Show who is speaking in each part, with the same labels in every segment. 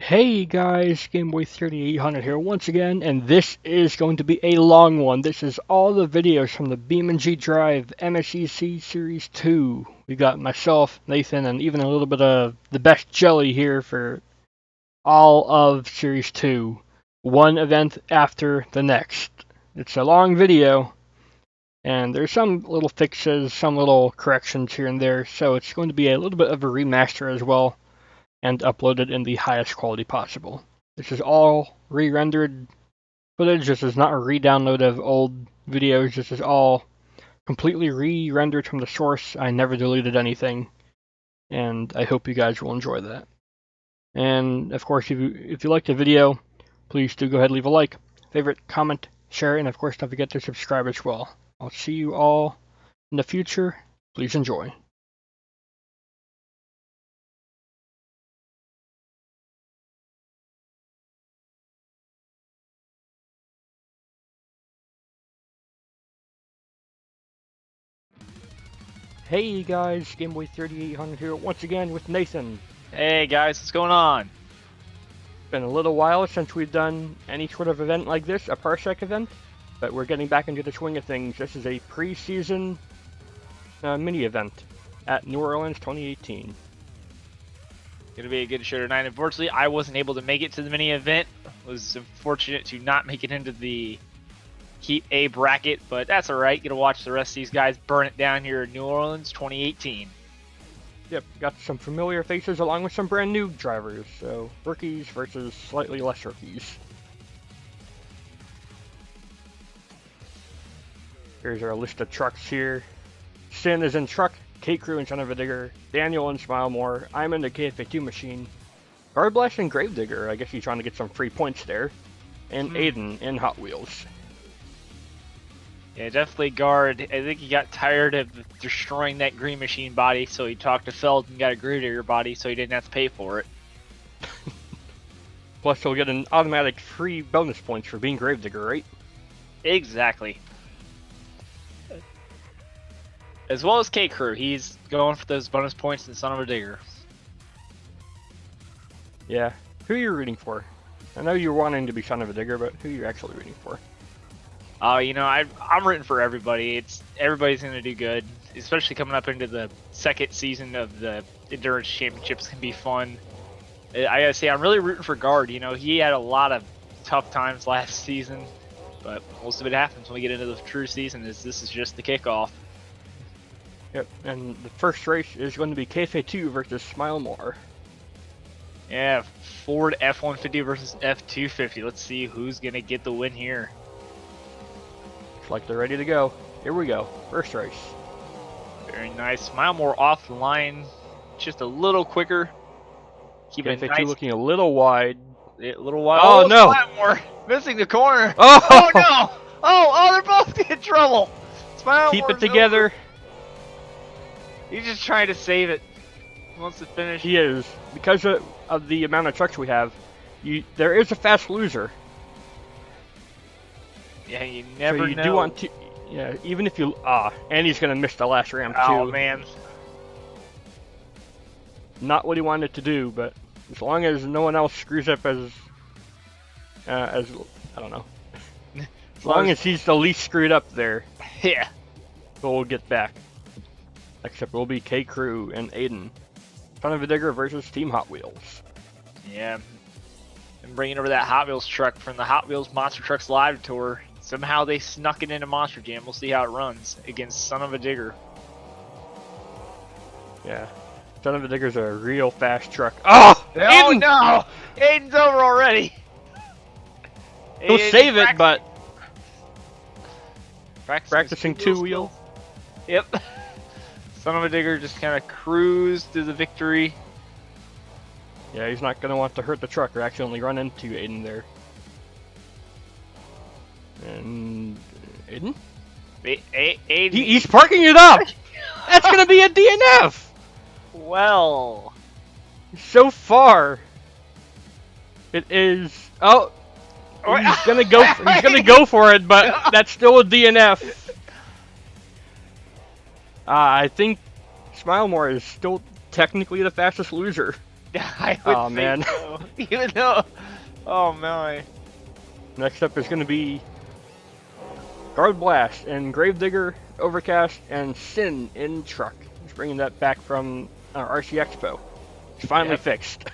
Speaker 1: Hey guys, Gameboy3800 here once again, and this is going to be a long one. This is all the videos from the BeamNG.Drive MSEC Series 2. We got myself, Nathan, and even a little bit of the best jelly here for all of Series 2. One event after the next. It's a long video, and there's some little fixes, some little corrections here and there, so it's going to be a little bit of a remaster as well, and uploaded in the highest quality possible. This is all re-rendered footage. This is not a re-download of old videos. This is all completely re-rendered from the source. I never deleted anything, and I hope you guys will enjoy that. And of course, if you liked the video, please do go ahead and leave a like, favorite, comment, share, and of course don't forget to subscribe as well. I'll see you all in the future. Please enjoy. Hey guys, Gameboy3800 here once again with Nathan.
Speaker 2: Hey guys, what's going on?
Speaker 1: Been a little while since we've done any sort of event like this, a Parsec event, but we're getting back into the swing of things. This is a pre-season mini event at New Orleans 2018.
Speaker 2: Gonna be a good show tonight. Unfortunately, I wasn't able to make it to the mini event. Was unfortunate to not make it into the Keep A bracket, but that's alright. Gonna watch the rest of these guys burn it down here in New Orleans 2018.
Speaker 1: Yep, got some familiar faces along with some brand new drivers, so rookies versus slightly less rookies. Here's our list of trucks here. Sin is in truck, Kate Crew in Son of a Digger, Daniel in Smilemore, I'm in the KFA2 machine, Guardblast in Gravedigger, I guess he's trying to get some free points there, and Addon in Hot Wheels.
Speaker 2: Yeah, definitely Guard. I think he got tired of destroying that green machine body, so he talked to Feld and got a Gravedigger body so he didn't have to pay for it.
Speaker 1: Plus he'll get an automatic free bonus points for being Gravedigger, right?
Speaker 2: Exactly. As well as K-Crew, he's going for those bonus points in Son of a Digger.
Speaker 1: Yeah. Who are you rooting for? I know you're wanting to be Son of a Digger, but who are you actually rooting for?
Speaker 2: You know, I'm rooting for everybody. Everybody's going to do good, especially coming up into the second season of the Endurance Championships. Can be fun. I gotta say, I'm really rooting for Guard. You know, he had a lot of tough times last season, but most of it happens when we get into the true season. This is just the kickoff.
Speaker 1: Yep, and the first race is going to be KFA2 versus Smilemore.
Speaker 2: Yeah, Ford F-150 versus F-250. Let's see who's going to get the win here.
Speaker 1: Looks like they're ready to go. Here we go. First race.
Speaker 2: Very nice. Smilemore off the line, just a little quicker. Keeping it nice.
Speaker 1: Looking a little wide.
Speaker 2: A little wide.
Speaker 1: Oh, no!
Speaker 2: Smilemore missing the corner.
Speaker 1: Oh,
Speaker 2: oh no! Oh, they're both in trouble. Smilemore
Speaker 1: keep it together.
Speaker 2: He's just trying to save it. He wants to finish.
Speaker 1: He is. Because of the amount of trucks we have, there is a fast loser.
Speaker 2: Yeah, you never
Speaker 1: know.
Speaker 2: Do
Speaker 1: want to, yeah, even if you and he's gonna miss the last ramp too.
Speaker 2: Oh man,
Speaker 1: not what he wanted to do, but as long as no one else screws up as I don't know, as long as he's the least screwed up there,
Speaker 2: yeah,
Speaker 1: we'll get back. Except we'll be K Crew and Addon, Son of a Digger versus Team Hot Wheels.
Speaker 2: Yeah, and bringing over that Hot Wheels truck from the Hot Wheels Monster Trucks Live Tour. Somehow they snuck it into Monster Jam. We'll see how it runs against Son of a Digger.
Speaker 1: Yeah. Son of a Digger's a real fast truck. Oh!
Speaker 2: Oh no! Addon's over already!
Speaker 1: He'll save it, but...
Speaker 2: Practicing
Speaker 1: two-wheel.
Speaker 2: Yep. Son of a Digger just kind of cruised to the victory.
Speaker 1: Yeah, he's not going to want to hurt the truck or accidentally run into Addon there. And Addon?
Speaker 2: Addon.
Speaker 1: He's parking it up! That's gonna be a DNF!
Speaker 2: Well,
Speaker 1: so far, it is. Oh, he's gonna go. He's gonna go for it, but that's still a DNF. I think Smilemore is still technically the fastest loser.
Speaker 2: I would
Speaker 1: Oh,
Speaker 2: think
Speaker 1: man.
Speaker 2: so. Even though, oh my.
Speaker 1: Next up is going to be Guard Blast and Gravedigger, Overcast, and Sin in Truck. He's bringing that back from RC Expo. It's finally fixed.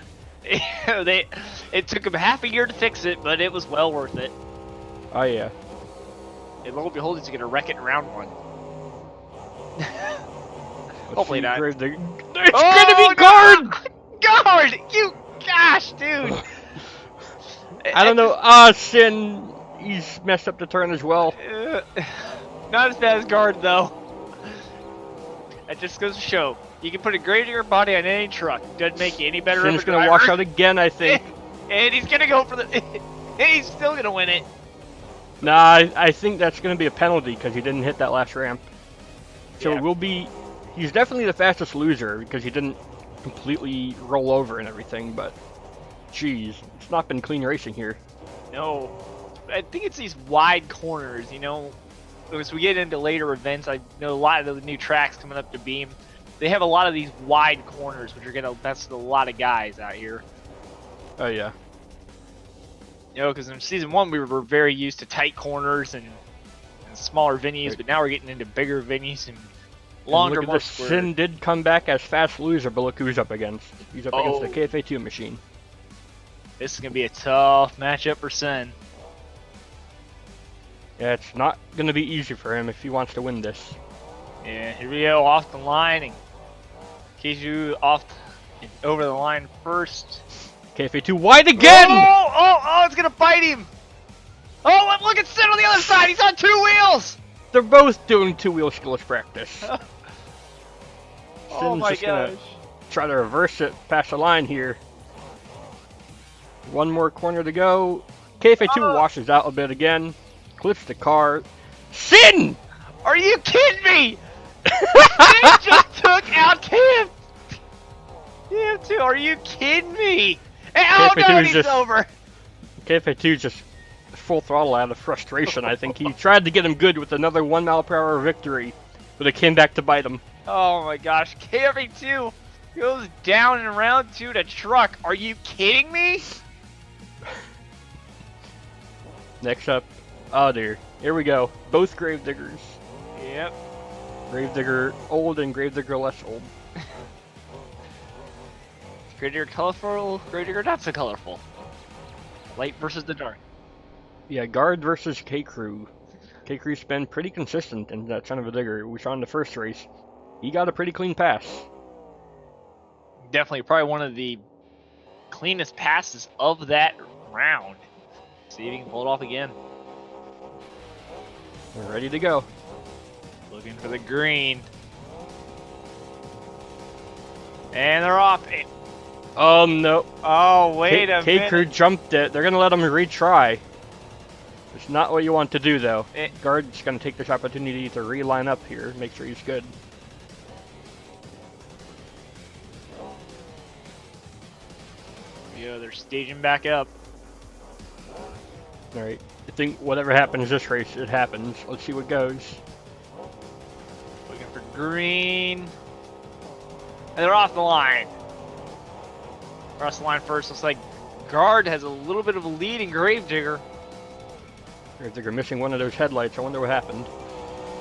Speaker 2: It took them half a year to fix it, but it was well worth it.
Speaker 1: Oh yeah.
Speaker 2: And lo and behold, he's gonna wreck it in round 1.
Speaker 1: Let's
Speaker 2: Hopefully
Speaker 1: see,
Speaker 2: not.
Speaker 1: Gravedigger. It's gonna be Guard!
Speaker 2: Guard! You, gosh, dude!
Speaker 1: I don't know. Sin. He's messed up the turn as well.
Speaker 2: Not as bad as Guard, though. That just goes to show. You can put a Gravedigger body on any truck. Doesn't make you any better of a
Speaker 1: Sin's gonna
Speaker 2: driver.
Speaker 1: wash out again, I think.
Speaker 2: And he's gonna go for the... and he's still gonna win it.
Speaker 1: Nah, I think that's gonna be a penalty because he didn't hit that last ramp. So
Speaker 2: Yeah.
Speaker 1: it will be... He's definitely the fastest loser because he didn't completely roll over and everything, but... Jeez, it's not been clean racing here.
Speaker 2: No. I think it's these wide corners, you know. As we get into later events, I know a lot of the new tracks coming up to Beam. They have a lot of these wide corners, which are going to mess with a lot of guys out here.
Speaker 1: Oh yeah.
Speaker 2: You know, because in Season 1, we were very used to tight corners and smaller venues, but now we're getting into bigger venues and longer,
Speaker 1: and look
Speaker 2: more
Speaker 1: at this.
Speaker 2: square.
Speaker 1: Sin did come back as fast loser, but look who he's up against. He's up against the KFA2 machine.
Speaker 2: This is going to be a tough matchup for Sin.
Speaker 1: Yeah, it's not going to be easy for him if he wants to win this.
Speaker 2: Yeah, here we go, off the line. And Keiju off over the line first.
Speaker 1: KFA2 wide again!
Speaker 2: Oh, it's going to bite him. Oh, look at Sin on the other side. He's on 2 wheels.
Speaker 1: They're both doing 2-wheel skills practice.
Speaker 2: Oh
Speaker 1: Sin's
Speaker 2: my
Speaker 1: just
Speaker 2: gosh.
Speaker 1: gonna try to reverse it past the line here. One more corner to go. KFA2 washes out a bit again. Clips the car. Sin!
Speaker 2: Are you kidding me? Sin just took out KF2. Are you kidding me? And, oh
Speaker 1: KFA2
Speaker 2: no,
Speaker 1: is
Speaker 2: he's
Speaker 1: just-
Speaker 2: over.
Speaker 1: KFA2 just full throttle out of frustration. I think he tried to get him good with another 1 mile per hour victory, but it came back to bite him.
Speaker 2: Oh my gosh, KF2 goes down in round 2 to truck. Are you kidding me?
Speaker 1: Next up, oh dear, here we go. Both Gravediggers.
Speaker 2: Yep.
Speaker 1: Gravedigger old and Gravedigger less old.
Speaker 2: Gravedigger colorful, Gravedigger not so colorful. Light versus the dark.
Speaker 1: Yeah, Guard versus K-Crew. K-Crew's been pretty consistent in that Son of a Digger. We saw in the first race. He got a pretty clean pass.
Speaker 2: Definitely probably one of the cleanest passes of that round. See if he can pull it off again.
Speaker 1: We're ready to go.
Speaker 2: Looking for the green. And they're off.
Speaker 1: Oh no.
Speaker 2: Oh, wait a
Speaker 1: K-Crew
Speaker 2: minute.
Speaker 1: jumped it. They're going to let him retry. It's not what you want to do though. Guard's going to take this opportunity to reline up here, make sure he's good.
Speaker 2: Yeah, they're staging back up.
Speaker 1: Alright, I think whatever happens this race, it happens. Let's see what goes.
Speaker 2: Looking for green. And they're off the line. Across the line first. Looks like Guard has a little bit of a lead in Gravedigger.
Speaker 1: Gravedigger missing one of those headlights. I wonder what happened.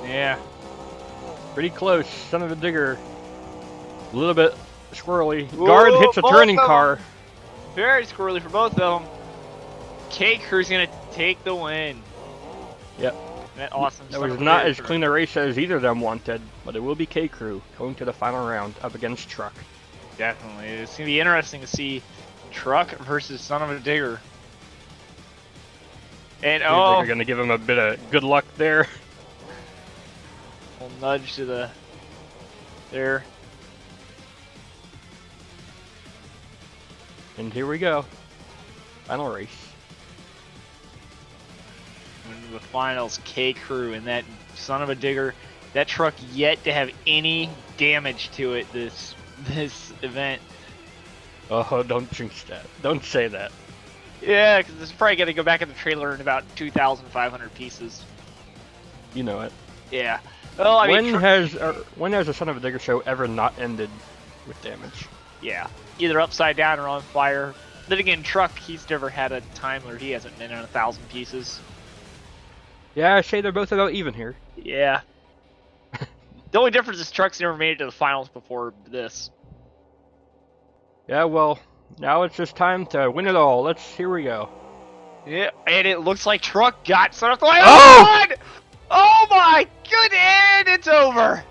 Speaker 2: Yeah.
Speaker 1: Pretty close. Son of a Digger. A little bit squirrely.
Speaker 2: Whoa,
Speaker 1: Guard hits a
Speaker 2: both
Speaker 1: turning
Speaker 2: of 'em.
Speaker 1: car.
Speaker 2: Very squirrely for both of them. K-Crew's going to take the win.
Speaker 1: Yep.
Speaker 2: That awesome.
Speaker 1: That was not as clean a race as either of them wanted, but it will be K-Crew going to the final round up against Truck.
Speaker 2: Definitely. It's going to be interesting to see Truck versus Son of a Digger. And
Speaker 1: They're going to give him a bit of good luck there.
Speaker 2: We'll nudge to the there.
Speaker 1: And here we go. Final race.
Speaker 2: In the finals, K-Crew and that Son of a Digger. That truck yet to have any damage to it this event.
Speaker 1: Oh, don't jinx that. Don't say that.
Speaker 2: Yeah, because it's probably going to go back in the trailer in about 2,500 pieces.
Speaker 1: You know it.
Speaker 2: Yeah. Well, I mean,
Speaker 1: When has a Son of a Digger show ever not ended with damage?
Speaker 2: yeah. either upside down or on fire. Then again, Truck, he's never had a time where he hasn't been on 1,000 pieces.
Speaker 1: Yeah, I say they're both about even here.
Speaker 2: Yeah. The only difference is Truck's never made it to the finals before this.
Speaker 1: Yeah, well, now it's just time to win it all. Here we go.
Speaker 2: Yeah, and it looks like Truck got set up the way.
Speaker 1: Oh!
Speaker 2: Oh my goodness, and it's over.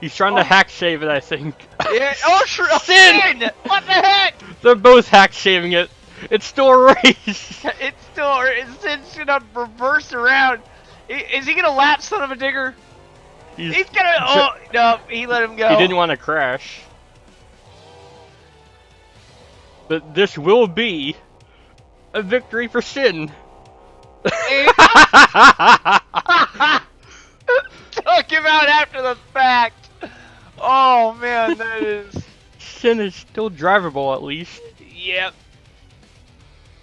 Speaker 1: He's trying to hack save it, I think.
Speaker 2: Yeah. Oh, Sin! What the heck?
Speaker 1: They're both hack saving it. It's still a race.
Speaker 2: Sin's gonna reverse around. Is he gonna lap son of a digger? He's gonna. Oh no, he let him go.
Speaker 1: He didn't want to crash. But this will be a victory for Sin.
Speaker 2: Took him out after the fact. Oh man, that is.
Speaker 1: Sin is still drivable at least.
Speaker 2: Yep.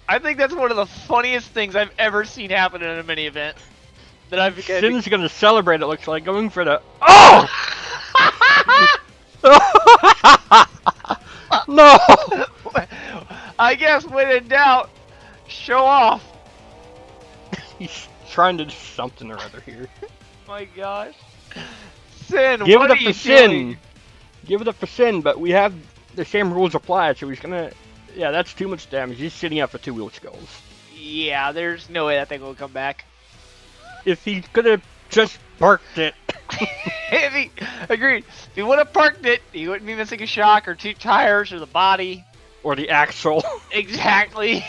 Speaker 2: I think that's one of the funniest things I've ever seen happen in a mini event. That I've.
Speaker 1: Sin's gonna celebrate. It looks like going for the. Oh! No!
Speaker 2: I guess when in doubt, show off.
Speaker 1: He's trying to do something or other here.
Speaker 2: My gosh. Sin,
Speaker 1: Give
Speaker 2: what
Speaker 1: it up
Speaker 2: are
Speaker 1: for
Speaker 2: you
Speaker 1: Sin.
Speaker 2: doing?
Speaker 1: Give it up for Sin, but we have the same rules apply, so he's gonna. Yeah, that's too much damage. He's sitting up for 2 wheel skulls.
Speaker 2: Yeah, there's no way that thing will come back.
Speaker 1: If he could have just parked it.
Speaker 2: Agreed. If he would have parked it, he wouldn't be missing a shock or 2 tires or the body.
Speaker 1: Or the axle.
Speaker 2: Exactly.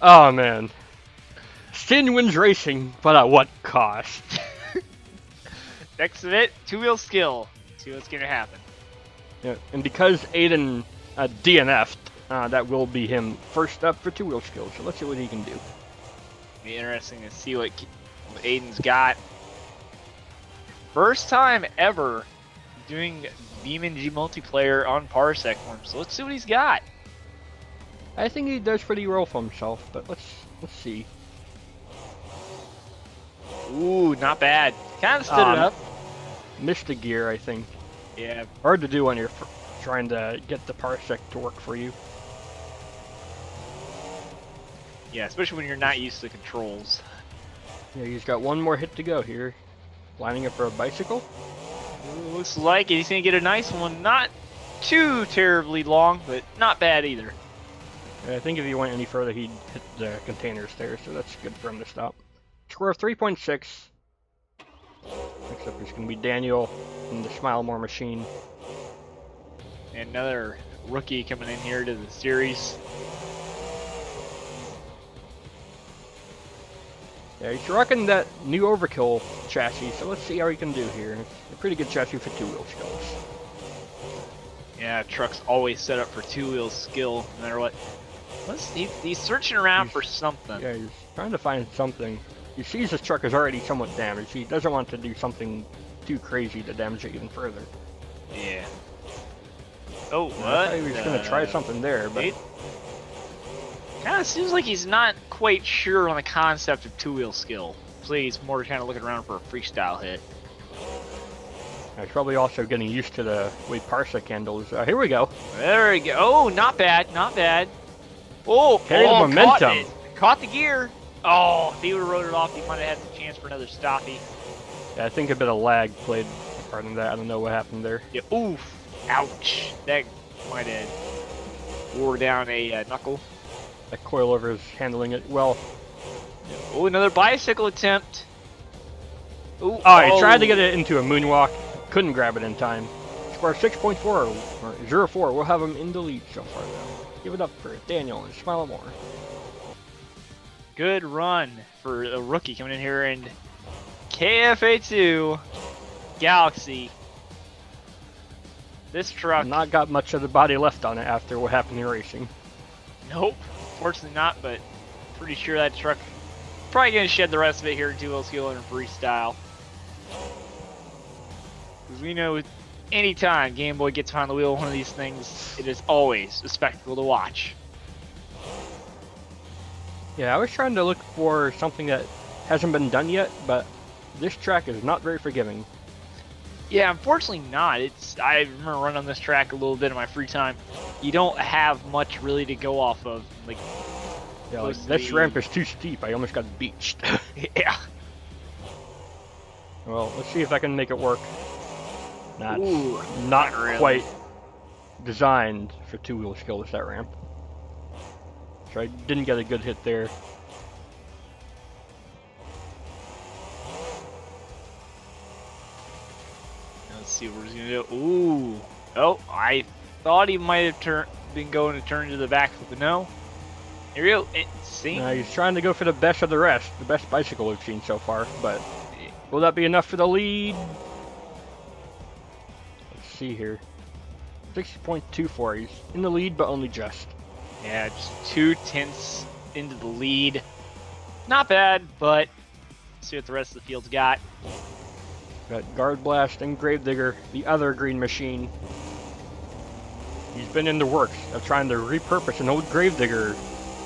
Speaker 1: Oh man. Sin wins racing, but at what cost?
Speaker 2: Next to it, 2-wheel skill. See what's gonna happen.
Speaker 1: Yeah, and because Addon DNF'd, that will be him first up for 2-wheel skills. So let's see what he can do.
Speaker 2: Be interesting to see what Addon's got. First time ever doing BeamNG multiplayer on Parsec form. So let's see what he's got.
Speaker 1: I think he does pretty well for himself, but let's see.
Speaker 2: Ooh, not bad. Kind of stood it up.
Speaker 1: Missed the gear, I think.
Speaker 2: Yeah.
Speaker 1: Hard to do when you're trying to get the Parsec to work for you.
Speaker 2: Yeah, especially when you're not used to controls.
Speaker 1: Yeah, he's got one more hit to go here. Lining up for a bicycle.
Speaker 2: Ooh, looks like he's gonna get a nice one. Not too terribly long, but not bad either.
Speaker 1: I think if he went any further, he'd hit the containers there, so that's good for him to stop. Score of 3.6. Next up is going to be Daniel in the Smile More machine.
Speaker 2: And another rookie coming in here to the series.
Speaker 1: Yeah, he's rocking that new Overkill chassis, so let's see how he can do here. It's a pretty good chassis for 2-wheel skills.
Speaker 2: Yeah, Truck's always set up for 2-wheel skill, no matter what. He's searching around for something.
Speaker 1: Yeah, he's trying to find something. He sees his truck is already somewhat damaged. He doesn't want to do something too crazy to damage it even further.
Speaker 2: Yeah. Oh, what?
Speaker 1: I thought he was going to try something there, but...
Speaker 2: Kind of seems like he's not quite sure on the concept of 2-wheel skill. So he's more kind of looking around for a freestyle hit.
Speaker 1: He's probably also getting used to the way Parsec handles. Here we go.
Speaker 2: There we go. Oh, not bad, not bad. Oh,
Speaker 1: carry the momentum.
Speaker 2: Caught the gear. Oh, if he would have rode it off, he might have had the chance for another stoppie.
Speaker 1: Yeah, I think a bit of lag played a part in that. I don't know what happened there.
Speaker 2: Yeah, oof. Ouch. That might have wore down a knuckle.
Speaker 1: That coilover is handling it well.
Speaker 2: Oh, another bicycle attempt. Ooh,
Speaker 1: oh, he tried to get it into a moonwalk. Couldn't grab it in time. Score 6.4 or 0.4. We'll have him in the lead so far, though. Give it up for Daniel and Smile More.
Speaker 2: Good run for a rookie coming in here in KFA2 Galaxy. This truck
Speaker 1: not got much of the body left on it after what happened in racing.
Speaker 2: Nope, fortunately not, but pretty sure that truck probably gonna shed the rest of it here in 2-wheel skill and freestyle. Because we know anytime Game Boy gets behind the wheel of one of these things, it is always a spectacle to watch.
Speaker 1: Yeah, I was trying to look for something that hasn't been done yet, but this track is not very forgiving.
Speaker 2: Yeah, unfortunately not. I remember running on this track a little bit in my free time. You don't have much really to go off of. Like,
Speaker 1: Yeah, like this ramp is too steep. I almost got beached.
Speaker 2: yeah.
Speaker 1: Well, let's see if I can make it work. Nah,
Speaker 2: Ooh,
Speaker 1: not
Speaker 2: really.
Speaker 1: quite designed for two-wheel skills, that ramp. So I didn't get a good hit there.
Speaker 2: Let's see what he's gonna do. Ooh. Oh, I thought he might have been going to turn to the back, but no. Here we go. See?
Speaker 1: He's trying to go for the best of the rest, the best bicycle we've seen so far, but will that be enough for the lead? Let's see here. 6.24. He's in the lead, but only just.
Speaker 2: Yeah, just 2/10 into the lead. Not bad, but see what the rest of the field's got.
Speaker 1: Got Guard Blast and Gravedigger, the other green machine. He's been in the works of trying to repurpose an old Gravedigger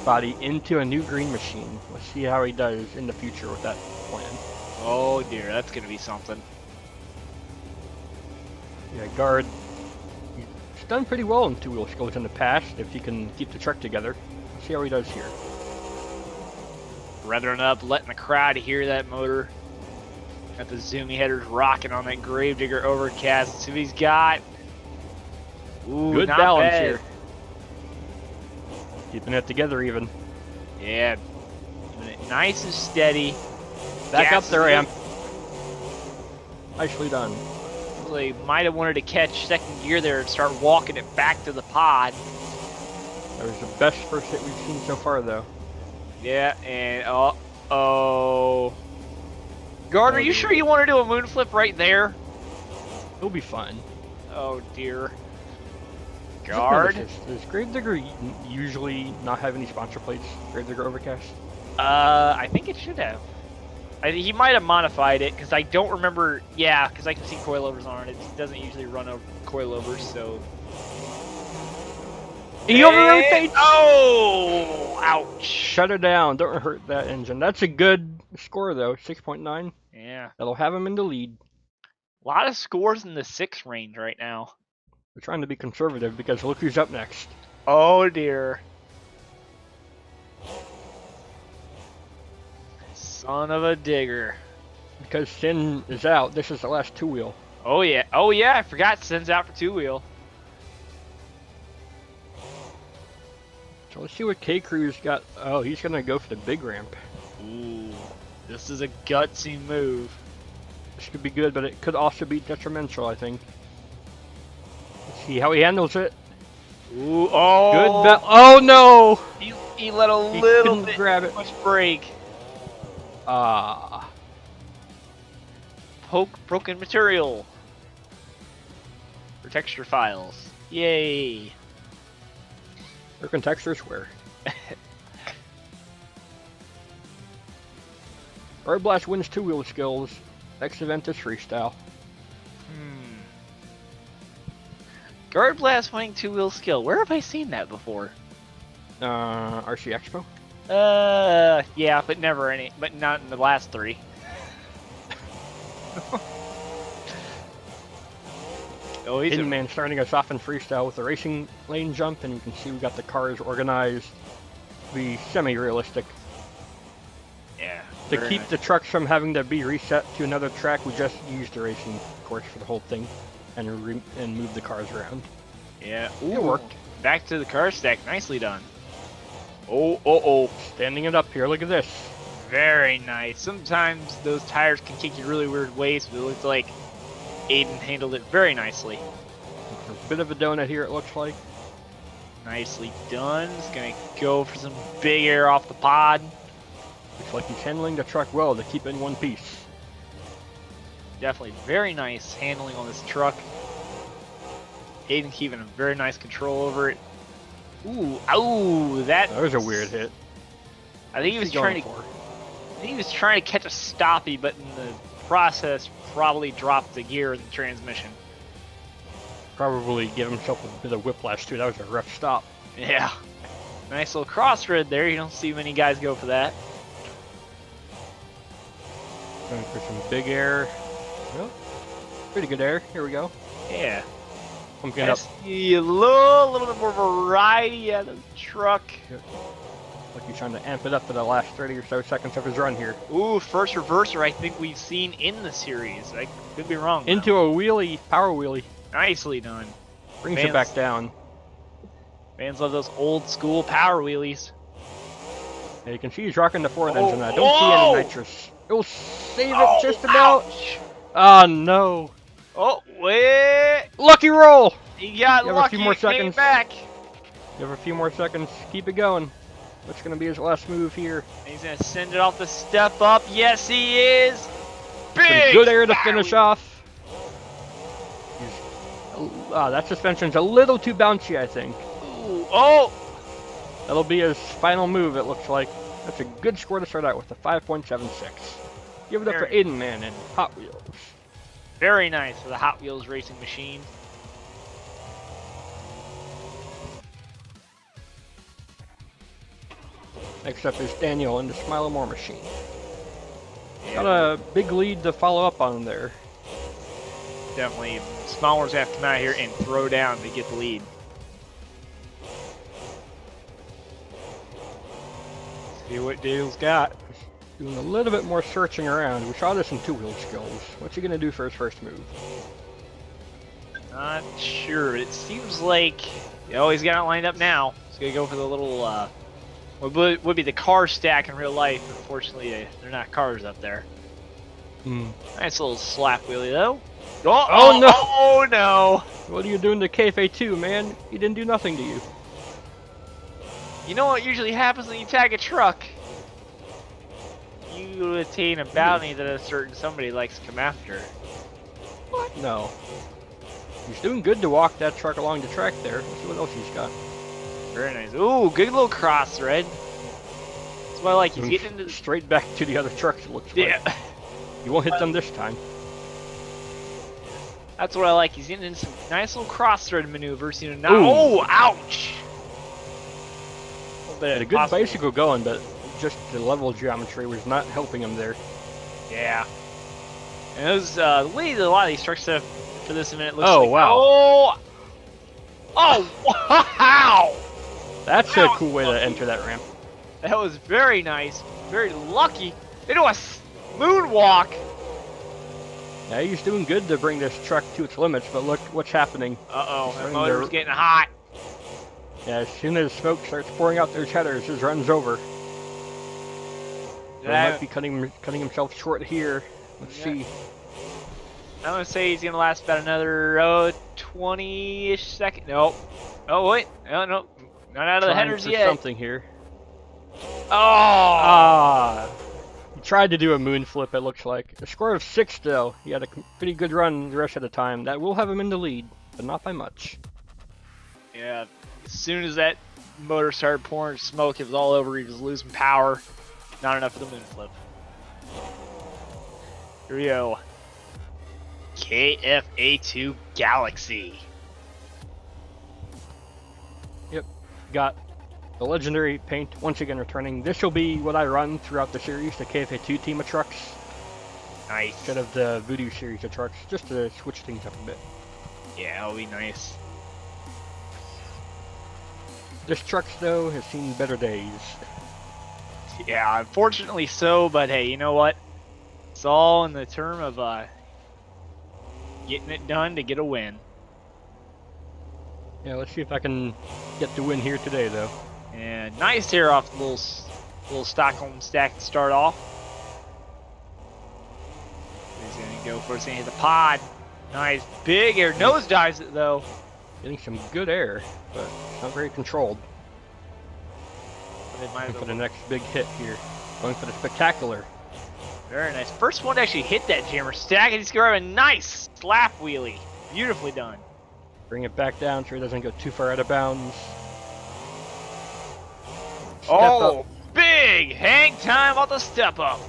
Speaker 1: body into a new green machine. Let's see how he does in the future with that plan.
Speaker 2: Oh dear, that's gonna be something.
Speaker 1: Yeah, Guard. He's done pretty well in two-wheel skills in the past if he can keep the truck together. Let's see how he does here.
Speaker 2: Revving up, letting the crowd hear that motor. Got the zoomy headers rocking on that Gravedigger overcast. Let's see what he's got. Ooh,
Speaker 1: good
Speaker 2: not
Speaker 1: balance
Speaker 2: bad.
Speaker 1: here. Keeping it together even.
Speaker 2: Yeah, keeping it nice and steady.
Speaker 1: Back
Speaker 2: Gas
Speaker 1: up the ramp. Nicely done.
Speaker 2: They might have wanted to catch second gear there and start walking it back to the pod.
Speaker 1: That was the best first hit we've seen so far, though.
Speaker 2: Yeah, and oh. Guard, are you sure you want to do a moon flip right there?
Speaker 1: It'll be fun.
Speaker 2: Oh dear. Guard?
Speaker 1: Does Gravedigger usually not have any sponsor plates? Gravedigger Overcast?
Speaker 2: I think it should have. He might have modified it, because I don't remember. Yeah, because I can see coilovers on it. It doesn't usually run over coilovers, so.
Speaker 1: He overrotates!
Speaker 2: Oh! Ouch.
Speaker 1: Shut her down. Don't hurt that engine. That's a good score, though. 6.9.
Speaker 2: Yeah.
Speaker 1: That'll have him in the lead.
Speaker 2: A lot of scores in the 6 range right now.
Speaker 1: We're trying to be conservative because look who's up next.
Speaker 2: Oh dear. Son of a digger.
Speaker 1: Because Sin is out, this is the last two-wheel.
Speaker 2: Oh yeah, I forgot Sin's out for two-wheel.
Speaker 1: So let's see what K-Crew's got. Oh, he's going to go for the big ramp.
Speaker 2: Ooh, this is a gutsy move.
Speaker 1: This could be good, but it could also be detrimental, I think. Let's see how he handles it.
Speaker 2: Ooh, oh!
Speaker 1: Good oh no!
Speaker 2: He let a little bit
Speaker 1: grab it.
Speaker 2: too much brake.
Speaker 1: Ah.
Speaker 2: Broken material. For texture files. Yay.
Speaker 1: Broken textures where? Guard Blast wins two-wheel skills. Next event is freestyle.
Speaker 2: Guard Blast winning two-wheel skill. Where have I seen that before?
Speaker 1: RC Expo?
Speaker 2: Yeah, but but not in the last 3. Oh, he's
Speaker 1: Hidden Man starting us off in freestyle with a racing lane jump, and you can see we got the cars organized to be semi-realistic.
Speaker 2: Yeah.
Speaker 1: To keep the trucks from having to be reset to another track, we just used the racing course for the whole thing and moved the cars around.
Speaker 2: Yeah.
Speaker 1: Ooh. It worked.
Speaker 2: Back to the car stack. Nicely done. Oh.
Speaker 1: Standing it up here, look at this.
Speaker 2: Very nice. Sometimes those tires can kick you really weird ways, but it looks like Addon handled it very nicely.
Speaker 1: A bit of a donut here, it looks like.
Speaker 2: Nicely done. It's gonna go for some big air off the pod.
Speaker 1: Looks like he's handling the truck well to keep it in one piece.
Speaker 2: Definitely very nice handling on this truck. Addon keeping a very nice control over it. Ooh, that
Speaker 1: was a weird hit.
Speaker 2: I think he was trying to catch a stoppie, but in the process probably dropped the gear in the transmission.
Speaker 1: Probably give himself a bit of whiplash too. That was a rough stop.
Speaker 2: Yeah. Nice little cross thread there. You don't see many guys go for that.
Speaker 1: Going for some big air. Well, Pretty good air. Here we go.
Speaker 2: Yeah.
Speaker 1: Pumping it up.
Speaker 2: See a little bit more variety out of the truck.
Speaker 1: Like he's trying to amp it up for the last 30 or so seconds of his run here.
Speaker 2: Ooh, first reverser I think we've seen in the series. I could be wrong.
Speaker 1: Into a wheelie, power wheelie.
Speaker 2: Nicely done.
Speaker 1: Brings it back down.
Speaker 2: Fans love those old school power wheelies.
Speaker 1: Yeah, you can see he's rocking the Ford engine. I don't see any nitrous. It will save it just about.
Speaker 2: Ouch.
Speaker 1: Oh no.
Speaker 2: Oh, wait.
Speaker 1: Lucky roll!
Speaker 2: He got
Speaker 1: You have
Speaker 2: lucky.
Speaker 1: a few more
Speaker 2: It came
Speaker 1: seconds.
Speaker 2: back.
Speaker 1: You have a few more seconds. Keep it going. What's going to be his last move here?
Speaker 2: He's going to send it off the step up. Yes, he is.
Speaker 1: Some
Speaker 2: Big
Speaker 1: good air to finish off. That suspension's a little too bouncy, I think.
Speaker 2: Ooh, oh!
Speaker 1: That'll be his final move, it looks like. That's a good score to start out with, a 5.76. Give it up for Addon, man, and Hot Wheels.
Speaker 2: Very nice for the Hot Wheels racing machine.
Speaker 1: Next up is Daniel in the Smile More machine. Got a big lead to follow up on there.
Speaker 2: Definitely. Smallers have to come out here and throw down to get the lead. See what Dale's got.
Speaker 1: Doing a little bit more searching around. We saw this in two-wheel skills. What's he going to do for his first move?
Speaker 2: Not sure. It seems like... Oh, he's got it lined up now. He's going to go for the little... what would be the car stack in real life. Unfortunately, they're not cars up there. Nice little slap wheelie, though.
Speaker 1: Oh, no!
Speaker 2: Oh, no!
Speaker 1: What are you doing to KFA2, man? He didn't do nothing to you.
Speaker 2: You know what usually happens when you tag a truck? You attain a bounty that a certain somebody likes to come after.
Speaker 1: What? No. He's doing good to walk that truck along the track there. Let's see what else he's got.
Speaker 2: Very nice. Ooh, good little cross thread. That's why I like. He's getting into
Speaker 1: straight back to the other trucks, it looks like.
Speaker 2: Yeah.
Speaker 1: You won't hit them this time.
Speaker 2: That's what I like. He's getting into some nice little cross thread maneuvers. You know, oh, ouch!
Speaker 1: Had a good bicycle going, but just the level geometry was not helping him there.
Speaker 2: Yeah. And those, the way that a lot of these trucks have for this event looks
Speaker 1: like,
Speaker 2: wow. Oh, wow!
Speaker 1: That's a cool way to enter that ramp.
Speaker 2: That was very nice. Very lucky. They do a moonwalk.
Speaker 1: Yeah, he's doing good to bring this truck to its limits, but look what's happening.
Speaker 2: Uh-oh, the motor's getting hot.
Speaker 1: Yeah, as soon as smoke starts pouring out their headers, his run's over. He might be cutting himself short here. Let's see.
Speaker 2: I'm going to say he's going to last about another 20-ish seconds. Nope. Oh, wait. No, no. Not out of the headers yet.
Speaker 1: Something here.
Speaker 2: Oh!
Speaker 1: He tried to do a moon flip, it looks like. A score of 6, though. He had a pretty good run the rest of the time. That will have him in the lead, but not by much.
Speaker 2: Yeah. As soon as that motor started pouring smoke, it was all over. He was losing power. Not enough for the moon flip. Here we go. KFA2 Galaxy. Yep.
Speaker 1: Got the legendary paint once again returning. This will be what I run throughout the series, the KFA2 team of trucks.
Speaker 2: Nice.
Speaker 1: Instead of the Voodoo series of trucks, just to switch things up a bit.
Speaker 2: Yeah, that'll be nice.
Speaker 1: This truck, though, has seen better days.
Speaker 2: Yeah, unfortunately so, but hey, you know what? It's all in the term of getting it done to get a win.
Speaker 1: Yeah, let's see if I can get the win here today, though.
Speaker 2: And nice tear off the little Stockholm stack to start off. He's going to go for it, hit the pod. Nice big air, nosedives it though.
Speaker 1: Getting some good air, but it's not very controlled. Going for the next big hit here. Going for the spectacular.
Speaker 2: Very nice. First one to actually hit that jammer stack, and he's going to have a nice slap wheelie. Beautifully done.
Speaker 1: Bring it back down so he doesn't go too far out of bounds.
Speaker 2: Oh, big hang time on the step up.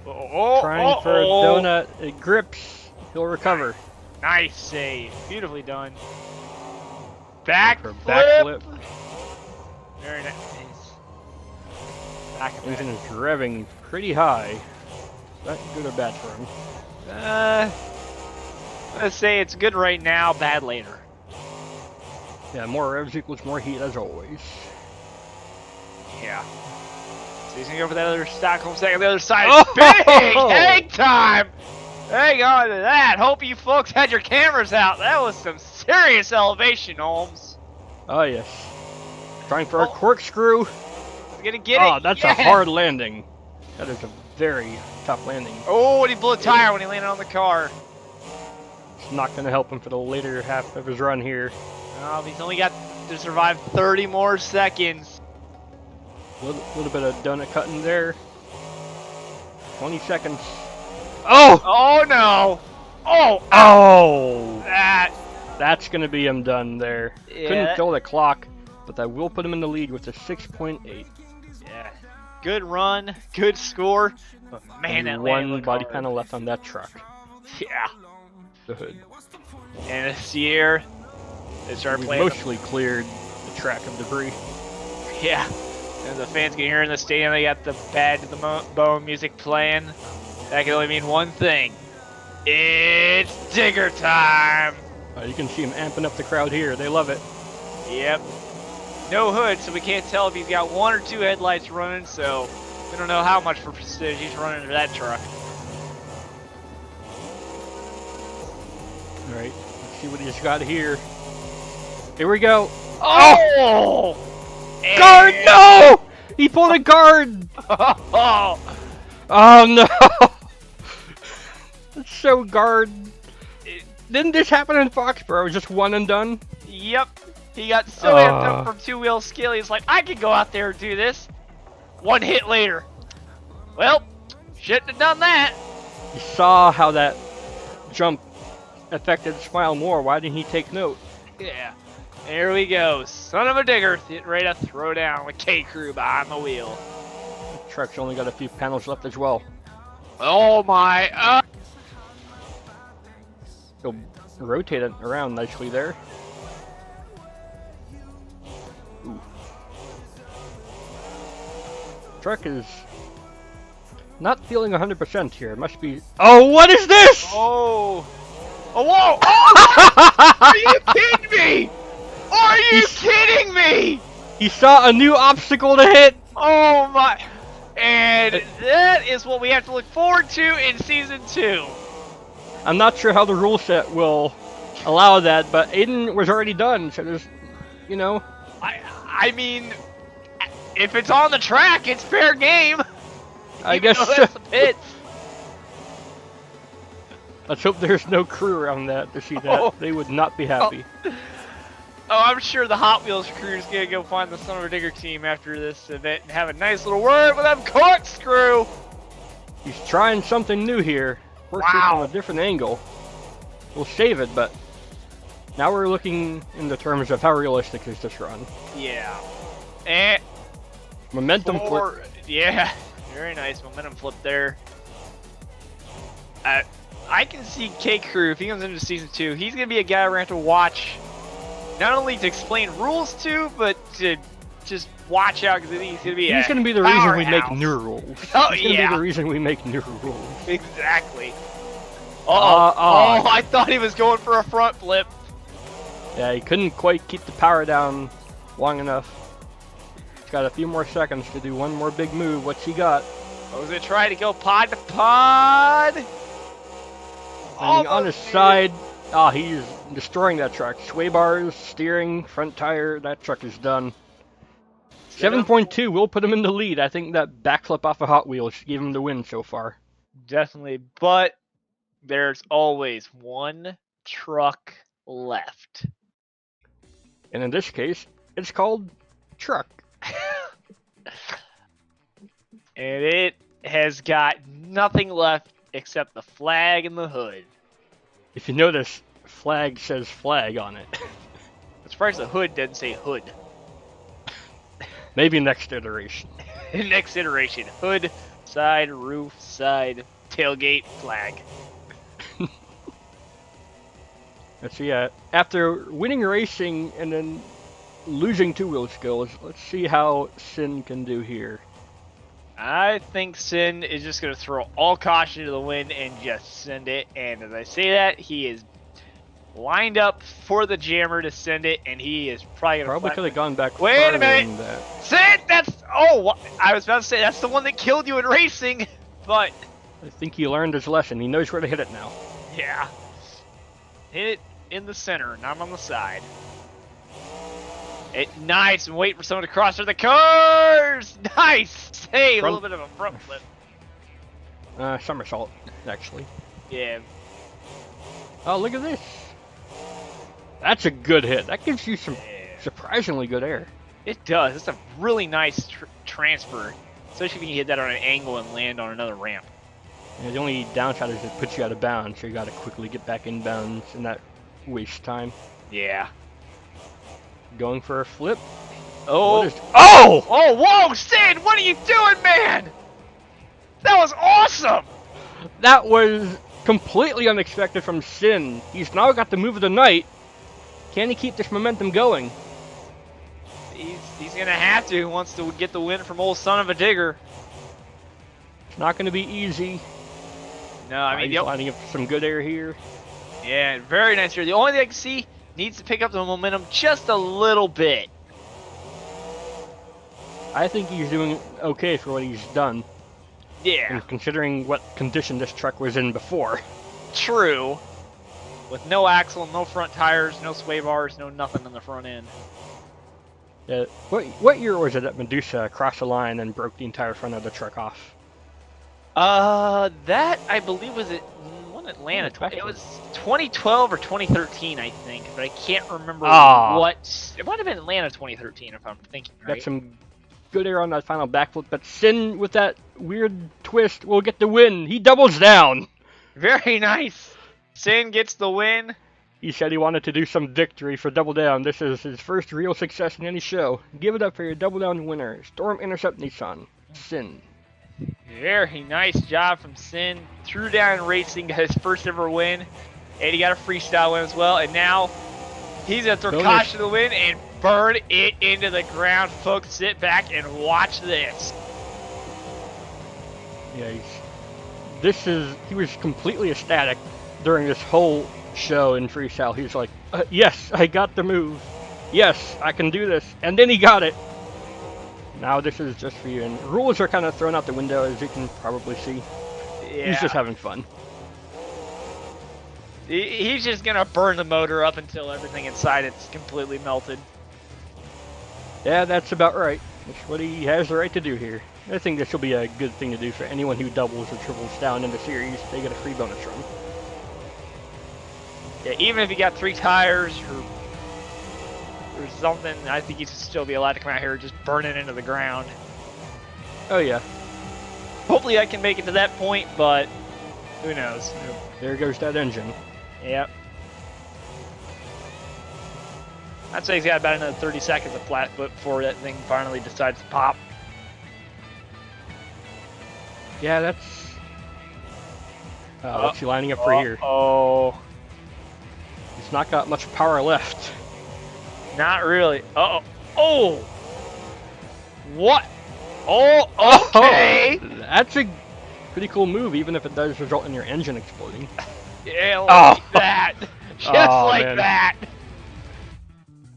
Speaker 1: Trying for a donut. It grips. He'll recover.
Speaker 2: Nice save. Beautifully done. Backflip. Very nice.
Speaker 1: Engine is revving pretty high. That good or bad for him?
Speaker 2: Let's say it's good right now, bad later.
Speaker 1: Yeah, more revs equals more heat as always.
Speaker 2: Yeah. So he's gonna go for that other Stockholm second on the other side.
Speaker 1: Oh!
Speaker 2: Big hang time! Hang on to that. Hope you folks had your cameras out. That was some serious elevation, Holmes.
Speaker 1: Oh yes. Trying for a corkscrew.
Speaker 2: He's gonna get it.
Speaker 1: Oh, that's a hard landing. That is a very tough landing.
Speaker 2: Oh, and he blew a tire when he landed on the car.
Speaker 1: It's not going to help him for the later half of his run here.
Speaker 2: Oh, he's only got to survive 30 more seconds.
Speaker 1: A little bit of donut cutting there. 20 seconds. Oh!
Speaker 2: Oh no! Oh!
Speaker 1: Oh!
Speaker 2: That's
Speaker 1: going to be him done there.
Speaker 2: Yeah.
Speaker 1: Couldn't kill the clock, but that will put him in the lead with a 6.8.
Speaker 2: Yeah. Good run, good score. But man, that
Speaker 1: one body panel left on that truck.
Speaker 2: Yeah.
Speaker 1: The hood.
Speaker 2: And this year, they started playing.
Speaker 1: Mostly cleared the track of debris.
Speaker 2: Yeah. And the fans can hear in the stadium, they got the Bad to the Bone music playing. That can only mean one thing. It's digger time!
Speaker 1: You can see him amping up the crowd here. They love it.
Speaker 2: Yep. No hood, so we can't tell if he's got one or two headlights running, so we don't know how much for prestige he's running into that truck.
Speaker 1: Alright, let's see what he's got here. Here we go.
Speaker 2: Oh!
Speaker 1: Guard, no! He pulled a guard!
Speaker 2: Oh!
Speaker 1: Oh no! That's so guard. Didn't this happen in Foxborough? Just one and done?
Speaker 2: Yep. He got so amped up from two-wheel skill, he's like, I could go out there and do this. One hit later. Well, shouldn't have done that.
Speaker 1: You saw how that jump affected Smile more. Why didn't he take note?
Speaker 2: Yeah. There we go. Son of a digger. Getting ready to throw down with K-Crew behind the wheel.
Speaker 1: The truck's only got a few panels left as well.
Speaker 2: Oh my.
Speaker 1: He'll rotate it around nicely there. Ooh. Truck is not feeling 100% here. It must be. Oh, what is this?
Speaker 2: Oh. Oh, whoa. Oh! Are you kidding me? Are you kidding me?
Speaker 1: He saw a new obstacle to hit.
Speaker 2: Oh my. And that is what we have to look forward to in Season 2.
Speaker 1: I'm not sure how the rule set will allow that, but Addon was already done, so there's, you know.
Speaker 2: I mean, if it's on the track, it's fair game.
Speaker 1: I guess
Speaker 2: so. The pits.
Speaker 1: Let's hope there's no crew around that to see that.
Speaker 2: Oh.
Speaker 1: They would not be happy.
Speaker 2: Oh, I'm sure the Hot Wheels crew is going to go find the Son of a Digger team after this event and have a nice little word with them corkscrew.
Speaker 1: He's trying something new here. Works from a different angle. We'll save it, but now we're looking in the terms of how realistic is this run.
Speaker 2: Yeah. And
Speaker 1: momentum flip.
Speaker 2: Yeah, very nice momentum flip there. I can see K-Crew, if he comes into Season 2, he's going to be a guy we're going to have to watch, not only to explain rules to, but to just watch out, because he's going to be
Speaker 1: He's going to be the reason we make new rules.
Speaker 2: Oh,
Speaker 1: he's going to be the reason we make new rules.
Speaker 2: Exactly. Oh, I thought he was going for a front flip.
Speaker 1: Yeah, he couldn't quite keep the power down long enough. He's got a few more seconds to do one more big move. What's he got?
Speaker 2: I was going to try to go pod to pod.
Speaker 1: On his side. Ah, he's destroying that truck. Sway bars, steering, front tire. That truck is done. 7.2 will put him in the lead. I think that backflip off of Hot Wheels gave him the win so far.
Speaker 2: Definitely, but there's always one truck left.
Speaker 1: And in this case, it's called Truck.
Speaker 2: And it has got nothing left except the flag and the hood.
Speaker 1: If you notice, flag says flag on it.
Speaker 2: I'm surprised the hood doesn't say hood.
Speaker 1: Maybe next iteration.
Speaker 2: Next iteration. Hood, side, roof, side, tailgate, flag.
Speaker 1: Let's see, after winning racing and then losing two-wheel skills, let's see how Sin can do here.
Speaker 2: I think Sin is just going to throw all caution to the wind and just send it. And as I say that, he is lined up for the jammer to send it, and he is probably going to
Speaker 1: Could have gone back.
Speaker 2: Wait a minute!
Speaker 1: Than that.
Speaker 2: Sin! That's... Oh, I was about to say, that's the one that killed you in racing, but...
Speaker 1: I think he learned his lesson. He knows where to hit it now.
Speaker 2: Yeah. Hit it in the center, not on the side. Nice, and wait for someone to cross through the cars! Nice! Hey, a little bit of a front flip.
Speaker 1: Somersault, actually.
Speaker 2: Yeah.
Speaker 1: Oh, look at this. That's a good hit. That gives you some surprisingly good air.
Speaker 2: It does. It's a really nice transfer, especially if you can hit that on an angle and land on another ramp.
Speaker 1: Yeah, the only downside is it puts you out of bounds, so you got to quickly get back in bounds, and that wastes time.
Speaker 2: Yeah.
Speaker 1: Going for a flip.
Speaker 2: Oh!
Speaker 1: Oh!
Speaker 2: Oh! Whoa, Sid! What are you doing, man? That was awesome!
Speaker 1: That was completely unexpected from Sin. He's now got the move of the night. Can he keep this momentum going?
Speaker 2: He's gonna have to. He wants to get the win from old son of a digger.
Speaker 1: It's not gonna be easy.
Speaker 2: No, I mean,
Speaker 1: he's lining up some good air here.
Speaker 2: Yeah, very nice here. The only thing I can see needs to pick up the momentum just a little bit.
Speaker 1: I think he's doing okay for what he's done.
Speaker 2: Yeah.
Speaker 1: And considering what condition this truck was in before.
Speaker 2: True. With no axle, no front tires, no sway bars, no nothing on the front end.
Speaker 1: What year was it that Medusa crossed the line and broke the entire front of the truck off?
Speaker 2: That I believe was Atlanta. It was 2012 or 2013, I think, but I can't remember what. It might have been Atlanta 2013, if I'm thinking right.
Speaker 1: Got some good air on that final backflip, but Sin with that weird twist will get the win. He doubles down.
Speaker 2: Very nice. Sin gets the win.
Speaker 1: He said he wanted to do some victory for Double Down. This is his first real success in any show. Give it up for your Double Down winner, StorminterceptNissan, Sin.
Speaker 2: Very nice job from Sin. Threw down racing, got his first ever win, and he got a freestyle win as well. And now he's gonna throw caution to the wind and burn it into the ground. Folks, sit back and watch this.
Speaker 1: Yeah, he was completely ecstatic during this whole show in freestyle. He was like, yes, I got the move. Yes, I can do this. And then he got it. Now this is just for you. And rules are kind of thrown out the window, as you can probably see. Yeah. He's just having fun.
Speaker 2: He's just going to burn the motor up until everything inside it's completely melted.
Speaker 1: Yeah, that's about right. That's what he has the right to do here. I think this will be a good thing to do for anyone who doubles or triples down in the series. They get a free bonus run.
Speaker 2: Yeah, even if you got 3 tires or something, I think you should still be allowed to come out here and just burn it into the ground.
Speaker 1: Oh, yeah.
Speaker 2: Hopefully I can make it to that point, but who knows.
Speaker 1: There goes that engine.
Speaker 2: Yep. I'd say he's got about another 30 seconds of flat foot before that thing finally decides to pop.
Speaker 1: Yeah, that's... what's he lining up for here?
Speaker 2: Oh.
Speaker 1: He's not got much power left.
Speaker 2: Not really. Uh-oh. Oh! What? Oh, okay!
Speaker 1: Oh, that's a pretty cool move, even if it does result in your engine exploding.
Speaker 2: Yeah, like that. Just like
Speaker 1: man.
Speaker 2: that.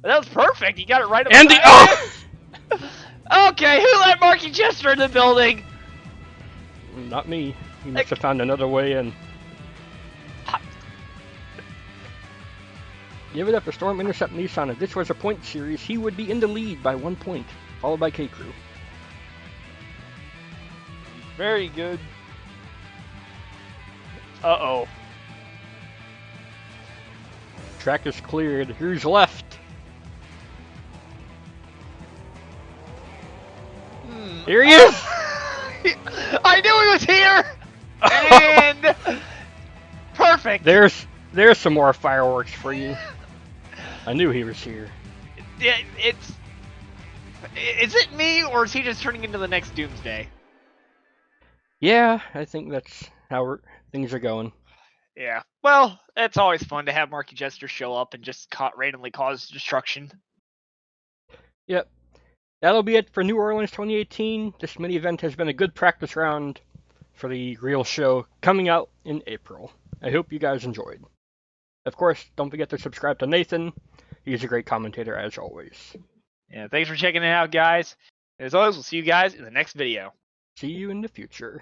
Speaker 2: That was perfect. You got it right up.
Speaker 1: And
Speaker 2: Okay, who let Marky Chester in the building?
Speaker 1: Not me. He must have found another way in. Give it up for StorminterceptNissan. If this was a point series, he would be in the lead by 1 point, followed by K-Crew.
Speaker 2: Very good. Uh-oh.
Speaker 1: Track is cleared. Who's left? Here he is!
Speaker 2: I knew he was here! And... perfect!
Speaker 1: There's some more fireworks for you. I knew he was here.
Speaker 2: Yeah, is it me, or is he just turning into the next Doomsday?
Speaker 1: Yeah, I think that's how things are going.
Speaker 2: Yeah. Well, it's always fun to have Marky Jester show up and just randomly cause destruction.
Speaker 1: Yep. that'll be it for New Orleans 2018. This mini event has been a good practice round for the real show coming out in April. I hope you guys enjoyed. Of course, don't forget to subscribe to Nathan. He's a great commentator as always.
Speaker 2: Yeah, thanks for checking it out, guys. As always, we'll see you guys in the next video.
Speaker 1: See you in the future.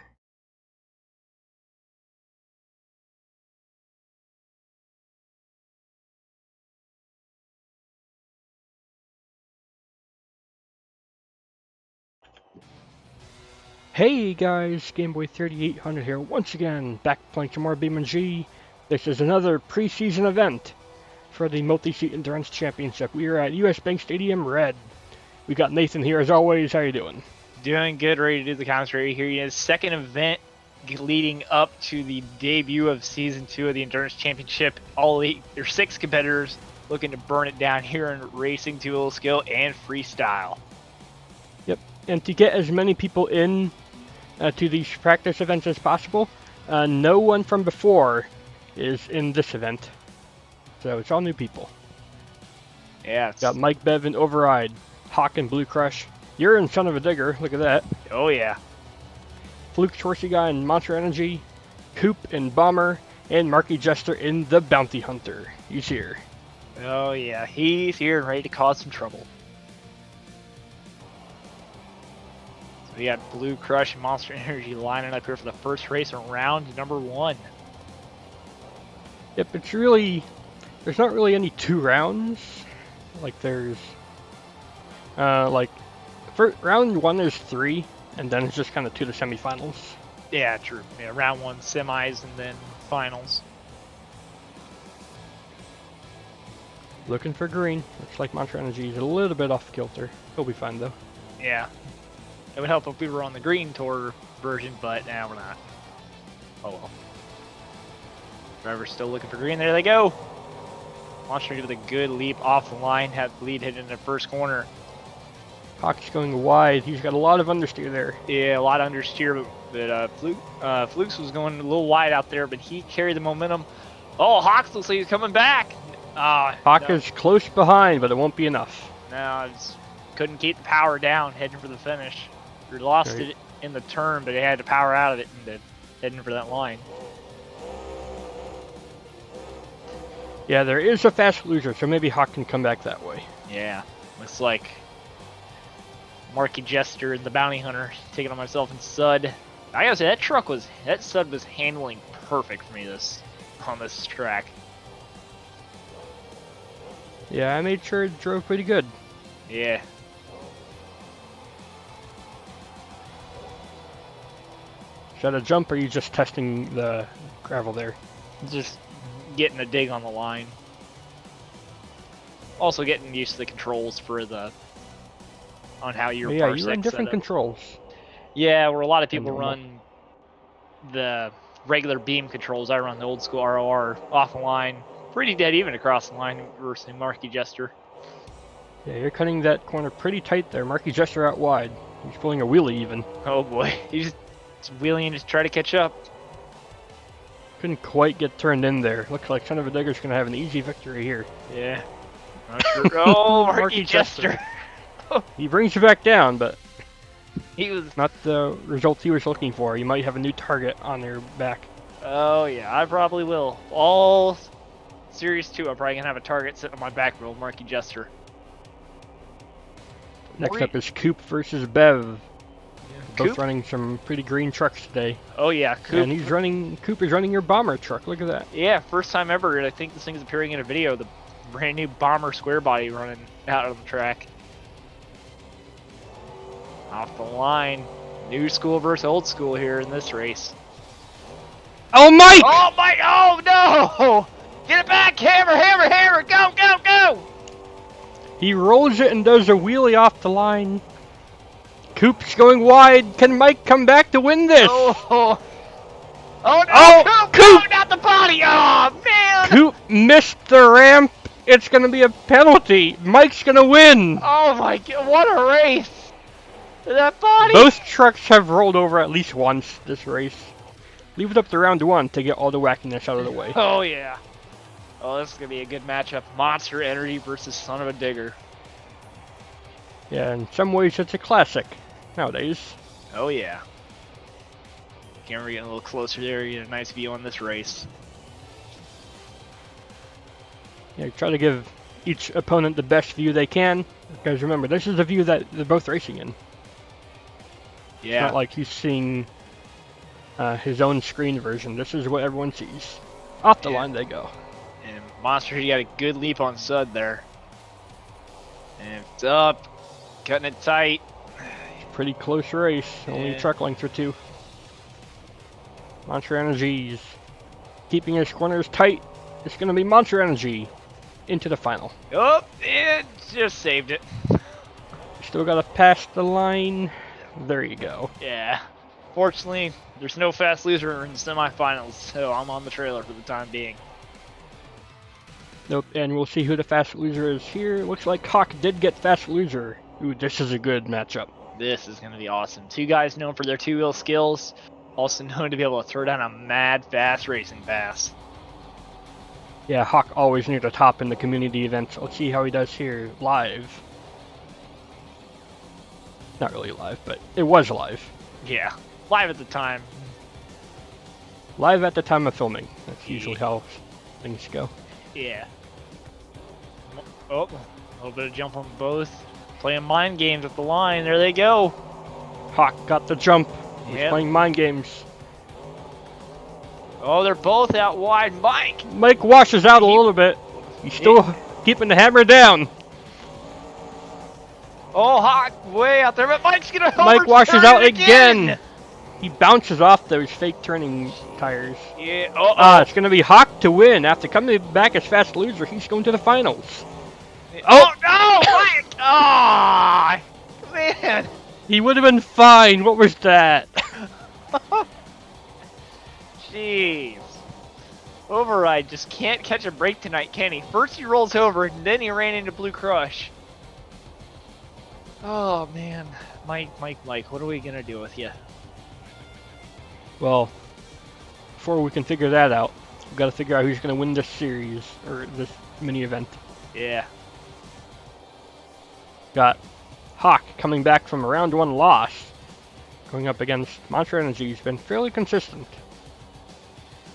Speaker 1: Hey guys, GameBoy3800 here once again, back playing some more BeamNG. This is another preseason event for the Multiseat Endurance Championship. We are at US Bank Stadium Red. We got Nathan here as always. How you doing?
Speaker 2: Doing good, ready to do the commentary here. You know, second event leading up to the debut of Season 2 of the Endurance Championship. There's 6 competitors looking to burn it down here in racing, two-wheel skill, and freestyle.
Speaker 1: Yep, and to get as many people in to these practice events as possible, no one from before is in this event. So it's all new people.
Speaker 2: Yeah.
Speaker 1: Got Mike, Bev, and Override, Hawk, and Blue Crush. You're in Son of a Digger, look at that.
Speaker 2: Oh yeah.
Speaker 1: Flukes, Horsey Guy, and Monster Energy, Coop and Bomber, and Marky Jester in the Bounty Hunter. He's here.
Speaker 2: Oh yeah, he's here and ready to cause some trouble. So we got Blue Crush and Monster Energy lining up here for the first race in round number 1.
Speaker 1: Yep, it's really, there's not really any 2 rounds. Like there's, round 1 is 3, and then it's just kind of to the semifinals.
Speaker 2: Yeah, true. Yeah, round 1 semis and then finals.
Speaker 1: Looking for green. Looks like Monster Energy is a little bit off kilter. He'll be fine though.
Speaker 2: Yeah. It would help if we were on the green tour version, but now we're not. Oh well. Driver's still looking for green. There they go. Monster with a good leap off the line. Had the lead hit in the first corner.
Speaker 1: Hawk's going wide. He's got a lot of understeer there.
Speaker 2: Yeah, a lot of understeer, but Flukes was going a little wide out there, but he carried the momentum. Oh, Hawks looks like he's coming back.
Speaker 1: Hawk is close behind, but it won't be enough.
Speaker 2: No, just couldn't keep the power down heading for the finish. We lost it in the turn, but he had to power out of it and heading for that line.
Speaker 1: Yeah, there is a fast loser, so maybe Hawk can come back that way.
Speaker 2: Yeah, looks like Marky Jester and the Bounty Hunter taking on myself and Sud. I gotta say, that Sud was handling perfect for me on this track.
Speaker 1: Yeah, I made sure it drove pretty good.
Speaker 2: Yeah.
Speaker 1: Is that a jump, or are you just testing the gravel there?
Speaker 2: Just getting a dig on the line. Also getting used to the controls for on how your
Speaker 1: yeah,
Speaker 2: Parsec
Speaker 1: you run different
Speaker 2: setup.
Speaker 1: controls.
Speaker 2: Yeah, where a lot of people run the regular beam controls. I run the old school ROR off the line. Pretty dead even across the line versus Marky Jester.
Speaker 1: Yeah, you're cutting that corner pretty tight there. Marky Jester out wide. He's pulling a wheelie even.
Speaker 2: Oh boy, he's wheeling to try to catch up.
Speaker 1: Couldn't quite get turned in there. Looks like Son of a Digger's gonna have an easy victory here.
Speaker 2: Yeah. Not sure. Oh, Marky Jester.
Speaker 1: He brings you back down, but
Speaker 2: he was
Speaker 1: not the result he was looking for. You might have a new target on their back.
Speaker 2: Oh yeah, I probably will. All Series 2, I'm probably gonna have a target sitting on my back wheel, Marky Jester.
Speaker 1: Next up is Coop versus Bev.
Speaker 2: Yeah.
Speaker 1: Both running some pretty green trucks today.
Speaker 2: Oh yeah, Coop.
Speaker 1: And Coop is running your bomber truck. Look at that.
Speaker 2: Yeah, first time ever. I think this thing is appearing in a video. The brand new bomber square body running out of the track. Off the line. New school versus old school here in this race.
Speaker 1: Oh, Mike!
Speaker 2: Oh, Mike! Oh, no! Get it back! Hammer, hammer, hammer! Go, go, go!
Speaker 1: He rolls it and does a wheelie off the line. Coop's going wide. Can Mike come back to win this?
Speaker 2: Oh no!
Speaker 1: Oh, Coop!
Speaker 2: No, not the body! Oh, man!
Speaker 1: Coop missed the ramp. It's going to be a penalty. Mike's going to win.
Speaker 2: Oh my god, what a race! That body!
Speaker 1: Both trucks have rolled over at least once this race. Leave it up to round 1 to get all the wackiness out of the way.
Speaker 2: Oh yeah. Oh, this is going to be a good matchup. Monster Energy versus Son of a Digger.
Speaker 1: Yeah, in some ways it's a classic nowadays.
Speaker 2: Oh yeah. Camera getting a little closer there, you get a nice view on this race.
Speaker 1: Yeah, try to give each opponent the best view they can, because remember, this is the view that they're both racing in.
Speaker 2: Yeah.
Speaker 1: It's not like he's seeing his own screen version. This is what everyone sees. Off the line they go.
Speaker 2: And Monster, he got a good leap on Sud there. And it's up, cutting it tight.
Speaker 1: Pretty close race, only truck length or two. Monster Energy's keeping his corners tight. It's going to be Monster Energy into the final.
Speaker 2: Oh, it just saved it.
Speaker 1: Still got to pass the line. There you go.
Speaker 2: Yeah. Fortunately, there's no fast loser in the semifinals, so I'm on the trailer for the time being.
Speaker 1: Nope, and we'll see who the fast loser is here. Looks like Hawk did get fast loser. Ooh, this is a good matchup.
Speaker 2: This is going to be awesome. Two guys known for their two-wheel skills, also known to be able to throw down a mad fast racing pass.
Speaker 1: Yeah, Hawk always near the top in the community events. Let's see how he does here live. Not really live, but it was live.
Speaker 2: Yeah, live at the time.
Speaker 1: Live at the time of filming. That's usually how things go.
Speaker 2: Yeah. Oh, a little bit of jump on both. Playing mind games at the line. There they go.
Speaker 1: Hawk got the jump. He's
Speaker 2: Yep.
Speaker 1: playing mind games.
Speaker 2: Oh, they're both out wide.
Speaker 1: Mike washes out a little bit. He's still keeping the hammer down.
Speaker 2: Oh, Hawk way out there, but Mike's gonna
Speaker 1: Mike washes out again. He bounces off those fake turning tires.
Speaker 2: Yeah.
Speaker 1: It's going to be Hawk to win. After coming back as fast loser, he's going to the finals.
Speaker 2: Oh no, Mike! Ah, man.
Speaker 1: He would have been fine. What was that?
Speaker 2: Jeez. Override just can't catch a break tonight, can he? First he rolls over, and then he ran into Blue Crush. Oh man, Mike, what are we gonna do with you?
Speaker 1: Well, before we can figure that out, we've got to figure out who's going to win this series, or this mini event.
Speaker 2: Yeah.
Speaker 1: Got Hawk coming back from a round one loss, going up against Monster Energy. He's been fairly consistent.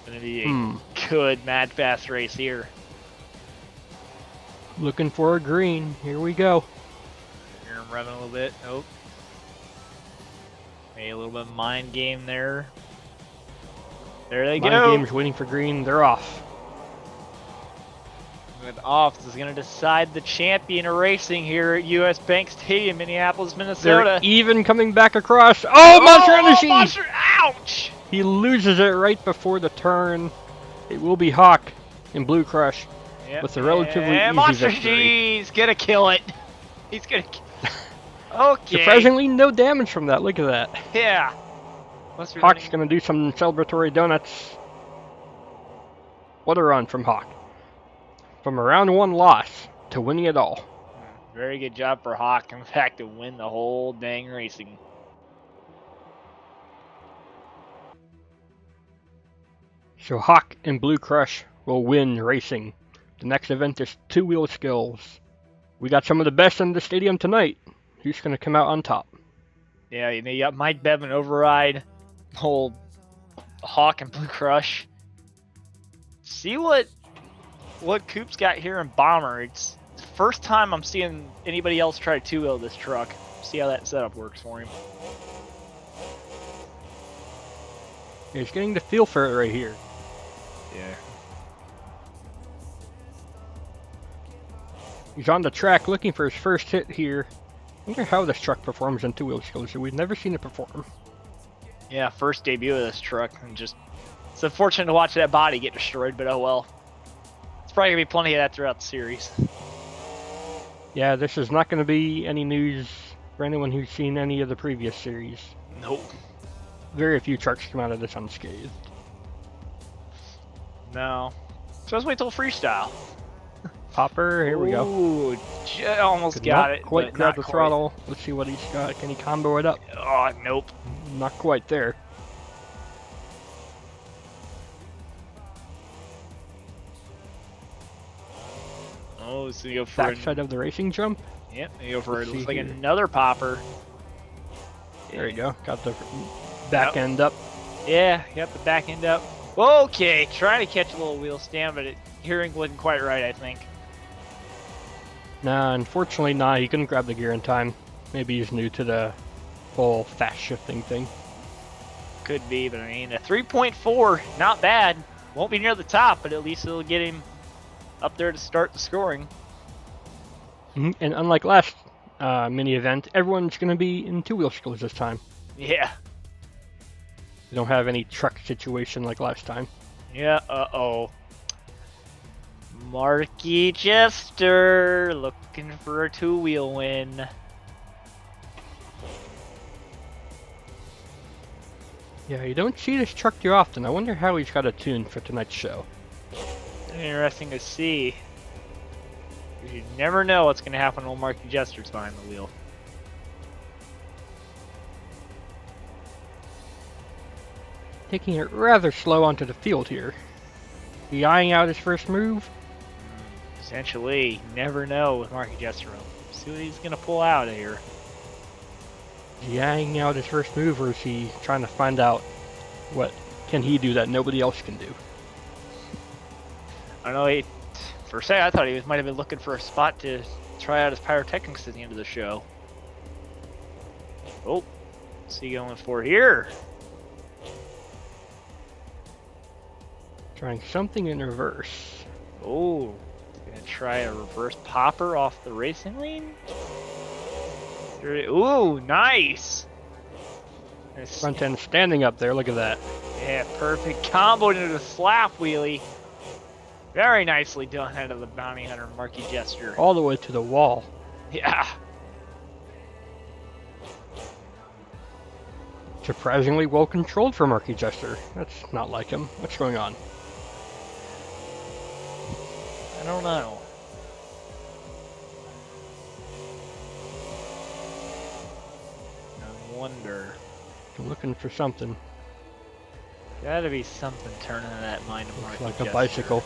Speaker 2: Gonna be a good mad fast race here.
Speaker 1: Looking for a green. Here we go.
Speaker 2: Hear him revving a little bit. Oh. Maybe a little bit of mind game there. There they go.
Speaker 1: Mind game's waiting for green. They're off.
Speaker 2: With off, this is going to decide the champion of racing here at US Bank Stadium, Minneapolis, Minnesota.
Speaker 1: They're even coming back across. Oh, Monster Energy!
Speaker 2: Monster, ouch!
Speaker 1: He loses it right before the turn. It will be Hawk in Blue Crush with a relatively easy
Speaker 2: Monster
Speaker 1: victory.
Speaker 2: He's going to kill it. He's going to Okay.
Speaker 1: Surprisingly, no damage from that. Look at that.
Speaker 2: Yeah.
Speaker 1: Hawk's going to do some celebratory donuts. What a run from Hawk. From a round one loss to winning it all.
Speaker 2: Very good job for Hawk, in fact, to win the whole dang racing.
Speaker 1: So Hawk and Blue Crush will win racing. The next event is two-wheel skills. We got some of the best in the stadium tonight. Who's going to come out on top?
Speaker 2: Yeah, you got Mike Bevan override, whole Hawk and Blue Crush. See what Coop's got here in Bomber. It's the first time I'm seeing anybody else try to two-wheel this truck. See how that setup works for him.
Speaker 1: He's getting the feel for it right here.
Speaker 2: Yeah.
Speaker 1: He's on the track looking for his first hit here. I wonder how this truck performs in two-wheel skills. We've never seen it perform.
Speaker 2: Yeah, first debut of this truck, and just it's unfortunate to watch that body get destroyed, but oh well. It's probably gonna be plenty of that throughout the series.
Speaker 1: Yeah, this is not going to be any news for anyone who's seen any of the previous series.
Speaker 2: Nope.
Speaker 1: Very few trucks come out of this unscathed.
Speaker 2: No. So let's wait till freestyle.
Speaker 1: Popper, here we go.
Speaker 2: Ooh, almost got it.
Speaker 1: Quite
Speaker 2: but
Speaker 1: grab
Speaker 2: not
Speaker 1: the throttle. Let's see what he's got. Can he combo it up?
Speaker 2: Oh, nope.
Speaker 1: Not quite there.
Speaker 2: Oh, Oh, so you go for
Speaker 1: backside of the racing jump.
Speaker 2: Yep, you go for
Speaker 1: Let's
Speaker 2: it. Looks
Speaker 1: see
Speaker 2: like
Speaker 1: here.
Speaker 2: another popper.
Speaker 1: There you go. Got the back end up.
Speaker 2: Yeah, got the back end up. Okay, trying to catch a little wheel stand, but gearing wasn't quite right, I think.
Speaker 1: Nah, unfortunately not. He couldn't grab the gear in time. Maybe he's new to the whole fast shifting thing.
Speaker 2: Could be, but I mean, a 3.4, not bad. Won't be near the top, but at least it'll get him up there to start the scoring.
Speaker 1: And unlike last mini event, everyone's going to be in two-wheel skills this time.
Speaker 2: Yeah.
Speaker 1: We don't have any truck situation like last time.
Speaker 2: Yeah, uh-oh. Marky Jester looking for a two-wheel win.
Speaker 1: Yeah, you don't see this truck too often. I wonder how he's got a tune for tonight's show.
Speaker 2: Interesting to see. You never know what's going to happen when Marky Jester's behind the wheel.
Speaker 1: Taking it rather slow onto the field here. He eyeing out his first move.
Speaker 2: Essentially, you never know with Marky Jester. See what he's going to pull out of here.
Speaker 1: Is he eyeing out his first move, or is he trying to find out what can he do that nobody else can do?
Speaker 2: I don't know, for a second I thought he might have been looking for a spot to try out his pyrotechnics at the end of the show. Oh, what's he going for here?
Speaker 1: Trying something in reverse.
Speaker 2: Oh, gonna try a reverse popper off the racing lane? Ooh, nice!
Speaker 1: Front end standing up there, look at that.
Speaker 2: Yeah, perfect combo into the slap wheelie. Very nicely done out of the bounty hunter, Marky Jester.
Speaker 1: All the way to the wall.
Speaker 2: Yeah.
Speaker 1: Surprisingly well controlled for Marky Jester. That's not like him. What's going on?
Speaker 2: I don't know. I wonder.
Speaker 1: I'm looking for something.
Speaker 2: Gotta be something turning in that mind of Marky
Speaker 1: Like
Speaker 2: Jester.
Speaker 1: a bicycle.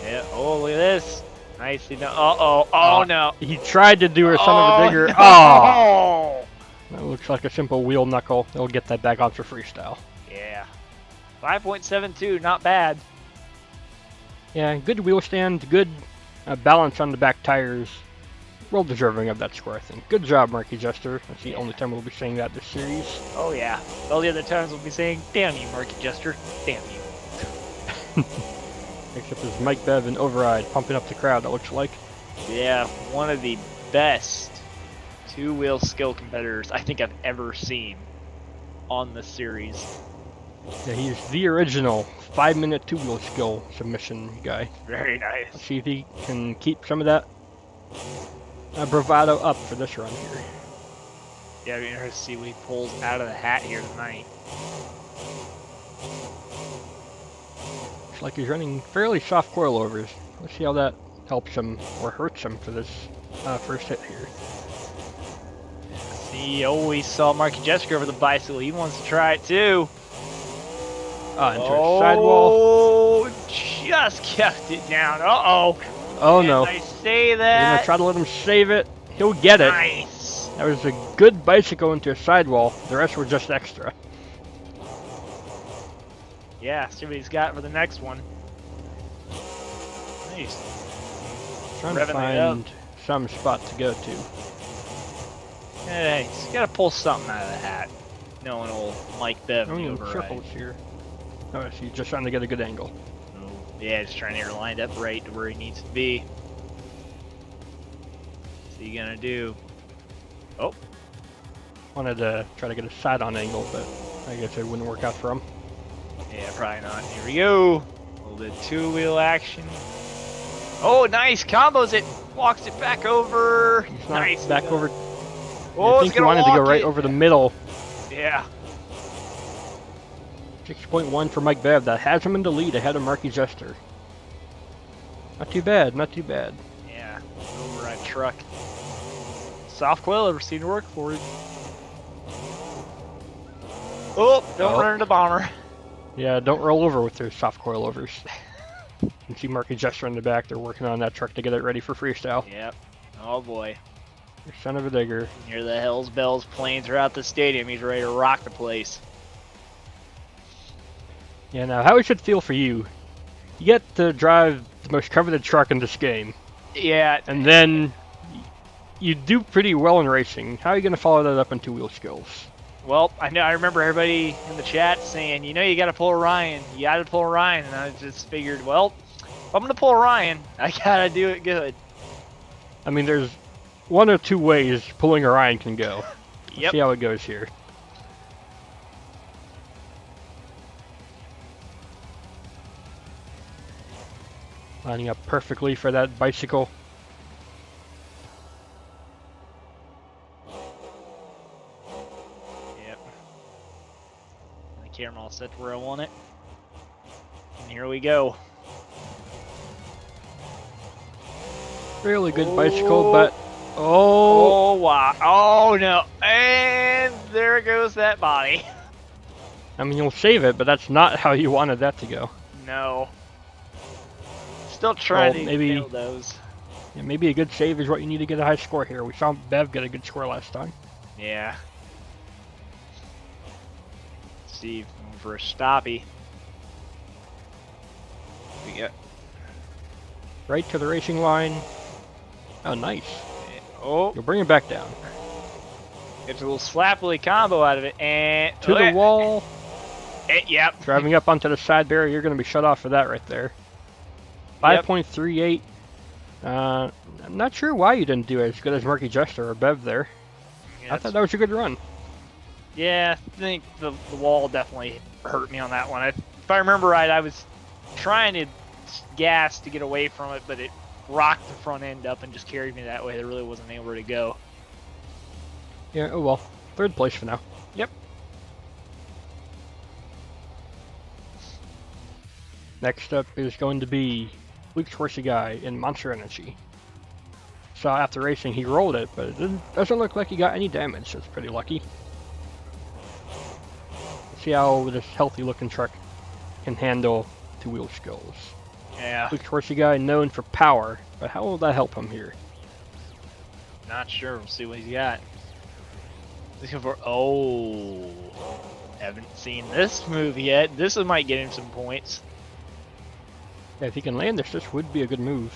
Speaker 2: Yeah, oh, look at this. Nicely done. Uh-oh, oh no.
Speaker 1: He tried to do her son of a digger.
Speaker 2: No.
Speaker 1: Oh! That looks like a simple wheel knuckle. They'll get that back on for freestyle.
Speaker 2: Yeah. 5.72, not bad.
Speaker 1: Yeah, good wheel stand, good balance on the back tires. Well deserving of that score, I think. Good job, Marky Jester. That's the only time we'll be saying that this series.
Speaker 2: Oh yeah. All the other times we'll be saying, damn you, Marky Jester. Damn you.
Speaker 1: Except there's Mike Bev and Override pumping up the crowd, it looks like.
Speaker 2: Yeah, one of the best two-wheel skill competitors I think I've ever seen on this series.
Speaker 1: Yeah, he's the original 5-minute two-wheel skill submission guy.
Speaker 2: Very nice.
Speaker 1: Let's see if he can keep some of that bravado up for this run here.
Speaker 2: Yeah, it'll be interesting to see what he pulls out of the hat here tonight.
Speaker 1: Looks like he's running fairly soft coilovers. Let's see how that helps him or hurts him for this first hit here.
Speaker 2: See, we saw Marky Jester over the bicycle. He wants to try it too.
Speaker 1: Into a sidewall.
Speaker 2: Oh, just kept it down. Uh-oh.
Speaker 1: Oh
Speaker 2: Didn't
Speaker 1: no.
Speaker 2: I say
Speaker 1: We're
Speaker 2: that?
Speaker 1: gonna try to let him save it. He'll get it.
Speaker 2: Nice.
Speaker 1: That was a good bicycle into a sidewall. The rest were just extra.
Speaker 2: Yeah, see what he's got for the next one. Nice.
Speaker 1: Trying to
Speaker 2: Revving it up.
Speaker 1: find some spot to go to.
Speaker 2: Hey, he's got to pull something out of the hat. Knowing old Mike Bev
Speaker 1: Only
Speaker 2: override.
Speaker 1: circles here. Oh, so he's just trying to get a good angle.
Speaker 2: Yeah, just trying to get her lined up right to where he needs to be. What's he gonna do? Oh,
Speaker 1: Wanted to try to get a side-on angle, but I guess it wouldn't work out for him.
Speaker 2: yeah, probably not. Here we go. A little bit of two-wheel action. Oh, nice. Combos it. Walks it back over.
Speaker 1: He's not
Speaker 2: Nice.
Speaker 1: back over.
Speaker 2: Oh,
Speaker 1: I
Speaker 2: it's
Speaker 1: think he
Speaker 2: gonna
Speaker 1: wanted to go
Speaker 2: walk
Speaker 1: right
Speaker 2: it.
Speaker 1: over the middle.
Speaker 2: Yeah.
Speaker 1: 6.1 for Mike Bev. That has him in the lead ahead of Marky Jester. Not too bad, not too bad.
Speaker 2: Yeah. Override truck. Soft coil ever seemed to work for it. Oh, don't run into bomber.
Speaker 1: Yeah, don't roll over with their soft coilovers. You can see Marky Jester in the back. They're working on that truck to get it ready for freestyle.
Speaker 2: Yep. Oh boy.
Speaker 1: You son of a digger.
Speaker 2: You hear the Hell's Bells playing throughout the stadium. He's ready to rock the place.
Speaker 1: Yeah, now how it should feel for you. You get to drive the most coveted truck in this game.
Speaker 2: Yeah.
Speaker 1: And then you do pretty well in racing. How are you going to follow that up in two-wheel skills?
Speaker 2: Well, I remember everybody in the chat saying, you know, you got to pull Ryan. You got to pull Ryan. And I just figured, well, if I'm going to pull Ryan, I got to do it good.
Speaker 1: I mean, there's one or two ways pulling Orion can go. Let's
Speaker 2: Yep.
Speaker 1: see how it goes here. Lining up perfectly for that bicycle.
Speaker 2: Yep. The camera all set to where I want it. And here we go.
Speaker 1: Really good bicycle, but oh,
Speaker 2: Oh, wow. Oh, no. And there goes that body.
Speaker 1: I mean, you'll save it, but that's not how you wanted that to go.
Speaker 2: No. Still trying
Speaker 1: Well,
Speaker 2: to
Speaker 1: maybe-
Speaker 2: nail those.
Speaker 1: Yeah, maybe a good save is what you need to get a high score here. We saw Bev get a good score last time.
Speaker 2: Yeah. Steve, going for a stoppie. We got.
Speaker 1: Right to the racing line. Oh, nice.
Speaker 2: Oh,
Speaker 1: You'll bring it back down.
Speaker 2: gets a little slappily combo out of it, and
Speaker 1: To the wall.
Speaker 2: Yep.
Speaker 1: Driving up onto the side barrier, you're going to be shut off for that right there. 5.38. I'm not sure why you didn't do as good as Murky Jester or Bev there. I thought that was a good run.
Speaker 2: Yeah, I think the wall definitely hurt me on that one. If I remember right, I was trying to gas to get away from it, but it rocked the front end up and just carried me that way. There really wasn't anywhere to go.
Speaker 1: Yeah, oh well. Third place for now.
Speaker 2: Yep.
Speaker 1: Next up is going to be Flukes Horsey guy in Monster Energy. So after racing, he rolled it, but it doesn't look like he got any damage, so it's pretty lucky. Let's see how this healthy-looking truck can handle two-wheel skills.
Speaker 2: Yeah.
Speaker 1: Flukes Horsey guy known for power, but how will that help him here?
Speaker 2: Not sure. We'll see what he's got. Looking for. Oh. Haven't seen this move yet. This might get him some points.
Speaker 1: Yeah, if he can land this would be a good move.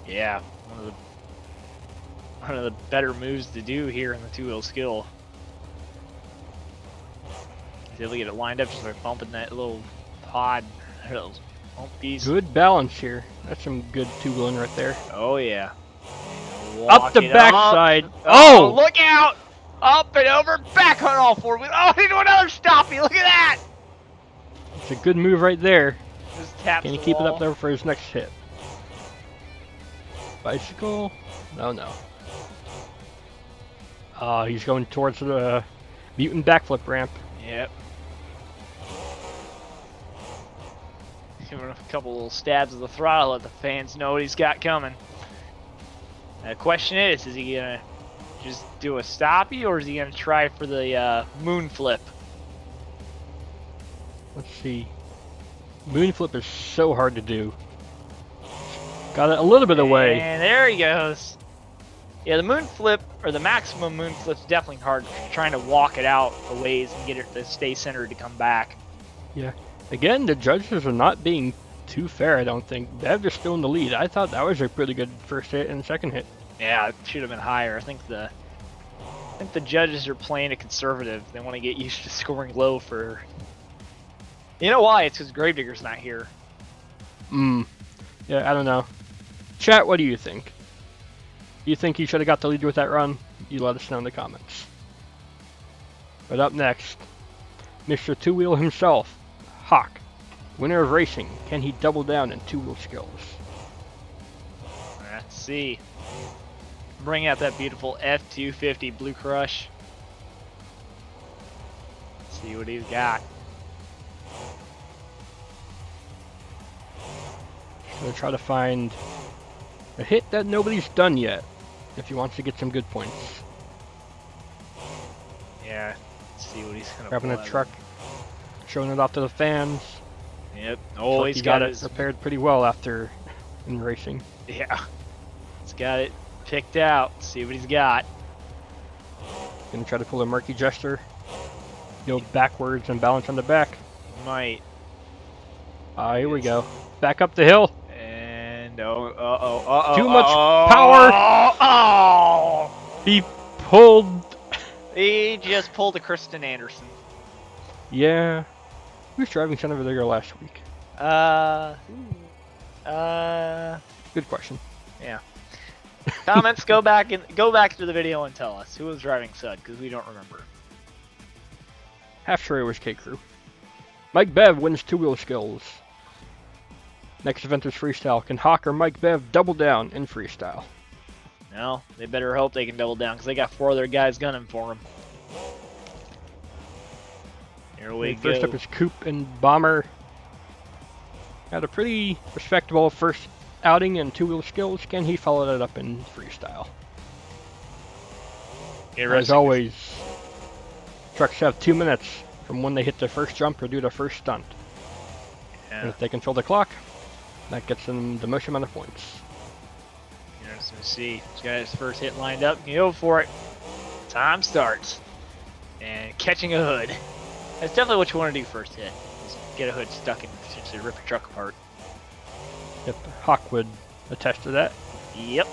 Speaker 2: Yeah. One of the better moves to do here in the two-wheel skill. He's able to get it lined up just by bumping that little pod. Those bump piece.
Speaker 1: Good balance here. That's some good two-wheeling right there.
Speaker 2: Oh, yeah.
Speaker 1: Up the
Speaker 2: Walk it
Speaker 1: backside.
Speaker 2: up.
Speaker 1: Oh!
Speaker 2: Look out! Up and over, back on all four wheels. Oh, he do another stoppie. Look at that!
Speaker 1: It's a good move right there.
Speaker 2: Just taps
Speaker 1: Can he
Speaker 2: the
Speaker 1: keep it
Speaker 2: wall.
Speaker 1: up there for his next hit? Bicycle? No, no. He's going towards the mutant backflip ramp.
Speaker 2: Yep. Giving him a couple little stabs of the throttle, let the fans know what he's got coming. The question is he gonna just do a stoppie or is he gonna try for the moon flip?
Speaker 1: Let's see. Moonflip is so hard to do. Got it a little bit away.
Speaker 2: And there he goes. Yeah, the moon flip, or the maximum moon flip's definitely hard. Trying to walk it out a ways and get it to stay centered to come back.
Speaker 1: Yeah. Again, the judges are not being too fair, I don't think. Bev is still in the lead. I thought that was a pretty good first hit and second hit.
Speaker 2: Yeah, it should have been higher. I think the judges are playing it conservative. They want to get used to scoring low for. You know why? It's because Gravedigger's not here.
Speaker 1: Yeah, I don't know. Chat, what do you think? Do you think he should have got the lead with that run? You let us know in the comments. But up next, Mr. Two-Wheel himself, Hawk. Winner of racing. Can he double down in two-wheel skills?
Speaker 2: Let's see. Bring out that beautiful F250 Blue Crush. See what he's got.
Speaker 1: Gonna try to find a hit that nobody's done yet, if he wants to get some good points.
Speaker 2: Yeah. Let's see what he's gonna
Speaker 1: Grabbing
Speaker 2: pull
Speaker 1: a
Speaker 2: out.
Speaker 1: truck, showing it off to the fans.
Speaker 2: Yep. Oh,
Speaker 1: like
Speaker 2: he's
Speaker 1: he got it
Speaker 2: his...
Speaker 1: repaired pretty well after in racing.
Speaker 2: Yeah. He's got it picked out. See what he's got.
Speaker 1: Gonna try to pull a Murky Jester. Go backwards and balance on the back.
Speaker 2: Might.
Speaker 1: Here we go. Back up the hill.
Speaker 2: And uh-oh.
Speaker 1: Too much power.
Speaker 2: Oh!
Speaker 1: He pulled.
Speaker 2: He just pulled a Kristen Anderson.
Speaker 1: Yeah. Who was driving Son of a Digger last week? Good question.
Speaker 2: Yeah. Comments, go back to the video and tell us who was driving Sud, because we don't remember.
Speaker 1: Half sure it was K-Crew. Mike Bev wins two-wheel skills. Next event is freestyle. Can Hawk or Mike Bev double down in freestyle?
Speaker 2: No, they better hope they can double down, because they got 4 other guys gunning for them. Here we go.
Speaker 1: First up is Coop and Bomber. Had a pretty respectable first outing in two-wheel skills. Can he follow that up in freestyle? As always, trucks have 2 minutes from when they hit their first jump or do their first stunt.
Speaker 2: Yeah.
Speaker 1: And if they control the clock, that gets them the most amount of points.
Speaker 2: Let's see. He's got his first hit lined up. Go for it. Time starts. And catching a hood. That's definitely what you want to do first hit. Is get a hood stuck and essentially rip your truck apart.
Speaker 1: Yep, Hawk would attest to that.
Speaker 2: Yep.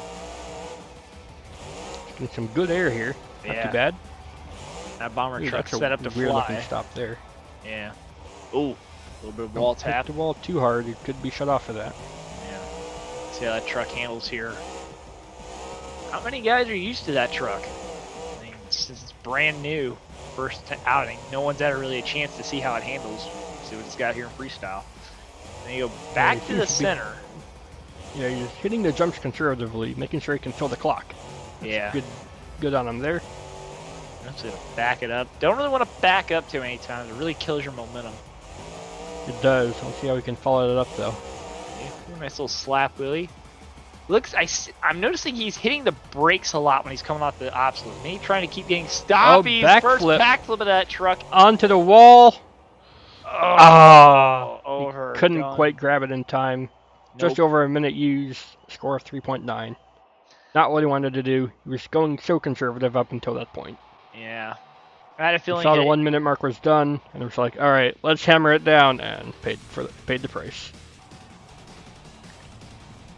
Speaker 1: Getting some good air here. Not too bad.
Speaker 2: That bomber
Speaker 1: Ooh,
Speaker 2: truck's
Speaker 1: that's
Speaker 2: set up to
Speaker 1: weird
Speaker 2: fly.
Speaker 1: looking stop there.
Speaker 2: Yeah. Ooh. A little bit of wall tap.
Speaker 1: Hit the wall too hard, it could be shut off for that.
Speaker 2: Yeah. See how that truck handles here. How many guys are used to that truck? I mean, since it's brand new, first outing, no one's had really a chance to see how it handles. See what it's got here in freestyle. Then you go back to the center.
Speaker 1: Yeah, he's hitting the jumps conservatively, making sure he can fill the clock.
Speaker 2: That's
Speaker 1: Good on him there.
Speaker 2: So back it up. Don't really want to back up too many times. It really kills your momentum.
Speaker 1: It does. We'll see how we can follow it up though.
Speaker 2: Yeah, nice little slap wheelie. I'm noticing he's hitting the brakes a lot when he's coming off the obstacle. Maybe trying to keep getting stoppies. First backflip of that truck.
Speaker 1: Onto the wall.
Speaker 2: Over.
Speaker 1: Couldn't quite grab it in time. Nope. Just over a minute used. Score of 3.9. Not what he wanted to do. He was going so conservative up until that point.
Speaker 2: Yeah. I had a feeling.
Speaker 1: Saw the 1 minute mark was done, and it was like, all right, let's hammer it down, and paid the price.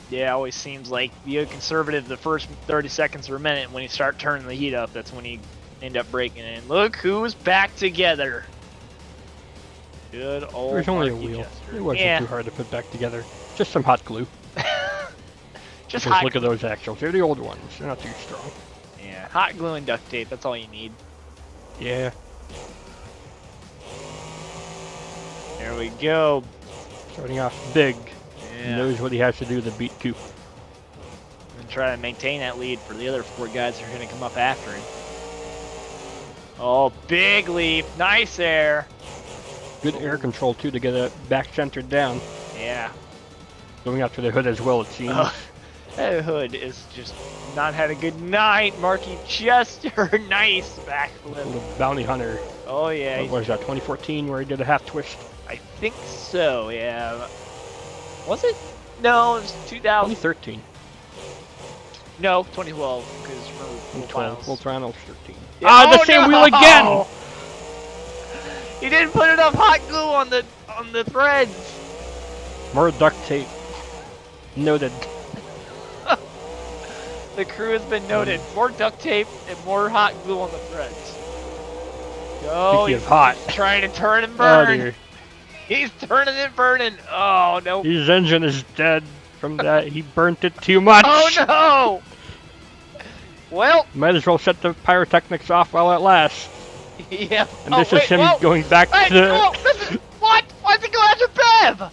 Speaker 2: Yeah, it always seems like you go conservative the first 30 seconds or a minute. When you start turning the heat up, that's when you end up breaking in. Look who's back together. Good old.
Speaker 1: There's only a wheel. It wasn't too hard to put back together. Just some hot glue.
Speaker 2: Just
Speaker 1: look at those axles. They're the old ones. They're not too strong.
Speaker 2: Yeah, hot glue and duct tape. That's all you need.
Speaker 1: Yeah.
Speaker 2: There we go.
Speaker 1: Starting off big.
Speaker 2: Yeah.
Speaker 1: He knows what he has to do to beat Coop.
Speaker 2: And try to maintain that lead for the other 4 guys that are going to come up after him. Oh, big leap. Nice air.
Speaker 1: Good air control, too, to get it back centered down.
Speaker 2: Yeah.
Speaker 1: Going after the hood as well, it seems.
Speaker 2: That hood is just not had a good night. Marky Chester. Nice backflip.
Speaker 1: The Bounty Hunter.
Speaker 2: Oh, yeah.
Speaker 1: What was that, 2014, where he did a half twist?
Speaker 2: I think so, yeah. Was it? No, it was
Speaker 1: 2013.
Speaker 2: No, 2012, because remember
Speaker 1: Full Trials 13.
Speaker 2: Yeah.
Speaker 1: The same wheel again!
Speaker 2: He didn't put enough hot glue on the threads.
Speaker 1: More duct tape. Noted.
Speaker 2: The crew has been noted. More duct tape and more hot glue on the threads. Oh,
Speaker 1: he's hot.
Speaker 2: Trying to turn and burn.
Speaker 1: Oh, dear.
Speaker 2: He's turning and burning. Oh, no.
Speaker 1: His engine is dead from that. He burnt it too much.
Speaker 2: Oh, no. Well.
Speaker 1: Might as well set the pyrotechnics off while it lasts.
Speaker 2: Yeah.
Speaker 1: And this is him going back to...
Speaker 2: What? Why'd he go after Bev?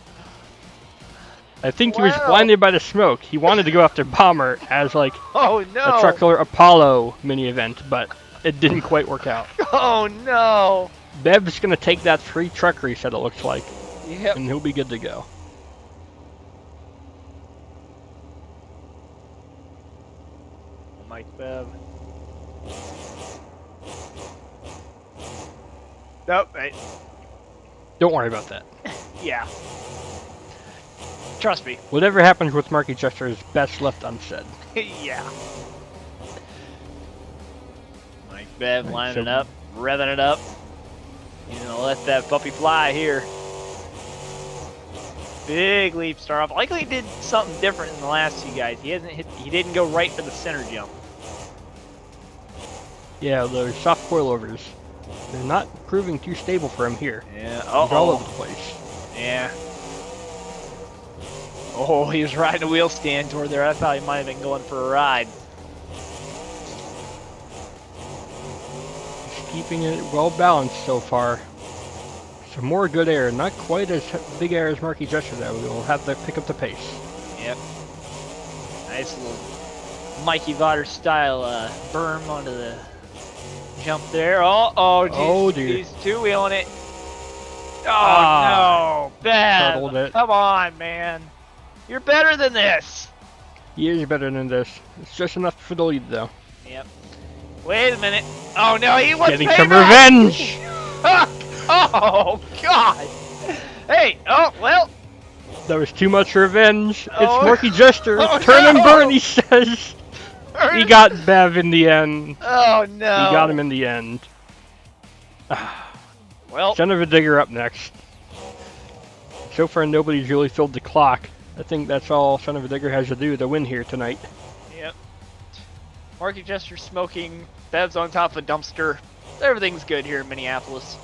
Speaker 1: I think he was blinded by the smoke. He wanted to go after Bomber as like
Speaker 2: a
Speaker 1: Truck Killer Apollo mini event, but it didn't quite work out.
Speaker 2: Oh no!
Speaker 1: Bev's gonna take that free truck reset, it looks like.
Speaker 2: Yep.
Speaker 1: And he'll be good to go.
Speaker 2: Mike Bev. Nope.
Speaker 1: Don't worry about that.
Speaker 2: Yeah. Trust me.
Speaker 1: Whatever happens with Marky Jester is best left unsaid.
Speaker 2: Yeah. Mike Bev
Speaker 1: Right,
Speaker 2: lining
Speaker 1: so-
Speaker 2: up, revving it up. He's gonna let that puppy fly here. Big leap start off. I like how he did something different than the last two guys. He didn't go right for the center jump.
Speaker 1: Yeah, those soft coilovers. They're not proving too stable for him here.
Speaker 2: Yeah.
Speaker 1: He's all
Speaker 2: Uh-oh.
Speaker 1: over the place.
Speaker 2: Yeah. Oh, he was riding a wheel stand toward there. I thought he might have been going for a ride.
Speaker 1: He's keeping it well balanced so far. Some more good air. Not quite as big air as Marky Jester though. We'll have to pick up the pace.
Speaker 2: Yep. Nice little Mikey Vodder style berm onto the jump there. Oh, geez.
Speaker 1: Oh, dear.
Speaker 2: He's two-wheeling it. Oh,
Speaker 1: Ah,
Speaker 2: no. Bad.
Speaker 1: turtled it.
Speaker 2: Come on, man. You're better than this.
Speaker 1: He is better than this. It's just enough for the lead though.
Speaker 2: Yep. Wait a minute. Oh, no, he wants
Speaker 1: Getting
Speaker 2: payback.
Speaker 1: some revenge!
Speaker 2: Oh, God. Hey, oh, well.
Speaker 1: That was too much revenge.
Speaker 2: Oh.
Speaker 1: It's Marky Jester.
Speaker 2: Oh,
Speaker 1: Turn and
Speaker 2: no.
Speaker 1: burn, he says. He got Bev in the end.
Speaker 2: Oh, no.
Speaker 1: He got him in the end.
Speaker 2: Well,
Speaker 1: Son of a Digger up next. So far, nobody's really filled the clock. I think that's all Son of a Digger has to do to win here tonight.
Speaker 2: yep. Marky Jester smoking. Bev's on top of a dumpster. Everything's good here in Minneapolis.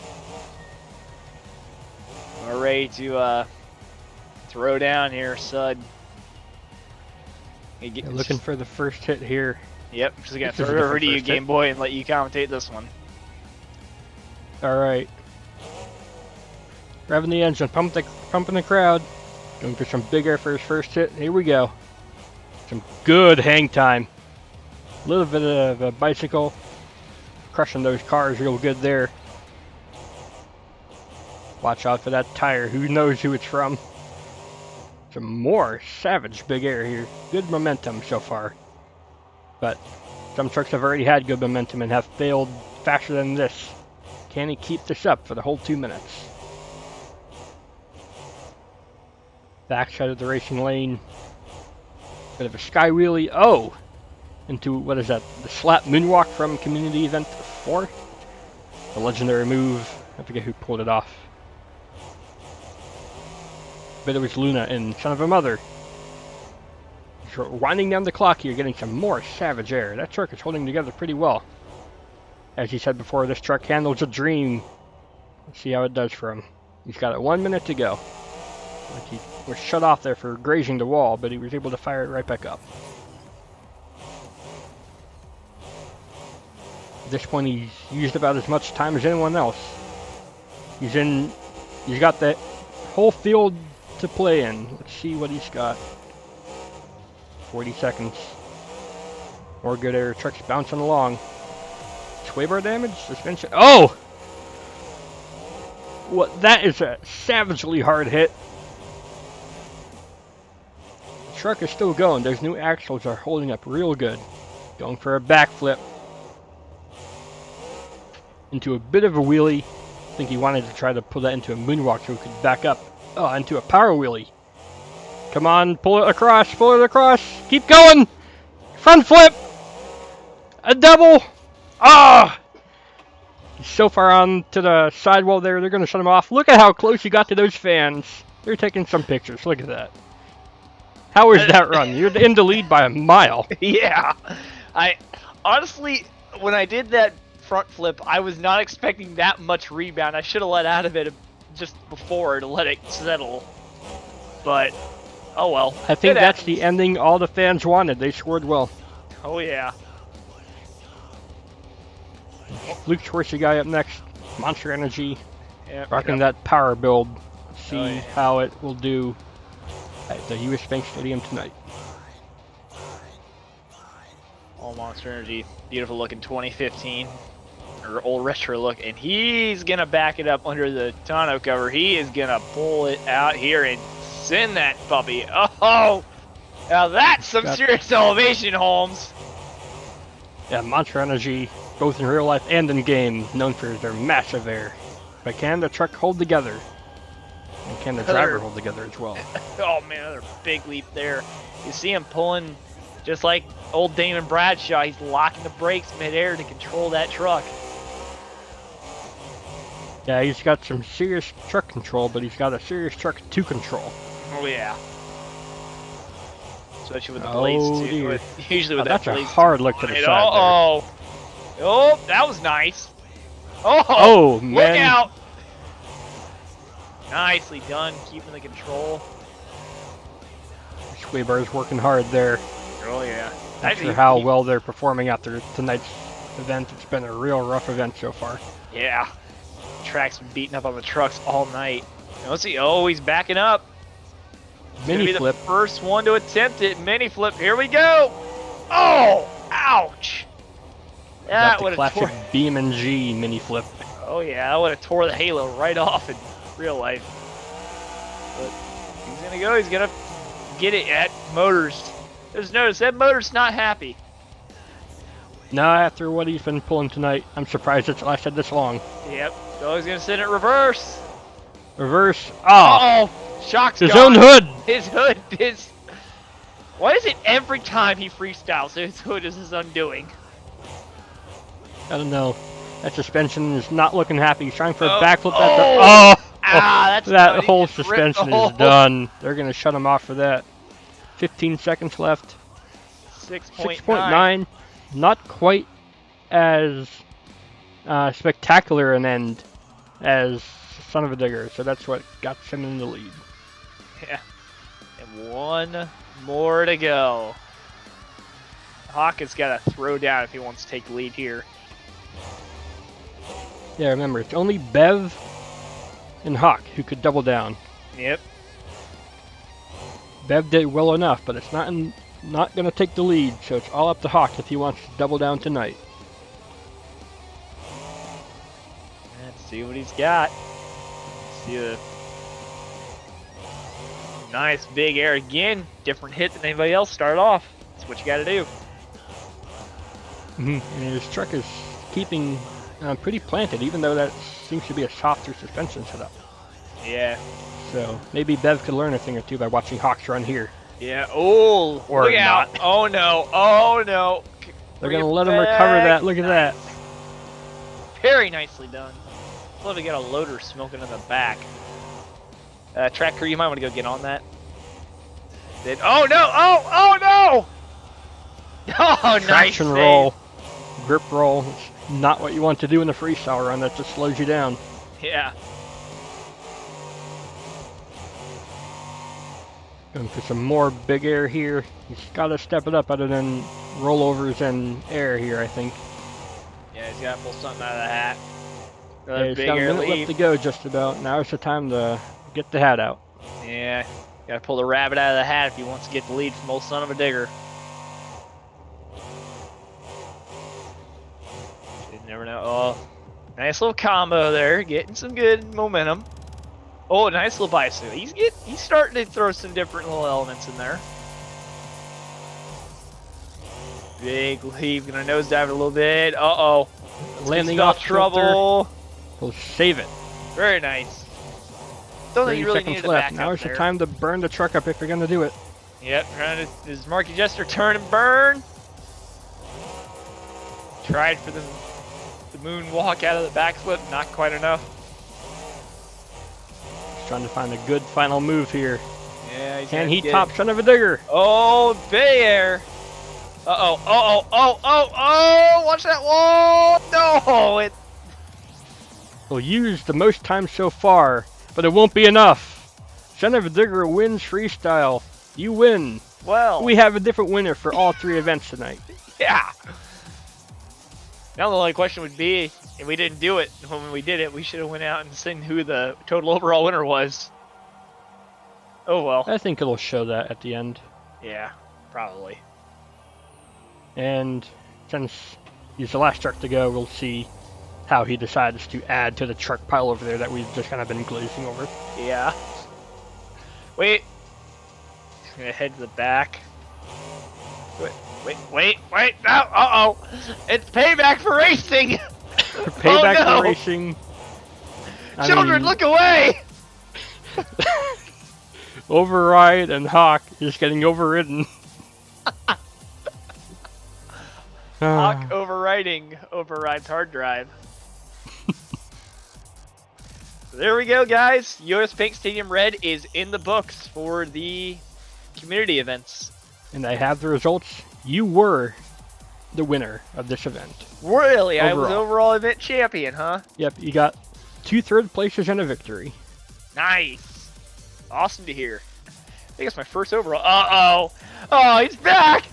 Speaker 2: We're ready to throw down here, Sud.
Speaker 1: Looking for the first hit here.
Speaker 2: Yep, just gonna
Speaker 1: This
Speaker 2: throw
Speaker 1: isn't
Speaker 2: it
Speaker 1: the
Speaker 2: over to you,
Speaker 1: first hit.
Speaker 2: Game Boy, and let you commentate this one.
Speaker 1: All right. Revving the engine, pumping the crowd. Going for some big air for his first hit. Here we go. Some good hang time. A little bit of a bicycle. Crushing those cars real good there. Watch out for that tire. Who knows who it's from? Some more savage big air here. Good momentum so far. But some trucks have already had good momentum and have failed faster than this. Can he keep this up for the whole 2 minutes? Backside of the racing lane. Bit of a sky wheelie. Oh! Into, what is that? The slap moonwalk from Community Event 4? The legendary move. I forget who pulled it off. But it was Luna and Son of a Mother. So winding down the clock here, getting some more savage air. That truck is holding together pretty well. As he said before, this truck handles a dream. Let's see how it does for him. He's got it 1 minute to go. Like he was shut off there for grazing the wall, but he was able to fire it right back up. At this point, he's used about as much time as anyone else. He's got the whole field to play in. Let's see what he's got. 40 seconds. More good air. Truck's bouncing along. Sway bar damage? Suspension. Oh! What? That is a savagely hard hit. The truck is still going. Those new axles are holding up real good. Going for a backflip. Into a bit of a wheelie. I think he wanted to try to pull that into a moonwalk so he could back up. Oh, into a power wheelie. Come on, pull it across, pull it across. Keep going. Front flip. A double. Ah! He's so far on to the sidewall there, they're going to shut him off. Look at how close you got to those fans. They're taking some pictures. Look at that. How is that run? You're in the lead by a mile.
Speaker 2: Yeah. I honestly, when I did that front flip, I was not expecting that much rebound. I should have let out of it just before to let it settle. But, oh well.
Speaker 1: I think
Speaker 2: It
Speaker 1: that's
Speaker 2: happens.
Speaker 1: the ending all the fans wanted. They scored well.
Speaker 2: Oh yeah.
Speaker 1: Flukes Horsey guy up next. Monster Energy.
Speaker 2: Yeah,
Speaker 1: Rocking that power build. See
Speaker 2: Oh, yeah.
Speaker 1: how it will do at the US Bank Stadium tonight.
Speaker 2: All Monster Energy, beautiful looking 2015, or old retro look, and he's gonna back it up under the tonneau cover. He is gonna pull it out here and send that puppy. Oh, now that's some serious elevation, Holmes.
Speaker 1: Yeah, Monster Energy, both in real life and in game, known for their massive air. But can the truck hold together? And can the driver hold together as well?
Speaker 2: Oh man, another big leap there. You see him pulling just like old Damon Bradshaw. He's locking the brakes midair to control that truck.
Speaker 1: Yeah, he's got some serious truck control, but he's got a serious truck to control.
Speaker 2: Oh yeah. Especially with the blades too. Usually with that
Speaker 1: that's
Speaker 2: blades
Speaker 1: a hard look to the side there.
Speaker 2: Oh, that was nice.
Speaker 1: Oh man.
Speaker 2: Look out. Nicely done, keeping the control.
Speaker 1: Squeebar's working hard there.
Speaker 2: Oh yeah.
Speaker 1: Not sure how well they're performing after tonight's event. It's been a real rough event so far.
Speaker 2: Yeah. Track's been beating up on the trucks all night. And let's see. Oh, he's backing up.
Speaker 1: Mini flip.
Speaker 2: The first one to attempt it. Mini flip. Here we go. Oh, ouch. That would have
Speaker 1: classic BeamNG mini flip.
Speaker 2: Oh yeah, that would have tore the halo right off in real life. But he's gonna go. He's gonna get it at Motors. Just notice that Motors not happy.
Speaker 1: No, after what he's been pulling tonight, I'm surprised it's lasted this long.
Speaker 2: Yep. So he's gonna send it reverse.
Speaker 1: Reverse. Oh.
Speaker 2: Shock's
Speaker 1: his
Speaker 2: gone.
Speaker 1: own hood.
Speaker 2: His hood is. Why is it every time he freestyles, his hood is his undoing?
Speaker 1: I don't know. That suspension is not looking happy. He's trying for a backflip. That whole suspension is done. They're going to shut him off for that. 15 seconds left. 6.9. Not quite as spectacular an end as Son of a Digger, so that's what got him in the lead.
Speaker 2: Yeah. And one more to go. Hawk has got to throw down if he wants to take the lead here.
Speaker 1: Yeah, remember, it's only Bev and Hawk who could double down.
Speaker 2: Yep.
Speaker 1: Bev did well enough, but it's not going to take the lead, so it's all up to Hawk if he wants to double down tonight.
Speaker 2: Let's see what he's got. See the nice big air again. Different hit than anybody else started off. That's what you got to do.
Speaker 1: And his truck is keeping pretty planted, even though that seems to be a softer suspension setup.
Speaker 2: Yeah.
Speaker 1: So maybe Bev could learn a thing or two by watching Hawks run here.
Speaker 2: Yeah. Oh,
Speaker 1: or
Speaker 2: look
Speaker 1: not.
Speaker 2: Out. Oh no. Oh no.
Speaker 1: They're going to let him recover that. Look at that.
Speaker 2: Very nicely done. Love to get a loader smoking in the back. Track crew, you might want to go get on that. Oh no! Oh no! Oh, nice
Speaker 1: Traction roll, grip roll. It's not what you want to do in the freestyle run. That just slows you down.
Speaker 2: Yeah.
Speaker 1: Going for some more big air here. He's got to step it up other than rollovers and air here, I think.
Speaker 2: Yeah, he's got to pull something out of the hat.
Speaker 1: Yeah, he's got a minute left to go just about. Now is the time to get the hat out.
Speaker 2: Yeah, got to pull the rabbit out of the hat if he wants to get the lead from old Son of a Digger. You never know. Oh, nice little combo there, getting some good momentum. Oh, nice little bicycle. He's starting to throw some different little elements in there. Big leap, gonna nosedive it a little bit. Uh-oh.
Speaker 1: Landing off
Speaker 2: trouble.
Speaker 1: He'll save it.
Speaker 2: Very nice. Don't think you really needed to back up there.
Speaker 1: Now is the time to burn the truck up if you're gonna do it.
Speaker 2: Yep, trying to, does Marky Jester turn and burn? Tried for the moonwalk out of the backflip, not quite enough.
Speaker 1: Trying to find a good final move here.
Speaker 2: Yeah,
Speaker 1: can he top Son of a Digger?
Speaker 2: Oh, big air. Uh-oh, oh, watch that wall. No, it.
Speaker 1: He'll use the most time so far, but it won't be enough. Son of a Digger wins freestyle. You win.
Speaker 2: Well.
Speaker 1: We have a different winner for all three events tonight.
Speaker 2: Yeah. Now the only question would be, if we didn't do it, when we did it, we should have went out and seen who the total overall winner was. Oh well.
Speaker 1: I think it'll show that at the end.
Speaker 2: Yeah, probably.
Speaker 1: And since he's the last truck to go, we'll see how he decides to add to the truck pile over there that we've just kind of been glazing over.
Speaker 2: Yeah. Wait. He's gonna head to the back. Wait. No, uh-oh. It's payback for racing.
Speaker 1: Payback for racing.
Speaker 2: Children, look away.
Speaker 1: Override and Hawk is getting overridden.
Speaker 2: Hawk overrides hard drive. There we go, guys. US Bank Stadium Red is in the books for the community events.
Speaker 1: And I have the results. You were the winner of this event.
Speaker 2: Really?
Speaker 1: Overall.
Speaker 2: I was overall event champion, huh?
Speaker 1: Yep, you got 2 third places and a victory.
Speaker 2: Nice. Awesome to hear. I think it's my first overall. Uh-oh. Oh, he's back.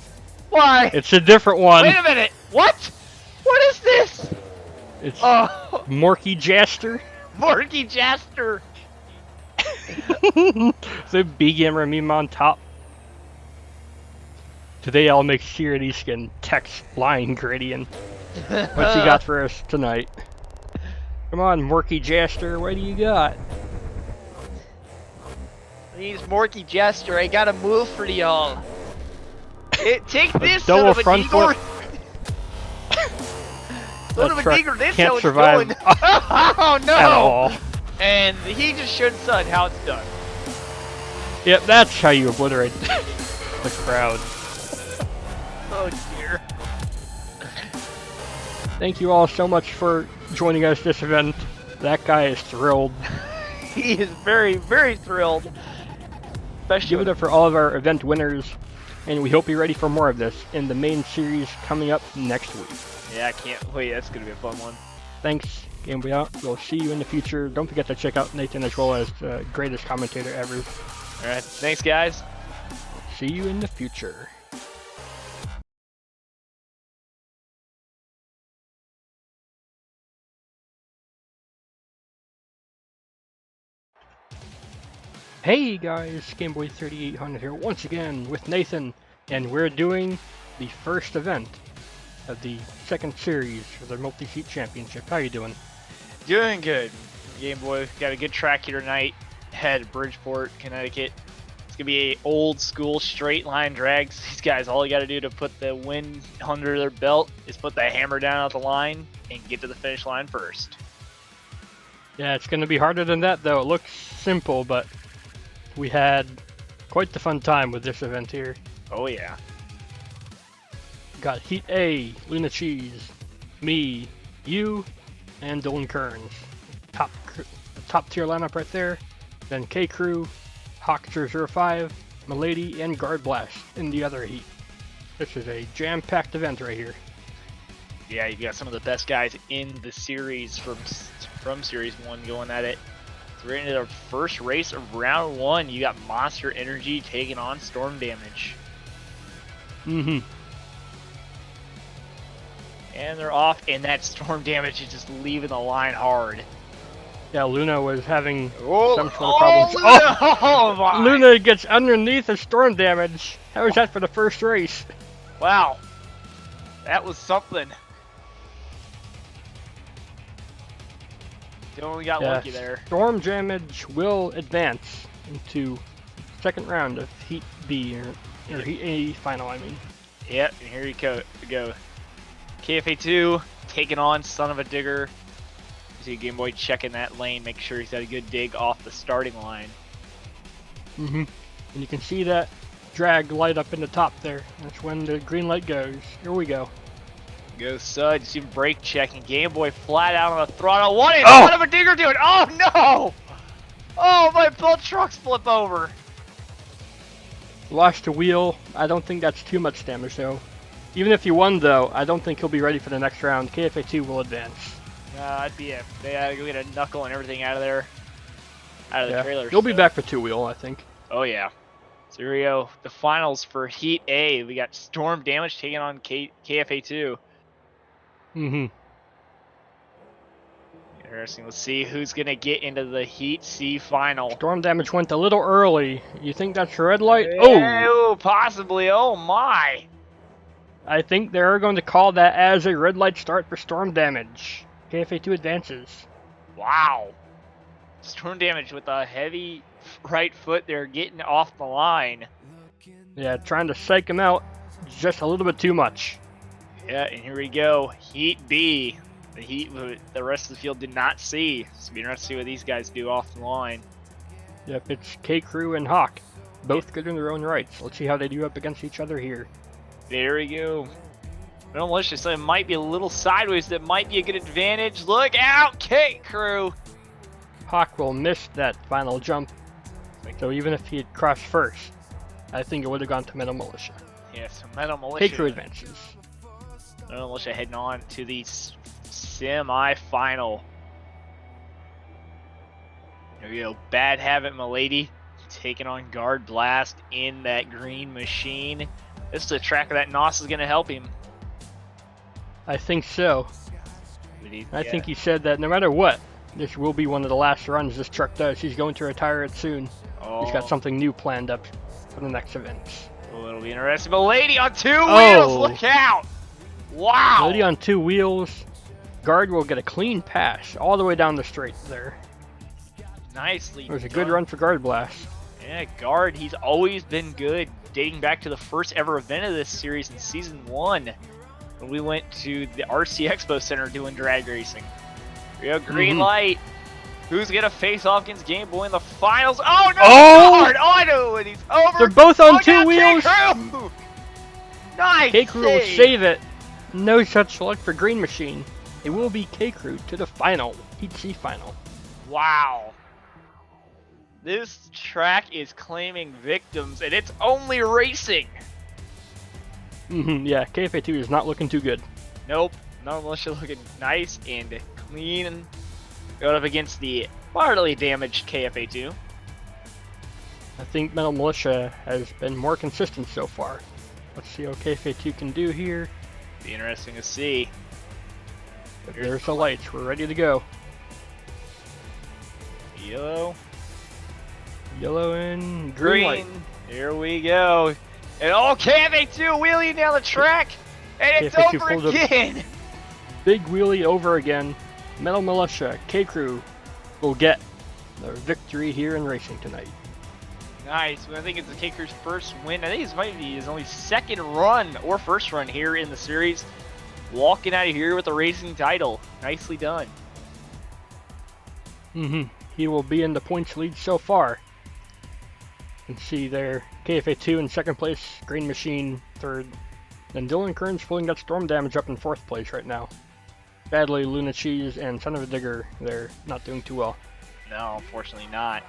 Speaker 2: Why?
Speaker 1: It's a different one.
Speaker 2: Wait a minute. What? What is this?
Speaker 1: It's
Speaker 2: Oh,
Speaker 1: Morky Jaster.
Speaker 2: Morky Jaster.
Speaker 1: The B-Gamer meme on top. Today I'll make sure these can text line gradient. What you got for us tonight? Come on, Morky Jaster, what do you got?
Speaker 2: He's Morky Jester. I got a move for y'all. Take this,
Speaker 1: double
Speaker 2: son of a
Speaker 1: front
Speaker 2: digger. Son of a
Speaker 1: truck
Speaker 2: digger, that's
Speaker 1: can't
Speaker 2: how it's
Speaker 1: survive
Speaker 2: going. Oh no!
Speaker 1: At all.
Speaker 2: And he just showed Sun how it's done.
Speaker 1: Yep, that's how you obliterate the crowd.
Speaker 2: Oh dear.
Speaker 1: Thank you all so much for joining us this event. That guy is thrilled.
Speaker 2: He is very, very thrilled. Especially
Speaker 1: Give it up for all of our event winners, and we hope you're ready for more of this in the main series coming up next week.
Speaker 2: Yeah, I can't wait. That's gonna be a fun one.
Speaker 1: Thanks, Game Boy Out. We'll see you in the future. Don't forget to check out Nathan as well as the greatest commentator ever.
Speaker 2: Alright, thanks guys.
Speaker 1: See you in the future. Hey guys, Gameboy 3800 here once again with Nathan, and we're doing the first event of the second series for the Multiseat Championship. How you doing?
Speaker 2: Doing good. Game Boy, got a good track here tonight. Head Bridgeport, Connecticut. It's gonna be a old school straight line drags. These guys, all you gotta do to put the win under their belt is put the hammer down at the line and get to the finish line first.
Speaker 1: Yeah, it's gonna be harder than that though. It looks simple, but we had quite the fun time with this event here.
Speaker 2: Oh yeah.
Speaker 1: Got Heat A, Luna Cheese, me, you, and Dylan Kearns. Top tier lineup right there. Then K Crew, Hawk005, Milady, and Guard Blast in the other heat. This is a jam-packed event right here.
Speaker 2: Yeah, you got some of the best guys in the series from Series 1 going at it. So we're into the first race of round 1. You got Monster Energy taking on Storm Damage.
Speaker 1: Mm-hmm.
Speaker 2: And they're off, and that Storm Damage is just leaving the line hard.
Speaker 1: Yeah, Luna was having
Speaker 2: Oh,
Speaker 1: some sort of problems.
Speaker 2: Luna! Oh my!
Speaker 1: Luna gets underneath the Storm Damage. How was that for the first race?
Speaker 2: Wow. That was something. You only got lucky there.
Speaker 1: Storm Damage will advance into second round of Heat B, or Heat A final, I mean.
Speaker 2: Yep, and here you go. KFA2 taking on Son of a Digger. You see Game Boy checking that lane, make sure he's got a good dig off the starting line.
Speaker 1: Mm-hmm. And you can see that drag light up in the top there. That's when the green light goes. Here we go.
Speaker 2: Go Sud, you see him brake checking. Game Boy flat out on the throttle. What is
Speaker 1: Oh!
Speaker 2: Son of a Digger doing? Oh no! Oh, my both trucks flip over.
Speaker 1: Lost a wheel. I don't think that's too much damage though. Even if you won though, I don't think he'll be ready for the next round. KFA2 will advance.
Speaker 2: I'd be they gotta go get a knuckle and everything out of there. Out of the trailer.
Speaker 1: He'll be back for two wheel, I think.
Speaker 2: Oh yeah. So here we go. The finals for Heat A. We got Storm Damage taking on KFA2.
Speaker 1: Mm-hmm.
Speaker 2: Interesting. Let's see who's gonna get into the Heat C final.
Speaker 1: Storm Damage went a little early. You think that's a red light?
Speaker 2: Oh, possibly. Oh my.
Speaker 1: I think they're going to call that as a red light start for Storm Damage. KFA2 advances.
Speaker 2: Wow. Storm Damage with a heavy right foot there getting off the line.
Speaker 1: Yeah, trying to psych him out just a little bit too much.
Speaker 2: Yeah, and here we go. Heat B. The Heat the rest of the field did not see. So it'll be interesting to see what these guys do off the line.
Speaker 1: Yep, it's K-Crew and Hawk. Both good in their own rights. Let's see how they do up against each other here.
Speaker 2: There we go. Malicious, so it might be a little sideways. That might be a good advantage. Look out, K-Crew.
Speaker 1: Hawk will miss that final jump. So even if he had crossed first, I think it would have gone to Metal Militia.
Speaker 2: Yeah, so Metal Militia.
Speaker 1: K-Crew advances.
Speaker 2: Metal Militia heading on to the semi-final. There we go. Bad Habit Milady taking on Guard Blast in that green machine. This is a track that NOS is going to help him.
Speaker 1: I think so. I think he said that no matter what, this will be one of the last runs this truck does. He's going to retire it soon.
Speaker 2: Oh.
Speaker 1: He's got something new planned up for the next events.
Speaker 2: Oh, it'll be interesting. Milady on 2 wheels. Look out. Wow.
Speaker 1: Milady on 2 wheels. Guard will get a clean pass all the way down the straight there.
Speaker 2: Nicely
Speaker 1: It was a
Speaker 2: done.
Speaker 1: good run for Guard Blast.
Speaker 2: Yeah, Guard, he's always been good, dating back to the first ever event of this series in Season 1. When we went to the RC Expo Center doing drag racing. Here we go, green light. Who's going to face off against Game Boy in the finals? Oh, no!
Speaker 1: Oh!
Speaker 2: Guard auto, and he's over.
Speaker 1: They're both on
Speaker 2: Look
Speaker 1: 2
Speaker 2: out,
Speaker 1: wheels.
Speaker 2: K-Crew! Nice
Speaker 1: K-Crew will save it. No such luck for Green Machine. It will be K-Crew to the final. Heat C final.
Speaker 2: Wow. This track is claiming victims, and it's only racing.
Speaker 1: Yeah, KFA2 is not looking too good.
Speaker 2: Nope. Metal Militia looking nice and clean. Going up against the moderately damaged KFA2.
Speaker 1: I think Metal Militia has been more consistent so far. Let's see how KFA2 can do here.
Speaker 2: Be interesting to see.
Speaker 1: But there's the lights. We're ready to go.
Speaker 2: Yellow.
Speaker 1: Yellow and green light.
Speaker 2: Here we go. And KFA2 wheeling down the track. And it's
Speaker 1: KFA2
Speaker 2: over
Speaker 1: pulled up.
Speaker 2: again.
Speaker 1: Big wheelie over again. Metal Militia, K-Crew will get the victory here in racing tonight.
Speaker 2: Nice. I think it's the K-Crew's first win. I think it might be his only second run or first run here in the series. Walking out of here with a racing title. Nicely done.
Speaker 1: He will be in the points lead so far. You can see there, KFA2 in second place, Green Machine third. Then Dylan Kern's pulling that storm damage up in fourth place right now. Badly, Luna Cheese and Son of a Digger, they're not doing too well.
Speaker 2: No, unfortunately not.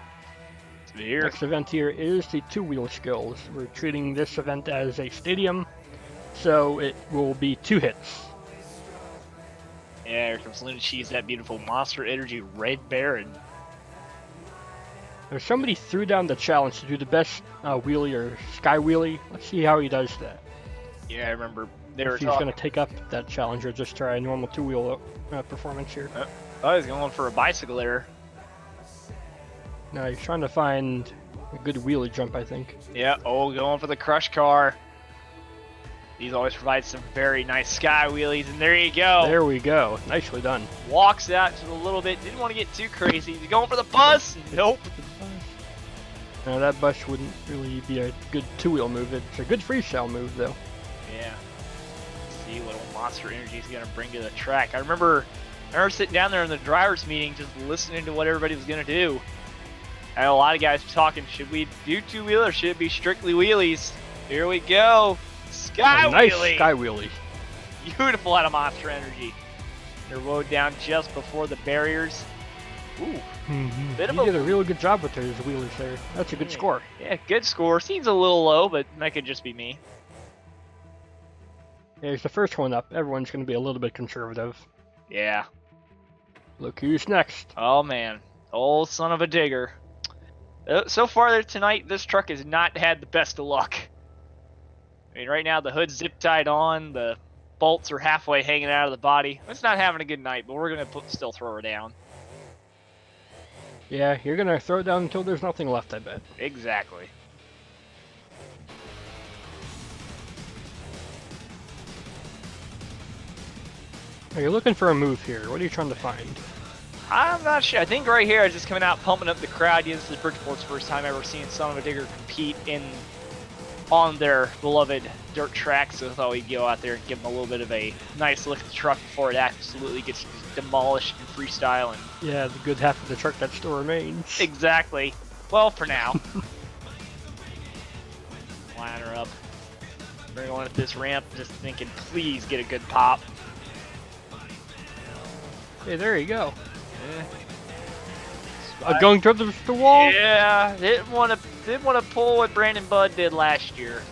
Speaker 2: So here.
Speaker 1: Next event here is the two-wheel skills. We're treating this event as a stadium, so it will be 2 hits.
Speaker 2: Yeah, here comes Luna Cheese, that beautiful Monster Energy Red Baron.
Speaker 1: If somebody threw down the challenge to do the best wheelie or sky wheelie, let's see how he does that.
Speaker 2: Yeah, I remember they were
Speaker 1: If he's going to take up that challenge or just try a normal two-wheel performance here.
Speaker 2: Oh, he's going for a bicycle there.
Speaker 1: No, he's trying to find a good wheelie jump, I think.
Speaker 2: Yeah, going for the crush car. These always provide some very nice sky wheelies, and there you go.
Speaker 1: There we go. Nicely done.
Speaker 2: Walks out just a little bit. Didn't want to get too crazy. He's going for the bus. Nope.
Speaker 1: Now that bus wouldn't really be a good two-wheel move. It's a good freestyle move, though.
Speaker 2: Yeah. Let's see what Monster Energy is going to bring to the track. I remember sitting down there in the driver's meeting just listening to what everybody was going to do. I had a lot of guys talking, should we do two-wheel or should it be strictly wheelies? Here we go. Sky
Speaker 1: nice
Speaker 2: wheelie.
Speaker 1: sky wheelie.
Speaker 2: Beautiful out of Monster Energy. They're rode down just before the barriers. Ooh. Bit of
Speaker 1: He did a really good job with those wheelies there. That's a good score.
Speaker 2: Yeah, good score. Seems a little low, but that could just be me.
Speaker 1: Here's the first one up. Everyone's going to be a little bit conservative.
Speaker 2: Yeah.
Speaker 1: Look who's next.
Speaker 2: Oh, man. Old son of a digger. So far tonight, this truck has not had the best of luck. I mean, right now the hood's zip-tied on, the bolts are halfway hanging out of the body. It's not having a good night, but we're going to still throw her down.
Speaker 1: Yeah, you're going to throw it down until there's nothing left, I bet.
Speaker 2: Exactly.
Speaker 1: Are you looking for a move here? What are you trying to find?
Speaker 2: I'm not sure. I think right here is just coming out, pumping up the crowd. Yeah, this is Bridgeport's first time ever seeing Son of a Digger compete on their beloved dirt track, so I thought we'd go out there and give them a little bit of a nice look at the truck before it absolutely gets demolished in freestyle. And
Speaker 1: yeah, the good half of the truck that still remains.
Speaker 2: exactly. Well, for now. Line her up. We're going at this ramp, just thinking, please get a good pop.
Speaker 1: Hey, there you go.
Speaker 2: Yeah.
Speaker 1: Going towards the wall.
Speaker 2: Yeah, didn't want to pull what Brandon Budd did last year.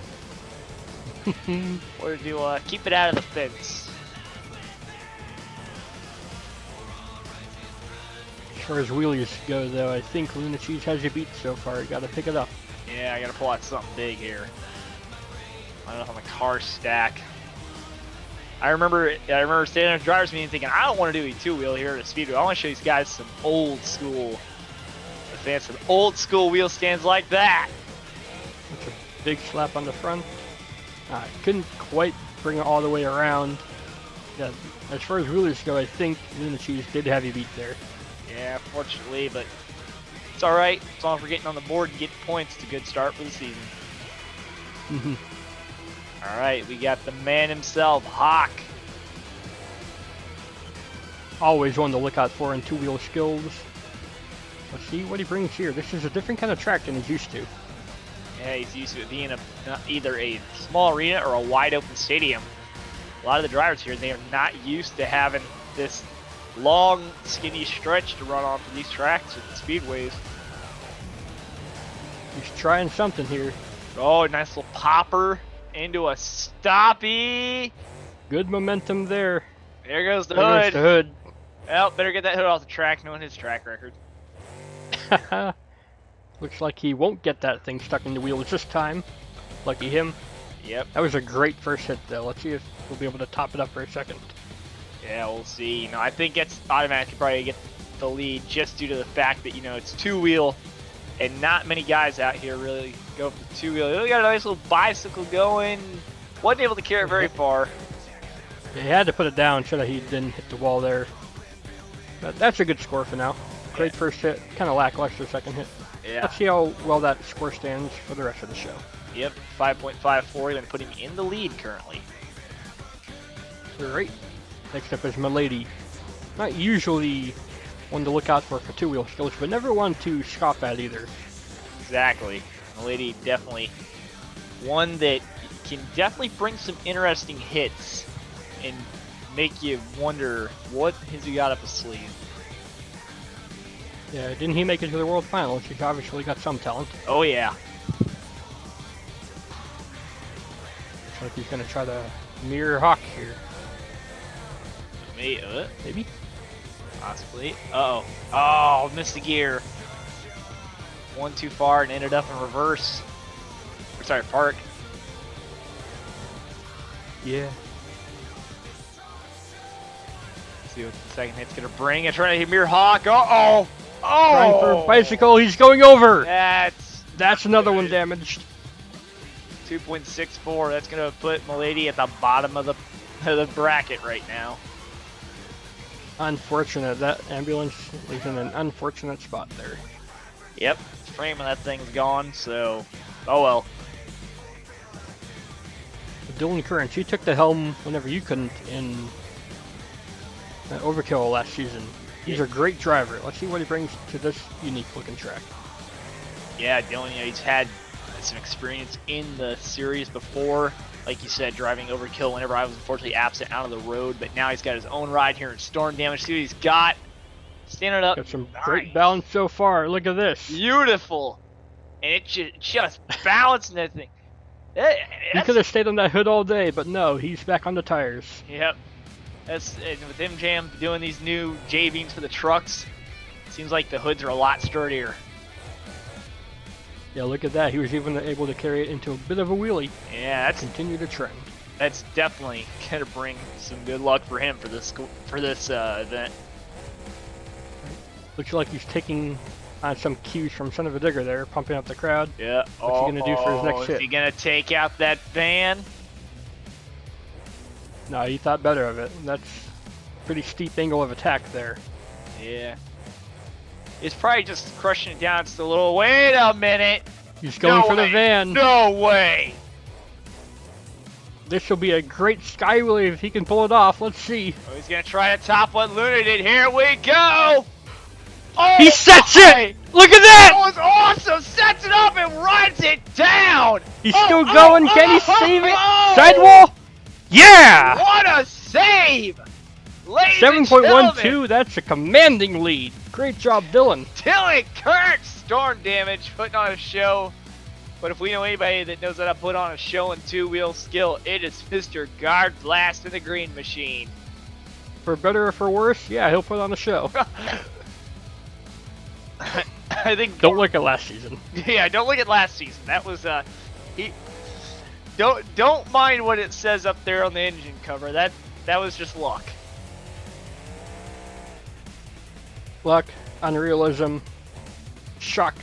Speaker 2: Or to keep it out of the fence.
Speaker 1: As far as wheelies go, though, I think Luna Cheese has you beat so far. You got to pick it up.
Speaker 2: Yeah, I got to pull out something big here. I don't know if I'm a car stack. I remember standing at the driver's meeting thinking, I don't want to do a two-wheel here at a speedway. I want to show these guys some old school, some old school wheel stands like that.
Speaker 1: That's a big slap on the front. Couldn't quite bring it all the way around. Yeah, as far as wheelies go, I think Luna Cheese did have you beat there.
Speaker 2: Yeah, fortunately, but it's all right. As long as we're getting on the board and getting points, it's a good start for the season. All right, we got the man himself, Hawk.
Speaker 1: Always one to look out for in two-wheel skills. Let's see what he brings here. This is a different kind of track than he's used to.
Speaker 2: Yeah, he's used to it being either a small arena or a wide open stadium. A lot of the drivers here, they are not used to having this long, skinny stretch to run on for these tracks at the speedways.
Speaker 1: He's trying something here.
Speaker 2: Oh, nice little popper into a stoppy.
Speaker 1: Good momentum there.
Speaker 2: There goes the
Speaker 1: There
Speaker 2: hood.
Speaker 1: goes the hood.
Speaker 2: Well, better get that hood off the track, knowing his track record.
Speaker 1: Looks like he won't get that thing stuck in the wheels this time. Lucky him.
Speaker 2: Yep.
Speaker 1: That was a great first hit, though. Let's see if we'll be able to top it up for a second.
Speaker 2: Yeah, we'll see. You know, I think it's automatically probably get the lead just due to the fact that, you know, it's two-wheel and not many guys out here really go for the two-wheel. We got a nice little bicycle going. Wasn't able to carry it very far.
Speaker 1: Yeah, he had to put it down so that he didn't hit the wall there. But that's a good score for now. Great first hit, kind of lackluster second hit.
Speaker 2: Yeah.
Speaker 1: Let's see how well that score stands for the rest of the show.
Speaker 2: Yep, 5.54, going to put him in the lead currently.
Speaker 1: Great. Next up is Milady. Not usually one to look out for two-wheel skills, but never one to scoff at either.
Speaker 2: Exactly. The lady definitely one that can definitely bring some interesting hits and make you wonder what has he got up his sleeve.
Speaker 1: Yeah, didn't he make it to the World Finals? He's obviously got some talent.
Speaker 2: Oh yeah.
Speaker 1: Looks like he's going to try to mirror Hawk here.
Speaker 2: Maybe? Possibly. Uh-oh. Oh, missed the gear. One too far and ended up in reverse. Sorry, park.
Speaker 1: Yeah.
Speaker 2: Let's see what the second hit's going to bring. It's trying to hit Mirror Hawk. Uh-oh. Oh!
Speaker 1: Trying for a bicycle. He's going over. That's another one damaged.
Speaker 2: 2.64. That's going to put Milady at the bottom of the bracket right now.
Speaker 1: Unfortunate. That ambulance is in an unfortunate spot there.
Speaker 2: Yep. Frame of that thing's gone, so oh well.
Speaker 1: Dylan Currents, he took the helm whenever you couldn't in Overkill last season. He's a great driver. Let's see what he brings to this unique looking track.
Speaker 2: Yeah, Dylan, he's had some experience in the series before. Like you said, driving Overkill whenever I was unfortunately absent out of the road, but now he's got his own ride here in Storm Damage. See what he's got. Standing up.
Speaker 1: Got some great balance so far. Look at this.
Speaker 2: Beautiful. And it just balancing that thing.
Speaker 1: He could have stayed on that hood all day, but no, he's back on the tires.
Speaker 2: Yep. That's with M-Jam doing these new J-beams for the trucks. Seems like the hoods are a lot sturdier.
Speaker 1: Yeah, look at that. He was even able to carry it into a bit of a wheelie.
Speaker 2: Yeah, that's
Speaker 1: continue the trend.
Speaker 2: That's definitely gonna bring some good luck for him for this event.
Speaker 1: Looks like he's taking on some cues from Son of a Digger there, pumping up the crowd.
Speaker 2: Yeah.
Speaker 1: What's he gonna do for his next hit?
Speaker 2: Is he gonna take out that van?
Speaker 1: No, he thought better of it. That's a pretty steep angle of attack there.
Speaker 2: Yeah. He's probably just crushing it down just a little. Wait a minute.
Speaker 1: He's going for the van.
Speaker 2: No way.
Speaker 1: This will be a great sky wheelie if he can pull it off. Let's see.
Speaker 2: Oh, he's gonna try to top what Luna did. Here we go. Oh,
Speaker 1: He sets it! Look at
Speaker 2: that
Speaker 1: that!
Speaker 2: was awesome! Sets it up and runs it down!
Speaker 1: He's still going. Can he save it? Sidewall? Yeah!
Speaker 2: What a save! Ladies and
Speaker 1: 7.12,
Speaker 2: gentlemen,
Speaker 1: that's a commanding lead. Great job, Dylan.
Speaker 2: Dylan Kurtz, storm damage, putting on a show. But if we know anybody that knows how to put on a show in two-wheel skill, it is Mr. Guard Blast in the Green Machine.
Speaker 1: For better or for worse, yeah, he'll put on a show.
Speaker 2: I think.
Speaker 1: Don't look at last season.
Speaker 2: Yeah, don't look at last season. That was he. Don't mind what it says up there on the engine cover. That was just luck.
Speaker 1: Luck, unrealism, shock,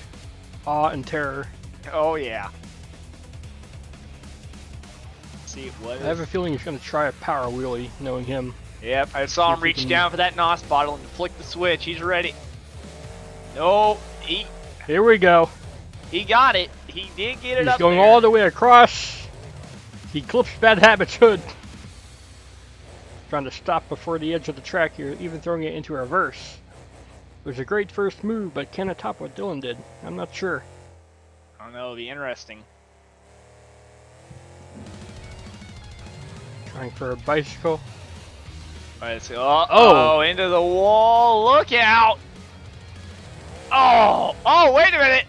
Speaker 1: awe, and terror.
Speaker 2: Oh yeah. Let's see what.
Speaker 1: I have a feeling he's going to try a power wheelie, knowing him.
Speaker 2: Yep, I saw him reach down for that NOS bottle and flick the switch. He's ready. No,
Speaker 1: Here we go.
Speaker 2: he got it. He did get it
Speaker 1: He's
Speaker 2: up
Speaker 1: going
Speaker 2: there.
Speaker 1: all the way across. He clips Bad Habits Hood. Trying to stop before the edge of the track here, even throwing it into reverse. It was a great first move, but can it top what Dylan did? I'm not sure.
Speaker 2: I don't know, it'll be interesting.
Speaker 1: Trying for a bicycle.
Speaker 2: Let's see. Oh, into the wall. Look out. Oh, wait a minute.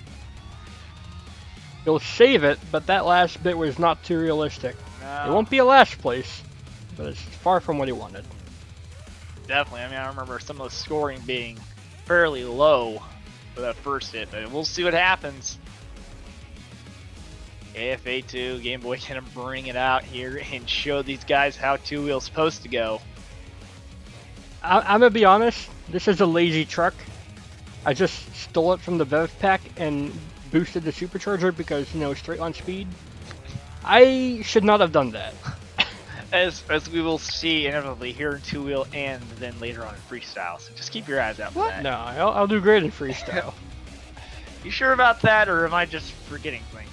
Speaker 1: He'll save it, but that last bit was not too realistic.
Speaker 2: No.
Speaker 1: It won't be a last place, but it's far from what he wanted.
Speaker 2: Definitely. I mean, I remember some of the scoring being fairly low for that first hit, but we'll see what happens. AFA2, Game Boy gonna bring it out here and show these guys how two-wheel's supposed to go.
Speaker 1: I'm gonna be honest, this is a lazy truck. I just stole it from the Bev pack and boosted the supercharger because, you know, straight on speed. I should not have done that.
Speaker 2: As we will see inevitably here in two-wheel and then later on in freestyle, so just keep your eyes out for that.
Speaker 1: No, I'll do great in freestyle.
Speaker 2: You sure about that, or am I just forgetting things?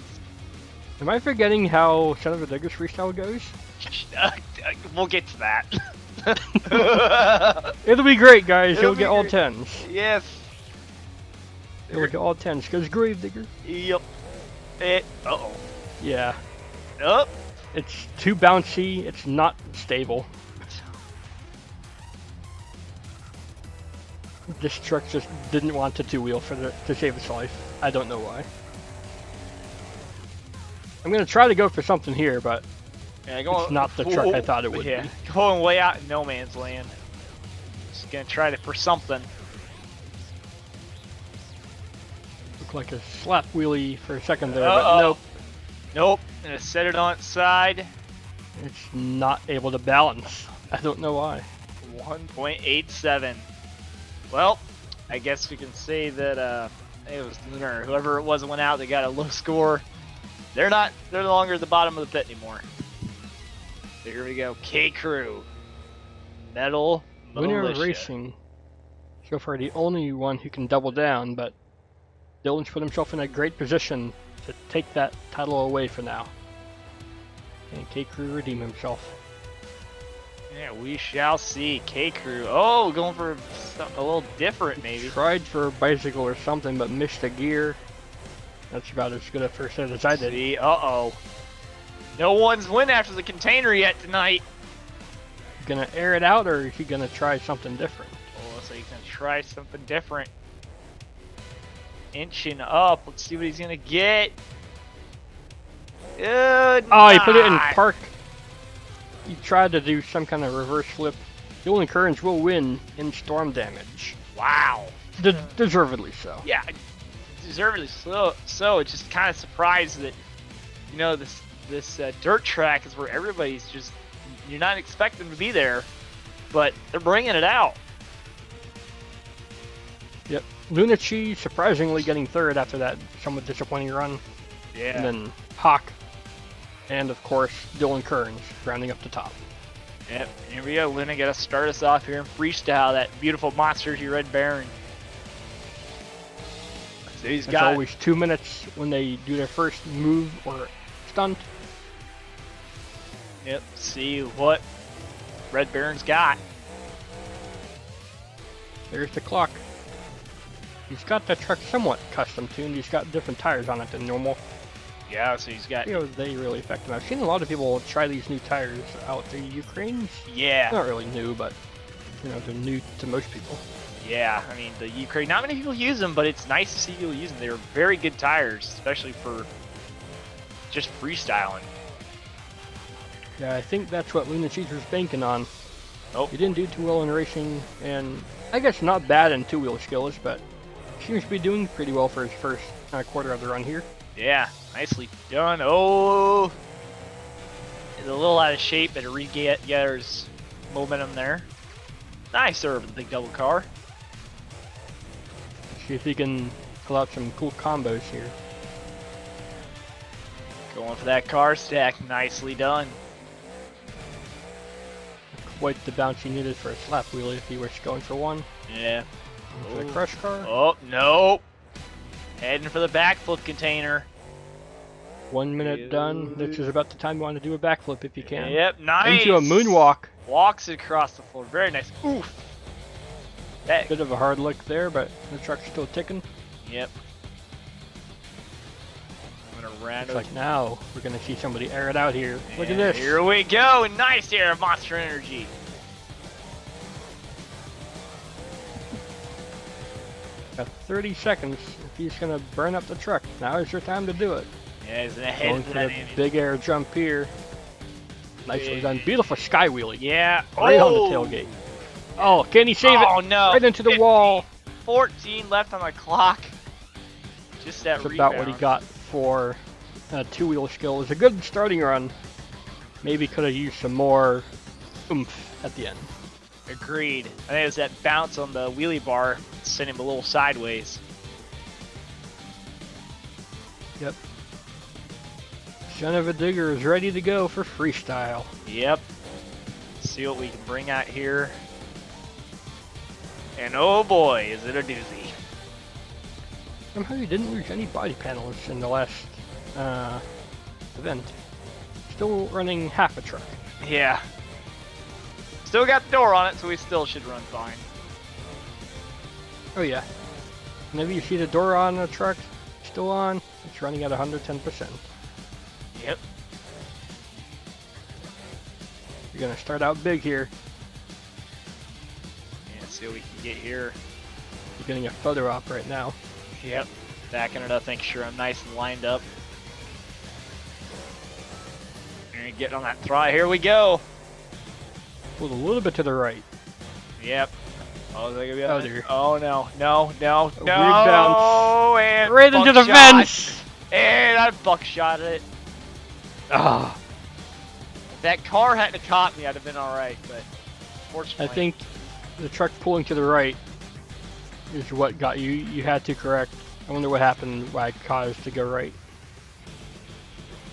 Speaker 1: Am I forgetting how Son of a Digger's freestyle goes?
Speaker 2: We'll get to that.
Speaker 1: It'll be great, guys.
Speaker 2: It'll
Speaker 1: You'll
Speaker 2: be
Speaker 1: get all
Speaker 2: great.
Speaker 1: 10s.
Speaker 2: Yes.
Speaker 1: You'll get all 10s, because Gravedigger.
Speaker 2: Yep. Uh-oh.
Speaker 1: Yeah.
Speaker 2: Oh.
Speaker 1: It's too bouncy. It's not stable. This truck just didn't want to two-wheel to save its life. I don't know why. I'm going to try to go for something here, but
Speaker 2: Yeah,
Speaker 1: it's not the truck I thought it would
Speaker 2: yeah,
Speaker 1: be.
Speaker 2: going way out in no man's land. Just gonna try for something.
Speaker 1: Looked like a slap wheelie for a second there,
Speaker 2: Uh-oh.
Speaker 1: but nope.
Speaker 2: Nope. Gonna set it on its side.
Speaker 1: It's not able to balance. I don't know why.
Speaker 2: 1.87. Well, I guess we can say that it was Lunar, whoever it was that went out that got a low score. They're no longer at the bottom of the pit anymore. So here we go. K Crew. Metal
Speaker 1: Lunar
Speaker 2: Militia.
Speaker 1: Racing, so far the only one who can double down, but Dylan's put himself in a great position to take that title away for now. And K Crew redeem himself.
Speaker 2: Yeah, we shall see. K Crew. Oh, going for something a little different, maybe.
Speaker 1: Tried for a bicycle or something, but missed a gear. That's about as good a first hit as I did.
Speaker 2: See, uh-oh. No one's went after the container yet tonight.
Speaker 1: Gonna air it out, or is he gonna try something different?
Speaker 2: Oh, so he's gonna try something different. Inching up. Let's see what he's gonna get. Good.
Speaker 1: Oh, he put it in
Speaker 2: night.
Speaker 1: park. He tried to do some kind of reverse flip. Dylan Kearns will win in storm damage.
Speaker 2: Wow.
Speaker 1: Deservedly so.
Speaker 2: Yeah, deservedly so. It's just kind of surprised that, you know, this dirt track is where everybody's just, you're not expecting them to be there, but they're bringing it out.
Speaker 1: Yep. Lunachi surprisingly getting third after that somewhat disappointing run.
Speaker 2: Yeah.
Speaker 1: And then Hawk. And of course, Dylan Kearns rounding up the top.
Speaker 2: Yep. Here we go. Luna got to start us off here in freestyle. That beautiful Monster Energy Red Baron. So he's
Speaker 1: It's
Speaker 2: got
Speaker 1: always 2 minutes when they do their first move or stunt.
Speaker 2: Yep. See what Red Baron's got.
Speaker 1: There's the clock. He's got the truck somewhat custom tuned. He's got different tires on it than normal.
Speaker 2: Yeah, so he's got...
Speaker 1: You know, they really affect him. I've seen a lot of people try these new tires out. The Ukraines?
Speaker 2: Yeah.
Speaker 1: Not really new, but, you know, they're new to most people.
Speaker 2: Yeah, I mean, the Ukraine, not many people use them, but it's nice to see people use them. They're very good tires, especially for just freestyling.
Speaker 1: Yeah, I think that's what Lunacheese was banking on.
Speaker 2: Oh.
Speaker 1: He didn't do too well in racing, and I guess not bad in two-wheel skills, but seems to be doing pretty well for his first quarter of the run here.
Speaker 2: Yeah, nicely done. Oh, it's a little out of shape, but it regathers momentum there. Nice serve with the big double car.
Speaker 1: See if he can pull out some cool combos here.
Speaker 2: Going for that car stack. Nicely done.
Speaker 1: Quite the bounce he needed for a slap wheelie if he was going for one.
Speaker 2: Yeah.
Speaker 1: For the crush car.
Speaker 2: Oh, no. Heading for the backflip container.
Speaker 1: 1 minute done. This is about the time you want to do a backflip if you can.
Speaker 2: Yep, nice.
Speaker 1: Into a moonwalk.
Speaker 2: Walks it across the floor. Very nice. Oof. That.
Speaker 1: Bit of a hard look there, but the truck's still ticking.
Speaker 2: Yep. I'm gonna round
Speaker 1: Looks like now we're gonna see somebody air it out here. Look at this.
Speaker 2: Here we go. Nice air of Monster Energy.
Speaker 1: Got 30 seconds if he's gonna burn up the truck. Now is your time to do it.
Speaker 2: Yeah, he's ahead
Speaker 1: Going
Speaker 2: of
Speaker 1: for
Speaker 2: that
Speaker 1: the
Speaker 2: engine.
Speaker 1: big air jump here. Nicely done. Beautiful sky wheelie.
Speaker 2: Yeah.
Speaker 1: Right on the tailgate. Oh, can he save it?
Speaker 2: Oh no.
Speaker 1: Right into the
Speaker 2: 50,
Speaker 1: wall.
Speaker 2: 14 left on the clock. Just that
Speaker 1: That's
Speaker 2: rebound.
Speaker 1: about what he got for two-wheel skill. It was a good starting run. Maybe could have used some more oomph at the end.
Speaker 2: Agreed. I think it was that bounce on the wheelie bar sent him a little sideways.
Speaker 1: Yep. Son of a Digger is ready to go for freestyle.
Speaker 2: Yep. Let's see what we can bring out here. And oh boy, is it a doozy.
Speaker 1: Somehow you didn't lose any body panels in the last event. Still running half a truck.
Speaker 2: Yeah. Still got the door on it, so we still should run fine.
Speaker 1: Oh yeah. Whenever you see the door on the truck still on, it's running at 110%.
Speaker 2: Yep.
Speaker 1: You're gonna start out big here.
Speaker 2: Yeah, let's see what we can get here.
Speaker 1: You're getting a photo op right now.
Speaker 2: Yep. Backing it up, making sure I'm nice and lined up. And getting on that throttle. Here we go.
Speaker 1: Pulled a little bit to the right.
Speaker 2: Yep. Oh, is that gonna be
Speaker 1: Oh, dear.
Speaker 2: Oh no, no, no,
Speaker 1: A
Speaker 2: no!
Speaker 1: weird bounce.
Speaker 2: And
Speaker 1: Right into the
Speaker 2: buckshot.
Speaker 1: fence!
Speaker 2: And I buckshot it.
Speaker 1: Ah,
Speaker 2: If that car hadn't caught me, I'd have been alright, but fortunately.
Speaker 1: I think the truck pulling to the right is what got you. You had to correct. I wonder what happened, why it caused to go right.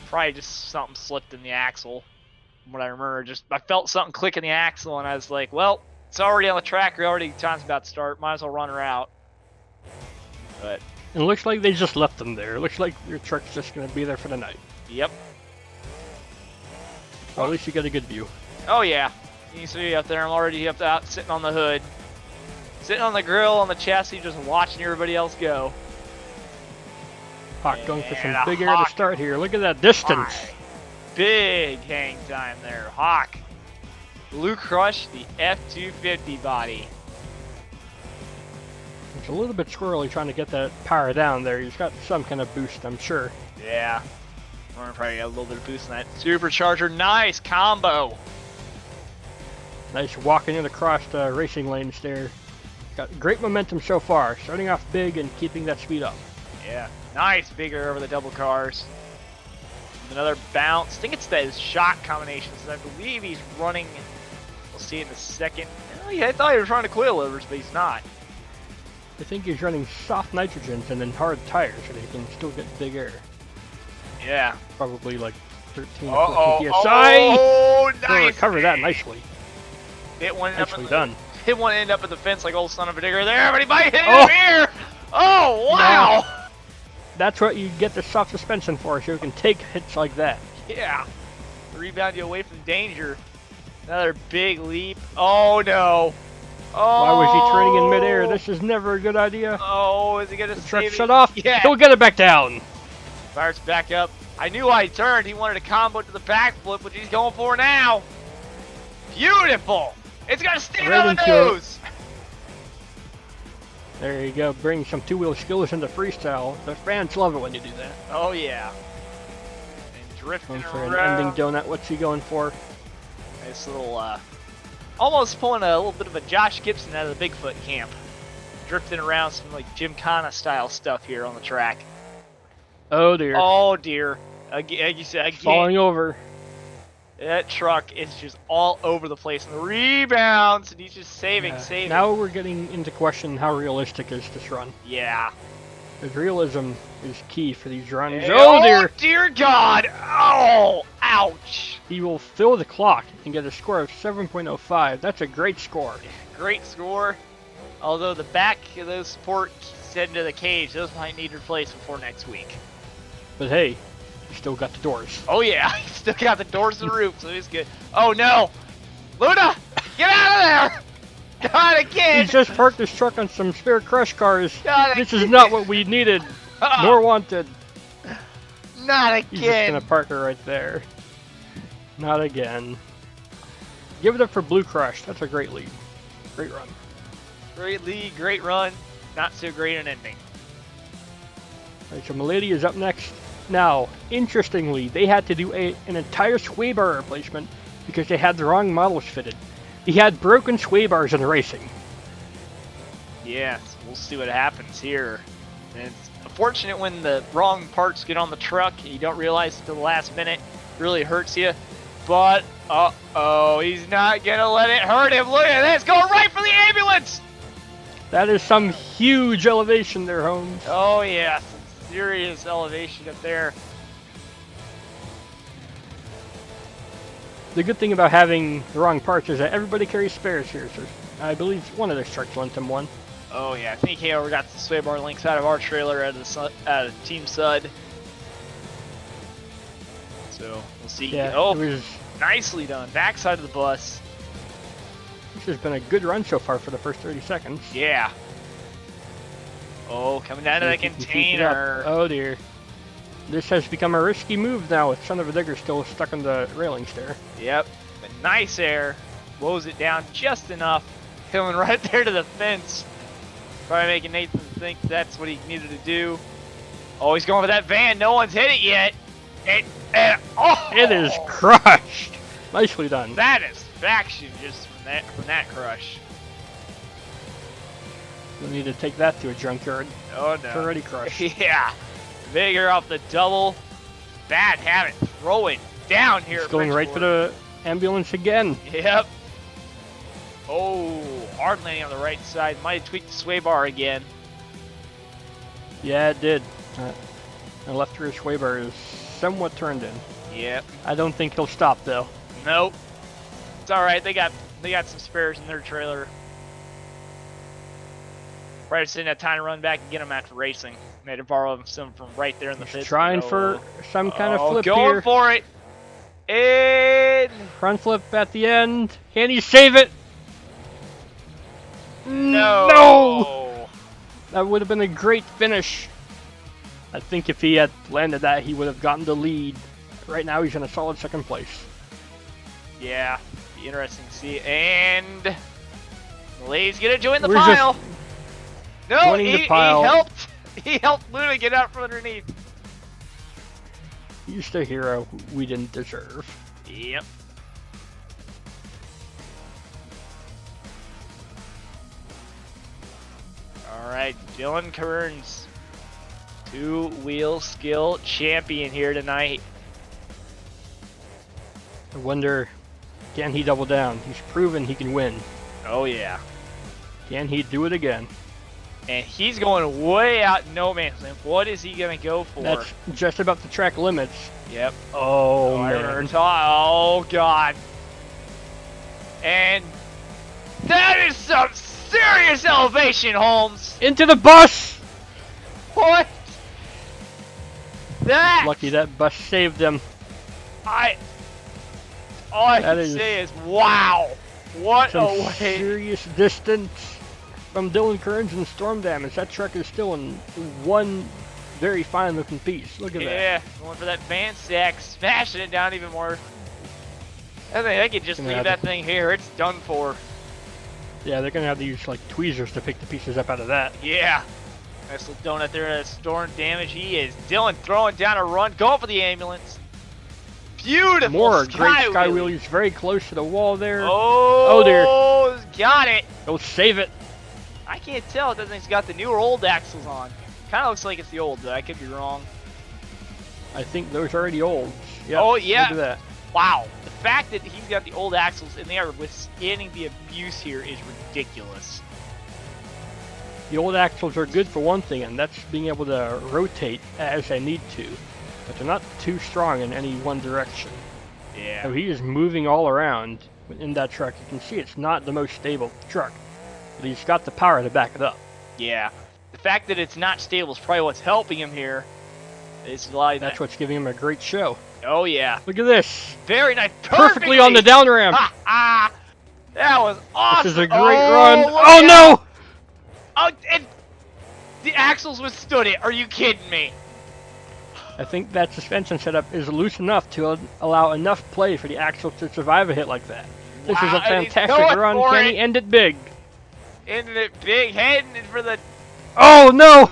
Speaker 2: Probably just something slipped in the axle. From what I remember, I felt something click in the axle, and I was like, well, it's already on the track. Time's about to start. Might as well run her out. But
Speaker 1: And it looks like they just left them there. It looks like your truck's just going to be there for the night.
Speaker 2: yep.
Speaker 1: Well, at least you get a good view.
Speaker 2: Oh yeah. You can see up there. I'm already up out sitting on the hood, sitting on the grill, on the chassis, just watching everybody else go.
Speaker 1: Hawk going for some
Speaker 2: And a
Speaker 1: big air to
Speaker 2: Hawk.
Speaker 1: start here. Look at that distance.
Speaker 2: Big hang time there. Hawk. Blue Crush, the F250 body.
Speaker 1: It's a little bit squirrely trying to get that power down there. He's got some kind of boost, I'm sure.
Speaker 2: Yeah. We're gonna probably get a little bit of boost in that supercharger. Nice combo.
Speaker 1: Nice walking in across the racing lanes there. Got great momentum so far. Starting off big and keeping that speed up.
Speaker 2: Yeah. Nice bigger over the double cars. Another bounce. I think it's the shot combination. So I believe he's running. We'll see in a second. Oh, yeah, I thought he was running coilovers, but he's not.
Speaker 1: I think he's running soft nitrogens and then hard tires so that he can still get big air.
Speaker 2: Yeah.
Speaker 1: Probably like 13 or 14 PSI.
Speaker 2: Oh,
Speaker 1: He'll
Speaker 2: nice.
Speaker 1: recover that nicely.
Speaker 2: Hit one up
Speaker 1: Nicely
Speaker 2: in
Speaker 1: done.
Speaker 2: Hit one end up at the fence like old son of a digger there, but he might hit
Speaker 1: Oh.
Speaker 2: him here. Oh, wow.
Speaker 1: That's what you get the soft suspension for, so you can take hits like that.
Speaker 2: Yeah. Rebound you away from danger. Another big leap. Oh, no. Oh.
Speaker 1: Why was he turning in midair? This is never a good idea.
Speaker 2: Oh, is he gonna
Speaker 1: The truck
Speaker 2: save it?
Speaker 1: shut off.
Speaker 2: Yeah.
Speaker 1: He'll get it back down.
Speaker 2: Fires back up. I knew I turned. He wanted a combo to the backflip, which he's going for now. Beautiful. It's gonna stand
Speaker 1: Right
Speaker 2: on the
Speaker 1: into
Speaker 2: nose.
Speaker 1: There you go. Bring some two-wheel skills into freestyle. The fans love it when you do that.
Speaker 2: Oh yeah. And drifting
Speaker 1: Going for an
Speaker 2: around.
Speaker 1: ending donut. What's he going for?
Speaker 2: Nice little, almost pulling a little bit of a Josh Gibson out of the Bigfoot camp. Drifting around some like Gymkhana style stuff here on the track.
Speaker 1: Oh dear.
Speaker 2: Oh dear. Again, you said, again,
Speaker 1: Falling over.
Speaker 2: that truck is just all over the place. And the rebounds, and he's just saving.
Speaker 1: Now we're getting into question how realistic is this run.
Speaker 2: Yeah.
Speaker 1: Because realism is key for these runs.
Speaker 2: Oh
Speaker 1: Oh dear!
Speaker 2: dear God! Oh, ouch!
Speaker 1: He will fill the clock and get a score of 7.05. That's a great score.
Speaker 2: Great score. Although the back of those supports heading to the cage, those might need replaced before next week.
Speaker 1: But hey, he still got the doors.
Speaker 2: Oh yeah, he still got the doors to the roof, so he's good. Oh no! Luna! Get out of there! Not again!
Speaker 1: He just parked his truck on some spare crush cars.
Speaker 2: Not
Speaker 1: This
Speaker 2: again.
Speaker 1: is not what we needed, nor wanted.
Speaker 2: Not
Speaker 1: He's just
Speaker 2: again!
Speaker 1: gonna park her right there. Not again. Give it up for Blue Crush. That's a great lead. Great run.
Speaker 2: Great lead, great run. Not so great an ending.
Speaker 1: Alright, so Milady is up next. Now, interestingly, they had to do an entire sway bar replacement because they had the wrong models fitted. He had broken sway bars in racing.
Speaker 2: Yeah, so we'll see what happens here. And it's unfortunate when the wrong parts get on the truck and you don't realize until the last minute. Really hurts you. But, uh-oh, he's not going to let it hurt him. Look at this, going right for the ambulance!
Speaker 1: That is some huge elevation there, Holmes.
Speaker 2: Oh yeah, some serious elevation up there.
Speaker 1: The good thing about having the wrong parts is that everybody carries spares here. So I believe one of their trucks lent him one.
Speaker 2: Oh yeah, I think he got the sway bar links out of our trailer out of Team Sud. So we'll see.
Speaker 1: Yeah,
Speaker 2: Oh,
Speaker 1: it was.
Speaker 2: nicely done. Backside of the bus.
Speaker 1: This has been a good run so far for the first 30 seconds.
Speaker 2: Yeah. Oh, coming down to the
Speaker 1: If he can keep it up.
Speaker 2: container.
Speaker 1: Oh dear. This has become a risky move now with Son of a Digger still stuck on the railings there.
Speaker 2: Yep. But nice air. Woes it down just enough. Coming right there to the fence. Probably making Nathan think that's what he needed to do. Oh, he's going for that van. No one's hit it yet. Oh!
Speaker 1: It is crushed. Nicely done.
Speaker 2: Satisfaction just from that crush.
Speaker 1: You'll need to take that to a junkyard.
Speaker 2: Oh
Speaker 1: It's
Speaker 2: no.
Speaker 1: already crushed.
Speaker 2: Yeah. Vigor off the double. Bad habit. Throw it down here.
Speaker 1: It's
Speaker 2: at
Speaker 1: going right for the ambulance again.
Speaker 2: Yep. Oh, hard landing on the right side. Might have tweaked the sway bar again.
Speaker 1: Yeah, it did. The left rear sway bar is somewhat turned in.
Speaker 2: Yep.
Speaker 1: I don't think he'll stop though.
Speaker 2: Nope. It's all right. They got some spares in their trailer. Probably just didn't have time to run back and get them after racing. They had to borrow some from right there in the pit.
Speaker 1: Trying for some kind of flip
Speaker 2: going
Speaker 1: here.
Speaker 2: for it. And
Speaker 1: Front flip at the end. Can he save it?
Speaker 2: no.
Speaker 1: No! That would have been a great finish. I think if he had landed that, he would have gotten the lead. Right now, he's in a solid second place.
Speaker 2: Yeah, be interesting to see. And Malady's gonna join the
Speaker 1: We're
Speaker 2: pile.
Speaker 1: just
Speaker 2: No,
Speaker 1: joining the pile.
Speaker 2: He helped Luna get out from underneath.
Speaker 1: He's the hero we didn't deserve.
Speaker 2: Yep. All right, Dylan Kearns, two-wheel skill champion here tonight.
Speaker 1: I wonder, can he double down? He's proven he can win.
Speaker 2: Oh yeah.
Speaker 1: Can he do it again?
Speaker 2: And he's going way out in no man's land. What is he gonna go for?
Speaker 1: That's just about the track limits.
Speaker 2: Yep.
Speaker 1: Oh,
Speaker 2: I remember
Speaker 1: man.
Speaker 2: oh god. And that is some serious elevation, Holmes.
Speaker 1: Into the bus!
Speaker 2: What? That
Speaker 1: Lucky that bus saved him.
Speaker 2: all I
Speaker 1: That
Speaker 2: can
Speaker 1: is-
Speaker 2: say is wow. What
Speaker 1: some
Speaker 2: a way.
Speaker 1: serious distance from Dylan Kearns and storm damage. That truck is still in one very fine looking piece. Look at that.
Speaker 2: Yeah, going for that fan stack, smashing it down even more. I think I could just leave that thing here. It's done for.
Speaker 1: Yeah, they're gonna have to use like tweezers to pick the pieces up out of that.
Speaker 2: Yeah. Nice little donut there, storm damage. He is Dylan throwing down a run, going for the ambulance. Beautiful.
Speaker 1: More great sky wheelies very close to the wall there.
Speaker 2: Oh
Speaker 1: dear.
Speaker 2: Got it.
Speaker 1: Go save it.
Speaker 2: I can't tell. It doesn't think it's got the new or old axles on. Kind of looks like it's the old, though. I could be wrong.
Speaker 1: I think those are already old. Yep,
Speaker 2: oh, yeah.
Speaker 1: Look at that.
Speaker 2: Wow. The fact that he's got the old axles and they are withstanding the abuse here is ridiculous.
Speaker 1: The old axles are good for one thing, and that's being able to rotate as they need to. But they're not too strong in any one direction.
Speaker 2: Yeah.
Speaker 1: So he is moving all around in that truck. You can see it's not the most stable truck, but he's got the power to back it up.
Speaker 2: Yeah. The fact that it's not stable is probably what's helping him here. It's like
Speaker 1: that's what's giving him a great show.
Speaker 2: Oh, yeah.
Speaker 1: Look at this.
Speaker 2: Very nice.
Speaker 1: Perfectly on the down ramp.
Speaker 2: Ha, ha. That was awesome.
Speaker 1: This is a great run.
Speaker 2: Look
Speaker 1: Oh, no.
Speaker 2: Oh, the axles withstood it. Are you kidding me?
Speaker 1: I think that suspension setup is loose enough to allow enough play for the axle to survive a hit like that. This is a fantastic run. Can he end it big?
Speaker 2: Ended it big, heading for the...
Speaker 1: Oh, no!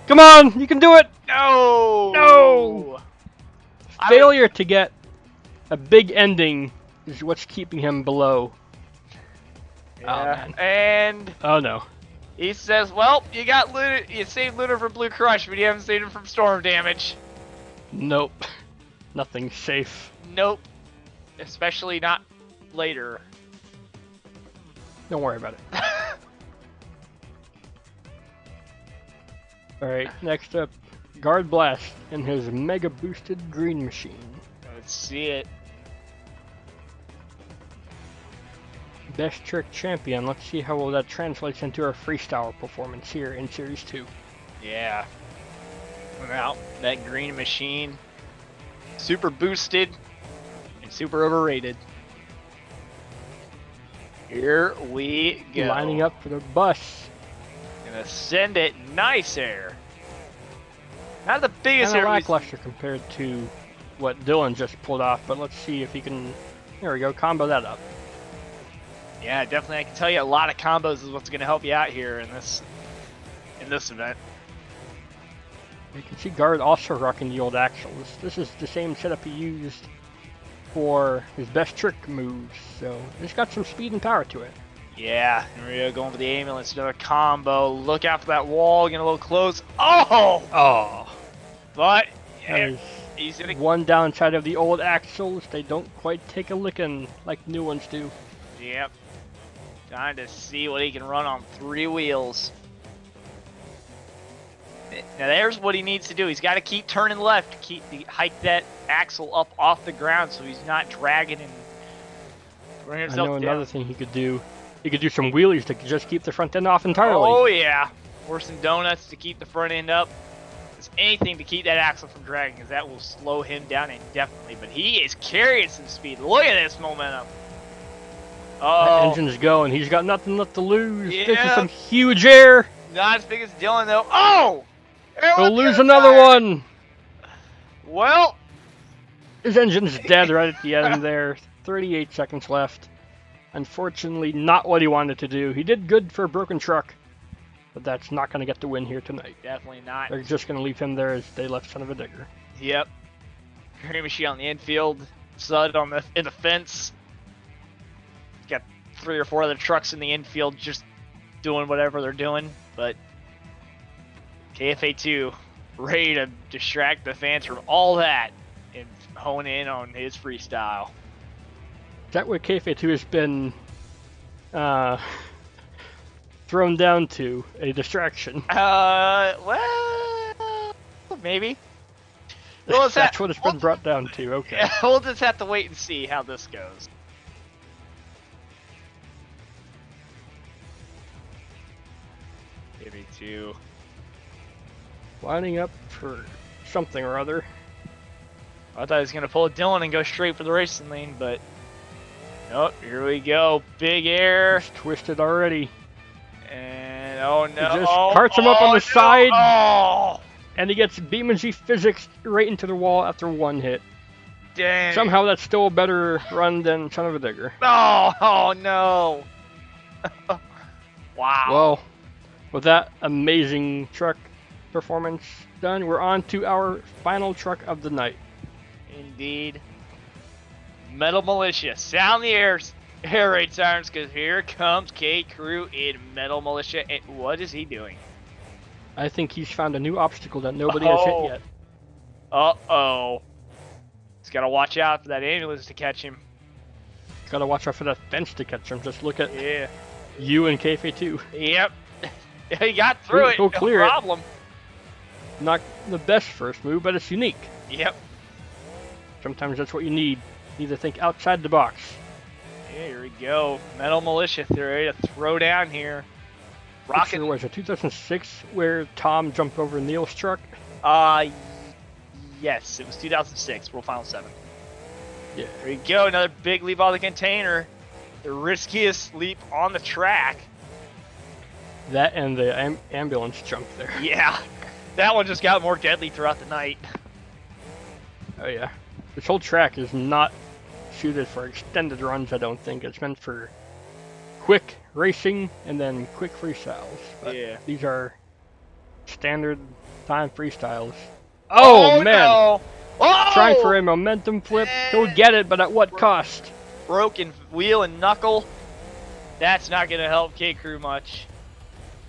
Speaker 1: Come on, you can do it!
Speaker 2: No!
Speaker 1: No! Failure to get a big ending is what's keeping him below.
Speaker 2: Yeah.
Speaker 1: Oh, man.
Speaker 2: And...
Speaker 1: Oh, no.
Speaker 2: He says, well, you got Luna, you saved Luna from Blue Crush, but you haven't saved him from storm damage.
Speaker 1: Nope. Nothing's safe.
Speaker 2: Nope. Especially not later.
Speaker 1: Don't worry about it. Alright, next up, Guard Blast in his Mega Boosted Green Machine.
Speaker 2: Let's see it.
Speaker 1: Best Trick Champion. Let's see how well that translates into our freestyle performance here in Series 2.
Speaker 2: Yeah. Well, that green machine, super boosted and super overrated. Here we go.
Speaker 1: Lining up for the bus.
Speaker 2: Gonna send it nice air. Not the biggest
Speaker 1: Kinda
Speaker 2: air.
Speaker 1: lackluster compared to what Dylan just pulled off, but let's see if he can. There we go, combo that up.
Speaker 2: Yeah, definitely. I can tell you a lot of combos is what's gonna help you out here in this event.
Speaker 1: You can see Guard also rocking the old axles. This is the same setup he used for his best trick moves, so it's got some speed and power to it.
Speaker 2: Yeah, here we go, going for the ambulance, another combo. Look out for that wall, getting a little close. Oh!
Speaker 1: Oh!
Speaker 2: But
Speaker 1: Yeah,
Speaker 2: he's gonna...
Speaker 1: one downside of the old axles, they don't quite take a licking like new ones do.
Speaker 2: Yep. Trying to see what he can run on 3 wheels. Now there's what he needs to do. He's got to keep turning left, hike that axle up off the ground so he's not dragging and bringing himself down.
Speaker 1: I know another thing he could do. He could do some wheelies to just keep the front end off entirely.
Speaker 2: Oh yeah, or some donuts to keep the front end up. There's anything to keep that axle from dragging, because that will slow him down indefinitely. But he is carrying some speed. Look at this momentum.
Speaker 1: That engine's going. He's got nothing left to lose.
Speaker 2: Yeah.
Speaker 1: This is some huge air.
Speaker 2: Not as big as Dylan though. Oh!
Speaker 1: He'll lose another one.
Speaker 2: Well,
Speaker 1: his engine's dead right at the end there. 38 seconds left. Unfortunately, not what he wanted to do. He did good for a broken truck, but that's not going to get the win here tonight.
Speaker 2: Definitely not.
Speaker 1: They're just going to leave him there as they left son of a digger.
Speaker 2: Yep. Green machine on the infield, Sud on in the fence. Got 3 or 4 other trucks in the infield just doing whatever they're doing, but KFA2 ready to distract the fans from all that and hone in on his freestyle.
Speaker 1: Is that what KFA2 has been thrown down to? A distraction?
Speaker 2: Well, maybe.
Speaker 1: That's what it's been brought down to, okay.
Speaker 2: Yeah, we'll just have to wait and see how this goes. KFA2.
Speaker 1: Lining up for something or other.
Speaker 2: I thought he was going to pull a Dylan and go straight for the racing lane, but Oh, here we go. Big air.
Speaker 1: He's twisted already.
Speaker 2: And oh no.
Speaker 1: He just carts him up on the side.
Speaker 2: Oh,
Speaker 1: And he gets BeamNG physics right into the wall after one hit.
Speaker 2: dang.
Speaker 1: Somehow that's still a better run than Son of a Digger.
Speaker 2: Oh no. Wow.
Speaker 1: Well, with that amazing truck performance done, we're on to our final truck of the night.
Speaker 2: Indeed. Metal Militia. Sound the air raid sirens, because here comes K-Crew in Metal Militia. And what is he doing?
Speaker 1: I think he's found a new obstacle that nobody has hit yet.
Speaker 2: Uh-oh. He's got to watch out for that ambulance to catch him.
Speaker 1: Gotta watch out for that fence to catch him. Just look at
Speaker 2: Yeah.
Speaker 1: you and KFA2.
Speaker 2: Yep. He got through it.
Speaker 1: He'll clear
Speaker 2: no
Speaker 1: it.
Speaker 2: problem.
Speaker 1: Not the best first move, but it's unique.
Speaker 2: Yep.
Speaker 1: Sometimes that's what you need. You need to think outside the box.
Speaker 2: Yeah, here we go. Metal Militia, they're ready to throw down here.
Speaker 1: Rocket.
Speaker 2: Rocket.
Speaker 1: Was it 2006 where Tom jumped over Neil's truck?
Speaker 2: Yes, it was 2006, World Final 7.
Speaker 1: Yeah.
Speaker 2: Here we go, another big leap out of the container. The riskiest leap on the track.
Speaker 1: That and the ambulance jump there.
Speaker 2: Yeah, that one just got more deadly throughout the night.
Speaker 1: Oh yeah. This whole track is not suited for extended runs, I don't think. It's meant for quick racing and then quick freestyles. But
Speaker 2: Yeah.
Speaker 1: these are standard time freestyles. Oh man!
Speaker 2: No. Oh!
Speaker 1: Trying for a momentum flip. He'll get it, but at what cost?
Speaker 2: Broken wheel and knuckle. That's not going to help K-Crew much.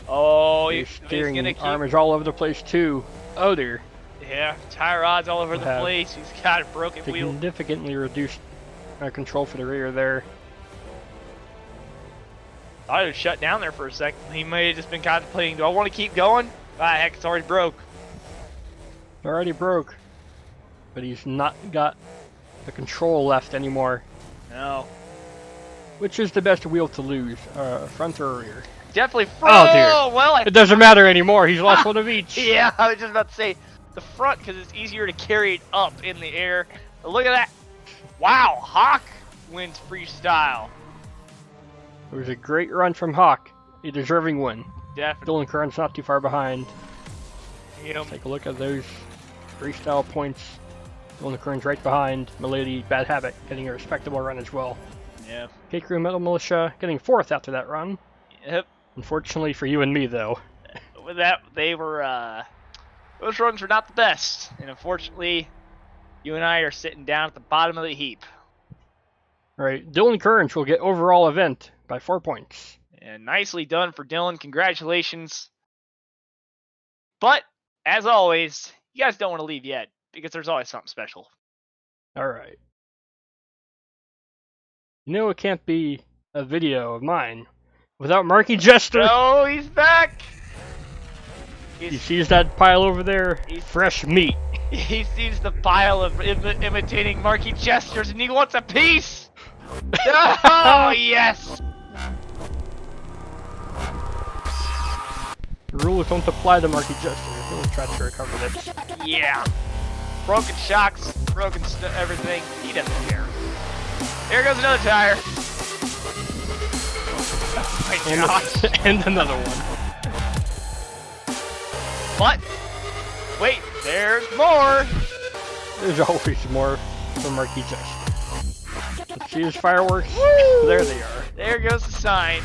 Speaker 2: Oh,
Speaker 1: His
Speaker 2: he's
Speaker 1: steering
Speaker 2: going to keep...
Speaker 1: arm is all over the place too. Oh dear.
Speaker 2: Yeah, tie rods all over the
Speaker 1: Have
Speaker 2: place. He's got a broken wheel.
Speaker 1: Significantly reduced control for the rear there.
Speaker 2: I was shut down there for a second. He may have just been contemplating, do I want to keep going? Ah, heck, it's already broke.
Speaker 1: Already broke. But he's not got the control left anymore.
Speaker 2: No.
Speaker 1: Which is the best wheel to lose, front or rear?
Speaker 2: Definitely front.
Speaker 1: Oh, dear.
Speaker 2: Well,
Speaker 1: It doesn't matter anymore, he's lost one of each.
Speaker 2: yeah, I was just about to say the front because it's easier to carry it up in the air. But look at that. Wow, Hawk wins freestyle.
Speaker 1: It was a great run from Hawk. A deserving win.
Speaker 2: Definitely.
Speaker 1: Dylan Curran's not too far behind.
Speaker 2: Yep.
Speaker 1: Take a look at those freestyle points. Dylan Curran's right behind. Milady Bad Habit getting a respectable run as well.
Speaker 2: Yeah.
Speaker 1: K-Crew Metal Militia getting fourth after that run.
Speaker 2: Yep.
Speaker 1: Unfortunately for you and me, though.
Speaker 2: With that, they were, those runs were not the best. And unfortunately, you and I are sitting down at the bottom of the heap.
Speaker 1: Alright, Dylan Curran will get overall event by 4 points.
Speaker 2: And nicely done for Dylan. Congratulations. But, as always, you guys don't want to leave yet, because there's always something special.
Speaker 1: Alright. You know it can't be a video of mine without Marky Jester.
Speaker 2: Oh, he's back!
Speaker 1: He sees that pile over there, fresh meat.
Speaker 2: He sees the pile of imitating Marky Jesters and he wants a piece! Oh, yes!
Speaker 1: The rules don't apply to Marky Jester. He'll try to recover this.
Speaker 2: Yeah. Broken shocks, broken everything. He doesn't care. Here goes another tire. Oh my gosh.
Speaker 1: And another one.
Speaker 2: What? Wait, there's more!
Speaker 1: There's always more for Marky Jester. Let's see his fireworks. Woo! There they are.
Speaker 2: There goes the sign.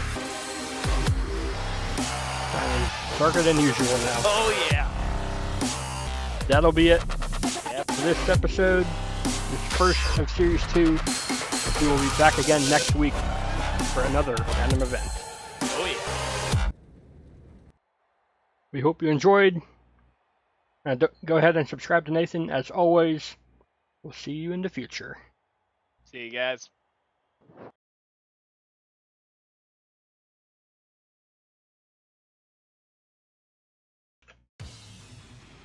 Speaker 1: Darker than usual now.
Speaker 2: Oh yeah.
Speaker 1: That'll be it
Speaker 2: Yep.
Speaker 1: for this episode. This first of Series 2. We will be back again next week for another random event.
Speaker 2: Oh yeah.
Speaker 1: We hope you enjoyed. Go ahead and subscribe to Nathan as always. We'll see you in the future.
Speaker 2: See you guys.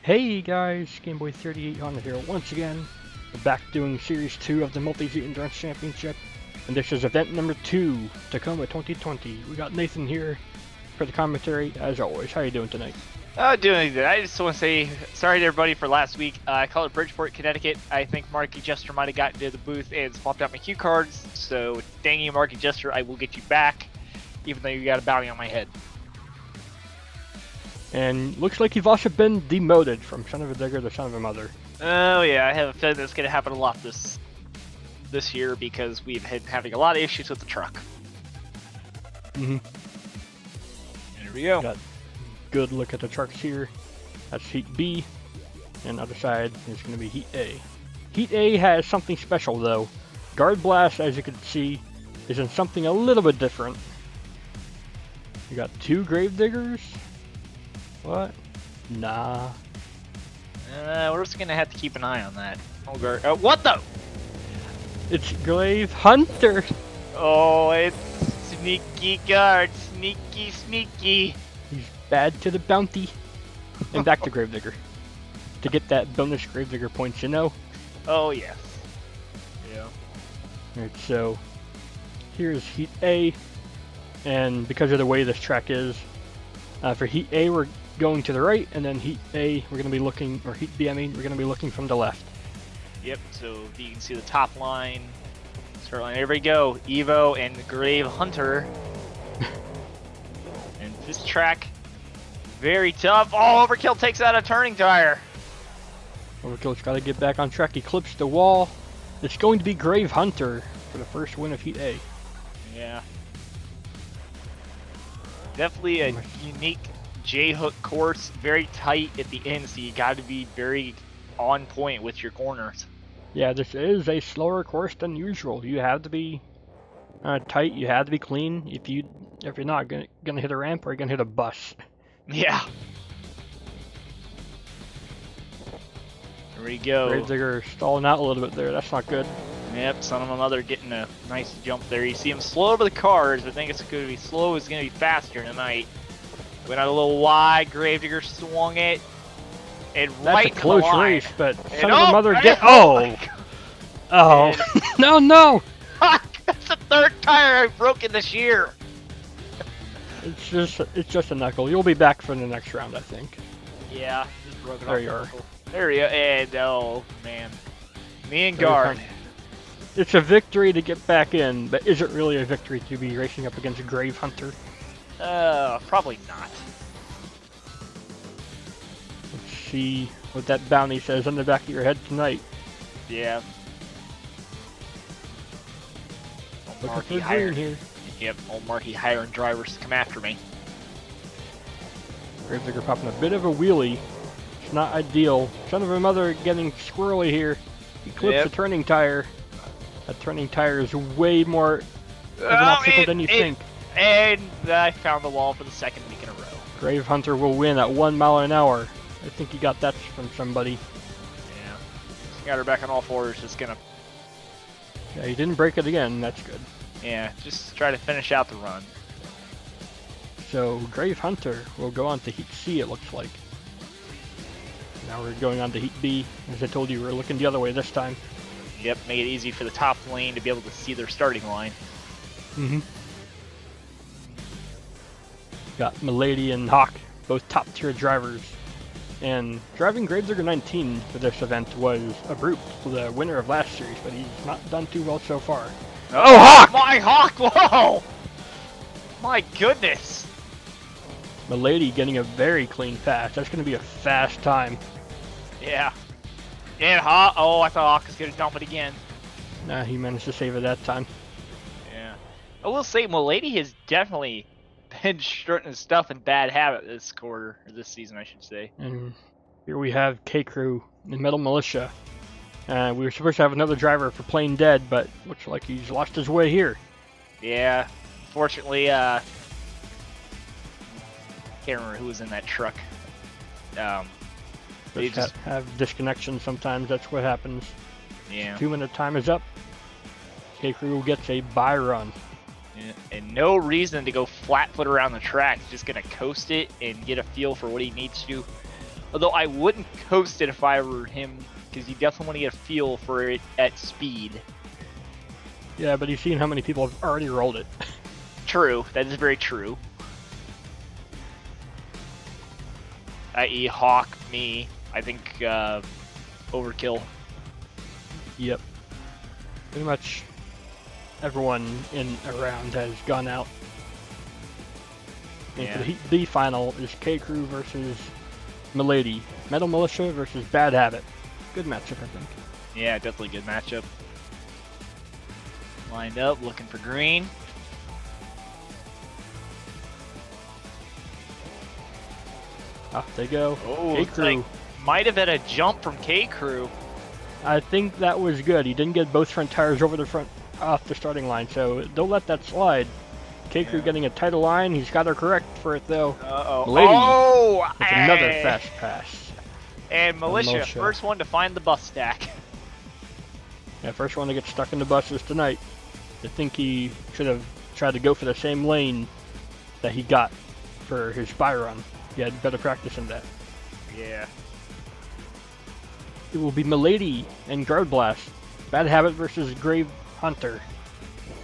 Speaker 1: Hey guys, GameBoy38 on here once again. We're back doing Series 2 of the Multiseat Endurance Championship. And this is event number 2, Tacoma 2020. We got Nathan here for the commentary as always. How you doing tonight?
Speaker 2: Oh, doing good. I just want to say sorry to everybody for last week. I called it Bridgeport, Connecticut. I think Marky Jester might have gotten into the booth and swapped out my cue cards. So, dang you, Marky Jester, I will get you back, even though you got a bounty on my head.
Speaker 1: And looks like you've also been demoted from son of a digger to son of a mother.
Speaker 2: Oh yeah, I have a feeling that's going to happen a lot this year because we've been having a lot of issues with the truck.
Speaker 1: Mm-hmm.
Speaker 2: There we go.
Speaker 1: Got good look at the trucks here. That's Heat B, and other side is going to be Heat A. Heat A has something special though. Guard Blast, as you can see, is in something a little bit different. You got 2 Gravediggers. What? Nah.
Speaker 2: We're just going to have to keep an eye on that. Oh, what the?
Speaker 1: It's Grave Hunter.
Speaker 2: Oh, it's sneaky guard, sneaky.
Speaker 1: He's bad to the bounty. And back to Gravedigger. To get that bonus Gravedigger points, you know?
Speaker 2: Oh, yes. Yeah.
Speaker 1: Alright, so here's Heat A. And because of the way this track is, for Heat A we're going to the right, and then Heat A we're going to be looking, or Heat B I mean, we're going to be looking from the left.
Speaker 2: Yep, so you can see the top line, start line, there we go, Evo and Grave Hunter. And this track, very tough. Oh, Overkill takes out a turning tire.
Speaker 1: Overkill's got to get back on track. He clips the wall. It's going to be Grave Hunter for the first win of Heat A.
Speaker 2: Yeah. Definitely a unique J-hook course, very tight at the end, so you got to be very on point with your corners.
Speaker 1: Yeah, this is a slower course than usual. You have to be tight. You have to be clean. If you're not gonna hit a ramp, or you're gonna hit a bus.
Speaker 2: Yeah. There we go.
Speaker 1: Gravedigger stalling out a little bit there. That's not good.
Speaker 2: Yep, son of a mother getting a nice jump there. You see him slow over the cars, but I think it's going to be slow. It's going to be faster tonight. Went out a little wide. Gravedigger swung it. And
Speaker 1: That's
Speaker 2: right
Speaker 1: a close
Speaker 2: in the line.
Speaker 1: race, but
Speaker 2: And
Speaker 1: son of a mother get.
Speaker 2: Oh!
Speaker 1: Oh!
Speaker 2: And
Speaker 1: no!
Speaker 2: that's the 3rd tire I've broken this year.
Speaker 1: It's just a knuckle. You'll be back for the next round, I think.
Speaker 2: Yeah, just broke it
Speaker 1: There
Speaker 2: off
Speaker 1: you
Speaker 2: the
Speaker 1: are.
Speaker 2: knuckle. There you are. And oh man, me and guard.
Speaker 1: It's a victory to get back in, but is it really a victory to be racing up against a Grave Hunter?
Speaker 2: Probably not.
Speaker 1: Let's see what that bounty says on the back of your head tonight.
Speaker 2: Yeah.
Speaker 1: Looking for green here.
Speaker 2: Yep, old Marky hiring drivers to come after me.
Speaker 1: Gravedigger popping a bit of a wheelie. It's not ideal. Son of a mother getting squirrely here. He clips a turning tire. That turning tire is way more of an obstacle than you think.
Speaker 2: And I found the wall for the 2nd week in a row.
Speaker 1: Grave Hunter will win at 1 mile an hour. I think he got that from somebody.
Speaker 2: Yeah. Got her back on all fours, just gonna...
Speaker 1: Yeah, he didn't break it again. That's good.
Speaker 2: Yeah, just try to finish out the run.
Speaker 1: So, Grave Hunter will go on to Heat C, it looks like. Now we're going on to Heat B. As I told you, we're looking the other way this time.
Speaker 2: Yep, make it easy for the top lane to be able to see their starting line.
Speaker 1: Mm-hmm. Got Milady and Hawk, both top-tier drivers. And driving Gravedigger 19 for this event was a brute, the winner of last series, but he's not done too well so far.
Speaker 2: Oh, Hawk! My Hawk! Whoa! My goodness!
Speaker 1: Milady getting a very clean pass. That's going to be a fast time.
Speaker 2: Yeah. And Hawk. Oh, I thought Hawk was going to dump it again.
Speaker 1: Nah, he managed to save it that time.
Speaker 2: Yeah. I will say, Milady has definitely been shorting his stuff in bad habit this quarter, or this season, I should say.
Speaker 1: And here we have K-Crew in Metal Militia. We were supposed to have another driver for Plain Dead, but looks like he's lost his way here.
Speaker 2: Yeah. Unfortunately, can't remember who was in that truck. They just
Speaker 1: have disconnections sometimes. That's what happens.
Speaker 2: Yeah.
Speaker 1: 2-minute time is up. K-Crew gets a bye run.
Speaker 2: Yeah. And no reason to go flat-foot around the track. Just gonna coast it and get a feel for what he needs to do. Although I wouldn't coast it if I were him, because you definitely want to get a feel for it at speed.
Speaker 1: Yeah, but you've seen how many people have already rolled it.
Speaker 2: True. That is very true. i.e. Hawk, me. I think overkill.
Speaker 1: Yep. Pretty much everyone in around has gone out. And for the B final is K-Crew versus Milady. Metal Militia versus Bad Habit. Good matchup, I think.
Speaker 2: Yeah, definitely good matchup. Lined up, looking for green.
Speaker 1: Off they go.
Speaker 2: Oh,
Speaker 1: K-Crew.
Speaker 2: like, might have been a jump from K-Crew.
Speaker 1: I think that was good. He didn't get both front tires over the front off the starting line, so don't let that slide. K-Crew getting a tighter line. He's got her correct for it though.
Speaker 2: Uh-oh.
Speaker 1: Milady
Speaker 2: Oh,
Speaker 1: with another fast pass.
Speaker 2: And Militia, first one to find the bus stack.
Speaker 1: Yeah, first one to get stuck in the buses tonight. I think he should have tried to go for the same lane that he got for his spy run. He had better practice in that.
Speaker 2: Yeah.
Speaker 1: It will be Milady and Guard Blast. Bad Habit versus Grave Hunter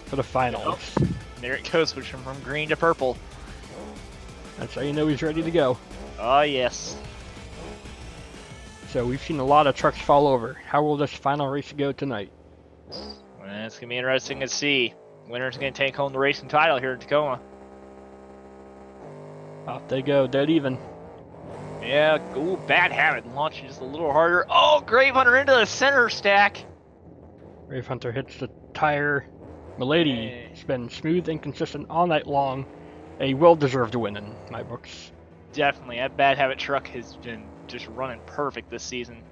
Speaker 1: for the finals.
Speaker 2: Yep. There it goes, switching from green to purple.
Speaker 1: That's how you know he's ready to go.
Speaker 2: Oh, yes.
Speaker 1: So we've seen a lot of trucks fall over. How will this final race go tonight?
Speaker 2: Well, it's going to be interesting to see. Winner's going to take home the racing title here in Tacoma.
Speaker 1: Off they go, dead even.
Speaker 2: Yeah, ooh, Bad Habit launching just a little harder. Oh, Grave Hunter into the center stack.
Speaker 1: Grave Hunter hits the tire. Milady has been smooth and consistent all night long. A well-deserved win in my books.
Speaker 2: Definitely, that Bad Habit truck has been just running perfect this season.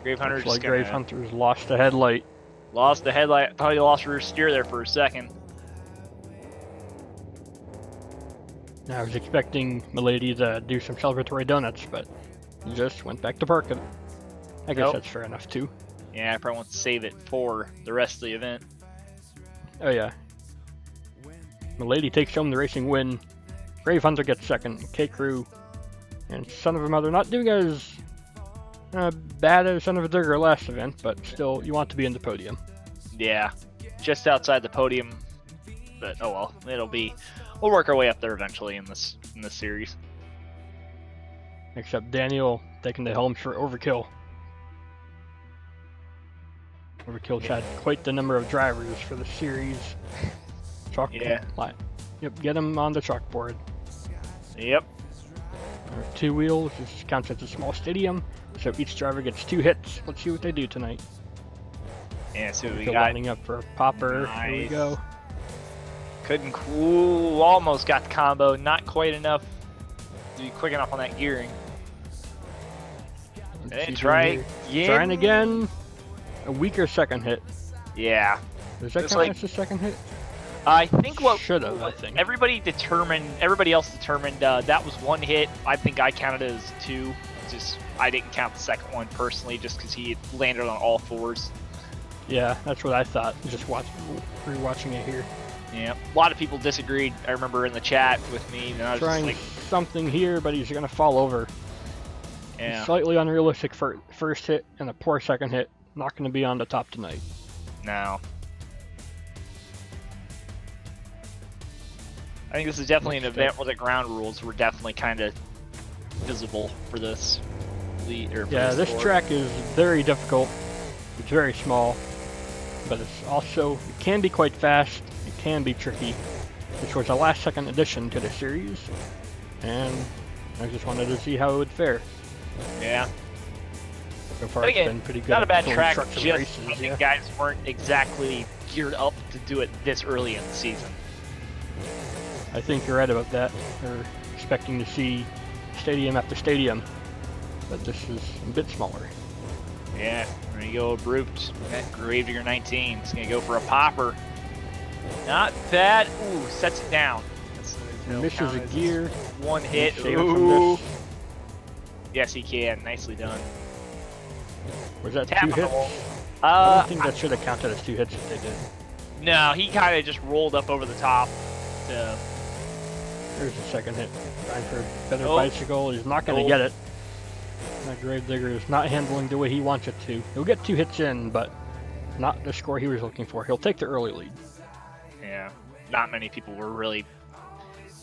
Speaker 2: Grave Hunter's
Speaker 1: Looks like Grave Hunter's lost the headlight.
Speaker 2: Lost the headlight. Thought he lost rear steer there for a second.
Speaker 1: I was expecting Milady to do some celebratory donuts, but he just went back to parking. I guess that's fair enough too.
Speaker 2: Yeah, I probably want to save it for the rest of the event.
Speaker 1: Oh yeah. Milady takes home the racing win. Grave Hunter gets second. K-Crew and Son of a Mother not doing as bad as Son of a Digger last event, but still, you want to be in the podium.
Speaker 2: Yeah, just outside the podium, but oh well, we'll work our way up there eventually in this series.
Speaker 1: Except Daniel taking the helms for Overkill. Overkill's had quite the number of drivers for the series. Line. Yep, get him on the chalkboard.
Speaker 2: Yep.
Speaker 1: Two wheels, this counts as a small stadium, so each driver gets 2 hits. Let's see what they do tonight.
Speaker 2: Yeah, so we
Speaker 1: got lining up for a popper.
Speaker 2: Nice.
Speaker 1: Here we go.
Speaker 2: Couldn't cool, almost got the combo, not quite enough to be quick enough on that gearing. And try again.
Speaker 1: Trying again. A weaker second hit.
Speaker 2: Yeah.
Speaker 1: Does that count as the second hit?
Speaker 2: I think what
Speaker 1: should have. I think
Speaker 2: everybody else determined that was 1 hit. I think I counted it as 2. Just I didn't count the second one personally, just because he landed on all 4s.
Speaker 1: Yeah, that's what I thought. Just rewatching it here.
Speaker 2: Yeah, a lot of people disagreed. I remember in the chat with me, and I was
Speaker 1: trying
Speaker 2: just like,
Speaker 1: something here, but he's gonna fall over.
Speaker 2: Yeah.
Speaker 1: Slightly unrealistic first hit and a poor second hit. Not gonna be on the top tonight.
Speaker 2: No. I think this is definitely an event where the ground rules were definitely kind of visible for this.
Speaker 1: This track is very difficult. It's very small, but it's also, it can be quite fast. It can be tricky. This was a last-second addition to the series, and I just wanted to see how it would fare.
Speaker 2: Yeah.
Speaker 1: So far, it's been pretty good.
Speaker 2: Not a bad track.
Speaker 1: Just races,
Speaker 2: I think guys weren't exactly geared up to do it this early in the season.
Speaker 1: I think you're right about that. We're expecting to see stadium after stadium, but this is a bit smaller.
Speaker 2: Yeah, there you go, Brute. That Gravedigger 19 is going to go for a popper. Not bad. Ooh, sets it down.
Speaker 1: Misses a gear.
Speaker 2: 1 hit. Ooh. Yes, he can. Nicely done.
Speaker 1: Was that 2 hits? I don't think that should have counted as 2 hits if they did.
Speaker 2: No, he kind of just rolled up over the top.
Speaker 1: There's the second hit. Trying for a better bicycle. He's not going to get it. That Gravedigger is not handling the way he wants it to. He'll get 2 hits in, but not the score he was looking for. He'll take the early lead.
Speaker 2: Yeah, not many people were really...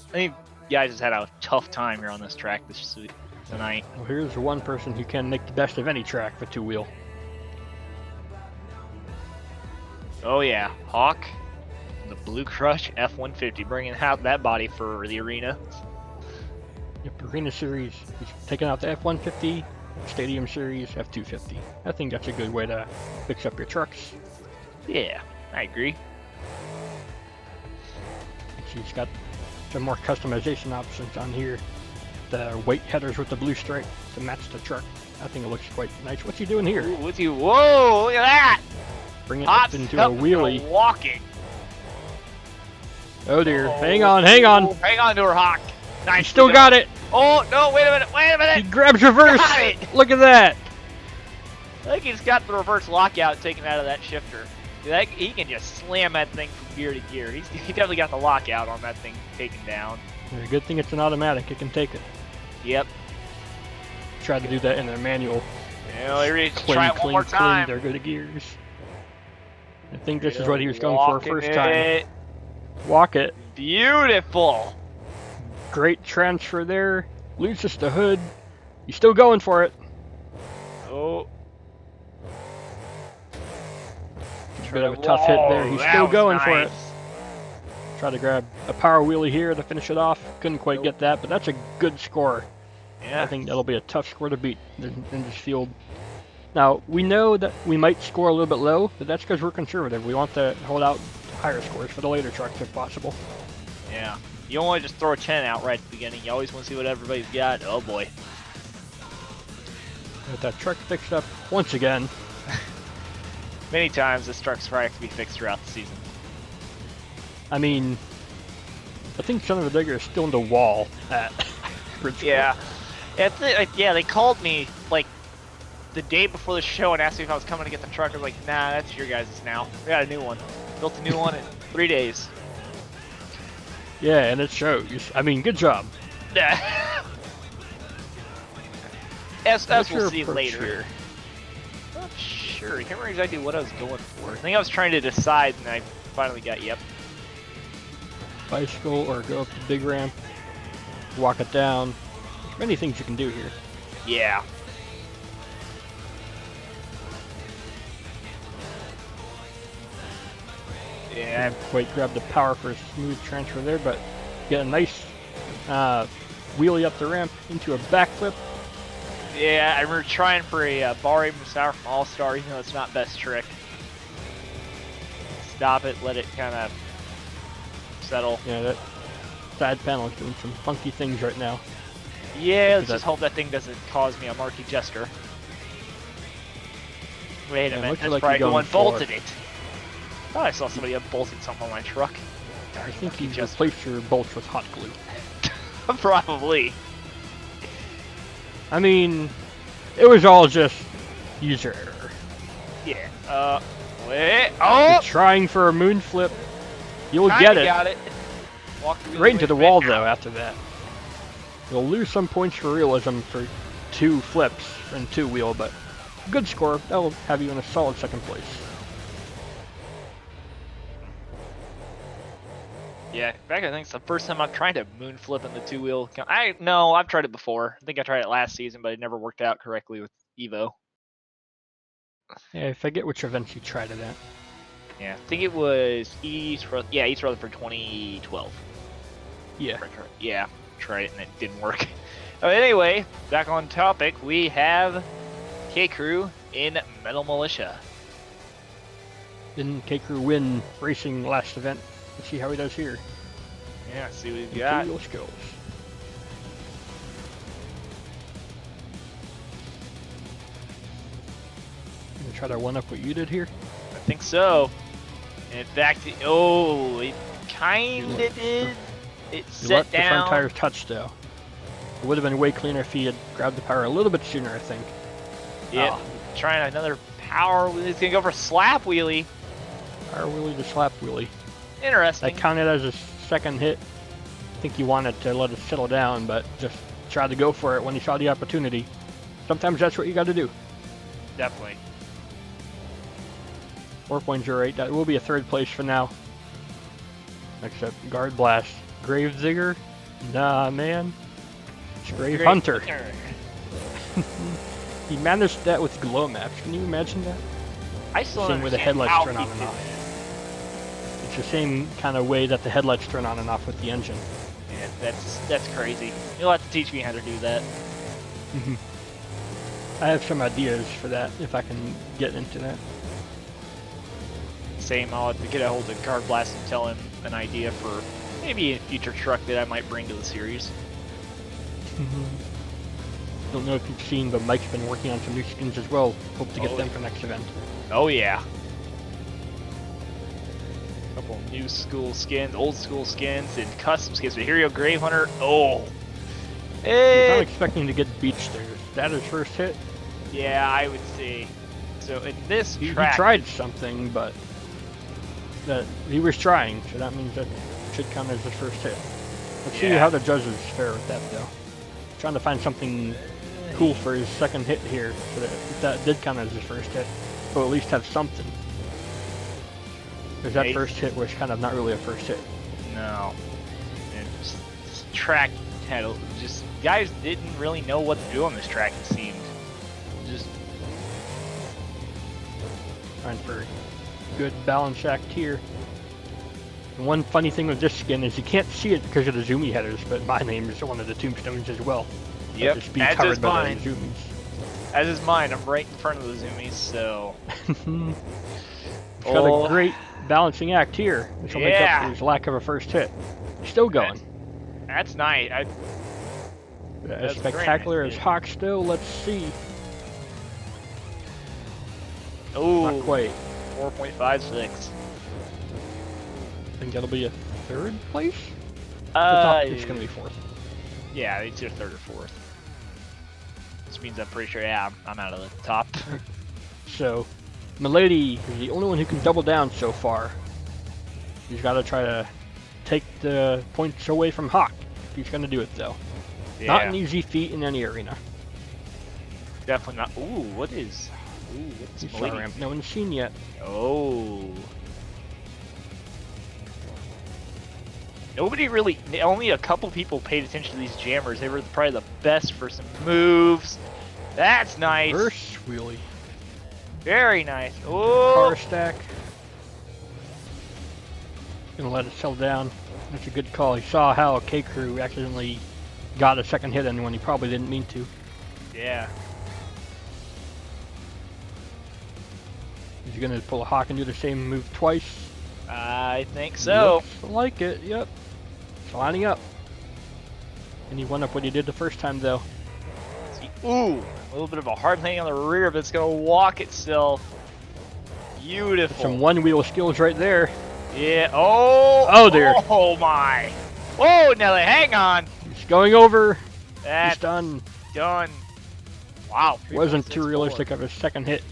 Speaker 2: I think guys has had a tough time here on this track tonight.
Speaker 1: Well, here's one person who can make the best of any track for two-wheel.
Speaker 2: Oh yeah, Hawk, the Blue Crush F-150, bringing out that body for the arena.
Speaker 1: Yep, Arena Series, he's taking out the F-150, Stadium Series, F-250. I think that's a good way to fix up your trucks.
Speaker 2: Yeah, I agree.
Speaker 1: She's got some more customization options on here. The weight headers with the blue stripe to match the truck. I think it looks quite nice. What's he doing here?
Speaker 2: Ooh, what's he? Whoa! Look at that!
Speaker 1: Bring it
Speaker 2: Hot's
Speaker 1: up into a wheelie.
Speaker 2: Walking.
Speaker 1: Oh dear! Hang on! Hang on!
Speaker 2: Hang on to her, Hawk. Nice.
Speaker 1: He still got it.
Speaker 2: Oh no! Wait a minute! Wait a minute!
Speaker 1: He grabs reverse.
Speaker 2: Got it.
Speaker 1: Look at that!
Speaker 2: I think he's got the reverse lockout taken out of that shifter. He can just slam that thing from gear to gear. He definitely got the lockout on that thing taken down.
Speaker 1: A good thing it's an automatic. It can take it.
Speaker 2: Yep.
Speaker 1: Tried to do that in a manual.
Speaker 2: Yeah, try it one more time.
Speaker 1: There go the gears. I think this is what he was going for first time. Walk it.
Speaker 2: Beautiful.
Speaker 1: Great transfer there. Loses the hood. He's still going for it.
Speaker 2: Oh.
Speaker 1: Bit of a tough hit there. He's still going for it.
Speaker 2: Nice.
Speaker 1: Try to grab a power wheelie here to finish it off. Couldn't quite get that, but that's a good score.
Speaker 2: Yeah.
Speaker 1: I think that'll be a tough score to beat in this field. Now, we know that we might score a little bit low, but that's because we're conservative. We want to hold out higher scores for the later trucks if possible.
Speaker 2: Yeah. You don't want to just throw a 10 out right at the beginning. You always want to see what everybody's got. Oh boy.
Speaker 1: With that truck fixed up once again.
Speaker 2: Many times this truck's probably have to be fixed throughout the season.
Speaker 1: I mean, I think Son of a Digger is still in the wall at Bridgeport.
Speaker 2: Yeah. Yeah, they called me like the day before the show and asked me if I was coming to get the truck. I was like, nah, that's your guys' now. We got a new one. Built a new one in 3 days.
Speaker 1: Yeah, and it shows. I mean, good job.
Speaker 2: Yeah. as we'll see later.
Speaker 1: Here?
Speaker 2: Not sure. I can't remember exactly what I was going for. I think I was trying to decide, and I finally got yep.
Speaker 1: Bicycle or go up the big ramp, walk it down. There's many things you can do here.
Speaker 2: Yeah. Yeah.
Speaker 1: Didn't quite grab the power for a smooth transfer there, but get a nice wheelie up the ramp into a backflip.
Speaker 2: Yeah, I remember trying for a Barry Musar from All-Star, even though it's not best trick. Stop it, let it kind of settle.
Speaker 1: Yeah, that side panel is doing some funky things right now.
Speaker 2: Yeah, let's just hope that thing doesn't cause me a Marky Jester. Wait a minute, that's
Speaker 1: like
Speaker 2: probably the one bolted it. I thought I saw somebody have bolted something on my truck.
Speaker 1: I think you just replaced your bolts with hot glue.
Speaker 2: Probably.
Speaker 1: I mean, it was all just user error.
Speaker 2: Yeah. Wait. Oh!
Speaker 1: You're trying for a moon flip. You'll get it.
Speaker 2: Got it.
Speaker 1: Right into the wall, though, after that. You'll lose some points for realism for 2 flips and 2-wheel, but good score. That'll have you in a solid second place.
Speaker 2: Yeah, in fact, I think it's the first time I've tried to moon flip in the 2-wheel. No, I've tried it before. I think I tried it last season, but it never worked out correctly with Evo.
Speaker 1: Yeah, I forget which events you tried it at.
Speaker 2: Yeah, I think it was East Rutherford 2012.
Speaker 1: Yeah.
Speaker 2: Yeah, tried it and it didn't work. Anyway, back on topic, we have K-Crew in Metal Militia.
Speaker 1: Didn't K-Crew win racing last event? Let's see how he does here.
Speaker 2: Yeah, see what he's got.
Speaker 1: Two-wheel skills. Gonna try to one-up what you did here?
Speaker 2: I think so. In fact, it kinda did. It set
Speaker 1: let
Speaker 2: down.
Speaker 1: The front tires touch though. It would have been way cleaner if he had grabbed the power a little bit sooner, I think.
Speaker 2: Yep. Trying another power. He's gonna go for a slap wheelie.
Speaker 1: Power wheelie to slap wheelie.
Speaker 2: Interesting.
Speaker 1: That counted as a second hit. I think he wanted to let it settle down, but just tried to go for it when he saw the opportunity. Sometimes that's what you got to do.
Speaker 2: Definitely.
Speaker 1: 4.08. That will be a third place for now. Next up, Guard Blast. Grave Digger? Nah, man. It's Grave Hunter. He managed that with glow maps. Can you imagine that?
Speaker 2: I still
Speaker 1: Same
Speaker 2: don't
Speaker 1: way the
Speaker 2: understand
Speaker 1: headlights
Speaker 2: how
Speaker 1: turn
Speaker 2: he
Speaker 1: on and
Speaker 2: did
Speaker 1: off.
Speaker 2: that.
Speaker 1: It's the same kind of way that the headlights turn on and off with the engine.
Speaker 2: Yeah, that's crazy. You'll have to teach me how to do that.
Speaker 1: I have some ideas for that if I can get into that.
Speaker 2: Same, I'll have to get a hold of Card Blast and tell him an idea for maybe a future truck that I might bring to the series.
Speaker 1: Don't know if you've seen, but Mike's been working on some new skins as well. Hope to get them for next event.
Speaker 2: Oh yeah. Couple new school skins, old school skins, and custom skins. But here you go, Grave Hunter. Oh.
Speaker 1: I'm expecting to get Beach there. Is that his first hit?
Speaker 2: Yeah, I would say. So in this
Speaker 1: He
Speaker 2: track,
Speaker 1: tried something, but that he was trying, so that means that should count as his first hit. Let's see how the judges fare with that, though. Trying to find something cool for his second hit here, so that if that did count as his first hit, he'll at least have something. Because that first hit was kind of not really a first hit.
Speaker 2: No. And this track had just guys didn't really know what to do on this track. It seemed just
Speaker 1: trying for good balance act here. And one funny thing with this skin is you can't see it because of the zoomy headers, but my name is one of the tombstones as well.
Speaker 2: Yep,
Speaker 1: just be covered by the zoomies.
Speaker 2: As is mine. I'm right in front of the zoomies, so.
Speaker 1: It's got a great balancing act here, which will make up for his lack of a first hit. Still going.
Speaker 2: That's nice.
Speaker 1: As spectacular as Hawk still, let's see.
Speaker 2: Oh,
Speaker 1: not quite.
Speaker 2: 4.56.
Speaker 1: I think that'll be a third place? It's going to be fourth.
Speaker 2: Yeah, it's your third or fourth. Which means I'm pretty sure, yeah, I'm out of the top.
Speaker 1: So, Milady is the only one who can double down so far. He's got to try to take the points away from Hawk. He's going to do it, though. Yeah. Not an easy feat in any arena.
Speaker 2: Definitely not. Ooh, what is... Ooh, what's
Speaker 1: Milady? Ramp no one's seen yet.
Speaker 2: Oh. Nobody really... Only a couple people paid attention to these jammers. They were probably the best for some moves. That's nice.
Speaker 1: Reverse wheelie.
Speaker 2: Very nice. Oh.
Speaker 1: Car stack. Gonna let it settle down. That's a good call. He saw how K-Crew accidentally got a second hit in when he probably didn't mean to.
Speaker 2: Yeah.
Speaker 1: Is he gonna pull a Hawk and do the same move twice?
Speaker 2: I think so.
Speaker 1: Looks like it, yep. It's lining up. And he went up what he did the first time, though.
Speaker 2: Ooh, a little bit of a hard landing on the rear, but it's gonna walk itself. Beautiful.
Speaker 1: Some one-wheel skills right there.
Speaker 2: Yeah. Oh.
Speaker 1: Oh dear.
Speaker 2: Oh my. Whoa, Nelly, hang on.
Speaker 1: He's going over.
Speaker 2: That's
Speaker 1: He's done.
Speaker 2: Done. Wow.
Speaker 1: Wasn't too realistic of a second hit,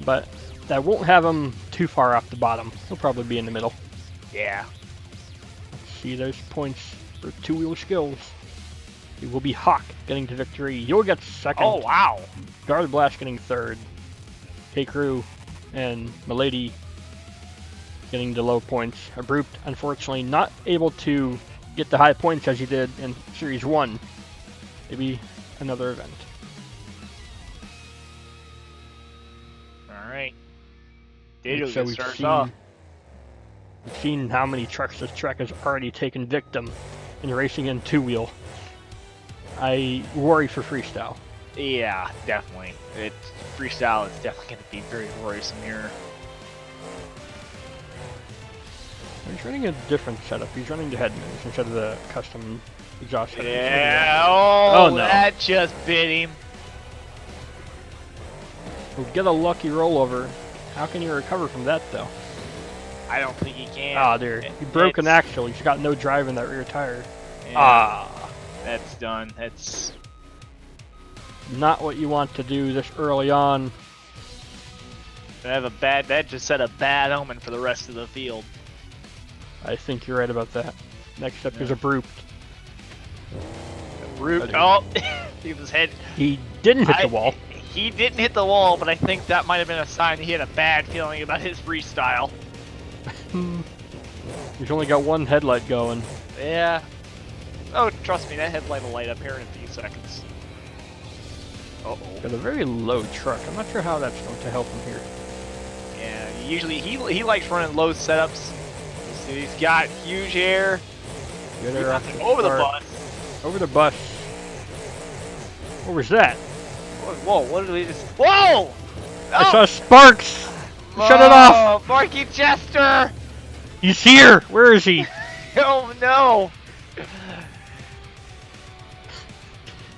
Speaker 1: but that won't have him too far off the bottom. He'll probably be in the middle.
Speaker 2: Yeah.
Speaker 1: Let's see those points for two-wheel skills. It will be Hawk getting to victory. You'll get second.
Speaker 2: Oh wow.
Speaker 1: Guard Blast getting third. K-Crew and Milady getting the low points. Abrupt, unfortunately, not able to get the high points as he did in Series 1. Maybe another event.
Speaker 2: Alright.
Speaker 1: So we've seen how many trucks this track has already taken victim in racing in two-wheel. I worry for freestyle.
Speaker 2: Yeah, definitely. Freestyle is definitely going to be very worrisome here.
Speaker 1: He's running a different setup. He's running the Headmans instead of the custom exhaust setup.
Speaker 2: Yeah, oh no. That just bit him.
Speaker 1: He'll get a lucky rollover. How can he recover from that, though?
Speaker 2: I don't think he can.
Speaker 1: Ah, there. He broke an axle. He's got no drive in that rear tire.
Speaker 2: Yeah,
Speaker 1: ah.
Speaker 2: That's done. That's
Speaker 1: not what you want to do this early on.
Speaker 2: That just set a bad omen for the rest of the field.
Speaker 1: I think you're right about that. Next up is Abrupt.
Speaker 2: Abrupt. Oh, he was head.
Speaker 1: He didn't hit the wall.
Speaker 2: He didn't hit the wall, but I think that might have been a sign he had a bad feeling about his freestyle.
Speaker 1: He's only got one headlight going.
Speaker 2: Yeah. Oh, trust me, that headlight will light up here in a few seconds. Uh-oh.
Speaker 1: Got a very low truck. I'm not sure how that's going to help him here.
Speaker 2: Yeah, usually he likes running low setups. See, he's got huge air.
Speaker 1: Good air off the
Speaker 2: Over the
Speaker 1: start.
Speaker 2: bus.
Speaker 1: Over the bus. What was that?
Speaker 2: Whoa, what did we just... Whoa!
Speaker 1: I saw sparks! Shut it off!
Speaker 2: Marky Chester!
Speaker 1: He's here! Where is he?
Speaker 2: Oh no!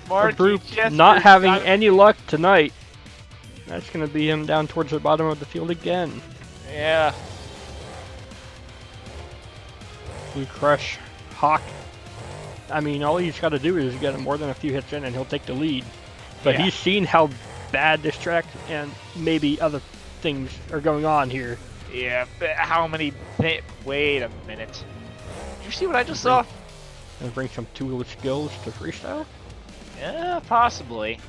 Speaker 2: Marky
Speaker 1: Group
Speaker 2: Chester
Speaker 1: not having any luck tonight. That's going to be him down towards the bottom of the field again.
Speaker 2: Yeah.
Speaker 1: Blue Crush, Hawk. I mean, all he's got to do is get more than a few hits in and he'll take the lead. But
Speaker 2: Yeah.
Speaker 1: he's seen how bad this track and maybe other things are going on here.
Speaker 2: Yeah, but how many... Wait a minute. Did you see what I just saw?
Speaker 1: And bring some two-wheel skills to freestyle.
Speaker 2: Yeah, possibly.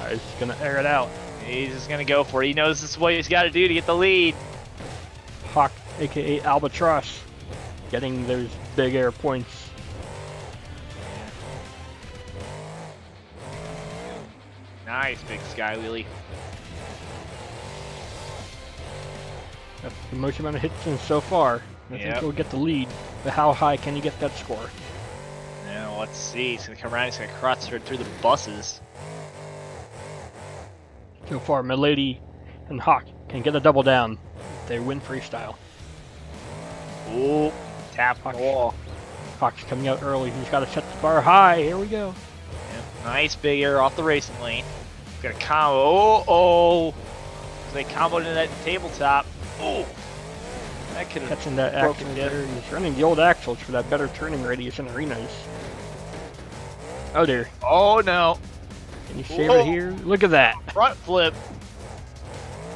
Speaker 1: He's going to air it out.
Speaker 2: He's just gonna go for it. He knows this is what he's got to do to get the lead.
Speaker 1: Hawk, aka Albatross, getting those big air points.
Speaker 2: Nice, big sky wheelie.
Speaker 1: That's the most amount of hits in so far. I think he'll get the lead, but how high can he get that score?
Speaker 2: Now let's see. He's gonna come around. He's gonna cross through the buses.
Speaker 1: So far, Milady and Hawk can get a double down. They win freestyle.
Speaker 2: Ooh, tap
Speaker 1: Hawk.
Speaker 2: the wall.
Speaker 1: Hawk's coming out early. He's got to set the bar high. Here we go.
Speaker 2: Yep. Nice big air off the racing lane. Got a combo. Oh. They comboed into that tabletop. Oh. That could have
Speaker 1: Catching that axle there. He's running the old axles for that better turning radius in arenas. Oh dear.
Speaker 2: Oh no.
Speaker 1: Can you save it here? Look at that.
Speaker 2: Front flip.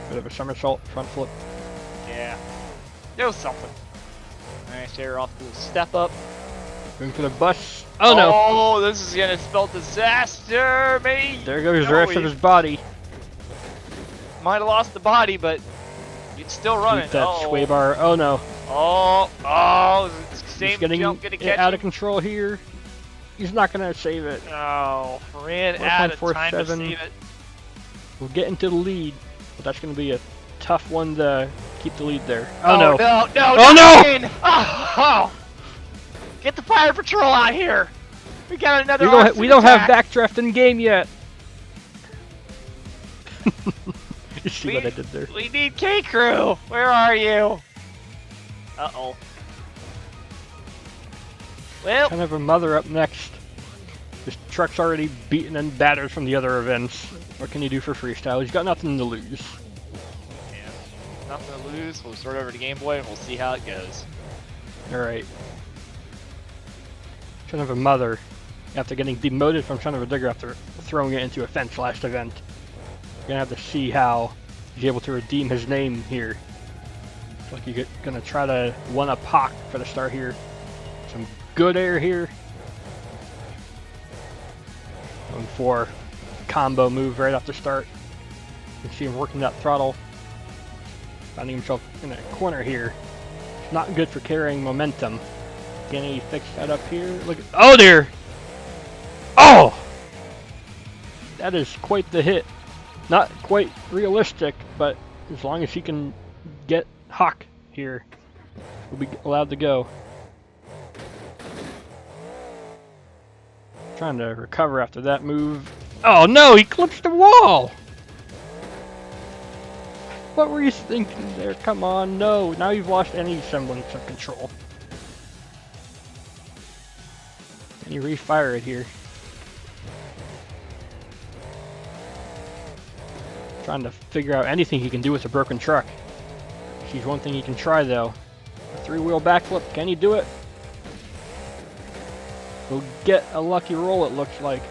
Speaker 1: Bit of a somersault, front flip.
Speaker 2: Yeah. Do something. Nice air off the step up.
Speaker 1: Going for the bus. Oh no.
Speaker 2: Oh, this is gonna spell disaster, maybe.
Speaker 1: There goes the rest of his body.
Speaker 2: Might have lost the body, but it's still running.
Speaker 1: Keep that sway bar. Oh no.
Speaker 2: Oh, same
Speaker 1: He's getting
Speaker 2: jump gonna catch
Speaker 1: out of
Speaker 2: him.
Speaker 1: control here. He's not gonna save it.
Speaker 2: Oh, ran out of time to
Speaker 1: 4.47.
Speaker 2: save it.
Speaker 1: We'll get into the lead, but that's gonna be a tough one to keep the lead there. Oh no.
Speaker 2: No,
Speaker 1: Oh no!
Speaker 2: Again. Oh. Get the fire patrol out here. We got another
Speaker 1: We don't have backdraft in game yet. You see what I did there?
Speaker 2: We need K-Crew. Where are you? Uh-oh. Well,
Speaker 1: Kind of a mother up next. This truck's already beaten and battered from the other events. What can you do for freestyle? He's got nothing to lose.
Speaker 2: yeah, nothing to lose. We'll start over to Game Boy and we'll see how it goes.
Speaker 1: Alright. Son of a mother, after getting demoted from Son of a Digger after throwing it into a fence last event. You're gonna have to see how he's able to redeem his name here. Looks like you're gonna try to one-up Hawk for the start here. Some good air here. Going for combo move right off the start. You can see him working that throttle. Finding himself in a corner here. Not good for carrying momentum. Can he fix that up here? Look at, oh dear! Oh! That is quite the hit. Not quite realistic, but as long as he can get Hawk here, we'll be allowed to go. Trying to recover after that move. Oh no, he clips the wall! What were you thinking there? Come on, no. Now you've lost any semblance of control. Can you refire it here? Trying to figure out anything he can do with a broken truck. She's one thing he can try though. A three-wheel backflip, can he do it? He'll get a lucky roll, it looks like.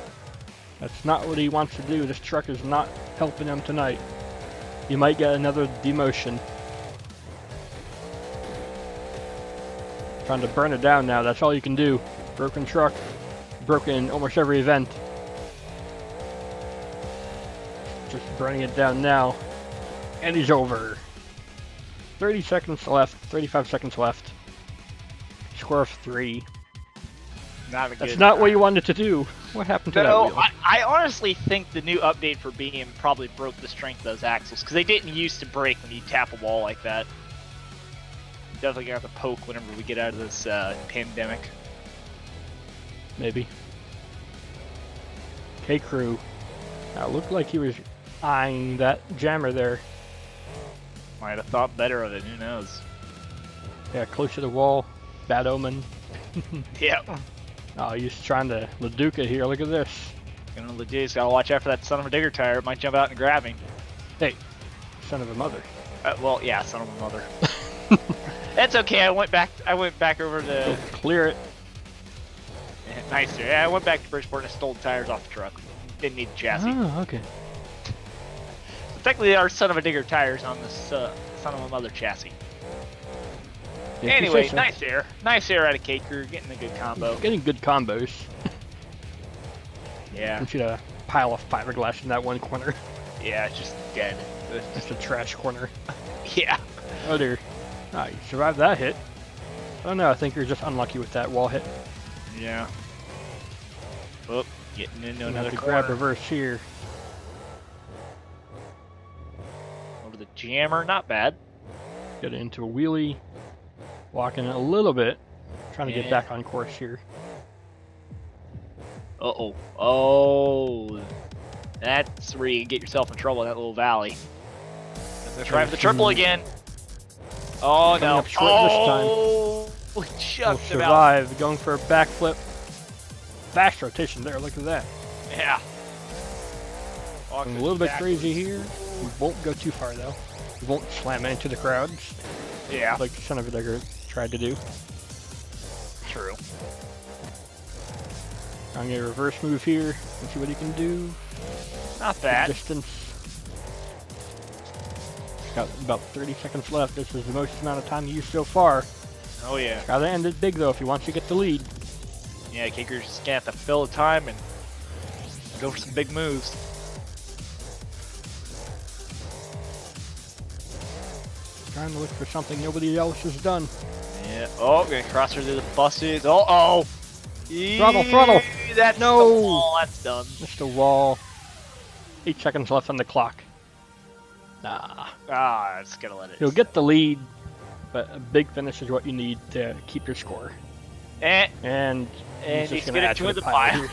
Speaker 1: That's not what he wants to do. This truck is not helping him tonight. You might get another demotion. Trying to burn it down now, that's all you can do. Broken truck, broken in almost every event. Just burning it down now. And he's over. 30 seconds left, 35 seconds left. Score of 3.
Speaker 2: Not a good
Speaker 1: That's not
Speaker 2: time.
Speaker 1: what you wanted to do. What happened to that
Speaker 2: No,
Speaker 1: wheel?
Speaker 2: I honestly think the new update for Beam probably broke the strength of those axles because they didn't used to break when you tap a wall like that. Definitely gonna have to poke whenever we get out of this pandemic.
Speaker 1: Maybe. K Crew. Now, it looked like he was eyeing that jammer there.
Speaker 2: Might have thought better of it. Who knows?
Speaker 1: Yeah, close to the wall. Bad omen.
Speaker 2: Yeah.
Speaker 1: Oh, he's trying to Leduca here. Look at this.
Speaker 2: Gonna legit gotta watch out for that son of a digger tire. It might jump out and grab him.
Speaker 1: Hey, son of a mother.
Speaker 2: Well, yeah, son of a mother. That's okay. I went back over to
Speaker 1: Clear it.
Speaker 2: nice. Yeah, I went back to Bridgeport and stole the tires off the truck. Didn't need the chassis.
Speaker 1: Oh, okay.
Speaker 2: So technically, our son of a digger tires on this son of a mother chassis.
Speaker 1: If you
Speaker 2: Anyway,
Speaker 1: say so.
Speaker 2: nice air out of K Crew, getting a good combo.
Speaker 1: Getting good combos.
Speaker 2: Yeah,
Speaker 1: I should pile of fiberglass in that one corner.
Speaker 2: yeah, it's just dead.
Speaker 1: Just a trash corner.
Speaker 2: Yeah.
Speaker 1: Oh dear. Ah, you survived that hit. Oh no, I think you're just unlucky with that wall hit.
Speaker 2: Yeah. Oh, getting into
Speaker 1: Gonna
Speaker 2: another
Speaker 1: have to
Speaker 2: corner.
Speaker 1: grab reverse here.
Speaker 2: Over the jammer, not bad.
Speaker 1: Get into a wheelie. Walking a little bit. Trying to
Speaker 2: Yeah.
Speaker 1: get back on course here.
Speaker 2: Uh-oh. Oh. That's where you get yourself in trouble in that little valley. Let's try for the triple again. Oh,
Speaker 1: Coming
Speaker 2: no.
Speaker 1: up short this time.
Speaker 2: Oh, we
Speaker 1: Will
Speaker 2: chucked him out.
Speaker 1: survive. Going for a backflip. Fast rotation there. Look at that.
Speaker 2: Yeah.
Speaker 1: Going a little bit crazy here. We won't go too far though. We won't slam into the crowds
Speaker 2: Yeah.
Speaker 1: like the son of a digger tried to do.
Speaker 2: True.
Speaker 1: I'm gonna reverse move here and see what he can do.
Speaker 2: Not bad.
Speaker 1: Distance. Got about 30 seconds left. This is the most amount of time used so far.
Speaker 2: Oh, yeah.
Speaker 1: Gotta end it big though if he wants to get the lead.
Speaker 2: Yeah, Kicker's just gonna have to fill the time and go for some big moves.
Speaker 1: Trying to look for something nobody else has done.
Speaker 2: Yeah. Oh, gonna cross her through the buses. Oh.
Speaker 1: Throttle, throttle.
Speaker 2: That's
Speaker 1: No.
Speaker 2: the wall. That's done.
Speaker 1: Missed the wall. 8 seconds left on the clock. Nah.
Speaker 2: Ah, it's gonna let it.
Speaker 1: You'll get the lead, but a big finish is what you need to keep your score. And
Speaker 2: He's
Speaker 1: just
Speaker 2: gonna
Speaker 1: add to
Speaker 2: join the pile.
Speaker 1: here.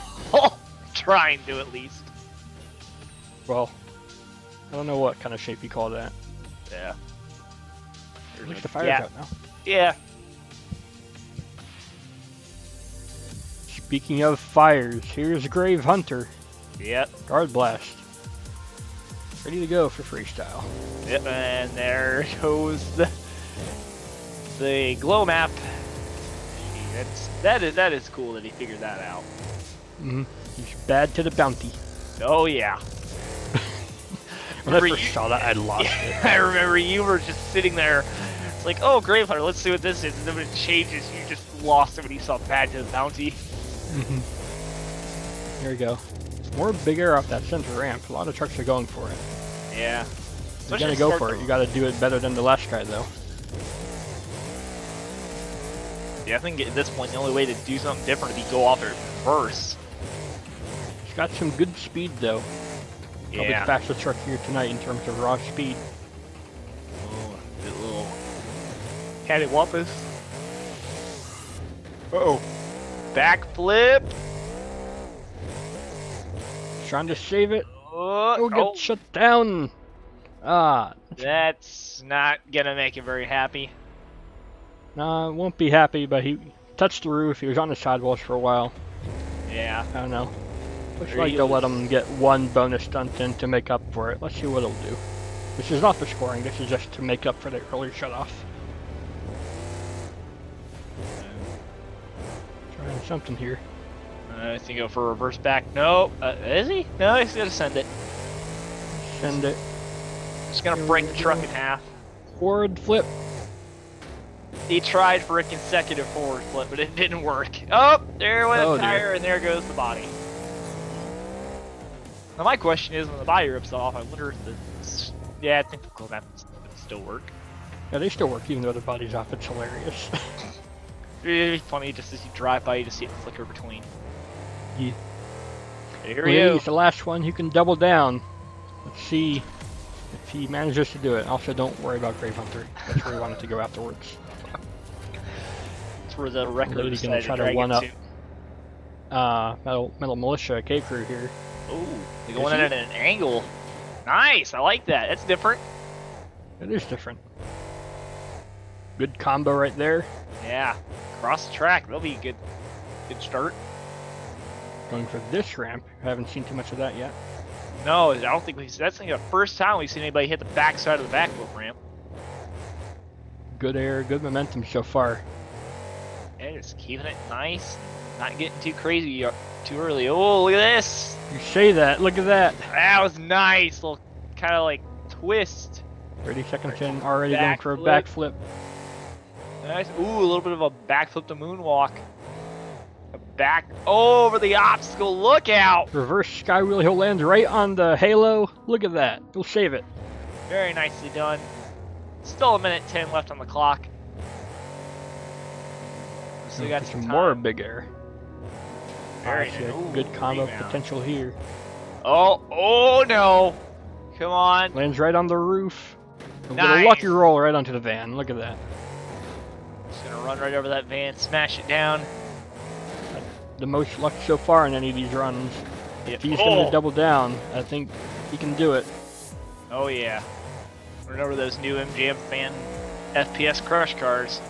Speaker 2: Trying to at least.
Speaker 1: Well, I don't know what kind of shape you call that.
Speaker 2: Yeah.
Speaker 1: At least the fire's
Speaker 2: Yeah.
Speaker 1: out now.
Speaker 2: Yeah.
Speaker 1: Speaking of fires, here's Grave Hunter.
Speaker 2: Yep.
Speaker 1: Guard Blast. Ready to go for freestyle.
Speaker 2: Yep. And there goes the glow map. That is cool that he figured that out.
Speaker 1: Mm-hmm. He's bad to the bounty.
Speaker 2: Oh yeah.
Speaker 1: When I first saw that, I lost it.
Speaker 2: I remember you were just sitting there. It's like, oh, Grave Hunter, let's see what this is. And then when it changes, you just lost it when you saw bad to the bounty.
Speaker 1: Mm-hmm. Here we go. More big air off that center ramp. A lot of trucks are going for it.
Speaker 2: Yeah.
Speaker 1: You gotta go for it. You gotta do it better than the last guy, though.
Speaker 2: Yeah, I think at this point the only way to do something different would be go off at reverse.
Speaker 1: He's got some good speed, though. Probably the
Speaker 2: Yeah.
Speaker 1: fastest truck here tonight in terms of raw speed.
Speaker 2: Oh, good little cattywampus. Uh-oh. Backflip.
Speaker 1: Trying to save it.
Speaker 2: Oh,
Speaker 1: Oh, get shut down. Ah,
Speaker 2: that's not gonna make him very happy.
Speaker 1: nah, won't be happy, but he touched the roof. He was on the sidewalls for a while.
Speaker 2: Yeah.
Speaker 1: I don't know. Looks
Speaker 2: There
Speaker 1: like
Speaker 2: he
Speaker 1: they'll
Speaker 2: goes.
Speaker 1: let him get one bonus stunt in to make up for it. Let's see what it'll do. This is not for scoring. This is just to make up for the early shutoff. Trying something here.
Speaker 2: I think go for a reverse back. No. Is he? No, he's gonna send it.
Speaker 1: Send it.
Speaker 2: Just gonna break the truck in half.
Speaker 1: Forward flip.
Speaker 2: He tried for a consecutive forward flip, but it didn't work. Oh, there went
Speaker 1: Oh,
Speaker 2: the
Speaker 1: dear.
Speaker 2: tire, and there goes the body. Now my question is, when the body rips off, I wonder if the... Yeah, I think the glow map would still work.
Speaker 1: Yeah, they still work even though the body's off. It's hilarious.
Speaker 2: It'd be funny just as you drive by, you just see it flicker between.
Speaker 1: Yeah.
Speaker 2: Here we go.
Speaker 1: He's the last one who can double down. Let's see if he manages to do it. Also, don't worry about Grave Hunter. That's where we wanted to go afterwards.
Speaker 2: That's where the record
Speaker 1: Lady's gonna try to one up Metal Militia K-Crew here.
Speaker 2: Ooh, they're going in at an angle. Nice, I like that. That's different.
Speaker 1: It is different. Good combo right there.
Speaker 2: Yeah, across the track. That'll be a good start.
Speaker 1: Going for this ramp. I haven't seen too much of that yet.
Speaker 2: No, I don't think that's the first time we've seen anybody hit the back side of the backflip ramp.
Speaker 1: Good air, good momentum so far.
Speaker 2: And just keeping it nice, not getting too crazy too early. Oh, look at this!
Speaker 1: You say that, look at that.
Speaker 2: That was nice, little kind of like twist.
Speaker 1: 30 seconds in, already going for a backflip.
Speaker 2: Nice. Ooh, a little bit of a backflip to moonwalk. A back over the obstacle. Look out!
Speaker 1: Reverse sky wheel. He'll land right on the halo. Look at that. He'll save it.
Speaker 2: Very nicely done. Still a minute 10 left on the clock. So we got some
Speaker 1: more big air.
Speaker 2: Very
Speaker 1: nice. Good combo potential here.
Speaker 2: Oh no! Come on.
Speaker 1: Lands right on the roof.
Speaker 2: Nice.
Speaker 1: A lucky roll right onto the van. Look at that.
Speaker 2: Just gonna run right over that van, smash it down.
Speaker 1: The most luck so far in any of these runs.
Speaker 2: Yep.
Speaker 1: If he's gonna double down, I think he can do it.
Speaker 2: Oh yeah. Remember those new MGM fan FPS crush cars?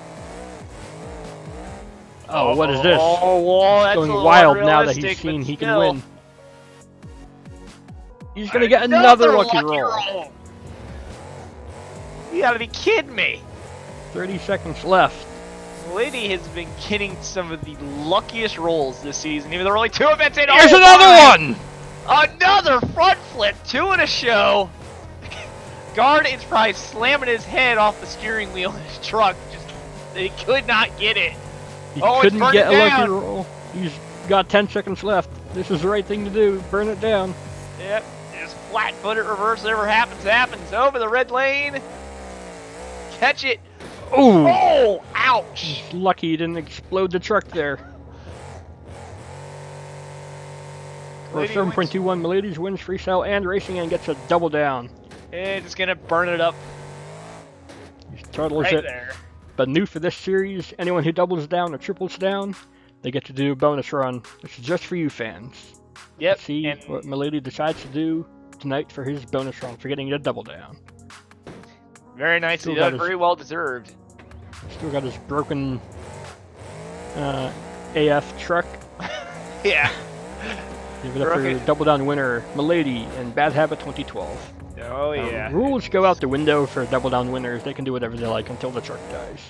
Speaker 1: Oh, what is this?
Speaker 2: Oh, that's
Speaker 1: going wild now that he's seen he can win. He's gonna get another lucky roll.
Speaker 2: You gotta be kidding me.
Speaker 1: 30 seconds left.
Speaker 2: Lady has been getting some of the luckiest rolls this season. Even though there are only 2 events in.
Speaker 1: Here's another one!
Speaker 2: Another front flip, 2 in a show. Guard is probably slamming his head off the steering wheel in his truck. He could not get it.
Speaker 1: He couldn't get a lucky roll. He's got 10 seconds left. This is the right thing to do. Burn it down.
Speaker 2: Yep. Just flat-footed reverse. Whatever happens, happens. Over the red lane. Catch it.
Speaker 1: Ooh.
Speaker 2: Oh, ouch.
Speaker 1: He's lucky he didn't explode the truck there. For 7.21, Milady's wins freestyle and racing and gets a double down.
Speaker 2: And it's going to burn it up.
Speaker 1: He throttles it.
Speaker 2: There.
Speaker 1: But new for this series, anyone who doubles down or triples down, they get to do a bonus run. This is just for you fans.
Speaker 2: Yep.
Speaker 1: Let's see what Milady decides to do tonight for his bonus run for getting a double down.
Speaker 2: Very nicely done. Very well deserved.
Speaker 1: Still got his broken AF truck.
Speaker 2: Yeah.
Speaker 1: Give it up for double down winner, Milady in Bad Habit 2012.
Speaker 2: Oh yeah.
Speaker 1: Rules go out the window for double down winners. They can do whatever they like until the truck dies.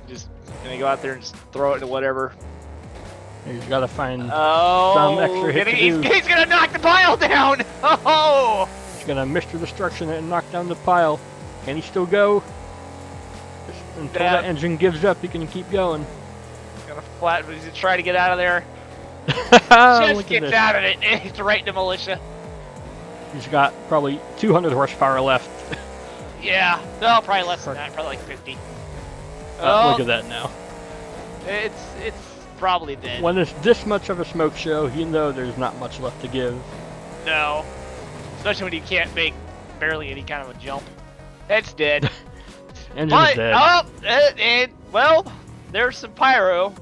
Speaker 2: Just gonna go out there and just throw it into whatever.
Speaker 1: He's got to find some extra hit to do.
Speaker 2: He's gonna knock the pile down. Oh!
Speaker 1: He's gonna Mr. Destruction and knock down the pile. Can he still go? Until that engine gives up, he can keep going.
Speaker 2: Gonna flat, but he's gonna try to get out of there.
Speaker 1: Just
Speaker 2: gets out of it. It's right into militia.
Speaker 1: He's got probably 200 horsepower left.
Speaker 2: Yeah, no, probably less than that. Probably like 50.
Speaker 1: Look at that now.
Speaker 2: It's probably dead.
Speaker 1: When it's this much of a smoke show, you know there's not much left to give.
Speaker 2: No, especially when you can't make barely any kind of a jump. It's dead.
Speaker 1: Engine's dead.
Speaker 2: Oh, and well, there's some pyro.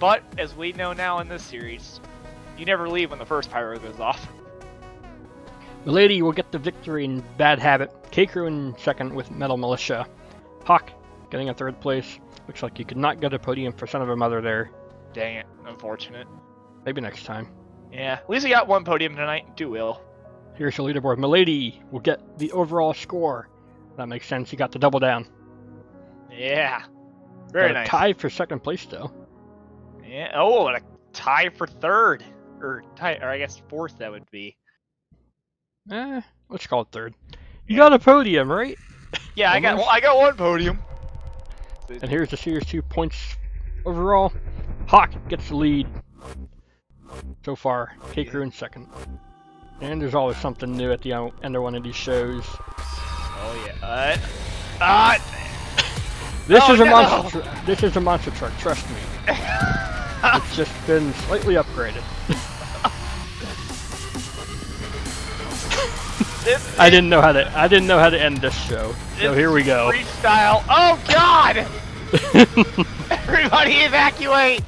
Speaker 2: But as we know now in this series, you never leave when the first pyro goes off.
Speaker 1: Milady will get the victory in Bad Habit. K-Crew in second with Metal Militia. Hawk getting a 3rd place. Looks like you could not get a podium for Son of a Mother there.
Speaker 2: Dang it, unfortunate.
Speaker 1: Maybe next time.
Speaker 2: Yeah, at least he got 1 podium tonight, and 2 will.
Speaker 1: Here's the leaderboard. Milady will get the overall score. That makes sense. He got the double down.
Speaker 2: Yeah, very nice.
Speaker 1: Tie for 2nd place though.
Speaker 2: Yeah. Oh, and a tie for 3rd, or I guess 4th that would be.
Speaker 1: Let's call it 3rd. You got a podium, right?
Speaker 2: Yeah, I got 1 podium.
Speaker 1: And here's the Series 2 points overall. Hawk gets the lead so far. K-Crew in 2nd. And there's always something new at the end of one of these shows.
Speaker 2: Oh yeah.
Speaker 1: This is a
Speaker 2: no!
Speaker 1: monster. This is a monster truck. Trust me. It's just been slightly upgraded. I didn't know how to end this show. So here we go.
Speaker 2: Freestyle. Oh God! Everybody evacuate!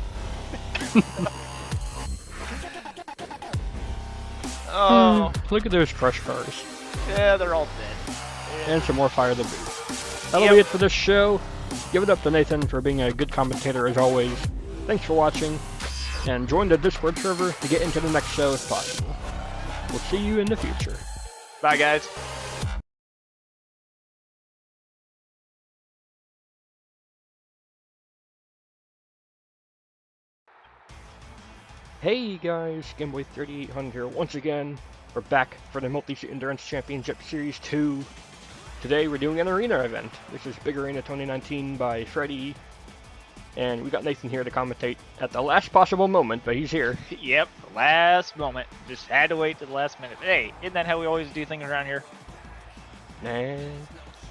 Speaker 2: Oh,
Speaker 1: Look at those crush cars.
Speaker 2: yeah, they're all dead.
Speaker 1: And some more fire to boot. That'll be it for this show. Give it up to Nathan for being a good commentator as always. Thanks for watching, and join the Discord server to get into the next show if possible. We'll see you in the future.
Speaker 2: Bye, guys.
Speaker 1: Hey guys, Gameboy 3800 here once again. We're back for the Multiseat Endurance Championship Series 2. Today we're doing an arena event. This is Big Arena 2019 by Freddy. And we got Nathan here to commentate at the last possible moment, but he's here.
Speaker 2: Yep, last moment. Just had to wait to the last minute. Hey, isn't that how we always do things around here?
Speaker 1: And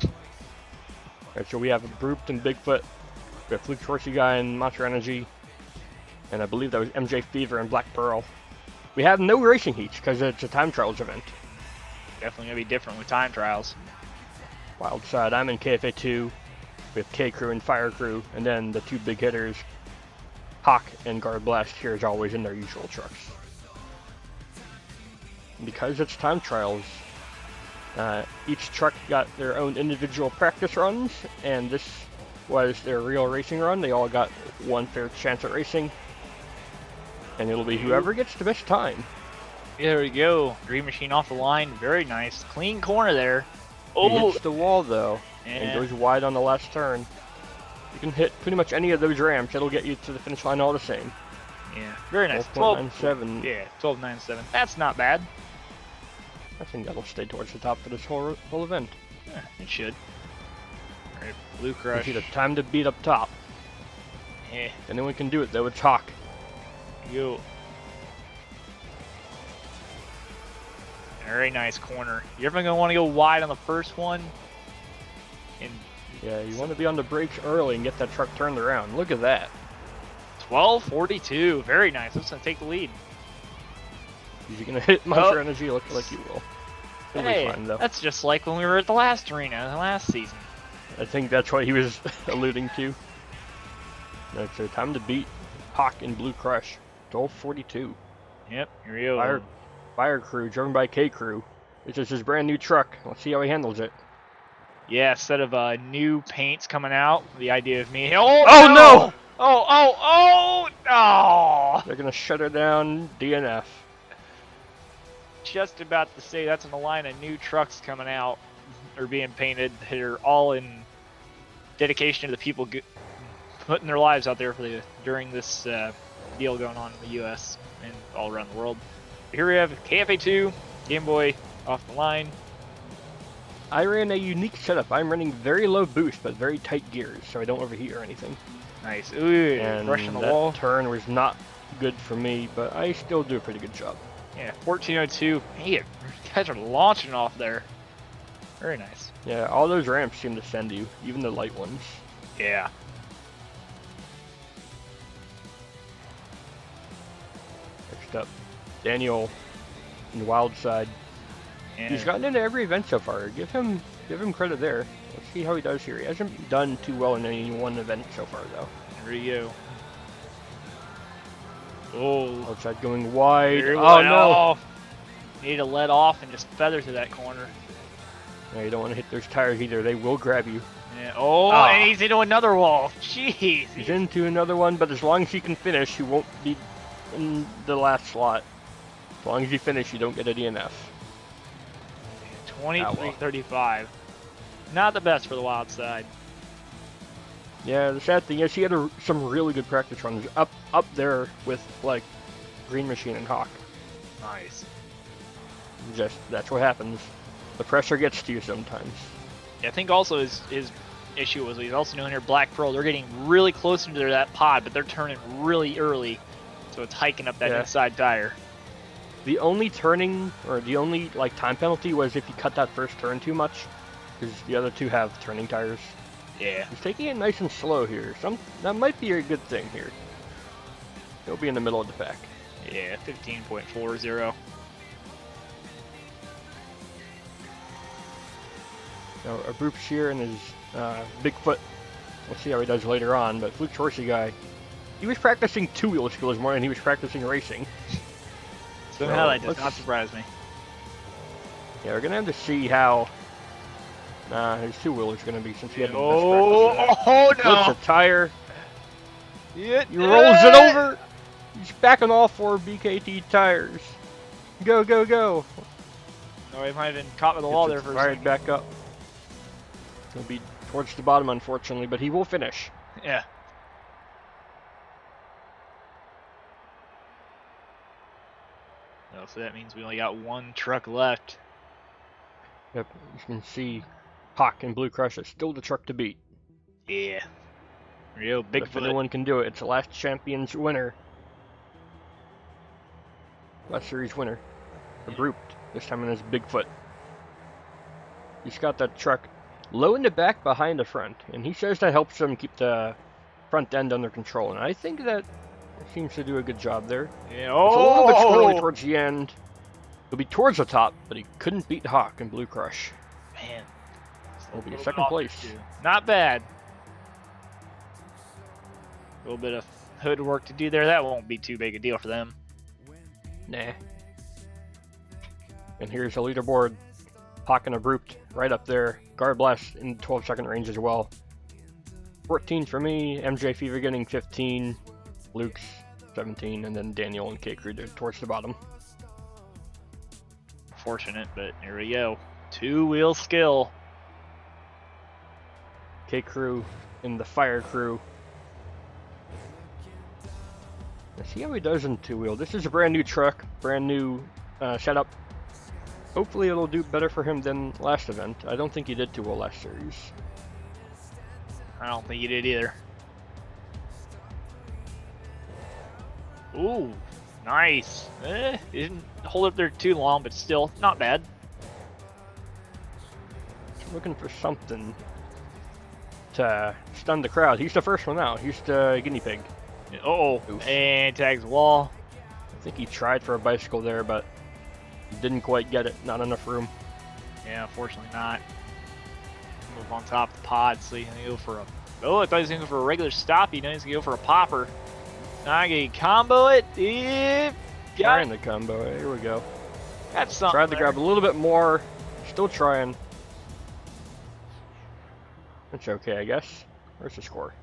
Speaker 1: alright, so we have Broopt and Bigfoot. We have Flukes, Horsey Guy, and Monster Energy. And I believe that was MJ Fever and Black Pearl. We have no racing heats because it's a time trials event.
Speaker 2: Definitely gonna be different with time trials.
Speaker 1: Wild side, I'm in KFA2 with K Crew and Fire Crew, and then the two big hitters, Hawk and Guard Blast, here as always in their usual trucks. Because it's time trials, each truck got their own individual practice runs, and this was their real racing run. They all got one fair chance at racing, and it'll be whoever gets the best time.
Speaker 2: There we go. Green Machine off the line. Very nice. Clean corner there.
Speaker 1: He hits the wall though, and
Speaker 2: Yeah.
Speaker 1: goes wide on the last turn. You can hit pretty much any of those ramps, it'll get you to the finish line all the same.
Speaker 2: Yeah, very nice.
Speaker 1: 12.97.
Speaker 2: Yeah, 12.97. That's not bad.
Speaker 1: I think that'll stay towards the top for this whole event.
Speaker 2: Yeah, it should. Alright, Blue
Speaker 1: You
Speaker 2: Crush.
Speaker 1: see the time to beat up top.
Speaker 2: Yeah,
Speaker 1: Anyone can do it though, it's Hawk.
Speaker 2: go. Very nice corner. You're ever gonna want to go wide on the first one? And
Speaker 1: Yeah, you want to be on the brakes early and get that truck turned around. Look at that.
Speaker 2: 12.42. Very nice. That's gonna take the lead.
Speaker 1: Is he gonna hit Monster Energy? Look like you will. It'll be
Speaker 2: Hey,
Speaker 1: fine though.
Speaker 2: that's just like when we were at the last arena, the last season.
Speaker 1: I think that's what he was alluding to. No, so time to beat Hawk and Blue Crush. 12.42.
Speaker 2: Yep, here we go.
Speaker 1: Fire Crew, driven by K Crew. This is his brand new truck. Let's see how he handles it.
Speaker 2: Yeah, instead of new paints coming out, the idea of me.
Speaker 1: Oh
Speaker 2: no!
Speaker 1: no!
Speaker 2: Oh no!
Speaker 1: They're gonna shut her down. DNF.
Speaker 2: Just about to say that's in the line of new trucks coming out or being painted. They're all in dedication to the people putting their lives out there for during this deal going on in the U.S. and all around the world. Here we have KFA2, Game Boy off the line.
Speaker 1: I ran a unique setup. I'm running very low boost, but very tight gears, so I don't overheat or anything.
Speaker 2: Nice. Ooh,
Speaker 1: And
Speaker 2: brushing the
Speaker 1: that
Speaker 2: wall.
Speaker 1: turn was not good for me, but I still do a pretty good job.
Speaker 2: Yeah, 1402. Hey, you guys are launching off there. Very nice.
Speaker 1: Yeah, all those ramps seem to send you, even the light ones.
Speaker 2: Yeah.
Speaker 1: Next up, Daniel in the wild side.
Speaker 2: And
Speaker 1: He's gotten into every event so far. Give him credit there. Let's see how he does here. He hasn't done too well in any one event so far though.
Speaker 2: there you go. Oh,
Speaker 1: Outside going wide.
Speaker 2: very
Speaker 1: Oh
Speaker 2: wide.
Speaker 1: no!
Speaker 2: Oh. Need to let off and just feather through that corner.
Speaker 1: No, you don't want to hit those tires either. They will grab you.
Speaker 2: Yeah. Oh,
Speaker 1: Ah.
Speaker 2: and he's into another wall. Jeez.
Speaker 1: He's into another one, but as long as he can finish, he won't be in the last slot. As long as you finish, you don't get a DNF.
Speaker 2: 23:35. Not the best for the wild side.
Speaker 1: Yeah, the sad thing is he had some really good practice runs up there with like Green Machine and Hawk.
Speaker 2: Nice.
Speaker 1: Just that's what happens. The pressure gets to you sometimes.
Speaker 2: I think also his issue was he's also doing here Black Pearl. They're getting really close into that pod, but they're turning really early, so it's hiking up that inside tire.
Speaker 1: The only turning or the only like time penalty was if you cut that first turn too much, because the other two have turning tires.
Speaker 2: Yeah.
Speaker 1: He's taking it nice and slow here. That might be a good thing here. He'll be in the middle of the pack.
Speaker 2: Yeah, 15.40.
Speaker 1: Now, Abrupt's here in his Bigfoot. We'll see how he does later on, but Flukes Horsey guy, he was practicing two-wheel skills more than he was practicing racing.
Speaker 2: Somehow that does not surprise me.
Speaker 1: Yeah, we're going to have to see how his two-wheel is going to be since he had the best practice.
Speaker 2: Oh,
Speaker 1: He
Speaker 2: no!
Speaker 1: flips a tire.
Speaker 2: Yeah,
Speaker 1: He rolls it over. He's back on all 4 BKT tires. Go, go, go.
Speaker 2: No, he might have been caught with the wall there for a
Speaker 1: Fired
Speaker 2: second.
Speaker 1: back up. He'll be towards the bottom, unfortunately, but he will finish.
Speaker 2: Yeah. Oh, so that means we only got one truck left.
Speaker 1: Yep, you can see Hawk and Blue Crush is still the truck to beat.
Speaker 2: Yeah. Real
Speaker 1: But if
Speaker 2: Bigfoot.
Speaker 1: anyone can do it, it's the last champion's winner. Last series winner. Abrupt, this time in his Bigfoot. He's got that truck low in the back behind the front, and he says that helps him keep the front end under control, and I think that seems to do a good job there.
Speaker 2: Yeah.
Speaker 1: It's a little bit squirrely
Speaker 2: Oh!
Speaker 1: towards the end. He'll be towards the top, but he couldn't beat Hawk and Blue Crush.
Speaker 2: Man.
Speaker 1: He'll be in
Speaker 2: Little
Speaker 1: second
Speaker 2: bit
Speaker 1: place.
Speaker 2: off there, too. Not bad. A little bit of hood work to do there. That won't be too big a deal for them.
Speaker 1: Nah. And here's the leaderboard. Hawk and Abrupt right up there. Guard Blast in 12-second range as well. 14 for me. MJ Fever getting 15. Luke's 17. And then Daniel and K-Crew towards the bottom.
Speaker 2: Fortunate, but here we go. Two-wheel skill.
Speaker 1: K-Crew in the Fire Crew. Let's see how he does in two-wheel. This is a brand new truck, brand new setup. Hopefully it'll do better for him than last event. I don't think he did too well last series.
Speaker 2: I don't think he did either. Ooh, nice. He didn't hold up there too long, but still, not bad.
Speaker 1: He's looking for something to stun the crowd. He's the first one out. He's the guinea pig.
Speaker 2: Uh-oh,
Speaker 1: Oof.
Speaker 2: and tags the wall.
Speaker 1: I think he tried for a bicycle there, but he didn't quite get it. Not enough room.
Speaker 2: Yeah, unfortunately not. Move on top of the pod, so he's gonna go for a... Oh, I thought he was gonna go for a regular stop. He knows he's gonna go for a popper. Now I can combo it. Yeah,
Speaker 1: Trying the combo. Here we go.
Speaker 2: got something
Speaker 1: Tried to
Speaker 2: there.
Speaker 1: grab a little bit more. Still trying. That's okay, I guess. Where's the score?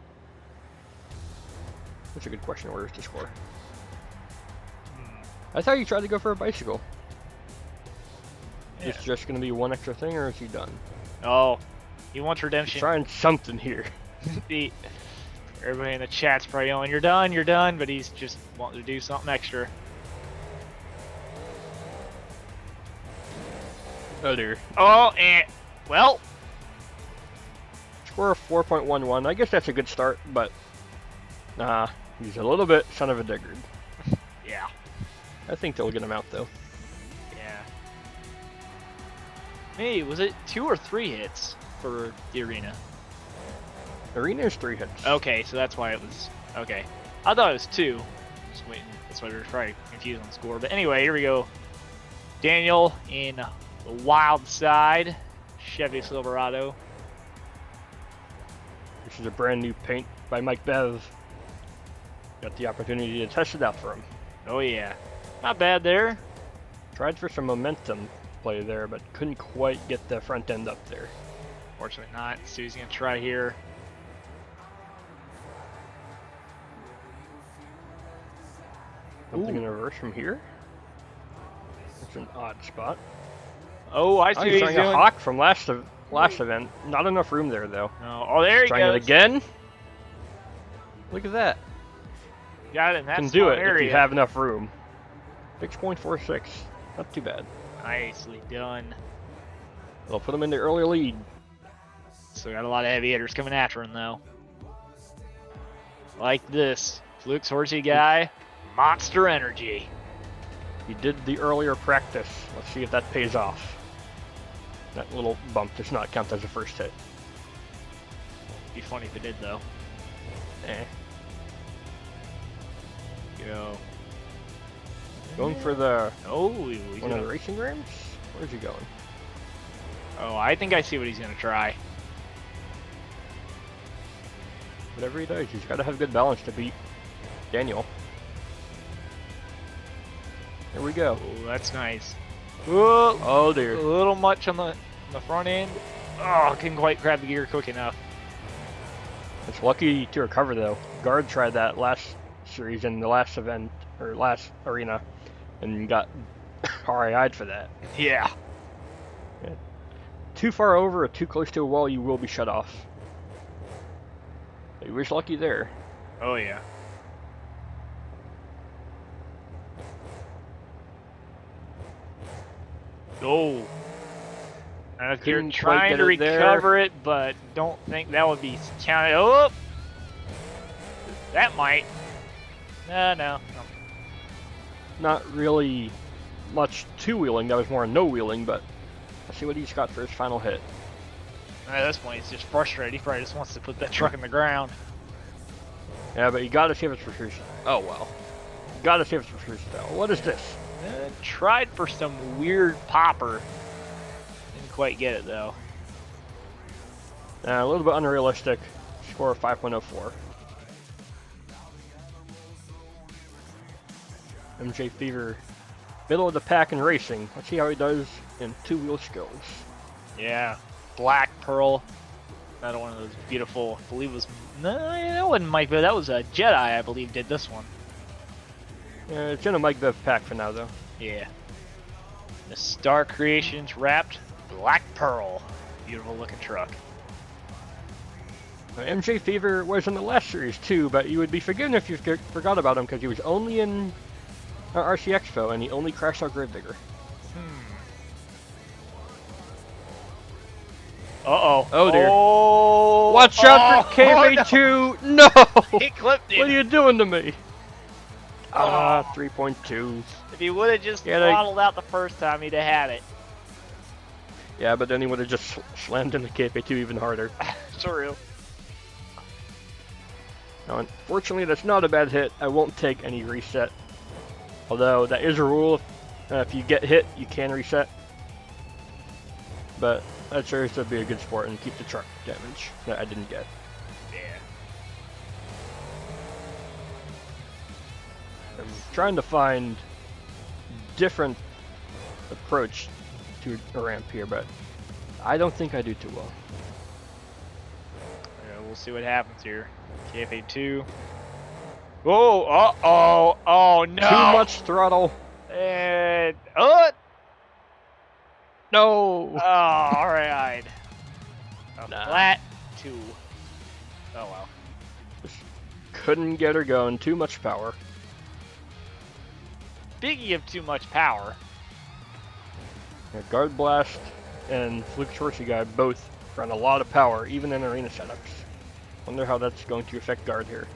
Speaker 1: That's a good question. Where's the score? I thought you tried to go for a bicycle.
Speaker 2: Yeah.
Speaker 1: It's just going to be one extra thing, or is he done?
Speaker 2: Oh, he wants
Speaker 1: He's
Speaker 2: redemption.
Speaker 1: trying something here.
Speaker 2: Everybody in the chat's probably going, you're done, but he's just wanting to do something extra.
Speaker 1: Oh dear.
Speaker 2: Oh, and, well,
Speaker 1: Score of 4.11. I guess that's a good start, but he's a little bit son of a diggard.
Speaker 2: yeah,
Speaker 1: I think they'll get him out though.
Speaker 2: yeah. Hey, was it 2 or 3 hits for the arena?
Speaker 1: Arena is 3 hits.
Speaker 2: Okay, so that's why it was, okay. I thought it was 2. Just waiting, that's why we were probably confused on the score. But anyway, here we go. Daniel in the wild side, Chevy Silverado.
Speaker 1: This is a brand new paint by Mike Bev. Got the opportunity to test it out for him.
Speaker 2: Oh yeah, not bad there.
Speaker 1: Tried for some momentum play there, but couldn't quite get the front end up there.
Speaker 2: Fortunately not. So he's gonna try here.
Speaker 1: Something
Speaker 2: Ooh.
Speaker 1: in reverse from here. That's an odd spot.
Speaker 2: Oh, I see
Speaker 1: Oh,
Speaker 2: what
Speaker 1: he's
Speaker 2: he's
Speaker 1: trying a
Speaker 2: doing.
Speaker 1: hawk from last event. Not enough room there though.
Speaker 2: No. Oh, there he
Speaker 1: Trying
Speaker 2: goes.
Speaker 1: it again. Look at that.
Speaker 2: Got it in that
Speaker 1: Can do
Speaker 2: small
Speaker 1: it
Speaker 2: area.
Speaker 1: if you have enough room. 6.46. Not too bad.
Speaker 2: Nicely done.
Speaker 1: It'll put him in the early lead.
Speaker 2: So got a lot of heavy hitters coming after him though. Like this. Flukes Horsey guy. Monster energy.
Speaker 1: He did the earlier practice. Let's see if that pays off. That little bump does not count as a first hit.
Speaker 2: Be funny if it did though.
Speaker 1: Eh.
Speaker 2: Go.
Speaker 1: Going for the one of the racing rims? Where's he going?
Speaker 2: Oh, I think I see what he's gonna try.
Speaker 1: Whatever he does, he's got to have good balance to beat Daniel. Here we go.
Speaker 2: Oh, that's nice. Whoa,
Speaker 1: oh dear.
Speaker 2: A little much on the front end. Oh, couldn't quite grab the gear quick enough.
Speaker 1: It's lucky to recover though. Guard tried that last series in the last event, or last arena, and got RII'd for that.
Speaker 2: Yeah.
Speaker 1: Too far over or too close to a wall, you will be shut off. You was lucky there.
Speaker 2: Oh yeah. Oh. You're trying to recover it, but don't think that would be counted. Oh, that might. No.
Speaker 1: Not really much two-wheeling. That was more no wheeling, but let's see what he's got for his final hit.
Speaker 2: At this point, he's just frustrated. He probably just wants to put that truck in the ground.
Speaker 1: Yeah, but you gotta save it for first. Oh well. Gotta save it for first. What is this?
Speaker 2: Tried for some weird popper. Didn't quite get it though.
Speaker 1: A little bit unrealistic. Score of 5.04. MJ Fever, middle of the pack in racing. Let's see how he does in two-wheel skills.
Speaker 2: Yeah, Black Pearl. Another one of those beautiful. I believe it was. No, that wasn't Mike Bev. That was a Jedi, I believe, did this one.
Speaker 1: It's in a Mike Bev pack for now, though.
Speaker 2: Yeah. The Star Creations wrapped Black Pearl. Beautiful looking truck.
Speaker 1: MJ Fever was in the last series too, but you would be forgiven if you forgot about him because he was only in RC Expo and he only crashed out Gravedigger.
Speaker 2: Uh-oh.
Speaker 1: Oh dear.
Speaker 2: Oh,
Speaker 1: watch out for KV2! No!
Speaker 2: He clipped it.
Speaker 1: What are you doing to me? 3.2.
Speaker 2: If he would have just throttled out the first time, he'd have had it.
Speaker 1: Yeah, but then he would have just slammed into KV2 even harder.
Speaker 2: True.
Speaker 1: Now, unfortunately, that's not a bad hit. I won't take any reset. Although, that is a rule. If you get hit, you can reset. But that sure to be a good sport and keep the truck damage that I didn't get.
Speaker 2: Yeah.
Speaker 1: I'm trying to find different approach to a ramp here, but I don't think I do too well.
Speaker 2: Yeah, we'll see what happens here. KFA2. Whoa! Uh-oh! Oh no!
Speaker 1: Too much throttle.
Speaker 2: And
Speaker 1: no!
Speaker 2: Oh, alright. Flat 2. Oh well.
Speaker 1: Just couldn't get her going. Too much power.
Speaker 2: Speaking of too much power.
Speaker 1: Yeah, Guard Blast and Flukes Horsey guy both run a lot of power, even in arena setups. Wonder how that's going to affect Guard here.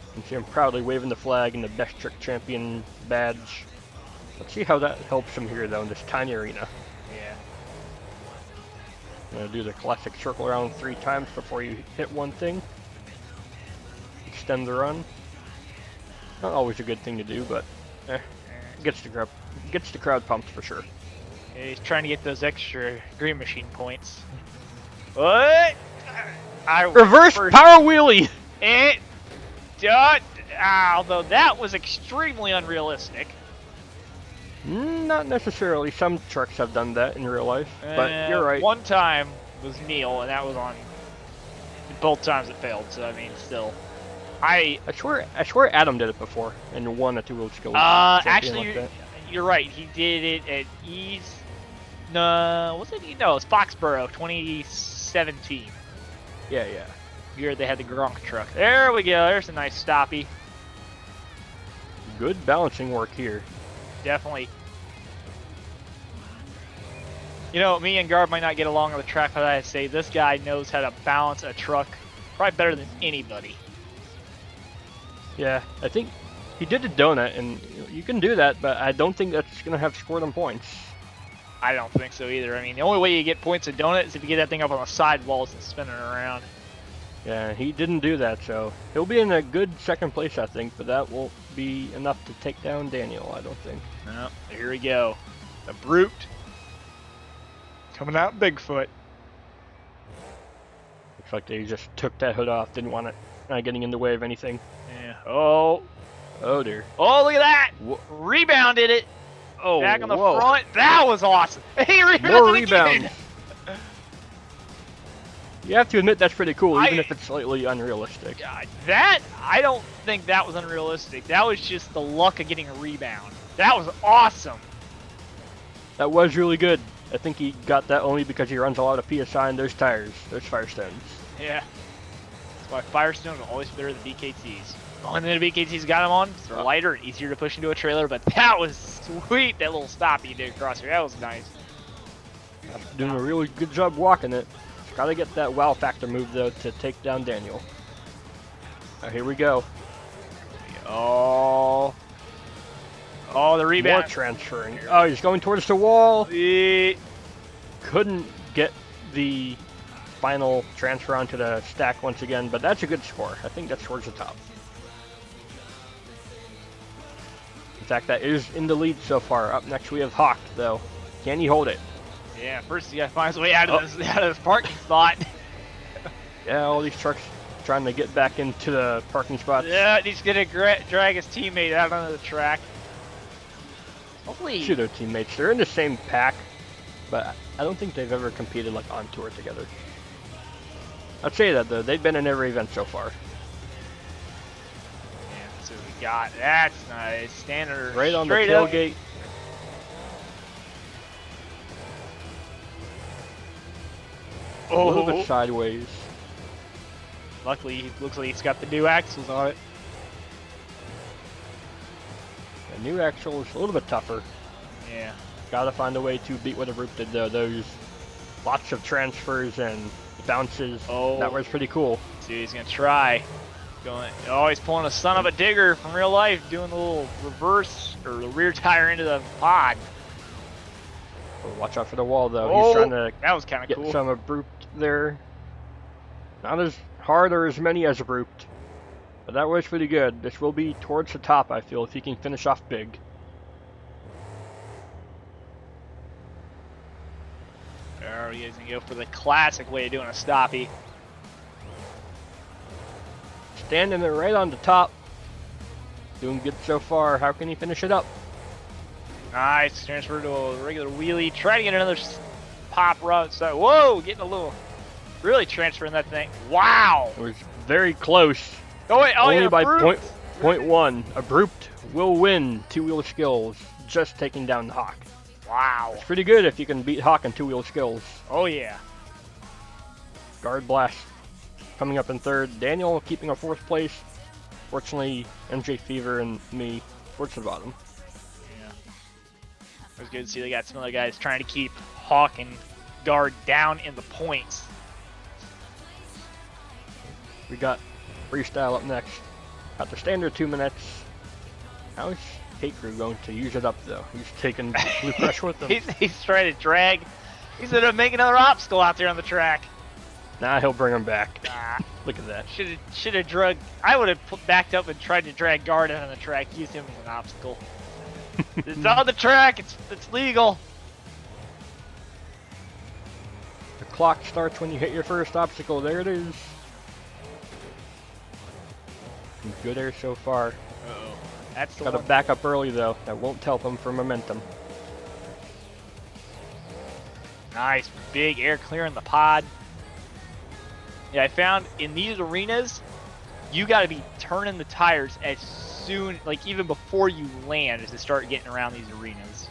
Speaker 1: You can see him proudly waving the flag and the Best Trick Champion badge. Let's see how that helps him here, though, in this tiny arena.
Speaker 2: Yeah.
Speaker 1: I'm gonna do the classic circle around 3 times before you hit one thing. Extend the run. Not always a good thing to do, but gets the crowd pumped for sure.
Speaker 2: Yeah, he's trying to get those extra green machine points. What?
Speaker 1: Reverse power wheelie!
Speaker 2: Although that was extremely unrealistic.
Speaker 1: Not necessarily. Some trucks have done that in real life, but you're right.
Speaker 2: One time was Neil, and that was on both times it failed. So I mean, still, I
Speaker 1: swear Addon did it before and won a 2-wheel skill.
Speaker 2: Actually,
Speaker 1: like
Speaker 2: you're right. He did it at Ease. No, was it? No, it's Foxborough, 2017.
Speaker 1: Yeah.
Speaker 2: Year they had the Gronk truck. There we go. There's a nice stoppy.
Speaker 1: Good balancing work here.
Speaker 2: Definitely. You know, me and Garb might not get along on the track, but I say this guy knows how to balance a truck probably better than anybody.
Speaker 1: Yeah, I think he did a donut, and you can do that, but I don't think that's going to have scored him points.
Speaker 2: I don't think so either. I mean, the only way you get points in Donut is if you get that thing up on the sidewalls and spin it around.
Speaker 1: Yeah, he didn't do that, so he'll be in a good second place, I think, but that won't be enough to take down Daniel, I don't think.
Speaker 2: No, here we go. The Brute. Coming out Bigfoot.
Speaker 1: Looks like they just took that hood off, didn't want it getting in the way of anything.
Speaker 2: Yeah. Oh.
Speaker 1: Oh dear.
Speaker 2: Oh, look at that! Rebounded it.
Speaker 1: Oh,
Speaker 2: back on the
Speaker 1: whoa.
Speaker 2: front. That was awesome. He rebounded
Speaker 1: More
Speaker 2: again.
Speaker 1: rebounds. You have to admit that's pretty cool, even
Speaker 2: I-
Speaker 1: if it's slightly unrealistic.
Speaker 2: God, that, I don't think that was unrealistic. That was just the luck of getting a rebound. That was awesome.
Speaker 1: That was really good. I think he got that only because he runs a lot of PSI in those tires, those Firestones.
Speaker 2: Yeah. That's why Firestones are always better than BKTs. Only thing the BKTs got them on, they're lighter and easier to push into a trailer, but that was sweet, that little stop he did across here. That was nice.
Speaker 1: Doing a really good job walking it. Gotta get that wow factor move though to take down Daniel. Here we go.
Speaker 2: Oh. Oh, the rebound.
Speaker 1: More transferring. Oh, he's going towards the wall.
Speaker 2: Eh.
Speaker 1: Couldn't get the final transfer onto the stack once again, but that's a good score. I think that's towards the top. In fact, that is in the lead so far. Up next we have Hawk, though. Can he hold it?
Speaker 2: Yeah, first he gotta find his way out of this parking spot.
Speaker 1: Yeah, all these trucks trying to get back into the parking spots.
Speaker 2: Yeah, he's gonna drag his teammate out onto the track. Hopefully.
Speaker 1: Pseudo teammates. They're in the same pack, but I don't think they've ever competed like on tour together. I'd say that though. They've been in every event so far.
Speaker 2: Yeah, that's what we got. That's nice. Standard.
Speaker 1: Right on the
Speaker 2: straight up.
Speaker 1: tailgate. A little bit sideways.
Speaker 2: Luckily, he looks like he's got the new axles on it.
Speaker 1: The new axle is a little bit tougher.
Speaker 2: Yeah.
Speaker 1: Gotta find a way to beat what the Roop did though. Those lots of transfers and bounces.
Speaker 2: Oh.
Speaker 1: That was pretty cool.
Speaker 2: See, he's gonna try. Oh, he's pulling a son of a digger from real life, doing a little reverse or the rear tire into the pod.
Speaker 1: Oh, watch out for the wall though.
Speaker 2: Oh,
Speaker 1: He's trying to
Speaker 2: that was kind of
Speaker 1: get
Speaker 2: cool.
Speaker 1: some abrupt there. Not as hard or as many as abrupt, but that was pretty good. This will be towards the top, I feel, if he can finish off big.
Speaker 2: There he is gonna go for the classic way of doing a stoppie.
Speaker 1: Standing there right on the top. Doing good so far. How can he finish it up?
Speaker 2: Nice, transfer to a regular wheelie. Try to get another pop run. So, whoa, getting a little, really transferring that thing. Wow.
Speaker 1: It was very close.
Speaker 2: Oh wait, oh
Speaker 1: Only
Speaker 2: yeah,
Speaker 1: by
Speaker 2: Brute.
Speaker 1: point one. Abrupt will win two-wheel skills, just taking down the Hawk.
Speaker 2: Wow.
Speaker 1: It's pretty good if you can beat Hawk in two-wheel skills.
Speaker 2: Oh yeah.
Speaker 1: Guard Blast coming up in third. Daniel keeping a fourth place. Fortunately, MJ Fever and me towards the bottom.
Speaker 2: Yeah. It was good to see they got some other guys trying to keep Hawk and Guard down in the points.
Speaker 1: We got Freestyle up next. Got the standard 2 minutes. How is Hate Crew going to use it up though? He's taking Blue Crush with him.
Speaker 2: he's trying to drag. He's gonna make another obstacle out there on the track.
Speaker 1: Nah, he'll bring him back.
Speaker 2: Ah.
Speaker 1: Look at that.
Speaker 2: Should have drug. I would have backed up and tried to drag Guard out on the track. Use him as an obstacle. It's on the track. It's legal.
Speaker 1: The clock starts when you hit your first obstacle. There it is. Good air so far.
Speaker 2: Uh-oh. That's the
Speaker 1: Got to
Speaker 2: one.
Speaker 1: back up early though. That won't help him for momentum.
Speaker 2: Nice, big air clearing the pod. Yeah, I found in these arenas, you got to be turning the tires as soon, like even before you land, is to start getting around these arenas.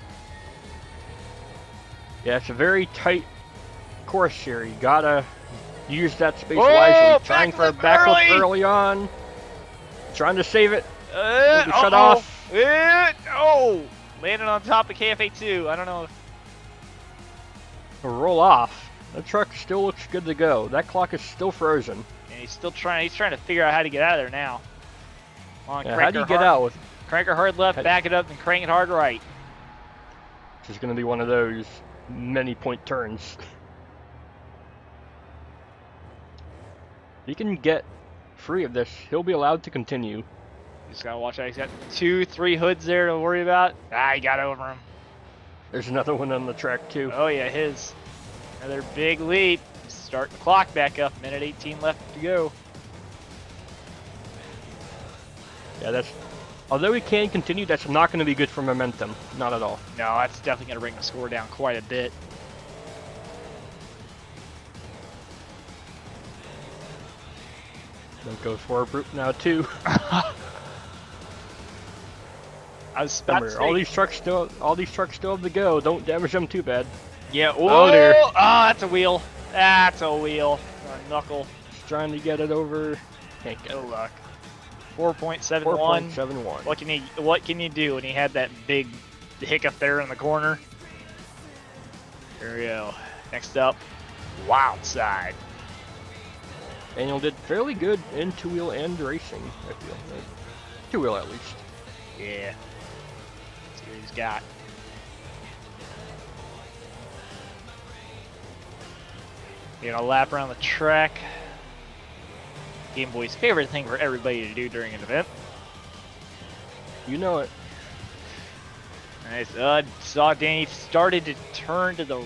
Speaker 1: Yeah, it's a very tight course here. You gotta use that space
Speaker 2: Whoa,
Speaker 1: wisely. Trying for a
Speaker 2: backflip
Speaker 1: backflip early on. Trying to save it. Will be shut
Speaker 2: Uh-oh.
Speaker 1: off.
Speaker 2: Oh, landed on top of KFA2. I don't know.
Speaker 1: Roll off. The truck still looks good to go. That clock is still frozen.
Speaker 2: And he's still trying. He's trying to figure out how to get out of there now. Come on,
Speaker 1: Yeah,
Speaker 2: crank
Speaker 1: how do you
Speaker 2: her
Speaker 1: get
Speaker 2: hard,
Speaker 1: out with?
Speaker 2: Crank her hard left, back it up, and crank it hard right.
Speaker 1: This is gonna be one of those. many point turns. He can get free of this. He'll be allowed to continue.
Speaker 2: Just gotta watch out. He's got 2, 3 hoods there to worry about. Ah, he got over him.
Speaker 1: There's another one on the track too.
Speaker 2: Oh yeah, his. Another big leap. Start the clock back up. Minute 18 left to go.
Speaker 1: Yeah, that's. Although he can continue, that's not going to be good for momentum. Not at all.
Speaker 2: No, that's definitely going to bring the score down quite a bit.
Speaker 1: That goes for a brute now too.
Speaker 2: I was about to say,
Speaker 1: all these trucks still have to go. Don't damage them too bad.
Speaker 2: Yeah.
Speaker 1: Oh dear.
Speaker 2: Oh, that's a wheel. That's a wheel. A knuckle.
Speaker 1: Just trying to get it over. Can't get
Speaker 2: No
Speaker 1: it.
Speaker 2: luck. 4.71.
Speaker 1: 4.71.
Speaker 2: What can you do when he had that big hiccup there in the corner? Here we go. Next up, wild side.
Speaker 1: Daniel did fairly good in two-wheel and racing, I feel. Two-wheel at least.
Speaker 2: Yeah. Let's see what he's got. Getting a lap around the track. Game Boy's favorite thing for everybody to do during an event.
Speaker 1: You know it.
Speaker 2: Nice. Saw Danny started to turn to the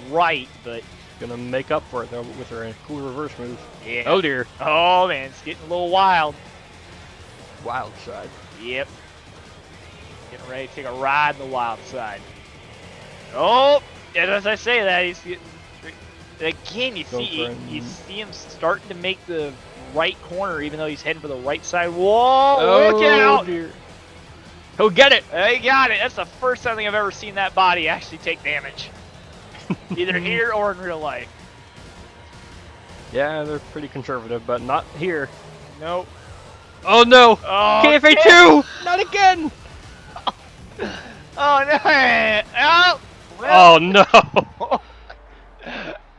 Speaker 2: right, but
Speaker 1: Gonna make up for it though with her cool reverse move.
Speaker 2: yeah.
Speaker 1: Oh dear.
Speaker 2: Oh man, it's getting a little wild.
Speaker 1: Wild side.
Speaker 2: Yep. Getting ready to take a ride in the wild side. Oh, and as I say that, he's getting. Again, you see him starting to make the right corner, even though he's heading for the right side. Whoa! Look out!
Speaker 1: Dear. He'll get it.
Speaker 2: He got it. That's the first time I've ever seen that body actually take damage, either here or in real life.
Speaker 1: Yeah, they're pretty conservative, but not here.
Speaker 2: Nope.
Speaker 1: Oh no!
Speaker 2: Oh,
Speaker 1: KFA 2! Not again!
Speaker 2: Oh no! Oh,
Speaker 1: Oh no!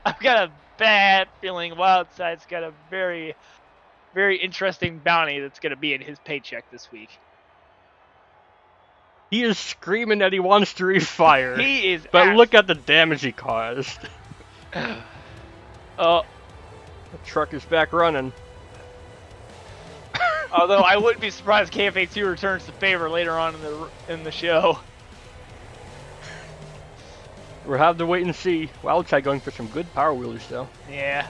Speaker 2: I've got a bad feeling Wildside's got a very, very interesting bounty that's going to be in his paycheck this week.
Speaker 1: He is screaming that he wants to refire.
Speaker 2: He is.
Speaker 1: But look at the damage he caused.
Speaker 2: Oh.
Speaker 1: The truck is back running.
Speaker 2: Although I wouldn't be surprised if KFA2 returns the favor later on in the show.
Speaker 1: We'll have to wait and see. Wildside going for some good power wheelers though.
Speaker 2: Yeah.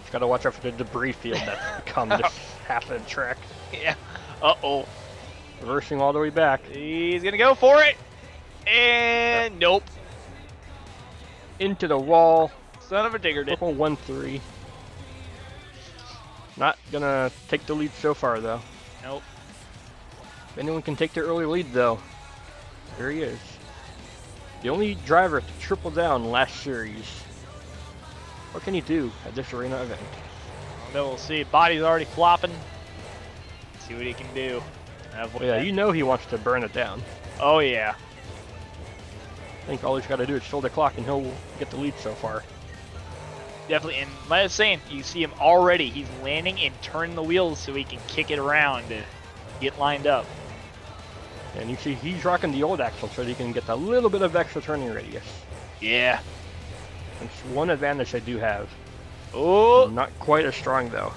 Speaker 1: Just gotta watch out for the debris field that's become this half of the track.
Speaker 2: Yeah. Uh-oh.
Speaker 1: Reversing all the way back.
Speaker 2: He's gonna go for it. And nope.
Speaker 1: Into the wall.
Speaker 2: Son of a digger did.
Speaker 1: 4.13. Not gonna take the lead so far though.
Speaker 2: Nope.
Speaker 1: If anyone can take the early lead though, here he is. The only driver to triple down last series. What can he do at this arena event?
Speaker 2: Then we'll see. Body's already flopping. Let's see what he can do.
Speaker 1: Yeah, you know he wants to burn it down.
Speaker 2: Oh yeah.
Speaker 1: I think all he's got to do is fill the clock and he'll get the lead so far.
Speaker 2: Definitely, and like I was saying, you see him already. He's landing and turning the wheels so he can kick it around to get lined up.
Speaker 1: And you see he's rocking the old axle so that he can get a little bit of extra turning radius.
Speaker 2: Yeah.
Speaker 1: That's one advantage they do have.
Speaker 2: Oh.
Speaker 1: Not quite as strong though.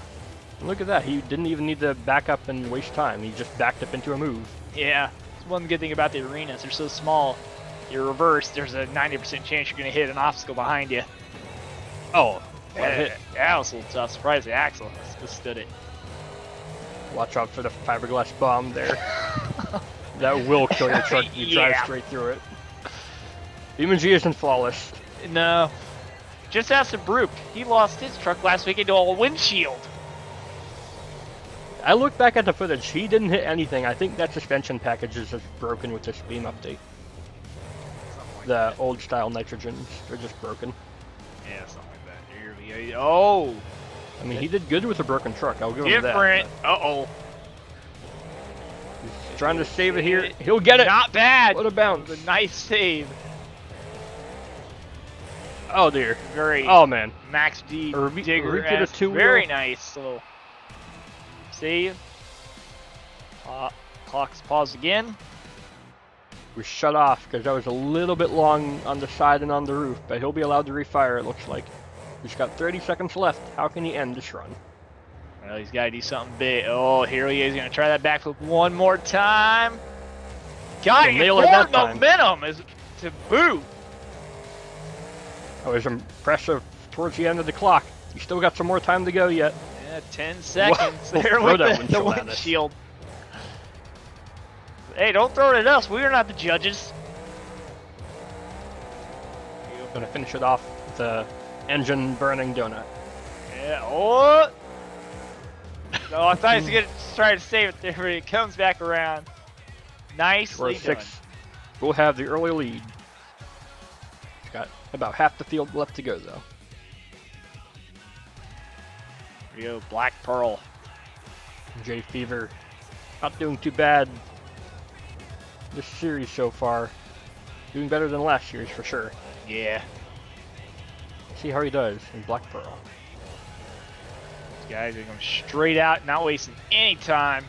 Speaker 1: And look at that, he didn't even need to back up and waste time. He just backed up into a move.
Speaker 2: Yeah. It's one good thing about the arenas. They're so small. You're reversed, there's a 90% chance you're going to hit an obstacle behind you.
Speaker 1: Oh,
Speaker 2: that was a little tough. Surprised the axle withstood it.
Speaker 1: Watch out for the fiberglass bomb there. That will kill your truck if you drive straight through it. BeamNG isn't flawless.
Speaker 2: No. Just ask the Brute. He lost his truck last week into a windshield.
Speaker 1: I look back at the footage. He didn't hit anything. I think that suspension package is just broken with this Beam update. The old style nitrogens, they're just broken.
Speaker 2: Yeah, something like that. Here we go. Oh!
Speaker 1: I mean, he did good with a broken truck. I'll give him that.
Speaker 2: Different. Uh-oh.
Speaker 1: He's trying to save it here. He'll get it.
Speaker 2: Not bad.
Speaker 1: What a bounce.
Speaker 2: A nice save.
Speaker 1: Oh dear.
Speaker 2: Very.
Speaker 1: Oh man.
Speaker 2: Max D.
Speaker 1: Digger.
Speaker 2: Very nice little save. Clock's paused again.
Speaker 1: was shut off because that was a little bit long on the side and on the roof, but he'll be allowed to refire, it looks like. He's got 30 seconds left. How can he end this run?
Speaker 2: Well, he's got to do something big. Oh, here he is. He's going to try that backflip one more time. Got it. Forward momentum is to boot.
Speaker 1: That was impressive towards the end of the clock. You still got some more time to go yet.
Speaker 2: Yeah, 10 seconds there with the windshield. Hey, don't throw it at us. We are not the judges.
Speaker 1: I'm going to finish it off with the engine burning donut.
Speaker 2: Yeah, oh! No, I thought he was going to try to save it there, but it comes back around. Nicely done. 6.
Speaker 1: We'll have the early lead. He's got about half the field left to go, though.
Speaker 2: Here we go, Black Pearl.
Speaker 1: J Fever, not doing too bad this series so far. Doing better than last year's for sure.
Speaker 2: Yeah.
Speaker 1: See how he does in Black Pearl.
Speaker 2: These guys are going straight out, not wasting any time.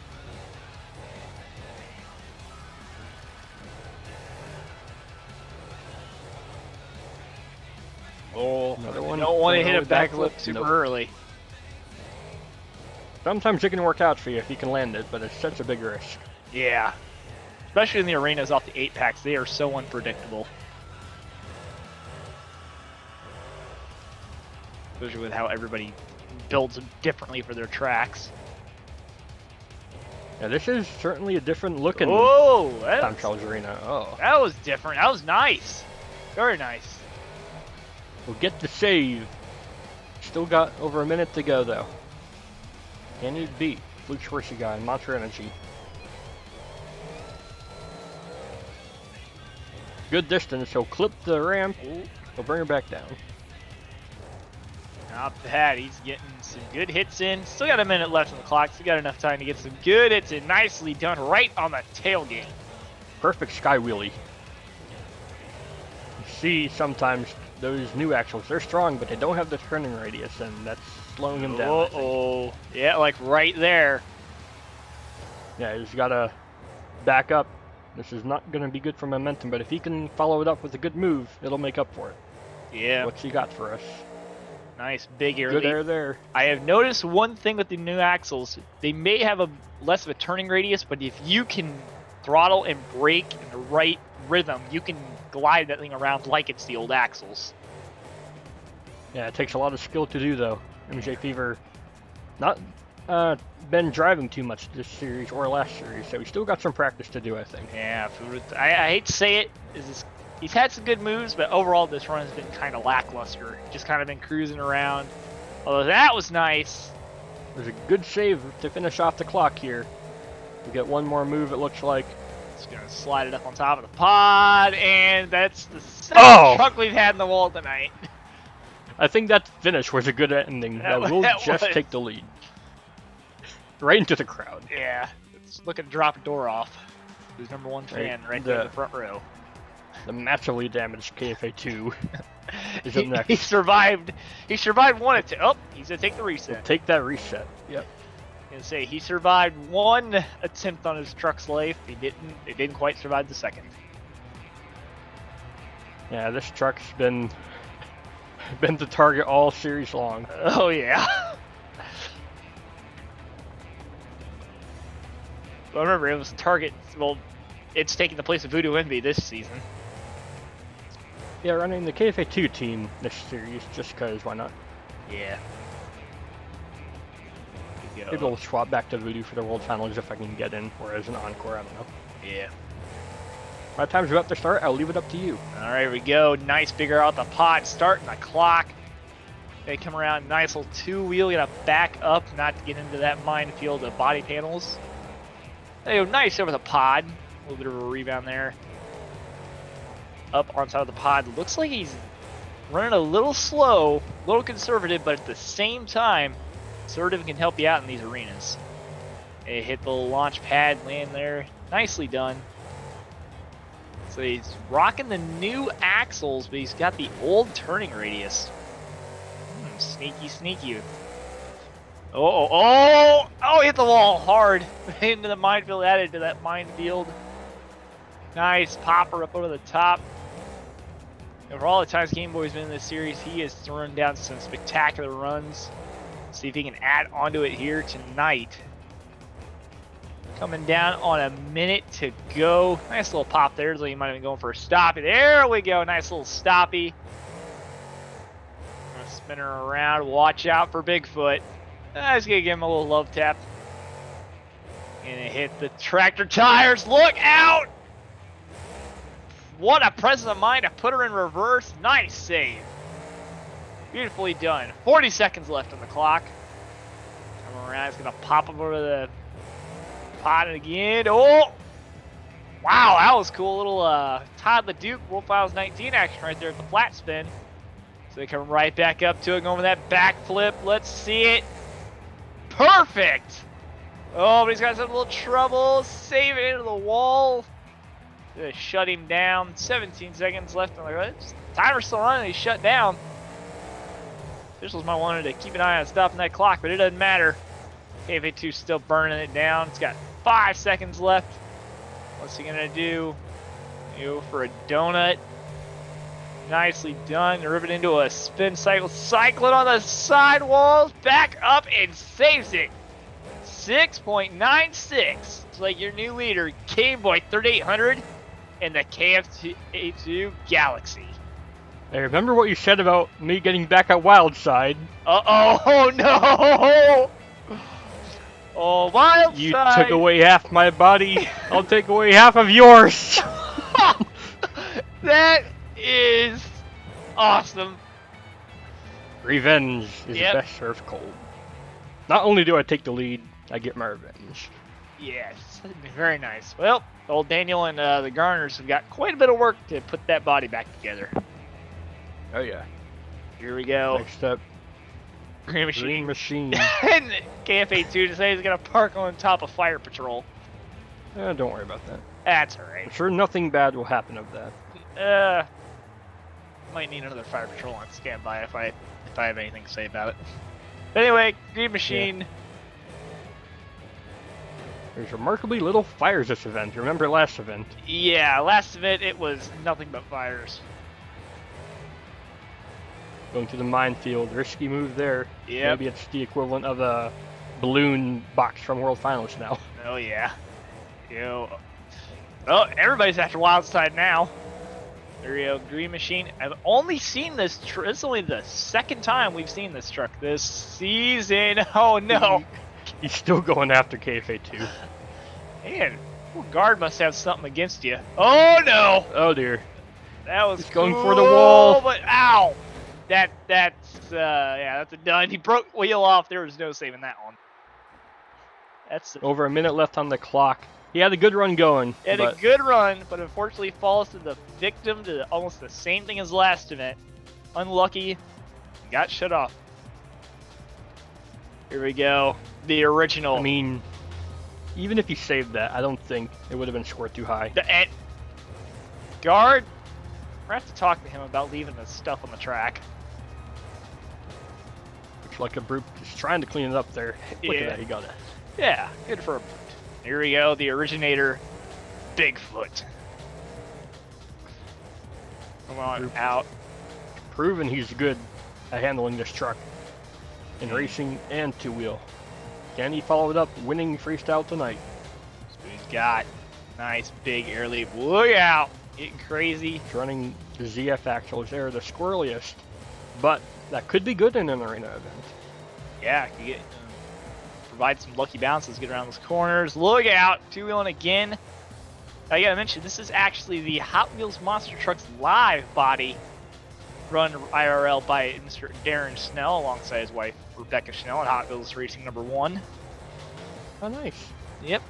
Speaker 2: Oh, another one. Don't want to hit a backflip super early.
Speaker 1: Sometimes it can work out for you if you can land it, but it's such a big risk.
Speaker 2: Yeah. Especially in the arenas off the 8-packs, they are so unpredictable. Especially with how everybody builds them differently for their tracks.
Speaker 1: Yeah, this is certainly a different looking Time Trials arena. Oh,
Speaker 2: that was different. That was nice. Very nice.
Speaker 1: We'll get the save. Still got over a minute to go, though. Can he beat Flukes Horsey guy and Monster Energy? Good distance, he'll clip the ramp. He'll bring her back down.
Speaker 2: Not bad. He's getting some good hits in. Still got a minute left on the clock. Still got enough time to get some good hits in. Nicely done right on the tailgate.
Speaker 1: Perfect sky wheelie. You see sometimes those new axles, they're strong, but they don't have the turning radius, and that's slowing him down.
Speaker 2: Uh-oh. Yeah, like right there.
Speaker 1: Yeah, he's got to back up. This is not going to be good for momentum, but if he can follow it up with a good move, it'll make up for it.
Speaker 2: Yeah.
Speaker 1: What's he got for us?
Speaker 2: Nice big air.
Speaker 1: Good air there.
Speaker 2: I have noticed one thing with the new axles. They may have a less of a turning radius, but if you can throttle and brake in the right rhythm, you can glide that thing around like it's the old axles.
Speaker 1: Yeah, it takes a lot of skill to do, though. MJ Fever not been driving too much this series or last series, so he's still got some practice to do, I think.
Speaker 2: Yeah, I hate to say it, he's had some good moves, but overall this run has been kind of lackluster. Just kind of been cruising around. Although that was nice.
Speaker 1: There's a good save to finish off the clock here. We get one more move, it looks like.
Speaker 2: Just going to slide it up on top of the pod, and that's the second truck we've had in the wall tonight.
Speaker 1: I think that finish was a good ending. We'll just take the lead. Right into the crowd.
Speaker 2: Yeah. It's looking to drop a door off. Who's #1 fan right there in the front row.
Speaker 1: The massively damaged KFA2 is up next.
Speaker 2: He survived. He survived one attempt. Oh, he's going to take the reset.
Speaker 1: We'll take that reset. Yep.
Speaker 2: I was gonna say he survived one attempt on his truck's life. It didn't quite survive the second.
Speaker 1: Yeah, this truck's been the target all series long.
Speaker 2: Oh yeah. Well, remember, it was target. Well, it's taking the place of Voodoo Envy this season.
Speaker 1: Yeah, running the KFA2 team this series just because, why not?
Speaker 2: Yeah.
Speaker 1: Maybe we'll swap back to Voodoo for the World Finals if I can get in, or as an encore, I don't know.
Speaker 2: Yeah.
Speaker 1: My time's about to start, I'll leave it up to you.
Speaker 2: Alright, here we go. Nice figure out the pod, starting the clock. They come around, nice little two-wheel, gonna back up, not to get into that minefield of body panels. They go nice over the pod. A little bit of a rebound there. Up on top of the pod. Looks like he's running a little slow, a little conservative, but at the same time, conservative can help you out in these arenas. They hit the launch pad, land there. Nicely done. So he's rocking the new axles, but he's got the old turning radius. Sneaky, sneaky. Oh, hit the wall hard into the minefield, added to that minefield. Nice popper up over the top. And for all the times Game Boy's been in this series, he has thrown down some spectacular runs. See if he can add onto it here tonight. Coming down on a minute to go. Nice little pop there. So you might have been going for a stoppie. There we go. Nice little stoppie. Gonna spin her around. Watch out for Bigfoot. I was gonna give him a little love tap. Gonna hit the tractor tires. Look out! What a presence of mind to put her in reverse. Nice save. Beautifully done. 40 seconds left on the clock. Come around. It's gonna pop up over the pot again. Oh! Wow, that was cool. A little Todd LeDuc, World Files 19 action right there at the flat spin. So they come right back up to it, going with that backflip. Let's see it. Perfect! Oh, but he's got some little trouble. Save it into the wall. Gonna shut him down. 17 seconds left on the timer's still running. He's shut down. Officials might want to keep an eye on stopping that clock, but it doesn't matter. KFA2's still burning it down. It's got 5 seconds left. What's he gonna do? Go for a donut. Nicely done. Rip it into a spin cycle. Cycle it on the sidewalls. Back up and saves it. 6.96. It's like your new leader, Game Boy 3800 in the KFA2 Galaxy.
Speaker 1: Hey, remember what you said about me getting back at Wildside?
Speaker 2: Uh-oh. Oh, no. Oh, Wildside.
Speaker 1: You took away half my body. I'll take away half of yours.
Speaker 2: That is awesome.
Speaker 1: Revenge is best served cold. Not only do I take the lead, I get my revenge.
Speaker 2: Yes, very nice. Well, old Daniel and the Garners have got quite a bit of work to put that body back together.
Speaker 1: Oh yeah.
Speaker 2: Here we go.
Speaker 1: Next up,
Speaker 2: Green Machine.
Speaker 1: Green Machine.
Speaker 2: And KFA2 to say he's going to park on top of Fire Patrol.
Speaker 1: Don't worry about that.
Speaker 2: That's alright.
Speaker 1: I'm sure nothing bad will happen of that.
Speaker 2: Might need another Fire Patrol on standby if I have anything to say about it. But anyway, Green Machine.
Speaker 1: Yeah. There's remarkably little fires this event. Remember last event?
Speaker 2: Yeah, last event it was nothing but fires.
Speaker 1: Going to the minefield, risky move there.
Speaker 2: Yeah.
Speaker 1: Maybe it's the equivalent of a balloon box from World Finals now.
Speaker 2: Oh yeah. Yo. Oh, everybody's after Wildside now. There we go, Green Machine. I've only seen this. This is only the second time we've seen this truck this season. Oh no.
Speaker 1: He's still going after KFA2.
Speaker 2: Man, guard must have something against you. Oh no!
Speaker 1: Oh dear.
Speaker 2: That was
Speaker 1: He's going for the wall.
Speaker 2: But ow! That's a done. He broke wheel off. There was no saving that one. That's
Speaker 1: over a minute left on the clock. He had a good run going.
Speaker 2: Had a good run, but unfortunately falls to the victim to almost the same thing as last event. Unlucky. Got shut off. Here we go. The original.
Speaker 1: I mean, even if he saved that, I don't think it would have been scored too high.
Speaker 2: Guard, we're going to have to talk to him about leaving the stuff on the track.
Speaker 1: Looks like a brute is trying to clean it up there. Look at that, he got it.
Speaker 2: Yeah, good for a brute. Here we go, the originator, Bigfoot. Come on, out.
Speaker 1: Proven he's good at handling this truck in racing and two-wheel. Can he follow it up, winning freestyle tonight?
Speaker 2: That's what he's got. Nice big air leap. Look out! Getting crazy.
Speaker 1: He's running the ZF axles. They're the squirreliest, but that could be good in an arena event.
Speaker 2: Yeah, could get provide some lucky bounces, get around those corners. Look out! Two-wheeling again. I gotta mention, this is actually the Hot Wheels Monster Trucks live body run IRL by Mr. Darren Snell alongside his wife Rebecca Schnell at Hot Wheels Racing #1.
Speaker 1: Oh, nice.
Speaker 2: Yep.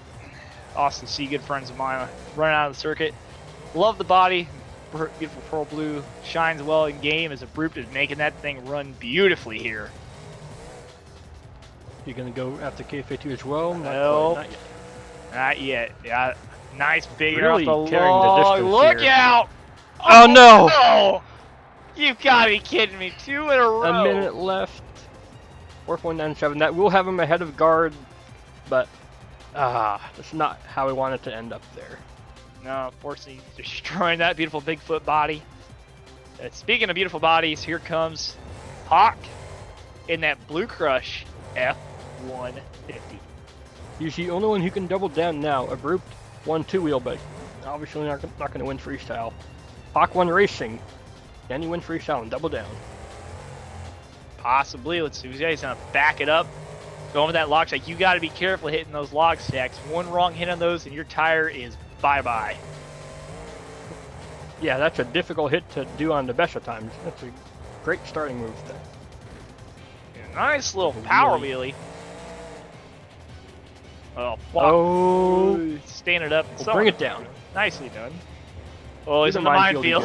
Speaker 2: Awesome to see good friends of mine running out of the circuit. Love the body. Beautiful pearl blue. Shines well in game as a brute is making that thing run beautifully here.
Speaker 1: You gonna go after KFA2 as well?
Speaker 2: Nope.
Speaker 1: Not yet.
Speaker 2: Not yet. Yeah. Nice big
Speaker 1: Really
Speaker 2: air off the
Speaker 1: carrying the
Speaker 2: log.
Speaker 1: distance
Speaker 2: Look
Speaker 1: here.
Speaker 2: out!
Speaker 1: Oh, no!
Speaker 2: No! You gotta be kidding me. 2 in a row.
Speaker 1: A minute left. 4.97. That will have him ahead of guard, but that's not how we want it to end up there.
Speaker 2: No, Horsey destroying that beautiful Bigfoot body. Speaking of beautiful bodies, here comes Hawk in that Blue Crush F-150.
Speaker 1: He's the only one who can double down now. Abrupt 1-2 wheel, but obviously not going to win freestyle. Hawk 1 Racing. Can he win freestyle and double down?
Speaker 2: Possibly. Let's see. He's going to back it up. Going with that log stack. You got to be careful hitting those log stacks. One wrong hit on those and your tire is bye-bye.
Speaker 1: Yeah, that's a difficult hit to do on the best of times. That's a great starting move there.
Speaker 2: Nice little power wheelie. Oh, fuck.
Speaker 1: Oh.
Speaker 2: Stand it up.
Speaker 1: We'll bring it down.
Speaker 2: Nicely done. Oh, he's in the minefield.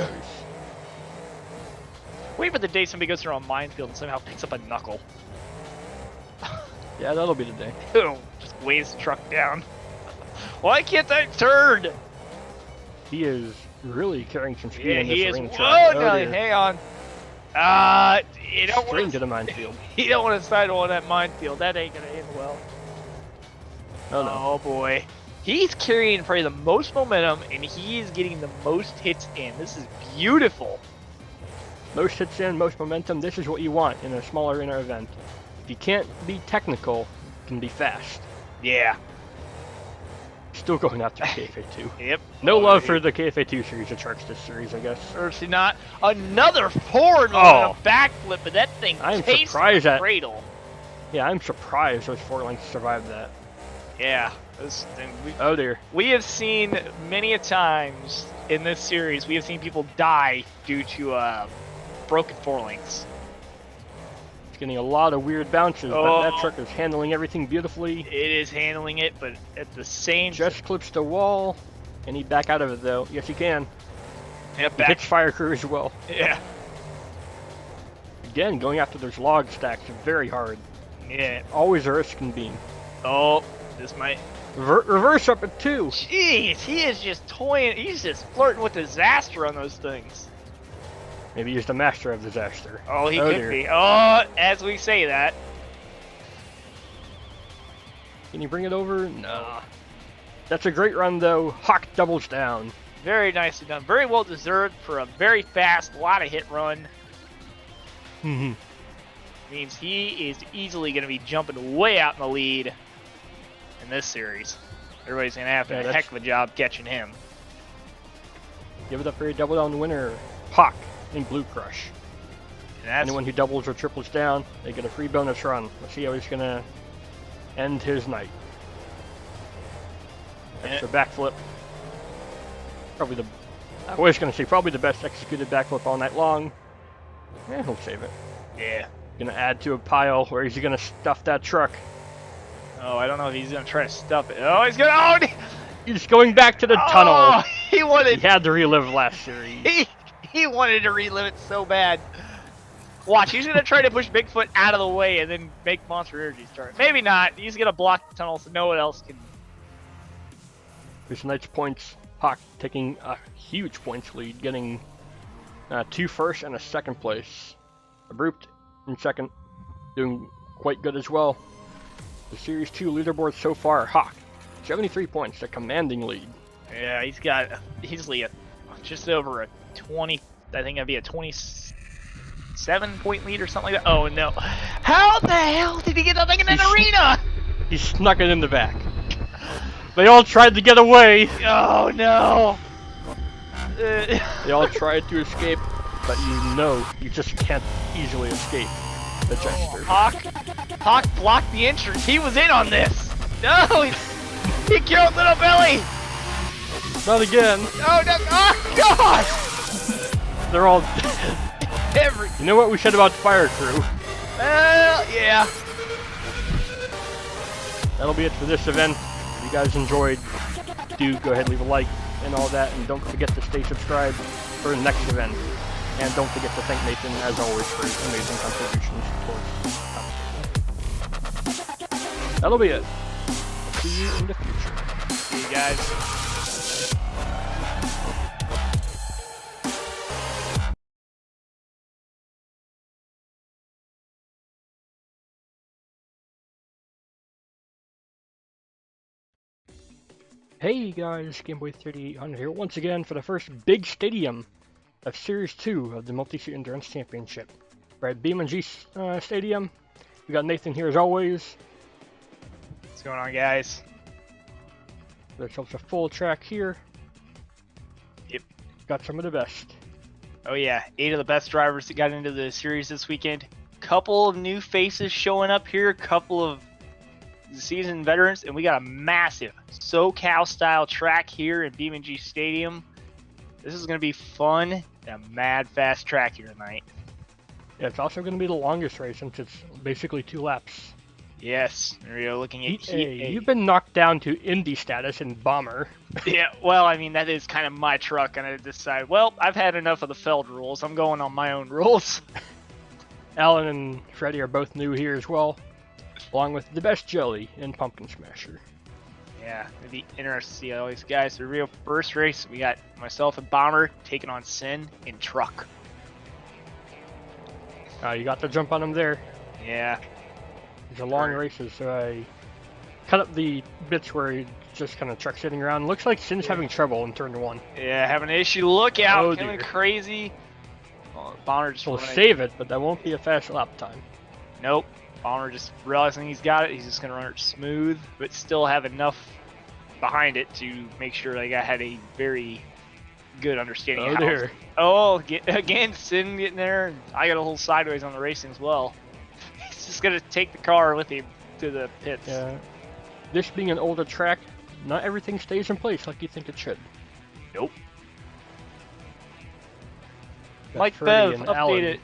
Speaker 2: Wait for the day somebody goes through a minefield and somehow picks up a knuckle.
Speaker 1: Yeah, that'll be the day.
Speaker 2: Just weighs the truck down. Why can't I turn?
Speaker 1: He is really carrying some speed in
Speaker 2: he
Speaker 1: this
Speaker 2: is.
Speaker 1: ring
Speaker 2: Whoa,
Speaker 1: track.
Speaker 2: no, hang on. You don't
Speaker 1: Straight
Speaker 2: want
Speaker 1: into the minefield.
Speaker 2: You don't want to sidle on that minefield. That ain't gonna end well.
Speaker 1: Oh, no.
Speaker 2: Oh boy. He's carrying probably the most momentum, and he is getting the most hits in. This is beautiful.
Speaker 1: Most hits in, most momentum. This is what you want in a small arena event. If you can't be technical, you can be fast.
Speaker 2: Yeah.
Speaker 1: Still going after KFA2.
Speaker 2: Yep.
Speaker 1: No love for the KFA2 series of trucks this series, I guess.
Speaker 2: Certainly not. Another forward momentum backflip, but that thing tastes
Speaker 1: surprised
Speaker 2: the cradle.
Speaker 1: Yeah, I'm surprised those 4 lengths survived that.
Speaker 2: Yeah.
Speaker 1: Oh dear.
Speaker 2: We have seen many a times in this series, we have seen people die due to broken 4 lengths.
Speaker 1: It's getting a lot of weird bounces, but that truck is handling everything beautifully.
Speaker 2: It is handling it, but at the same time...
Speaker 1: Just clips the wall. Can he back out of it, though? Yes, he can.
Speaker 2: Yep,
Speaker 1: He hits fire crew as well.
Speaker 2: Yeah.
Speaker 1: Again, going after those log stacks is very hard.
Speaker 2: Yeah.
Speaker 1: Always a risk in Beam.
Speaker 2: Oh, this might...
Speaker 1: Reverse up at 2.
Speaker 2: Jeez, he is just toying. He's just flirting with disaster on those things.
Speaker 1: Maybe he's the master of disaster.
Speaker 2: Oh, he could be. Oh, as we say that.
Speaker 1: Can you bring it over? No. That's a great run, though. Hawk doubles down.
Speaker 2: Very nicely done. Very well deserved for a very fast, lot of hit run. Means he is easily going to be jumping way out in the lead in this series. Everybody's going to have a heck of a job catching him.
Speaker 1: Give it up for a double down winner, Hawk in Blue Crush.
Speaker 2: And that's
Speaker 1: anyone who doubles or triples down, they get a free bonus run. Let's see how he's going to end his night. Extra backflip. Probably the... I was going to say probably the best executed backflip all night long. Yeah, he'll save it.
Speaker 2: Yeah.
Speaker 1: Gonna add to a pile. Where is he gonna stuff that truck?
Speaker 2: Oh, I don't know if he's gonna try to stuff it. Oh, he's gonna. Oh,
Speaker 1: he's going back to the tunnel.
Speaker 2: He wanted.
Speaker 1: He had to relive last series.
Speaker 2: He wanted to relive it so bad. Watch, he's gonna try to push Bigfoot out of the way and then make Monster Energy start. Maybe not. He's gonna block the tunnel so no one else can.
Speaker 1: Here's tonight's points. Hawk taking a huge points lead, getting 2 first and a second place. Abrupt in second, doing quite good as well. The Series 2 leaderboard so far, Hawk, 73 points, a commanding lead.
Speaker 2: Yeah, he's got easily just over a 20, I think that'd be a 27-point lead or something like that. Oh no. How the hell did he get that thing in that arena?
Speaker 1: He snuck it in the back. They all tried to get away.
Speaker 2: Oh no.
Speaker 1: They all tried to escape. But you just can't easily escape the Jester.
Speaker 2: Hawk blocked the entrance. He was in on this. No, he killed Little Billy.
Speaker 1: Not again.
Speaker 2: Oh no! Oh God!
Speaker 1: They're all dead. You know what we said about Fire Crew?
Speaker 2: Well, yeah.
Speaker 1: That'll be it for this event. If you guys enjoyed, do go ahead and leave a like and all that, and don't forget to stay subscribed for the next event. And don't forget to thank Nathan, as always, for his amazing contributions towards the competition. That'll be it. See you in the future.
Speaker 2: See you guys.
Speaker 1: Hey guys, GameBoy3800 here once again for the first big stadium of Series 2 of the Multiseat Endurance Championship. We're at BeamNG Stadium. We got Nathan here as always.
Speaker 2: What's going on, guys?
Speaker 1: There's a full track here.
Speaker 2: Yep.
Speaker 1: Got some of the best.
Speaker 2: Oh yeah, 8 of the best drivers that got into the series this weekend. Couple of new faces showing up here, couple of seasoned veterans, and we got a massive SoCal style track here in BeamNG Stadium. This is going to be fun and a mad fast track here tonight.
Speaker 1: Yeah, it's also going to be the longest race since it's basically 2 laps.
Speaker 2: Yes, we are looking at
Speaker 1: Heat A. You've been knocked down to Indy status in Bomber.
Speaker 2: Yeah, well, I mean, that is kind of my truck, and I decided, well, I've had enough of the Feld rules. I'm going on my own rules.
Speaker 1: Alan and Freddy are both new here as well, along with the best Jelly and Pumpkin Smasher.
Speaker 2: Yeah, it'd be interesting to see all these guys. The real first race, we got myself and Bomber taking on Sin in truck.
Speaker 1: You got the jump on him there.
Speaker 2: Yeah.
Speaker 1: These are long races, so I cut up the bits where he just kind of truck sitting around. Looks like Sin's having trouble in turn 1.
Speaker 2: Yeah, having an issue. Look out,
Speaker 1: Oh,
Speaker 2: coming
Speaker 1: dear.
Speaker 2: crazy. Oh, Bomber just
Speaker 1: We'll save it, but that won't be a fast lap time.
Speaker 2: Nope. Bomber just realizing he's got it. He's just going to run it smooth, but still have enough behind it to make sure like I had a very good understanding
Speaker 1: Oh
Speaker 2: of
Speaker 1: dear.
Speaker 2: Again, Sin getting there. And I got a little sideways on the racing as well. He's just going to take the car with him to the pits.
Speaker 1: Yeah. This being an older track, not everything stays in place like you think it should.
Speaker 2: Nope.
Speaker 1: Got
Speaker 2: Mike
Speaker 1: Freddy
Speaker 2: Bev,
Speaker 1: and
Speaker 2: update
Speaker 1: Alan.
Speaker 2: it.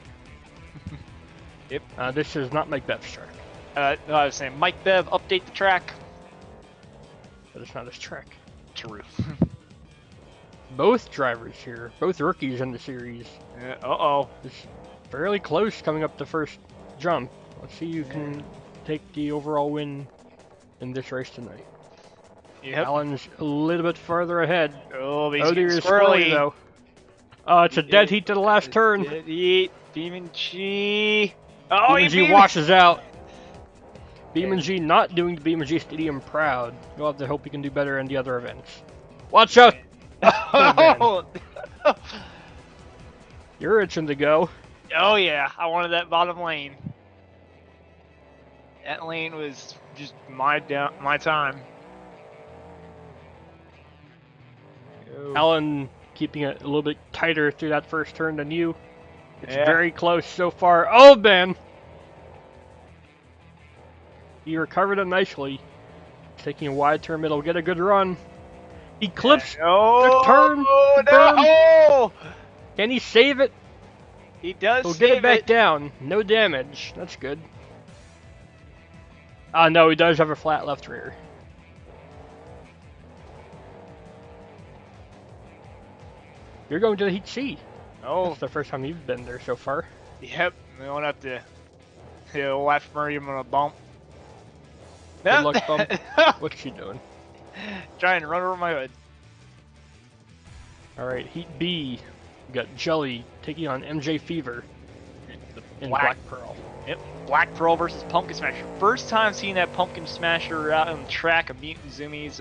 Speaker 2: Yep.
Speaker 1: This is not Mike Bev's track,
Speaker 2: No, I was saying, Mike Bev, update the track.
Speaker 1: but it's not his track.
Speaker 2: True.
Speaker 1: Both drivers here, both rookies in the series.
Speaker 2: Uh-oh.
Speaker 1: It's fairly close coming up the first jump. Let's see who can take the overall win in this race tonight.
Speaker 2: Yep.
Speaker 1: Alan's a little bit farther ahead.
Speaker 2: Oh, but
Speaker 1: Oh
Speaker 2: he's
Speaker 1: dear,
Speaker 2: getting
Speaker 1: it's squirrely though. Oh, it's a dead heat to the last turn.
Speaker 2: Dead heat. BeamNG. Oh,
Speaker 1: BeamNG washes out. BeamNG not doing the BeamNG Stadium proud. You'll have to hope he can do better in the other events. Watch out!
Speaker 2: Oh,
Speaker 1: You're itching to go.
Speaker 2: oh yeah, I wanted that bottom lane. That lane was just my time. Oh.
Speaker 1: Alan keeping it a little bit tighter through that first turn than you. It's
Speaker 2: Yeah.
Speaker 1: very close so far. Oh, Ben! He recovered it nicely. Taking a wide turn middle, get a good run. He clips
Speaker 2: Oh,
Speaker 1: the turn. The berm.
Speaker 2: no!
Speaker 1: Can he save it?
Speaker 2: He does
Speaker 1: He'll
Speaker 2: save
Speaker 1: get it back down. No damage. That's good. No, he does have a flat left rear. You're going to the Heat C.
Speaker 2: Oh,
Speaker 1: That's the first time you've been there so far.
Speaker 2: yep. We went up to left Meridian on a bump.
Speaker 1: Good luck, bump. What's she doing?
Speaker 2: Trying to run over my hood.
Speaker 1: Alright, Heat B. We got Jelly taking on MJ Fever in Black Pearl.
Speaker 2: Yep, Black Pearl versus Pumpkin Smasher. First time seeing that Pumpkin Smasher out on the track of Mutant Zumi's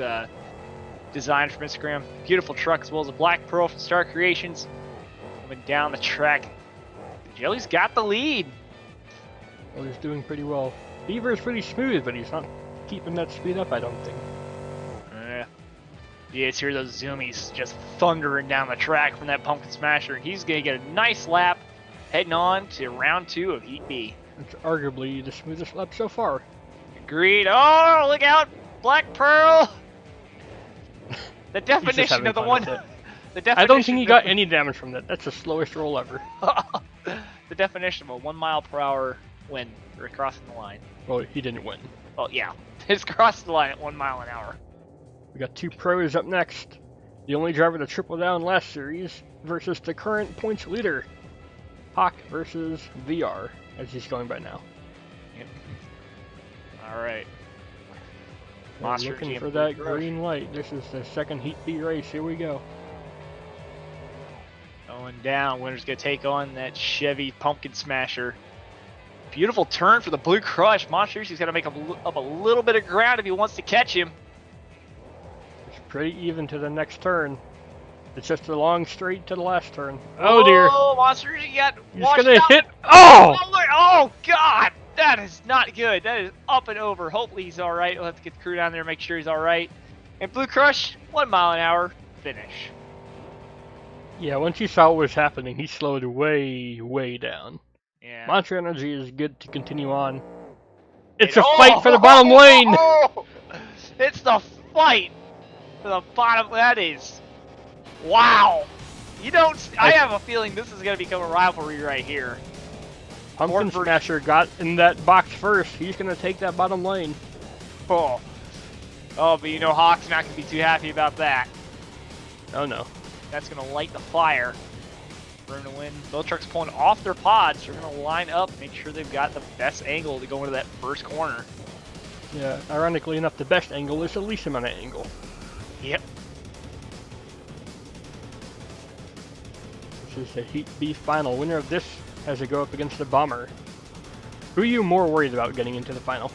Speaker 2: design from Instagram. Beautiful truck as well as a Black Pearl from Star Creations. Coming down the track. Jelly's got the lead.
Speaker 1: Well, he's doing pretty well. Fever is pretty smooth, but he's not keeping that speed up, I don't think.
Speaker 2: You guys hear those Zoomies just thundering down the track from that Pumpkin Smasher. He's going to get a nice lap heading on to round 2 of Heat B.
Speaker 1: It's arguably the smoothest lap so far.
Speaker 2: Agreed. Oh, look out! Black Pearl! The
Speaker 1: He's just
Speaker 2: definition
Speaker 1: having
Speaker 2: of the
Speaker 1: fun
Speaker 2: one.
Speaker 1: with it.
Speaker 2: The definition
Speaker 1: I don't think he got any damage from that. That's the slowest roll ever.
Speaker 2: The definition of a 1 mile per hour win for crossing the line.
Speaker 1: Well, he didn't win.
Speaker 2: Well, yeah, it's crossed the line at 1 mile an hour.
Speaker 1: We got 2 pros up next. The only driver to triple down last series versus the current points leader. Hawk versus VR, as he's going by now.
Speaker 2: Yep. All right.
Speaker 1: We're
Speaker 2: Monster
Speaker 1: looking
Speaker 2: Team
Speaker 1: for that
Speaker 2: Blue Crush.
Speaker 1: green light. This is the second Heat B race. Here we go.
Speaker 2: Going down. Winner's going to take on that Chevy Pumpkin Smasher. Beautiful turn for the Blue Crush. Monsters, he's got to make up a little bit of ground if he wants to catch him.
Speaker 1: pretty even to the next turn. It's just a long straight to the last turn. Oh dear.
Speaker 2: Oh, monsters, you got
Speaker 1: He's
Speaker 2: washed
Speaker 1: gonna
Speaker 2: out.
Speaker 1: hit. Oh!
Speaker 2: Oh, God! That is not good. That is up and over. Hopefully he's alright. We'll have to get the crew down there and make sure he's alright. And Blue Crush, 1 mile an hour, finish.
Speaker 1: Yeah, once he saw what was happening, he slowed way, way down.
Speaker 2: Yeah.
Speaker 1: Monster Energy is good to continue on. It's a fight for the bottom lane!
Speaker 2: Oh, it's the fight for the bottom. That is. Wow. You don't. I have a feeling this is going to become a rivalry right here.
Speaker 1: Pumpkin Smasher got in that box first. He's going to take that bottom lane.
Speaker 2: Oh. Oh, but you know Hawk's not going to be too happy about that.
Speaker 1: Oh no.
Speaker 2: That's going to light the fire. Room to win. Both trucks pulling off their pods. They're going to line up, make sure they've got the best angle to go into that first corner.
Speaker 1: Yeah, ironically enough, the best angle is the least amount of angle.
Speaker 2: Yep.
Speaker 1: This is the Heat B final. Winner of this has to go up against the Bomber. Who are you more worried about getting into the final?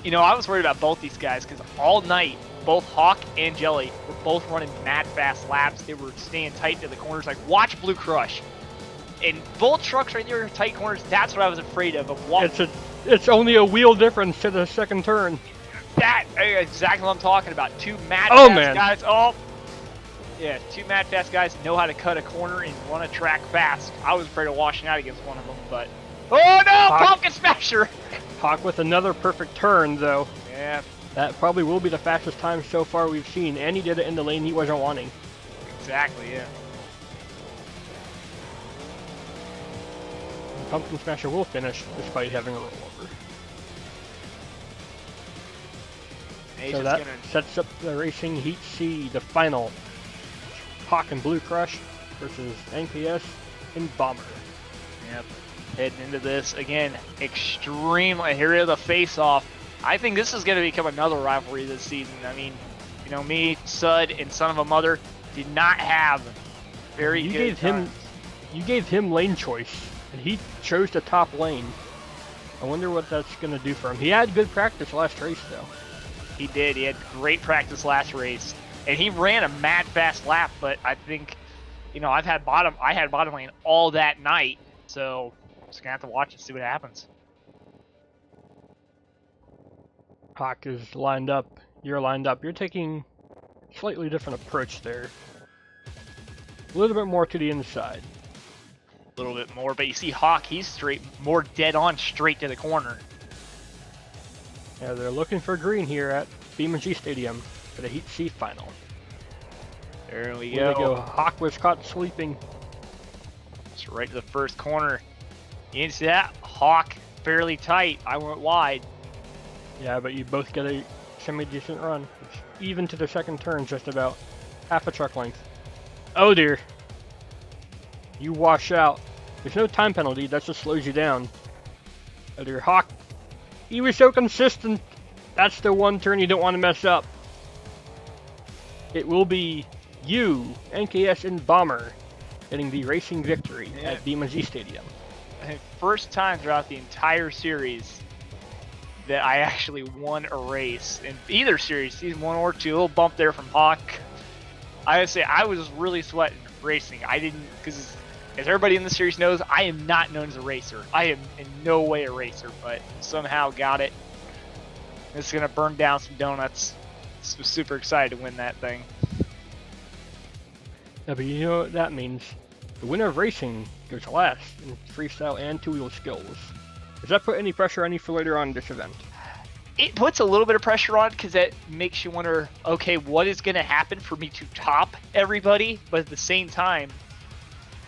Speaker 2: You know, I was worried about both these guys because all night, both Hawk and Jelly were both running mad fast laps. They were staying tight to the corners. Like, watch Blue Crush. And both trucks right there in tight corners, that's what I was afraid of.
Speaker 1: It's only a wheel difference to the second turn.
Speaker 2: That is exactly what I'm talking about. Two mad
Speaker 1: fast
Speaker 2: guys. Oh, yeah, two mad fast guys know how to cut a corner and run a track fast. I was afraid of washing out against one of them, but... Oh no, Pumpkin Smasher!
Speaker 1: Hawk with another perfect turn, though.
Speaker 2: Yeah.
Speaker 1: That probably will be the fastest time so far we've seen, and he did it in the lane he wasn't wanting.
Speaker 2: Exactly, yeah.
Speaker 1: Pumpkin Smasher will finish despite having a rollover. So that sets up the Racing Heat C, the final. Hawk and Blue Crush versus NPS and Bomber.
Speaker 2: Yep. Heading into this again, extremely. Here is the face-off. I think this is going to become another rivalry this season. I mean, you know, me, Sud, and Son of a Mother did not have very good times.
Speaker 1: You gave him lane choice, and he chose the top lane. I wonder what that's going to do for him. He had good practice last race, though.
Speaker 2: He did. He had great practice last race, and he ran a mad fast lap. But I think, you know, I had bottom lane all that night, so just gonna have to watch and see what happens.
Speaker 1: Hawk is lined up. You're lined up. You're taking a slightly different approach there. A little bit more to the inside.
Speaker 2: A little bit more, but you see Hawk, he's straight, more dead on straight to the corner.
Speaker 1: Yeah, they're looking for green here at BeamNG Stadium for the Heat C final.
Speaker 2: There we
Speaker 1: go. Hawk was caught sleeping.
Speaker 2: Just right to the first corner. You see that? Hawk fairly tight. I went wide.
Speaker 1: Yeah, but you both get a semi-decent run. It's even to the second turn, just about half a truck length. Oh dear. You wash out. There's no time penalty, that just slows you down. Oh dear, Hawk. He was so consistent. That's the one turn you don't want to mess up. It will be you, NKS and Bomber, getting the racing victory at BeamNG Stadium.
Speaker 2: First time throughout the entire series that I actually won a race in either series, season 1 or 2. A little bump there from Hawk. I would say I was really sweating racing. I didn't, because as everybody in the series knows, I am not known as a racer. I am in no way a racer, but somehow got it. This is going to burn down some donuts. So super excited to win that thing.
Speaker 1: Yeah, but you know what that means? The winner of racing goes last in freestyle and two-wheel skills. Does that put any pressure on you for later on in this event?
Speaker 2: It puts a little bit of pressure on because that makes you wonder, okay, what is going to happen for me to top everybody? But at the same time,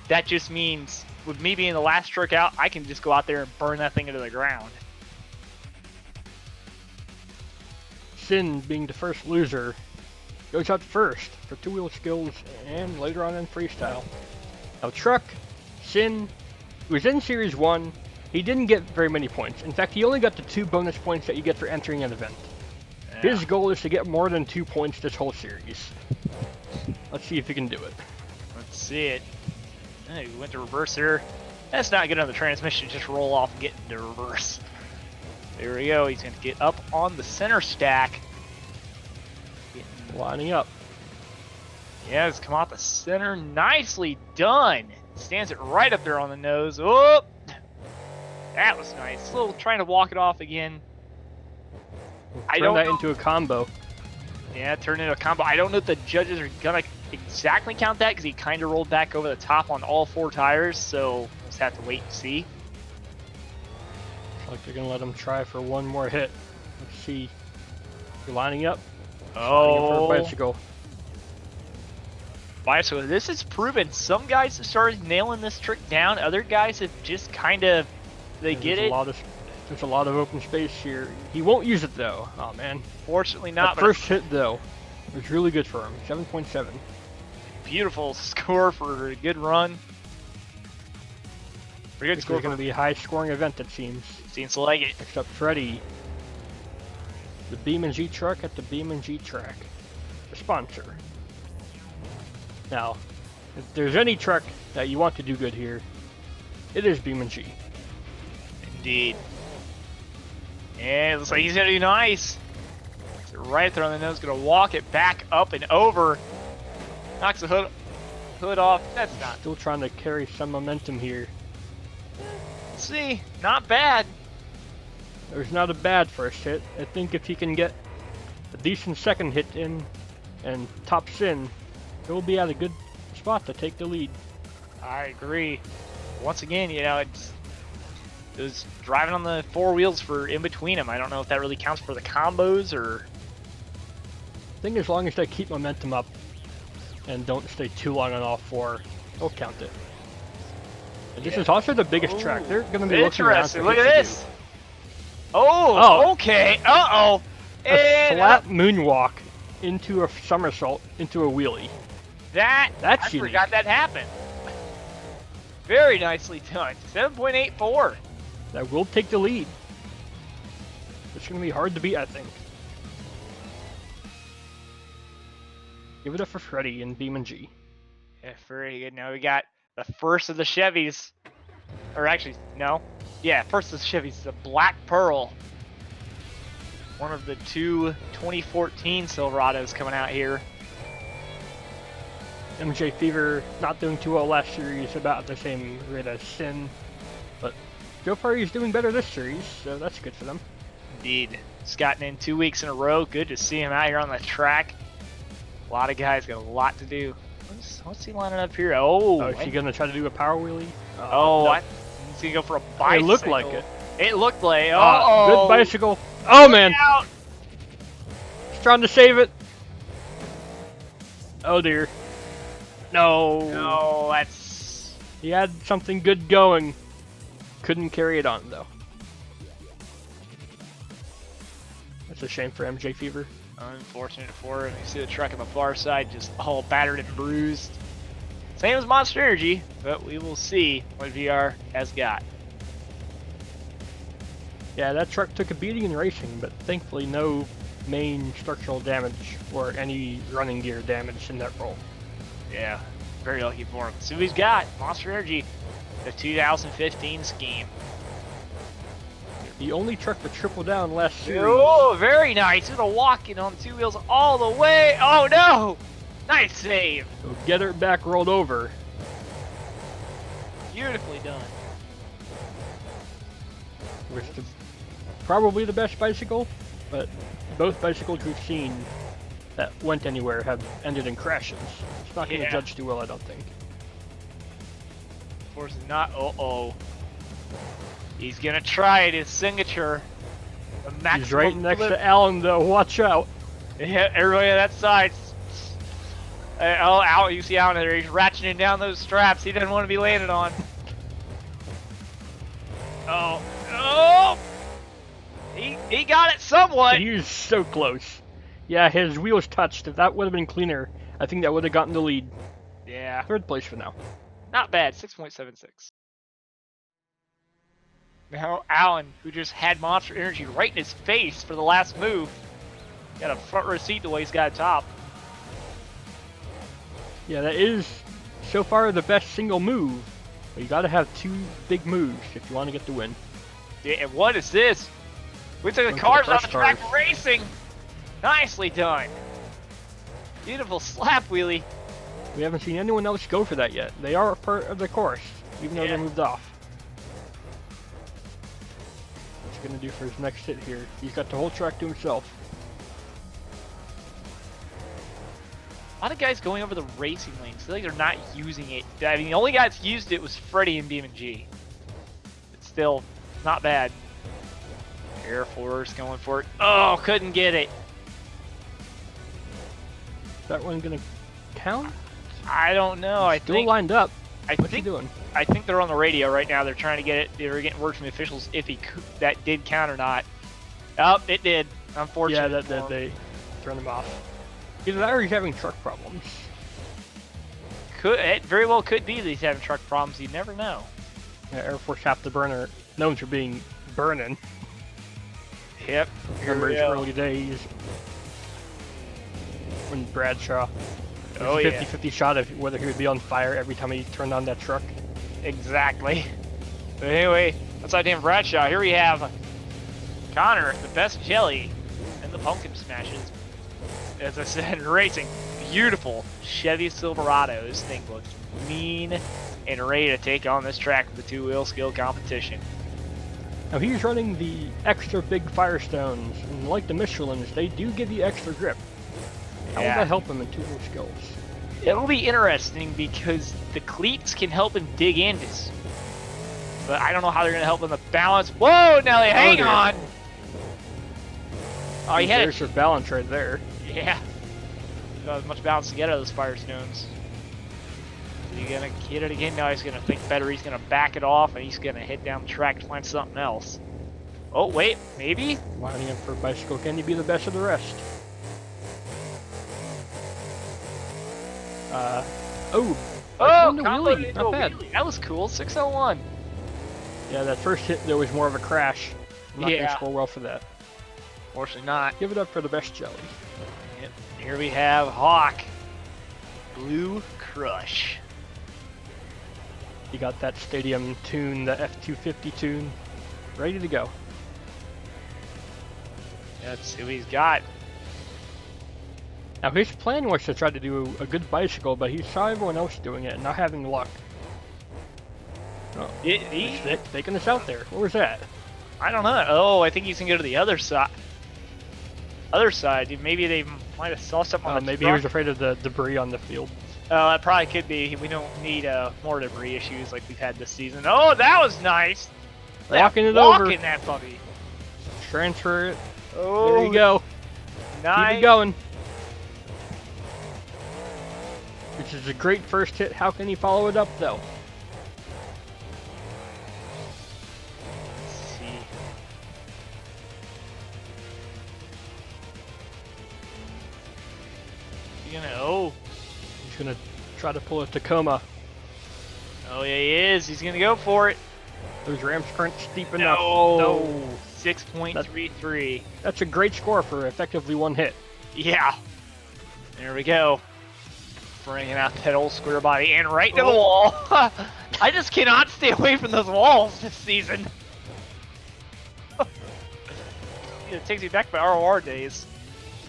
Speaker 2: that just means with me being the last truck out, I can just go out there and burn that thing into the ground.
Speaker 1: Sin, being the first loser, goes out first for two-wheel skills and later on in freestyle. Now Truck, Sin, who was in Series 1, he didn't get very many points. In fact, he only got the 2 bonus points that you get for entering an event. Yeah. His goal is to get more than 2 points this whole series. Let's see if he can do it.
Speaker 2: Let's see it. He went to reverse there. That's not good on the transmission, just roll off and get into reverse. There we go, he's going to get up on the center stack.
Speaker 1: Lining up.
Speaker 2: Yeah, it's come out the center. Nicely done. Stands it right up there on the nose. Oh, that was nice. A little trying to walk it off again.
Speaker 1: Turn that into a combo.
Speaker 2: Yeah, turn into a combo. I don't know if the judges are gonna exactly count that because he kind of rolled back over the top on all 4 tires. So we'll just have to wait and see.
Speaker 1: Looks like they're gonna let him try for one more hit. Let's see. You're lining up.
Speaker 2: Oh,
Speaker 1: Lining up for a bicycle.
Speaker 2: Bicycle. This has proven some guys have started nailing this trick down. Other guys have just kind of get it.
Speaker 1: There's a lot of open space here. He won't use it though. Oh man.
Speaker 2: Fortunately not.
Speaker 1: That first hit though was really good for him. 7.7.
Speaker 2: Beautiful score for a good run. Pretty good score.
Speaker 1: It's going to be a high-scoring event, it seems.
Speaker 2: Seems like it.
Speaker 1: Next up, Freddy. The BeamNG truck at the BeamNG track. The sponsor. Now, if there's any truck that you want to do good here, it is BeamNG.
Speaker 2: Indeed. And it looks like he's going to do nice. So right there on the nose, going to walk it back up and over. Knocks the hood off. That's not.
Speaker 1: Still trying to carry some momentum here.
Speaker 2: Let's see. Not bad.
Speaker 1: There's not a bad first hit. I think if he can get a decent second hit in and tops in, he'll be at a good spot to take the lead.
Speaker 2: I agree. Once again, you know, it was driving on the 4 wheels for in between them. I don't know if that really counts for the combos or.
Speaker 1: I think as long as they keep momentum up and don't stay too long on all 4, they'll count it. And this is also the biggest track. They're going to be looking around for
Speaker 2: Look at this. Oh, okay. Uh-oh.
Speaker 1: A flat moonwalk into a somersault into a wheelie.
Speaker 2: That's unique. I forgot that happened. Very nicely done. 7.84.
Speaker 1: That will take the lead. It's going to be hard to beat, I think. Give it up for Freddy and BeamNG.
Speaker 2: Yeah, very good. Now we got the first of the Chevys. Or actually, no. Yeah, first of the Chevys, the Black Pearl. One of the 2 2014 Silverados coming out here.
Speaker 1: MJ Fever not doing too well last series, about the same rate as Sin. But so far he's doing better this series, so that's good for them.
Speaker 2: Indeed. He's gotten in 2 weeks in a row. Good to see him out here on the track. A lot of guys got a lot to do. What's he lining up here? Oh,
Speaker 1: is he going to try to do a power wheelie?
Speaker 2: No.
Speaker 1: What?
Speaker 2: He's going to go for a bicycle.
Speaker 1: It looked like it.
Speaker 2: It looked like it.
Speaker 1: Good bicycle. Oh, man.
Speaker 2: Out.
Speaker 1: He's trying to save it. Oh, dear. No.
Speaker 2: No, that's...
Speaker 1: He had something good going. Couldn't carry it on, though. That's a shame for MJ Fever.
Speaker 2: Unfortunate for him. You see the truck on the far side just all battered and bruised. Same as Monster Energy, but we will see what VR has got.
Speaker 1: Yeah, that truck took a beating in racing, but thankfully no main structural damage or any running gear damage in that roll.
Speaker 2: Yeah, very lucky for him. So he's got Monster Energy, the 2015 scheme.
Speaker 1: The only truck to triple down last series.
Speaker 2: Oh, very nice. Gonna walk it on 2 wheels all the way. Oh no! Nice save.
Speaker 1: So get her back rolled over.
Speaker 2: Beautifully done.
Speaker 1: With probably the best bicycle, but both bicycles we've seen that went anywhere have ended in crashes. It's not going to judge too well, I don't think.
Speaker 2: Of course not. Uh-oh. He's going to try it, his signature.
Speaker 1: He's right next to Addon, though. Watch out.
Speaker 2: Yeah, everybody on that side. Oh, you see Addon there. He's ratcheting down those straps. He doesn't want to be landed on. Oh. Oh! He got it somewhat.
Speaker 1: He was so close. Yeah, his wheels touched. If that would have been cleaner, I think that would have gotten the lead.
Speaker 2: Yeah.
Speaker 1: 3rd place for now.
Speaker 2: Not bad. 6.76. Now Addon, who just had Monster Energy right in his face for the last move, got a front row seat the way he's got a top.
Speaker 1: Yeah, that is so far the best single move. But you got to have 2 big moves if you want to get the win.
Speaker 2: Yeah, and what is this? We took the cars off the track racing. Nicely done. Beautiful slap wheelie.
Speaker 1: We haven't seen anyone else go for that yet. They are a part of the course, even though they moved off. What's he gonna do for his next hit here? He's got the whole track to himself.
Speaker 2: A lot of guys going over the racing lanes. I feel like they're not using it. I mean, the only guy that's used it was Freddy and BeamNG. It's still not bad. Air Force going for it. Oh, couldn't get it.
Speaker 1: Is that one gonna count?
Speaker 2: I don't know.
Speaker 1: He's still lined up. What's he
Speaker 2: think
Speaker 1: doing?
Speaker 2: I think they're on the radio right now. They're trying to get it. They were getting word from the officials if that did count or not. Oh, it did. Unfortunately.
Speaker 1: Yeah, that they turned him off. Either that or he's having truck problems.
Speaker 2: It very well could be that he's having truck problems. You never know.
Speaker 1: Yeah, Air Force half the burner, known for being burning.
Speaker 2: Yep.
Speaker 1: Remember his early days when Bradshaw.
Speaker 2: Oh,
Speaker 1: 50-50 shot of whether he would be on fire every time he turned on that truck.
Speaker 2: Exactly. But anyway, outside Dan Bradshaw, here we have Connor, the best jelly, and the pumpkin smashes. As I said, racing. Beautiful Chevy Silverado. This thing looks mean and ready to take on this track with the two-wheel skill competition.
Speaker 1: Now he's running the extra big Firestones, and like the Michelins, they do give you extra grip. How will that help him in two-wheel skills?
Speaker 2: It'll be interesting because the cleats can help him dig in this. But I don't know how they're going to help him to balance. Whoa, Nelly, hang on! Oh, he had
Speaker 1: There's your balance right there.
Speaker 2: Yeah. Not as much balance to get out of those Firestones. Is he going to get it again? No, he's going to think better. He's going to back it off, and he's going to head down the track to find something else. Oh, wait, maybe?
Speaker 1: Lining up for a bicycle. Can he be the best of the rest? Oh,
Speaker 2: combo
Speaker 1: wheelie.
Speaker 2: into
Speaker 1: Not
Speaker 2: a
Speaker 1: bad.
Speaker 2: wheelie. That was cool. 601.
Speaker 1: Yeah, that first hit there was more of a crash. I'm not gonna
Speaker 2: Yeah.
Speaker 1: score well for that.
Speaker 2: Fortunately not.
Speaker 1: Give it up for the best jelly.
Speaker 2: Yep. Here we have Hawk. Blue Crush.
Speaker 1: He got that stadium tune, the F250 tune, ready to go.
Speaker 2: Let's see what he's got.
Speaker 1: Now his plan was to try to do a good bicycle, but he saw everyone else doing it and not having luck. Oh, he's taking us out there. What was that?
Speaker 2: I don't know. Oh, I think he's gonna go to the other side. Other side. Maybe they might have saw something on the
Speaker 1: maybe
Speaker 2: truck.
Speaker 1: he was afraid of the debris on the field.
Speaker 2: Oh, that probably could be. We don't need more debris issues like we've had this season. Oh, that was nice.
Speaker 1: Walking it over.
Speaker 2: Walking that puppy.
Speaker 1: Transfer it.
Speaker 2: Oh,
Speaker 1: There you go.
Speaker 2: nice.
Speaker 1: Keep it going. Which is a great first hit. How can he follow it up though?
Speaker 2: Let's see.
Speaker 1: He's gonna try to pull a Tacoma.
Speaker 2: Oh yeah, he is. He's gonna go for it.
Speaker 1: Those ramps aren't steep enough.
Speaker 2: No. 6.33.
Speaker 1: That's a great score for effectively one hit.
Speaker 2: Yeah. There we go. Bringing out that old square body and right to the wall. I just cannot stay away from those walls this season. It takes me back to my ROR days.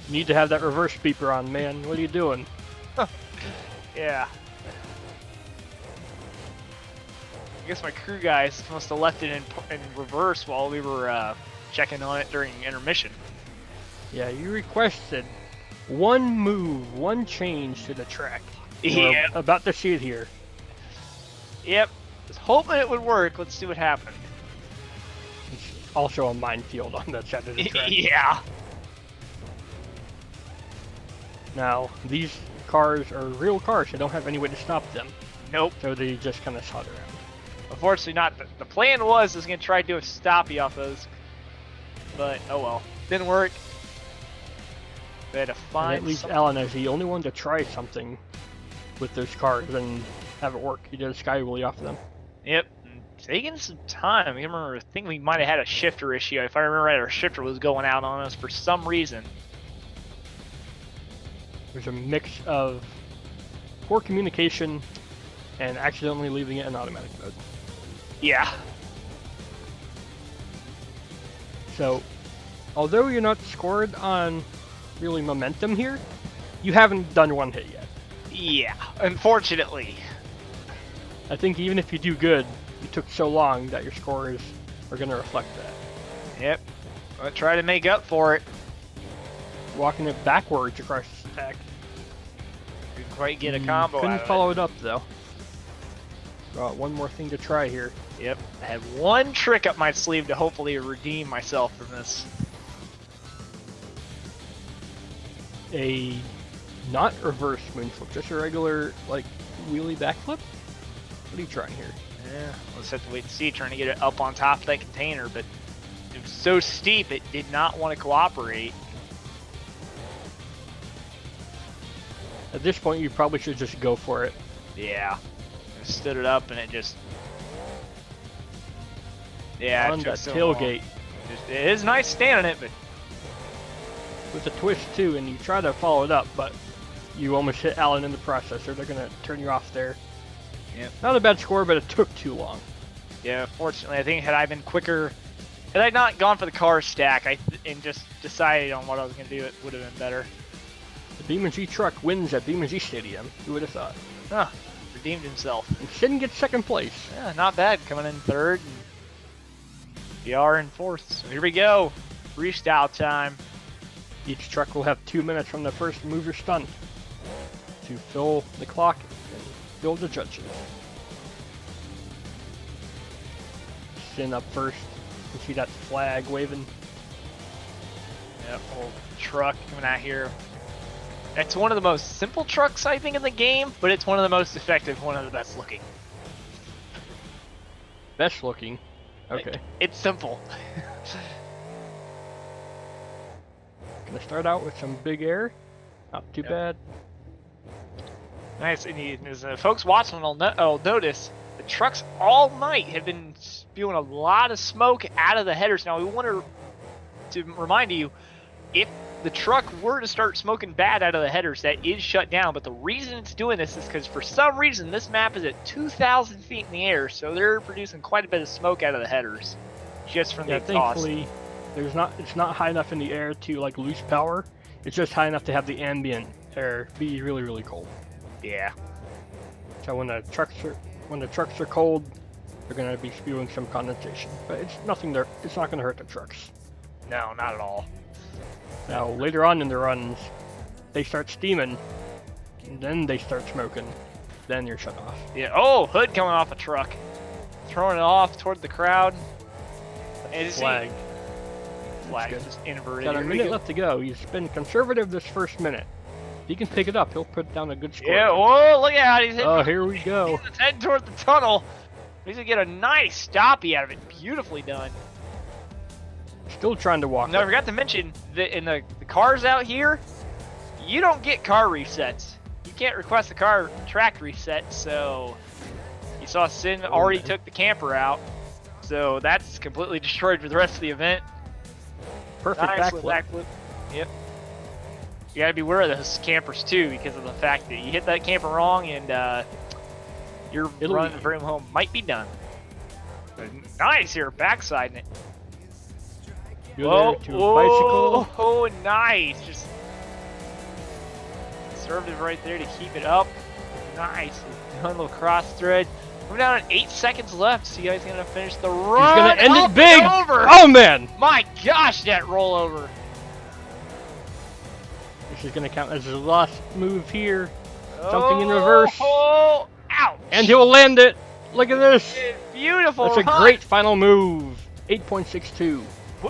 Speaker 1: You need to have that reverse beeper on, man. What are you doing?
Speaker 2: Yeah. I guess my crew guys must have left it in reverse while we were checking on it during intermission.
Speaker 1: Yeah, you requested one move, one change to the track.
Speaker 2: Yeah.
Speaker 1: We're about to see it here.
Speaker 2: Yep. Was hoping it would work. Let's see what happened.
Speaker 1: It's also a minefield on that side of the track.
Speaker 2: Yeah.
Speaker 1: Now, these cars are real cars. They don't have any way to stop them.
Speaker 2: Nope.
Speaker 1: So they just kind of slide around.
Speaker 2: Unfortunately not. The plan was going to try to do a stoppie off those. But, oh well. Didn't work. They had to find
Speaker 1: And at least Alan as the only one to try something with those cars and have it work. He did a sky wheelie off of them.
Speaker 2: Yep. Taking some time. I remember, I think we might have had a shifter issue. If I remember right, our shifter was going out on us for some reason.
Speaker 1: There's a mix of poor communication and accidentally leaving it in automatic mode.
Speaker 2: Yeah.
Speaker 1: So, although you're not scored on really momentum here, you haven't done one hit yet.
Speaker 2: Yeah, unfortunately.
Speaker 1: I think even if you do good, you took so long that your scores are going to reflect that.
Speaker 2: Yep. I'll try to make up for it.
Speaker 1: Walking it backwards across the stack.
Speaker 2: Didn't quite get a combo
Speaker 1: Couldn't
Speaker 2: out of
Speaker 1: follow
Speaker 2: it.
Speaker 1: it up, though. Got one more thing to try here.
Speaker 2: Yep. I had one trick up my sleeve to hopefully redeem myself from this.
Speaker 1: A not reverse moonflip, just a regular, like, wheelie backflip? What are you trying here?
Speaker 2: Yeah, we'll just have to wait and see, trying to get it up on top of that container, but it was so steep it did not want to cooperate.
Speaker 1: At this point, you probably should just go for it.
Speaker 2: Yeah. I stood it up and it just... Yeah,
Speaker 1: On
Speaker 2: it
Speaker 1: that
Speaker 2: took so
Speaker 1: tailgate.
Speaker 2: long. It is nice standing it, but...
Speaker 1: With a twist, too, and you try to follow it up, but you almost hit Addon in the process, so they're going to turn you off there.
Speaker 2: Yep.
Speaker 1: Not a bad score, but it took too long.
Speaker 2: Yeah, fortunately, I think had I been quicker... Had I not gone for the car stack and just decided on what I was going to do, it would have been better.
Speaker 1: The BeamNG truck wins at BeamNG Stadium. Who would have thought?
Speaker 2: Huh. Redeemed himself.
Speaker 1: And Sin gets second place.
Speaker 2: Yeah, not bad. Coming in third. And BR in fourth. So here we go. Freestyle time.
Speaker 1: Each truck will have 2 minutes from the first mover stunt to fill the clock and fill the judges. Sin up first. You can see that flag waving.
Speaker 2: Yep, old truck coming out here. It's one of the most simple trucks, I think, in the game, but it's one of the most effective, one of the best looking.
Speaker 1: Best looking. Okay.
Speaker 2: It's simple.
Speaker 1: Gonna start out with some big air. Not too bad.
Speaker 2: Nice, and as folks watching will notice, the trucks all night have been spewing a lot of smoke out of the headers. Now, we want to remind you, if the truck were to start smoking bad out of the headers, that is shut down. But the reason it's doing this is because for some reason this map is at 2,000 feet in the air, so they're producing quite a bit of smoke out of the headers, just from the exhaust.
Speaker 1: Thankfully, it's not high enough in the air to like lose power. It's just high enough to have the ambient air be really, really cold.
Speaker 2: Yeah.
Speaker 1: So when the trucks are cold, they're gonna be spewing some condensation. But it's nothing there. It's not gonna hurt the trucks.
Speaker 2: No, not at all.
Speaker 1: Now, later on in the runs, they start steaming, and then they start smoking, then you're shut off.
Speaker 2: Yeah. Oh, hood coming off a truck, throwing it off toward the crowd. And
Speaker 1: Flag.
Speaker 2: Flag just inverted.
Speaker 1: Got a minute left to go. He's been conservative this first minute. If he can pick it up, he'll put down a good score.
Speaker 2: Yeah. Whoa! Look out! He's hitting.
Speaker 1: Oh, here we go.
Speaker 2: He's heading toward the tunnel. He's gonna get a nice stoppie out of it. Beautifully done.
Speaker 1: Still trying to walk.
Speaker 2: No, I forgot to mention that in the cars out here, you don't get car resets. You can't request a car track reset, so you saw Sin already took the camper out, so that's completely destroyed for the rest of the event.
Speaker 1: Perfect
Speaker 2: Nice
Speaker 1: backflip.
Speaker 2: Yep. You gotta be aware of those campers too, because of the fact that you hit that camper wrong and your run from home might be done. But nice here, backsideing it.
Speaker 1: Whoa, to a bicycle.
Speaker 2: Oh, nice. Just conservative right there to keep it up. Nice. Doing a little cross thread. We're down at 8 seconds left. So you guys gonna finish the run.
Speaker 1: He's gonna end it big.
Speaker 2: Over.
Speaker 1: Oh man!
Speaker 2: My gosh, that rollover.
Speaker 1: This is gonna count as his last move here. Something in reverse.
Speaker 2: Oh, ouch.
Speaker 1: And he'll land it. Look at this.
Speaker 2: Beautiful.
Speaker 1: That's a great final move. 8.62.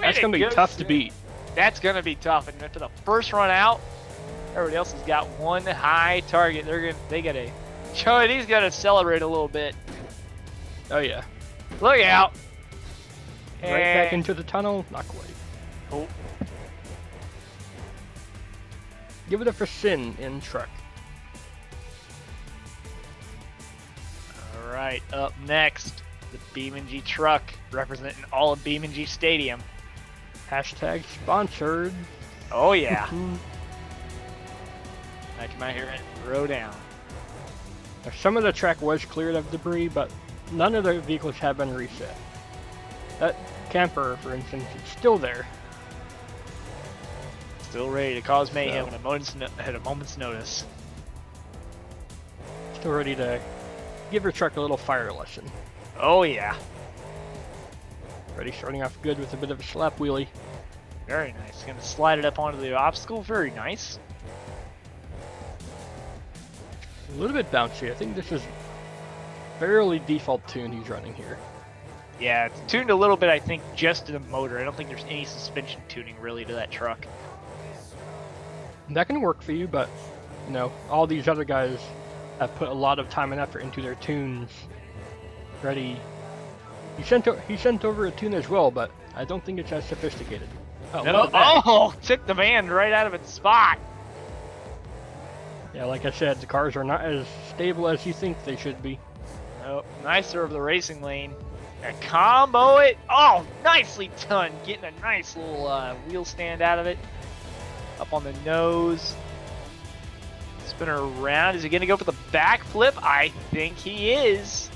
Speaker 1: That's gonna be tough to beat.
Speaker 2: That's gonna be tough. And for the first run out, everybody else has got one high target. They gotta. Joey's gotta celebrate a little bit.
Speaker 1: Oh yeah.
Speaker 2: Look out!
Speaker 1: Right back into the tunnel. Not quite.
Speaker 2: Oh.
Speaker 1: Give it up for Sin in truck.
Speaker 2: All right, up next, the BeamNG truck representing all of BeamNG Stadium.
Speaker 1: Hashtag sponsored.
Speaker 2: Oh yeah. I come out here and throw down.
Speaker 1: Now, some of the track was cleared of debris, but none of the vehicles have been reset. That camper, for instance, is still there.
Speaker 2: Still ready to cause mayhem at a moment's notice.
Speaker 1: So ready to give your truck a little fire lesson.
Speaker 2: Oh yeah.
Speaker 1: Ready, starting off good with a bit of a slap wheelie.
Speaker 2: Very nice. Gonna slide it up onto the obstacle. Very nice.
Speaker 1: A little bit bouncy. I think this is fairly default tune he's running here.
Speaker 2: Yeah, it's tuned a little bit, I think, just to the motor. I don't think there's any suspension tuning really to that truck.
Speaker 1: That can work for you, but you know, all these other guys have put a lot of time and effort into their tunes. Ready. He sent over a tune as well, but I don't think it's as sophisticated. Oh,
Speaker 2: No, oh, took the van right out of its spot.
Speaker 1: Yeah, like I said, the cars are not as stable as you think they should be.
Speaker 2: Oh, nicer of the racing lane. And combo it. Oh, nicely done. Getting a nice little wheel stand out of it. Up on the nose. Spin her around. Is he going to go for the backflip? I think he is.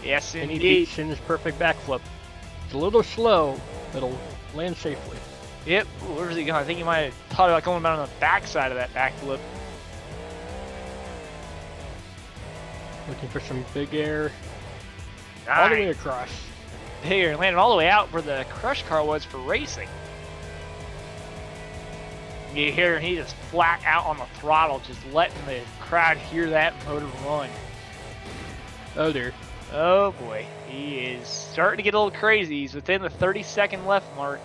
Speaker 2: Yes,
Speaker 1: And he
Speaker 2: indeed.
Speaker 1: beats in his perfect backflip. It's a little slow, but it'll land safely.
Speaker 2: Yep. Where's he going? I think he might have thought about going down on the backside of that backflip.
Speaker 1: Looking for some big air.
Speaker 2: Nice.
Speaker 1: All the way across.
Speaker 2: Here, landed all the way out where the crush car was for racing. You hear he just flat out on the throttle, just letting the crowd hear that motor run.
Speaker 1: Oh dear.
Speaker 2: Oh boy, he is starting to get a little crazy. He's within the 30-second left mark.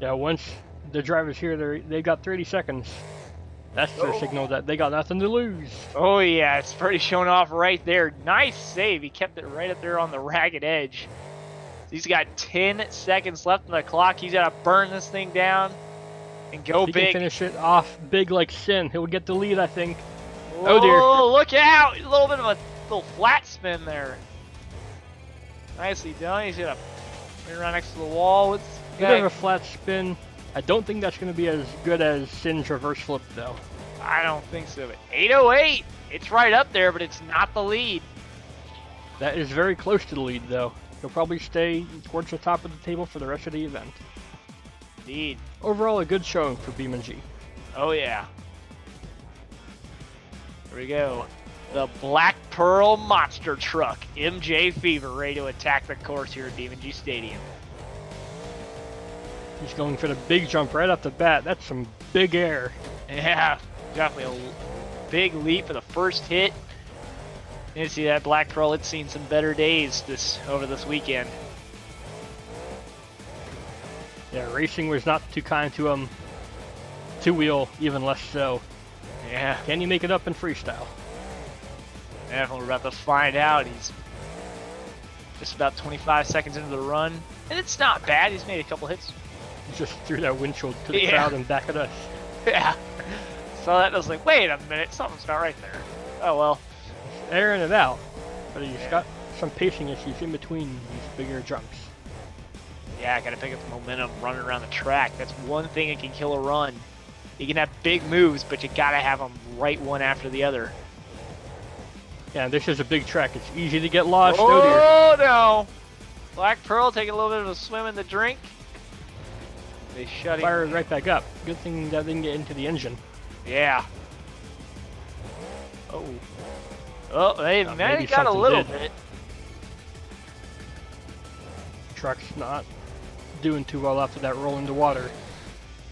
Speaker 1: Yeah, once the drivers here, they got 30 seconds. That's their signal that they got nothing to lose.
Speaker 2: Oh yeah, it's pretty showing off right there. Nice save. He kept it right up there on the ragged edge. He's got 10 seconds left on the clock. He's got to burn this thing down and go
Speaker 1: He
Speaker 2: big.
Speaker 1: can finish it off big like Sin. He'll get the lead, I think. Oh dear.
Speaker 2: Oh, look out! A little bit of a little flat spin there. Nicely done. He's gonna bring around next to the wall. What's
Speaker 1: Bit of a flat spin. I don't think that's going to be as good as Sin's reverse flip, though.
Speaker 2: I don't think so. But 808. It's right up there, but it's not the lead.
Speaker 1: That is very close to the lead, though. He'll probably stay towards the top of the table for the rest of the event.
Speaker 2: Indeed.
Speaker 1: Overall, a good showing for BeamNG.
Speaker 2: Oh yeah. Here we go. The Black Pearl Monster Truck, MJ Fever, ready to attack the course here at BeamNG Stadium.
Speaker 1: He's going for the big jump right off the bat. That's some big air.
Speaker 2: Yeah, definitely a big leap for the first hit. You see that Black Pearl, it's seen some better days over this weekend.
Speaker 1: Yeah, racing was not too kind to him. Two-wheel, even less so.
Speaker 2: Yeah,
Speaker 1: Can you make it up in freestyle?
Speaker 2: definitely we're about to find out. He's just about 25 seconds into the run, and it's not bad. He's made a couple hits.
Speaker 1: He just threw that windshield to the
Speaker 2: Yeah.
Speaker 1: crowd and back at us.
Speaker 2: Yeah. So that was like, wait a minute, something's not right there. Oh well.
Speaker 1: Airing it out, but he's got some pacing issues in between these bigger jumps.
Speaker 2: Yeah, I gotta pick up the momentum running around the track. That's one thing that can kill a run. You can have big moves, but you gotta have them right one after the other.
Speaker 1: Yeah, this is a big track. It's easy to get lost. Oh dear.
Speaker 2: Oh no! Black Pearl taking a little bit of a swim in the drink. They shut him.
Speaker 1: Fired right back up. Good thing that didn't get into the engine.
Speaker 2: Yeah.
Speaker 1: Oh.
Speaker 2: Oh, they
Speaker 1: Maybe
Speaker 2: maybe got a
Speaker 1: something
Speaker 2: little
Speaker 1: did.
Speaker 2: bit.
Speaker 1: Truck's not doing too well after that roll into water.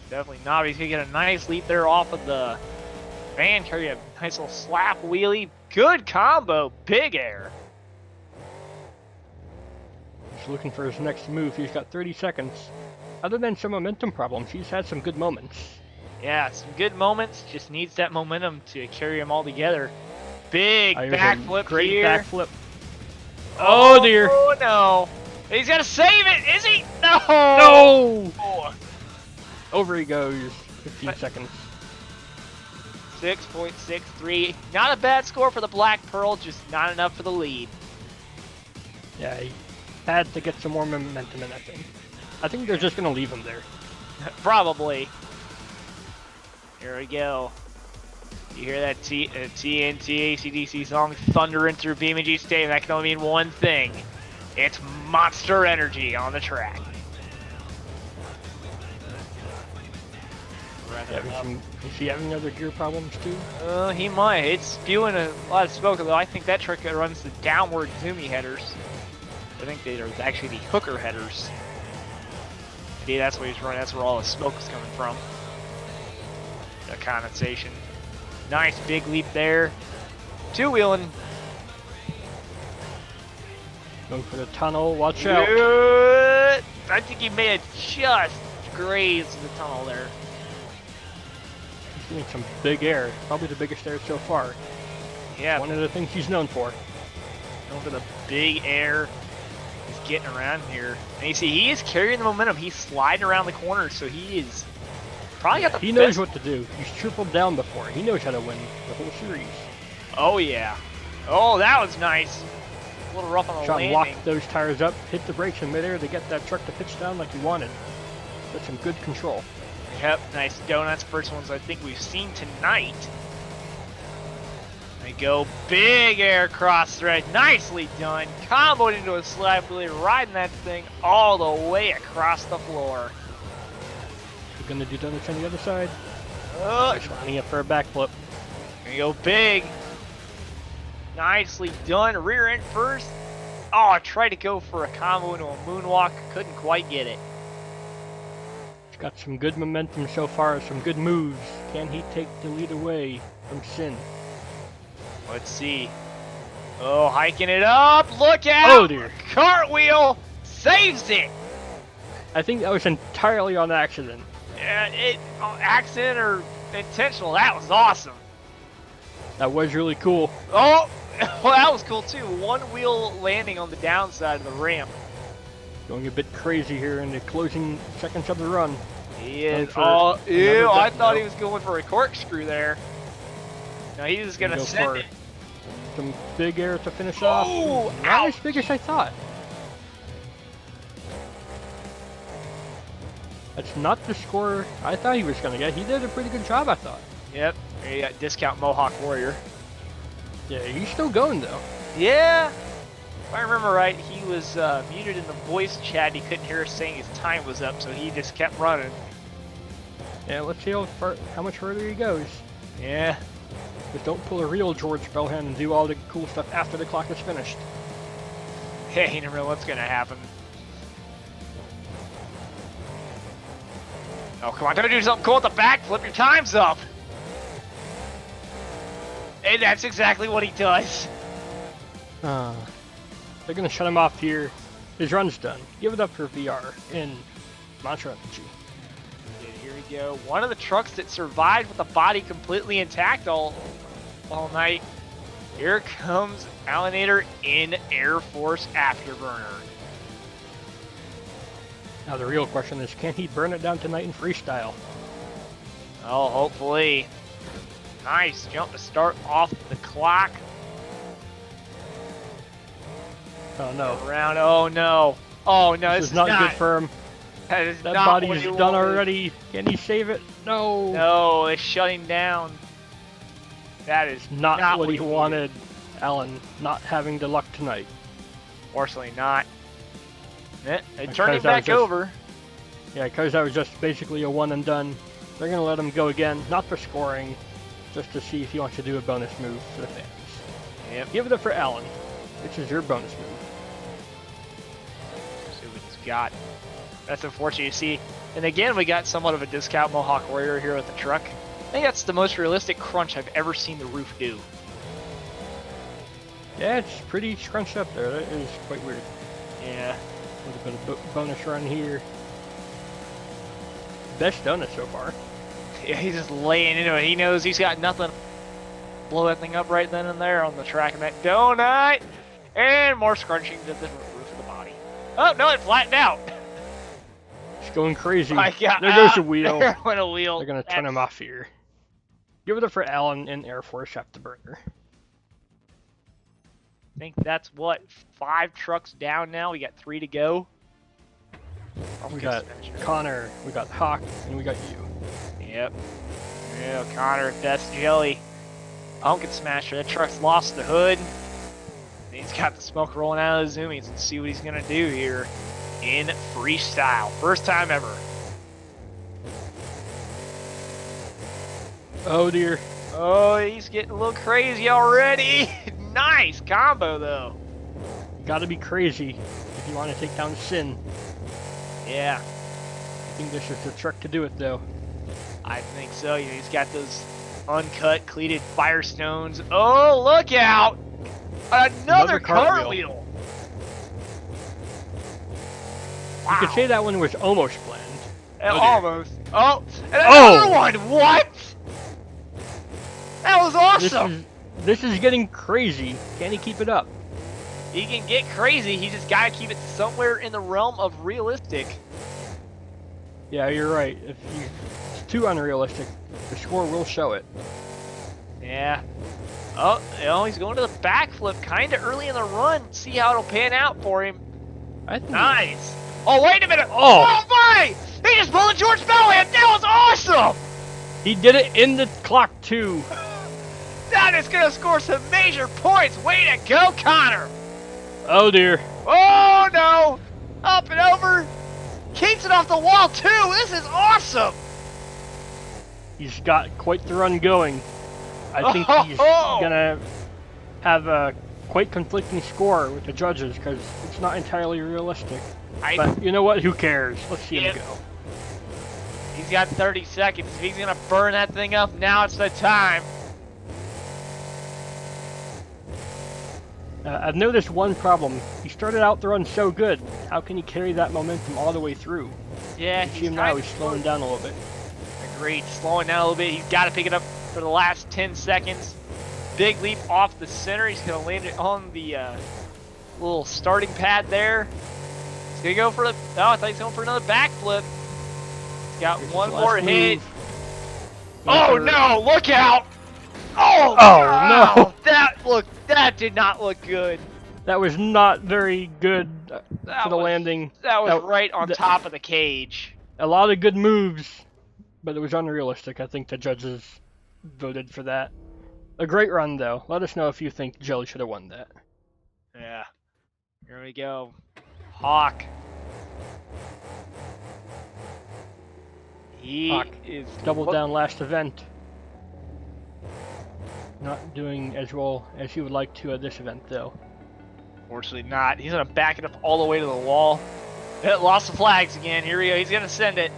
Speaker 2: Definitely not. He's gonna get a nice leap there off of the van. Carry a nice little slap wheelie. Good combo. Big air.
Speaker 1: He's looking for his next move. He's got 30 seconds. Other than some momentum problems, he's had some good moments.
Speaker 2: Yeah, some good moments. Just needs that momentum to carry them all together. Big
Speaker 1: Here's a
Speaker 2: backflip
Speaker 1: great
Speaker 2: here.
Speaker 1: backflip. Oh dear.
Speaker 2: Oh no. He's gonna save it, is he? No!
Speaker 1: No!
Speaker 2: Oh.
Speaker 1: Over he goes. 15 seconds.
Speaker 2: 6.63. Not a bad score for the Black Pearl, just not enough for the lead.
Speaker 1: Yeah, he had to get some more momentum in, I think. I think they're just going to leave him there.
Speaker 2: Probably. Here we go. You hear that TNT AC/DC song thundering through BeamNG Stadium? That can only mean one thing. It's Monster Energy on the track.
Speaker 1: Is he having other gear problems too?
Speaker 2: He might. It's spewing a lot of smoke, though I think that truck runs the downward zoomy headers. I think they are actually the hooker headers. Yeah, that's what he's running. That's where all the smoke is coming from. The condensation. Nice big leap there. Two-wheeling.
Speaker 1: Going for the tunnel. Watch out.
Speaker 2: I think he may have just grazed the tunnel there.
Speaker 1: He's getting some big air. Probably the biggest air so far.
Speaker 2: Yeah.
Speaker 1: One of the things he's known for.
Speaker 2: Going for the big air. He's getting around here. And you see, he is carrying the momentum. He's sliding around the corner, so he is probably got the
Speaker 1: He knows what to do. He's tripled down before. He knows how to win the whole series.
Speaker 2: Oh, yeah. Oh, that was nice. A little rough on the landing.
Speaker 1: Lock those tires up, hit the brakes in midair to get that truck to pitch down like he wanted. That's some good control.
Speaker 2: Yep, nice donuts. First ones I think we've seen tonight. They go big air cross thread. Nicely done. Comboed into a slide wheel, riding that thing all the way across the floor.
Speaker 1: You're going to do donuts on the other side.
Speaker 2: Nice.
Speaker 1: Lining up for a backflip.
Speaker 2: Gonna go big. Nicely done. Rear end first. Oh, I tried to go for a combo into a moonwalk. Couldn't quite get it.
Speaker 1: He's got some good momentum so far, some good moves. Can he take the lead away from Sin?
Speaker 2: Let's see. Oh, hiking it up. Look out.
Speaker 1: Oh, dear.
Speaker 2: Cartwheel saves it.
Speaker 1: I think that was entirely on accident.
Speaker 2: Yeah, accident or intentional. That was awesome.
Speaker 1: That was really cool.
Speaker 2: Oh, well, that was cool too. One wheel landing on the downside of the ramp.
Speaker 1: Going a bit crazy here in the closing seconds of the run.
Speaker 2: He is. Oh, ew! I thought he was going for a corkscrew there. No, he's just gonna send it.
Speaker 1: Some big air to finish off.
Speaker 2: Oh,
Speaker 1: not as big as I thought. That's not the score I thought he was gonna get. He did a pretty good job, I thought.
Speaker 2: Yep. There you got discount Mohawk Warrior.
Speaker 1: Yeah, he's still going though.
Speaker 2: Yeah. If I remember right, he was muted in the voice chat. He couldn't hear us saying his time was up, so he just kept running.
Speaker 1: Yeah, let's see how much further he goes.
Speaker 2: Yeah.
Speaker 1: Just don't pull a real George Bellhand and do all the cool stuff after the clock is finished.
Speaker 2: Hey, you never know what's gonna happen. Oh, come on, don't do something cool at the back. Flip your times up. And that's exactly what he does.
Speaker 1: They're going to shut him off here. His run's done. Give it up for VR in Monster Energy.
Speaker 2: And here we go. One of the trucks that survived with the body completely intact all night. Here comes Alienator in Air Force Afterburner.
Speaker 1: Now the real question is, can he burn it down tonight in freestyle?
Speaker 2: Oh, hopefully. Nice jump to start off the clock.
Speaker 1: Oh no.
Speaker 2: Around. Oh no. Oh no.
Speaker 1: This is not good for him.
Speaker 2: That
Speaker 1: body is done already. Can he save it? No.
Speaker 2: No, it's shutting down. That is
Speaker 1: not what he wanted. Alan not having the luck tonight.
Speaker 2: Fortunately not. It turned him back over.
Speaker 1: Yeah, because that was just basically a one and done. They're going to let him go again, not for scoring, just to see if he wants to do a bonus move for the fans.
Speaker 2: Yep.
Speaker 1: Give it up for Alan. This is your bonus move.
Speaker 2: See what he's got. That's unfortunate. You see, and again, we got somewhat of a discount Mohawk Warrior here with the truck. I think that's the most realistic crunch I've ever seen the roof do.
Speaker 1: Yeah, it's pretty scrunched up there. That is quite weird.
Speaker 2: Yeah.
Speaker 1: A little bit of bonus run here. Best donut so far.
Speaker 2: Yeah, he's just laying into it. He knows he's got nothing. Blow that thing up right then and there on the track of that donut. And more scrunching to the roof of the body. Oh, no, it flattened out.
Speaker 1: It's going crazy.
Speaker 2: My God.
Speaker 1: There goes a wheel.
Speaker 2: There went a wheel.
Speaker 1: They're going to turn him off here. Give it up for Alan in Air Force Afterburner.
Speaker 2: I think that's what, 5 trucks down now. We got 3 to go.
Speaker 1: We got Connor, we got Hawk, and we got you.
Speaker 2: Yep. Yeah, Connor, best jelly. Pumpkin Smasher. That truck's lost the hood. He's got the smoke rolling out of the zoomies. Let's see what he's gonna do here in freestyle. First time ever.
Speaker 1: Oh dear.
Speaker 2: Oh, he's getting a little crazy already. Nice combo, though.
Speaker 1: Gotta be crazy if you want to take down Sin.
Speaker 2: Yeah.
Speaker 1: I think this is the trick to do it, though.
Speaker 2: I think so. You know, he's got those uncut, cleated firestones. Oh, look out! Another cartwheel. Wow.
Speaker 1: You could say that one was almost planned.
Speaker 2: Almost. Oh, and another one. What? That was awesome.
Speaker 1: This is getting crazy. Can he keep it up?
Speaker 2: He can get crazy. He just gotta keep it somewhere in the realm of realistic.
Speaker 1: Yeah, you're right. If it's too unrealistic, the score will show it.
Speaker 2: Yeah. Oh, you know, he's going to the backflip kind of early in the run. See how it'll pan out for him. Nice. Oh, wait a minute. Oh my! He just pulled a George Bellhand. That was awesome.
Speaker 1: He did it in the clock, too.
Speaker 2: That is going to score some major points. Way to go, Connor.
Speaker 1: Oh, dear.
Speaker 2: Oh, no. Up and over. Keeps it off the wall, too. This is awesome.
Speaker 1: He's got quite the run going. I think he's going to have a quite conflicting score with the judges because it's not entirely realistic. But you know what? Who cares? Let's see him go.
Speaker 2: He's got 30 seconds. If he's going to burn that thing up, now it's the time.
Speaker 1: I've noticed one problem. He started out the run so good. How can he carry that momentum all the way through?
Speaker 2: Yeah,
Speaker 1: you see him now. He's slowing down a little bit.
Speaker 2: Agreed. Slowing down a little bit. He's got to pick it up for the last 10 seconds. Big leap off the center. He's going to land it on the little starting pad there. He's going to go for the... Oh, I thought he was going for another backflip. He's got one more hit. Oh, no! Look out! Oh,
Speaker 1: no!
Speaker 2: That did not look good.
Speaker 1: That was not very good for the landing.
Speaker 2: That was right on top of the cage.
Speaker 1: A lot of good moves, but it was unrealistic. I think the judges voted for that. A great run, though. Let us know if you think Jelly should have won that.
Speaker 2: Yeah. Here we go. Hawk. Hawk is
Speaker 1: doubled down last event. Not doing as well as he would like to at this event, though.
Speaker 2: Fortunately not. He's going to back it up all the way to the wall. It lost the flags again. Here we go. He's going to send it.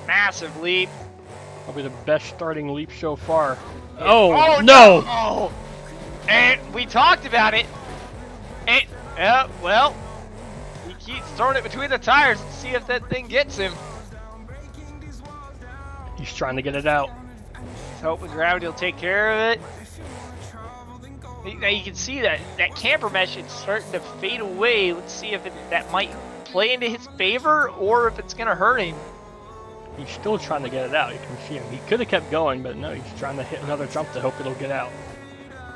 Speaker 2: Massive leap.
Speaker 1: Probably the best starting leap so far.
Speaker 2: Yeah.
Speaker 1: Oh, no!
Speaker 2: Oh. And we talked about it. And, well, he keeps throwing it between the tires to see if that thing gets him.
Speaker 1: He's trying to get it out.
Speaker 2: He's hoping gravity will take care of it. Now you can see that camper mesh is starting to fade away. Let's see if that might play into his favor or if it's going to hurt him.
Speaker 1: He's still trying to get it out. You can see him. He could have kept going, but no, he's trying to hit another jump to hope it'll get out.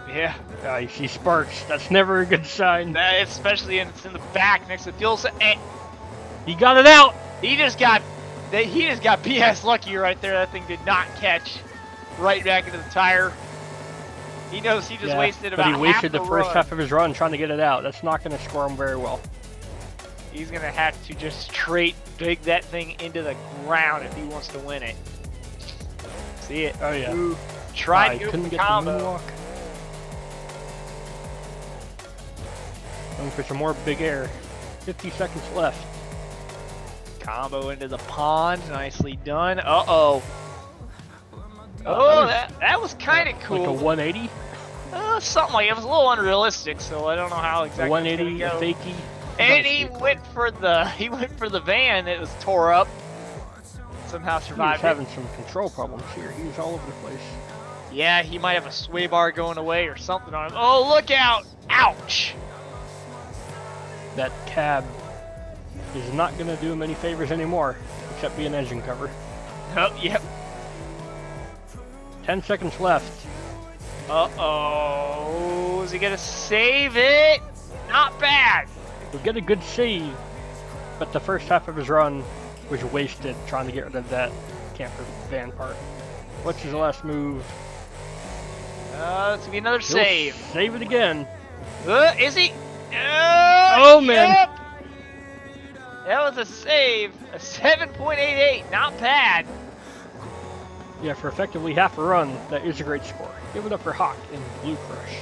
Speaker 2: Yeah.
Speaker 1: You see sparks. That's never a good sign.
Speaker 2: Especially when it's in the back next to the fuel cell.
Speaker 1: He got it out.
Speaker 2: He just got BS lucky right there. That thing did not catch right back into the tire. He knows he just wasted about half the run.
Speaker 1: But he wasted the first half of his run trying to get it out. That's not going to score him very well.
Speaker 2: He's going to have to just straight dig that thing into the ground if he wants to win it. See it?
Speaker 1: Oh, yeah.
Speaker 2: Ooh. Tried to
Speaker 1: couldn't
Speaker 2: get the
Speaker 1: get
Speaker 2: combo.
Speaker 1: the moonwalk. Going for some more big air. 50 seconds left.
Speaker 2: Combo into the pond. Nicely done. Uh-oh. Oh, that was kind of cool.
Speaker 1: Like a 180?
Speaker 2: Something like it. It was a little unrealistic, so I don't know how exactly.
Speaker 1: 180, a fakie.
Speaker 2: And he went for the van that was tore up. Somehow survived.
Speaker 1: He was having some control problems here. He was all over the place.
Speaker 2: Yeah, he might have a sway bar going away or something on him. Oh, look out! Ouch!
Speaker 1: That cab is not going to do him any favors anymore, except be an engine cover.
Speaker 2: Oh, yep.
Speaker 1: 10 seconds left.
Speaker 2: Uh-oh. Is he going to save it? Not bad.
Speaker 1: He'll get a good save, but the first half of his run was wasted trying to get rid of that camper van part. What's his last move?
Speaker 2: It's going to be another save.
Speaker 1: Save it again.
Speaker 2: Is he?
Speaker 1: Oh, man.
Speaker 2: Yep. That was a save. A 7.88. Not bad.
Speaker 1: Yeah, for effectively half a run, that is a great score. Give it up for Hawk in Blue Crush.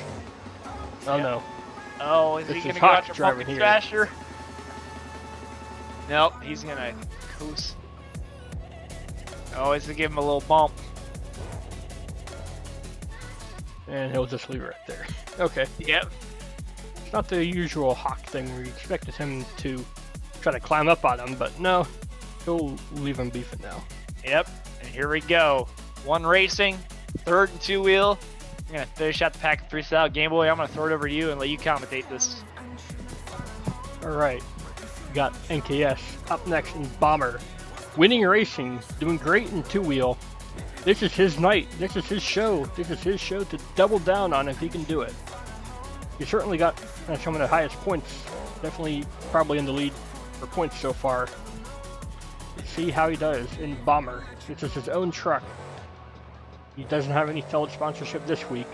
Speaker 1: Oh no.
Speaker 2: Oh, is he
Speaker 1: This
Speaker 2: gonna
Speaker 1: is
Speaker 2: go
Speaker 1: Hawk
Speaker 2: after
Speaker 1: driving
Speaker 2: Pumpkin
Speaker 1: here.
Speaker 2: Smasher? Nope, he's gonna coast. Oh, he's gonna give him a little bump.
Speaker 1: And he'll just leave it right there. Okay.
Speaker 2: Yep.
Speaker 1: It's not the usual Hawk thing where you expected him to try to climb up on him, but no. He'll leave him beefing now.
Speaker 2: Yep. And here we go. One racing, third and two wheel. I'm gonna finish out the pack of freestyle. Game Boy, I'm gonna throw it over to you and let you commentate this.
Speaker 1: Alright. We got NKS up next in Bomber. Winning racing, doing great in two-wheel. This is his night. This is his show. This is his show to double down on if he can do it. He certainly got some of the highest points. Definitely probably in the lead for points so far. Let's see how he does in Bomber. This is his own truck. He doesn't have any Feld sponsorship this week.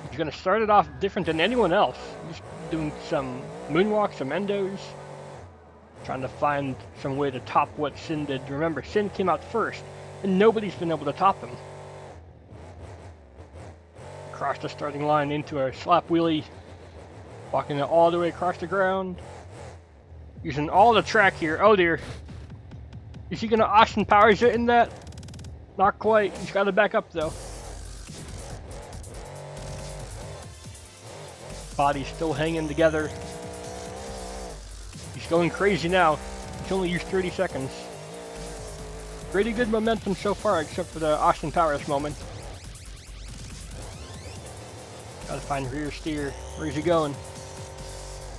Speaker 1: He's going to start it off different than anyone else. He's doing some moonwalks, some endos. Trying to find some way to top what Sin did. Remember, Sin came out first, and nobody's been able to top him. Across the starting line into a slap wheelie. Walking it all the way across the ground. Using all the track here. Oh dear. Is he going to Austin Powers it in that? Not quite. He's got to back up though. Body's still hanging together. He's going crazy now. He's only used 30 seconds. Pretty good momentum so far, except for the Austin Powers moment. Gotta find rear steer. Where's he going?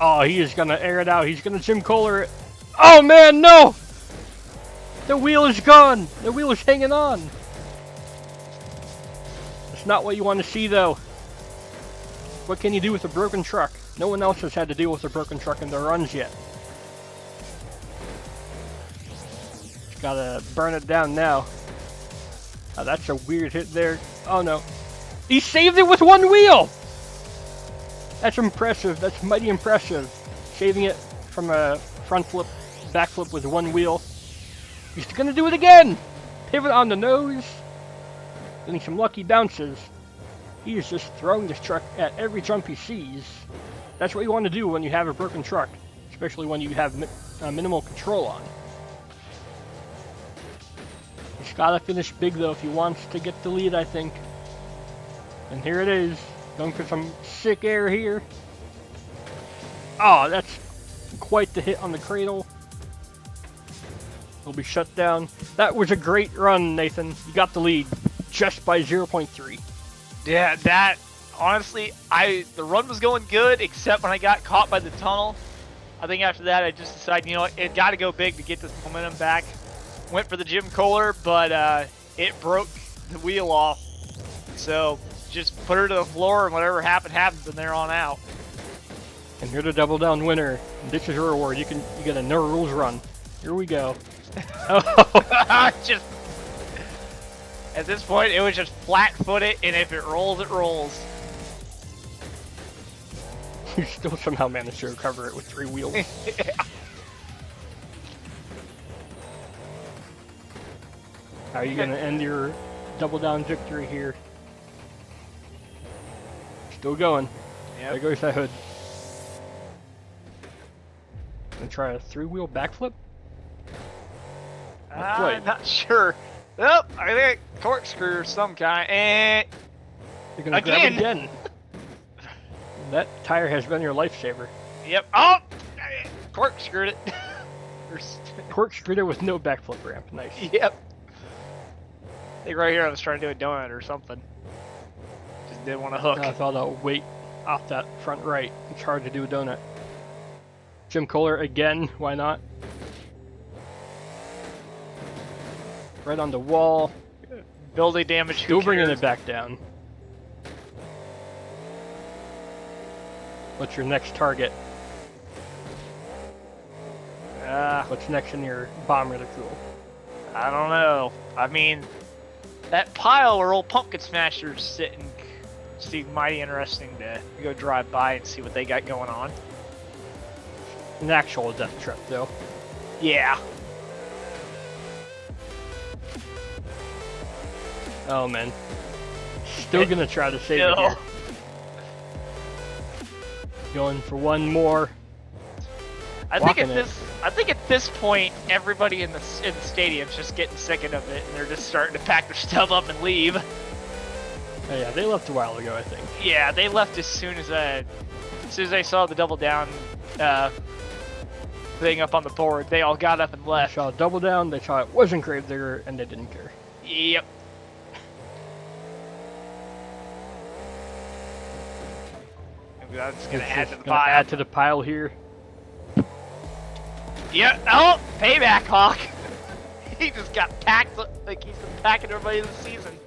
Speaker 1: Oh, he is gonna air it out. He's gonna Jim Kohler it. Oh man, no! The wheel is gone! The wheel is hanging on! That's not what you want to see though. What can you do with a broken truck? No one else has had to deal with a broken truck in their runs yet. Just gotta burn it down now. Oh, that's a weird hit there. Oh no. He saved it with one wheel! That's impressive. That's mighty impressive. Saving it from a front flip, back flip with one wheel. He's gonna do it again! Pivot on the nose. Getting some lucky bounces. He is just throwing this truck at every jump he sees. That's what you want to do when you have a broken truck. Especially when you have minimal control on. He's gotta finish big though if he wants to get the lead, I think. And here it is. Going for some sick air here. Oh, that's quite the hit on the cradle. He'll be shut down. That was a great run, Nathan. You got the lead just by 0.3.
Speaker 2: Yeah, that honestly, the run was going good except when I got caught by the tunnel. I think after that I just decided, you know what, it got to go big to get this momentum back. Went for the Jim Kohler, but it broke the wheel off. So just put her to the floor and whatever happened happens from there on out.
Speaker 1: And you're the double down winner. And this is your reward. You get a no rules run. Here we go.
Speaker 2: Just at this point, it was just flat footed, and if it rolls, it rolls.
Speaker 1: You still somehow managed to recover it with 3 wheels.
Speaker 2: Yeah.
Speaker 1: How are you gonna end your double down victory here? Still going.
Speaker 2: Yep.
Speaker 1: There goes that hood. Gonna try a 3-wheel backflip?
Speaker 2: I'm not sure. Oh, I think corkscrew or some kind. And
Speaker 1: You're gonna grab it again. That tire has been your lifesaver.
Speaker 2: Yep. Oh, corkscrewed it.
Speaker 1: Corkscrewed it with no backflip ramp. Nice.
Speaker 2: Yep. I think right here I was trying to do a donut or something. Just didn't want to hook.
Speaker 1: I thought I'll weight off that front right. It's hard to do a donut. Jim Kohler again. Why not? Right on the wall.
Speaker 2: Building damage.
Speaker 1: Still bringing it back down. What's your next target? What's next in your bomber to cool?
Speaker 2: I don't know. I mean, that pile where old Pumpkin Smasher's sitting seems mighty interesting to go drive by and see what they got going on.
Speaker 1: An actual death trap, though.
Speaker 2: Yeah.
Speaker 1: Oh man. Still gonna try to save it here. Going for one more.
Speaker 2: I think at this point, everybody in the stadium's just getting sick of it, and they're just starting to pack their stuff up and leave.
Speaker 1: Oh, yeah, they left a while ago, I think.
Speaker 2: Yeah, they left as soon as they saw the double down thing up on the board. They all got up and left.
Speaker 1: They saw double down. They saw it wasn't Gravedigger, and they didn't care.
Speaker 2: Yep. I'm just gonna add
Speaker 1: to the pile here.
Speaker 2: Yeah. Oh, payback, Hawk. He just got packed like he's been packing everybody this season.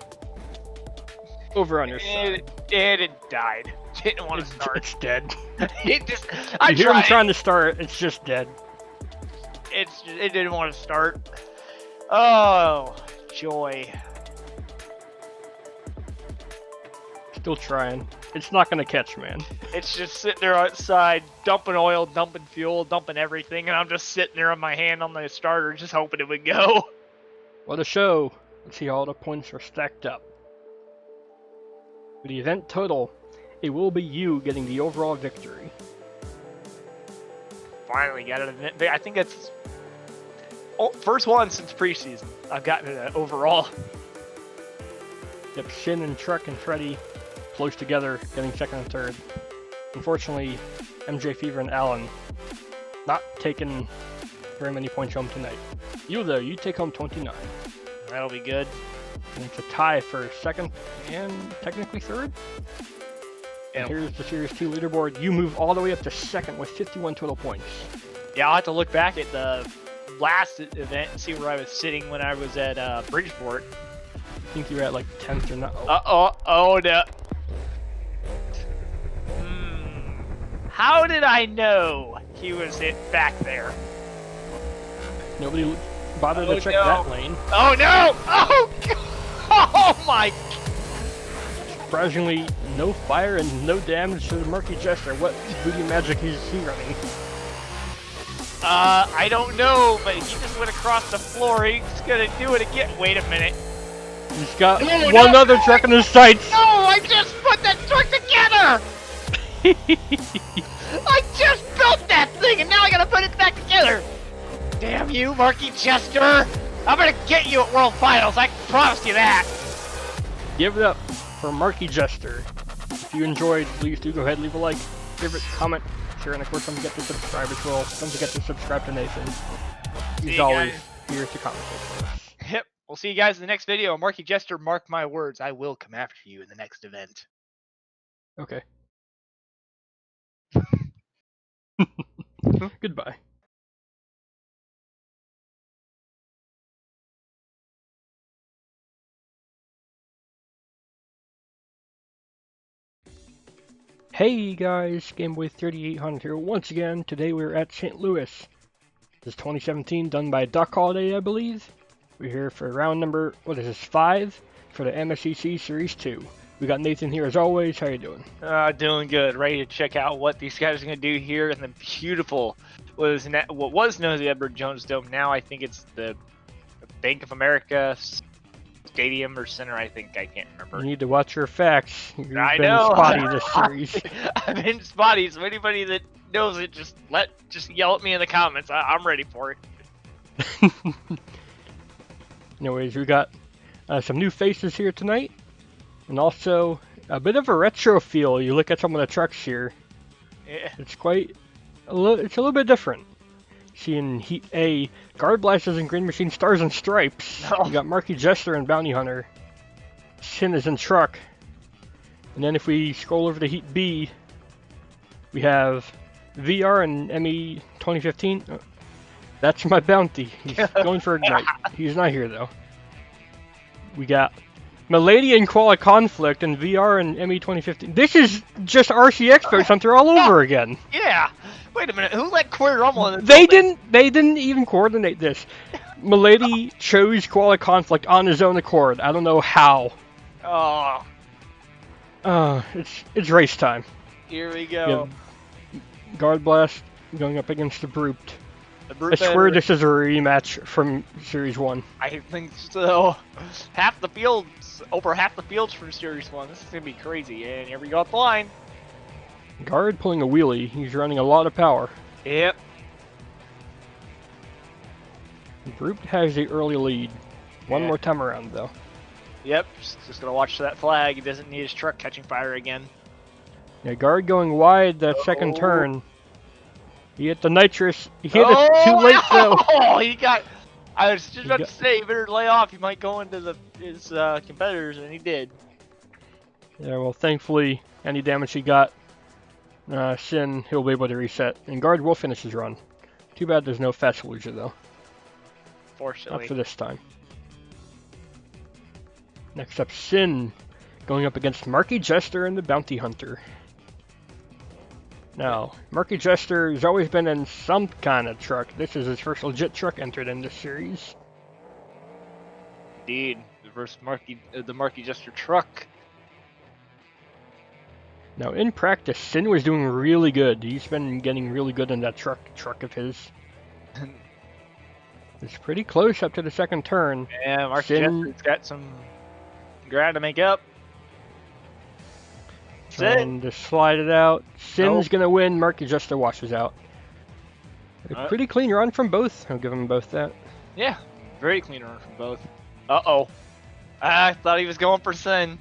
Speaker 1: Over on your side.
Speaker 2: And it died. Didn't want to start.
Speaker 1: It's dead.
Speaker 2: It just.
Speaker 1: You hear him trying to start. It's just dead.
Speaker 2: It didn't want to start. Oh, joy.
Speaker 1: Still trying. It's not gonna catch, man.
Speaker 2: It's just sitting there outside, dumping oil, dumping fuel, dumping everything, and I'm just sitting there on my hand on the starter, just hoping it would go.
Speaker 1: What a show. Let's see how all the points are stacked up. For the event total, it will be you getting the overall victory.
Speaker 2: Finally got an event. I think that's first one since preseason. I've gotten an overall.
Speaker 1: Yep, Shin and Truck and Freddy close together, getting second and third. Unfortunately, MJ Fever and Alan not taking very many points home tonight. You though, you take home 29.
Speaker 2: That'll be good.
Speaker 1: And it's a tie for second and technically third. And here's the Series 2 leaderboard. You move all the way up to second with 51 total points.
Speaker 2: Yeah, I'll have to look back at the last event and see where I was sitting when I was at Bridgeport.
Speaker 1: I think you were at like 10th or not.
Speaker 2: Oh no. How did I know he was back there?
Speaker 1: Nobody bothered to check that lane.
Speaker 2: Oh no! Oh God! Oh my!
Speaker 1: Surprisingly, no fire and no damage to the Murky Jester. What booty magic is he running?
Speaker 2: I don't know, but he just went across the floor. He's gonna do it again. Wait a minute.
Speaker 1: He's got one other truck in his sights.
Speaker 2: No, I just put that truck together! I just built that thing and now I gotta put it back together! Damn you, Murky Jester! I'm gonna get you at World Finals, I can promise you that!
Speaker 1: Give it up for Murky Jester. If you enjoyed, please do go ahead and leave a like, favorite, comment, share, and of course don't forget to subscribe as well. Don't forget to subscribe to Nathan. He's always here to commentate with us.
Speaker 2: Yep, we'll see you guys in the next video. Murky Jester, mark my words, I will come after you in the next event.
Speaker 1: Okay. Goodbye. Hey guys, GameBoy3800 here once again. Today we're at St. Louis. This is 2017, done by Duck Holiday, I believe. We're here for round number, 5 for the MSEC Series 2. We got Nathan here as always. How you doing?
Speaker 2: Doing good. Ready to check out what these guys are going to do here in the beautiful, what was known as the Edward Jones Dome. Now I think it's the Bank of America Stadium or Center. I can't remember.
Speaker 1: You need to watch your facts. You've been
Speaker 2: know.
Speaker 1: spotty this series.
Speaker 2: I've been spotty. So anybody that knows it, just yell at me in the comments. I'm ready for it.
Speaker 1: Anyways, we got some new faces here tonight. And also, a bit of a retro feel. You look at some of the trucks here.
Speaker 2: Yeah.
Speaker 1: It's it's a little bit different. Seeing Heat A, Guard Blasters and Green Machine Stars and Stripes.
Speaker 2: Oh.
Speaker 1: You got Murky Jester and Bounty Hunter. Shin is in Truck. And then if we scroll over to Heat B, we have VR and ME 2015. Oh, that's my Bounty. He's going for Ignite. He's not here though. We got Milady and Koala Conflict and VR and ME 2015. This is just RC Expo Center all over again.
Speaker 2: Yeah. Wait a minute. Who let Queer Rumble in the
Speaker 1: They didn't even coordinate this. Milady chose Koala Conflict on his own accord. I don't know how.
Speaker 2: Oh.
Speaker 1: It's race time.
Speaker 2: Here we go.
Speaker 1: Guard Blast going up against the Brute.
Speaker 2: The brute
Speaker 1: I swear this is a rematch from Series 1.
Speaker 2: I think so. Half the fields, over half the fields from Series 1. This is going to be crazy. And here we go up the line.
Speaker 1: Guard pulling a wheelie. He's running a lot of power.
Speaker 2: Yep.
Speaker 1: Brute has the early lead. One more time around, though.
Speaker 2: Yep, just going to watch that flag. He doesn't need his truck catching fire again.
Speaker 1: Yeah, Guard going wide that second turn. He hit the Nitrous. He hit it too late, though.
Speaker 2: Oh, he got... I was just about to say, he better lay off. He might go into his competitors, and he did.
Speaker 1: Yeah, well, thankfully, any damage he got, Sin, he'll be able to reset. And Guard will finish his run. Too bad there's no Fast Fallujah, though.
Speaker 2: Fortunately.
Speaker 1: Not for this time. Next up, Sin, going up against Marky Jester and the Bounty Hunter. Now, Marky Jester has always been in some kind of truck. This is his first legit truck entered in this series.
Speaker 2: Indeed, the Marky Jester truck.
Speaker 1: Now, in practice, Sin was doing really good. He's been getting really good in that truck of his. It's pretty close up to the second turn.
Speaker 2: Yeah, Marky Jester's got some ground to make up.
Speaker 1: Trying to slide it out. Sin's gonna win. Marky Jester washes out. A pretty clean run from both. I'll give them both that.
Speaker 2: Yeah, very clean run from both. Uh-oh. I thought he was going for Sin.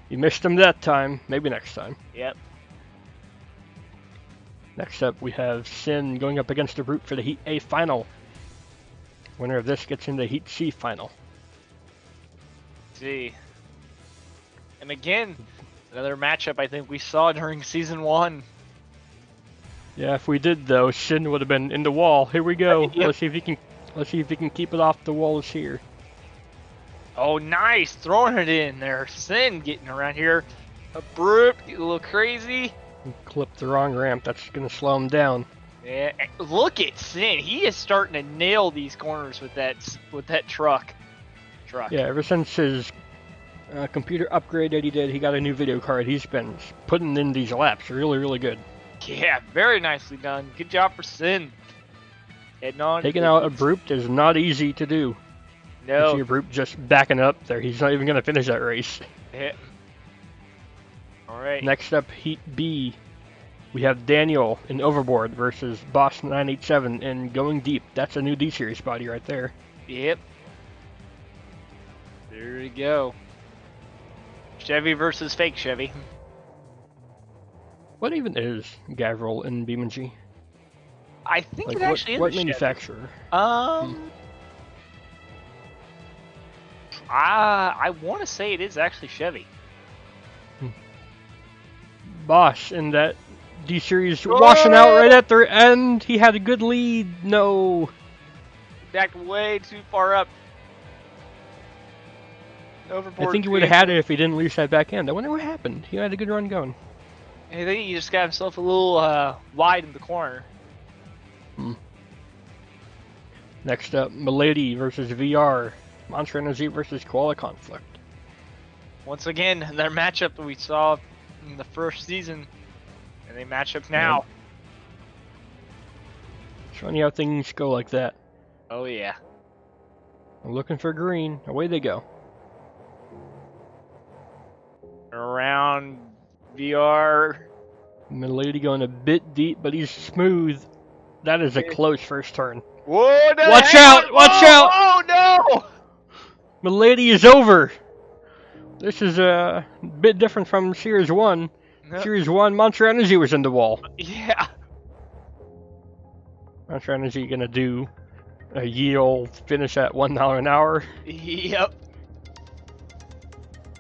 Speaker 1: You missed him that time. Maybe next time.
Speaker 2: Yep.
Speaker 1: Next up, we have Sin going up against the Brute for the Heat A final. Winner of this gets into Heat C final.
Speaker 2: See. And again, another matchup I think we saw during Season 1.
Speaker 1: Yeah, if we did though, Sin would have been in the wall. Here we go.
Speaker 2: Yep.
Speaker 1: Let's see if he can keep it off the walls here.
Speaker 2: Oh, nice! Throwing it in there. Sin getting around here. A Brute, a little crazy.
Speaker 1: He clipped the wrong ramp. That's going to slow him down.
Speaker 2: Yeah, look at Sin. He is starting to nail these corners with that truck.
Speaker 1: Yeah, ever since his computer upgrade that he did, he got a new video card. He's been putting in these laps really, really good.
Speaker 2: Yeah, very nicely done. Good job for Sin. Heading on.
Speaker 1: Taking out a Brute is not easy to do.
Speaker 2: No.
Speaker 1: You see a Brute just backing up there. He's not even going to finish that race.
Speaker 2: Yeah. All right.
Speaker 1: Next up, Heat B. We have Daniel in Overboard versus Boss 987 in Going Deep. That's a new D-Series body right there.
Speaker 2: Yep. There we go. Chevy versus fake Chevy.
Speaker 1: What even is Gavril in BeamNG?
Speaker 2: I think
Speaker 1: Like
Speaker 2: it actually
Speaker 1: what
Speaker 2: is a
Speaker 1: manufacturer?
Speaker 2: I want to say it is actually Chevy.
Speaker 1: Boss in that D-Series washing out right at their end. He had a good lead. No.
Speaker 2: Backed way too far up. Overboard.
Speaker 1: I think he would have had it if he didn't lose that back end. I wonder what happened. He had a good run going.
Speaker 2: I think he just got himself a little wide in the corner.
Speaker 1: Next up, Milady versus VR. Monster Energy versus Koala Conflict.
Speaker 2: Once again, their matchup that we saw in the first season, and they match up now.
Speaker 1: It's funny how things go like that.
Speaker 2: Oh yeah.
Speaker 1: I'm looking for green. Away they go.
Speaker 2: Around VR.
Speaker 1: Milady going a bit deep, but he's smooth. That is a close first turn.
Speaker 2: Whoa, no,
Speaker 1: watch out! Watch out!
Speaker 2: Oh no!
Speaker 1: Milady is over. This is a bit different from Series 1.
Speaker 2: No.
Speaker 1: Series 1, Monster Energy was in the wall.
Speaker 2: Yeah.
Speaker 1: Monster Energy gonna do a yield finish at $1 an hour.
Speaker 2: Yep.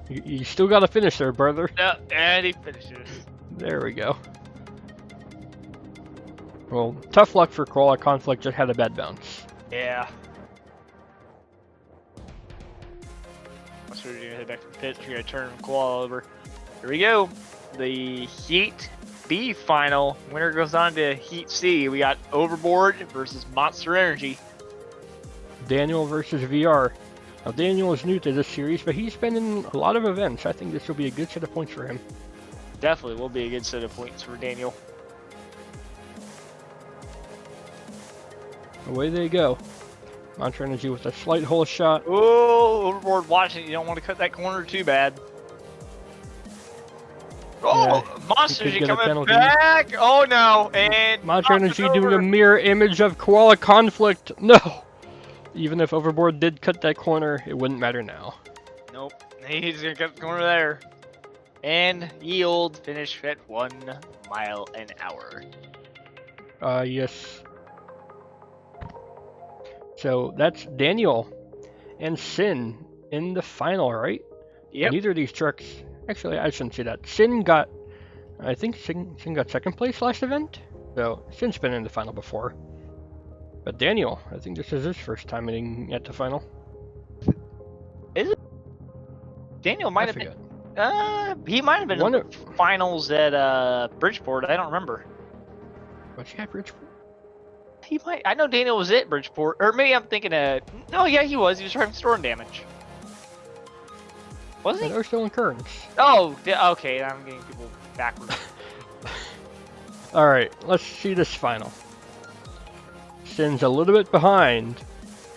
Speaker 1: You still gotta finish there, brother.
Speaker 2: Yep, and he finishes.
Speaker 1: There we go. Well, tough luck for Koala Conflict, just had a bad bounce.
Speaker 2: Yeah. So we're gonna head back to the pits. We're gonna turn Koala over. Here we go. The Heat B final. Winner goes on to Heat C. We got Overboard versus Monster Energy.
Speaker 1: Daniel versus VR. Now, Daniel is new to this series, but he's been in a lot of events. I think this will be a good set of points for him.
Speaker 2: Definitely will be a good set of points for Daniel.
Speaker 1: away they go. Monster Energy with a slight hole shot.
Speaker 2: Oh, overboard watching. You don't want to cut that corner too bad. Oh,
Speaker 1: Yeah,
Speaker 2: Monster Energy
Speaker 1: get a
Speaker 2: coming
Speaker 1: penalty.
Speaker 2: back. Oh no, and
Speaker 1: Monster Energy doing
Speaker 2: over.
Speaker 1: a mirror image of Koala Conflict. No! Even if Overboard did cut that corner, it wouldn't matter now.
Speaker 2: Nope, he's gonna cut the corner there. And yield finish at 1 mile an hour.
Speaker 1: Yes. So that's Daniel and Sin in the final, right?
Speaker 2: Yep.
Speaker 1: Neither of these trucks. Actually, I shouldn't say that. Sin got. I think Sin got second place last event. So Sin's been in the final before. But Daniel, I think this is his first time being at the final.
Speaker 2: Is it? Daniel might have
Speaker 1: forget.
Speaker 2: been. He might have been in the finals at Bridgeport. I don't remember.
Speaker 1: What's he at Bridgeport?
Speaker 2: He might. I know Daniel was at Bridgeport, or maybe I'm thinking of. No, yeah, he was. He was driving storm damage. Wasn't he?
Speaker 1: They're still in Kearns.
Speaker 2: Oh, okay. I'm getting people backwards.
Speaker 1: All right, let's see this final. Sin's a little bit behind.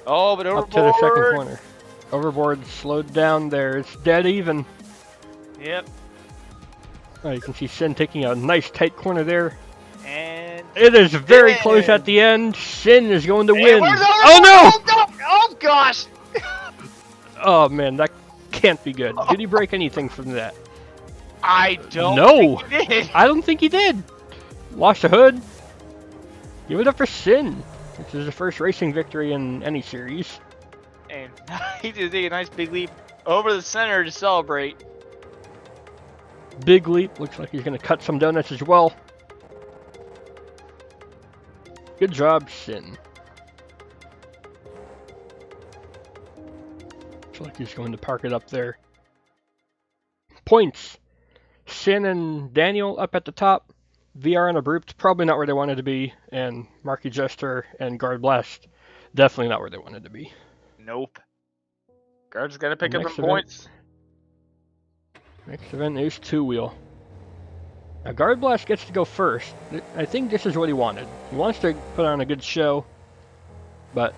Speaker 2: Oh, but overboard.
Speaker 1: Up to the second corner. Overboard slowed down there. It's dead even.
Speaker 2: Yep.
Speaker 1: Oh, you can see Sin taking a nice tight corner there.
Speaker 2: And
Speaker 1: it is very close at the end. Sin is going to win.
Speaker 2: Oh no! Oh gosh!
Speaker 1: Oh man, that can't be good. Did he break anything from that?
Speaker 2: I don't
Speaker 1: know.
Speaker 2: think he did.
Speaker 1: I don't think he did. Lost the hood. Give it up for Sin. This is the first racing victory in any series.
Speaker 2: And he did take a nice big leap over the center to celebrate.
Speaker 1: Big leap. Looks like he's going to cut some donuts as well. Good job, Sin. Looks like he's going to park it up there. Points. Sin and Daniel up at the top. VR and Abrupt, probably not where they wanted to be. And Marky Jester and Guard Blast, definitely not where they wanted to be.
Speaker 2: Nope. Guard's got to pick up
Speaker 1: Next
Speaker 2: some
Speaker 1: event.
Speaker 2: points.
Speaker 1: Next event is two-wheel. Now, Guard Blast gets to go first. I think this is what he wanted. He wants to put on a good show, but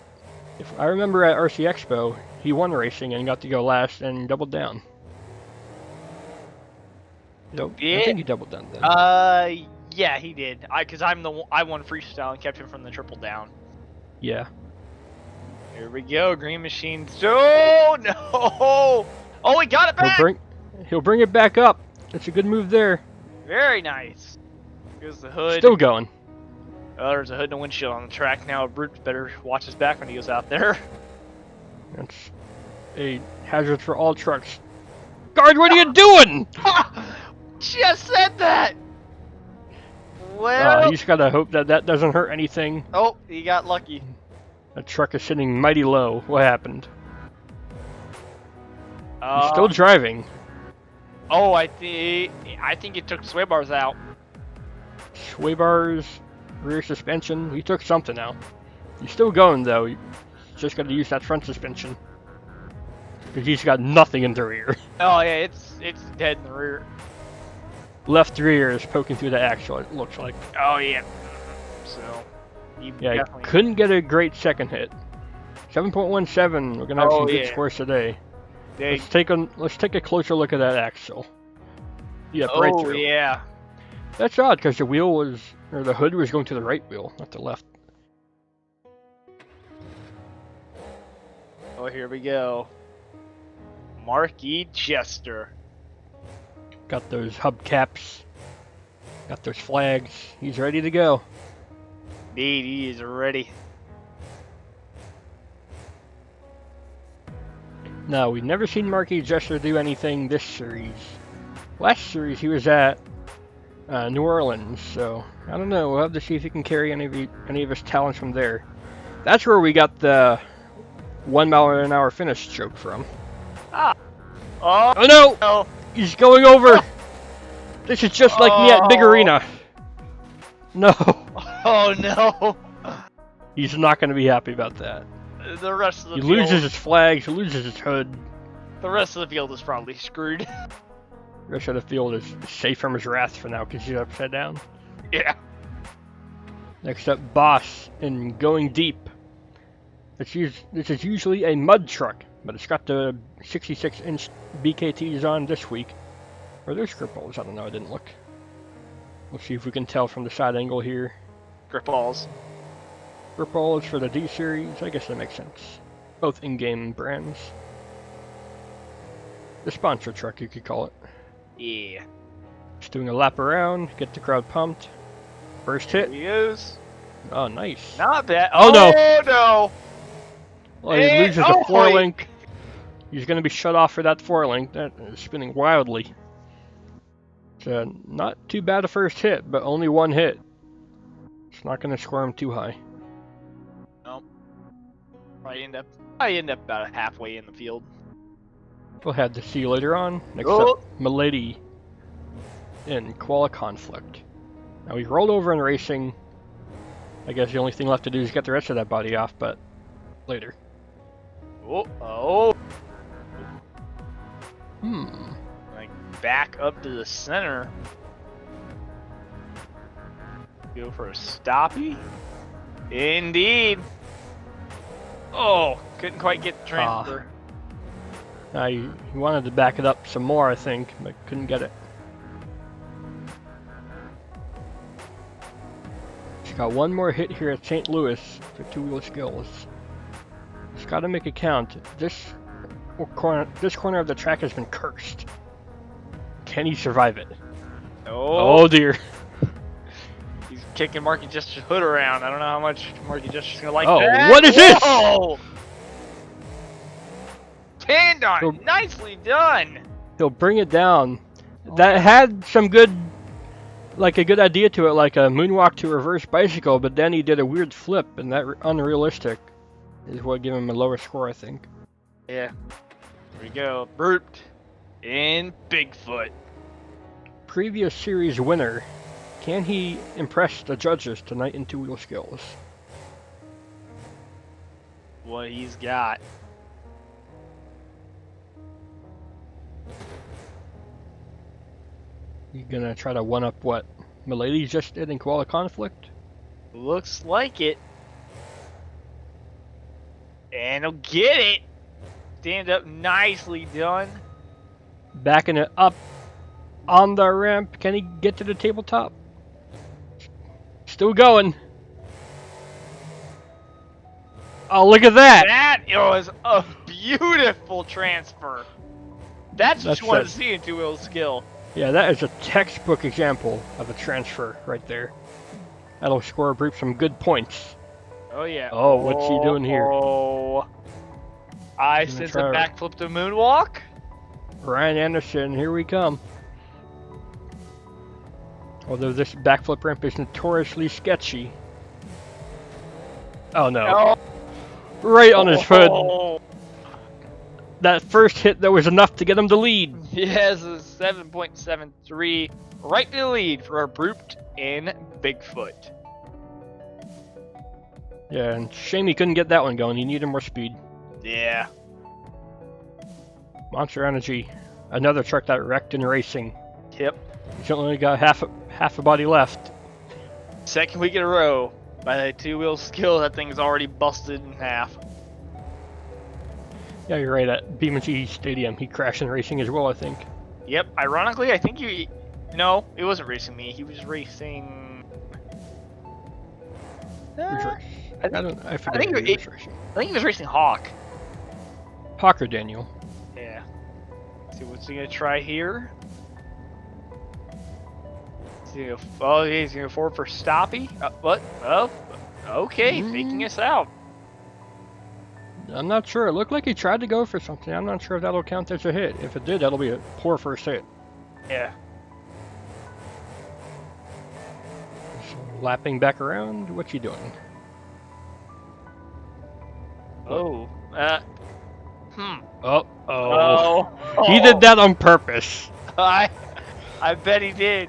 Speaker 1: if I remember at RC Expo, he won racing and got to go last and doubled down. Nope,
Speaker 2: Yeah.
Speaker 1: I think he doubled down then.
Speaker 2: Yeah, he did. Because I won freestyle and kept him from the triple down.
Speaker 1: Yeah.
Speaker 2: Here we go, Green Machine. Oh no! Oh, he got it back.
Speaker 1: He'll bring it back up. That's a good move there.
Speaker 2: Very nice. Here's the hood.
Speaker 1: Still going.
Speaker 2: Oh, there's a hood and a windshield on the track now. Brute better watch his back when he goes out there.
Speaker 1: That's a hazard for all trucks. Guard, what are you doing?
Speaker 2: Just said that. Well,
Speaker 1: He's got to hope that that doesn't hurt anything.
Speaker 2: oh, he got lucky.
Speaker 1: That truck is sitting mighty low. What happened? He's still driving.
Speaker 2: Oh, I think it took sway bars out.
Speaker 1: Sway bars, rear suspension. He took something out. He's still going though. He's just got to use that front suspension because he's got nothing in the rear.
Speaker 2: Oh yeah, it's dead in the rear.
Speaker 1: Left rear is poking through the axle. It looks like.
Speaker 2: Oh yeah. So. He
Speaker 1: Yeah,
Speaker 2: definitely
Speaker 1: couldn't get a great second hit. 7.17. We're gonna have some good scores today.
Speaker 2: They,
Speaker 1: Let's take a closer look at that axle. Yep, right
Speaker 2: oh
Speaker 1: through.
Speaker 2: yeah.
Speaker 1: That's odd because the hood was going to the right wheel, not the left.
Speaker 2: Oh, here we go. Marky Jester.
Speaker 1: Got those hubcaps. Got those flags. He's ready to go.
Speaker 2: Indeed, he is ready.
Speaker 1: No, we've never seen Marky Jester do anything this series. Last series he was at New Orleans, so I don't know. We'll have to see if he can carry any of his talents from there. That's where we got the 1 mile an hour finish joke from.
Speaker 2: Ah. Oh,
Speaker 1: Oh no!
Speaker 2: no.
Speaker 1: He's going over! This is just like me at Big Arena. No!
Speaker 2: Oh no!
Speaker 1: He's not going to be happy about that.
Speaker 2: The rest of the
Speaker 1: He
Speaker 2: field,
Speaker 1: loses his flags, he loses his hood.
Speaker 2: the rest of the field is probably screwed.
Speaker 1: The rest of the field is safe from his wrath for now because he's upside down.
Speaker 2: Yeah.
Speaker 1: Next up, Boss in Going Deep. This is usually a mud truck, but it's got the 66-inch BKTs on this week. Are there grip balls? I don't know, I didn't look. We'll see if we can tell from the side angle here.
Speaker 2: Grip balls.
Speaker 1: Grip balls for the D series, I guess that makes sense. Both in-game brands. The sponsor truck, you could call it.
Speaker 2: Yeah.
Speaker 1: Just doing a lap around, get the crowd pumped. First hit.
Speaker 2: Here he goes.
Speaker 1: Oh, nice.
Speaker 2: Not bad.
Speaker 1: Oh, no.
Speaker 2: Oh, no.
Speaker 1: Well, he loses the 4-link. He's going to be shut off for that 4-link. That is spinning wildly. So, not too bad a first hit, but only one hit. It's not going to score him too high.
Speaker 2: Nope. I end up about halfway in the field.
Speaker 1: We'll have to see you later on. Next up, Milady in Koala Conflict. Now, we rolled over in racing. I guess the only thing left to do is get the rest of that body off, but later.
Speaker 2: Oh. Like back up to the center. Go for a stoppie. Indeed. Oh, couldn't quite get the transfer.
Speaker 1: He wanted to back it up some more, I think, but couldn't get it. He's got one more hit here at St. Louis for two-wheel skills. He's got to make it count. This corner of the track has been cursed. Can he survive it? Oh dear.
Speaker 2: He's kicking Marky Jester's hood around. I don't know how much Marky Jester's gonna like
Speaker 1: that.
Speaker 2: that.
Speaker 1: What is this?
Speaker 2: Tandon, nicely done.
Speaker 1: He'll bring it down. That had some good, like a good idea to it, like a moonwalk to reverse bicycle, but then he did a weird flip, and that unrealistic is what gave him a lower score, I think.
Speaker 2: Yeah. Here we go. Burped in Bigfoot.
Speaker 1: Previous series winner. Can he impress the judges tonight in two-wheel skills?
Speaker 2: What he's got.
Speaker 1: You gonna try to one-up what Milady just did in Koala Conflict?
Speaker 2: Looks like it. And he'll get it. Stand up, nicely done.
Speaker 1: Backing it up on the ramp. Can he get to the tabletop? Still going. Oh, look at that!
Speaker 2: That was a beautiful transfer. That's what you want to see in two-wheel skill.
Speaker 1: Yeah, that is a textbook example of a transfer right there. That'll score Broop some good points.
Speaker 2: Oh, yeah.
Speaker 1: Oh, what's he doing here?
Speaker 2: Oh, I sense a backflip to moonwalk.
Speaker 1: Ryan Anderson, here we come. Although this backflip ramp is notoriously sketchy. Oh no.
Speaker 2: Oh.
Speaker 1: Right on his foot. That first hit that was enough to get him the lead.
Speaker 2: Yes, a 7.73. Right to the lead for our Brooped in Bigfoot.
Speaker 1: Yeah, and shame he couldn't get that one going. He needed more speed.
Speaker 2: Yeah.
Speaker 1: Monster Energy. Another truck that wrecked in racing.
Speaker 2: Yep.
Speaker 1: He's only got half a body left.
Speaker 2: Second week in a row. By the two-wheel skill, that thing's already busted in half.
Speaker 1: Yeah, you're right. At BeamNG Stadium, he crashed in racing as well, I think.
Speaker 2: Yep. Ironically, I think he... No, it wasn't racing me. He was racing...
Speaker 1: I think
Speaker 2: he was racing Hawk.
Speaker 1: Hawk or Daniel.
Speaker 2: Yeah. Let's see what's he gonna try here. Oh, he's gonna go forward for Stoppie. What? Oh, okay, faking us out.
Speaker 1: I'm not sure. It looked like he tried to go for something. I'm not sure if that'll count as a hit. If it did, that'll be a poor first hit.
Speaker 2: Yeah.
Speaker 1: So, lapping back around. What's he doing?
Speaker 2: Oh.
Speaker 1: Oh. He did that on purpose.
Speaker 2: I bet he did.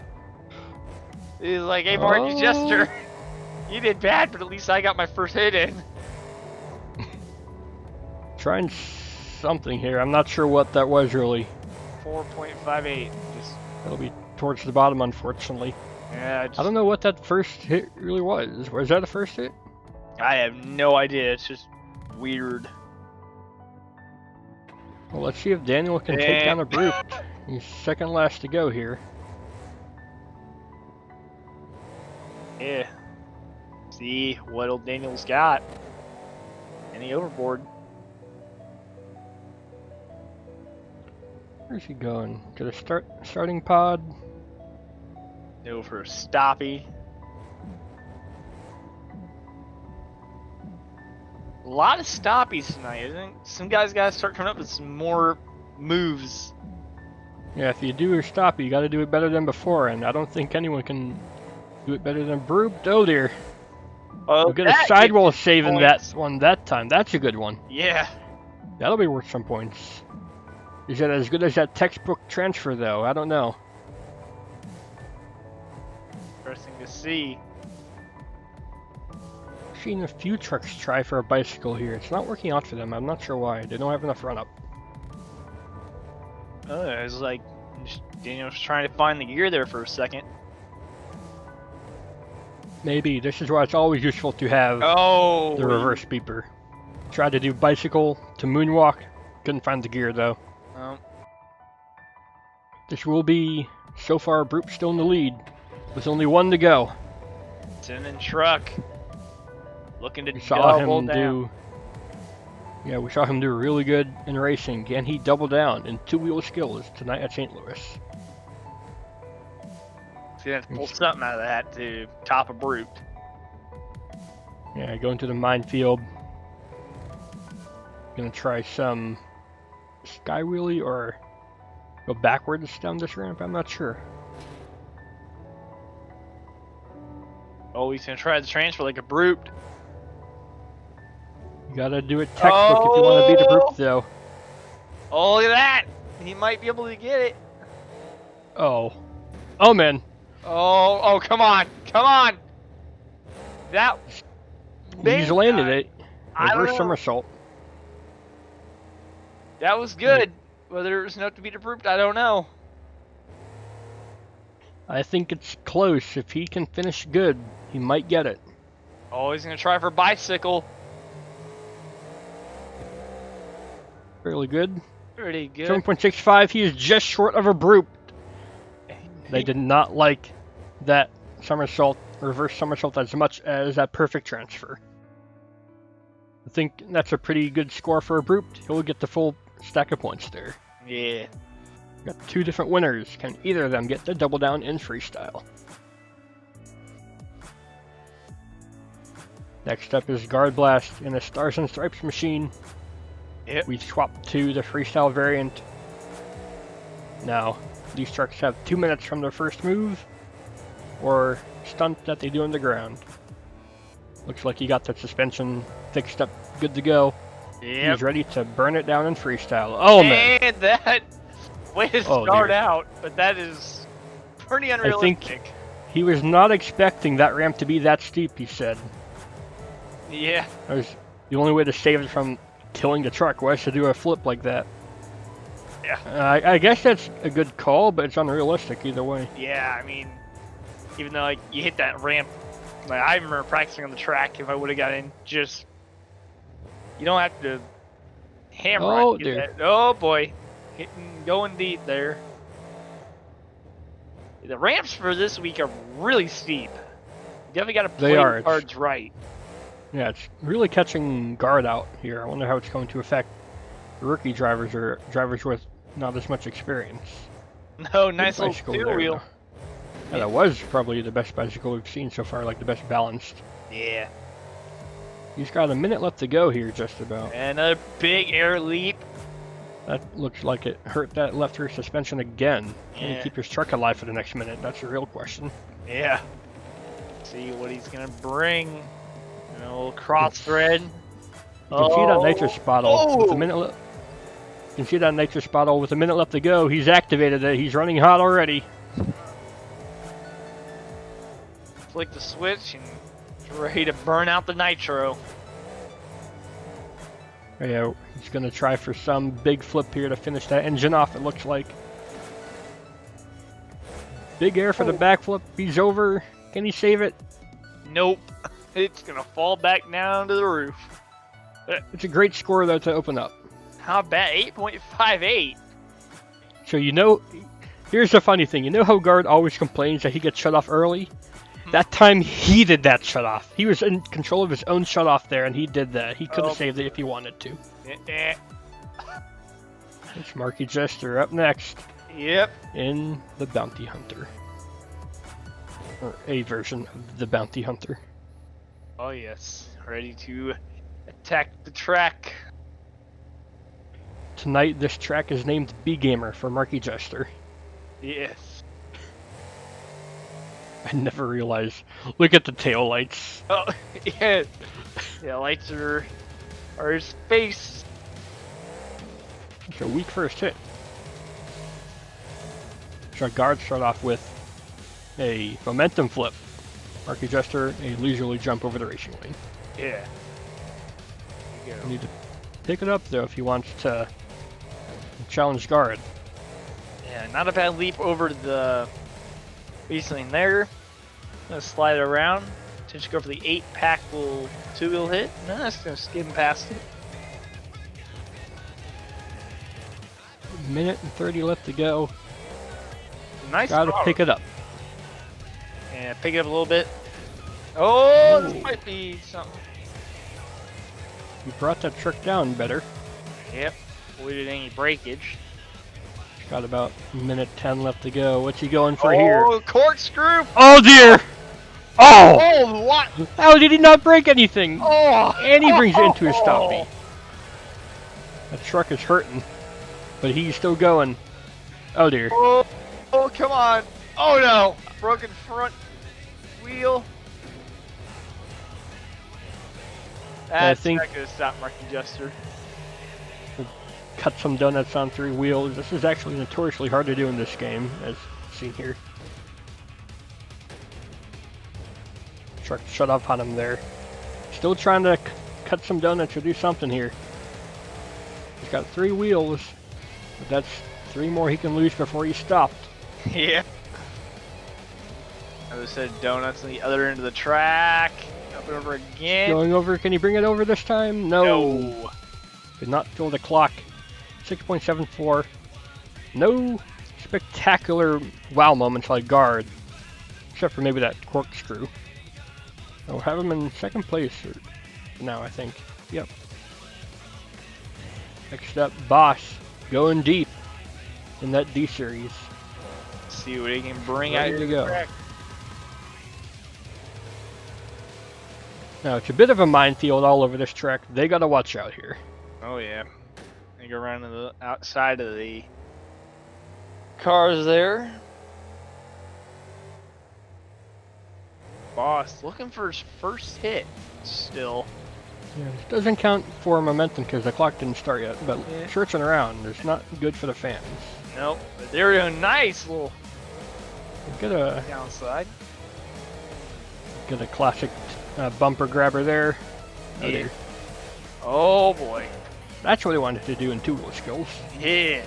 Speaker 2: He's like, hey, Marky Jester, you did bad, but at least I got my first hit in.
Speaker 1: Trying something here. I'm not sure what that was really.
Speaker 2: 4.58.
Speaker 1: That'll be towards the bottom, unfortunately.
Speaker 2: Yeah.
Speaker 1: I don't know what that first hit really was. Was that a first hit?
Speaker 2: I have no idea. It's just weird.
Speaker 1: Well, let's see if Daniel can take down a brute. He's second last to go here.
Speaker 2: Yeah. See what old Daniel's got. And he overboard.
Speaker 1: Where's he going? To the starting pod?
Speaker 2: Go for a stoppie. A lot of stoppies tonight, isn't it? Some guys gotta start coming up with some more moves.
Speaker 1: Yeah, if you do your stop, you gotta do it better than before, and I don't think anyone can do it better than Brute. Oh dear.
Speaker 2: Oh,
Speaker 1: We'll get a sidewall save in that one that time. That's a good one.
Speaker 2: Yeah.
Speaker 1: That'll be worth some points. Is it as good as that textbook transfer, though? I don't know.
Speaker 2: Interesting to see.
Speaker 1: I've seen a few trucks try for a bicycle here. It's not working out for them. I'm not sure why. They don't have enough run-up.
Speaker 2: Oh, it was like Daniel was trying to find the gear there for a second.
Speaker 1: Maybe. This is why it's always useful to have the reverse beeper. Tried to do bicycle to moonwalk. Couldn't find the gear, though. This will be, so far, Brute still in the lead, with only one to go.
Speaker 2: Sending truck. Looking to
Speaker 1: We saw
Speaker 2: double
Speaker 1: him
Speaker 2: down.
Speaker 1: do. Yeah, we saw him do really good in racing. Can he double down in two-wheel skills tonight at St. Louis?
Speaker 2: He's gonna have to pull something out of that to top a Brute.
Speaker 1: Yeah, going to the minefield. Gonna try some sky wheelie or go backwards down this ramp. I'm not sure.
Speaker 2: Oh, he's gonna try to transfer like a Brute.
Speaker 1: You gotta do it textbook if you want to beat a Brute, though.
Speaker 2: Oh, look at that! He might be able to get it.
Speaker 1: Oh. Oh, man.
Speaker 2: Oh, come on! Come on! That...
Speaker 1: He's landed it.
Speaker 2: I don't
Speaker 1: Reverse
Speaker 2: know.
Speaker 1: somersault.
Speaker 2: That was good. Whether it was enough to beat a Brute, I don't know.
Speaker 1: I think it's close. If he can finish good, he might get it.
Speaker 2: Oh, he's gonna try for bicycle.
Speaker 1: Fairly good.
Speaker 2: Pretty good.
Speaker 1: 7.65. He is just short of a Brute. They did not like that somersault, reverse somersault, as much as that perfect transfer. I think that's a pretty good score for a Brute. He'll get the full stack of points there.
Speaker 2: Yeah.
Speaker 1: Got two different winners. Can either of them get the double down in freestyle? Next up is Guard Blast in a Stars and Stripes machine.
Speaker 2: Yep.
Speaker 1: We swapped to the freestyle variant. Now, these trucks have 2 minutes from their first move or stunt that they do on the ground. Looks like he got the suspension fixed up, good to go.
Speaker 2: Yep.
Speaker 1: He's ready to burn it down in freestyle. Oh, man.
Speaker 2: And that way to start out, but that is pretty unrealistic.
Speaker 1: I think he was not expecting that ramp to be that steep, he said.
Speaker 2: Yeah.
Speaker 1: That was the only way to save it from killing the truck was to do a flip like that.
Speaker 2: Yeah.
Speaker 1: I guess that's a good call, but it's unrealistic either way.
Speaker 2: Yeah, I mean, even though like you hit that ramp, like I remember practicing on the track. If I would have got in, just you don't have to hammer.
Speaker 1: Oh,
Speaker 2: it.
Speaker 1: dear.
Speaker 2: Oh boy, going deep there. The ramps for this week are really steep. You definitely got to play the cards right.
Speaker 1: Yeah, it's really catching guard out here. I wonder how it's going to affect rookie drivers or drivers with not as much experience.
Speaker 2: No, nice little
Speaker 1: bicycle
Speaker 2: two wheel.
Speaker 1: Yeah, that was probably the best bicycle we've seen so far, like the best balanced.
Speaker 2: Yeah.
Speaker 1: He's got a minute left to go here, just about.
Speaker 2: And a big air leap.
Speaker 1: That looks like it hurt that left rear suspension again. Can you keep his truck alive for the next minute? That's the real question.
Speaker 2: Yeah. See what he's gonna bring. A little cross thread.
Speaker 1: You can see that nitrous bottle with a minute left. You can see that nitrous bottle with a minute left to go. He's activated it. He's running hot already.
Speaker 2: Flick the switch and it's ready to burn out the nitro.
Speaker 1: Yeah, he's gonna try for some big flip here to finish that engine off. It looks like. Big air for the backflip. He's over. Can he save it?
Speaker 2: Nope. It's gonna fall back down to the roof.
Speaker 1: It's a great score, though, to open up.
Speaker 2: How bad? 8.58.
Speaker 1: So, here's the funny thing. You know how Guard always complains that he gets shut off early? That time, he did that shut off. He was in control of his own shut off there, and he did that. He could have saved it if he wanted to. It's Marky Jester up next.
Speaker 2: Yep.
Speaker 1: In the Bounty Hunter. Or a version of the Bounty Hunter.
Speaker 2: Oh, yes. Ready to attack the track.
Speaker 1: Tonight, this track is named B-Gamer for Marky Jester.
Speaker 2: Yes.
Speaker 1: I never realized. Look at the tail lights.
Speaker 2: Oh, yeah. Yeah, lights are his face.
Speaker 1: It's a weak first hit. So Guard start off with a momentum flip. Marky Jester, a leisurely jump over the racing lane.
Speaker 2: Yeah.
Speaker 1: You need to pick it up, though, if he wants to challenge Guard.
Speaker 2: Yeah, not a bad leap over the racing lane there. Gonna slide it around. Potentially go for the 8-pack two-wheel hit. No, that's gonna skim past it.
Speaker 1: Minute and 30 left to go.
Speaker 2: Nice.
Speaker 1: Gotta pick it up.
Speaker 2: Yeah, pick it up a little bit. Oh, this might be something.
Speaker 1: You brought that truck down better.
Speaker 2: Yep. Avoided any breakage.
Speaker 1: Got about minute 10 left to go. What's he going for here?
Speaker 2: Oh, corkscrew!
Speaker 1: Oh dear! Oh!
Speaker 2: Oh, what?
Speaker 1: How did he not break anything?
Speaker 2: Oh!
Speaker 1: And he brings it into a stop. That truck is hurting, but he's still going. Oh dear.
Speaker 2: Oh, come on. Oh no! Broken front wheel. That's not gonna stop Marky Jester.
Speaker 1: Cut some donuts on 3 wheels. This is actually notoriously hard to do in this game, as seen here. Truck shut off on him there. Still trying to cut some donuts or do something here. He's got 3 wheels, but that's 3 more he can lose before he's stopped.
Speaker 2: Yeah. I just said donuts on the other end of the track. Up and over again.
Speaker 1: Going over. Can he bring it over this time? No. Could not fill the clock. 6.74. No spectacular wow moments like Guard, except for maybe that corkscrew. I'll have him in second place now, I think. Yep. Next up, Boss, going deep in that D series.
Speaker 2: See what he can bring
Speaker 1: Ready
Speaker 2: out
Speaker 1: to
Speaker 2: of
Speaker 1: go.
Speaker 2: the track.
Speaker 1: Now it's a bit of a minefield all over this track. They gotta watch out here.
Speaker 2: Oh yeah. They go around to the outside of the cars there. Boss looking for his first hit still.
Speaker 1: Yeah, this doesn't count for momentum because the clock didn't start yet, but searching around is not good for the fans.
Speaker 2: Nope, but there we go. Nice little
Speaker 1: Get a
Speaker 2: downside.
Speaker 1: Get a classic bumper grabber there. Oh,
Speaker 2: Yeah. Oh boy.
Speaker 1: That's what he wanted to do in two-wheel skills.
Speaker 2: Yeah.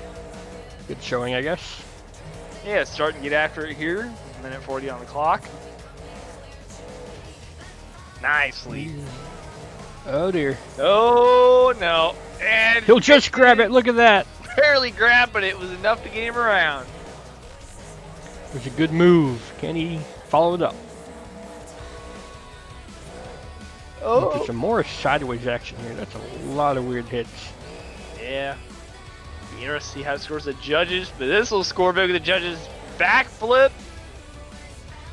Speaker 1: Good showing, I guess.
Speaker 2: Yeah, starting to get after it here. Minute 40 on the clock. Nicely.
Speaker 1: Oh dear.
Speaker 2: Oh no. And
Speaker 1: He'll just grab it. Look at that.
Speaker 2: barely grabbed, but it was enough to get him around.
Speaker 1: It was a good move. Can he follow it up?
Speaker 2: Oh.
Speaker 1: Get some more sideways action here. That's a lot of weird hits.
Speaker 2: Yeah. Be interested to see how it scores the judges, but this will score big with the judges. Backflip.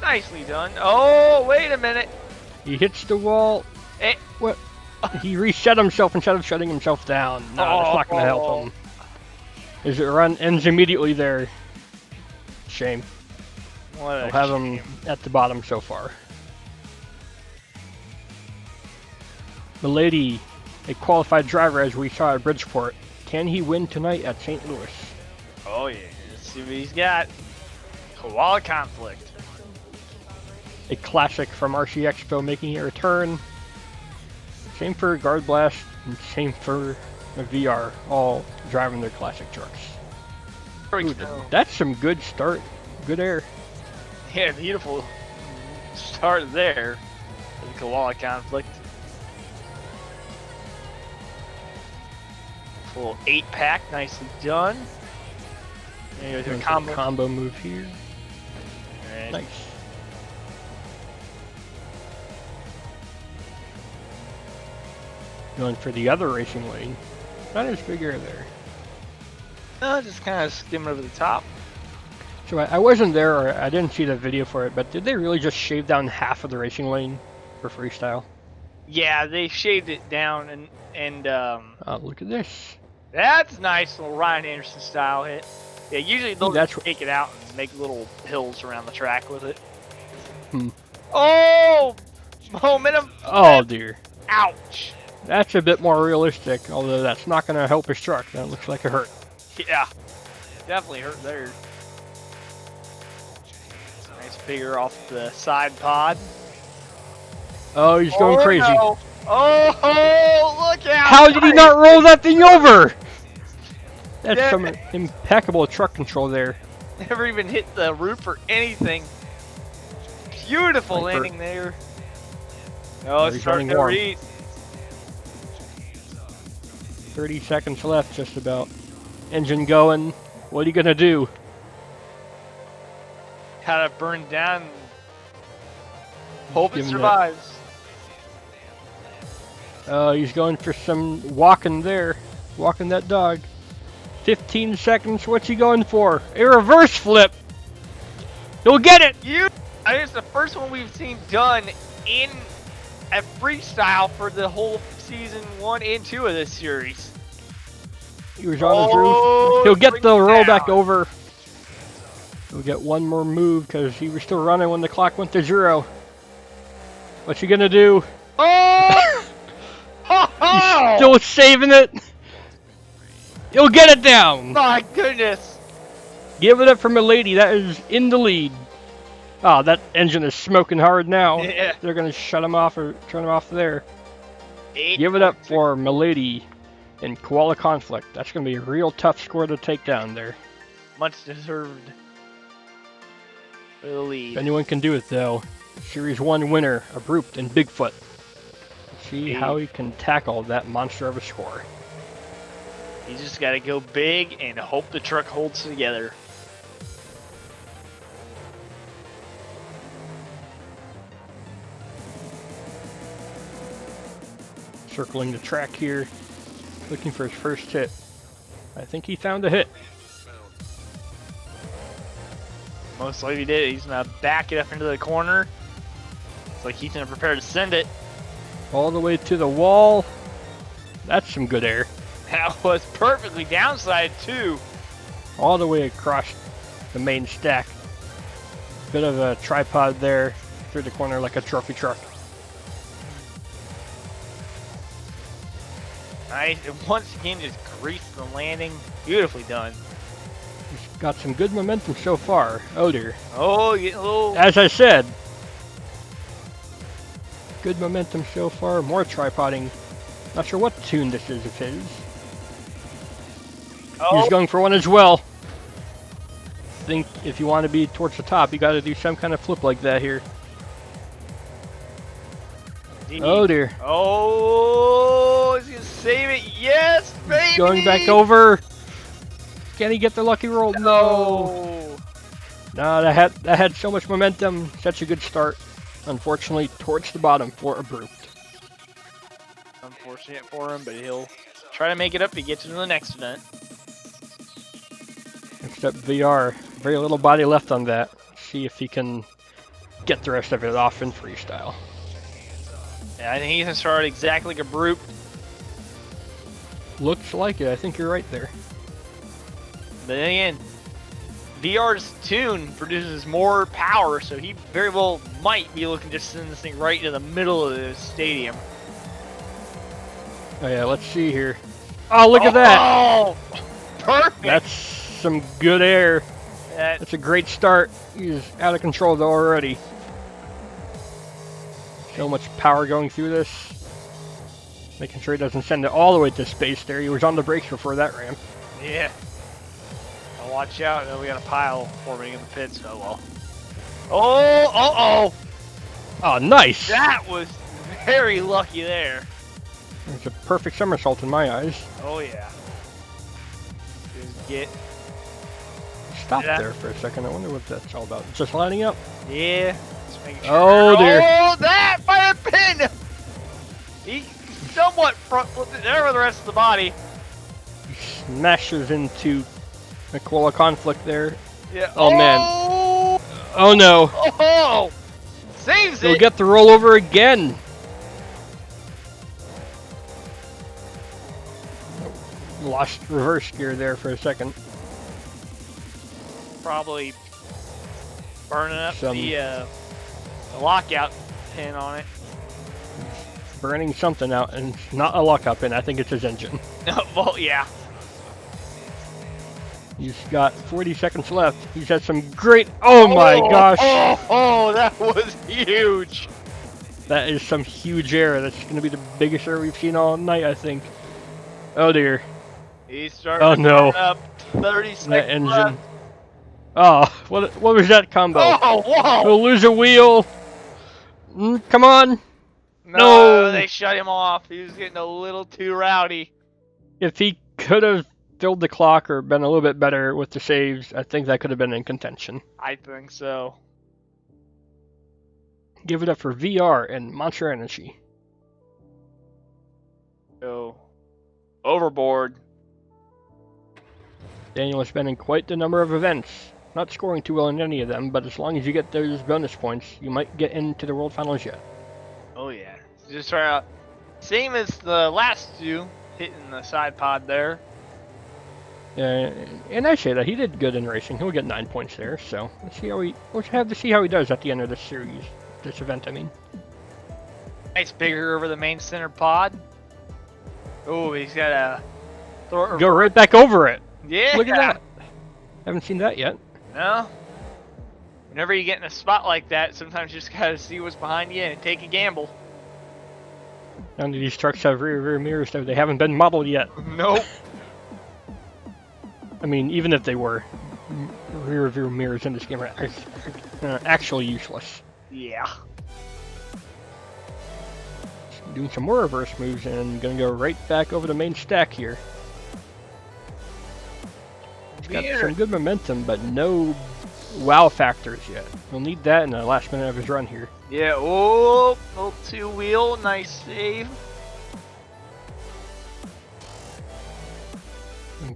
Speaker 2: Nicely done. Oh, wait a minute.
Speaker 1: He hits the wall.
Speaker 2: Eh.
Speaker 1: What? He reset himself instead of shutting himself down. No, that's not going to help him. His run ends immediately there. Shame.
Speaker 2: What
Speaker 1: We'll have him at the bottom so far. Milady, a qualified driver as we saw at Bridgeport. Can he win tonight at St. Louis?
Speaker 2: Oh yeah, let's see what he's got. Koala Conflict.
Speaker 1: A classic from RC Expo making a return. Same for Guard Blast and same for VR, all driving their classic trucks. Ooh, that's some good start. Good air.
Speaker 2: Yeah, beautiful start there. The Koala Conflict. Little 8-pack, nicely done. There goes a
Speaker 1: combo move here.
Speaker 2: And
Speaker 1: Nice. Going for the other racing lane. Not as big air there.
Speaker 2: just kind of skimming over the top.
Speaker 1: So I wasn't there, or I didn't see the video for it, but did they really just shave down half of the racing lane for freestyle?
Speaker 2: Yeah, they shaved it down, and
Speaker 1: Oh, look at this.
Speaker 2: that's nice little Ryan Anderson style hit. Yeah, usually they'll
Speaker 1: That's
Speaker 2: take it out and make little hills around the track with it.
Speaker 1: Hmm.
Speaker 2: Oh! Momentum!
Speaker 1: Oh dear.
Speaker 2: Ouch!
Speaker 1: That's a bit more realistic, although that's not going to help his truck. That looks like it hurt.
Speaker 2: Yeah, definitely hurt there. Nice figure off the side pod.
Speaker 1: Oh, he's going crazy.
Speaker 2: No. Oh, look out!
Speaker 1: How did he not roll that thing over? That's some impeccable truck control there.
Speaker 2: Never even hit the roof or anything. Beautiful
Speaker 1: Like
Speaker 2: landing there. Oh, it's
Speaker 1: he's
Speaker 2: starting
Speaker 1: running
Speaker 2: to
Speaker 1: warm.
Speaker 2: read.
Speaker 1: 30 seconds left, just about. Engine going. What are you gonna do?
Speaker 2: Had it burned down. Hope it
Speaker 1: Give him
Speaker 2: survives.
Speaker 1: He's going for some walking there. Walking that dog. 15 seconds. What's he going for? A reverse flip. He'll get it.
Speaker 2: I think it's the first one we've seen done in a freestyle for the whole season 1 and 2 of this series.
Speaker 1: He was on his roof. He'll get the rollback over. He'll get one more move because he was still running when the clock went to 0. What's he gonna do?
Speaker 2: Oh!
Speaker 1: He's still saving it. He'll get it down.
Speaker 2: My goodness!
Speaker 1: Give it up for Milady. That is in the lead. Oh, that engine is smoking hard now.
Speaker 2: Yeah.
Speaker 1: They're gonna shut him off or turn him off there.
Speaker 2: 8.
Speaker 1: Give it up for Milady in Koala Conflict. That's gonna be a real tough score to take down there.
Speaker 2: Much deserved. For the lead.
Speaker 1: If anyone can do it though, Series 1 winner, Abrupt and Bigfoot. See how he can tackle that monster of a score.
Speaker 2: You just gotta go big and hope the truck holds together.
Speaker 1: Circling the track here, looking for his first hit. I think he found a hit.
Speaker 2: Most likely he did. He's gonna back it up into the corner. It's like he's gonna prepare to send it.
Speaker 1: All the way to the wall. That's some good air.
Speaker 2: That was perfectly downside too.
Speaker 1: All the way across the main stack. Bit of a tripod there through the corner like a trophy truck.
Speaker 2: Nice. And once again, just greased the landing. Beautifully done.
Speaker 1: He's got some good momentum so far. Oh dear.
Speaker 2: Oh, you getting a little.
Speaker 1: As I said, good momentum so far. More tripoding. Not sure what tune this is of his.
Speaker 2: Oh.
Speaker 1: He's going for one as well. I think if you want to be towards the top, you got to do some kind of flip like that here. Oh dear.
Speaker 2: Oh, he's gonna save it. Yes, baby.
Speaker 1: He's going back over. Can he get the lucky roll? No. No, that had so much momentum. Such a good start. Unfortunately, towards the bottom for Abrupt.
Speaker 2: Unfortunate for him, but he'll try to make it up to get to the next event.
Speaker 1: Next up, VR. Very little body left on that. See if he can get the rest of it off in freestyle.
Speaker 2: Yeah, I think he's gonna start exactly like a brute.
Speaker 1: Looks like it. I think you're right there.
Speaker 2: But then again, VR's tune produces more power, so he very well might be looking to send this thing right into the middle of the stadium.
Speaker 1: Oh yeah, let's see here. Oh, look at that!
Speaker 2: Oh, perfect!
Speaker 1: That's some good air. That's a great start. He's out of control though already. So much power going through this. Making sure he doesn't send it all the way to space there. He was on the brakes before that ramp.
Speaker 2: Yeah. Now watch out. Now we got a pile forming in the pits. Oh well. Oh!
Speaker 1: Oh, nice!
Speaker 2: That was very lucky there.
Speaker 1: It's a perfect somersault in my eyes.
Speaker 2: Oh yeah. Get.
Speaker 1: Stop there for a second. I wonder what that's all about. Just lining up.
Speaker 2: Yeah. Just making sure.
Speaker 1: Oh dear.
Speaker 2: Oh, that fire pin! He somewhat front flipped it there with the rest of the body.
Speaker 1: Smashes into Aquila conflict there.
Speaker 2: Yeah.
Speaker 1: Oh man. Oh no.
Speaker 2: Oh! Saves
Speaker 1: He'll
Speaker 2: it!
Speaker 1: get the rollover again. Lost reverse gear there for a second.
Speaker 2: Probably burning up
Speaker 1: Some-
Speaker 2: the lockout pin on it.
Speaker 1: Burning something out, and it's not a lockup pin. I think it's his engine.
Speaker 2: Well, yeah.
Speaker 1: He's got 40 seconds left. He's had some great. Oh my gosh!
Speaker 2: Oh, that was huge.
Speaker 1: That is some huge error. That's going to be the biggest error we've seen all night, I think. Oh dear.
Speaker 2: He's starting
Speaker 1: Oh
Speaker 2: to
Speaker 1: no.
Speaker 2: burn up 30 seconds
Speaker 1: That engine.
Speaker 2: left.
Speaker 1: Oh, what was that combo?
Speaker 2: Oh, whoa!
Speaker 1: We'll lose a wheel. Come on.
Speaker 2: No,
Speaker 1: No.
Speaker 2: they shut him off. He was getting a little too rowdy.
Speaker 1: If he could have filled the clock or been a little bit better with the saves, I think that could have been in contention.
Speaker 2: I think so.
Speaker 1: Give it up for VR and Monster Energy.
Speaker 2: So, overboard.
Speaker 1: Daniel has been in quite the number of events. Not scoring too well in any of them, but as long as you get those bonus points, you might get into the World Finals yet.
Speaker 2: Oh yeah. Just try out. Same as the last two, hitting the side pod there.
Speaker 1: And I say that he did good in racing. He'll get 9 points there. So let's see how we'll have to see how he does at the end of this series, this event. I mean,
Speaker 2: Nice bigger over the main center pod. Oh, he's got a throw.
Speaker 1: go right back over it.
Speaker 2: Yeah.
Speaker 1: Look at that. Haven't seen that yet.
Speaker 2: No. Whenever you get in a spot like that, sometimes you just gotta see what's behind you and take a gamble.
Speaker 1: None of these trucks have rear mirrors, though. They haven't been modeled yet.
Speaker 2: Nope.
Speaker 1: I mean, even if they were, rear view mirrors in this game are actually useless.
Speaker 2: Yeah.
Speaker 1: Doing some more reverse moves and gonna go right back over the main stack here. He's got some good momentum, but no wow factors yet. We'll need that in the last minute of his run here.
Speaker 2: Yeah. Oh, little two wheel, nice save.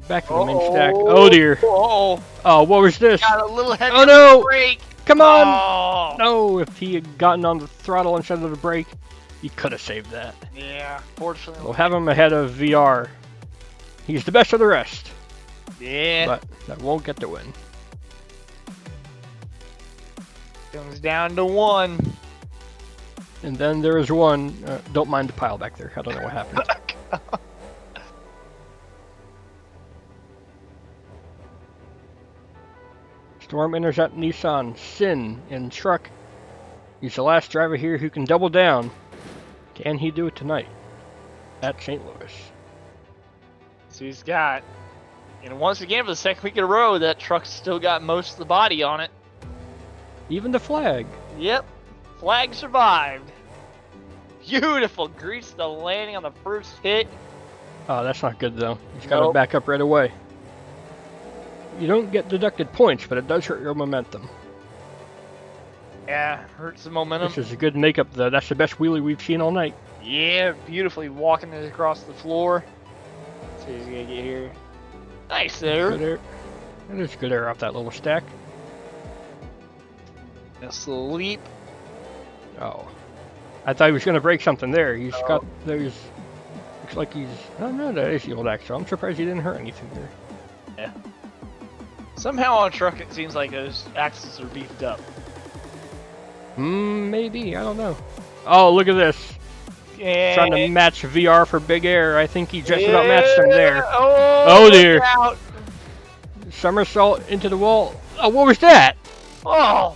Speaker 1: Back to the main stack. Oh dear.
Speaker 2: Oh,
Speaker 1: Oh, what was this?
Speaker 2: got a little heavy
Speaker 1: Oh no!
Speaker 2: brake.
Speaker 1: Come on!
Speaker 2: Oh.
Speaker 1: No, if he had gotten on the throttle instead of the brake, he could have saved that.
Speaker 2: Yeah, fortunately.
Speaker 1: We'll have him ahead of VR. He's the best of the rest,
Speaker 2: Yeah.
Speaker 1: but that won't get the win.
Speaker 2: Comes down to one.
Speaker 1: And then there is one. Don't mind the pile back there. I don't know what happened. StorminterceptNissan, Sin in truck. He's the last driver here who can double down. Can he do it tonight at St. Louis?
Speaker 2: So he's got, and once again for the second week in a row, that truck's still got most of the body on it.
Speaker 1: Even the flag.
Speaker 2: Yep, flag survived. Beautiful, greased the landing on the first hit.
Speaker 1: Oh, that's not good though. He's got to
Speaker 2: Nope.
Speaker 1: back up right away. You don't get deducted points, but it does hurt your momentum.
Speaker 2: Yeah, hurts the momentum.
Speaker 1: This is a good makeup though. That's the best wheelie we've seen all night.
Speaker 2: Yeah, beautifully walking it across the floor. So he's gonna get here. Nice there.
Speaker 1: Good air. That is good air off that little stack.
Speaker 2: Nice little leap.
Speaker 1: Oh. I thought he was going to break something there. He's got those... Looks like he's... Oh no, that is the old axle. I'm surprised he didn't hurt anything there.
Speaker 2: Yeah. Somehow on a truck it seems like those axles are beefed up.
Speaker 1: Maybe. I don't know. Oh, look at this.
Speaker 2: Yeah.
Speaker 1: Trying to match VR for big air. I think he just about matched him there.
Speaker 2: Oh,
Speaker 1: dear.
Speaker 2: look out.
Speaker 1: Somersault into the wall. Oh, what was that?
Speaker 2: Oh.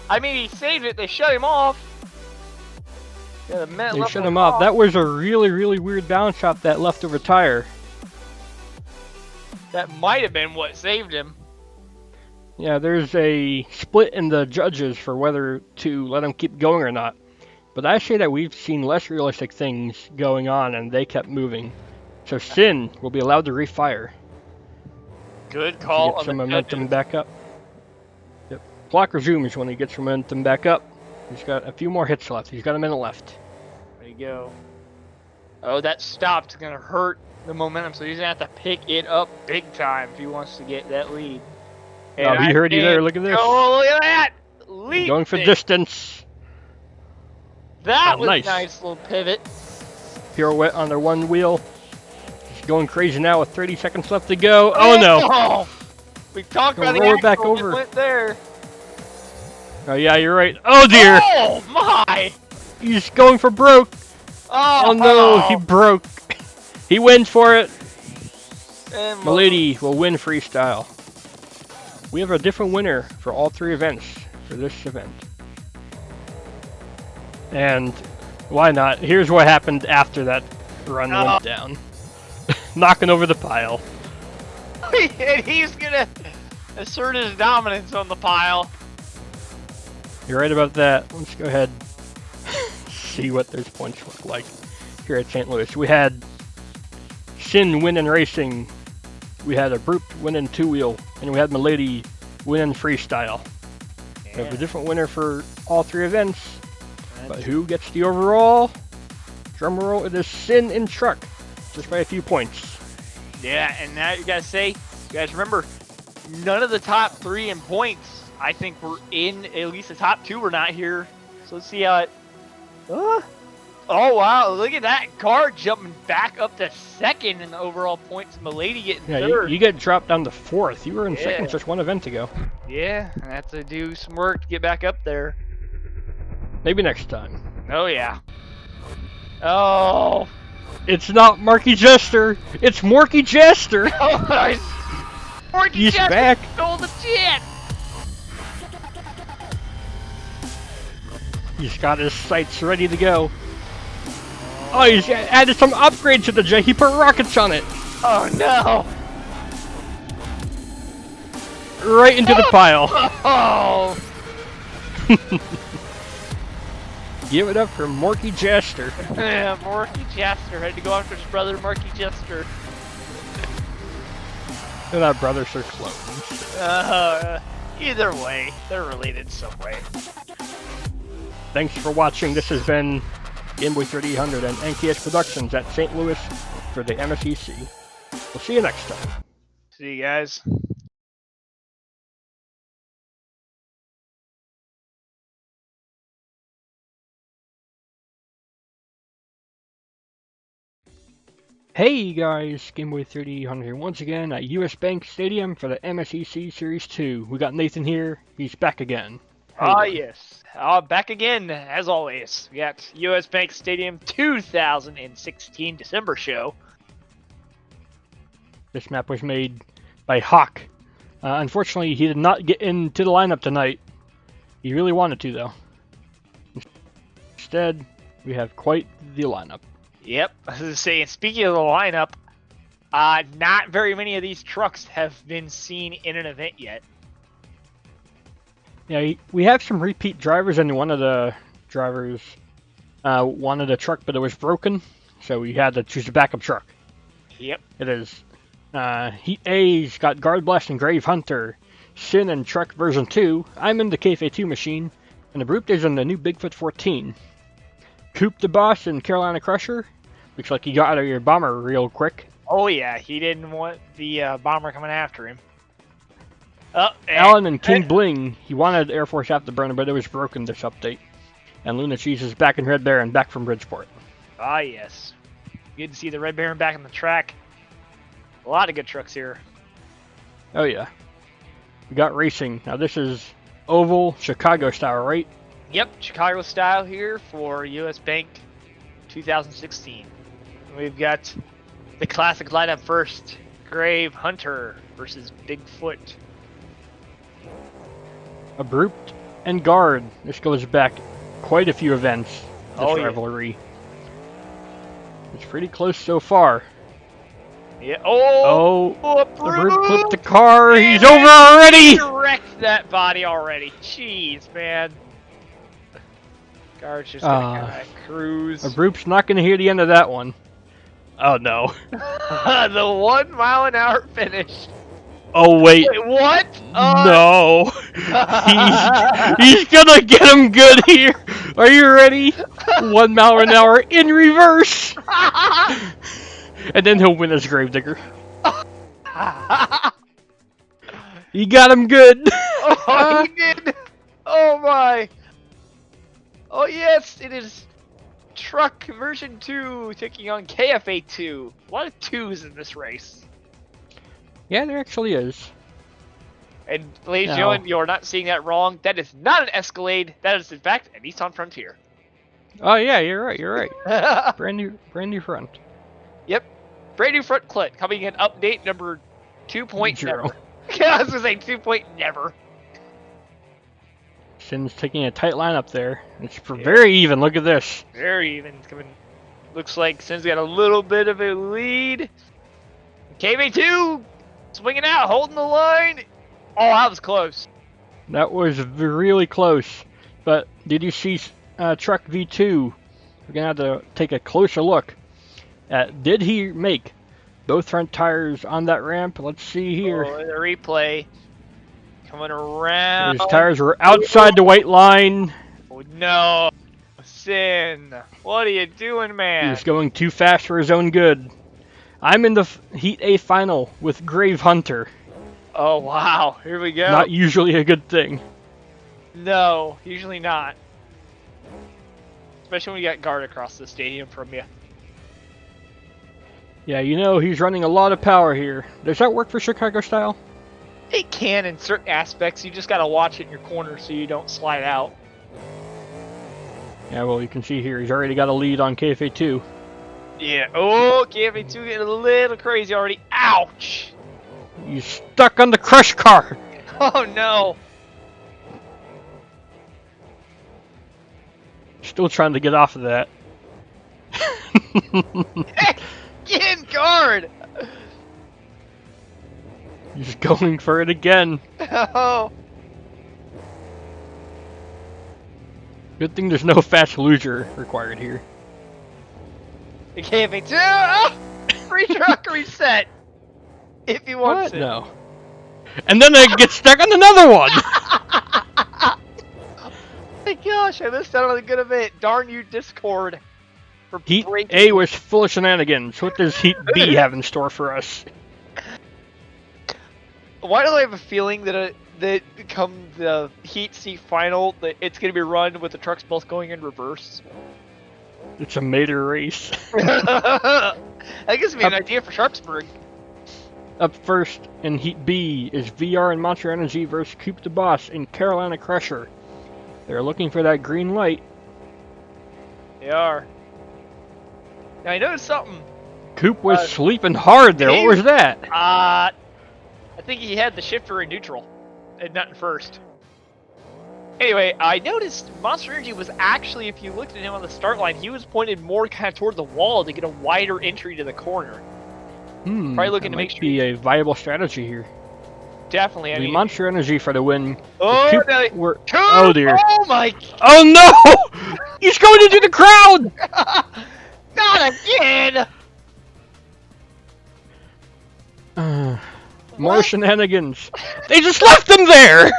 Speaker 2: I mean, he saved it. They shut him off. Yeah, the minute
Speaker 1: They
Speaker 2: left
Speaker 1: shut
Speaker 2: on
Speaker 1: him
Speaker 2: the
Speaker 1: off.
Speaker 2: clock.
Speaker 1: That was a really, really weird balance shot, that leftover tire.
Speaker 2: That might have been what saved him.
Speaker 1: Yeah, there's a split in the judges for whether to let him keep going or not. But I say that we've seen less realistic things going on and they kept moving. So Sin will be allowed to refire.
Speaker 2: Good call.
Speaker 1: Get some momentum back up. Yep. Clock resumes when he gets momentum back up. He's got a few more hits left. He's got a minute left.
Speaker 2: There you go. Oh, that stop's gonna hurt the momentum, so he's gonna have to pick it up big time if he wants to get that lead.
Speaker 1: And he heard you there. Look at this.
Speaker 2: Oh, look at that! Leap
Speaker 1: Going for distance.
Speaker 2: That was nice. A nice little pivot.
Speaker 1: Pirouette on their one wheel. He's going crazy now with 30 seconds left to go. Oh no!
Speaker 2: Oh, we talked about the
Speaker 1: roll it back over.
Speaker 2: Went there.
Speaker 1: Oh yeah, you're right. Oh dear!
Speaker 2: Oh my!
Speaker 1: He's going for broke. Oh no, he broke. He went for it. And Milady will win freestyle. We have a different winner for all 3 events for this event. And why not? Here's what happened after that run went down. Knocking over the pile.
Speaker 2: And he's gonna assert his dominance on the pile.
Speaker 1: You're right about that. Let's go ahead see what those points look like here at St. Louis. We had Sin win in racing. We had a Brute win in 2-wheel, and we had Milady win in freestyle. Yeah. We have a different winner for all 3 events. But who gets the overall? Drum roll, it is Sin in truck, just by a few points.
Speaker 2: Yeah, and now you guys remember, none of the top 3 in points, I think we're in, at least the top 2 were not here. So let's see how it, oh wow, look at that car jumping back up to 2nd in the overall points. Milady getting 3rd.
Speaker 1: You get dropped down to 4th. You were in 2nd just 1 event ago.
Speaker 2: Yeah, I have to do some work to get back up there.
Speaker 1: Maybe next time.
Speaker 2: Oh yeah. Oh.
Speaker 1: It's not Marky Jester. It's Morky Jester.
Speaker 2: Oh, nice. Morky
Speaker 1: He's
Speaker 2: Jester
Speaker 1: back.
Speaker 2: stole the jet.
Speaker 1: He's got his sights ready to go. Oh, he's added some upgrade to the jet. He put rockets on it.
Speaker 2: Oh no.
Speaker 1: Right into the pile.
Speaker 2: Oh.
Speaker 1: Give it up for Morky Jester.
Speaker 2: Yeah, Morky Jester had to go after his brother, Morky Jester.
Speaker 1: They're not brothers, they're clones.
Speaker 2: Either way, they're related some way.
Speaker 1: Thanks for watching. This has been Game Boy 3800 and NKS Productions at St. Louis for the MSEC. We'll see you next time.
Speaker 2: See you guys.
Speaker 1: Hey guys, Game Boy 3800 here once again at US Bank Stadium for the MSEC Series 2. We got Nathan here. He's back again.
Speaker 2: Yes. Back again, as always. We got US Bank Stadium 2016 December show.
Speaker 1: This map was made by Hawk. Unfortunately, he did not get into the lineup tonight. He really wanted to, though. Instead, we have quite the lineup.
Speaker 2: Yep, I was saying, speaking of the lineup, not very many of these trucks have been seen in an event yet.
Speaker 1: Yeah, we have some repeat drivers, and one of the drivers wanted a truck, but it was broken, so we had to choose a backup truck.
Speaker 2: Yep.
Speaker 1: It is Heat A's got Guard Blast and Grave Hunter, Sin and Truck version 2. I'm in the KFA2 machine, and the Brute is in the new Bigfoot 14. coopdaboss and Carolina Crusher. Looks like he got out of your bomber real quick.
Speaker 2: Oh yeah, he didn't want the bomber coming after him.
Speaker 1: Addon and King Bling, he wanted Air Force Afterburner, but it was broken this update. And Luna Cheese is back in Red Baron, back from Bridgeport.
Speaker 2: Ah yes. Good to see the Red Baron back on the track. A lot of good trucks here.
Speaker 1: Oh yeah. We got racing. Now this is oval Chicago style, right?
Speaker 2: Yep, Chicago style here for US Bank 2016. We've got the classic lineup first. Grave Hunter versus Bigfoot.
Speaker 1: A Brute and Guard. This goes back quite a few events, this rivalry. Yeah. It's pretty close so far.
Speaker 2: Yeah. Oh,
Speaker 1: the Brute clipped the car. He's over already.
Speaker 2: He wrecked that body already. Jeez, man. Guard's just gonna kind of cruise.
Speaker 1: A Brute's not gonna hear the end of that one. Oh no.
Speaker 2: The 1 mile an hour finish.
Speaker 1: Oh wait,
Speaker 2: Wait, what?
Speaker 1: no. He's gonna get him good here. Are you ready? 1 mile an hour in reverse. And then he'll win as Gravedigger. He got him good.
Speaker 2: Oh, he did. Oh my. Oh yes, it is Truck version 2 taking on KFA2. A lot of 2s in this race.
Speaker 1: Yeah, there actually is.
Speaker 2: And ladies and gentlemen, you're not seeing that wrong. That is not an Escalade. That is in fact a Nissan Frontier.
Speaker 1: Oh yeah, you're right. You're right. brand new front.
Speaker 2: Yep, brand new front clit coming in update number 2.0.
Speaker 1: Zero.
Speaker 2: Yeah, I was gonna say 2.never.
Speaker 1: Sin's taking a tight line up there. It's very even. Look at this.
Speaker 2: Very even. It's coming. Looks like Sin's got a little bit of a lead. KV2 swinging out, holding the line. Oh, that was close.
Speaker 1: That was really close. But did you see Truck V2? We're gonna have to take a closer look at. Did he make both front tires on that ramp? Let's see here.
Speaker 2: Oh, the replay. Coming around.
Speaker 1: His tires were outside the white line.
Speaker 2: Oh no, Sin! What are you doing, man?
Speaker 1: He's going too fast for his own good. I'm in the Heat A final with Grave Hunter.
Speaker 2: Oh wow, here we go.
Speaker 1: Not usually a good thing.
Speaker 2: No, usually not. Especially when you got guard across the stadium from you.
Speaker 1: Yeah, you know he's running a lot of power here. Does that work for Chicago style?
Speaker 2: It can in certain aspects. You just gotta watch it in your corner so you don't slide out.
Speaker 1: Yeah, well, you can see here he's already got a lead on KFA2.
Speaker 2: Yeah. Oh, KFA2 getting a little crazy already. Ouch!
Speaker 1: He's stuck on the crush car.
Speaker 2: Oh no!
Speaker 1: Still trying to get off of that.
Speaker 2: Get in guard!
Speaker 1: He's going for it again.
Speaker 2: Oh.
Speaker 1: Good thing there's no fast loser required here.
Speaker 2: The KFA2! Oh! Free truck reset! If he wants it.
Speaker 1: No. And then they get stuck on another one!
Speaker 2: Oh my gosh, I missed out on a good event. Darn you, Discord. For
Speaker 1: Heat
Speaker 2: breaking.
Speaker 1: A was full of shenanigans. What does Heat B have in store for us?
Speaker 2: Why do I have a feeling that come the Heat C final, that it's going to be run with the trucks both going in reverse?
Speaker 1: It's a mater race.
Speaker 2: I guess it'd be an idea for Sharpsburg.
Speaker 1: Up first in Heat B is VR and Monster Energy versus coopdaboss and Carolina Crusher. They're looking for that green light.
Speaker 2: They are. Now I noticed something.
Speaker 1: Coop was sleeping hard there. What was that?
Speaker 2: I think he had the shifter in neutral and not in first. Anyway, I noticed Monster Energy was actually, if you looked at him on the start line, he was pointed more kind of toward the wall to get a wider entry to the corner. Probably looking to make sure.
Speaker 1: Be a viable strategy here.
Speaker 2: Definitely. I mean,
Speaker 1: Monster Energy for the win.
Speaker 2: Oh,
Speaker 1: Oh dear.
Speaker 2: Oh my!
Speaker 1: Oh no! He's going into the crowd!
Speaker 2: Not again!
Speaker 1: More shenanigans. They just left him there!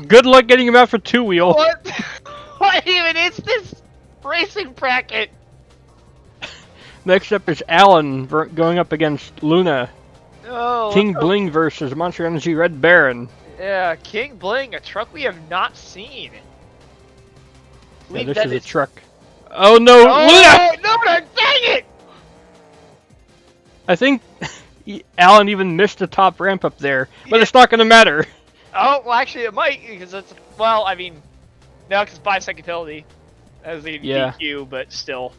Speaker 1: Good luck getting him out for two-wheel.
Speaker 2: What? What even is this racing bracket?
Speaker 1: Next up is Addon going up against Luna.
Speaker 2: Oh,
Speaker 1: King Bling versus Monster Energy Red Baron.
Speaker 2: Yeah, King Bling, a truck we have not seen.
Speaker 1: Yeah, this is a truck. Oh no,
Speaker 2: Luna!
Speaker 1: Luna!
Speaker 2: No, dang it!
Speaker 1: I think Addon even missed the top ramp up there, but it's not going to matter.
Speaker 2: Oh, well actually it might, because it's, well, I mean, no, because 5-second penalty as the DQ, but still.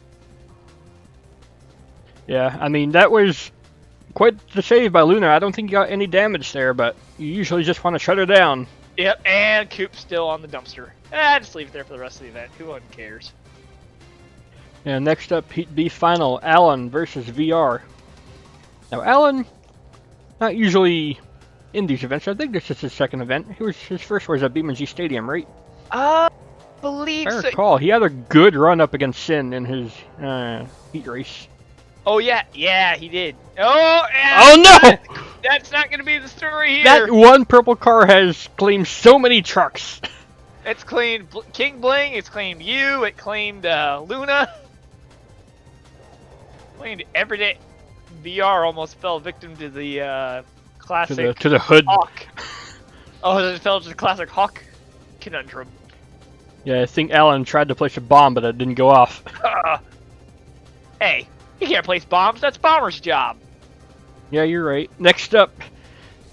Speaker 1: Yeah, I mean, that was quite the save by Luna. I don't think he got any damage there, but you usually just want to shut her down.
Speaker 2: Yep, and Coop's still on the dumpster. Just leave it there for the rest of the event. Who cares?
Speaker 1: And next up, Heat B final, Addon versus VR. Now, Addon, not usually in these events. I think this is his second event. His first was at BeamNG Stadium, right?
Speaker 2: Believe
Speaker 1: I
Speaker 2: so.
Speaker 1: recall. He had a good run up against Sin in his Heat race.
Speaker 2: Oh yeah, yeah, he did. Oh, yeah,
Speaker 1: Oh no!
Speaker 2: That's not gonna be the story here.
Speaker 1: That one purple car has claimed so many trucks.
Speaker 2: It's claimed King Bling. It's claimed you. It claimed Luna. Claimed Everyday VR almost fell victim to the classic
Speaker 1: to the hood.
Speaker 2: Hawk. Oh, it fell to the classic Hawk conundrum.
Speaker 1: Yeah, I think Alan tried to place a bomb, but it didn't go off.
Speaker 2: Hey, you can't place bombs. That's Bomber's job.
Speaker 1: Yeah, you're right. Next up,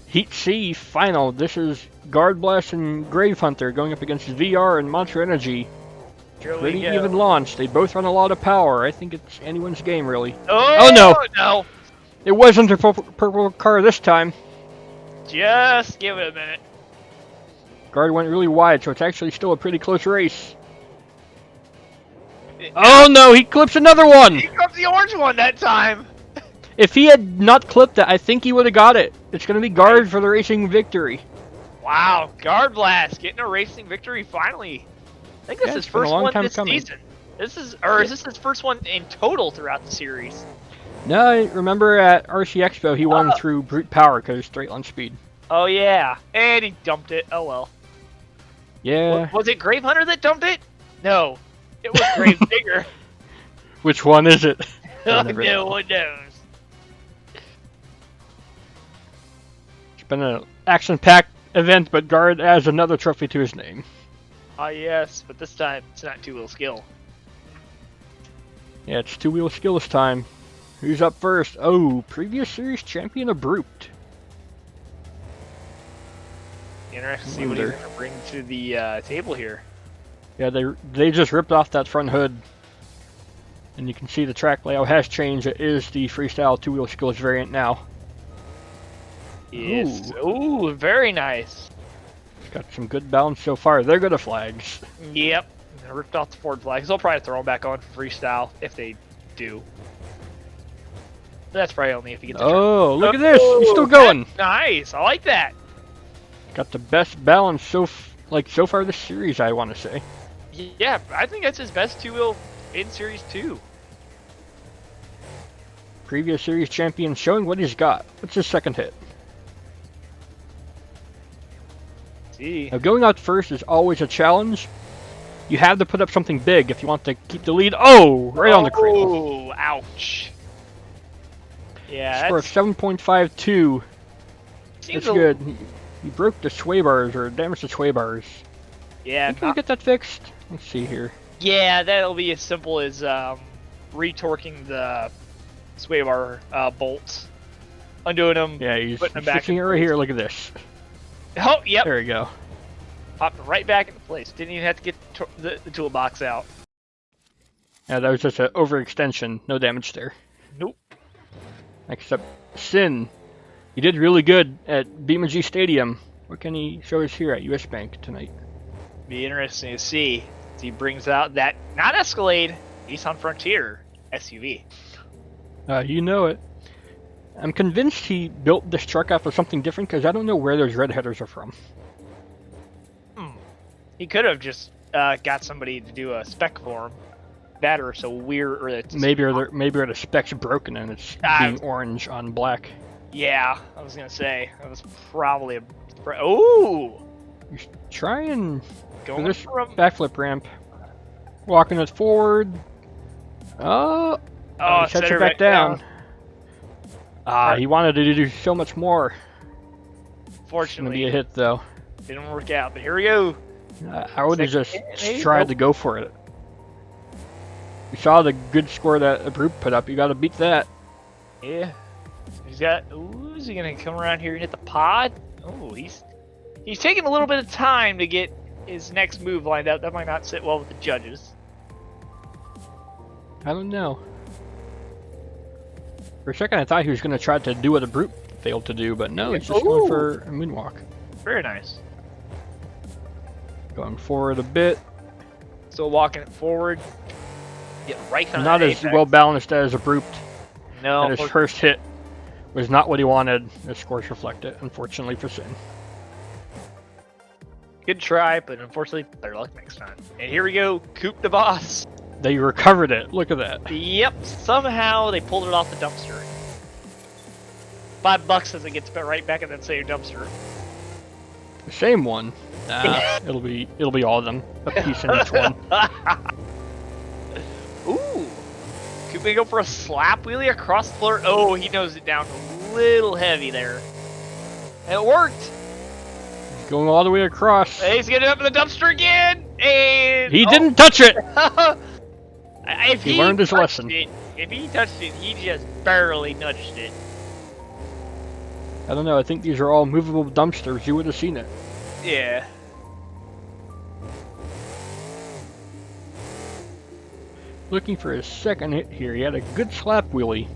Speaker 1: Heat C final. This is Guard Blast and Grave Hunter going up against VR and Monster Energy. Pretty even launch. They both run a lot of power. I think it's anyone's game, really.
Speaker 2: Oh
Speaker 1: no!
Speaker 2: No!
Speaker 1: It wasn't a purple car this time.
Speaker 2: Just give it a minute.
Speaker 1: Guard went really wide, so it's actually still a pretty close race. Oh no, he clips another one!
Speaker 2: He clipped the orange one that time!
Speaker 1: If he had not clipped it, I think he would have got it. It's going to be Guard for the racing victory.
Speaker 2: Wow, Guard Blast getting a racing victory finally. I think this is his first one this season. Is this his first one in total throughout the series?
Speaker 1: No, I remember at RC Expo he won through brute power because straight line speed.
Speaker 2: Oh yeah, and he dumped it. Oh well.
Speaker 1: Yeah.
Speaker 2: Was it Grave Hunter that dumped it? No, it was Grave Digger.
Speaker 1: Which one is it?
Speaker 2: No one knows.
Speaker 1: It's been an action-packed event, but Guard adds another trophy to his name.
Speaker 2: Ah yes, but this time it's not two-wheel skill.
Speaker 1: Yeah, it's two-wheel skill this time. Who's up first? Oh, previous series champion of Brute.
Speaker 2: Interesting to see what he's going to bring to the table here.
Speaker 1: Yeah, they just ripped off that front hood. And you can see the track layout has changed. It is the freestyle two-wheel skills variant now.
Speaker 2: Yes. Ooh, very nice.
Speaker 1: Got some good balance so far. They're good at flags.
Speaker 2: Yep. They ripped off the Ford flags. They'll probably throw them back on for freestyle if they do. But that's probably only if you get the
Speaker 1: Oh, look at this! He's still going.
Speaker 2: Nice. I like that.
Speaker 1: Got the best balance so far this series, I want to say.
Speaker 2: Yeah, I think that's his best two-wheel in Series 2.
Speaker 1: Previous series champion showing what he's got. What's his second hit?
Speaker 2: See.
Speaker 1: Now, going out first is always a challenge. You have to put up something big if you want to keep the lead. Oh, right on the cradle.
Speaker 2: Oh, ouch. Yeah,
Speaker 1: Score of 7.52. That's good. He broke the sway bars, or damaged the sway bars.
Speaker 2: Yeah.
Speaker 1: Can we get that fixed? Let's see here.
Speaker 2: Yeah, that'll be as simple as retorquing the sway bar bolts, undoing them.
Speaker 1: Yeah, he's
Speaker 2: putting them back
Speaker 1: fixing it right here. Look at this.
Speaker 2: Oh, yep.
Speaker 1: There we go.
Speaker 2: Popped right back into place. Didn't even have to get the toolbox out.
Speaker 1: Yeah, that was just an overextension. No damage there.
Speaker 2: Nope.
Speaker 1: Next up, Sin. He did really good at BeamNG Stadium. What can he show us here at US Bank tonight?
Speaker 2: Be interesting to see. He brings out that, not Escalade, Nissan Frontier SUV.
Speaker 1: You know it. I'm convinced he built this truck out for something different because I don't know where those red headers are from.
Speaker 2: He could have just got somebody to do a spec for him. That or so weird, or it's
Speaker 1: maybe the specs broken and it's being orange on black.
Speaker 2: Yeah, I was gonna say that was probably a. Oh,
Speaker 1: You try and
Speaker 2: going
Speaker 1: this
Speaker 2: from
Speaker 1: backflip ramp, walking it forward. Sets it back down. He wanted to do so much more.
Speaker 2: Fortunately,
Speaker 1: it's gonna be a hit though.
Speaker 2: Didn't work out, but here we go.
Speaker 1: I would have just tried to go for it. You saw the good score that Brute put up. You got to beat that.
Speaker 2: Yeah. He's got. Ooh, is he gonna come around here and hit the pod? Oh, he's taking a little bit of time to get his next move lined up. That might not sit well with the judges.
Speaker 1: I don't know. For a second, I thought he was gonna try to do what a Brute failed to do, but no, he's just going for a moonwalk.
Speaker 2: Very nice.
Speaker 1: Going forward a bit.
Speaker 2: Still walking it forward. Yeah, right on
Speaker 1: Not as well balanced as a Brute.
Speaker 2: No.
Speaker 1: And his first hit was not what he wanted. The scores reflect it, unfortunately for Sin.
Speaker 2: Good try, but unfortunately, better luck next time. And here we go, coopdaboss.
Speaker 1: They recovered it. Look at that.
Speaker 2: Yep, somehow they pulled it off the dumpster. $5 as it gets put right back in that same dumpster.
Speaker 1: The same one. Nah, it'll be all of them. A piece in each one.
Speaker 2: Ooh. Could we go for a slap wheelie across the floor? Oh, he knows it down a little heavy there. It worked.
Speaker 1: Going all the way across.
Speaker 2: He's getting up in the dumpster again, and
Speaker 1: He didn't touch it.
Speaker 2: If
Speaker 1: He learned his lesson.
Speaker 2: If he touched it, he just barely nudged it.
Speaker 1: I don't know. I think these are all movable dumpsters. You would have seen it.
Speaker 2: Yeah.
Speaker 1: Looking for his second hit here. He had a good slap wheelie.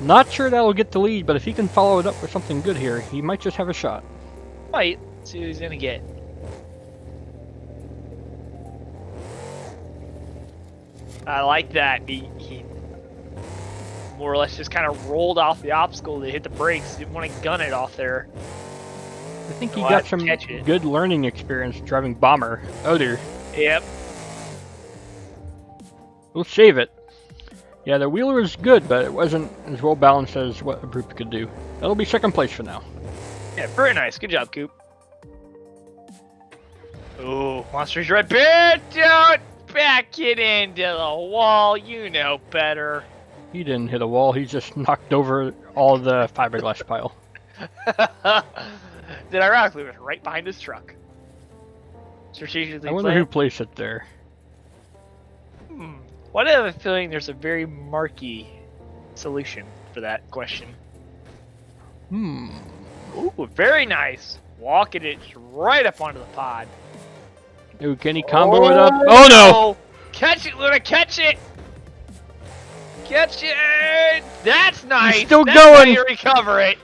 Speaker 1: Not sure that'll get the lead, but if he can follow it up with something good here, he might just have a shot.
Speaker 2: Might. See what he's gonna get. I like that. He more or less just kind of rolled off the obstacle to hit the brakes. Didn't want to gun it off there.
Speaker 1: I think he got some good learning experience driving Bomber. Oh dear.
Speaker 2: Yep.
Speaker 1: We'll save it. Yeah, the wheeler was good, but it wasn't as well balanced as what a Brute could do. That'll be second place for now.
Speaker 2: Yeah, very nice. Good job, Coop. Ooh, Monster's right. Don't back it into the wall. You know better.
Speaker 1: He didn't hit a wall. He just knocked over all the fiberglass pile.
Speaker 2: Then ironically, it was right behind his truck. Strategically
Speaker 1: I wonder who placed it there.
Speaker 2: Why do I have a feeling there's a very murky solution for that question? Ooh, very nice. Walking it right up onto the pod.
Speaker 1: Ooh, can he combo it up? Oh no!
Speaker 2: Catch it, Luna, catch it! Catch it! That's nice!
Speaker 1: He's still
Speaker 2: That's
Speaker 1: going!
Speaker 2: How you recover it.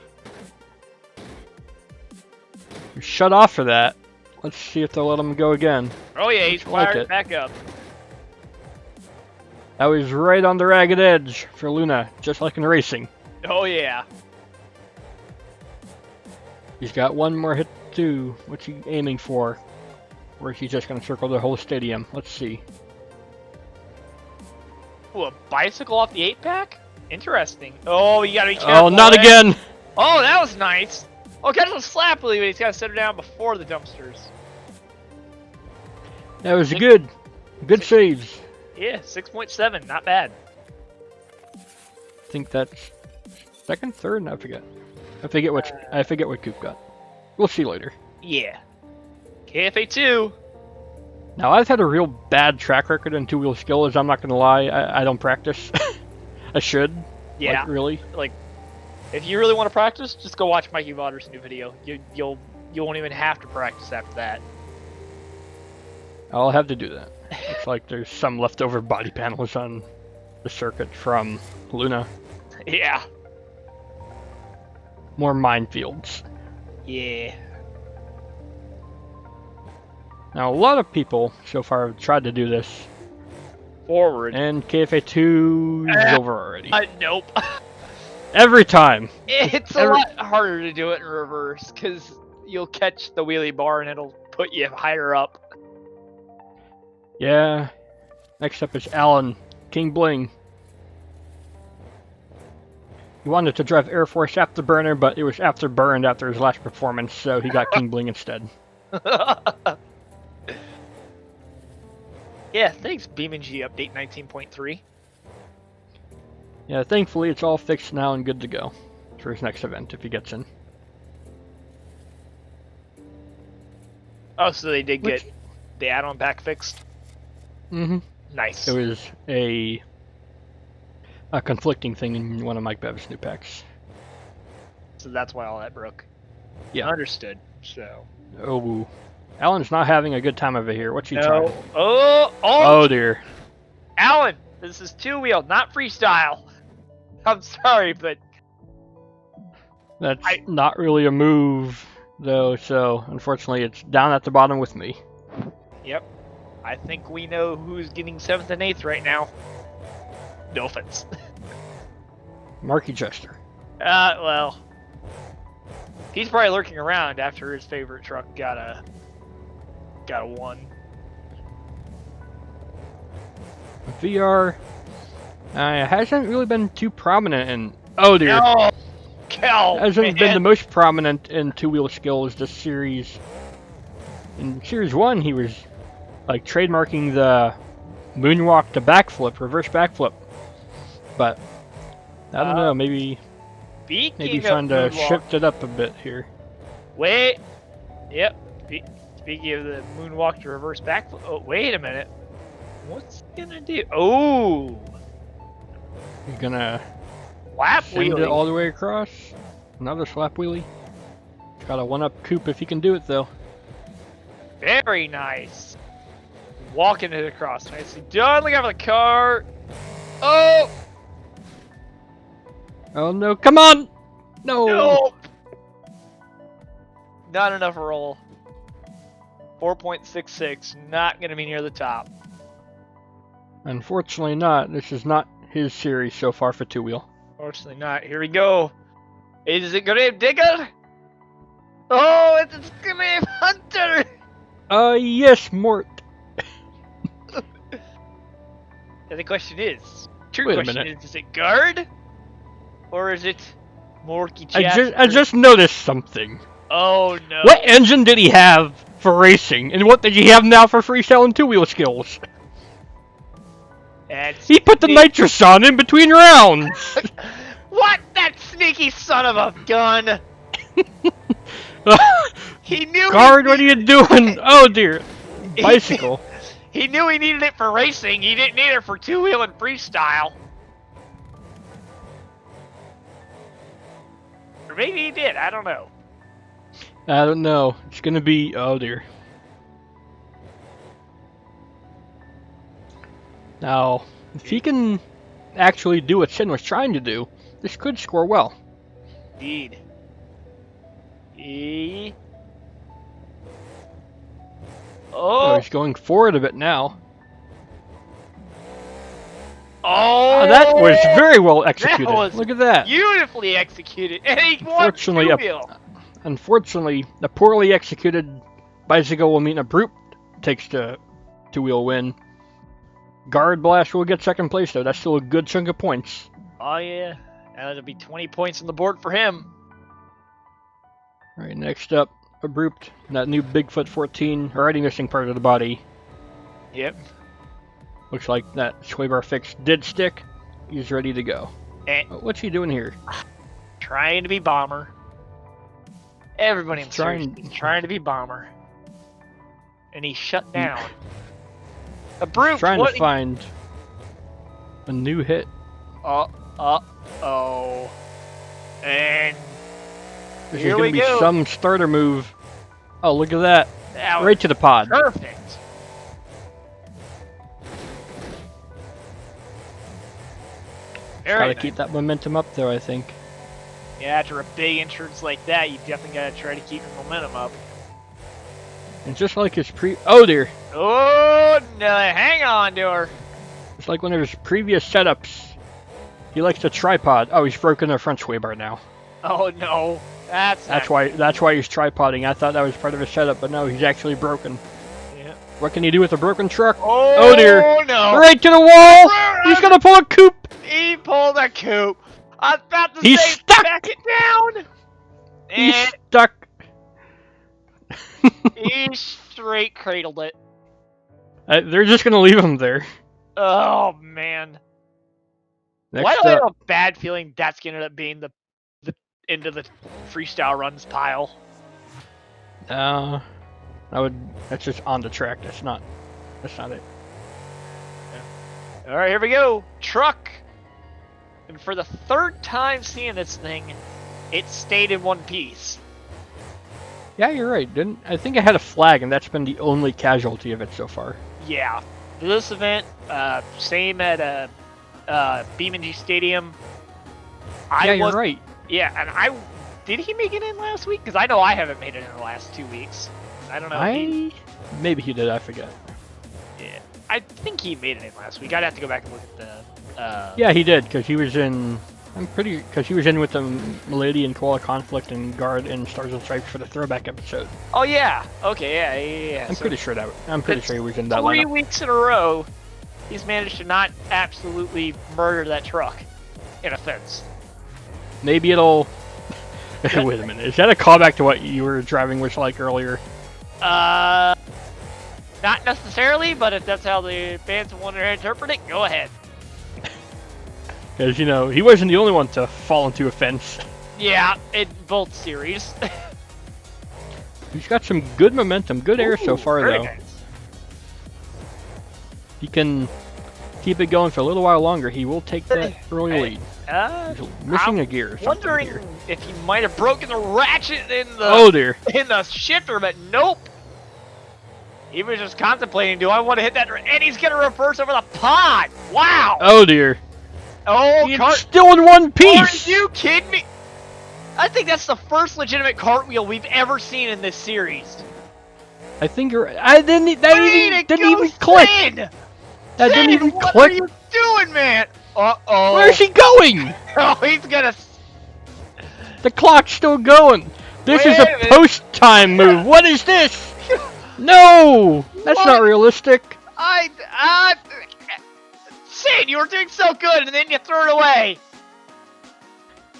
Speaker 1: You're shut off for that. Let's see if they'll let him go again.
Speaker 2: Oh yeah, he's
Speaker 1: Like
Speaker 2: fired
Speaker 1: it.
Speaker 2: back up.
Speaker 1: That was right on the ragged edge for Luna, just like in racing.
Speaker 2: Oh yeah.
Speaker 1: He's got one more hit too. What's he aiming for? Or is he just going to circle the whole stadium? Let's see.
Speaker 2: Ooh, a bicycle off the 8-pack? Interesting. Oh, you gotta be careful.
Speaker 1: Oh, not again!
Speaker 2: Oh, that was nice. Oh, catch a slap wheelie, but he's gotta set her down before the dumpsters.
Speaker 1: That was good. Good saves.
Speaker 2: Yeah, 6.7, not bad.
Speaker 1: I think that's second, third, I forget. I forget what Coop got. We'll see later.
Speaker 2: Yeah. KFA 2.
Speaker 1: Now I've had a real bad track record in two-wheel skills. I'm not gonna lie. I don't practice. I should.
Speaker 2: Yeah.
Speaker 1: Like, really.
Speaker 2: Like, if you really want to practice, just go watch Mikey Vodder's new video. You won't even have to practice after that.
Speaker 1: I'll have to do that. It's like there's some leftover body panels on the circuit from Luna.
Speaker 2: Yeah.
Speaker 1: More minefields.
Speaker 2: Yeah.
Speaker 1: Now a lot of people so far have tried to do this.
Speaker 2: Forward.
Speaker 1: And KFA2 is over already.
Speaker 2: Nope.
Speaker 1: Every time.
Speaker 2: It's a lot harder to do it in reverse, because you'll catch the wheelie bar and it'll put you higher up.
Speaker 1: Yeah. Next up is Alan, King Bling. He wanted to drive Air Force Afterburner, but it was afterburned after his last performance, so he got King Bling instead.
Speaker 2: Yeah, thanks BeamNG update 19.3.
Speaker 1: Yeah, thankfully it's all fixed now and good to go for his next event if he gets in.
Speaker 2: Oh, so they did get the add-on pack fixed?
Speaker 1: Mm-hmm.
Speaker 2: Nice.
Speaker 1: It was a conflicting thing in one of Mike Bev's new packs.
Speaker 2: So that's why all that broke.
Speaker 1: Yeah.
Speaker 2: Understood. So.
Speaker 1: Oh, Alan's not having a good time over here. What's he trying?
Speaker 2: Oh
Speaker 1: dear.
Speaker 2: Alan, this is two-wheel, not freestyle. I'm sorry, but
Speaker 1: that's not really a move, though. So unfortunately, it's down at the bottom with me.
Speaker 2: Yep. I think we know who's getting 7th and 8th right now. No offense.
Speaker 1: Marky Chester.
Speaker 2: Well, he's probably lurking around after his favorite truck got a 1.
Speaker 1: VR hasn't really been too prominent in. Oh dear.
Speaker 2: No! Cal,
Speaker 1: Hasn't been the most prominent in two-wheel skills this series. In Series 1, he was like trademarking the moonwalk to backflip, reverse backflip. But I don't know, maybe trying to shift it up a bit here.
Speaker 2: Wait. Yep. Speaking of the moonwalk to reverse backflip. Oh, wait a minute. What's he gonna do? Oh!
Speaker 1: He's gonna
Speaker 2: Slap
Speaker 1: send
Speaker 2: wheelie.
Speaker 1: it all the way across. Another slap wheelie. Got a one-up coupe if he can do it though.
Speaker 2: Very nice. Walking it across. Nicely done. Look out for the car. Oh!
Speaker 1: Oh no, come on! No!
Speaker 2: Nope. Not enough roll. 4.66. Not going to be near the top.
Speaker 1: Unfortunately not. This is not his series so far for two-wheel.
Speaker 2: Fortunately not. Here we go. Is it going to be Digger? Oh, it's going to be Hunter!
Speaker 1: Yes, Mort.
Speaker 2: And the question is,
Speaker 1: Wait a minute.
Speaker 2: is it guard? Or is it Morky Chapter?
Speaker 1: I just noticed something.
Speaker 2: Oh no.
Speaker 1: What engine did he have for racing, and what did he have now for freestyle and two-wheel skills? He put the Nitrous on in between rounds!
Speaker 2: What? That sneaky son of a gun! He knew.
Speaker 1: Guard, what are you doing? Oh dear. Bicycle.
Speaker 2: He knew he needed it for racing. He didn't need it for two-wheel and freestyle. Or maybe he did. I don't know.
Speaker 1: I don't know. It's gonna be. Oh dear. Now, if he can actually do what Sin was trying to do, this could score well.
Speaker 2: Indeed.
Speaker 1: Oh, he's going forward a bit now.
Speaker 2: Oh,
Speaker 1: that was very well executed. Look at that.
Speaker 2: Beautifully executed. And he won two-wheel.
Speaker 1: Unfortunately, the poorly executed bicycle will mean a brute takes the two-wheel win. Guard Blast will get second place though. That's still a good chunk of points.
Speaker 2: Oh yeah, that'll be 20 points on the board for him.
Speaker 1: All right, next up, Abrupt. That new Bigfoot 14, already missing part of the body.
Speaker 2: Yep.
Speaker 1: Looks like that sway bar fix did stick. He's ready to go. What's he doing here?
Speaker 2: Trying to be Bomber. Everybody in trying to be Bomber. And he shut down. Abrupt,
Speaker 1: trying to find a new hit.
Speaker 2: Oh. And
Speaker 1: this is going to be some starter move. Oh, look at that. Right to the pod.
Speaker 2: Perfect.
Speaker 1: Gotta keep that momentum up though, I think.
Speaker 2: Yeah, after a big entrance like that, you definitely gotta try to keep your momentum up.
Speaker 1: And just like his oh dear.
Speaker 2: Oh no, hang on to her.
Speaker 1: It's like one of his previous setups. He likes the tripod. Oh, he's broken the front sway bar now.
Speaker 2: Oh no. That's
Speaker 1: why he's tripoding. I thought that was part of his setup, but no, he's actually broken.
Speaker 2: Yeah.
Speaker 1: What can he do with a broken truck?
Speaker 2: Oh
Speaker 1: dear.
Speaker 2: No.
Speaker 1: Right to the wall! He's gonna pull a coupe!
Speaker 2: He pulled a coupe. I was about to
Speaker 1: He's
Speaker 2: say
Speaker 1: stuck!
Speaker 2: back it down!
Speaker 1: He's stuck.
Speaker 2: He straight cradled it.
Speaker 1: They're just gonna leave him there.
Speaker 2: Oh man.
Speaker 1: Next
Speaker 2: Why do I have a bad feeling that's gonna end up being the end of the freestyle runs pile?
Speaker 1: That's just on the track. That's not it.
Speaker 2: Yeah. Alright, here we go. Truck. And for the third time seeing this thing, it stayed in one piece.
Speaker 1: Yeah, you're right. I think I had a flag, and that's been the only casualty of it so far.
Speaker 2: Yeah. This event, same at BeamNG Stadium.
Speaker 1: Yeah, you're right.
Speaker 2: Yeah, and did he make it in last week? Because I know I haven't made it in the last 2 weeks. I don't know.
Speaker 1: Maybe he did. I forget.
Speaker 2: Yeah, I think he made it in last week. I'd have to go back and look at the.
Speaker 1: Yeah, he did because he was in. Because he was in with the Milady and Koala Conflict and Guard and Stars and Stripes for the throwback episode.
Speaker 2: Oh yeah. Okay. Yeah.
Speaker 1: I'm pretty sure he was in that lineup.
Speaker 2: 3 weeks in a row. he's managed to not absolutely murder that truck in a fence.
Speaker 1: Maybe it'll... Wait a minute. Is that a callback to what you were driving was like earlier?
Speaker 2: Not necessarily, but if that's how the fans want to interpret it, go ahead.
Speaker 1: Because, you know, he wasn't the only one to fall into a fence.
Speaker 2: Yeah, in both series.
Speaker 1: He's got some good momentum, good air so far,
Speaker 2: very
Speaker 1: though.
Speaker 2: nice.
Speaker 1: He can keep it going for a little while longer. He will take that early lead. He's missing a gear or something
Speaker 2: Wondering
Speaker 1: here.
Speaker 2: if he might have broken the ratchet in the
Speaker 1: Oh dear.
Speaker 2: in the shifter, but nope. He was just contemplating, do I want to hit that? And he's gonna reverse over the pod. Wow.
Speaker 1: Oh dear.
Speaker 2: Oh,
Speaker 1: It's still in one piece.
Speaker 2: Are you kidding me? I think that's the first legitimate cartwheel we've ever seen in this series.
Speaker 1: I think you're. I didn't. That didn't even click.
Speaker 2: That
Speaker 1: Didn't even
Speaker 2: what
Speaker 1: click.
Speaker 2: are you doing, man? Uh-oh.
Speaker 1: Where's he going?
Speaker 2: Oh, he's gonna...
Speaker 1: The clock's still going. This is a
Speaker 2: Wait a minute.
Speaker 1: post-time move. What is this? No, that's
Speaker 2: What?
Speaker 1: not realistic.
Speaker 2: Sid, you were doing so good, and then you threw it away.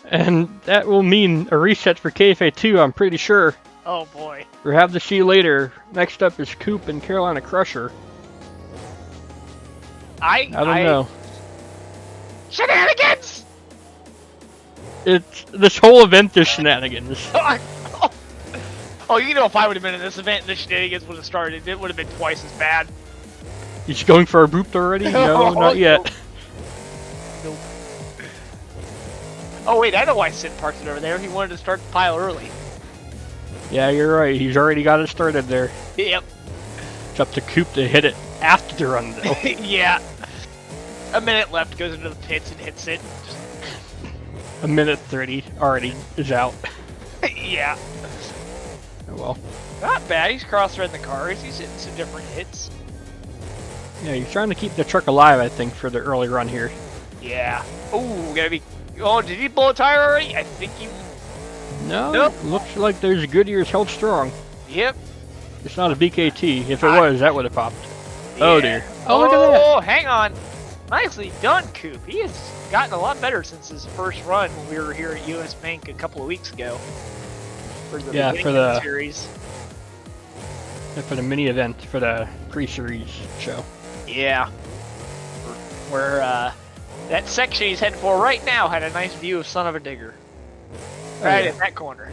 Speaker 1: And that will mean a reset for KFA 2, I'm pretty sure.
Speaker 2: Oh, boy.
Speaker 1: We'll have to see later. Next up is Coop and Carolina Crusher. I don't know.
Speaker 2: Shenanigans!
Speaker 1: It's this whole event is shenanigans.
Speaker 2: Oh, you know, if I would have been in this event and the shenanigans would have started, it would have been twice as bad.
Speaker 1: He's going for a boop already? No, not yet.
Speaker 2: Nope. Oh, wait, I know why Sid parked it over there. He wanted to start the pile early.
Speaker 1: Yeah, you're right. He's already got it started there.
Speaker 2: Yep.
Speaker 1: It's up to Coop to hit it after the run, though.
Speaker 2: Yeah. A minute left, goes into the pits and hits it.
Speaker 1: A minute 30 already is out.
Speaker 2: Yeah.
Speaker 1: Oh well.
Speaker 2: Not bad. He's cross-threading the cars. He's hitting some different hits.
Speaker 1: Yeah, he's trying to keep the truck alive, I think, for the early run here.
Speaker 2: Yeah. Ooh, gotta be... Oh, did he blow a tire already? I think he...
Speaker 1: No,
Speaker 2: Nope.
Speaker 1: looks like there's Goodyear's held strong.
Speaker 2: Yep.
Speaker 1: It's not a BKT. If it was, that would have popped. Oh
Speaker 2: Yeah.
Speaker 1: dear. Oh, look at that.
Speaker 2: Oh, hang on. Nicely done, Coop. He has gotten a lot better since his first run when we were here at US Bank a couple of weeks ago. For the
Speaker 1: Yeah,
Speaker 2: beginning
Speaker 1: for
Speaker 2: of
Speaker 1: the-
Speaker 2: series.
Speaker 1: For the mini event, for the pre-series show.
Speaker 2: Yeah. Where that section he's heading for right now had a nice view of Son of a Digger. Right
Speaker 1: yeah.
Speaker 2: in that corner.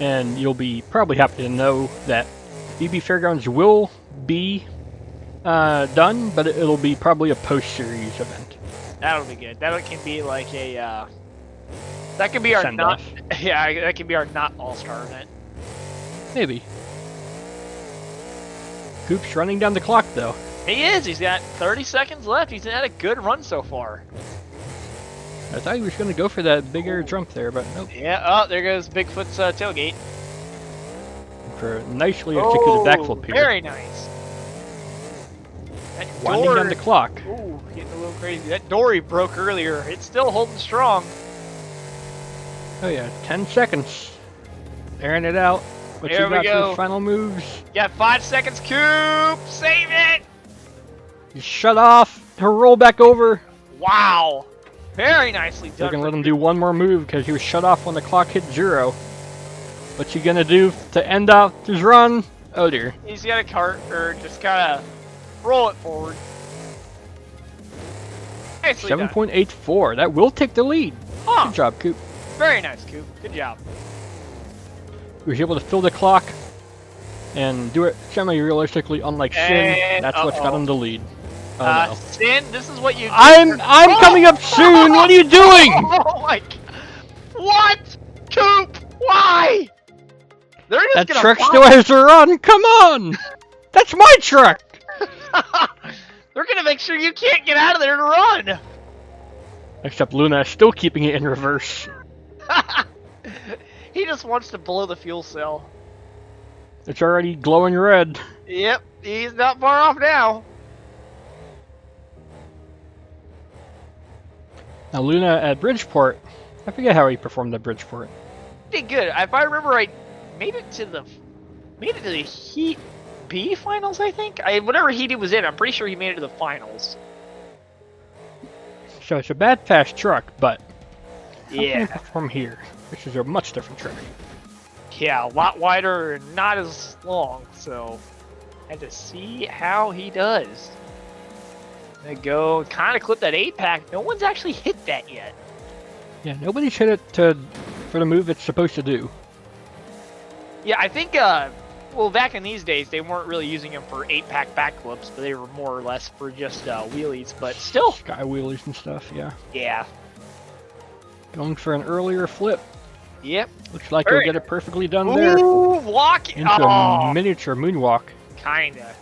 Speaker 1: And you'll be probably happy to know that BB Fairgrounds will be done, but it'll be probably a post-series event.
Speaker 2: That'll be good. That can be like a that can be our not
Speaker 1: Send-off.
Speaker 2: yeah, that can be our not all-star event.
Speaker 1: Maybe. Coop's running down the clock, though.
Speaker 2: He is. He's got 30 seconds left. He's had a good run so far.
Speaker 1: I thought he was going to go for that bigger jump there, but nope.
Speaker 2: Yeah. Oh, there goes Bigfoot's tailgate.
Speaker 1: For a nicely executed backflip here.
Speaker 2: Very nice. That
Speaker 1: Winding
Speaker 2: door,
Speaker 1: down the clock.
Speaker 2: ooh, getting a little crazy. That door he broke earlier. It's still holding strong.
Speaker 1: Oh yeah, 10 seconds. Airing it out. What's
Speaker 2: There
Speaker 1: he
Speaker 2: we
Speaker 1: got for
Speaker 2: go.
Speaker 1: his final moves?
Speaker 2: You got 5 seconds, Coop. Save it.
Speaker 1: He's shut off. He'll roll back over.
Speaker 2: Wow. Very nicely done.
Speaker 1: They're going to let him do one more move because he was shut off when the clock hit 0. What's he going to do to end out his run? Oh dear.
Speaker 2: He's got a cart, or just kind of roll it forward. Nicely done.
Speaker 1: 7.84. That will take the lead.
Speaker 2: Huh.
Speaker 1: Good job, Coop.
Speaker 2: Very nice, Coop. Good job.
Speaker 1: He was able to fill the clock and do it semi-realistically, unlike Sin.
Speaker 2: And-
Speaker 1: That's what's got him the lead. Oh no.
Speaker 2: Sin, this is what you do.
Speaker 1: I'm coming up soon. What are you doing?
Speaker 2: Oh my! What? Coop? Why? They're just
Speaker 1: That
Speaker 2: gonna
Speaker 1: truck
Speaker 2: pop-
Speaker 1: still has to run. Come on. That's my truck.
Speaker 2: They're gonna make sure you can't get out of there to run.
Speaker 1: Except Luna is still keeping it in reverse.
Speaker 2: He just wants to blow the fuel cell.
Speaker 1: It's already glowing red.
Speaker 2: Yep, he's not far off now.
Speaker 1: Now Luna at Bridgeport. I forget how he performed at Bridgeport.
Speaker 2: Did good. If I remember right, made it to the heat GP finals, I think. Whatever he was in, I'm pretty sure he made it to the finals.
Speaker 1: So it's a bad fast truck, but how can
Speaker 2: Yeah.
Speaker 1: you perform here? This is a much different truck.
Speaker 2: Yeah, a lot wider and not as long, so I had to see how he does. Gonna go kind of clip that 8-pack. No one's actually hit that yet.
Speaker 1: Yeah, nobody's hit it for the move it's supposed to do.
Speaker 2: Yeah, I think, well, back in these days, they weren't really using them for 8-pack backflips, but they were more or less for just wheelies, but still.
Speaker 1: Sky wheelies and stuff, yeah.
Speaker 2: Yeah.
Speaker 1: Going for an earlier flip.
Speaker 2: Yep.
Speaker 1: Looks like he'll get it perfectly done there.
Speaker 2: Ooh, walk!
Speaker 1: Into a miniature moonwalk.
Speaker 2: Kinda.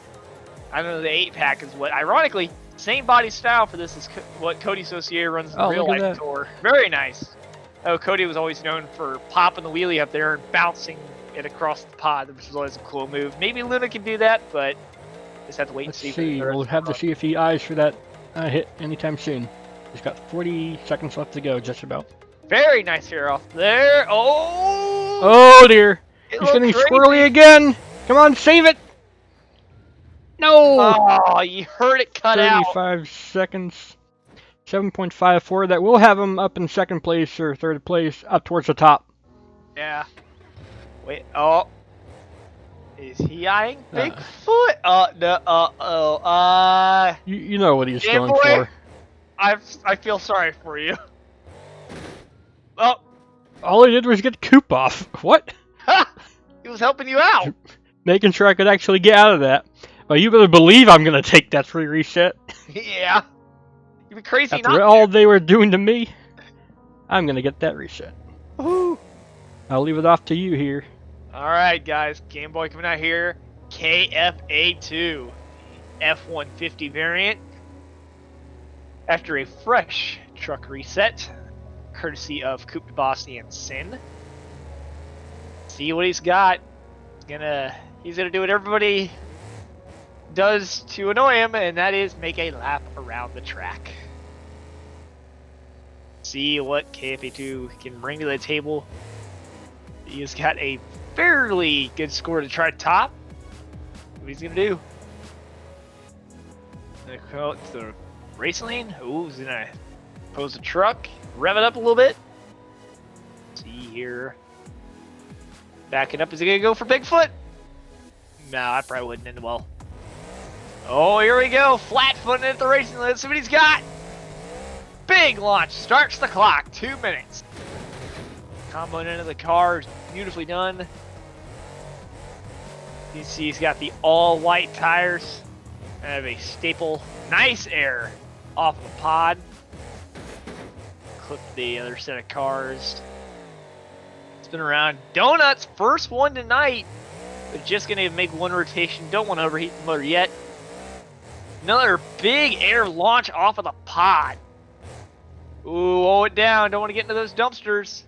Speaker 2: I don't know, the 8-pack is what, ironically, same body style for this is what Cody Saucier runs in the real life tour. Very nice. Oh, Cody was always known for popping the wheelie up there and bouncing it across the pod, which was always a cool move. Maybe Luna can do that, but just have to wait and see.
Speaker 1: Let's see. We'll have to see if he eyes for that hit anytime soon. He's got 40 seconds left to go, just about.
Speaker 2: Very nice here off there. Oh!
Speaker 1: Oh dear! He's getting squirrely again! Come on, save it! No!
Speaker 2: Oh, you heard it cut
Speaker 1: 35 seconds. 7.54. That will have him up in second place or third place, up towards the top.
Speaker 2: Yeah. Wait. Oh. Is he eyeing Bigfoot? No.
Speaker 1: You know what he's going for.
Speaker 2: I feel sorry for you. Oh.
Speaker 1: All he did was get Coop off. What?
Speaker 2: He was helping you out.
Speaker 1: Making sure I could actually get out of that. Well, you better believe I'm gonna take that free reset.
Speaker 2: Yeah. You'd be crazy
Speaker 1: After
Speaker 2: not
Speaker 1: all they were doing to me, I'm gonna get that reset.
Speaker 2: Woohoo!
Speaker 1: I'll leave it off to you here.
Speaker 2: Alright, guys. Game Boy coming out here. KFA2. F-150 variant. After a fresh truck reset, courtesy of coopdaboss and Sin. See what he's got. He's gonna do what everybody does to annoy him, and that is make a lap around the track. See what KFA2 can bring to the table. He's got a fairly good score to try to top. What he's gonna do? Gonna go to the race lane. Ooh, he's gonna pose the truck, rev it up a little bit. See here. Backing up, is he gonna go for Bigfoot? No, I probably wouldn't end well. Oh, here we go. Flat footing at the racing lane. Let's see what he's got. Big launch. Starts the clock. 2 minutes. Comboing into the car. Beautifully done. You see he's got the all-white tires. I have a staple. Nice air off of the pod. Clip the other set of cars. Spin around. Donuts. First one tonight. But just going to make one rotation. Don't want to overheat the motor yet. Another big air launch off of the pod. Ooh, hold it down. Don't want to get into those dumpsters.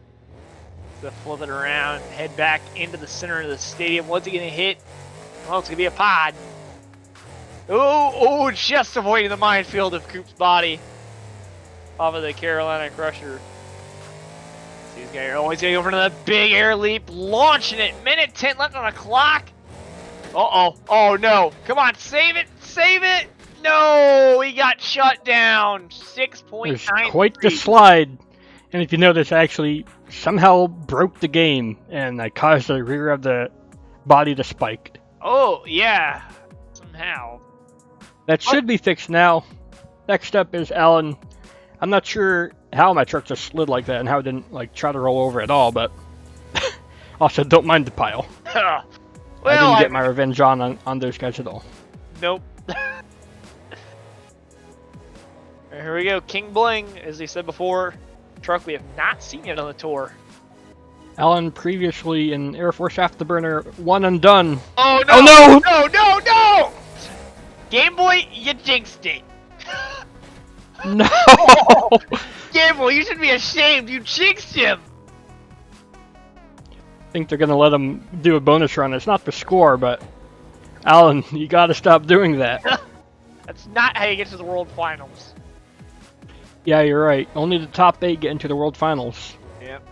Speaker 2: So flip it around. Head back into the center of the stadium. What's he going to hit? Well, it's going to be a pod. Oh, just avoiding the minefield of Coop's body. Off of the Carolina Crusher. See, he's going to go over to the big air leap. Launching it. Minute 10 left on the clock. Uh-oh. Oh, no. Come on, save it. Save it. No, he got shut down. 6.9.
Speaker 1: There's quite the slide. And if you notice, I actually somehow broke the game, and I caused the rear of the body to spike.
Speaker 2: Oh, yeah. Somehow.
Speaker 1: That should be fixed now. Next up is Addon. I'm not sure how my truck just slid like that and how it didn't try to roll over at all, but also don't mind the pile.
Speaker 2: Well,
Speaker 1: I didn't get my revenge on those guys at all.
Speaker 2: Nope. Here we go, King Bling, as they said before, truck we have not seen yet on the tour.
Speaker 1: Addon previously in Air Force Afterburner, one and done.
Speaker 2: Oh no!
Speaker 1: Oh no!
Speaker 2: No! Game Boy, you jinxed it.
Speaker 1: No!
Speaker 2: Game Boy, you should be ashamed. You jinxed him.
Speaker 1: I think they're gonna let him do a bonus run. It's not for score, but Addon, you gotta stop doing that.
Speaker 2: That's not how you get to the World Finals.
Speaker 1: Yeah, you're right. Only the top 8 get into the World Finals.
Speaker 2: Yep.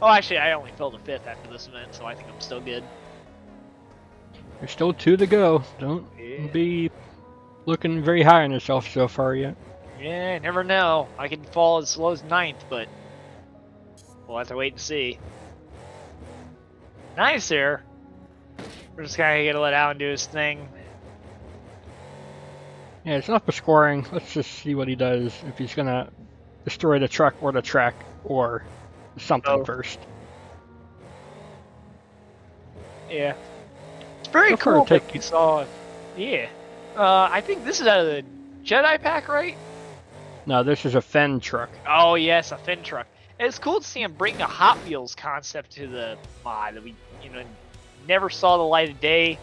Speaker 2: Oh, actually, I only fell to 5th after this event, so I think I'm still good.
Speaker 1: There's still 2 to go. Don't be looking very high on yourself so far yet.
Speaker 2: Yeah, never know. I can fall as slow as 9th, but we'll have to wait and see. Nice there. We're just kind of gonna let Addon do his thing.
Speaker 1: Yeah, it's enough for scoring. Let's just see what he does. If he's gonna destroy the truck or the track or something first.
Speaker 2: Yeah. It's very cool that you saw. Yeah. I think this is out of the Jedi pack, right?
Speaker 1: No, this is a Fen truck.
Speaker 2: Oh yes, a Fen truck. And it's cool to see him bring a Hot Wheels concept to the mod that we, never saw the light of day.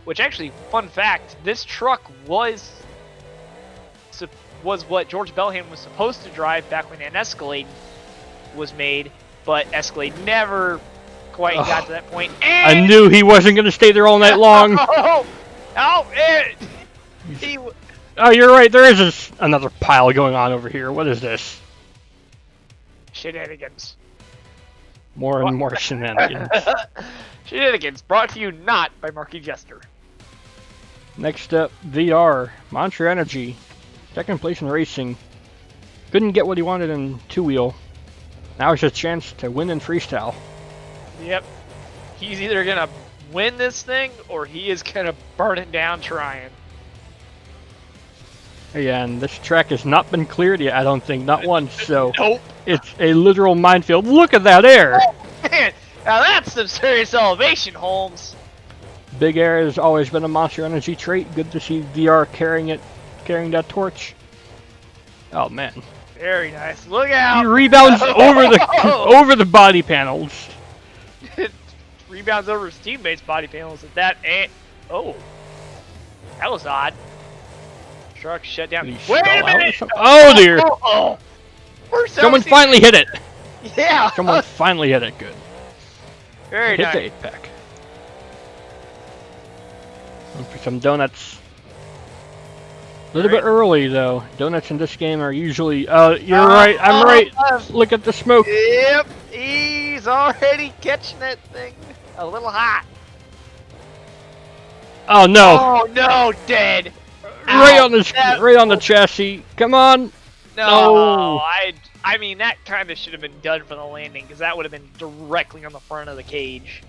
Speaker 2: Which actually, fun fact, this truck was what George Belham was supposed to drive back when an Escalade was made, but Escalade never quite got to that point. And
Speaker 1: I knew he wasn't going to stay there all night long. Oh, you're right. There is another pile going on over here. What is this?
Speaker 2: Shenanigans.
Speaker 1: More and more shenanigans.
Speaker 2: Shenanigans, brought to you not by Marky Jester.
Speaker 1: Next up, VR. Monster Energy. Second place in racing. Couldn't get what he wanted in two-wheel. Now it's his chance to win in freestyle.
Speaker 2: Yep. He's either going to win this thing, or he is going to burn it down trying.
Speaker 1: Yeah, and this track has not been cleared yet, I don't think. Not once, so
Speaker 2: nope.
Speaker 1: It's a literal minefield. Look at that air!
Speaker 2: Oh, man! Now that's some serious elevation, Holmes.
Speaker 1: Big air has always been a Monster Energy trait. Good to see VR carrying that torch. Oh man.
Speaker 2: Very nice. Look out!
Speaker 1: He rebounds over the body panels.
Speaker 2: Rebounds over his teammates' body panels at that. Oh, that was odd. Truck shut down.
Speaker 1: Wait a minute! Oh dear! Someone finally hit it.
Speaker 2: Yeah.
Speaker 1: Someone finally hit it. Good.
Speaker 2: Very nice.
Speaker 1: Hit the 8-pack. For some donuts. A little bit early though. Donuts in this game are usually. You're right. I'm right. Look at the smoke.
Speaker 2: Yep. He's already catching that thing a little hot.
Speaker 1: Oh no.
Speaker 2: Oh no, dead.
Speaker 1: Right on the chassis. Come on.
Speaker 2: No. I mean that kind of should have been done for the landing because that would have been directly on the front of the cage.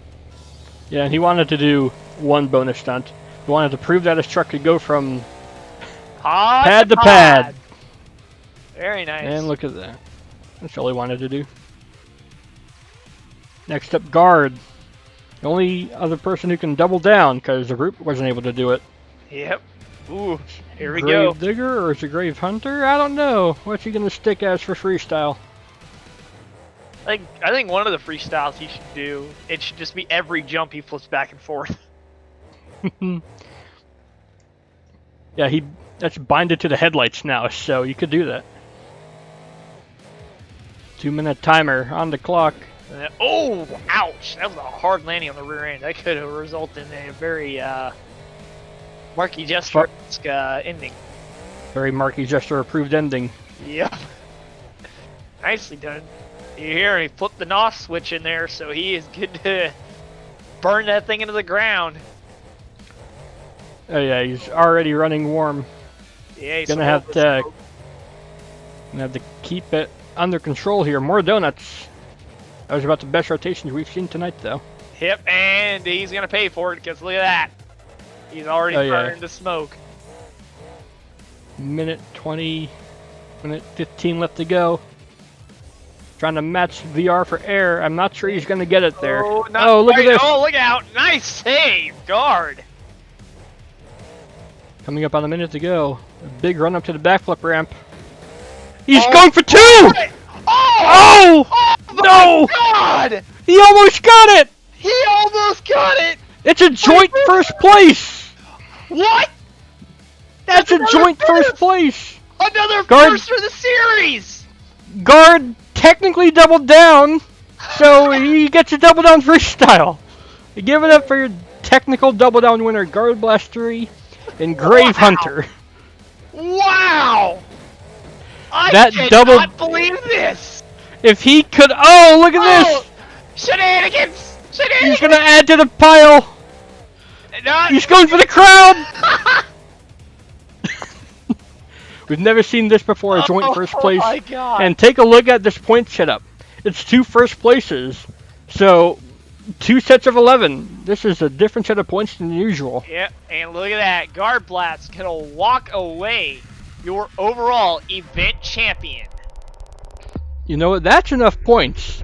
Speaker 1: Yeah, and he wanted to do one bonus stunt. He wanted to prove that his truck could go from pad to pad.
Speaker 2: Very nice.
Speaker 1: And look at that. That's all he wanted to do. Next up, guard. The only other person who can double down because the group wasn't able to do it.
Speaker 2: Yep. Ooh, here we go.
Speaker 1: Grave digger or is it grave hunter? I don't know. What's he gonna stick as for freestyle?
Speaker 2: I think one of the freestyles he should do, it should just be every jump he flips back and forth.
Speaker 1: Yeah, that's binded to the headlights now, so you could do that. 2-minute timer on the clock.
Speaker 2: Oh, ouch! That was a hard landing on the rear end. That could have resulted in a very Marky Jester-esque ending.
Speaker 1: Very Marky Jester approved ending.
Speaker 2: Yep. Nicely done. You hear he flipped the NOS switch in there, so he is good to burn that thing into the ground.
Speaker 1: Oh yeah, he's already running warm.
Speaker 2: Yeah, he's
Speaker 1: gonna have to keep it under control here. More donuts. That was about the best rotations we've seen tonight, though.
Speaker 2: Yep, and he's gonna pay for it because look at that. He's already burned the smoke.
Speaker 1: Minute 20, minute 15 left to go. Trying to match VR for air. I'm not sure he's gonna get it there.
Speaker 2: Oh,
Speaker 1: look at this!
Speaker 2: Oh, look out! Nice save, guard.
Speaker 1: Coming up on a minute to go. A big run up to the backflip ramp. He's going for 2! Oh! No!
Speaker 2: God!
Speaker 1: He almost got it!
Speaker 2: He almost got it!
Speaker 1: It's a joint first place!
Speaker 2: What?
Speaker 1: That's a joint first place!
Speaker 2: Another first for the series!
Speaker 1: Guard technically doubled down, so he gets a double down freestyle. Give it up for your technical double down winner, Guard Blast 3 and Grave Hunter.
Speaker 2: Wow! I cannot believe this!
Speaker 1: If he could, oh, look at this!
Speaker 2: Shenanigans! Shenanigans!
Speaker 1: He's gonna add to the pile. He's going for the crown. We've never seen this before, a joint first place.
Speaker 2: Oh my God.
Speaker 1: And take a look at this point setup. It's 2 first places. So, 2 sets of 11. This is a different set of points than usual.
Speaker 2: Yep, and look at that. Guard Blast gonna walk away your overall event champion.
Speaker 1: You know what? That's enough points.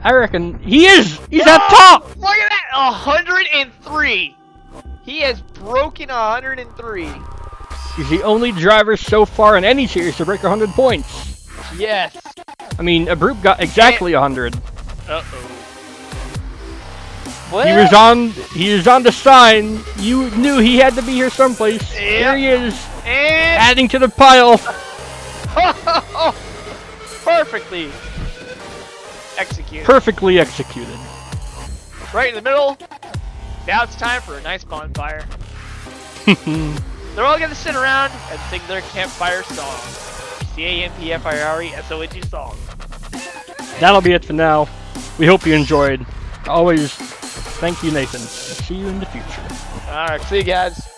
Speaker 1: I reckon he's at top.
Speaker 2: Look at that, 103. He has broken 103.
Speaker 1: He's the only driver so far in any series to break 100 points.
Speaker 2: Yes.
Speaker 1: I mean, Abrube got exactly 100.
Speaker 2: Uh-oh. Well,
Speaker 1: He was on the sign. You knew he had to be here someplace.
Speaker 2: Yep.
Speaker 1: Here he is,
Speaker 2: and
Speaker 1: adding to the pile.
Speaker 2: perfectly executed.
Speaker 1: Perfectly executed.
Speaker 2: Right in the middle. Now it's time for a nice bonfire. They're all gonna sit around and sing their campfire song. CAMPFIRE song.
Speaker 1: That'll be it for now. We hope you enjoyed. Always, thank you, Nathan. See you in the future.
Speaker 2: Alright, see you guys.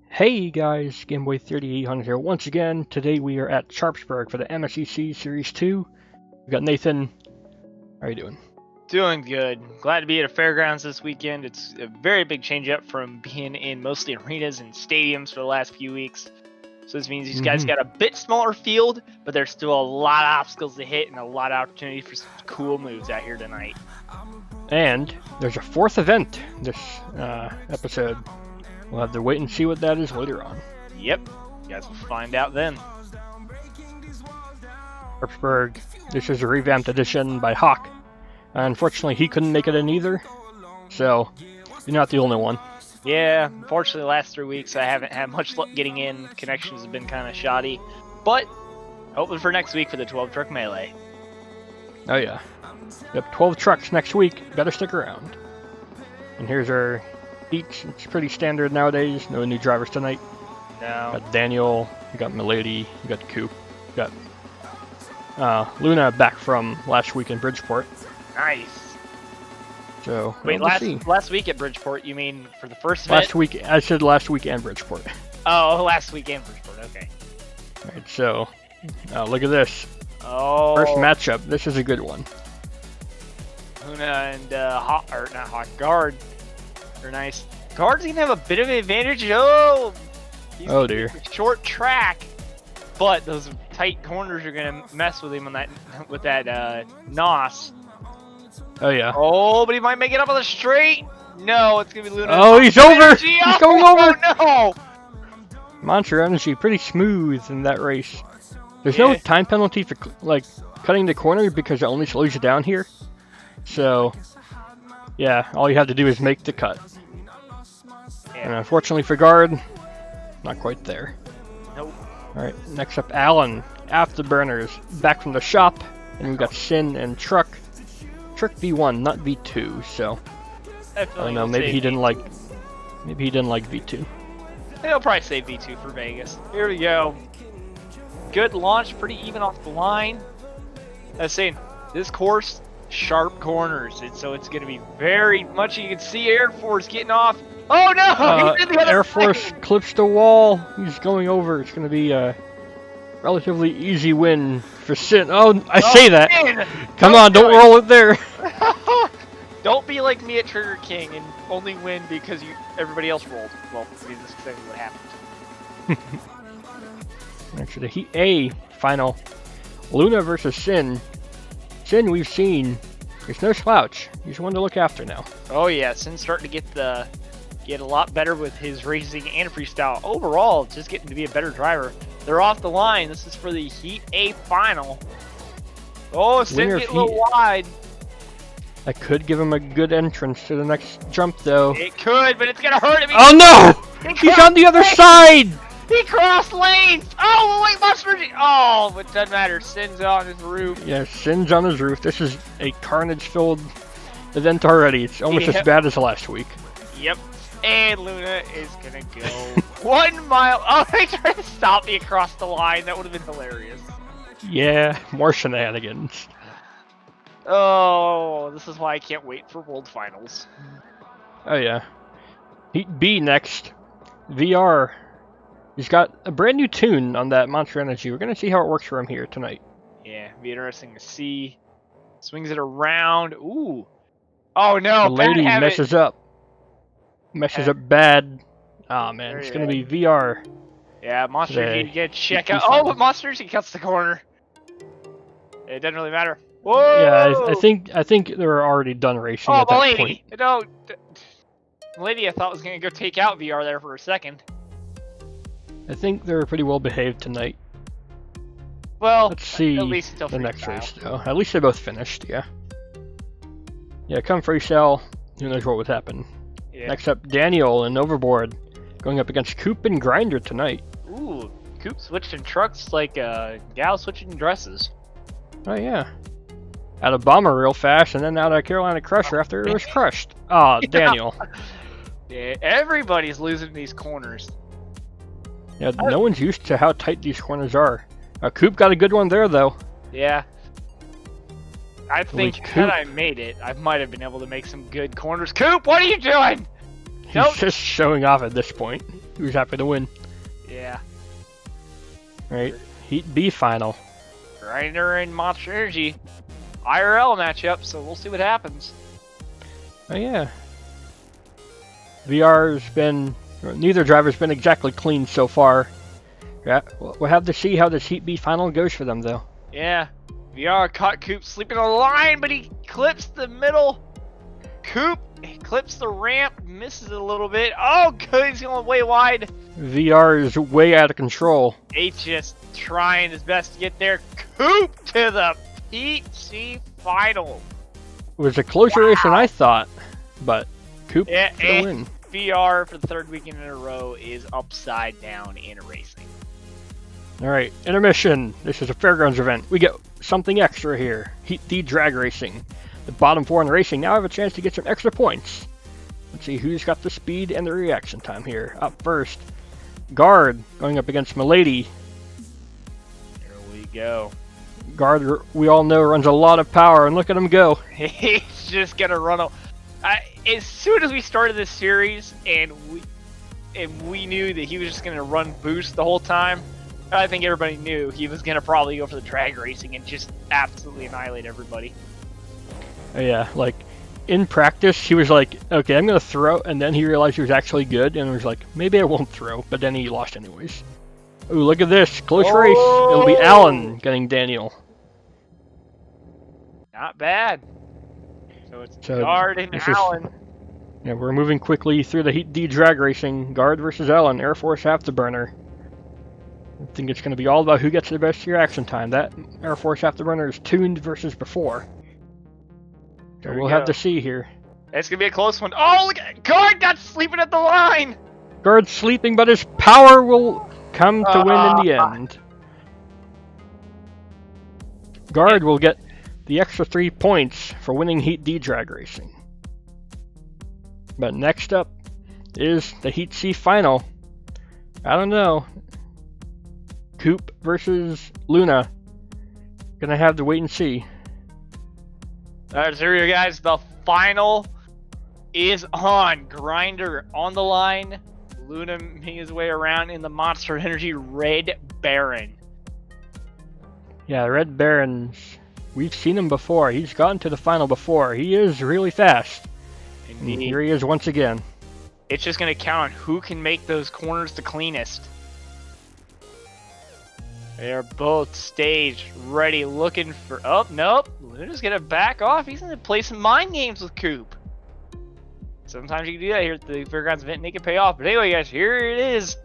Speaker 1: Hey guys, Gameboy 3800 here once again. Today we are at Sharpsburg for the MSEC Series 2. We got Nathan. How are you doing?
Speaker 2: Doing good. Glad to be at a fairgrounds this weekend. It's a very big change up from being in mostly arenas and stadiums for the last few weeks. So this means these guys got a bit smaller field, but there's still a lot of obstacles to hit and a lot of opportunity for some cool moves out here tonight.
Speaker 1: And there's a 4th event this episode. We'll have to wait and see what that is later on.
Speaker 2: Yep, you guys will find out then.
Speaker 1: Sharpsburg. This is a revamped edition by Hawk. Unfortunately, he couldn't make it in either, so you're not the only one.
Speaker 2: Yeah, unfortunately, the last 3 weeks I haven't had much luck getting in. Connections have been kind of shoddy, but hoping for next week for the 12 truck melee.
Speaker 1: Oh yeah. Yep, 12 trucks next week. Better stick around. And here's our heats. It's pretty standard nowadays. No new drivers tonight.
Speaker 2: No.
Speaker 1: Got Daniel. We got Milady. We got Coop. We got Luna back from last week in Bridgeport.
Speaker 2: Nice.
Speaker 1: So
Speaker 2: wait, last week at Bridgeport? You mean for the first event?
Speaker 1: Last week. I said last week and Bridgeport.
Speaker 2: Oh, last week and Bridgeport. Okay.
Speaker 1: All right. So look at this.
Speaker 2: Oh.
Speaker 1: First matchup. This is a good one.
Speaker 2: Luna and Guard. They're nice. Guard's gonna have a bit of an advantage. Oh.
Speaker 1: Oh dear.
Speaker 2: Short track, but those tight corners are gonna mess with him on that NOS.
Speaker 1: Oh yeah.
Speaker 2: Oh, but he might make it up on the straight. No, it's gonna be Luna.
Speaker 1: Oh, he's over. He's going over.
Speaker 2: Oh no.
Speaker 1: Monster Energy pretty smooth in that race. There's no time penalty for like cutting the corner because it only slows you down here. So yeah, all you have to do is make the cut.
Speaker 2: Yeah.
Speaker 1: And unfortunately for Guard, not quite there.
Speaker 2: Nope.
Speaker 1: Alright, next up Alan, Afterburners, back from the shop. And we got Sin and Truck. Truck V1, not V2, so I don't know, maybe he didn't like V2.
Speaker 2: He'll probably say V2 for Vegas. Here we go. Good launch, pretty even off the line. I was saying, this course, sharp corners, and so it's going to be very much. You can see Air Force getting off. Oh no! He did the other
Speaker 1: Air Force
Speaker 2: side.
Speaker 1: clips the wall. He's going over. It's going to be a relatively easy win for Sin. Oh, I say that.
Speaker 2: Sin.
Speaker 1: Come on, don't roll it there.
Speaker 2: Don't be like me at Trigger King and only win because everybody else rolled. Well, I mean, this is exactly what happened.
Speaker 1: Actually, the Heat A final. Luna versus Sin. Sin, we've seen. There's no slouch. He's one to look after now.
Speaker 2: Oh yeah, Sin's starting to get a lot better with his racing and freestyle. Overall, just getting to be a better driver. They're off the line. This is for the Heat A final. Oh, Sin getting a little wide.
Speaker 1: That could give him a good entrance to the next jump, though.
Speaker 2: It could, but it's gonna hurt him.
Speaker 1: Oh no! He's on the other side!
Speaker 2: He crossed lanes! Oh, wait, Monster! Oh, but it doesn't matter. Sin's on his roof.
Speaker 1: Yeah, Sin's on his roof. This is a carnage-filled event already. It's almost as bad as last week.
Speaker 2: Yep. And Luna is gonna go 1 mile. Oh, they tried to stop me across the line. That would have been hilarious.
Speaker 1: Yeah, more shenanigans.
Speaker 2: Oh, this is why I can't wait for World Finals.
Speaker 1: Oh yeah. Heat B next. VR. He's got a brand new tune on that Monster Energy. We're gonna see how it works for him here tonight.
Speaker 2: Yeah, be interesting to see. Swings it around. Ooh. Oh no,
Speaker 1: The lady
Speaker 2: bad habit.
Speaker 1: messes up. Messes up bad. Oh man, it's gonna be VR.
Speaker 2: Yeah, Monster Energy get check out.
Speaker 1: fun.
Speaker 2: Oh, but Monster Energy cuts the corner. It doesn't really matter. Whoa!
Speaker 1: Yeah, I think they were already done racing
Speaker 2: Oh,
Speaker 1: at that
Speaker 2: lady.
Speaker 1: point.
Speaker 2: No, lady, I thought was gonna go take out VR there for a second.
Speaker 1: I think they were pretty well behaved tonight.
Speaker 2: Well,
Speaker 1: Let's see
Speaker 2: at least until
Speaker 1: the next
Speaker 2: freestyle.
Speaker 1: race though. At least they both finished, yeah. Yeah, come freestyle, who knows what would happen.
Speaker 2: Yeah.
Speaker 1: Next up, Daniel and Overboard, going up against Coop and Grinder tonight.
Speaker 2: Ooh, Coop switching trucks like gal switching dresses.
Speaker 1: Oh yeah. Out of Bomber real fast, and then out of Carolina Crusher after it was crushed. Ah, Daniel.
Speaker 2: Yeah, everybody's losing these corners.
Speaker 1: Yeah, no one's used to how tight these corners are. Coop got a good one there, though.
Speaker 2: Yeah. I think
Speaker 1: Coop.
Speaker 2: had I made it, I might have been able to make some good corners. Coop, what are you doing?
Speaker 1: He's
Speaker 2: Nope.
Speaker 1: just showing off at this point. He was happy to win.
Speaker 2: Yeah.
Speaker 1: Alright, Heat B final.
Speaker 2: Grinder and Monster Energy. IRL matchup, so we'll see what happens.
Speaker 1: Oh yeah. VR's been... Neither driver's been exactly clean so far. Yeah, we'll have to see how this Heat B final goes for them, though.
Speaker 2: Yeah. VR caught Coop sleeping on the line, but he clips the middle. Coop clips the ramp, misses it a little bit. Oh, good, he's going way wide.
Speaker 1: VR is way out of control.
Speaker 2: H just trying his best to get there. Coop to the PC final.
Speaker 1: It was a closer race than I thought, but Coop
Speaker 2: Yeah,
Speaker 1: for the win.
Speaker 2: VR for the third weekend in a row is upside down in racing.
Speaker 1: Alright, intermission. This is a fairgrounds event. We get something extra here. Heat D drag racing. The bottom four in the racing now have a chance to get some extra points. Let's see who's got the speed and the reaction time here. Up first, Guard going up against Milady.
Speaker 2: Here we go.
Speaker 1: Guard, we all know, runs a lot of power, and look at him go.
Speaker 2: He's just gonna run. As soon as we started this series, and we knew that he was just gonna run boost the whole time, I think everybody knew he was gonna probably go for the drag racing and just absolutely annihilate everybody.
Speaker 1: Yeah, like in practice, he was like, "Okay, I'm gonna throw," and then he realized he was actually good, and was like, "Maybe I won't throw," but then he lost anyways. Ooh, look at this close race. It'll be Alan getting Daniel.
Speaker 2: Not bad. So it's Guard and Alan.
Speaker 1: Yeah, we're moving quickly through the Heat D drag racing. Guard versus Alan, Air Force Afterburner. I think it's going to be all about who gets the best reaction time. That Air Force Afterburner is tuned versus before. So we'll have to see here.
Speaker 2: It's going to be a close one. Oh, look at Guard got sleeping at the line.
Speaker 1: Guard's sleeping, but his power will come to win in the end. Guard will get the extra 3 points for winning Heat D drag racing. But next up is the Heat C final. I don't know. Coop versus Luna. Gonna have to wait and see.
Speaker 2: Alright, so here you guys, the final is on. Grinder on the line. Luna making his way around in the Monster Energy Red Baron.
Speaker 1: Yeah, Red Barons. We've seen him before. He's gotten to the final before. He is really fast. And here he is once again.
Speaker 2: It's just going to count on who can make those corners the cleanest. They're both staged, ready, looking for... Oh, nope. Luna's going to back off. He's going to play some mind games with Coop. Sometimes you can do that here at the Fairgrounds event and it can pay off. But anyway, guys, here it is.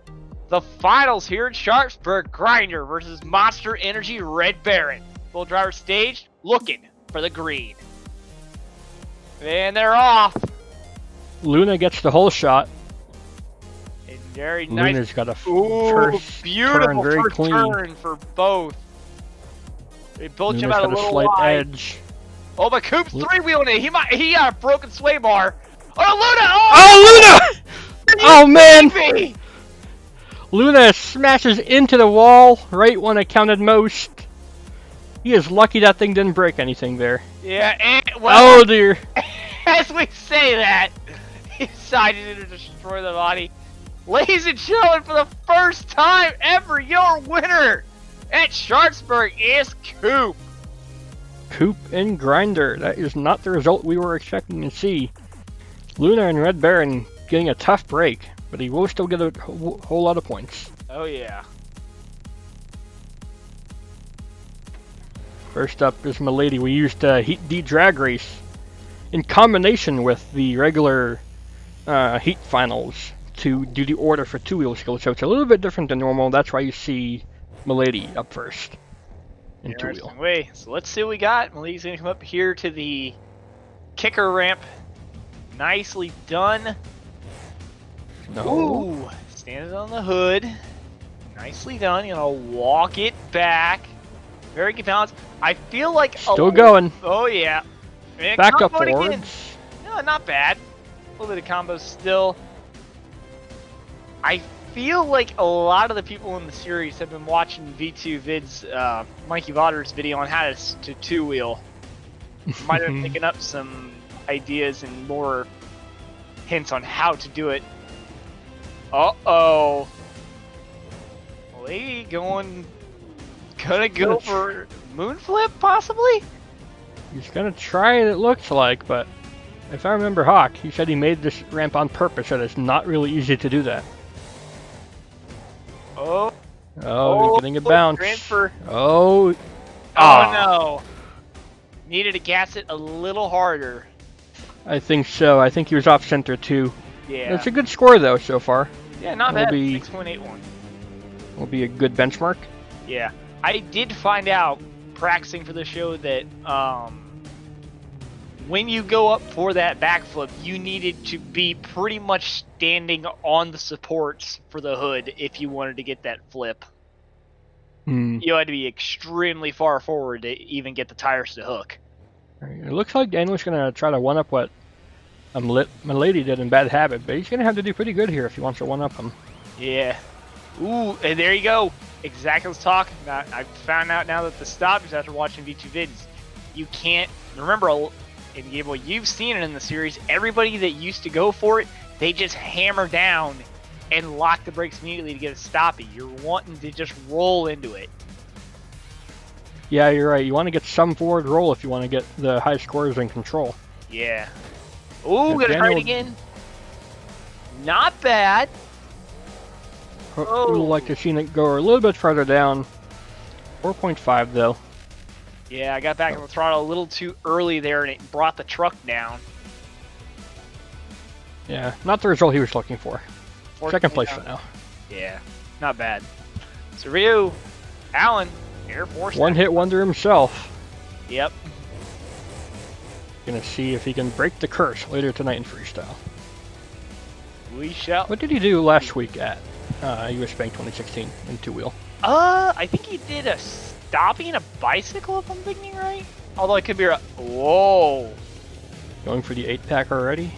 Speaker 2: The finals here in Sharpsburg. Grinder versus Monster Energy Red Baron. Full driver staged, looking for the green. And they're off.
Speaker 1: Luna gets the whole shot.
Speaker 2: And very nice.
Speaker 1: Luna's got a
Speaker 2: first beautiful
Speaker 1: turn, very
Speaker 2: first
Speaker 1: clean.
Speaker 2: turn for both. They both jump out a little
Speaker 1: slight
Speaker 2: wide.
Speaker 1: edge.
Speaker 2: Oh, but Coop's three-wheeling it. He got a broken sway bar. Oh, Luna!
Speaker 1: Oh, Luna! Oh, man!
Speaker 2: Me?
Speaker 1: Luna smashes into the wall right when it counted most. He is lucky that thing didn't break anything there.
Speaker 2: Yeah, and well,
Speaker 1: Oh, dear.
Speaker 2: as we say that, he decided to destroy the body. Ladies and gentlemen, for the first time ever, your winner at Sharpsburg is Coop.
Speaker 1: Coop and Grinder. That is not the result we were expecting to see. Luna and Red Baron getting a tough break, but he will still get a whole lot of points.
Speaker 2: Oh, yeah.
Speaker 1: First up is Milady. We used Heat D Drag Race in combination with the regular Heat Finals to do the order for two-wheel skills, so it's a little bit different than normal. That's why you see Milady up first in two-wheel.
Speaker 2: Wait, so let's see what we got. Milady's going to come up here to the kicker ramp. Nicely done.
Speaker 1: No.
Speaker 2: Ooh, standing on the hood. Nicely done. You know, walk it back. Very good balance. I feel like
Speaker 1: Still going.
Speaker 2: Oh yeah. And
Speaker 1: Back up
Speaker 2: comboed
Speaker 1: forwards.
Speaker 2: again. No, not bad. A little bit of combos still. I feel like a lot of the people in the series have been watching V2 Vid's Mikey Vodder's video on how to two-wheel. Might have been picking up some ideas and more hints on how to do it. Uh-oh. Lady gonna go for moon flip, possibly?
Speaker 1: He's gonna try it looks like, but if I remember Hawk, he said he made this ramp on purpose, so it's not really easy to do that. Oh, getting a bounce.
Speaker 2: Transfer.
Speaker 1: Oh.
Speaker 2: Oh no. Needed to gas it a little harder.
Speaker 1: I think so. I think he was off center too.
Speaker 2: Yeah.
Speaker 1: It's a good score though so far.
Speaker 2: Yeah, not
Speaker 1: That'll
Speaker 2: bad.
Speaker 1: be-
Speaker 2: 6.81.
Speaker 1: Will be a good benchmark.
Speaker 2: Yeah. I did find out practicing for the show that when you go up for that backflip, you needed to be pretty much standing on the supports for the hood if you wanted to get that flip. You had to be extremely far forward to even get the tires to hook.
Speaker 1: It looks like Daniel's going to try to one-up what Milady did in Bad Habit, but he's going to have to do pretty good here if he wants to one-up him.
Speaker 2: Yeah. Ooh, and there you go. Exactly what I was talking about. I found out now that the stoppers after watching V2 vids, you can't remember. In the game, well, you've seen it in the series. Everybody that used to go for it, they just hammer down and lock the brakes immediately to get a stoppie. You're wanting to just roll into it.
Speaker 1: Yeah, you're right. You want to get some forward roll if you want to get the high scores in control.
Speaker 2: Yeah. Ooh, gonna try it again. Not bad.
Speaker 1: Would like to see it go a little bit further down. 4.5 though.
Speaker 2: Yeah, I got back on the throttle a little too early there, and it brought the truck down.
Speaker 1: Yeah, not the result he was looking for. Second place for now.
Speaker 2: Yeah, not bad. So Ryu, Alan, Air Force.
Speaker 1: One hit wonder himself.
Speaker 2: Yep.
Speaker 1: Gonna see if he can break the curse later tonight in freestyle.
Speaker 2: We shall.
Speaker 1: What did he do last week at US Bank 2016 in two-wheel?
Speaker 2: I think he did a stopping a bicycle, if I'm thinking right. Although it could be. Whoa.
Speaker 1: Going for the 8-pack already?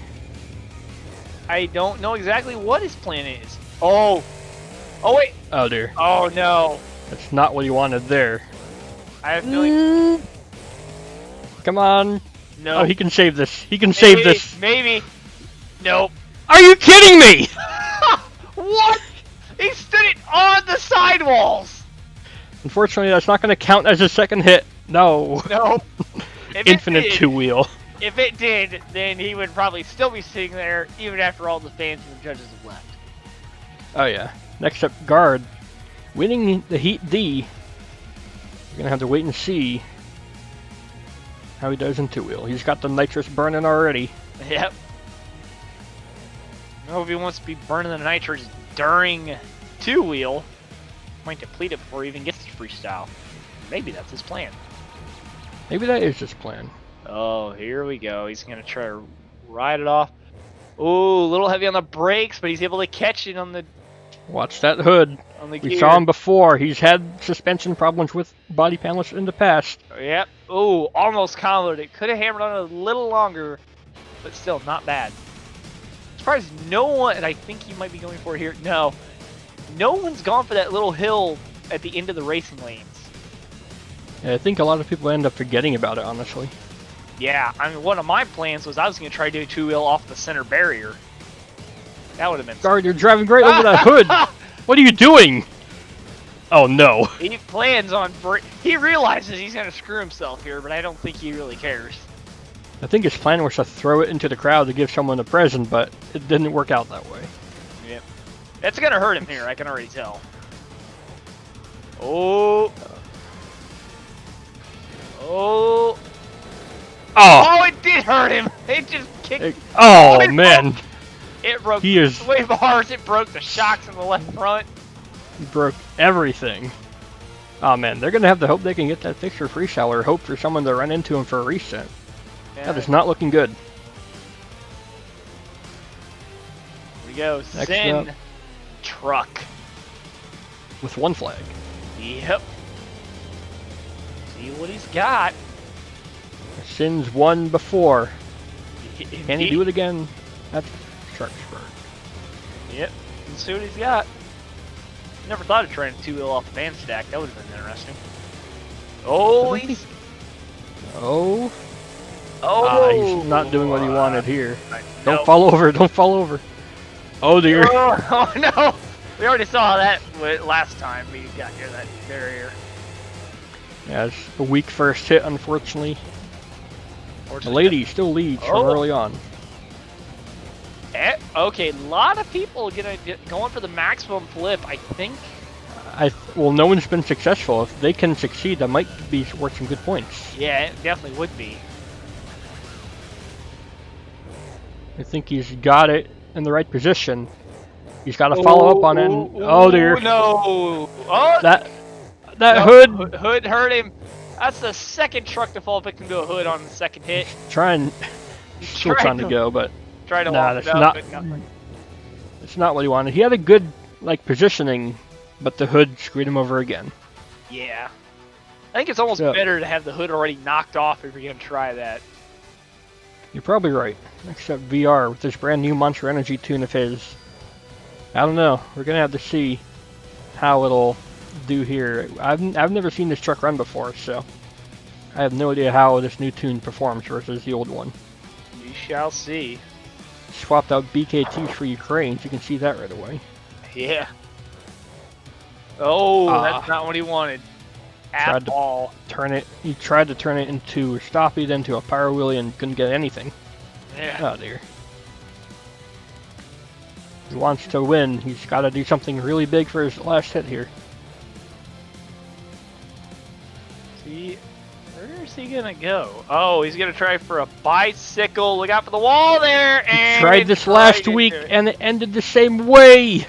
Speaker 2: I don't know exactly what his plan is. Oh. Oh wait.
Speaker 1: Oh dear.
Speaker 2: Oh no.
Speaker 1: That's not what he wanted there.
Speaker 2: I have no idea.
Speaker 1: Come on.
Speaker 2: No.
Speaker 1: Oh, he can save this. He can save this.
Speaker 2: Maybe. Nope.
Speaker 1: Are you kidding me?
Speaker 2: What? He stood it on the sidewalls.
Speaker 1: Unfortunately, that's not going to count as a second hit. No.
Speaker 2: No.
Speaker 1: Infinite two-wheel.
Speaker 2: If it did, then he would probably still be sitting there even after all the fans and the judges have left.
Speaker 1: Oh yeah. Next up, Guard. Winning the Heat D. We're going to have to wait and see how he does in two-wheel. He's got the nitrous burning already.
Speaker 2: Yep. I hope he wants to be burning the nitrous during two-wheel. Might deplete it before he even gets to freestyle. Maybe that's his plan.
Speaker 1: Maybe that is his plan.
Speaker 2: Oh, here we go. He's going to try to ride it off. Ooh, a little heavy on the brakes, but he's able to catch it on the
Speaker 1: Watch that hood.
Speaker 2: gear.
Speaker 1: We saw him before. He's had suspension problems with body panels in the past.
Speaker 2: Yep. Ooh, almost comboed it. Could have hammered on it a little longer, but still not bad. surprised no one, and I think he might be going for it here. No. No one's gone for that little hill at the end of the racing lanes.
Speaker 1: Yeah, I think a lot of people end up forgetting about it, honestly.
Speaker 2: Yeah, I mean, one of my plans was I was going to try to do a two-wheel off the center barrier. That would have been...
Speaker 1: Guard, you're driving great over that hood! What are you doing? Oh no.
Speaker 2: He plans on... He realizes he's going to screw himself here, but I don't think he really cares.
Speaker 1: I think his plan was to throw it into the crowd to give someone a present, but it didn't work out that way.
Speaker 2: Yep. That's going to hurt him here, I can already tell. Oh. Oh. Oh, it did hurt him. It just kicked.
Speaker 1: Oh, man.
Speaker 2: It broke
Speaker 1: He is...
Speaker 2: the sway bars. It broke the shocks in the left front.
Speaker 1: He broke everything. Oh, man. They're going to have to hope they can get that fixed for freestyle or hope for someone to run into him for a reset.
Speaker 2: Yeah.
Speaker 1: That is not looking good.
Speaker 2: Here we go.
Speaker 1: Next
Speaker 2: Sin
Speaker 1: up.
Speaker 2: Truck.
Speaker 1: With one flag.
Speaker 2: Yep. See what he's got.
Speaker 1: Sin's won before. Can he do it again? That's Sharksburg.
Speaker 2: Yep. Let's see what he's got. Never thought of trying a two-wheel off the band stack. That would have been interesting. Oh, he's...
Speaker 1: Oh.
Speaker 2: Oh.
Speaker 1: He's not doing what he wanted here. Don't
Speaker 2: Nope.
Speaker 1: fall over. Don't fall over. Oh, dear.
Speaker 2: Oh, no. We already saw that last time we got near that barrier.
Speaker 1: Yeah, it's a weak first hit, unfortunately. The lady still leads from early on.
Speaker 2: Okay, a lot of people going for the maximum flip, I think.
Speaker 1: Well, no one's been successful. If they can succeed, that might be worth some good points.
Speaker 2: Yeah, it definitely would be.
Speaker 1: I think he's got it in the right position. He's got to follow up on it. And, oh dear!
Speaker 2: No! Oh,
Speaker 1: that
Speaker 2: no,
Speaker 1: hood
Speaker 2: hurt him. That's the second truck to fall victim to a hood on the second hit.
Speaker 1: still trying to go, but
Speaker 2: that's
Speaker 1: that's not what he wanted. He had a good positioning, but the hood screwed him over again.
Speaker 2: Yeah, I think it's almost better to have the hood already knocked off if you're gonna try that.
Speaker 1: You're probably right. Next up, VR with this brand new Monster Energy tune of his. I don't know. We're gonna have to see how it'll do here. I've never seen this truck run before, so I have no idea how this new tune performs versus the old one.
Speaker 2: We shall see.
Speaker 1: Swapped out BKTs for Ukraine, so you can see that right away.
Speaker 2: Yeah. Oh, that's not what he wanted at all.
Speaker 1: He tried to turn it into a stoppie, then to a power wheelie, and couldn't get anything.
Speaker 2: Yeah.
Speaker 1: Oh dear. He wants to win. He's got to do something really big for his last hit here.
Speaker 2: See, where is he gonna go? Oh, he's gonna try for a bicycle. Look out for the wall there. And
Speaker 1: he tried this last week, and it ended the same way.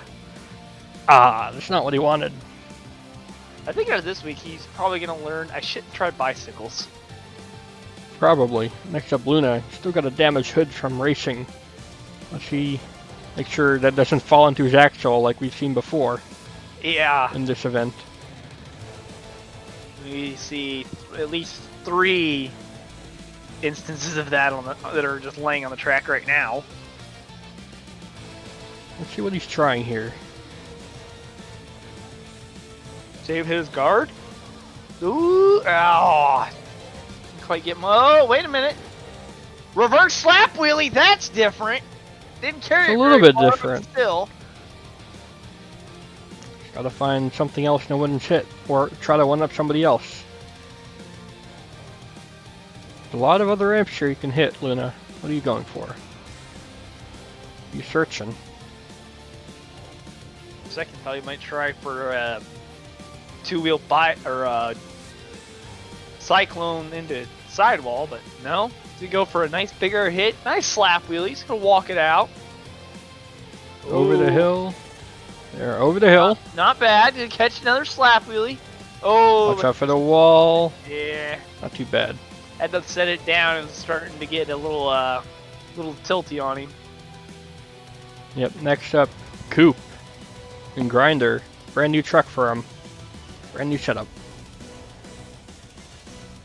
Speaker 1: That's not what he wanted.
Speaker 2: I think out of this week, he's probably gonna learn I shouldn't try bicycles.
Speaker 1: Probably. Next up, Luna. Still got a damaged hood from racing. Let's see. Make sure that doesn't fall into his axle like we've seen before.
Speaker 2: Yeah.
Speaker 1: In this event.
Speaker 2: We see at least 3 instances of that that are just laying on the track right now.
Speaker 1: Let's see what he's trying here.
Speaker 2: Save his guard. Ooh, oh. Didn't quite get oh, wait a minute. Reverse slap wheelie, that's different. Didn't carry
Speaker 1: it's a little bit
Speaker 2: far,
Speaker 1: different.
Speaker 2: Still.
Speaker 1: Gotta find something else no one's hit, or try to one-up somebody else. A lot of other ramps here you can hit, Luna. What are you going for? You searching?
Speaker 2: Second thought you might try for a two-wheel cyclone into sidewall, but no. You go for a nice bigger hit, nice slap wheelie. He's gonna walk it out.
Speaker 1: Over the hill. There, over the hill.
Speaker 2: Not bad. Did catch another slap wheelie. Oh.
Speaker 1: Watch out for the wall.
Speaker 2: Yeah.
Speaker 1: Not too bad.
Speaker 2: Had to set it down. It was starting to get a little tilty on him.
Speaker 1: Yep. Next up, Coop and Grinder. Brand new truck for him. Brand new setup.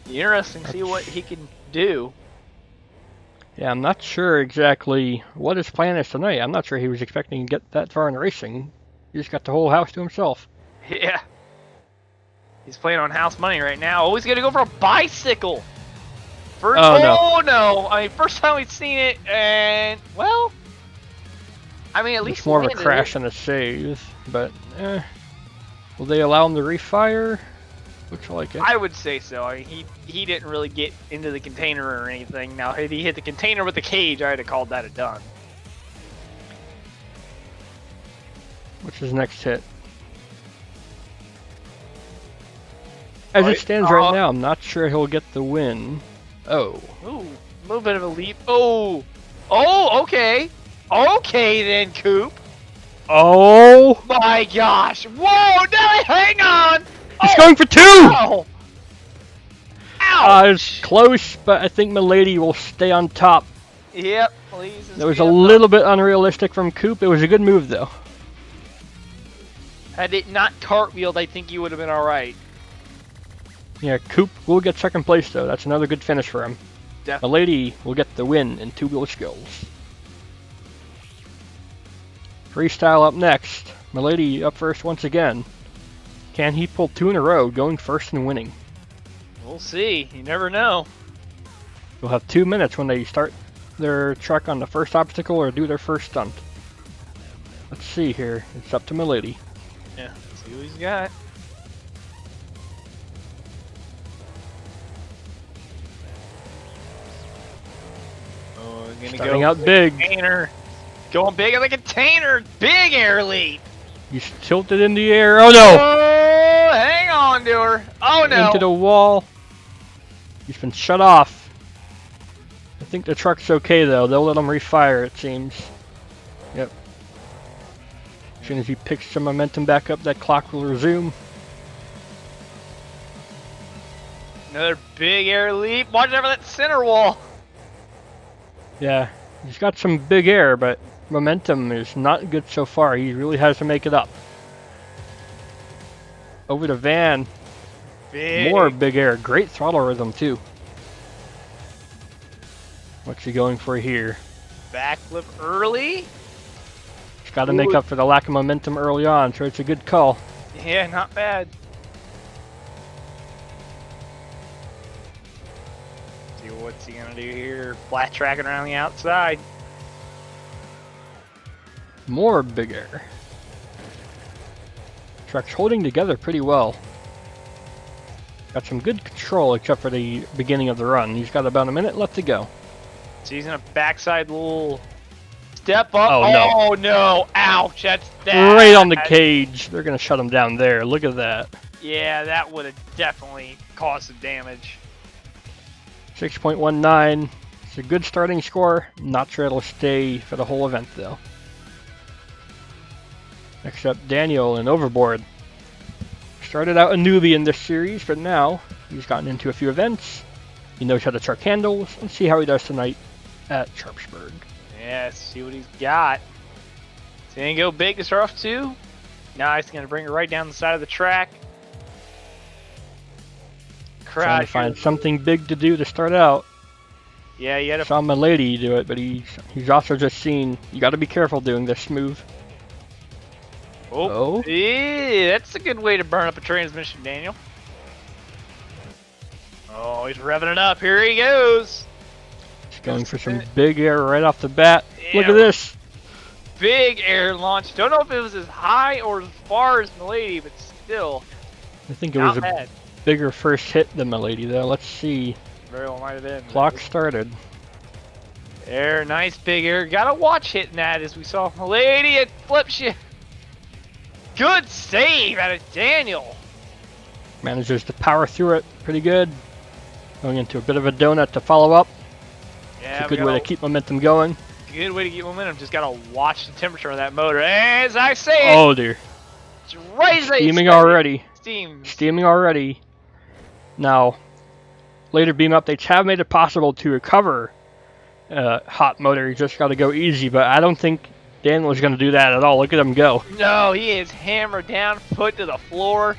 Speaker 2: Interesting to see what he can do.
Speaker 1: Yeah, I'm not sure exactly what his plan is tonight. I'm not sure he was expecting to get that far in racing. He just got the whole house to himself.
Speaker 2: Yeah. He's playing on house money right now. Oh, he's gonna go for a bicycle. First,
Speaker 1: Oh,
Speaker 2: no! I mean, first time we've seen it, and well, I mean, at least
Speaker 1: it's more of a
Speaker 2: landed
Speaker 1: crash
Speaker 2: it.
Speaker 1: than a save, but will they allow him to refire? Looks like it.
Speaker 2: I would say so. I mean, he didn't really get into the container or anything. Now, if he hit the container with the cage, I'd have called that a done.
Speaker 1: What's his next hit? As it stands right now, I'm not sure he'll get the win. Oh.
Speaker 2: Ooh, a little bit of a leap. Oh. Oh, okay. Okay then, Coop.
Speaker 1: Oh!
Speaker 2: My gosh. Whoa, Nelly, hang on.
Speaker 1: He's going for 2!
Speaker 2: Ow. Ow.
Speaker 1: It's close, but I think Milady will stay on top.
Speaker 2: Yep, please.
Speaker 1: That was a little bit unrealistic from Coop. It was a good move, though.
Speaker 2: Had it not cartwheeled, I think you would have been all right.
Speaker 1: Yeah, Coop will get second place, though. That's another good finish for him.
Speaker 2: Definitely.
Speaker 1: Milady will get the win in two-wheel skills. Freestyle up next. Milady up first once again. Can he pull 2 in a row, going first and winning?
Speaker 2: We'll see. You never know.
Speaker 1: They'll have 2 minutes when they start their truck on the first obstacle or do their first stunt. Let's see here. It's up to Milady.
Speaker 2: Yeah, let's see what he's got. Oh, gonna
Speaker 1: Starting
Speaker 2: go
Speaker 1: out big.
Speaker 2: Container. Going big in the container. Big air leap.
Speaker 1: He's tilted in the air. Oh no!
Speaker 2: Oh, hang on to her. Oh no.
Speaker 1: Into the wall. He's been shut off. I think the truck's okay though. They'll let him refire, it seems. Yep. As soon as he picks some momentum back up, that clock will resume.
Speaker 2: Another big air leap. Watch out for that center wall.
Speaker 1: Yeah, he's got some big air, but momentum is not good so far. He really has to make it up. Over the van.
Speaker 2: Big.
Speaker 1: More big air. Great throttle rhythm too. What's he going for here?
Speaker 2: Backflip early.
Speaker 1: He's got to make up for the lack of momentum early on, so it's a good call.
Speaker 2: Yeah, not bad. See what's he gonna do here? Flat tracking around the outside.
Speaker 1: More big air. Truck's holding together pretty well. Got some good control except for the beginning of the run. He's got about a minute left to go.
Speaker 2: So he's gonna backside little step up.
Speaker 1: Oh, no.
Speaker 2: Oh no! Ouch! That's that.
Speaker 1: Right on the cage. They're gonna shut him down there. Look at that.
Speaker 2: Yeah, that would have definitely caused some damage.
Speaker 1: 6.19. It's a good starting score. Not sure it'll stay for the whole event though. Next up, Daniel and Overboard. Started out a newbie in this series, but now he's gotten into a few events. He knows how the truck handles. Let's see how he does tonight at Sharpsburg.
Speaker 2: Yeah, see what he's got. He's gonna go big to start off too. Now he's gonna bring it right down the side of the track.
Speaker 1: Trying to find something big to do to start out.
Speaker 2: Yeah, you gotta.
Speaker 1: Saw Milady do it, but he's also just seen. You got to be careful doing this move.
Speaker 2: Oh, yeah, that's a good way to burn up a transmission, Daniel. Oh, he's revving it up. Here he goes.
Speaker 1: He's going for some big air right off the bat.
Speaker 2: Yeah.
Speaker 1: Look at this.
Speaker 2: Big air launch. Don't know if it was as high or as far as Milady, but still.
Speaker 1: I think it was a bigger first hit than Milady, though. Let's see.
Speaker 2: Very well might have been.
Speaker 1: Clock started.
Speaker 2: Air, nice big air. Gotta watch hitting that as we saw Milady. It flips you. Good save out of Daniel.
Speaker 1: Manages to power through it pretty good. Going into a bit of a donut to follow up.
Speaker 2: Yeah,
Speaker 1: it's a good way to keep momentum going.
Speaker 2: Good way to keep momentum. Just gotta watch the temperature of that motor. As I say it.
Speaker 1: Oh dear.
Speaker 2: It's right as
Speaker 1: Steaming already.
Speaker 2: Steam.
Speaker 1: Steaming already. Now, later beam updates have made it possible to recover hot motor. You just gotta go easy, but I don't think Daniel is going to do that at all. Look at him go.
Speaker 2: No, he is hammered down, foot to the floor.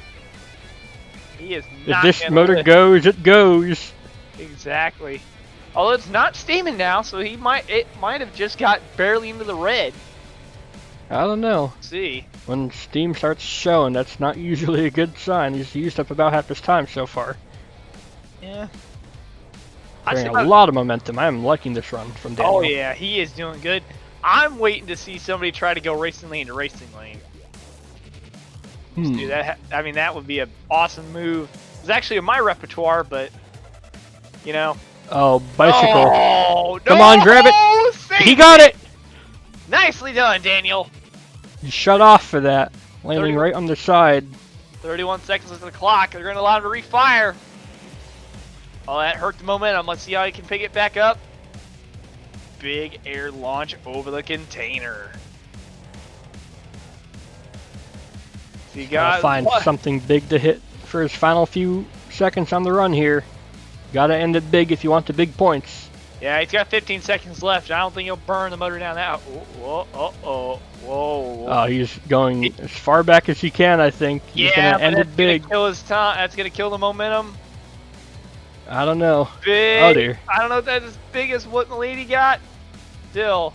Speaker 2: He is not.
Speaker 1: If this motor goes, it goes.
Speaker 2: Exactly. Although it's not steaming now, so it might have just got barely into the red.
Speaker 1: I don't know.
Speaker 2: Let's see.
Speaker 1: When steam starts showing, that's not usually a good sign. He's used up about half his time so far.
Speaker 2: Yeah.
Speaker 1: Carrying a lot of momentum. I am liking this run from Daniel.
Speaker 2: Oh yeah, he is doing good. I'm waiting to see somebody try to go racing lane to racing lane. Dude, I mean, that would be an awesome move. It's actually in my repertoire, but you know.
Speaker 1: Oh, bicycle!
Speaker 2: Oh,
Speaker 1: come
Speaker 2: no!
Speaker 1: on, grab it! He got it!
Speaker 2: Nicely done, Daniel.
Speaker 1: You shut off for that, landing right on the side.
Speaker 2: 31 seconds to the clock. They're going to allow him to refire. Oh, that hurt the momentum. Let's see how he can pick it back up. Big air launch over the container. So you gotta
Speaker 1: find something big to hit for his final few seconds on the run here. Gotta end it big if you want the big points.
Speaker 2: Yeah, he's got 15 seconds left. I don't think he'll burn the motor down that. Whoa.
Speaker 1: Oh, he's going as far back as he can, I think. He's gonna end it big.
Speaker 2: Gonna kill his time. That's gonna kill the momentum.
Speaker 1: I don't know.
Speaker 2: Big.
Speaker 1: Oh dear.
Speaker 2: I don't know if that's as big as what the lady got. Still,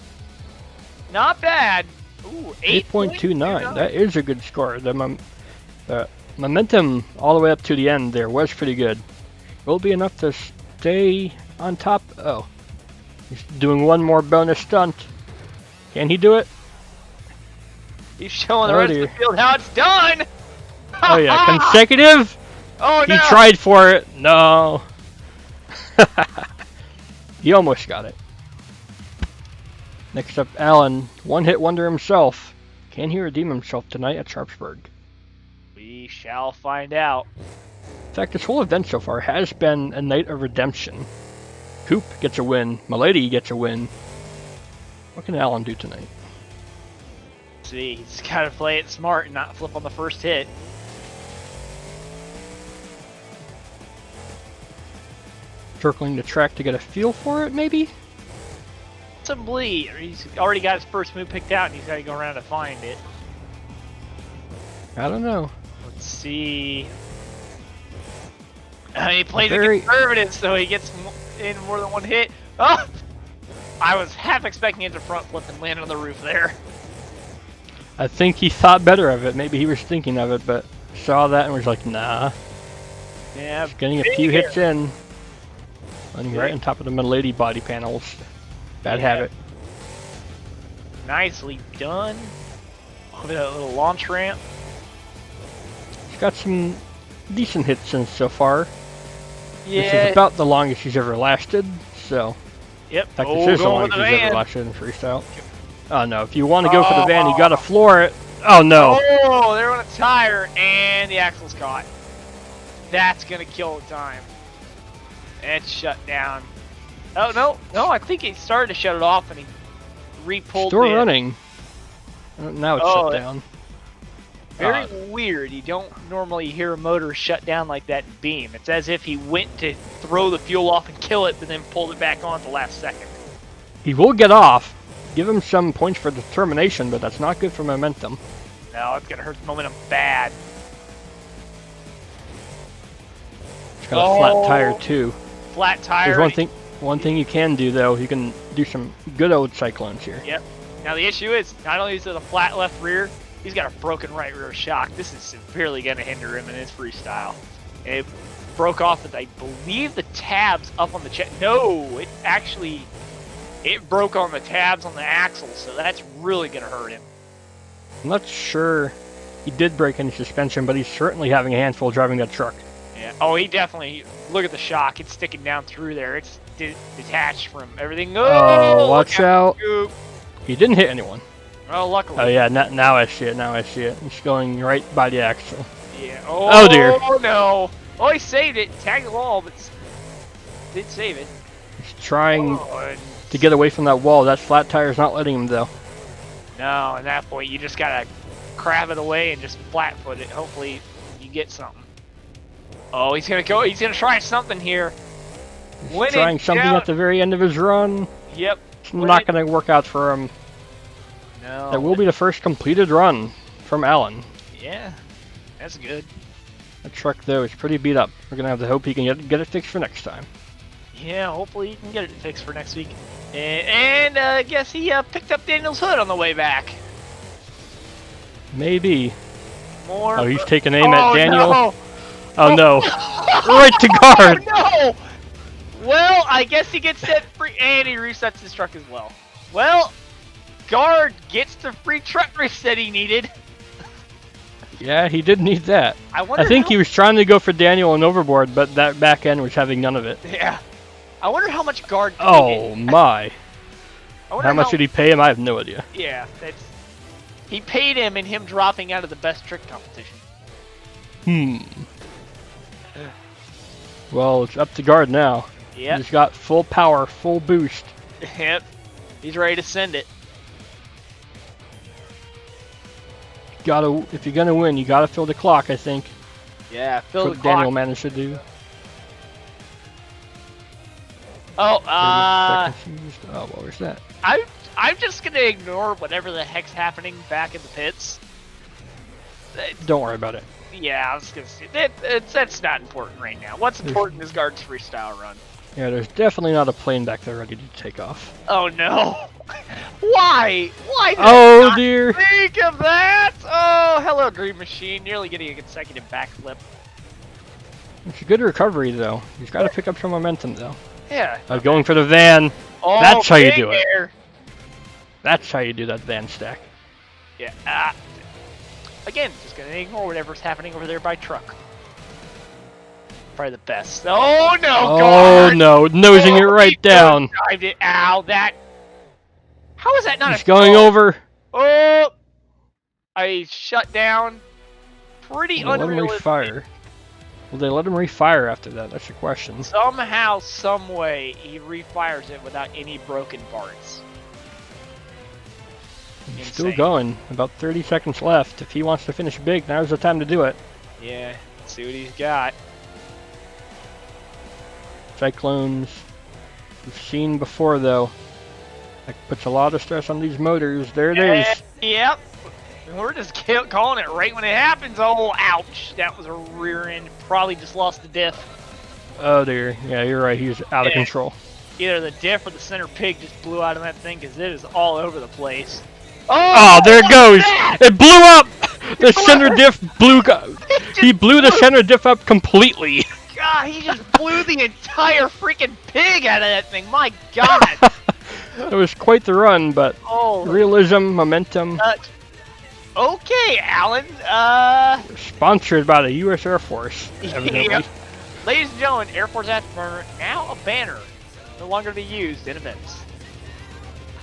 Speaker 2: not bad. Ooh,
Speaker 1: 8.29. That is a good score. The momentum all the way up to the end there was pretty good. Will be enough to stay on top. Oh, he's doing one more bonus stunt. Can he do it?
Speaker 2: He's showing the rest of the field how it's done.
Speaker 1: Oh yeah, consecutive.
Speaker 2: Oh no!
Speaker 1: He tried for it. No. He almost got it. Next up, Alan, one-hit wonder himself. Can he redeem himself tonight at Sharpsburg?
Speaker 2: We shall find out.
Speaker 1: In fact, this whole event so far has been a night of redemption. Coop gets a win. Milady gets a win. What can Alan do tonight?
Speaker 2: See, he's got to play it smart and not flip on the first hit.
Speaker 1: Circling the track to get a feel for it, maybe?
Speaker 2: Possibly. He's already got his first move picked out and he's got to go around to find it.
Speaker 1: I don't know.
Speaker 2: Let's see. He plays it conservative, so he gets in more than one hit. Oh! I was half expecting him to front flip and land on the roof there.
Speaker 1: I think he thought better of it. Maybe he was thinking of it, but saw that and was like, nah.
Speaker 2: Yeah,
Speaker 1: just getting a few hits in. Landing right on top of the Milady body panels. Bad habit.
Speaker 2: Nicely done. Look at that little launch ramp.
Speaker 1: He's got some decent hits in so far.
Speaker 2: Yeah.
Speaker 1: This is about the longest he's ever lasted, so.
Speaker 2: Yep.
Speaker 1: In fact, this is the longest he's ever lasted in freestyle. Oh no, if you want to go for the van, you gotta floor it. Oh no.
Speaker 2: Oh, they're on a tire, and the axle's caught. That's gonna kill the time. It's shut down. Oh, no, I think he started to shut it off and he re-pulled it.
Speaker 1: Still running. Now it's shut down.
Speaker 2: Very weird. You don't normally hear a motor shut down like that in Beam. It's as if he went to throw the fuel off and kill it, but then pulled it back on at the last second.
Speaker 1: He will get off. Give him some points for determination, but that's not good for momentum.
Speaker 2: No, it's going to hurt the momentum bad.
Speaker 1: It's got a flat tire, too.
Speaker 2: Flat tire.
Speaker 1: There's one thing you can do, though. You can do some good old cyclones here.
Speaker 2: Yep. Now, the issue is, not only is it a flat left rear, he's got a broken right rear shock. This is severely going to hinder him in his freestyle. It broke off with, I believe, the tabs up on the chest. No, it broke on the tabs on the axle, so that's really going to hurt him.
Speaker 1: I'm not sure he did break any suspension, but he's certainly having a handful driving that truck.
Speaker 2: Yeah. Oh, he definitely. Look at the shock. It's sticking down through there. It's detached from everything.
Speaker 1: Oh, watch out. He didn't hit anyone.
Speaker 2: Oh, luckily.
Speaker 1: Oh, yeah. Now I see it. Now I see it. It's going right by the axle.
Speaker 2: Yeah.
Speaker 1: Oh, dear.
Speaker 2: Oh, no. Oh, he saved it. Tagged the wall, but did save it.
Speaker 1: He's trying to get away from that wall. That flat tire's not letting him, though.
Speaker 2: No, at that point, you just got to crab it away and just flat foot it. Hopefully, you get something. Oh, he's going to go. He's going to try something here.
Speaker 1: He's trying something at the very end of his run.
Speaker 2: Yep.
Speaker 1: It's not going to work out for him.
Speaker 2: No.
Speaker 1: That will be the first completed run from Alan.
Speaker 2: Yeah, that's good.
Speaker 1: That truck, though, is pretty beat up. We're going to have to hope he can get it fixed for next time.
Speaker 2: Yeah, hopefully he can get it fixed for next week. And I guess he picked up Daniel's hood on the way back.
Speaker 1: Maybe.
Speaker 2: More.
Speaker 1: Oh, he's taking aim at Daniel.
Speaker 2: No.
Speaker 1: Oh no. Right to guard.
Speaker 2: Oh, no! Well, I guess he gets that free, and he resets his truck as well. Well, guard gets the free truck reset he needed.
Speaker 1: Yeah, he did need that.
Speaker 2: I
Speaker 1: think he was trying to go for Daniel and overboard, but that back end was having none of it.
Speaker 2: Yeah. I wonder how much guard paid
Speaker 1: Oh
Speaker 2: him.
Speaker 1: my.
Speaker 2: How
Speaker 1: much did he pay him? I have no idea.
Speaker 2: Yeah, he paid him in him dropping out of the best trick competition.
Speaker 1: Well, it's up to guard now.
Speaker 2: Yep.
Speaker 1: He's got full power, full boost.
Speaker 2: Yep. He's ready to send it.
Speaker 1: If you're gonna win, you gotta fill the clock, I think.
Speaker 2: Yeah, fill the
Speaker 1: what
Speaker 2: clock.
Speaker 1: Daniel managed to do.
Speaker 2: Oh,
Speaker 1: what was that?
Speaker 2: I'm just gonna ignore whatever the heck's happening back in the pits.
Speaker 1: Don't worry about it.
Speaker 2: Yeah, I was gonna say that's not important right now. What's important is guard's freestyle run.
Speaker 1: Yeah, there's definitely not a plane back there ready to take off.
Speaker 2: Oh no! Why? Why did
Speaker 1: Oh
Speaker 2: I not
Speaker 1: dear!
Speaker 2: think of that? Oh, hello, Dream Machine. Nearly getting a consecutive backflip.
Speaker 1: It's a good recovery though. He's got to pick up some momentum though.
Speaker 2: Yeah.
Speaker 1: Going for the van.
Speaker 2: Oh,
Speaker 1: That's how you do it.
Speaker 2: there.
Speaker 1: That's how you do that van stack.
Speaker 2: Yeah. Again, just gonna ignore whatever's happening over there by truck. Probably the best. Oh no!
Speaker 1: Oh
Speaker 2: guard.
Speaker 1: no! Nosing it right down.
Speaker 2: Drived it. Ow! That. How is that not?
Speaker 1: He's going over.
Speaker 2: Oh! I shut down. Pretty
Speaker 1: Let him
Speaker 2: unrealistic.
Speaker 1: refire. Will they let him refire after that? That's the question.
Speaker 2: Somehow, some way, he refires it without any broken parts.
Speaker 1: He's still going. About 30 seconds left. If he wants to finish big, now's the time to do it.
Speaker 2: Yeah, let's see what he's got.
Speaker 1: Cyclones. We've seen before though. That puts a lot of stress on these motors. There it is.
Speaker 2: Yep. We're just calling it right when it happens. Oh, ouch. That was a rear end. Probably just lost the diff.
Speaker 1: Oh dear. Yeah, you're right. He's out of control.
Speaker 2: Either the diff or the center pig just blew out of that thing because it is all over the place.
Speaker 1: Oh, there it goes. It blew up. The center diff blew. He blew the center diff up completely.
Speaker 2: God, he just blew the entire freaking pig out of that thing. My God.
Speaker 1: It was quite the run, but realism, momentum.
Speaker 2: Okay, Alan.
Speaker 1: Sponsored by the U.S. Air Force, evidently.
Speaker 2: Yep. Ladies and gentlemen, Air Force Afterburner, now a banner. No longer to be used in events.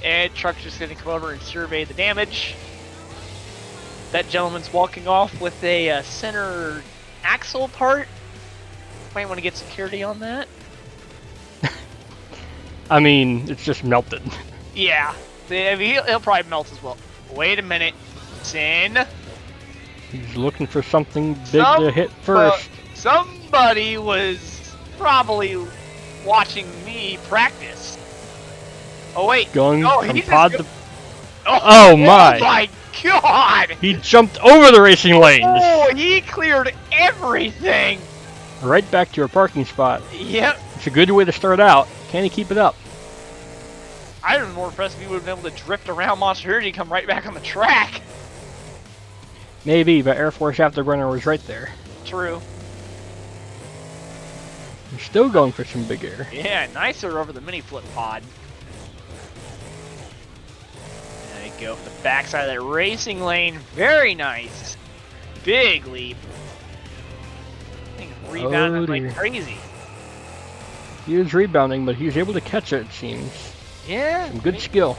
Speaker 2: And truck's just going to come over and survey the damage. That gentleman's walking off with a center axle part. Might want to get security on that.
Speaker 1: I mean, it's just melted.
Speaker 2: Yeah. I mean, he'll probably melt as well. Wait a minute. Sin.
Speaker 1: He's looking for something big to hit first.
Speaker 2: Somebody was probably watching me practice. Oh wait.
Speaker 1: Going from
Speaker 2: he's
Speaker 1: pod
Speaker 2: just
Speaker 1: to... Oh my.
Speaker 2: Oh my God.
Speaker 1: He jumped over the racing lanes.
Speaker 2: Oh, he cleared everything.
Speaker 1: Right back to your parking spot.
Speaker 2: Yep.
Speaker 1: It's a good way to start out. Can he keep it up?
Speaker 2: I'd have been more impressed if he would have been able to drift around Monster Energy and come right back on the track.
Speaker 1: Maybe, but Air Force Afterburner was right there.
Speaker 2: True.
Speaker 1: He's still going for some big air.
Speaker 2: Yeah, nicer over the mini flip pod. There you go for the backside of that racing lane. Very nice. Big leap. Thing's rebounding like crazy.
Speaker 1: He is rebounding, but he's able to catch it, it seems.
Speaker 2: Yeah.
Speaker 1: Some good skill.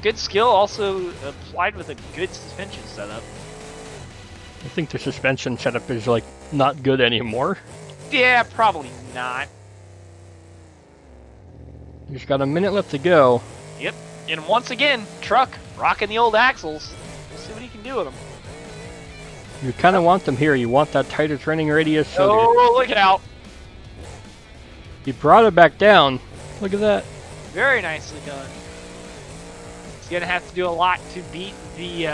Speaker 2: Good skill, also applied with a good suspension setup.
Speaker 1: I think the suspension setup is, like, not good anymore.
Speaker 2: Yeah, probably not.
Speaker 1: He's got a minute left to go.
Speaker 2: Yep. And once again, truck rocking the old axles. We'll see what he can do with them.
Speaker 1: You kind of want them here. You want that tighter turning radius. So
Speaker 2: oh, look out.
Speaker 1: He brought it back down. Look at that.
Speaker 2: Very nicely done. He's going to have to do a lot to beat the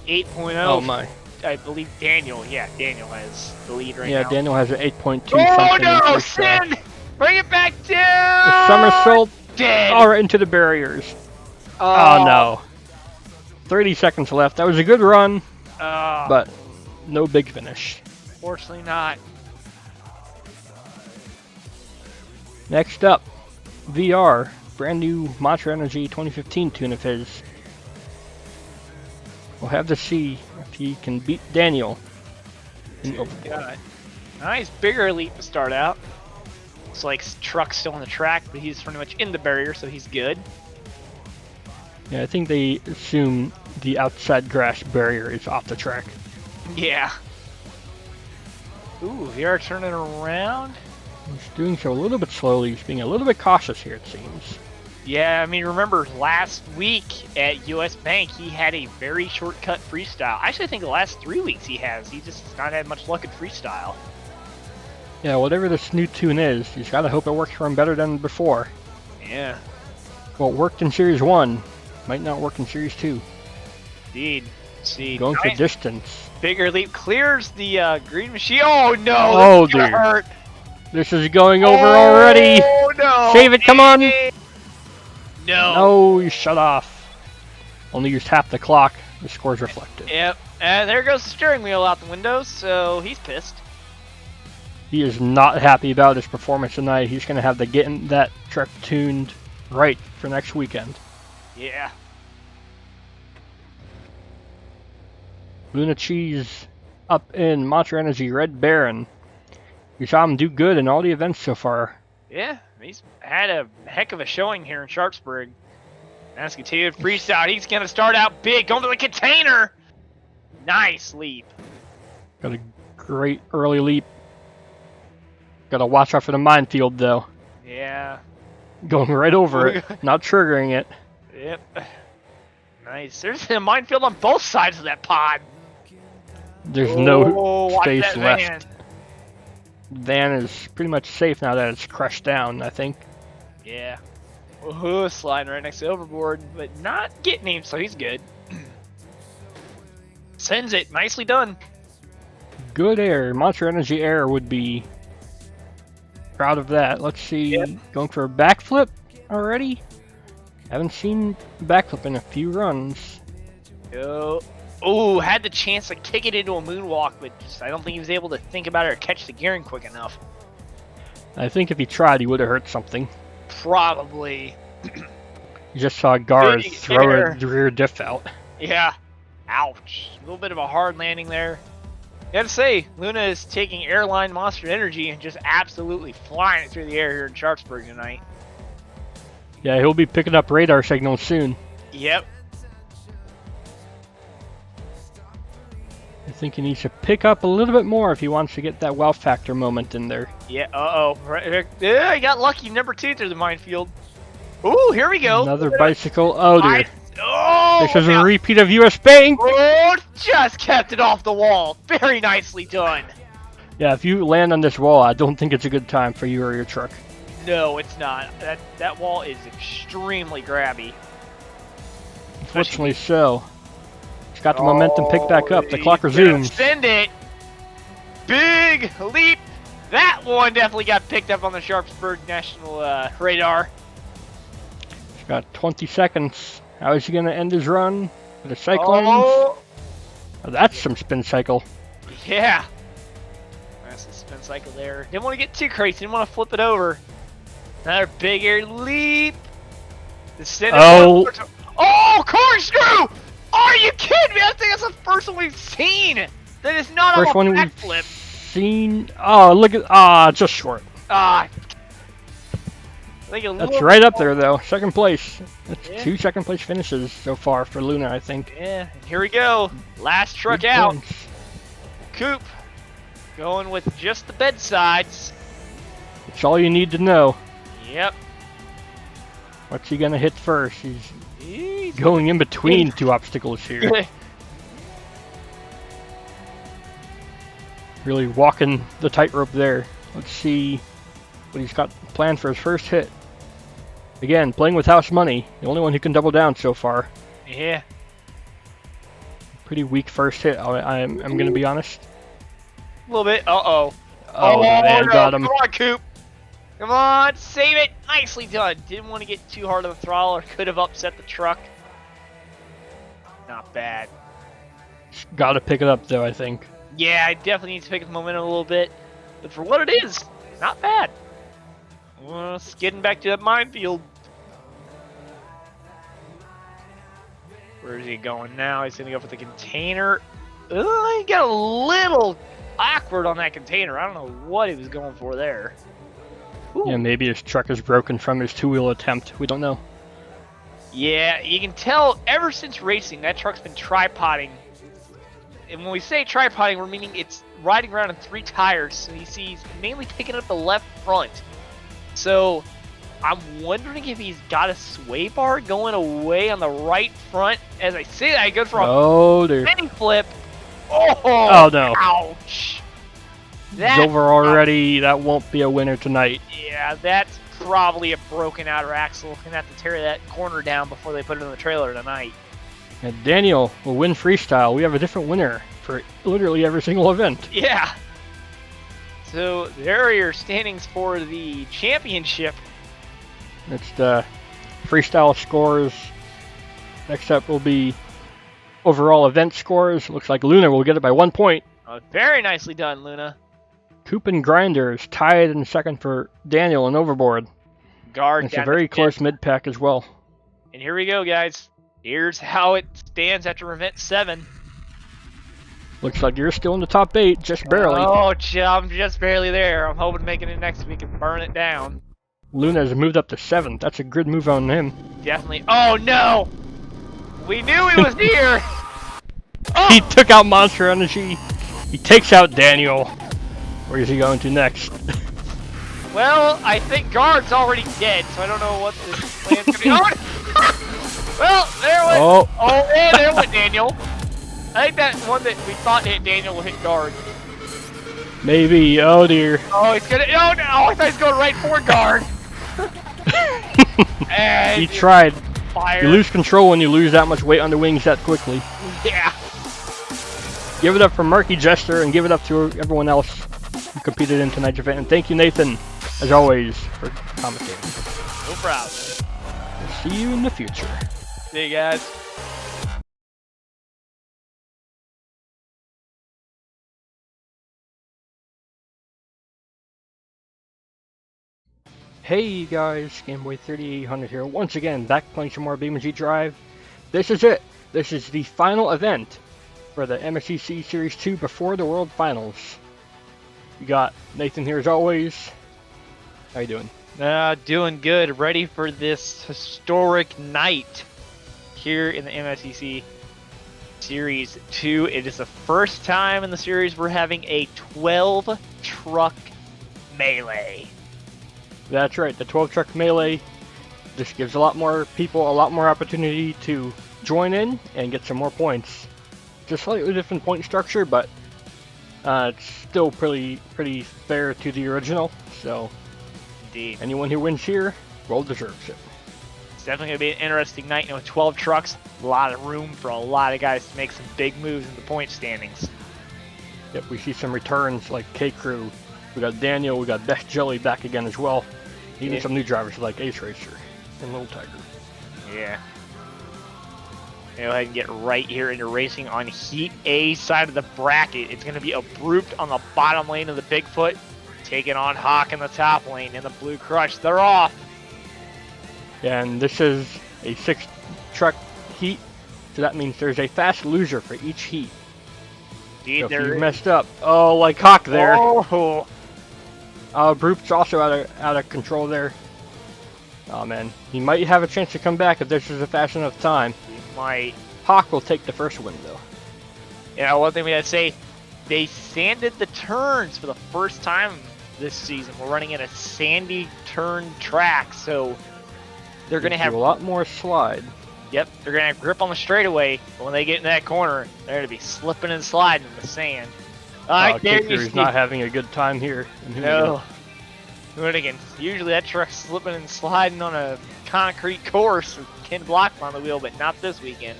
Speaker 2: 8.0.
Speaker 1: Oh, my.
Speaker 2: I believe Daniel. Yeah, Daniel has the lead right now.
Speaker 1: Yeah, Daniel has an 8.2
Speaker 2: Oh,
Speaker 1: something.
Speaker 2: no! Sin! Bring it back
Speaker 1: The
Speaker 2: down!
Speaker 1: somersault.
Speaker 2: Dead!
Speaker 1: Oh, right into the barriers. Oh no. 30 seconds left. That was a good run, but no big finish.
Speaker 2: Fortunately not.
Speaker 1: Next up, VR. Brand new Monster Energy 2015 tune of his. We'll have to see if he can beat Daniel in Overboard.
Speaker 2: Nice bigger leap to start out. Looks like Truck's still on the track, but he's pretty much in the barrier, so he's good.
Speaker 1: Yeah, I think they assume the outside grass barrier is off the track.
Speaker 2: Yeah. Ooh, VR turning around.
Speaker 1: He's doing so a little bit slowly. He's being a little bit cautious here, it seems.
Speaker 2: Yeah, I mean, remember last week at US Bank, he had a very shortcut freestyle. Actually, I think the last 3 weeks he has. He just has not had much luck at freestyle.
Speaker 1: Yeah, whatever this new tune is, he's got to hope it works for him better than before.
Speaker 2: Yeah.
Speaker 1: Well, it worked in Series 1. Might not work in Series 2.
Speaker 2: Indeed. See,
Speaker 1: Going for distance.
Speaker 2: Bigger leap clears the green machine. Oh no!
Speaker 1: Oh,
Speaker 2: this is gonna
Speaker 1: dude.
Speaker 2: hurt.
Speaker 1: This is going over already.
Speaker 2: Oh no!
Speaker 1: Save it, come on!
Speaker 2: No.
Speaker 1: No, you shut off. Only used half the clock. The score's reflected.
Speaker 2: Yep. And there goes the steering wheel out the window, so he's pissed.
Speaker 1: He is not happy about his performance tonight. He's going to have to get that truck tuned right for next weekend.
Speaker 2: Yeah.
Speaker 1: Luna Cheese up in Monster Energy Red Baron. You saw him do good in all the events so far.
Speaker 2: Yeah, he's had a heck of a showing here in Sharpsburg. That's continued freestyle. He's going to start out big, going for the container. Nice leap.
Speaker 1: Got a great early leap. Got to watch out for the minefield, though.
Speaker 2: Yeah.
Speaker 1: Going right over it, not triggering it.
Speaker 2: Yep. Nice. There's a minefield on both sides of that pod.
Speaker 1: There's no
Speaker 2: watch
Speaker 1: space
Speaker 2: that
Speaker 1: left. Van is pretty much safe now that it's crushed down, I think.
Speaker 2: Yeah. Sliding right next to Overboard, but not getting him, so he's good. Sends it. Nicely done.
Speaker 1: Good air. Monster Energy air would be proud of that. Let's see.
Speaker 2: Yep.
Speaker 1: Going for a backflip already? Haven't seen backflip in a few runs.
Speaker 2: Oh, had the chance to kick it into a moonwalk, but just, I don't think he was able to think about it or catch the gearing quick enough.
Speaker 1: I think if he tried, he would have hurt something.
Speaker 2: Probably.
Speaker 1: You just saw Garth
Speaker 2: Big
Speaker 1: throw
Speaker 2: air.
Speaker 1: the rear diff out.
Speaker 2: Yeah. Ouch. A little bit of a hard landing there. You have to say, Luna is taking airline Monster Energy and just absolutely flying it through the air here in Sharpsburg tonight.
Speaker 1: Yeah, he'll be picking up radar signals soon.
Speaker 2: Yep.
Speaker 1: I think he needs to pick up a little bit more if he wants to get that wow factor moment in there.
Speaker 2: Yeah, Right, yeah, he got lucky. Number 2 through the minefield. Ooh, here we go.
Speaker 1: Another bicycle. Oh, dear.
Speaker 2: Oh,
Speaker 1: This is a repeat of US Bank.
Speaker 2: Oh, just kept it off the wall. Very nicely done.
Speaker 1: Yeah, if you land on this wall, I don't think it's a good time for you or your truck.
Speaker 2: No, it's not. That wall is extremely grabby.
Speaker 1: Unfortunately so. It's got the momentum picked back up. The clock
Speaker 2: he's gonna
Speaker 1: resumes.
Speaker 2: Send it. Big leap. That one definitely got picked up on the Sharpsburg National radar.
Speaker 1: He's got 20 seconds. How is he going to end his run? With the cyclones?
Speaker 2: Oh,
Speaker 1: That's some spin cycle.
Speaker 2: yeah. That's the spin cycle there. Didn't want to get too crazy. Didn't want to flip it over. Another big air leap. Oh, corkscrew! Are you kidding me? I think that's the first one we've seen. That is not
Speaker 1: First
Speaker 2: a
Speaker 1: one we've
Speaker 2: backflip.
Speaker 1: seen. Oh, look at. Just short.
Speaker 2: I think a
Speaker 1: That's
Speaker 2: little
Speaker 1: right up there, though. Second place. That's
Speaker 2: Yeah.
Speaker 1: 2 second place finishes so far for Luna, I think.
Speaker 2: Yeah, and here we go. Last truck
Speaker 1: Good
Speaker 2: out.
Speaker 1: points.
Speaker 2: Coop going with just the bedsides.
Speaker 1: It's all you need to know.
Speaker 2: Yep.
Speaker 1: What's he going to hit first? He's going in between 2 obstacles here. Really walking the tightrope there. Let's see what he's got planned for his first hit. Again, playing with house money. The only one who can double down so far.
Speaker 2: Yeah.
Speaker 1: Pretty weak first hit, I'm going to be honest.
Speaker 2: A little bit. Uh-oh.
Speaker 1: Oh, man,
Speaker 2: no.
Speaker 1: got him.
Speaker 2: Come on, Coop. Come on, save it. Nicely done. Didn't want to get too hard on the throttle or could have upset the truck. Not bad.
Speaker 1: Got to pick it up though, I think.
Speaker 2: Yeah, I definitely need to pick up the momentum a little bit. But for what it is, not bad. Skidding back to that minefield. Where is he going now? He's going to go for the container. He got a little awkward on that container. I don't know what he was going for there. Ooh.
Speaker 1: Yeah, maybe his truck is broken from his two-wheel attempt. We don't know.
Speaker 2: Yeah, you can tell ever since racing, that truck's been tripoding. And when we say tripoding, we're meaning it's riding around on 3 tires. So you see he's mainly picking up the left front. So I'm wondering if he's got a sway bar going away on the right front. As I say that, I go for a mini flip. Oh
Speaker 1: no.
Speaker 2: Ouch.
Speaker 1: It's over already. That won't be a winner tonight.
Speaker 2: Yeah, that's probably a broken outer axle. Gonna have to tear that corner down before they put it in the trailer tonight.
Speaker 1: And Daniel will win freestyle. We have a different winner for literally every single event.
Speaker 2: Yeah. So there are your standings for the championship.
Speaker 1: It's the freestyle scores. Next up will be overall event scores. Looks like Luna will get it by 1 point.
Speaker 2: Oh, very nicely done, Luna.
Speaker 1: Coop and Grinder is tied in second for Daniel and Overboard.
Speaker 2: Guard.
Speaker 1: It's a very close mid-pack as well.
Speaker 2: And here we go, guys. Here's how it stands after event 7.
Speaker 1: Looks like you're still in the top 8, just barely.
Speaker 2: Oh, I'm just barely there. I'm hoping to make it in next week and burn it down.
Speaker 1: Luna has moved up to 7th. That's a good move on him.
Speaker 2: Definitely. Oh, no! We knew he was here! Oh!
Speaker 1: He took out Monster Energy. He takes out Daniel. Where is he going to next?
Speaker 2: Well, I think Guard's already dead, so I don't know what the plan's gonna be. Well, there went. Oh, and there went Daniel. I think that one that we thought hit Daniel will hit Guard.
Speaker 1: Maybe. Oh dear.
Speaker 2: Oh, he's gonna. Oh no! I thought he was going right for Guard. And
Speaker 1: he tried.
Speaker 2: Fire.
Speaker 1: You lose control when you lose that much weight on the wings that quickly.
Speaker 2: Yeah.
Speaker 1: Give it up for Murky Jester and give it up to everyone else who competed in tonight's event. And thank you, Nathan, as always, for commentating.
Speaker 2: No problem.
Speaker 1: We'll see you in the future.
Speaker 2: See you guys.
Speaker 1: Hey you guys, Gameboy3800 here, once again, back playing some more BeamNG.Drive. This is it. This is the final event for the MSCC Series 2 before the World Finals. You got Nathan here as always. How you doing?
Speaker 2: Doing good. Ready for this historic night here in the MSCC Series 2. It is the first time in the series we're having a 12-truck melee.
Speaker 1: That's right, the 12-truck melee. This gives a lot more people a lot more opportunity to join in and get some more points. It's a slightly different point structure, but it's still pretty fair to the original. So,
Speaker 2: indeed,
Speaker 1: anyone who wins here well deserves it.
Speaker 2: It's definitely going to be an interesting night. You know, with 12 trucks, a lot of room for a lot of guys to make some big moves in the point standings.
Speaker 1: Yep, we see some returns like K-Crew. We got Daniel, we got Best Jelly back again as well. Even some new drivers like Ace Racer and Little Tiger.
Speaker 2: Yeah. Go ahead and get right here into racing on Heat A side of the bracket. It's going to be Abrupt on the bottom lane of the Bigfoot, taking on Hawk in the top lane in the Blue Crush. They're off.
Speaker 1: And this is a 6-truck heat, so that means there's a fast loser for each heat.
Speaker 2: Indeed,
Speaker 1: so if you messed up, like Hawk there.
Speaker 2: Oh.
Speaker 1: Abrupt's also out of control there. Oh man, he might have a chance to come back if this is a fast enough time.
Speaker 2: He might.
Speaker 1: Hawk will take the first win though.
Speaker 2: Yeah, one thing we gotta say, they sanded the turns for the first time this season. We're running in a sandy turn track, so they're gonna have
Speaker 1: a lot more slide.
Speaker 2: Yep, they're gonna have grip on the straightaway, but when they get in that corner, they're gonna be slipping and sliding in the sand.
Speaker 1: He's not having a good time here.
Speaker 2: No. Hoonigan. Usually that truck's slipping and sliding on a concrete course with Ken Block on the wheel, but not this weekend.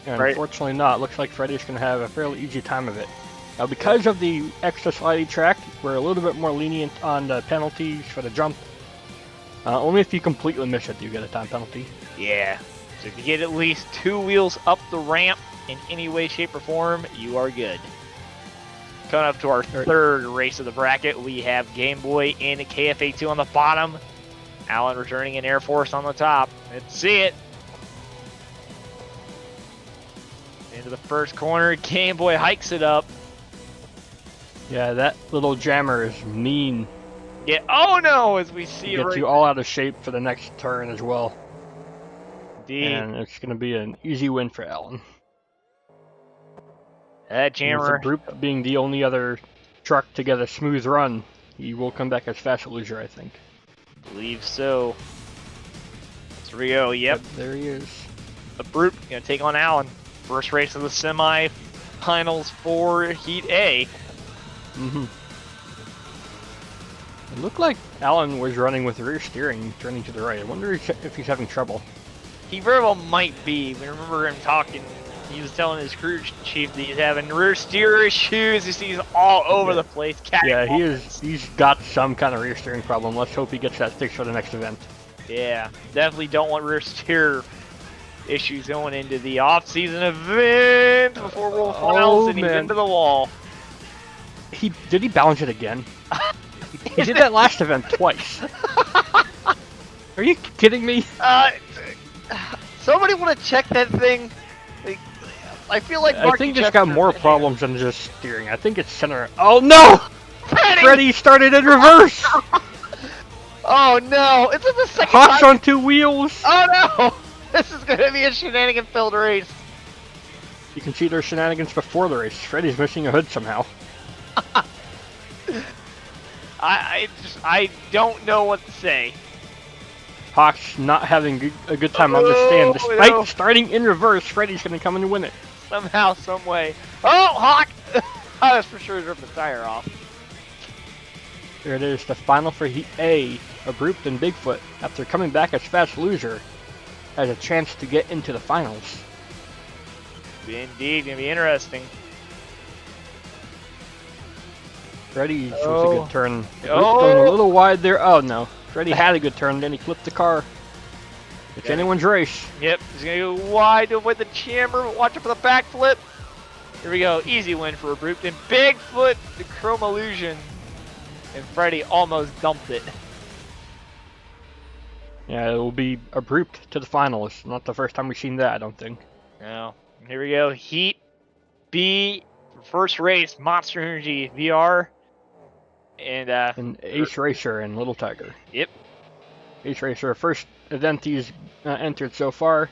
Speaker 1: And unfortunately not. Looks like Freddy's going to have a fairly easy time of it. Now, because of the extra slidey track, we're a little bit more lenient on the penalties for the jump. Only if you completely miss it do you get a time penalty.
Speaker 2: Yeah. So if you get at least 2 wheels up the ramp in any way, shape, or form, you are good. Coming up to our third race of the bracket, we have Game Boy and KFA2 on the bottom. Alan returning in Air Force on the top. Let's see it. Into the first corner, Game Boy hikes it up.
Speaker 1: Yeah, that little jammer is mean.
Speaker 2: Yeah, oh no, as we see
Speaker 1: it gets
Speaker 2: right
Speaker 1: you all out of shape for the next turn as well.
Speaker 2: Indeed.
Speaker 1: And it's going to be an easy win for Alan.
Speaker 2: That jammer.
Speaker 1: With the group being the only other truck to get a smooth run, he will come back as fast loser, I think.
Speaker 2: Believe so. So here we go, yep.
Speaker 1: But there he is.
Speaker 2: The Brute going to take on Alan. First race of the semi-finals for Heat A.
Speaker 1: Mm-hmm. It looked like Alan was running with rear steering, turning to the right. I wonder if he's having trouble.
Speaker 2: He very well might be. We remember him talking. He was telling his crew chief that he's having rear steer issues. He's all over the place.
Speaker 1: Yeah, he's got some kind of rear steering problem. Let's hope he gets that fixed for the next event.
Speaker 2: Yeah, definitely don't want rear steer issues going into the off-season event before World Finals, and he's into the wall.
Speaker 1: Did he balance it again? He did that last event twice. Are you kidding me?
Speaker 2: Somebody want to check that thing? I feel like
Speaker 1: I think it's got more problems than just steering. I think it's center. Oh no! Freddy started in reverse.
Speaker 2: Oh no! It's in the second
Speaker 1: Hawks on 2 wheels.
Speaker 2: Oh no! This is going to be a shenanigan-filled race.
Speaker 1: You can see their shenanigans before the race. Freddy's missing a hood somehow.
Speaker 2: I don't know what to say.
Speaker 1: Hawk's not having a good time on the stand. Despite starting in reverse, Freddy's going to come and win it.
Speaker 2: Somehow, some way. Oh, Hawk! I was for sure ripped the tire off.
Speaker 1: There it is, the final for Heat A. Abrupt and Bigfoot, after coming back as fast loser, has a chance to get into the finals.
Speaker 2: Indeed, going to be interesting.
Speaker 1: Freddy was a good turn. Going a little wide there. Oh no. Freddy had a good turn, then he flipped the car. It's anyone's race.
Speaker 2: Yep, he's going to go wide to avoid the jammer. Watch out for the backflip. Here we go. Easy win for Abrupt. And Bigfoot, the Chrome Illusion. And Freddy almost dumped it.
Speaker 1: Yeah, it will be Abrupt to the finals. Not the first time we've seen that, I don't think.
Speaker 2: No. Here we go. Heat B, first race, Monster Energy VR. And
Speaker 1: Ace Racer and Little Tiger.
Speaker 2: Yep.
Speaker 1: Ace Racer, first event he's entered so far.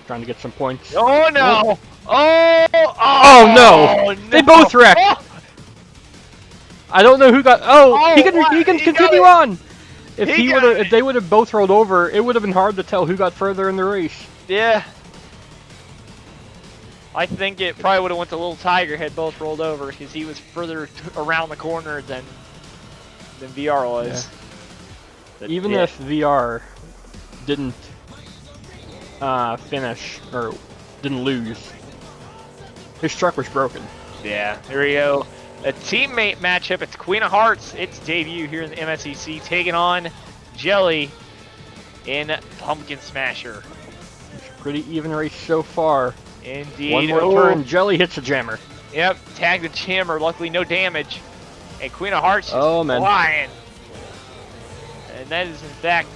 Speaker 1: Trying to get some points.
Speaker 2: Oh no!
Speaker 1: Oh no! They both wrecked! Oh. I don't know who got. He can continue on! If they would have both rolled over, it would have been hard to tell who got further in the race.
Speaker 2: Yeah. I think it probably would have went to Little Tiger had both rolled over because he was further around the corner than VR was.
Speaker 1: Yeah. Even if VR didn't finish or didn't lose, his truck was broken.
Speaker 2: Yeah, here we go. A teammate matchup. It's Queen of Hearts. Its debut here in the MSEC, taking on Jelly in Pumpkin Smasher.
Speaker 1: It's a pretty even race so far.
Speaker 2: Indeed.
Speaker 1: One more turn, Jelly hits a jammer.
Speaker 2: Yep, tagged the jammer. Luckily, no damage. And Queen of Hearts is flying. And that is, in fact,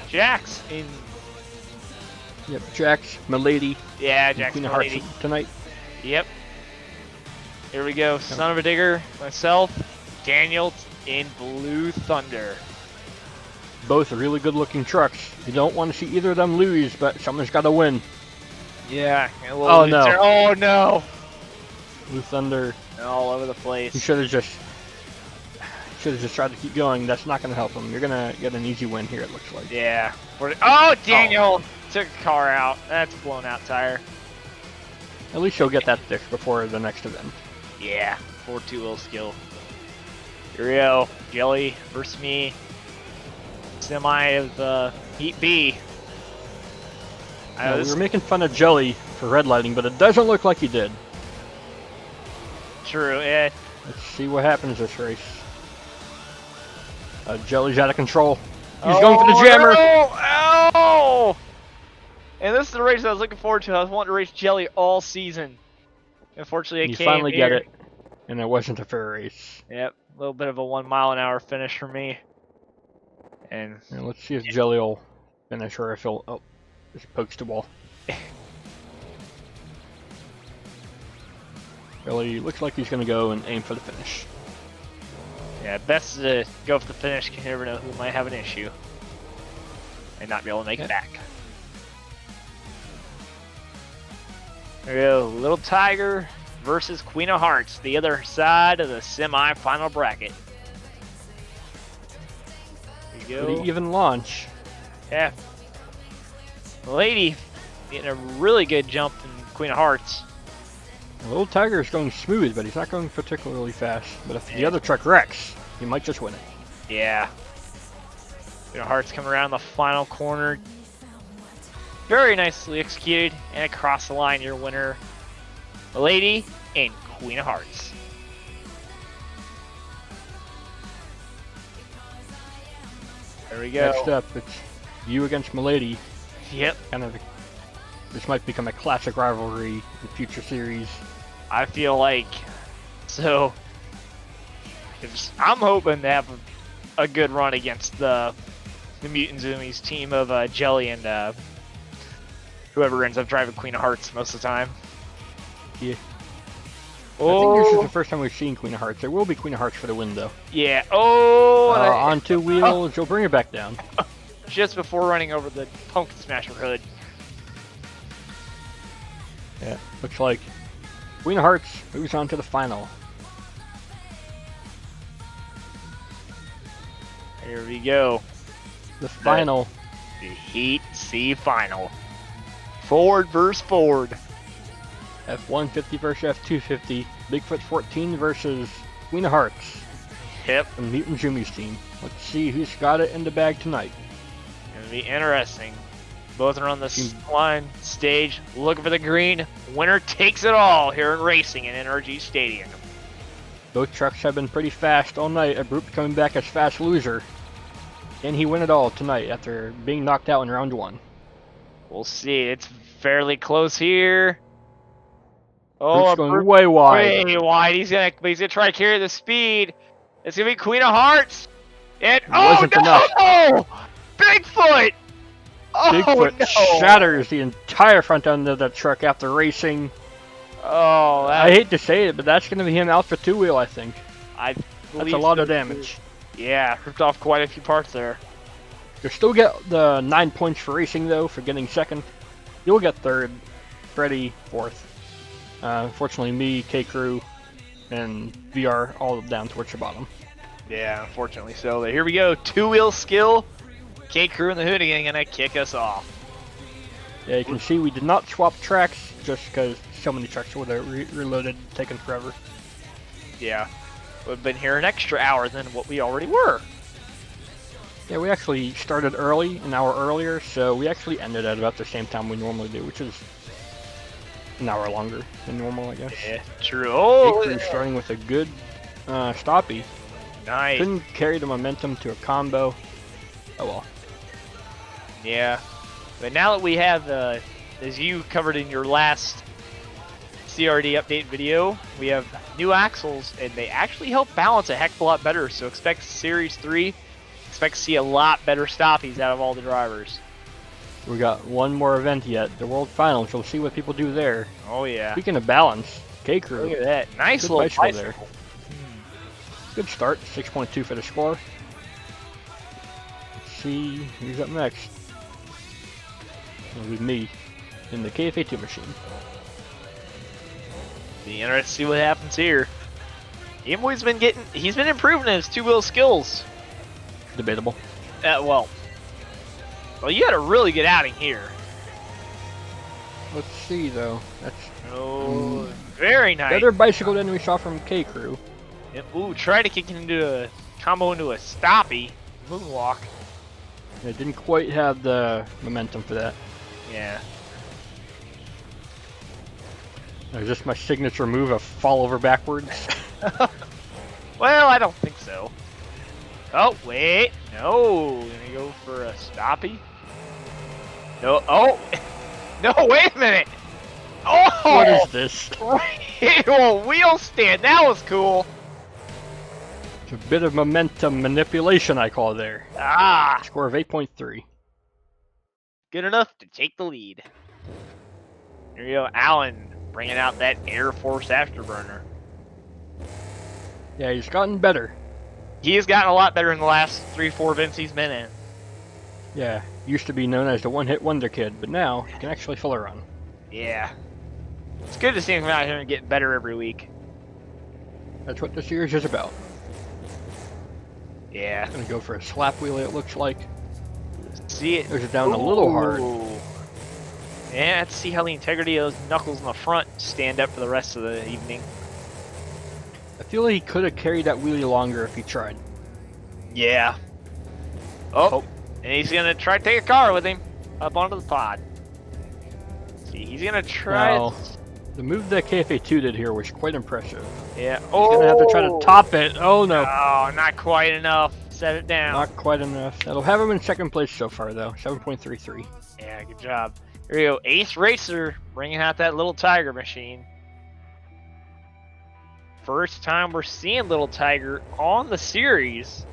Speaker 2: Jax in.
Speaker 1: Yep, Jax, Milady.
Speaker 2: Yeah, Jax,
Speaker 1: Queen of
Speaker 2: Milady.
Speaker 1: Hearts tonight.
Speaker 2: Yep. Here we go. Son of a Digger, myself, Daniel in Blue Thunder.
Speaker 1: Both really good-looking trucks. You don't want to see either of them lose, but someone's got to win.
Speaker 2: Yeah.
Speaker 1: Oh no!
Speaker 2: Oh no!
Speaker 1: Blue Thunder.
Speaker 2: All over the place.
Speaker 1: He should have just tried to keep going. That's not going to help him. You're going to get an easy win here, it looks like.
Speaker 2: Yeah. Oh, Daniel took a car out. That's a blown out tire.
Speaker 1: At least he'll get that fixed before the next event.
Speaker 2: Yeah. 4-2 wheel skill. Here we go. Jelly versus me. Semi of Heat B.
Speaker 1: We were making fun of Jelly for red lighting, but it doesn't look like he did.
Speaker 2: True, yeah.
Speaker 1: Let's see what happens this race. Jelly's out of control. He's
Speaker 2: Oh,
Speaker 1: going for the jammer.
Speaker 2: No! Ow! And this is the race I was looking forward to. I was wanting to race Jelly all season. Unfortunately,
Speaker 1: You
Speaker 2: it came
Speaker 1: finally
Speaker 2: here.
Speaker 1: get it, and it wasn't a fair race.
Speaker 2: Yep, a little bit of a 1 mile an hour finish for me. And
Speaker 1: Let's see if Jelly will finish or if he'll. Oh, just pokes the wall. Jelly looks like he's going to go and aim for the finish.
Speaker 2: yeah, best to go for the finish. You never know who might have an issue and not be able to make it back. There we go, Little Tiger versus Queen of Hearts, the other side of the semi-final bracket. There you go.
Speaker 1: Pretty even launch.
Speaker 2: Yeah. Lady getting a really good jump in Queen of Hearts.
Speaker 1: The Little Tiger is going smooth, but he's not going particularly fast. But if the other truck wrecks, he might just win it.
Speaker 2: Yeah. Queen of Hearts coming around the final corner. Very nicely executed, and across the line, your winner, Lady and Queen of Hearts. There we go.
Speaker 1: Next up, it's you against Milady.
Speaker 2: Yep.
Speaker 1: This might become a classic rivalry in future series.
Speaker 2: I feel like so. I'm hoping to have a good run against the Mutant Zoomies team of Jelly and whoever ends up driving Queen of Hearts most of the time.
Speaker 1: Yeah.
Speaker 2: Oh.
Speaker 1: I think this is the first time we've seen Queen of Hearts. There will be Queen of Hearts for the win, though.
Speaker 2: Yeah. Oh.
Speaker 1: On two wheels, you'll bring it back down.
Speaker 2: Just before running over the pumpkin smasher hood.
Speaker 1: Yeah. Looks like Queen of Hearts moves on to the final.
Speaker 2: Here we go.
Speaker 1: The final.
Speaker 2: The Heat C final. Ford versus Ford.
Speaker 1: F-150 versus F-250. Bigfoot 14 versus Queen of Hearts.
Speaker 2: Yep.
Speaker 1: From Mutant Zoomies team. Let's see who's got it in the bag tonight.
Speaker 2: Gonna be interesting. Both are on the line stage, looking for the green. Winner takes it all here in racing in NRG Stadium.
Speaker 1: Both trucks have been pretty fast all night. A group coming back as fast loser. Can he win it all tonight after being knocked out in round one?
Speaker 2: We'll see. It's fairly close here.
Speaker 1: Oh, going way wide.
Speaker 2: Way wide. He's gonna try to carry the speed. It's gonna be Queen of Hearts. And
Speaker 1: wasn't enough.
Speaker 2: Bigfoot! Oh,
Speaker 1: Bigfoot
Speaker 2: no.
Speaker 1: shatters the entire front end of that truck after racing.
Speaker 2: Oh,
Speaker 1: I hate to say it, but that's going to be him out for two wheel, I think. That's a lot of damage.
Speaker 2: Yeah, ripped off quite a few parts there.
Speaker 1: You'll still get the 9 points for racing, though, for getting second. You'll get third. Freddy, fourth. Unfortunately, me, K-Crew, and VR all down towards the bottom.
Speaker 2: Yeah, unfortunately so. But here we go. Two-wheel skill. K-Crew in the hood again gonna kick us off.
Speaker 1: Yeah, you can see we did not swap tracks just because so many trucks would have reloaded, taken forever.
Speaker 2: Yeah, we've been here an extra hour than what we already were.
Speaker 1: Yeah, we actually started early, an hour earlier, so we actually ended at about the same time we normally do, which is an hour longer than normal, I guess.
Speaker 2: Yeah, true. Oh,
Speaker 1: K-Crew starting with a good stoppie.
Speaker 2: Nice.
Speaker 1: Couldn't carry the momentum to a combo. Oh well.
Speaker 2: Yeah, but now that we have, as you covered in your last CRD update video, we have new axles, and they actually help balance a heck of a lot better. So expect Series 3, expect to see a lot better stoppies out of all the drivers.
Speaker 1: We got one more event yet, the World Finals. We'll see what people do there.
Speaker 2: Oh yeah.
Speaker 1: Speaking of balance, K-Crew.
Speaker 2: Look at that. Nice
Speaker 1: good
Speaker 2: little
Speaker 1: bicycle there. Good start, 6.2 for the score. Let's see who's up next. It'll be me in the KFA2 machine.
Speaker 2: Be interested to see what happens here. He's been improving his two-wheel skills.
Speaker 1: Debatable.
Speaker 2: Well, you had a really good outing here.
Speaker 1: Let's see though. That's
Speaker 2: very nice.
Speaker 1: better bicycle than we saw from K-Crew.
Speaker 2: Yep. Ooh, try to kick into a combo into a stoppie moonwalk.
Speaker 1: It didn't quite have the momentum for that.
Speaker 2: Yeah.
Speaker 1: Is this my signature move of fall over backwards?
Speaker 2: Well, I don't think so. Oh, wait. No. Gonna go for a stoppy. No. Oh. No, wait a minute. Oh.
Speaker 1: What is this?
Speaker 2: Wheel stand. That was cool.
Speaker 1: It's a bit of momentum manipulation, I call it there.
Speaker 2: Ah.
Speaker 1: Score of 8.3.
Speaker 2: Good enough to take the lead. Here you go, Alan, bringing out that Air Force afterburner.
Speaker 1: Yeah, he's gotten better.
Speaker 2: He has gotten a lot better in the last 3-4 events he's been in.
Speaker 1: Yeah, used to be known as the one-hit wonder kid, but now he can actually fill a run.
Speaker 2: Yeah. It's good to see him out here and getting better every week.
Speaker 1: That's what this series is about.
Speaker 2: Yeah.
Speaker 1: Gonna go for a slap wheelie, it looks like.
Speaker 2: See it.
Speaker 1: Goes it down a little hard.
Speaker 2: Yeah, let's see how the integrity of those knuckles in the front stand up for the rest of the evening.
Speaker 1: I feel like he could have carried that wheelie longer if he tried.
Speaker 2: Yeah. Oh, and he's gonna try to take a car with him up onto the pod. See, he's gonna try.
Speaker 1: Now, the move that KFA2 did here was quite impressive.
Speaker 2: Yeah.
Speaker 1: Oh, he's gonna have to try to top it. Oh no.
Speaker 2: Oh, not quite enough. Set it down.
Speaker 1: Not quite enough. That'll have him in second place so far, though. 7.33.
Speaker 2: Yeah, good job. Here we go. Ace Racer bringing out that little Tiger machine. First time we're seeing Little Tiger on the series.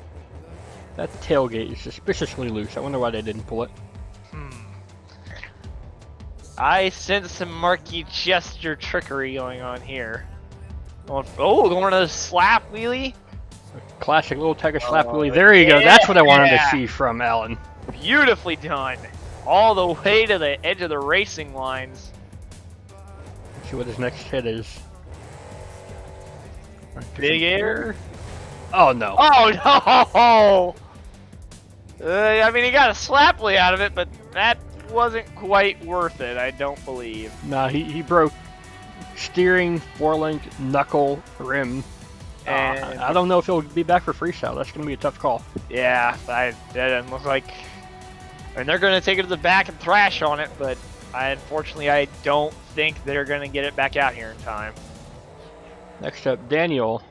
Speaker 1: That tailgate is suspiciously loose. I wonder why they didn't pull it.
Speaker 2: I sense some Marky gesture trickery going on here. Going to the slap wheelie.
Speaker 1: Classic Little Tiger slap wheelie. There you go. That's what I wanted to see from Alan.
Speaker 2: Beautifully done. All the way to the edge of the racing lines.
Speaker 1: Let's see what his next hit is.
Speaker 2: Big air.
Speaker 1: Oh no.
Speaker 2: Oh no! I mean, he got a slap wheelie out of it, but that wasn't quite worth it, I don't believe.
Speaker 1: No, he broke steering, four-link, knuckle, rim. And I don't know if he'll be back for freestyle. That's going to be a tough call.
Speaker 2: Yeah, that doesn't look like... And they're going to take it to the back and thrash on it, but unfortunately I don't think they're going to get it back out here in time. Next
Speaker 1: up, Daniel.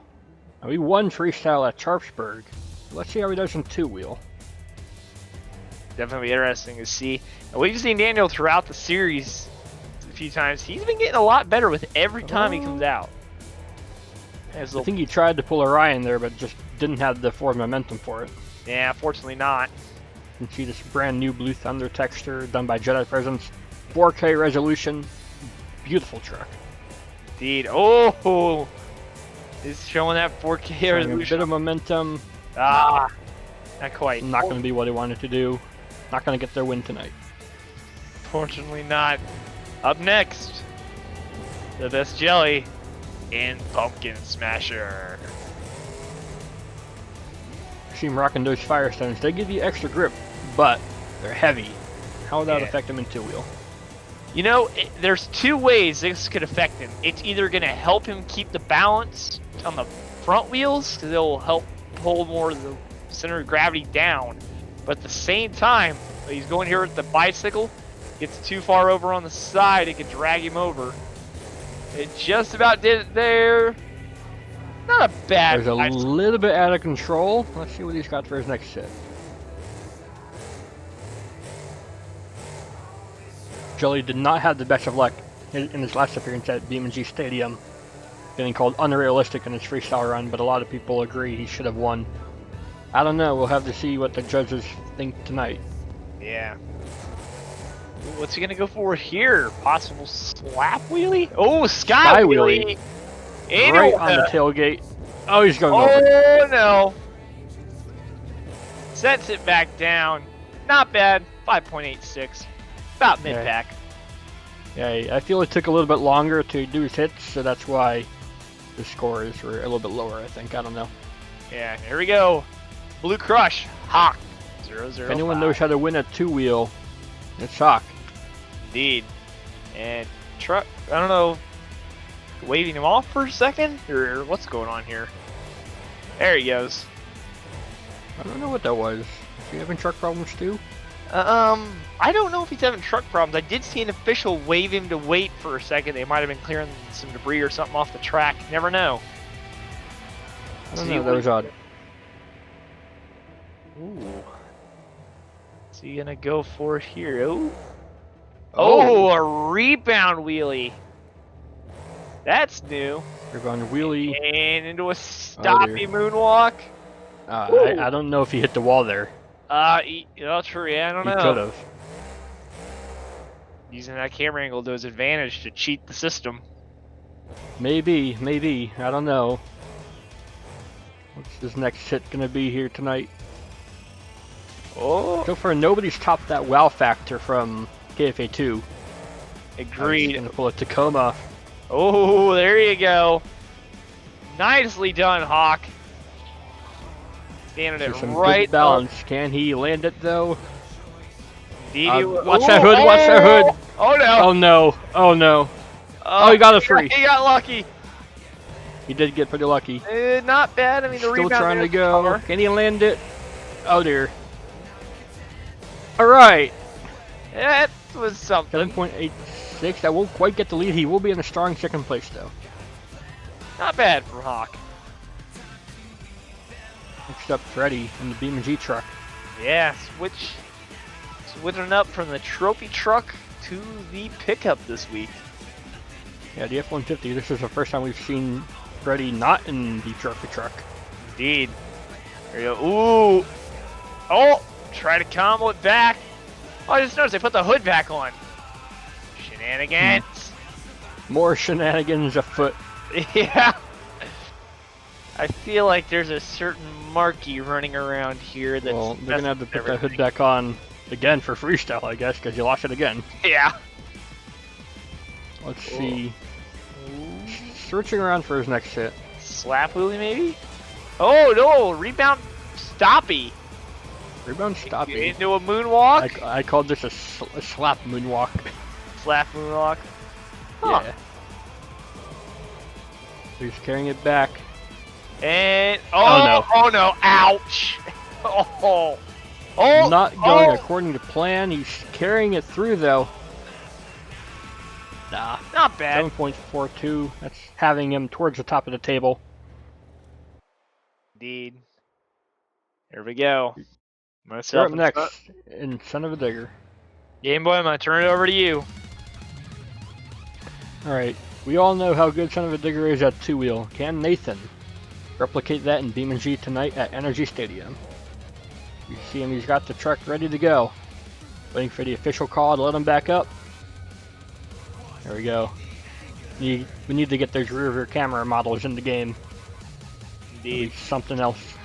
Speaker 1: Now, he won freestyle at Sharpsburg. Let's see how he does in two-wheel.
Speaker 2: Definitely interesting to see. And we've seen Daniel throughout the series a few times. He's been getting a lot better with every time he comes out.
Speaker 1: I think he tried to pull a Ryan there, but just didn't have the forward momentum for it.
Speaker 2: Yeah, fortunately not.
Speaker 1: You can see this brand new Blue Thunder texture done by Jedi Presence. 4K resolution. Beautiful truck.
Speaker 2: Indeed. Oh! He's showing that 4K resolution.
Speaker 1: A bit of momentum.
Speaker 2: Ah! Not quite.
Speaker 1: Not going to be what he wanted to do. Not going to get their win tonight.
Speaker 2: Fortunately not. Up next, the best jelly in Pumpkin Smasher.
Speaker 1: See him rocking those Firestones. They give you extra grip, but they're heavy. How would that affect him in two-wheel?
Speaker 2: You know, there's two ways this could affect him. It's either going to help him keep the balance on the front wheels, because it'll help pull more of the center of gravity down. But at the same time, he's going here with the bicycle, gets too far over on the side, it could drag him over. It just about did it there. Not a bad.
Speaker 1: There's a little bit out of control. Let's see what he's got for his next hit. Jelly did not have the best of luck in his last appearance at BeamNG Stadium, getting called unrealistic in his freestyle run, but a lot of people agree he should have won. I don't know. We'll have to see what the judges think tonight.
Speaker 2: Yeah. What's he gonna go for here? Possible slap wheelie? Oh, sky wheelie!
Speaker 1: Right on the tailgate. Oh, he's going over.
Speaker 2: Oh no! Sets it back down. Not bad. 5.86. About mid-pack.
Speaker 1: Yeah, I feel it took a little bit longer to do his hits, so that's why the scores were a little bit lower, I think. I don't know.
Speaker 2: Yeah, here we go. Blue Crush. Hawk. 005.
Speaker 1: If anyone knows how to win a two-wheel, it's Hawk.
Speaker 2: Indeed. And truck, I don't know, waving him off for a second? Or what's going on here? There he goes.
Speaker 1: I don't know what that was. Is he having truck problems too?
Speaker 2: I don't know if he's having truck problems. I did see an official wave him to wait for a second. They might have been clearing some debris or something off the track. Never know.
Speaker 1: I don't know, that was odd.
Speaker 2: Ooh. What's he gonna go for here? Oh, a rebound wheelie. That's new.
Speaker 1: Rebound wheelie.
Speaker 2: And into a stoppy moonwalk.
Speaker 1: I don't know if he hit the wall there.
Speaker 2: Well, true, yeah, I don't know.
Speaker 1: He could have.
Speaker 2: Using that camera angle to his advantage to cheat the system.
Speaker 1: Maybe. I don't know. What's his next hit gonna be here tonight?
Speaker 2: Oh.
Speaker 1: So far, nobody's topped that wow factor from KFA 2.
Speaker 2: Agreed.
Speaker 1: Gonna pull a Tacoma.
Speaker 2: Oh, there you go. Nicely done, Hawk. Standing it right
Speaker 1: good balance. Can he land it though?
Speaker 2: Watch
Speaker 1: that hood! Watch that hood!
Speaker 2: Oh no!
Speaker 1: Oh no! Oh no! Oh, he got a free.
Speaker 2: He got lucky.
Speaker 1: He did get pretty lucky.
Speaker 2: Not bad. I mean, the
Speaker 1: Still
Speaker 2: rebound
Speaker 1: trying to go.
Speaker 2: Cover.
Speaker 1: Can he land it? Oh dear. All right.
Speaker 2: That was something.
Speaker 1: 7.86. That won't quite get the lead. He will be in a strong second place though.
Speaker 2: Not bad for Hawk.
Speaker 1: Next up, Freddy in the BeamNG truck.
Speaker 2: Yeah, switching up from the trophy truck to the pickup this week.
Speaker 1: Yeah, the F-150. This is the first time we've seen Freddy not in the trophy truck.
Speaker 2: Indeed. There you go. Ooh. Oh, try to combo it back. Oh, I just noticed they put the hood back on. Shenanigans.
Speaker 1: More shenanigans afoot.
Speaker 2: Yeah. I feel like there's a certain Marky running around here that's...
Speaker 1: Well, they're going to have to put that hood back on again for freestyle, I guess, because you lost it again.
Speaker 2: Yeah.
Speaker 1: Let's see. Searching around for his next hit.
Speaker 2: Slap wheelie, maybe? Oh, no! Rebound stoppy.
Speaker 1: Rebound stoppy.
Speaker 2: Into a moonwalk?
Speaker 1: I called this a slap moonwalk.
Speaker 2: Slap moonwalk? Huh.
Speaker 1: Yeah. He's carrying it back.
Speaker 2: And
Speaker 1: no!
Speaker 2: Oh no! Ouch! Oh!
Speaker 1: Not going according to plan. He's carrying it through though. Nah,
Speaker 2: not bad.
Speaker 1: 7.42. That's having him towards the top of the table.
Speaker 2: Indeed. Here we go.
Speaker 1: You're up next in Son of a Digger.
Speaker 2: Game Boy, I'm gonna turn it over to you.
Speaker 1: All right. We all know how good Son of a Digger is at two-wheel. Can Nathan replicate that in BeamNG tonight at Energy Stadium? You see him, he's got the truck ready to go. Waiting for the official call to let him back up. There we go. We need to get those rear camera models in the game.
Speaker 2: Indeed.
Speaker 1: Something else.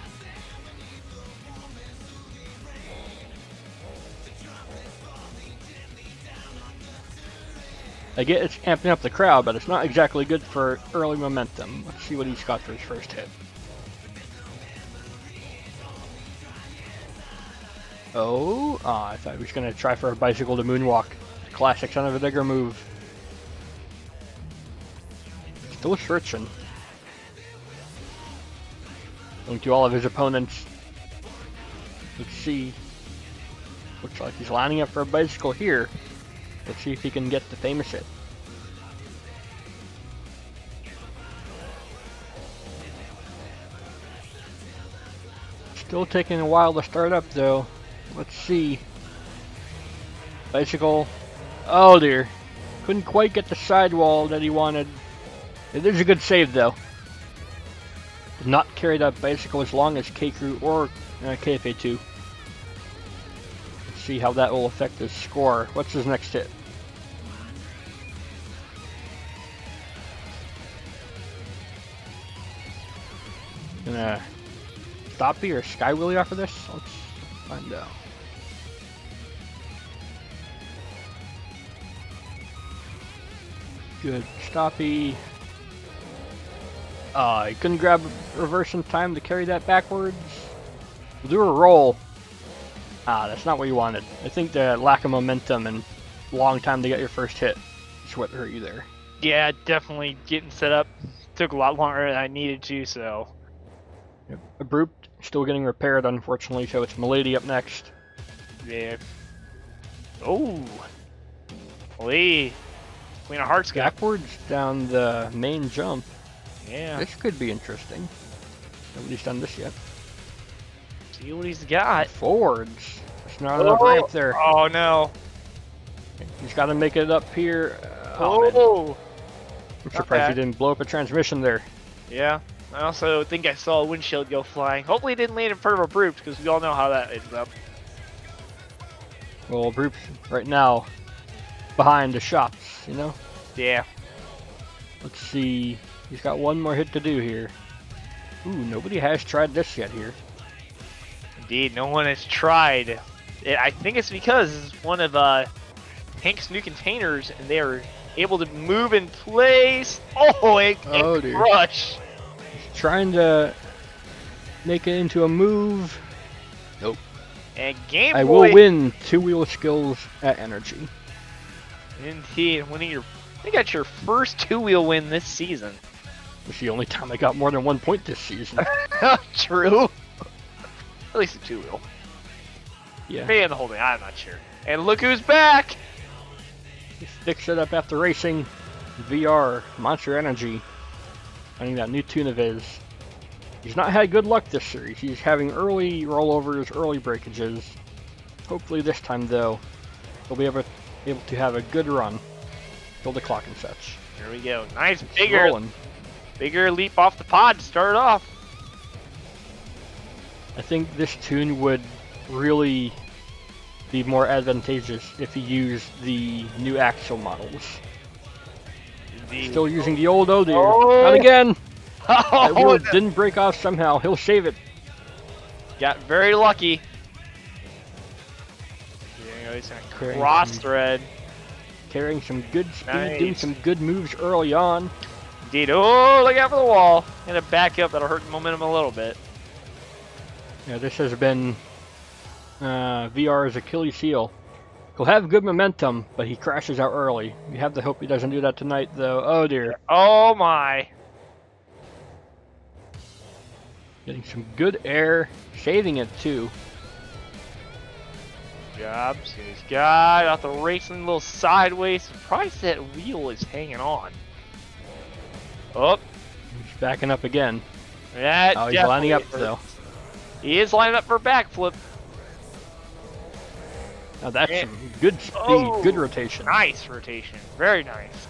Speaker 1: I get it's amping up the crowd, but it's not exactly good for early momentum. Let's see what he's got for his first hit. Oh, I thought he was going to try for a bicycle to moonwalk. Classic Son of a Digger move. Still searching. Going to all of his opponents. Let's see. Looks like he's lining up for a bicycle here. Let's see if he can get the famous hit. Still taking a while to start up though. Let's see. Bicycle. Oh dear. Couldn't quite get the sidewall that he wanted. It is a good save though. Did not carry that bicycle as long as K-Crew or KFA2. See how that will affect his score. What's his next hit? Gonna stoppy or sky wheelie off of this? Let's find out. Good stoppy. He couldn't grab reverse in time to carry that backwards. We'll do a roll. That's not what you wanted. I think the lack of momentum and long time to get your first hit is what hurt you there.
Speaker 2: Yeah, definitely getting set up took a lot longer than I needed to, so.
Speaker 1: Yep. Abrupt, still getting repaired unfortunately, so it's Milady up next.
Speaker 2: Yeah. Oh. Lee. Queen of Hearts got.
Speaker 1: Backwards down the main jump.
Speaker 2: Yeah.
Speaker 1: This could be interesting. Nobody's done this yet.
Speaker 2: See what he's got.
Speaker 1: Forwards. It's not enough ramp there.
Speaker 2: Oh no.
Speaker 1: He's got to make it up here. Man.
Speaker 2: Oh.
Speaker 1: I'm surprised he didn't blow up a transmission there.
Speaker 2: Yeah. I also think I saw a windshield go flying. Hopefully it didn't land in front of a brute because we all know how that ends up.
Speaker 1: Well, Broop's right now behind the shops, you know?
Speaker 2: Yeah.
Speaker 1: Let's see. He's got one more hit to do here. Ooh, nobody has tried this yet here.
Speaker 2: Indeed, no one has tried. I think it's because it's one of Hank's new containers, and they are able to move in place. Oh, and crush.
Speaker 1: He's trying to make it into a move. Nope.
Speaker 2: And Game Boy.
Speaker 1: I will win two-wheel skills at energy.
Speaker 2: Indeed, winning your. I think that's your first two-wheel win this season.
Speaker 1: It's the only time I got more than 1 point this season.
Speaker 2: True. At least a two-wheel.
Speaker 1: Yeah.
Speaker 2: Maybe in the whole thing, I'm not sure. And look who's back!
Speaker 1: He sticks it up after racing. VR, Monster Energy. Finding that new tune of his. He's not had good luck this series. He's having early rollovers, early breakages. Hopefully this time, though, he'll be able to have a good run. Build the clock and such.
Speaker 2: Here we go. Nice,
Speaker 1: Rolling.
Speaker 2: bigger leap off the pod to start it off.
Speaker 1: I think this tune would really be more advantageous if you used the new axle models.
Speaker 2: Indeed.
Speaker 1: Still using the old dear.
Speaker 2: Oh.
Speaker 1: Not again!
Speaker 2: Oh,
Speaker 1: That wheel didn't break off somehow. He'll save it.
Speaker 2: got very lucky. Yeah, he's gonna cross thread.
Speaker 1: Carrying some good speed,
Speaker 2: Nice.
Speaker 1: doing some good moves early on.
Speaker 2: Indeed. Oh, look out for the wall. Gonna back up. That'll hurt the momentum a little bit.
Speaker 1: Yeah, this has been VR's Achilles heel. He'll have good momentum, but he crashes out early. You have to hope he doesn't do that tonight, though. Oh dear.
Speaker 2: Oh my.
Speaker 1: Getting some good air, saving it too.
Speaker 2: Good job. See what he's got. Out the racing, a little sideways. Surprised that wheel is hanging on. Oh.
Speaker 1: He's backing up again.
Speaker 2: That
Speaker 1: Oh, he's lining up
Speaker 2: hurts.
Speaker 1: though.
Speaker 2: He is lining up for a backflip.
Speaker 1: Now that's
Speaker 2: Yeah.
Speaker 1: some good speed,
Speaker 2: Oh,
Speaker 1: good rotation.
Speaker 2: Nice rotation. Very nice.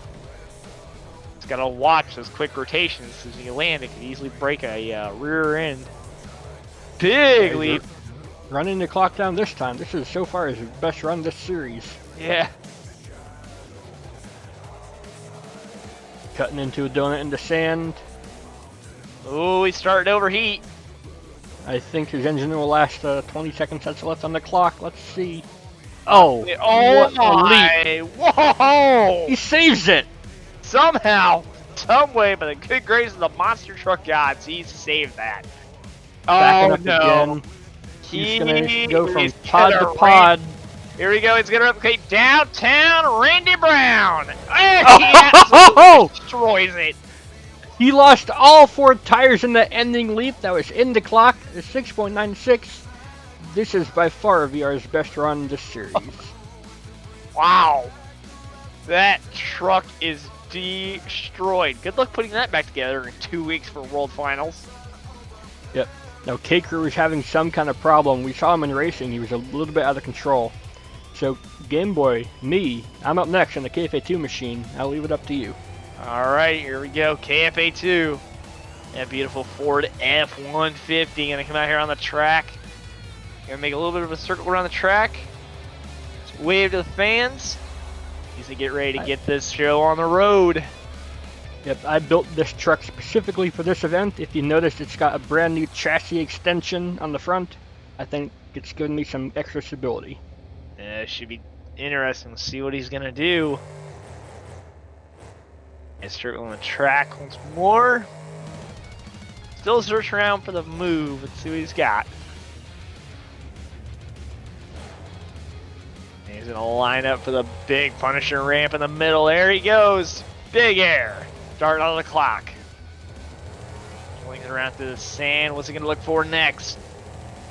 Speaker 2: Just gotta watch those quick rotations as you land. It could easily break a rear end. Big
Speaker 1: Yeah,
Speaker 2: leap.
Speaker 1: Running the clock down this time. This is so far his best run this series.
Speaker 2: Yeah.
Speaker 1: Cutting into a donut in the sand.
Speaker 2: Oh, he's starting to overheat.
Speaker 1: I think his engine will last 20 seconds that's left on the clock. Let's see. Oh,
Speaker 2: Oh
Speaker 1: what a leap.
Speaker 2: my! Whoa!
Speaker 1: He saves it!
Speaker 2: Somehow, some way, by the good grace of the monster truck gods, he saved that.
Speaker 1: Backing
Speaker 2: Oh
Speaker 1: up
Speaker 2: no!
Speaker 1: again. He's gonna go from
Speaker 2: is
Speaker 1: pod
Speaker 2: gonna
Speaker 1: to pod.
Speaker 2: Here we go. He's gonna replicate downtown Randy Brown. And he
Speaker 1: Oh!
Speaker 2: absolutely destroys it.
Speaker 1: He lost all 4 tires in the ending leap. That was in the clock. It's 6.96. This is by far VR's best run this series.
Speaker 2: Wow, that truck is destroyed. Good luck putting that back together in 2 weeks for World Finals.
Speaker 1: Yep. Now K-Crew was having some kind of problem. We saw him in racing. He was a little bit out of control. So Game Boy, me, I'm up next in the KFA2 machine. I'll leave it up to you.
Speaker 2: All right, here we go. KFA2. That beautiful Ford F-150 gonna come out here on the track. Gonna make a little bit of a circle around the track. Just wave to the fans. Needs to get ready to get this show on the road.
Speaker 1: Yep, I built this truck specifically for this event. If you notice, it's got a brand new chassis extension on the front. I think it's giving me some extra stability.
Speaker 2: Should be interesting to see what he's gonna do. And circle on the track once more. Still search around for the move. Let's see what he's got. And he's gonna line up for the big Punisher ramp in the middle. There he goes. Big air. Starting on the clock. Swinging around through the sand. What's he gonna look for next?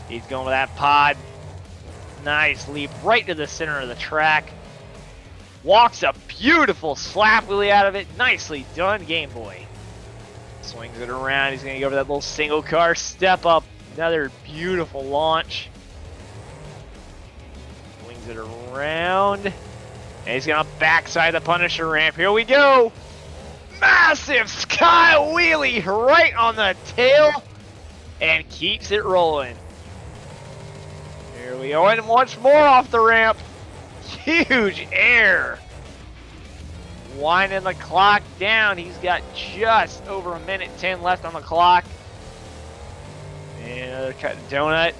Speaker 2: He's going with that pod. Nice leap right to the center of the track. Walks a beautiful slap wheelie out of it. Nicely done, Game Boy. Swings it around. He's going to go over that little single car step up. Another beautiful launch. Swings it around. And he's going to backside the Punisher ramp. Here we go. Massive sky wheelie right on the tail. And keeps it rolling. Here we go. And once more off the ramp. Huge air. Winding the clock down. He's got just over 1:10 left on the clock. And another cut donut.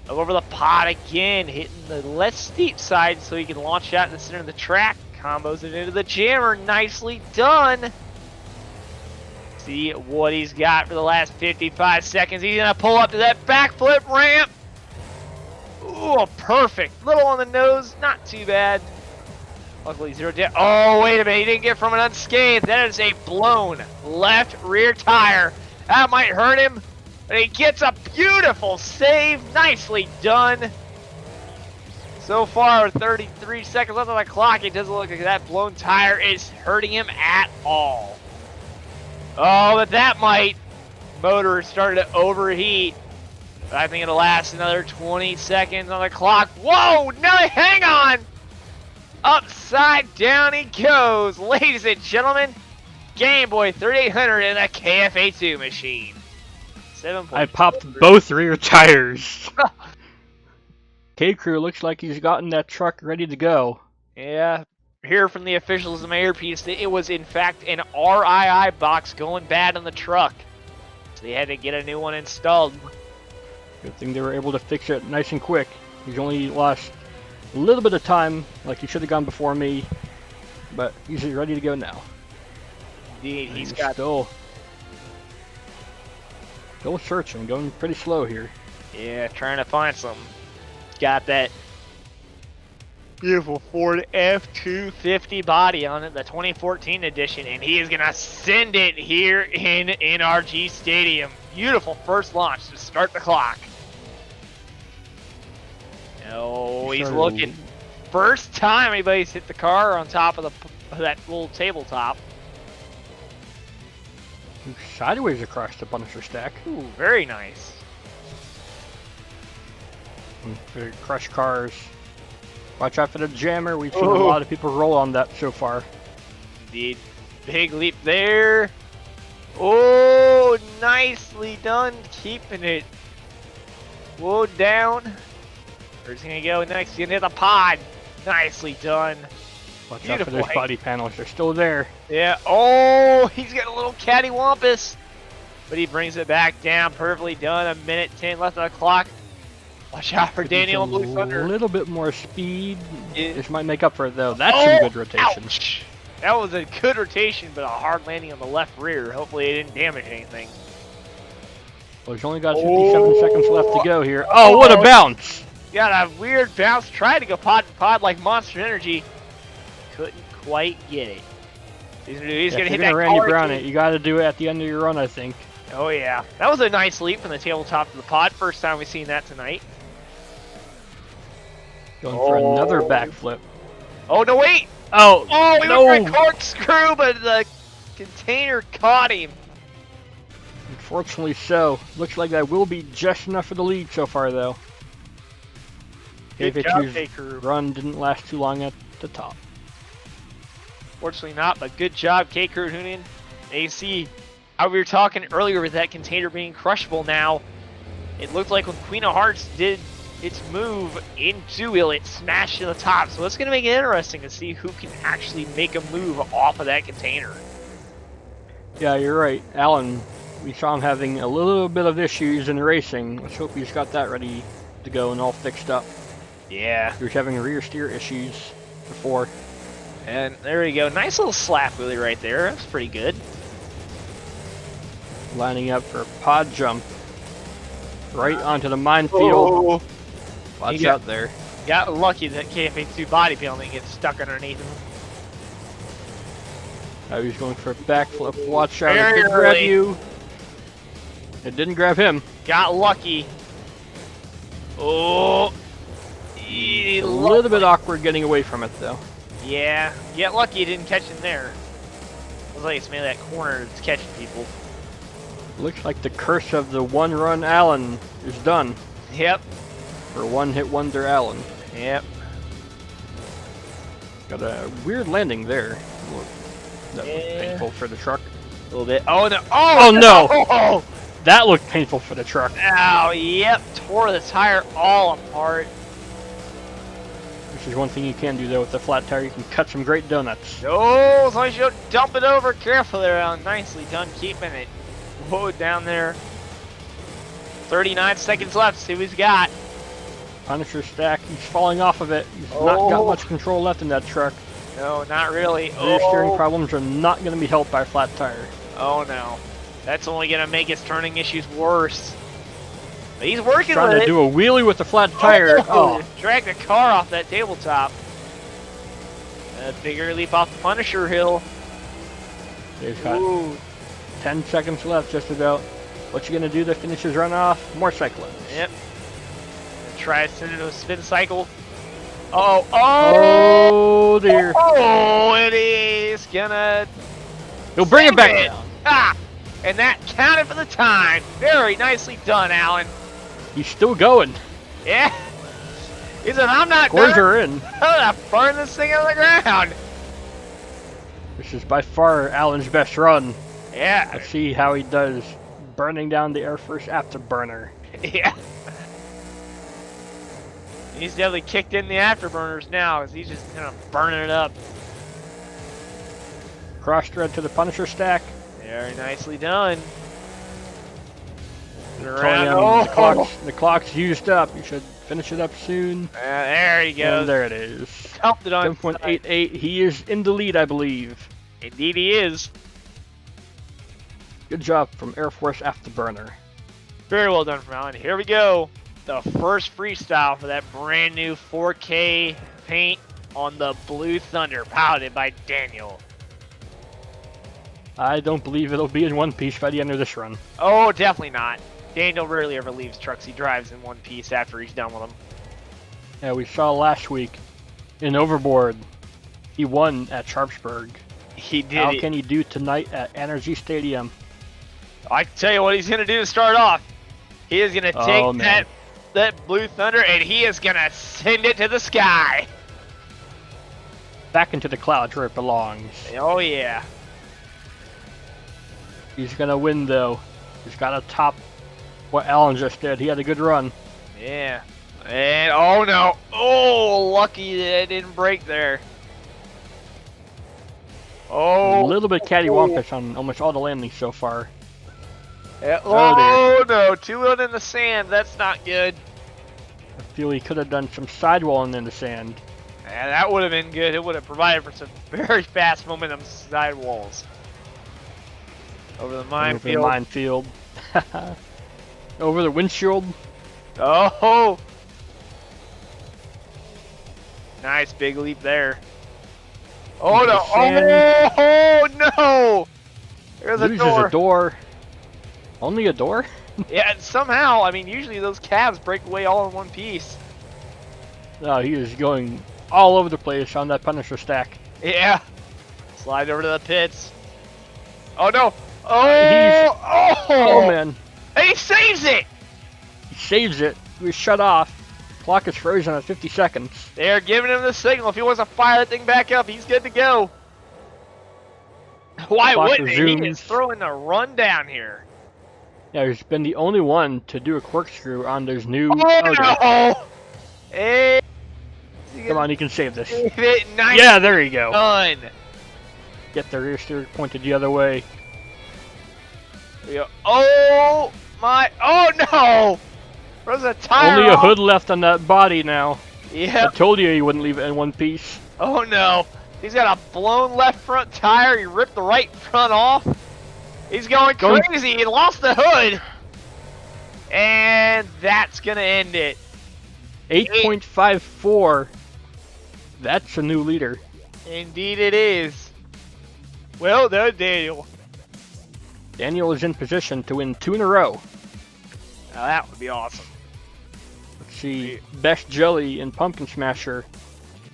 Speaker 2: Over the pot again, hitting the less steep side so he can launch out in the center of the track. Combos it into the jammer. Nicely done. See what he's got for the last 55 seconds. He's going to pull up to that backflip ramp. Ooh, perfect. Little on the nose, not too bad. Luckily, 0 down. Oh, wait a minute. He didn't get from an unscathed. That is a blown left rear tire. That might hurt him. But he gets a beautiful save. Nicely done. So far, 33 seconds left on the clock. It doesn't look like that blown tire is hurting him at all. Oh, but that might. Motor started to overheat. But I think it'll last another 20 seconds on the clock. Whoa, no, hang on. Upside down he goes. Ladies and gentlemen, Game Boy 3800 in the KFA2 machine. 7
Speaker 1: I popped both rear tires. K-Crew looks like he's gotten that truck ready to go.
Speaker 2: Yeah, hear from the officials of my earpiece that it was in fact an RII box going bad on the truck. So they had to get a new one installed.
Speaker 1: Good thing they were able to fix it nice and quick. He's only lost a little bit of time, like he should have gone before me, but he's ready to go now.
Speaker 2: Indeed,
Speaker 1: he's got still searching, going pretty slow here.
Speaker 2: Yeah, trying to find something. Got that beautiful Ford F-250 body on it, the 2014 edition, and he is gonna send it here in NRG Stadium. Beautiful first launch to start the clock. Oh, he's looking. First time anybody's hit the car on top of that little tabletop.
Speaker 1: Sideways across the Punisher stack.
Speaker 2: Ooh, very nice.
Speaker 1: For crush cars. Watch out for the jammer. We've seen a lot of people roll on that so far.
Speaker 2: Indeed. Big leap there. Oh, nicely done. Keeping it. Whoa, down. Where's he going to go next? He's going to hit the pod. Nicely done.
Speaker 1: Watch out for those body panels. They're still there.
Speaker 2: Yeah. Oh, he's got a little cattywampus. But he brings it back down. Perfectly done. 1:10 left on the clock. Watch out for Daniel and Blue Thunder.
Speaker 1: A little bit more speed. This might make up for it, though. That's some good rotation.
Speaker 2: Ouch. That was a good rotation, but a hard landing on the left rear. Hopefully it didn't damage anything.
Speaker 1: Well, he's only got 57 seconds left to go here. Oh, what a bounce!
Speaker 2: Got a weird bounce. Tried to go pod to pod like Monster Energy. Couldn't quite get it. He's going to hit that
Speaker 1: Randy Brown it. You got to do it at the end of your run, I think.
Speaker 2: Oh, yeah. That was a nice leap from the tabletop to the pod. First time we've seen that tonight.
Speaker 1: Going for another backflip.
Speaker 2: Oh, no, wait!
Speaker 1: Oh,
Speaker 2: he went for a corkscrew, but the container caught him.
Speaker 1: Unfortunately so. Looks like that will be just enough for the lead so far, though.
Speaker 2: Good job, K-Crew.
Speaker 1: Run didn't last too long at the top.
Speaker 2: Fortunately not, but good job, K-Crew Hoonin. AC, how we were talking earlier with that container being crushable now. It looked like when Queen of Hearts did its move into wheel, it smashed to the top. So it's going to make it interesting to see who can actually make a move off of that container.
Speaker 1: Yeah, you're right. Alan, we saw him having a little bit of issues in racing. Let's hope he's got that ready to go and all fixed up.
Speaker 2: Yeah.
Speaker 1: He was having rear steer issues before.
Speaker 2: And there we go. Nice little slap wheelie right there. That's pretty good.
Speaker 1: Lining up for a pod jump. Right onto the minefield. Watch out there.
Speaker 2: Got lucky that KFA2 body panel didn't get stuck underneath him.
Speaker 1: Now he's going for a backflip. Watch out, it did grab you. It didn't grab him.
Speaker 2: Got lucky. Oh,
Speaker 1: A little bit awkward getting away from it, though.
Speaker 2: Yeah, get lucky you didn't catch him there. Looks like it's maybe that corner that's catching people.
Speaker 1: Looks like the curse of the one-run Allen is done.
Speaker 2: Yep.
Speaker 1: For one-hit wonder Allen.
Speaker 2: Yep.
Speaker 1: Got a weird landing there. That looked painful for the truck.
Speaker 2: A little bit. Oh no!
Speaker 1: Oh no!
Speaker 2: Oh!
Speaker 1: That looked painful for the truck.
Speaker 2: Ow! Yep. Tore the tire all apart.
Speaker 1: Which is one thing you can do though with the flat tire. You can cut some great donuts.
Speaker 2: Oh, as long as you don't dump it over. Careful there, Alan. Nicely done keeping it. Whoa, down there. 39 seconds left. See what he's got.
Speaker 1: Punisher stack. He's falling off of it. He's not got much control left in that truck.
Speaker 2: No, not really.
Speaker 1: Rear steering problems are not going to be helped by a flat tire.
Speaker 2: Oh no. That's only going to make his turning issues worse. But he's working
Speaker 1: Trying
Speaker 2: with
Speaker 1: to
Speaker 2: it.
Speaker 1: do a wheelie with the flat tire. Oh.
Speaker 2: Drag the car off that tabletop. A bigger leap off the Punisher hill.
Speaker 1: They've got 10 seconds left, just about. What you going to do to finish his run off? More cycling.
Speaker 2: Yep. Try to send it to a spin cycle. Oh
Speaker 1: dear.
Speaker 2: Oh, it is gonna.
Speaker 1: He'll bring it back down.
Speaker 2: Ah, and that counted for the time. Very nicely done, Alan.
Speaker 1: He's still going.
Speaker 2: Yeah. He said, I'm not
Speaker 1: Scores
Speaker 2: done.
Speaker 1: are in.
Speaker 2: I'm gonna burn this thing on the ground.
Speaker 1: This is by far Alan's best run.
Speaker 2: Yeah.
Speaker 1: Let's see how he does burning down the Air Force afterburner.
Speaker 2: Yeah. He's definitely kicked in the afterburners now, because he's just kind of burning it up.
Speaker 1: Cross thread to the Punisher stack.
Speaker 2: Very nicely done.
Speaker 1: The clock's used up. You should finish it up soon.
Speaker 2: There he goes.
Speaker 1: And there it is.
Speaker 2: Helped it on
Speaker 1: 7.88. He is in the lead, I believe.
Speaker 2: Indeed he is.
Speaker 1: Good job from Air Force Afterburner.
Speaker 2: Very well done from Alan. Here we go. The first freestyle for that brand new 4K paint on the Blue Thunder, piloted by Daniel.
Speaker 1: I don't believe it'll be in one piece by the end of this run.
Speaker 2: Oh, definitely not. Daniel rarely ever leaves trucks he drives in one piece after he's done with them.
Speaker 1: Yeah, we saw last week in Overboard. He won at Sharpsburg.
Speaker 2: He did.
Speaker 1: How can he do tonight at Energy Stadium?
Speaker 2: I can tell you what he's going to do to start off. He is going to take that Blue Thunder and he is going to send it to the sky.
Speaker 1: Back into the clouds where it belongs.
Speaker 2: Oh, yeah.
Speaker 1: He's going to win, though. He's got to top what Alan just did. He had a good run.
Speaker 2: Yeah. And, oh, no. Oh, lucky that it didn't break there. Oh.
Speaker 1: A little bit cattywampus on almost all the landings so far.
Speaker 2: Yeah. Oh, no. 2-1 in the sand. That's not good.
Speaker 1: I feel he could have done some sidewalling in the sand.
Speaker 2: Yeah, that would have been good. It would have provided for some very fast momentum sidewalls. Over the minefield.
Speaker 1: Over the minefield. Over the windshield.
Speaker 2: Oh! Nice big leap there. Oh no! Oh no! There's a door.
Speaker 1: A door. Only a door?
Speaker 2: Yeah, and somehow, I mean, usually those cabs break away all in one piece.
Speaker 1: No, he is going all over the place on that Punisher stack.
Speaker 2: Yeah. Slide over to the pits. Oh no! Oh!
Speaker 1: Oh man!
Speaker 2: And he saves it!
Speaker 1: He saves it. He was shut off. Clock is frozen at 50 seconds.
Speaker 2: They're giving him the signal. If he wants to fire that thing back up, he's good to go. Why wouldn't he? He is throwing the run down here.
Speaker 1: Yeah, he's been the only one to do a corkscrew on those new.
Speaker 2: Oh no! Hey.
Speaker 1: Come on, he can save this.
Speaker 2: Nice.
Speaker 1: Yeah, there you go.
Speaker 2: Done.
Speaker 1: Get the rear steer pointed the other way.
Speaker 2: Yeah. Oh my! Oh no! Where's the tire?
Speaker 1: Only a hood left on that body now.
Speaker 2: Yeah.
Speaker 1: I told you he wouldn't leave it in one piece.
Speaker 2: Oh no! He's got a blown left front tire. He ripped the right front off. He's going crazy. He lost the hood. And that's gonna end it.
Speaker 1: 8.54. That's a new leader.
Speaker 2: Indeed it is. Well done, Daniel.
Speaker 1: Daniel is in position to win 2 in a row.
Speaker 2: Now that would be awesome.
Speaker 1: Let's see, Best Jelly and Pumpkin Smasher.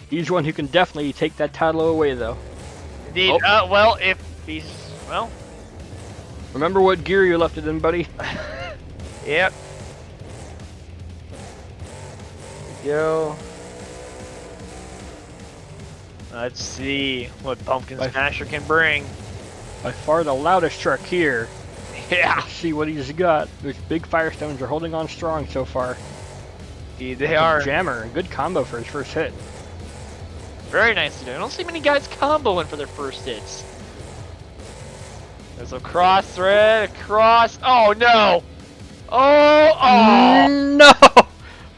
Speaker 1: He's one who can definitely take that title away, though.
Speaker 2: Indeed.
Speaker 1: Oh.
Speaker 2: Well, if he's... Well...
Speaker 1: Remember what gear you left it in, buddy?
Speaker 2: Yep. Go. Let's see what Pumpkin Smasher can bring.
Speaker 1: By far the loudest truck here.
Speaker 2: Yeah.
Speaker 1: Let's see what he's got. Those big Firestones are holding on strong so far.
Speaker 2: Indeed, they are.
Speaker 1: Jammer, good combo for his first hit.
Speaker 2: Very nicely done. I don't see many guys comboing for their first hits. There's a cross thread, across. Oh no! Oh
Speaker 1: no!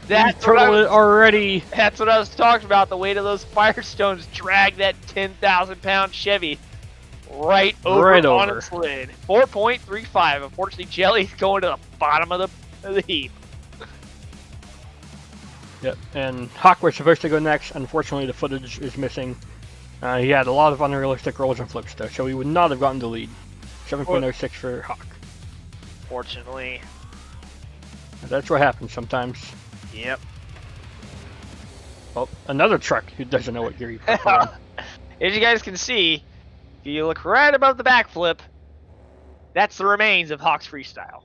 Speaker 2: That's
Speaker 1: already.
Speaker 2: That's what I was talking about. The weight of those Firestones drag that 10,000-pound Chevy right over on its lid. 4.35. Unfortunately, Jelly's going to the bottom of the heap.
Speaker 1: Yep, and Hawk was supposed to go next. Unfortunately, the footage is missing. He had a lot of unrealistic rolls and flips, though, so he would not have gotten the lead. 7.06 for Hawk.
Speaker 2: Fortunately.
Speaker 1: That's what happens sometimes.
Speaker 2: Yep.
Speaker 1: Well, another truck who doesn't know what gear you put on.
Speaker 2: As you guys can see, if you look right above the backflip, that's the remains of Hawk's freestyle.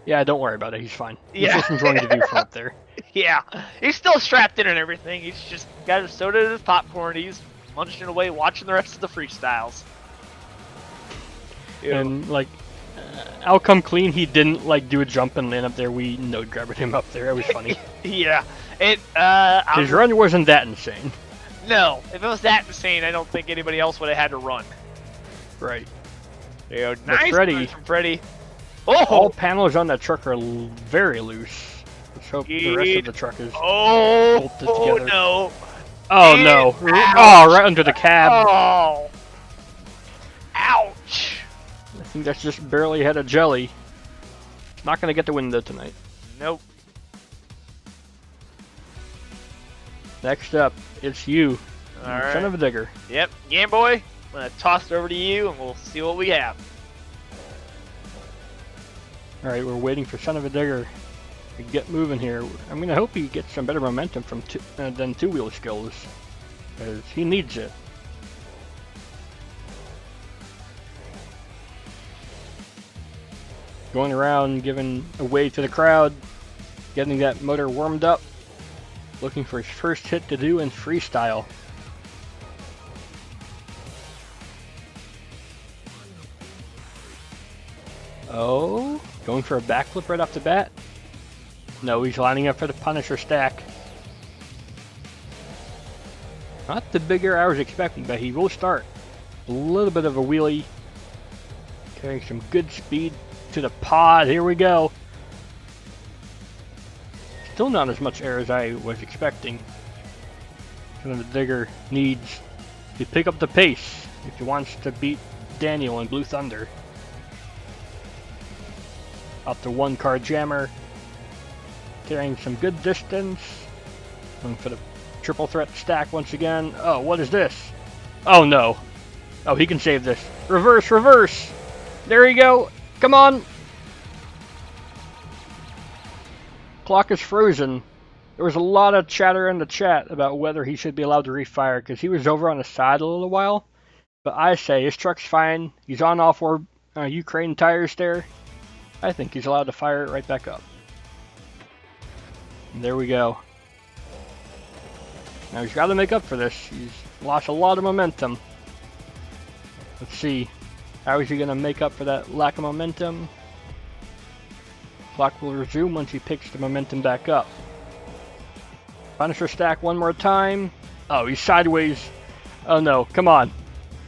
Speaker 1: Yeah, don't worry about it. He's fine. He's
Speaker 2: Yeah.
Speaker 1: just enjoying the view from up there.
Speaker 2: Yeah, he's still strapped in and everything. He's just got his soda and his popcorn. He's munching away, watching the rest of the freestyles.
Speaker 1: And like, outcome clean. He didn't like do a jump and land up there. We node grabbed him up there. It was funny.
Speaker 2: Yeah,
Speaker 1: His run wasn't that insane.
Speaker 2: No, if it was that insane, I don't think anybody else would have had to run.
Speaker 1: Right.
Speaker 2: There you go.
Speaker 1: But
Speaker 2: Nice
Speaker 1: Freddy.
Speaker 2: from Freddy. Oh!
Speaker 1: All panels on that truck are very loose. Let's hope the rest of the truck is bolted together.
Speaker 2: No!
Speaker 1: Oh no! Oh, right under the cab.
Speaker 2: Oh! Ouch!
Speaker 1: I think that's just barely ahead of Jelly. Not gonna get the win though tonight.
Speaker 2: Nope.
Speaker 1: Next up, it's you,
Speaker 2: Alright.
Speaker 1: son of a digger.
Speaker 2: Yep, Game Boy. I'm gonna toss it over to you, and we'll see what we have.
Speaker 1: All right, we're waiting for son of a digger to get moving here. I'm gonna hope he gets some better momentum from than two-wheel skills, because he needs it. Going around, giving a wave to the crowd, getting that motor warmed up, looking for his first hit to do in freestyle. Oh, going for a backflip right off the bat? No, he's lining up for the Punisher stack. Not the bigger I was expecting, but he will start. A little bit of a wheelie. Carrying some good speed to the pod. Here we go. Still not as much air as I was expecting. Kind of the digger needs to pick up the pace if he wants to beat Daniel in Blue Thunder. Up to one car jammer. Carrying some good distance. Going for the triple threat stack once again. Oh, what is this? Oh no. Oh, he can save this. Reverse, reverse! There you go. Come on. Clock is frozen. There was a lot of chatter in the chat about whether he should be allowed to refire because he was over on the side a little while. But I say his truck's fine. He's on all four Ukraine tires there. I think he's allowed to fire it right back up. And there we go. Now he's got to make up for this. He's lost a lot of momentum. Let's see. How is he going to make up for that lack of momentum? Clock will resume once he picks the momentum back up. Punisher stack one more time. Oh, he's sideways. Oh no, come on.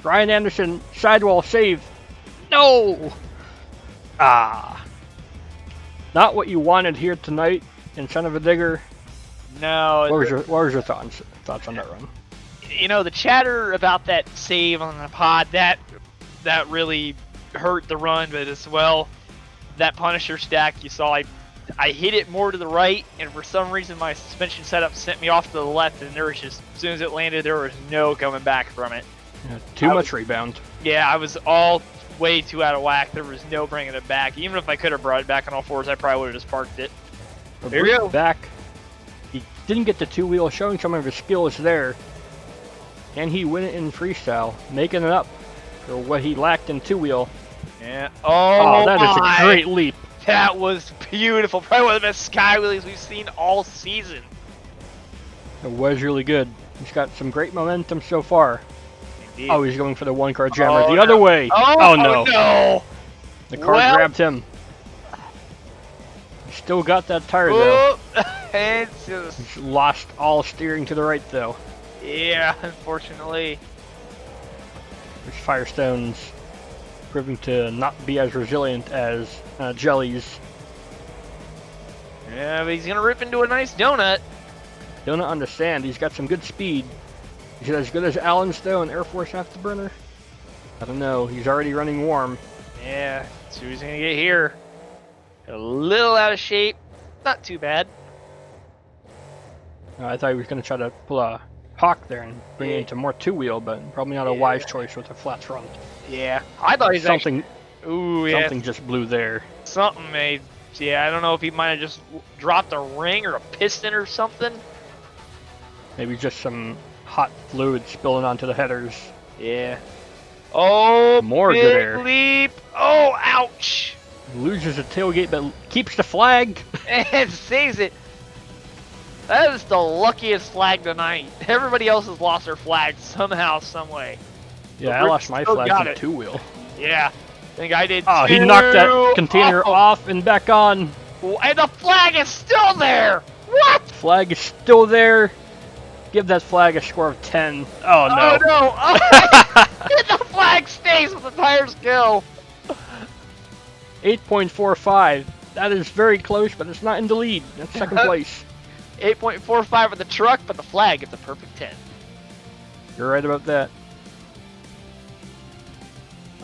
Speaker 1: Ryan Anderson, sidewall, save. No! Ah. Not what you wanted here tonight in Son of a Digger.
Speaker 2: No.
Speaker 1: What was your thoughts on that run?
Speaker 2: You know, the chatter about that save on the pod, that really hurt the run, but as well, that Punisher stack you saw, I hit it more to the right, and for some reason my suspension setup sent me off to the left, and there was just, as soon as it landed, there was no coming back from it.
Speaker 1: Yeah, too much rebound.
Speaker 2: Yeah, I was all way too out of whack. There was no bringing it back. Even if I could have brought it back on all fours, I probably would have just parked it. There you go.
Speaker 1: Back. didn't get the two-wheel, showing some of his skills there. Can he win it in freestyle, making it up for what he lacked in two-wheel?
Speaker 2: Yeah.
Speaker 1: Oh, that is a great leap.
Speaker 2: That was beautiful. Probably one of the best sky wheelies we've seen all season.
Speaker 1: It was really good. He's got some great momentum so far.
Speaker 2: Indeed.
Speaker 1: Oh, he's going for the one-car jammer the
Speaker 2: no.
Speaker 1: other way.
Speaker 2: Oh,
Speaker 1: no.
Speaker 2: no.
Speaker 1: The car grabbed him. He still got that tire, though.
Speaker 2: It's just...
Speaker 1: He's lost all steering to the right, though.
Speaker 2: Yeah, unfortunately.
Speaker 1: There's Firestone's proving to not be as resilient as Jelly's.
Speaker 2: Yeah, but he's going to rip into a nice donut.
Speaker 1: Donut on the sand. He's got some good speed. Is it as good as Alan Stone, Air Force Afterburner? I don't know. He's already running warm.
Speaker 2: Yeah, see what he's going to get here. A little out of shape. Not too bad.
Speaker 1: I thought he was going to try to pull a Hawk there and bring it into more two-wheel, but probably not a wise choice with a flat front.
Speaker 2: Yeah, I thought he's
Speaker 1: something.
Speaker 2: Ooh, yeah.
Speaker 1: Something just blew there.
Speaker 2: Something made. Yeah, I don't know if he might have just dropped a ring or a piston or something.
Speaker 1: Maybe just some hot fluid spilling onto the headers.
Speaker 2: Yeah. Oh,
Speaker 1: more
Speaker 2: big
Speaker 1: good air.
Speaker 2: Leap. Oh, ouch.
Speaker 1: Loses the tailgate, but keeps the flag.
Speaker 2: And saves it. That is the luckiest flag tonight. Everybody else has lost their flag somehow, some way.
Speaker 1: Yeah, I lost my flag in two-wheel.
Speaker 2: Yeah, I think I did
Speaker 1: Oh,
Speaker 2: too.
Speaker 1: he knocked that container off and back on.
Speaker 2: And the flag is still there. What?
Speaker 1: Flag is still there. Give that flag a score of 10. Oh, no.
Speaker 2: Oh, no. Oh, the flag stays with the tires go.
Speaker 1: 8.45. That is very close, but it's not in the lead. That's second place.
Speaker 2: 8.45 with the truck, but the flag gets a perfect 10.
Speaker 1: You're right about that.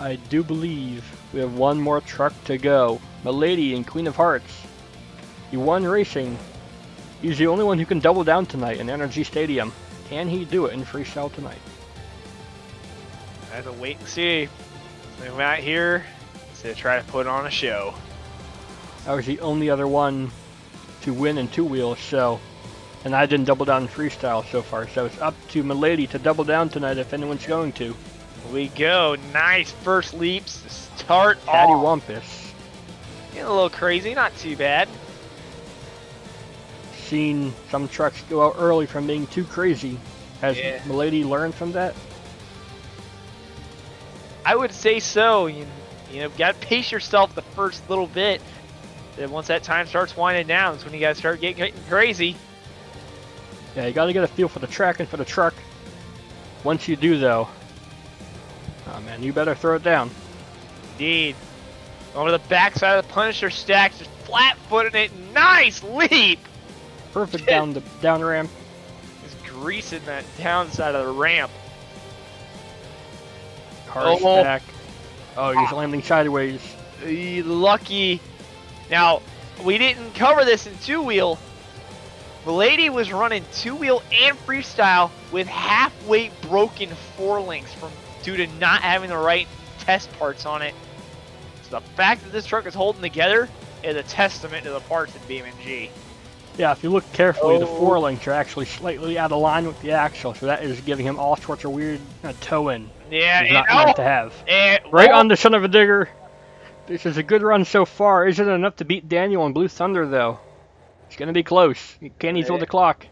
Speaker 1: I do believe we have one more truck to go. Milady in Queen of Hearts. He won racing. He's the only one who can double down tonight in Energy Stadium. Can he do it in freestyle tonight?
Speaker 2: I have to wait and see. So I'm out here to try to put on a show.
Speaker 1: I was the only other one to win in two-wheels, and I didn't double down in freestyle so far, so it's up to Milady to double down tonight if anyone's going to.
Speaker 2: Here we go. Nice first leaps to start
Speaker 1: Patty
Speaker 2: off.
Speaker 1: Wampus.
Speaker 2: Getting a little crazy, not too bad.
Speaker 1: Seen some trucks go out early from being too crazy. Has Milady learned from that?
Speaker 2: I would say so. You know, got to pace yourself the first little bit. Then once that time starts winding down, it's when you guys start getting crazy.
Speaker 1: Yeah, you got to get a feel for the track and for the truck. Once you do, though, oh man, you better throw it down.
Speaker 2: Indeed. Over the backside of the Punisher stack, just flat-footing it. Nice leap!
Speaker 1: Perfect down the down ramp.
Speaker 2: Just greasing that downside of the ramp.
Speaker 1: Car stack. Oh, he's landing sideways.
Speaker 2: Lucky. Now, we didn't cover this in two-wheel. Milady was running two-wheel and freestyle with half-weight broken four-links due to not having the right test parts on it. So the fact that this truck is holding together is a testament to the parts in BeamNG.
Speaker 1: Yeah, if you look carefully, the four-links are actually slightly out of line with the axle, so that is giving him all sorts of weird toe-in.
Speaker 2: Yeah,
Speaker 1: not meant to have.
Speaker 2: Right
Speaker 1: well, on the son of a digger. This is a good run so far. Isn't enough to beat Daniel and Blue Thunder, though. It's going to be close. Can he throw the clock?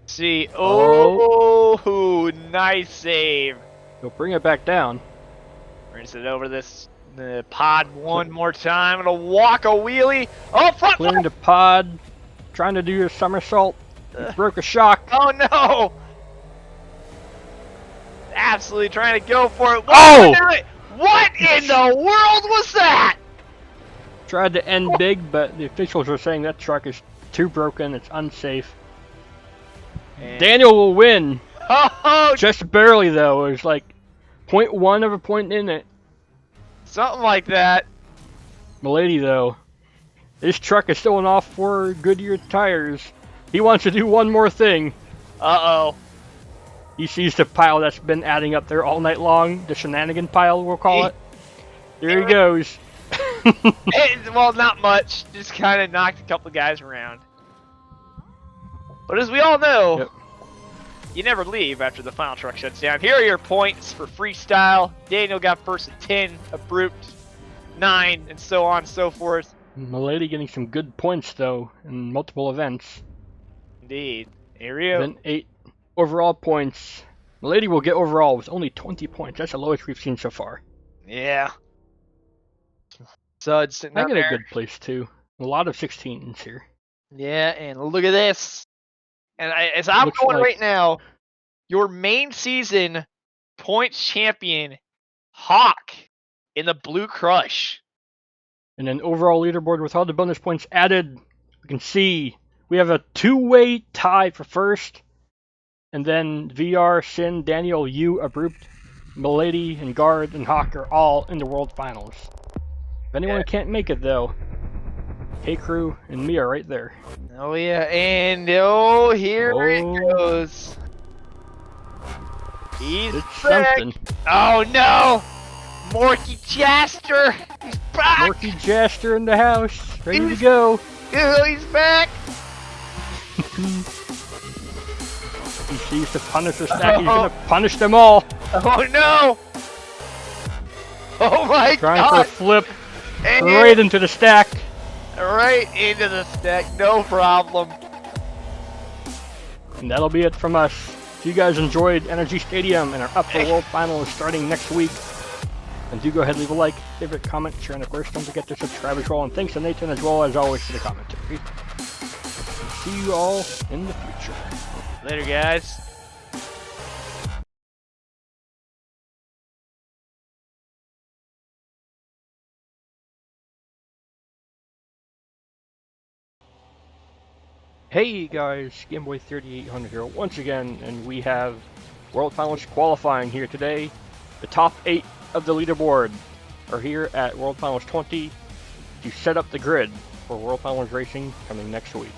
Speaker 2: See. Oh, nice save.
Speaker 1: He'll bring it back down.
Speaker 2: We're going to sit over the pod one more time. It'll walk a wheelie. Oh, front.
Speaker 1: Clearing the pod. Trying to do your somersault. Broke a shock.
Speaker 2: Oh, no. Absolutely trying to go for it.
Speaker 1: Oh!
Speaker 2: What in the world was that?
Speaker 1: Tried to end big, but the officials are saying that truck is too broken. It's unsafe. And Daniel will win.
Speaker 2: Oh!
Speaker 1: Just barely, though. It was like 0.1 of a point in it.
Speaker 2: Something like that.
Speaker 1: Milady, though. This truck is still on all four Goodyear tires. He wants to do one more thing.
Speaker 2: Uh-oh.
Speaker 1: He sees the pile that's been adding up there all night long. The shenanigan pile, we'll call it. There he goes.
Speaker 2: Well, not much. Just kind of knocked a couple guys around. But as we all know,
Speaker 1: Yep.
Speaker 2: you never leave after the final truck shuts down. Here are your points for freestyle. Daniel got first at 10, Abrupt 9, and so on and so forth.
Speaker 1: Milady getting some good points though in multiple events.
Speaker 2: Indeed. Here we go.
Speaker 1: Then 8 overall points. Milady will get overall with only 20 points. That's the lowest we've seen so far.
Speaker 2: Yeah. Sud sitting
Speaker 1: I
Speaker 2: up
Speaker 1: get a
Speaker 2: there.
Speaker 1: good place too. A lot of 16s here.
Speaker 2: Yeah, and look at this. And as I'm
Speaker 1: Looks
Speaker 2: going
Speaker 1: like-
Speaker 2: right now, your main season points champion, Hawk, in the Blue Crush.
Speaker 1: And then overall leaderboard with all the bonus points added, we can see we have a 2-way tie for first. And then VR, Sin, Daniel, you, Abrupt, Milady, and Guard, and Hawk are all in the World Finals. If anyone can't make it though, K-Crew and me are right there.
Speaker 2: Oh yeah, and oh, here it goes. He's
Speaker 1: It's
Speaker 2: back.
Speaker 1: something.
Speaker 2: Oh no! Morky Jaster! He's back!
Speaker 1: Morky Jaster in the house, ready to go.
Speaker 2: Oh, he's back!
Speaker 1: He sees to punish the stack, he's gonna punish them all.
Speaker 2: Oh no! Oh my
Speaker 1: Trying for a
Speaker 2: god!
Speaker 1: flip,
Speaker 2: And
Speaker 1: right into the stack.
Speaker 2: right into the stack, no problem.
Speaker 1: And that'll be it from us. If you guys enjoyed Energy Stadium and are up for World Finals starting next week, then do go ahead and leave a like, favorite, comment, share, and of course don't forget to subscribe as well. And thanks to Nathan as well as always for the commentary. See you all in the future.
Speaker 2: Later, guys.
Speaker 1: Hey guys, Gameboy 3800 here once again, and we have World Finals qualifying here today. The top 8 of the leaderboard are here at World Finals 20 to set up the grid for World Finals racing coming next week.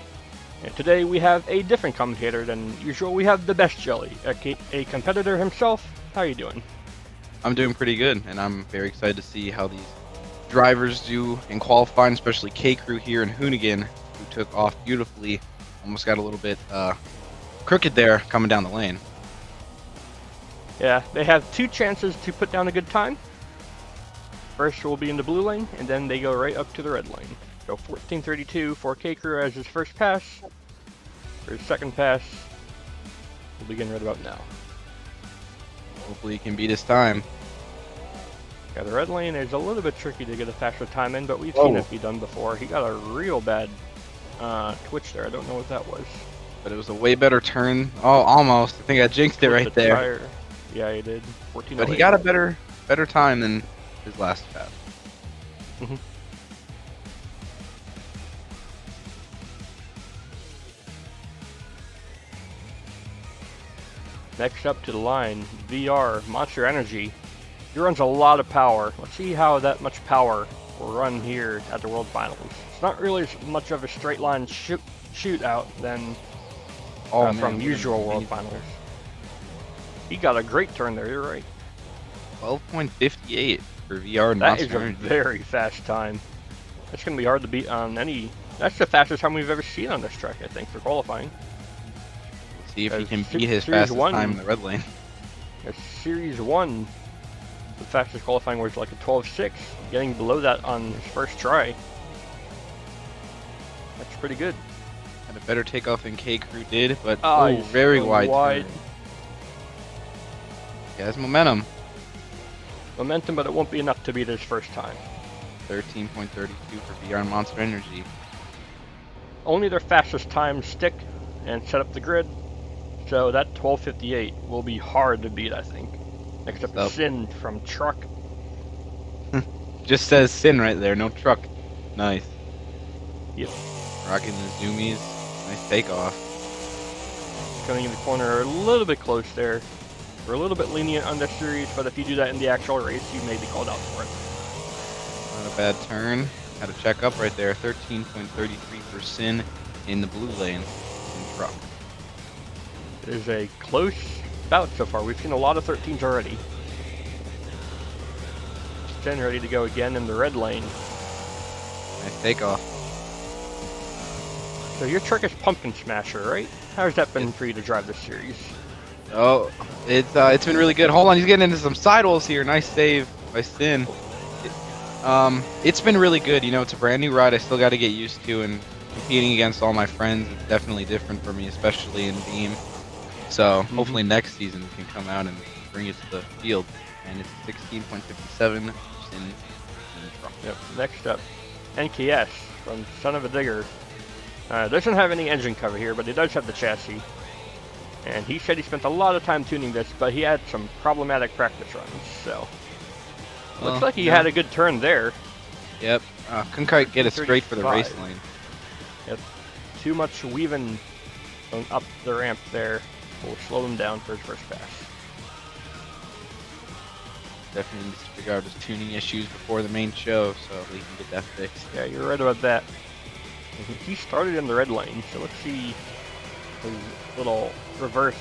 Speaker 1: And today we have a different commentator than usual. We have the best Jelly, a competitor himself. How are you doing?
Speaker 3: I'm doing pretty good, and I'm very excited to see how these drivers do in qualifying, especially K-Crew here in Hoonigan, who took off beautifully. Almost got a little bit crooked there coming down the lane.
Speaker 1: Yeah, they have 2 chances to put down a good time. First will be in the blue lane, and then they go right up to the red lane. So 14:32 for K-Crew as his first pass. For his second pass, we'll begin right about now.
Speaker 3: Hopefully he can beat his time.
Speaker 1: Yeah, the red lane is a little bit tricky to get a faster time in, but we've seen it be done before. He got a real bad twitch there. I don't know what that was.
Speaker 3: But it was a way better turn. Oh, almost. I think I jinxed it right there.
Speaker 1: Tire. Yeah, he did. 14:08.
Speaker 3: But he got a better time than his last pass.
Speaker 1: Mhm. Next up to the line, VR, Monster Energy. He runs a lot of power. Let's see how that much power will run here at the World Finals. It's not really as much of a straight line shootout than from usual World Finals. He got a great turn there, you're right.
Speaker 3: 12.58 for VR and
Speaker 1: That
Speaker 3: Monster
Speaker 1: is a
Speaker 3: Energy.
Speaker 1: very fast time. That's going to be hard to beat on any... That's the fastest time we've ever seen on this track, I think, for qualifying.
Speaker 3: Let's see if he can
Speaker 1: Series
Speaker 3: beat his fastest
Speaker 1: 1.
Speaker 3: time in the red lane.
Speaker 1: Series 1, the fastest qualifying was like a 12.6. Getting below that on his first try. That's pretty good.
Speaker 3: Had a better takeoff than K-Crew did, but
Speaker 1: He's
Speaker 3: very
Speaker 1: going
Speaker 3: wide. Turn. He has momentum.
Speaker 1: Momentum, but it won't be enough to beat his first time.
Speaker 3: 13.32 for VR and Monster Energy.
Speaker 1: Only their fastest times stick and set up the grid. So that 12.58 will be hard to beat, I think. Next up, Sin from Truck.
Speaker 3: Just says Sin right there, no truck. Nice.
Speaker 1: Yep.
Speaker 3: Rocking the zoomies. Nice takeoff.
Speaker 1: Coming in the corner a little bit close there. We're a little bit lenient on this series, but if you do that in the actual race, you may be called out for it.
Speaker 3: Not a bad turn. Had a check up right there. 13.33 for Sin in the blue lane in truck.
Speaker 1: It is a close bout so far. We've seen a lot of 13s already. Sin ready to go again in the red lane.
Speaker 3: Nice takeoff.
Speaker 1: So your trick is Pumpkin Smasher, right? How's that been for you to drive this series?
Speaker 3: Oh, it's been really good. Hold on, he's getting into some sidewalls here. Nice save by Sin. It's been really good. You know, it's a brand new ride. I still got to get used to, and competing against all my friends is definitely different for me, especially in Beam. So hopefully next season we can come out and bring it to the field. And it's 16.57 Sin.
Speaker 1: Yep. Next up, NKS from Son of a Digger. Doesn't have any engine cover here, but he does have the chassis. And he said he spent a lot of time tuning this, but he had some problematic practice runs, so. Looks like he had a good turn there.
Speaker 3: Yep. Couldn't quite get it straight for the race lane.
Speaker 1: Yep. Too much weaving going up the ramp there will slow him down for his first pass.
Speaker 3: Definitely needs to figure out his tuning issues before the main show, so we can get that fixed.
Speaker 1: Yeah, you're right about that. He started in the red lane, so let's see his little reverse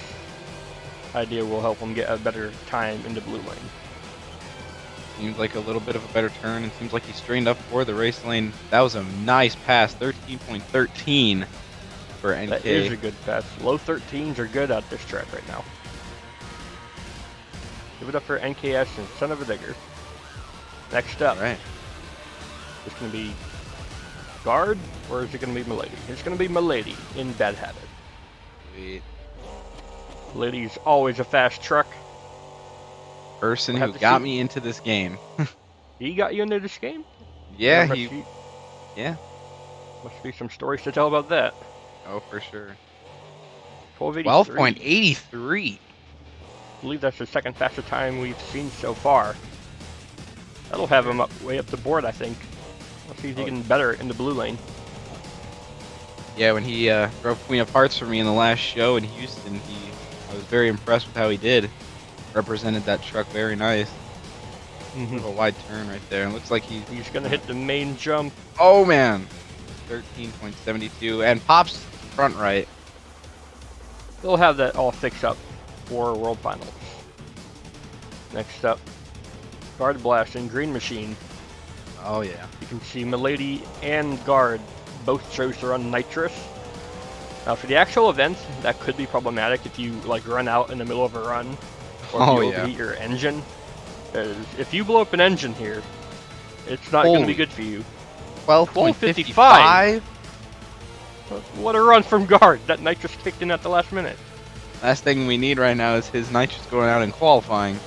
Speaker 1: idea will help him get a better time in the blue lane.
Speaker 3: Seems like a little bit of a better turn, and seems like he straightened up for the race lane. That was a nice pass, 13.13 for NK.
Speaker 1: That is a good pass. Low 13s are good at this track right now. Give it up for NKS and Son of a Digger. Next up,
Speaker 3: Right.
Speaker 1: it's going to be Guard, or is it going to be Milady? It's going to be Milady in Bad Habit.
Speaker 3: Sweet.
Speaker 1: Milady's always a fast truck.
Speaker 3: Person
Speaker 1: We'll
Speaker 3: who
Speaker 1: have to
Speaker 3: got
Speaker 1: see.
Speaker 3: me into this game.
Speaker 1: He got you into this game?
Speaker 3: Yeah,
Speaker 1: There
Speaker 3: he.
Speaker 1: must be-
Speaker 3: Yeah.
Speaker 1: Must be some stories to tell about that.
Speaker 3: Oh, for sure.
Speaker 1: 1283.
Speaker 3: 12.83.
Speaker 1: I believe that's the second fastest time we've seen so far. That'll have him up way up the board, I think. Let's see if he can better in the blue lane.
Speaker 3: Yeah, when he drove Queen of Hearts for me in the last show in Houston, I was very impressed with how he did. Represented that truck very nice. Sort of a wide turn right there. It looks like
Speaker 1: He's gonna hit the main jump.
Speaker 3: Oh man, 13.72 and pops front right.
Speaker 1: They'll have that all fixed up for World Finals. Next up, Guard Blast and Green Machine.
Speaker 3: Oh yeah.
Speaker 1: You can see Milady and Guard both chose to run Nitrous. Now for the actual event, that could be problematic if you like run out in the middle of a run, or if you overheat your engine. 'Cause if you blow up an engine here, it's not going to be good for you.
Speaker 3: 12.55.
Speaker 1: What a run from Guard! That Nitrous kicked in at the last minute.
Speaker 3: Last thing we need right now is his Nitrous going out and qualifying.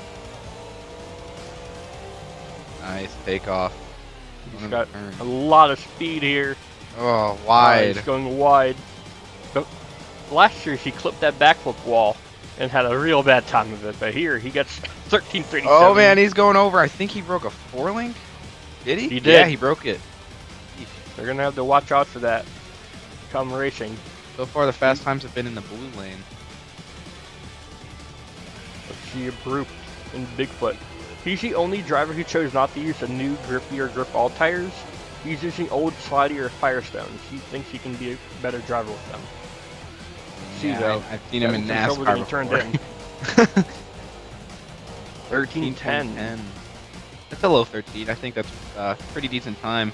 Speaker 3: Nice takeoff.
Speaker 1: He's got a lot of speed here.
Speaker 3: Oh, wide.
Speaker 1: He's going wide. But last year he clipped that backflip wall and had a real bad time of it. But here he gets 1337.
Speaker 3: Oh man, he's going over. I think he broke a 4-link. Did he?
Speaker 1: He did.
Speaker 3: Yeah, he broke it.
Speaker 1: They're gonna have to watch out for that come racing.
Speaker 3: So far, the fast times have been in the blue lane.
Speaker 1: Let's see a Brute in Bigfoot. He's the only driver who chose not to use the new grippier grip all tires. He's using old slidey or Firestones. He thinks he can be a better driver with them.
Speaker 3: Yeah,
Speaker 1: though.
Speaker 3: I've seen him in
Speaker 1: Hasn't been
Speaker 3: NASCAR
Speaker 1: he turned
Speaker 3: before.
Speaker 1: in. 13:10.
Speaker 3: That's a low 13. I think that's pretty decent time.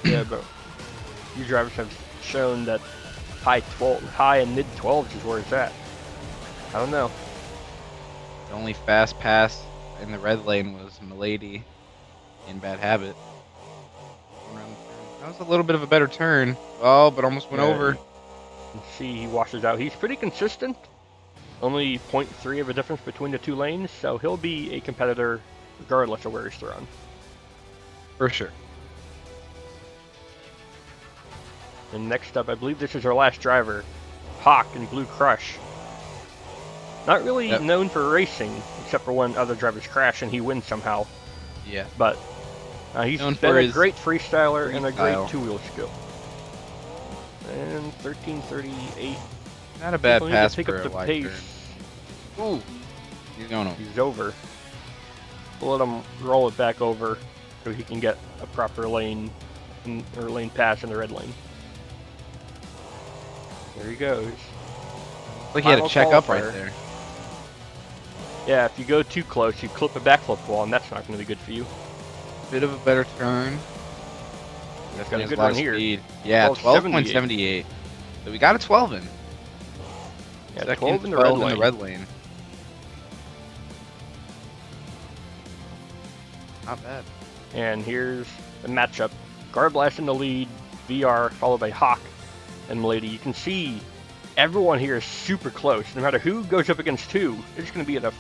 Speaker 1: Yeah, but you drivers have shown that high and mid 12s is where it's at. I don't know.
Speaker 3: The only fast pass in the red lane was Milady in Bad Habit. That was a little bit of a better turn. Oh, but almost went over.
Speaker 1: You can see he washes out. He's pretty consistent. Only 0.3 of a difference between the two lanes, so he'll be a competitor regardless of where he's thrown.
Speaker 3: For sure.
Speaker 1: And next up, I believe this is our last driver, Hawk in Blue Crush. Not really known for racing, except for when other drivers crash and he wins somehow.
Speaker 3: Yeah.
Speaker 1: But he's
Speaker 3: known
Speaker 1: been
Speaker 3: for
Speaker 1: a
Speaker 3: his
Speaker 1: great freestyler and a great
Speaker 3: freestyle.
Speaker 1: two-wheel skill. And 1338.
Speaker 3: Not a bad
Speaker 1: People need to
Speaker 3: pass
Speaker 1: pick
Speaker 3: for
Speaker 1: up
Speaker 3: a
Speaker 1: the
Speaker 3: wide
Speaker 1: pace.
Speaker 3: turn. Ooh. He's going over.
Speaker 1: He's over. We'll let him roll it back over so he can get a proper lane or lane pass in the red lane. There he goes.
Speaker 3: Like he had
Speaker 1: Final
Speaker 3: to check up
Speaker 1: qualifier.
Speaker 3: right there.
Speaker 1: Yeah, if you go too close, you clip a backflip wall, and that's not going to be good for you.
Speaker 3: Bit of a better turn.
Speaker 1: That's got a
Speaker 3: Has
Speaker 1: good
Speaker 3: lot
Speaker 1: run
Speaker 3: of
Speaker 1: here.
Speaker 3: speed. Yeah,
Speaker 1: 12.78.
Speaker 3: 12.78. So we got a 12 in.
Speaker 1: Yeah,
Speaker 3: Second
Speaker 1: 12 in the
Speaker 3: 12
Speaker 1: red
Speaker 3: in
Speaker 1: lane.
Speaker 3: the red lane. Not bad.
Speaker 1: And here's the matchup. Garblast in the lead, VR followed by Hawk and Milady. You can see everyone here is super close. No matter who goes up against who, it's going to be an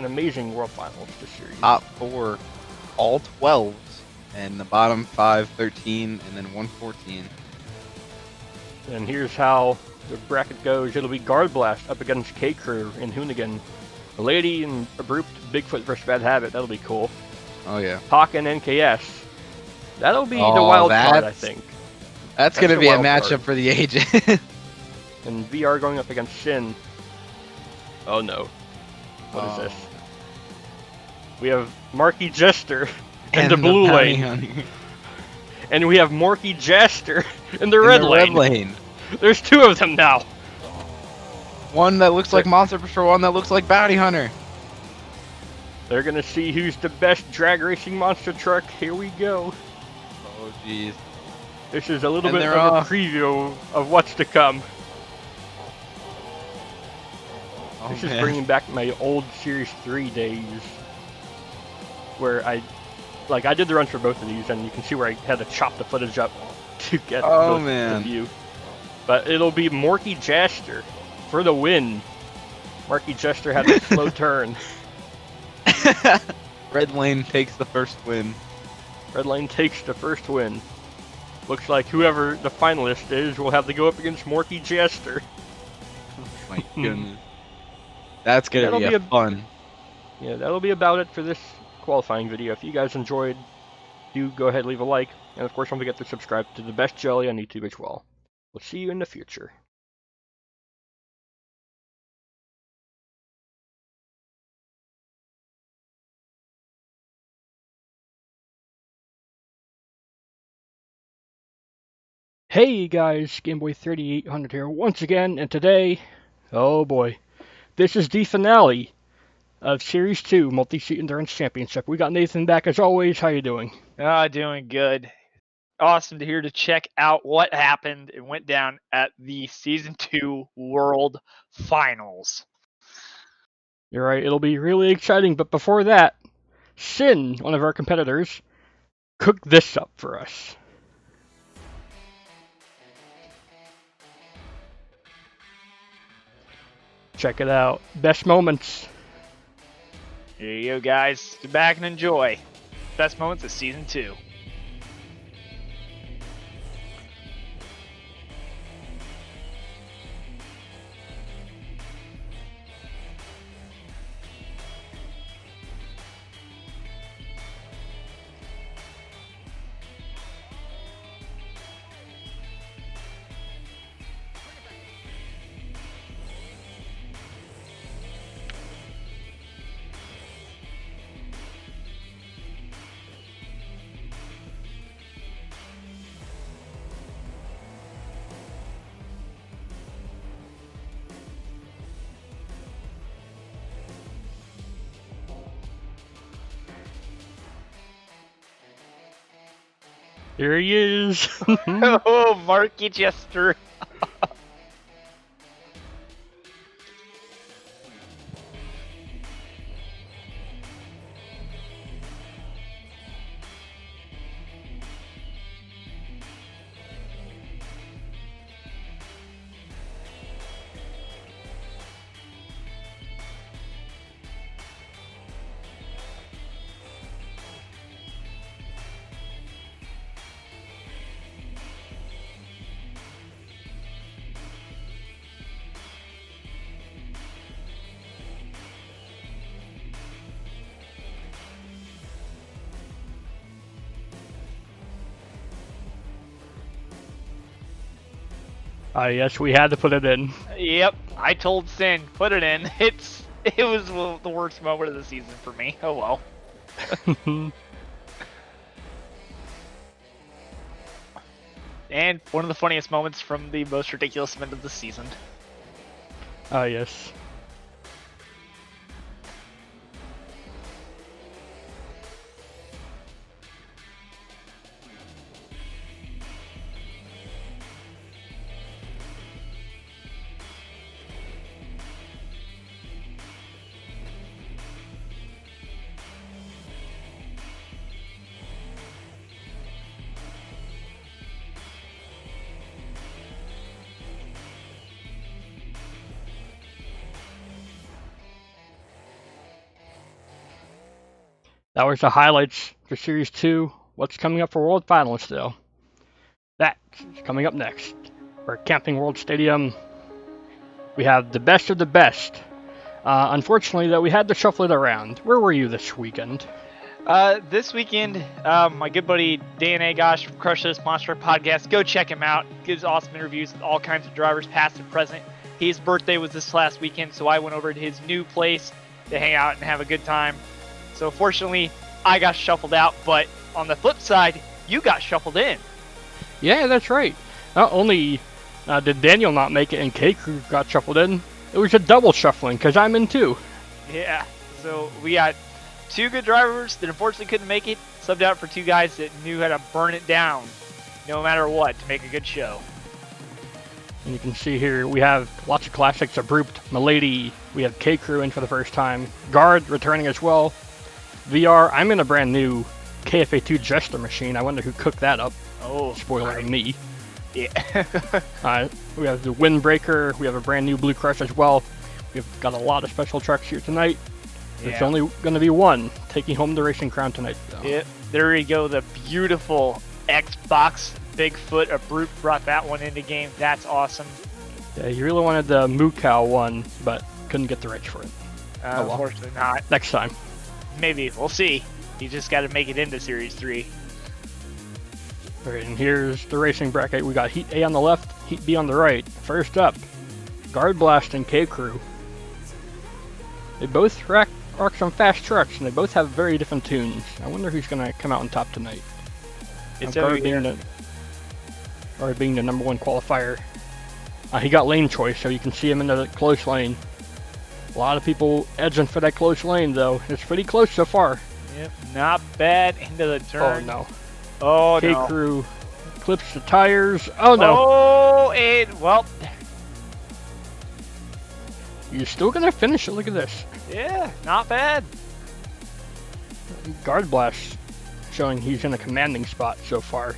Speaker 1: amazing World Finals this series.
Speaker 3: Top 4, all 12s, and the bottom 5, 13, and then 1, 14.
Speaker 1: And here's how the bracket goes. It'll be Garblast up against K-Crew and Hoonigan. Milady and Abrupt, Bigfoot versus Bad Habit. That'll be cool.
Speaker 3: Oh yeah.
Speaker 1: Hawk and NKS. That'll be the
Speaker 3: Oh,
Speaker 1: wild card, I
Speaker 3: that's-
Speaker 1: think.
Speaker 3: That's going to
Speaker 1: the
Speaker 3: be a
Speaker 1: wild
Speaker 3: matchup
Speaker 1: card.
Speaker 3: for the ages.
Speaker 1: And VR going up against Sin. Oh no. What is this? We have Marky Jester in the blue lane. And we have Morky Jester in the red lane. There's 2 of them now.
Speaker 3: One that looks like Monster Patrol, one that looks like Bounty Hunter.
Speaker 1: They're gonna see who's the best drag racing monster truck. Here we go.
Speaker 3: Oh jeez.
Speaker 1: This is a little
Speaker 3: And
Speaker 1: bit
Speaker 3: they're
Speaker 1: of a
Speaker 3: off.
Speaker 1: preview of what's to come.
Speaker 3: Oh,
Speaker 1: This is
Speaker 3: man.
Speaker 1: bringing back my old Series 3 days, where I did the runs for both of these, and you can see where I had to chop the footage up to get
Speaker 3: Oh,
Speaker 1: the
Speaker 3: man.
Speaker 1: view. But it'll be Morky Jester for the win. Morky Jester had a slow turn.
Speaker 3: Red lane takes the first win.
Speaker 1: Red lane takes the first win. Looks like whoever the finalist is will have to go up against Morky Jester.
Speaker 3: My goodness. That's gonna
Speaker 1: That'll
Speaker 3: be
Speaker 1: be
Speaker 3: a fun.
Speaker 1: Yeah, that'll be about it for this qualifying video. If you guys enjoyed, do go ahead and leave a like. And of course, don't forget to subscribe to the best jelly on YouTube as well. We'll see you in the future. Hey guys, Gameboy 3800 here once again, and today, oh boy, this is the finale of Series 2 Multiseat Endurance Championship. We got Nathan back as always. How you doing?
Speaker 2: Doing good. Awesome to hear to check out what happened and went down at the Season 2 World Finals.
Speaker 1: You're right, it'll be really exciting, but before that, Sin, one of our competitors, cooked this up for us. Check it out. Best moments.
Speaker 2: Here you go, guys. Sit back and enjoy. Best moments of Season 2.
Speaker 1: Here he is.
Speaker 2: Oh, Marky Jester.
Speaker 1: Ah, yes, we had to put it in.
Speaker 2: Yep, I told Sin, put it in. It was the worst moment of the season for me. Oh well. And one of the funniest moments from the most ridiculous event of the season.
Speaker 1: Ah, yes. That was the highlights for Series 2. What's coming up for World Finals, though? That's coming up next. For Camping World Stadium, we have the best of the best. Unfortunately, though, we had to shuffle it around. Where were you this weekend?
Speaker 2: This weekend, my good buddy Dan Agosh from Crush This Monster Podcast, go check him out. Gives awesome interviews with all kinds of drivers, past and present. His birthday was this last weekend, so I went over to his new place to hang out and have a good time. So fortunately, I got shuffled out, but on the flip side, you got shuffled in.
Speaker 1: Yeah, that's right. Not only did Daniel not make it and K-Crew got shuffled in, it was a double shuffling, because I'm in too.
Speaker 2: Yeah, so we got two good drivers that unfortunately couldn't make it, subbed out for two guys that knew how to burn it down, no matter what, to make a good show.
Speaker 1: And you can see here, we have lots of classics, Abrupt, Milady, we have K-Crew in for the first time, Guard returning as well, VR, I'm in a brand new KFA2 Jester machine, I wonder who cooked that up.
Speaker 2: Oh,
Speaker 1: Spoiler me.
Speaker 2: Yeah.
Speaker 1: We have the Windbreaker, we have a brand new Blue Crush as well, we've got a lot of special trucks here tonight. There's only going to be one taking home the racing crown tonight, though.
Speaker 2: Yep, there you go, the beautiful Xbox Bigfoot Abrupt brought that one into game. That's awesome.
Speaker 1: Yeah, you really wanted the Moo Cow one, but couldn't get the rights for it.
Speaker 2: Well. Unfortunately not.
Speaker 1: Next time.
Speaker 2: Maybe, we'll see. You just got to make it into Series 3.
Speaker 1: Alright, and here's the racing bracket. We got Heat A on the left, Heat B on the right. First up, Guard Blast and K-Crew. They both rock some fast trucks, and they both have very different tunes. I wonder who's going to come out on top tonight.
Speaker 2: It's
Speaker 1: Guard being the number one qualifier. He got lane choice, so you can see him in the close lane. A lot of people edging for that close lane, though. It's pretty close so far.
Speaker 2: Yep, not bad into the turn.
Speaker 1: Oh, no.
Speaker 2: Oh, no.
Speaker 1: K-Crew clips the tires. Oh, no.
Speaker 2: Oh, and, well.
Speaker 1: You're still going to finish it. Look at this.
Speaker 2: Yeah, not bad.
Speaker 1: Guard Blast showing he's in a commanding spot so far.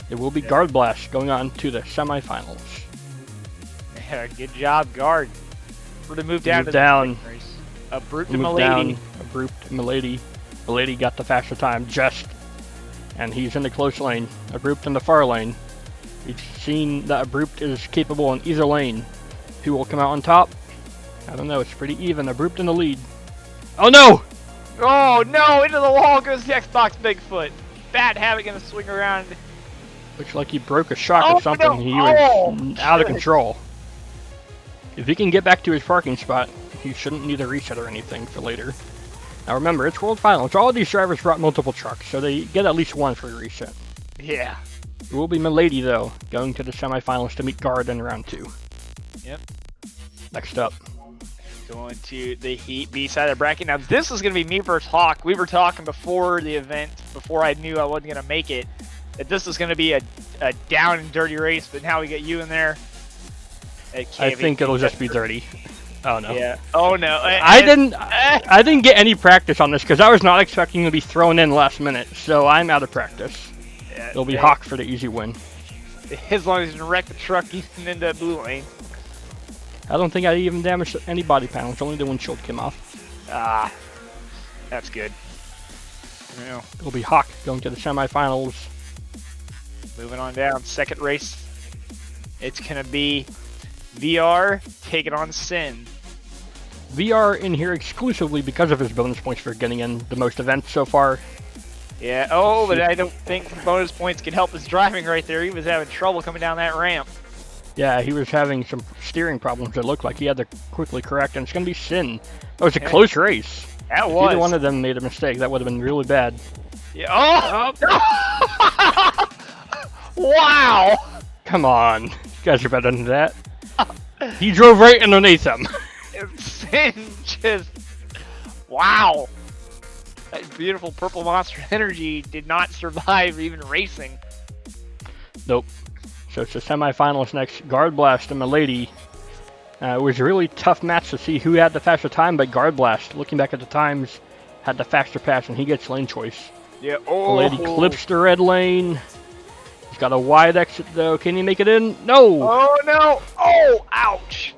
Speaker 1: It will be Guard Blast going on to the semifinals.
Speaker 2: Yeah, good job, Guard. We're going to move down to
Speaker 1: the
Speaker 2: race. Abrupt and Milady.
Speaker 1: Abrupt, Milady. Milady got the faster time, just. And he's in the close lane. Abrupt in the far lane. We've seen that Abrupt is capable in either lane. Who will come out on top? I don't know, it's pretty even. Abrupt in the lead. Oh no!
Speaker 2: Oh no, into the wall goes the Xbox Bigfoot. Bad habit gonna swing around.
Speaker 1: Looks like he broke a shock or something.
Speaker 2: No.
Speaker 1: He was out of control. If he can get back to his parking spot, he shouldn't need a reset or anything for later. Now remember, it's World Finals. All of these drivers brought multiple trucks, so they get at least one for a reset.
Speaker 2: Yeah.
Speaker 1: It will be Milady, though, going to the semifinals to meet Guard in round 2.
Speaker 2: Yep.
Speaker 1: Next up.
Speaker 2: Going to the Heat B side of the bracket. Now, this is going to be me versus Hawk. We were talking before the event, before I knew I wasn't going to make it, that this was going to be a down and dirty race, but now we got you in there.
Speaker 1: I think it'll just be dirty. Oh no.
Speaker 2: Yeah. Oh no.
Speaker 1: I didn't get any practice on this because I was not expecting to be thrown in last minute, so I'm out of practice.
Speaker 2: Yeah,
Speaker 1: it'll be Hawk for the easy win.
Speaker 2: As long as you didn't wreck the truck even into that blue lane.
Speaker 1: I don't think I even damaged any body panels, only the windshield came off.
Speaker 2: Ah, that's good. Yeah.
Speaker 1: It'll be Hawk going to the semifinals.
Speaker 2: Moving on down, second race. It's going to be VR taking on Sin.
Speaker 1: VR in here exclusively because of his bonus points for getting in the most events so far.
Speaker 2: Yeah, oh, but I don't think bonus points can help his driving right there. He was having trouble coming down that ramp.
Speaker 1: Yeah, he was having some steering problems that looked like he had to quickly correct, and it's going to be Sin. That was a close race.
Speaker 2: That
Speaker 1: if
Speaker 2: was.
Speaker 1: either one of them made a mistake, that would have been really bad.
Speaker 2: Yeah. Oh! Wow!
Speaker 1: Come on. You guys are better than that. He drove right underneath them.
Speaker 2: Sin just... Wow! That beautiful purple Monster Energy did not survive even racing.
Speaker 1: Nope. So it's the semifinals next. Guard Blast and Milady. It was a really tough match to see who had the faster time, but Guard Blast, looking back at the times, had the faster pass, and he gets lane choice.
Speaker 2: Yeah. Oh.
Speaker 1: Milady clips the red lane. He's got a wide exit though. Can he make it in? No.
Speaker 2: Oh no! Oh, ouch!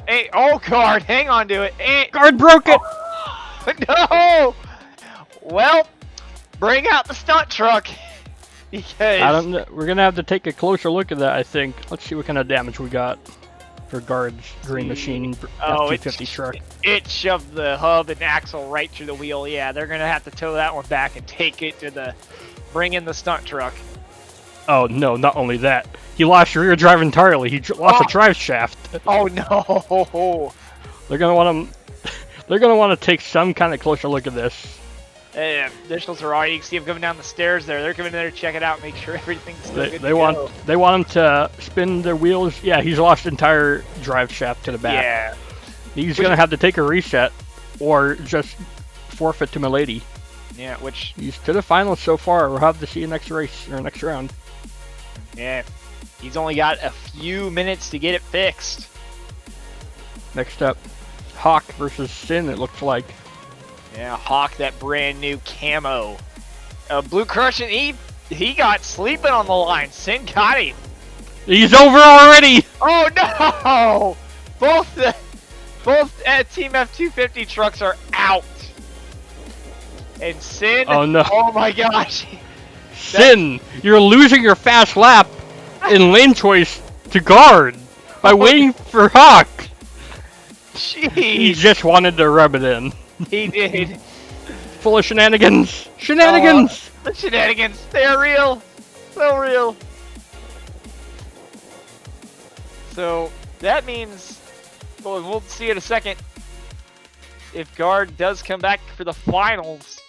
Speaker 2: Hey, oh, Guard, hang on to it. Hey.
Speaker 1: Guard broke it.
Speaker 2: Oh, no! Well, bring out the stunt truck. Because
Speaker 1: I don't know. We're gonna have to take a closer look at that, I think. Let's see what kind of damage we got for Guard's Green Machine F-250 truck.
Speaker 2: It shoved the hub and axle right through the wheel. Yeah, they're gonna have to tow that one back and take it to bring in the stunt truck.
Speaker 1: Oh no! Not only that, he lost rear drive entirely. He lost a drive shaft.
Speaker 2: Oh no!
Speaker 1: They're gonna want him. They're gonna want to take some kind of closer look at this.
Speaker 2: Additionals are all. You can see them coming down the stairs there. They're coming in there to check it out, make sure everything's still good.
Speaker 1: They want him to spin their wheels. Yeah, he's lost entire drive shaft to the back.
Speaker 2: Yeah.
Speaker 1: He's gonna have to take a reset, or just forfeit to Milady.
Speaker 2: Yeah, which
Speaker 1: he's to the finals so far. We'll have to see you next race or next round.
Speaker 2: Yeah, he's only got a few minutes to get it fixed.
Speaker 1: Next up, Hawk versus Sin. It looks like.
Speaker 2: Yeah, Hawk, that brand new camo. Blue Crushing, he got sleeping on the line. Sin got him.
Speaker 1: He's over already.
Speaker 2: Oh no! Both Team F-250 trucks are out. And Sin.
Speaker 1: Oh no!
Speaker 2: Oh my gosh!
Speaker 1: Sin, you're losing your fast lap in lane choice to Guard by waiting for Hawk.
Speaker 2: Jeez.
Speaker 1: He just wanted to rub it in.
Speaker 2: He did.
Speaker 1: Full of shenanigans. Shenanigans.
Speaker 2: The shenanigans. They're real. So real. So that means, well, we'll see in a second if Guard does come back for the finals.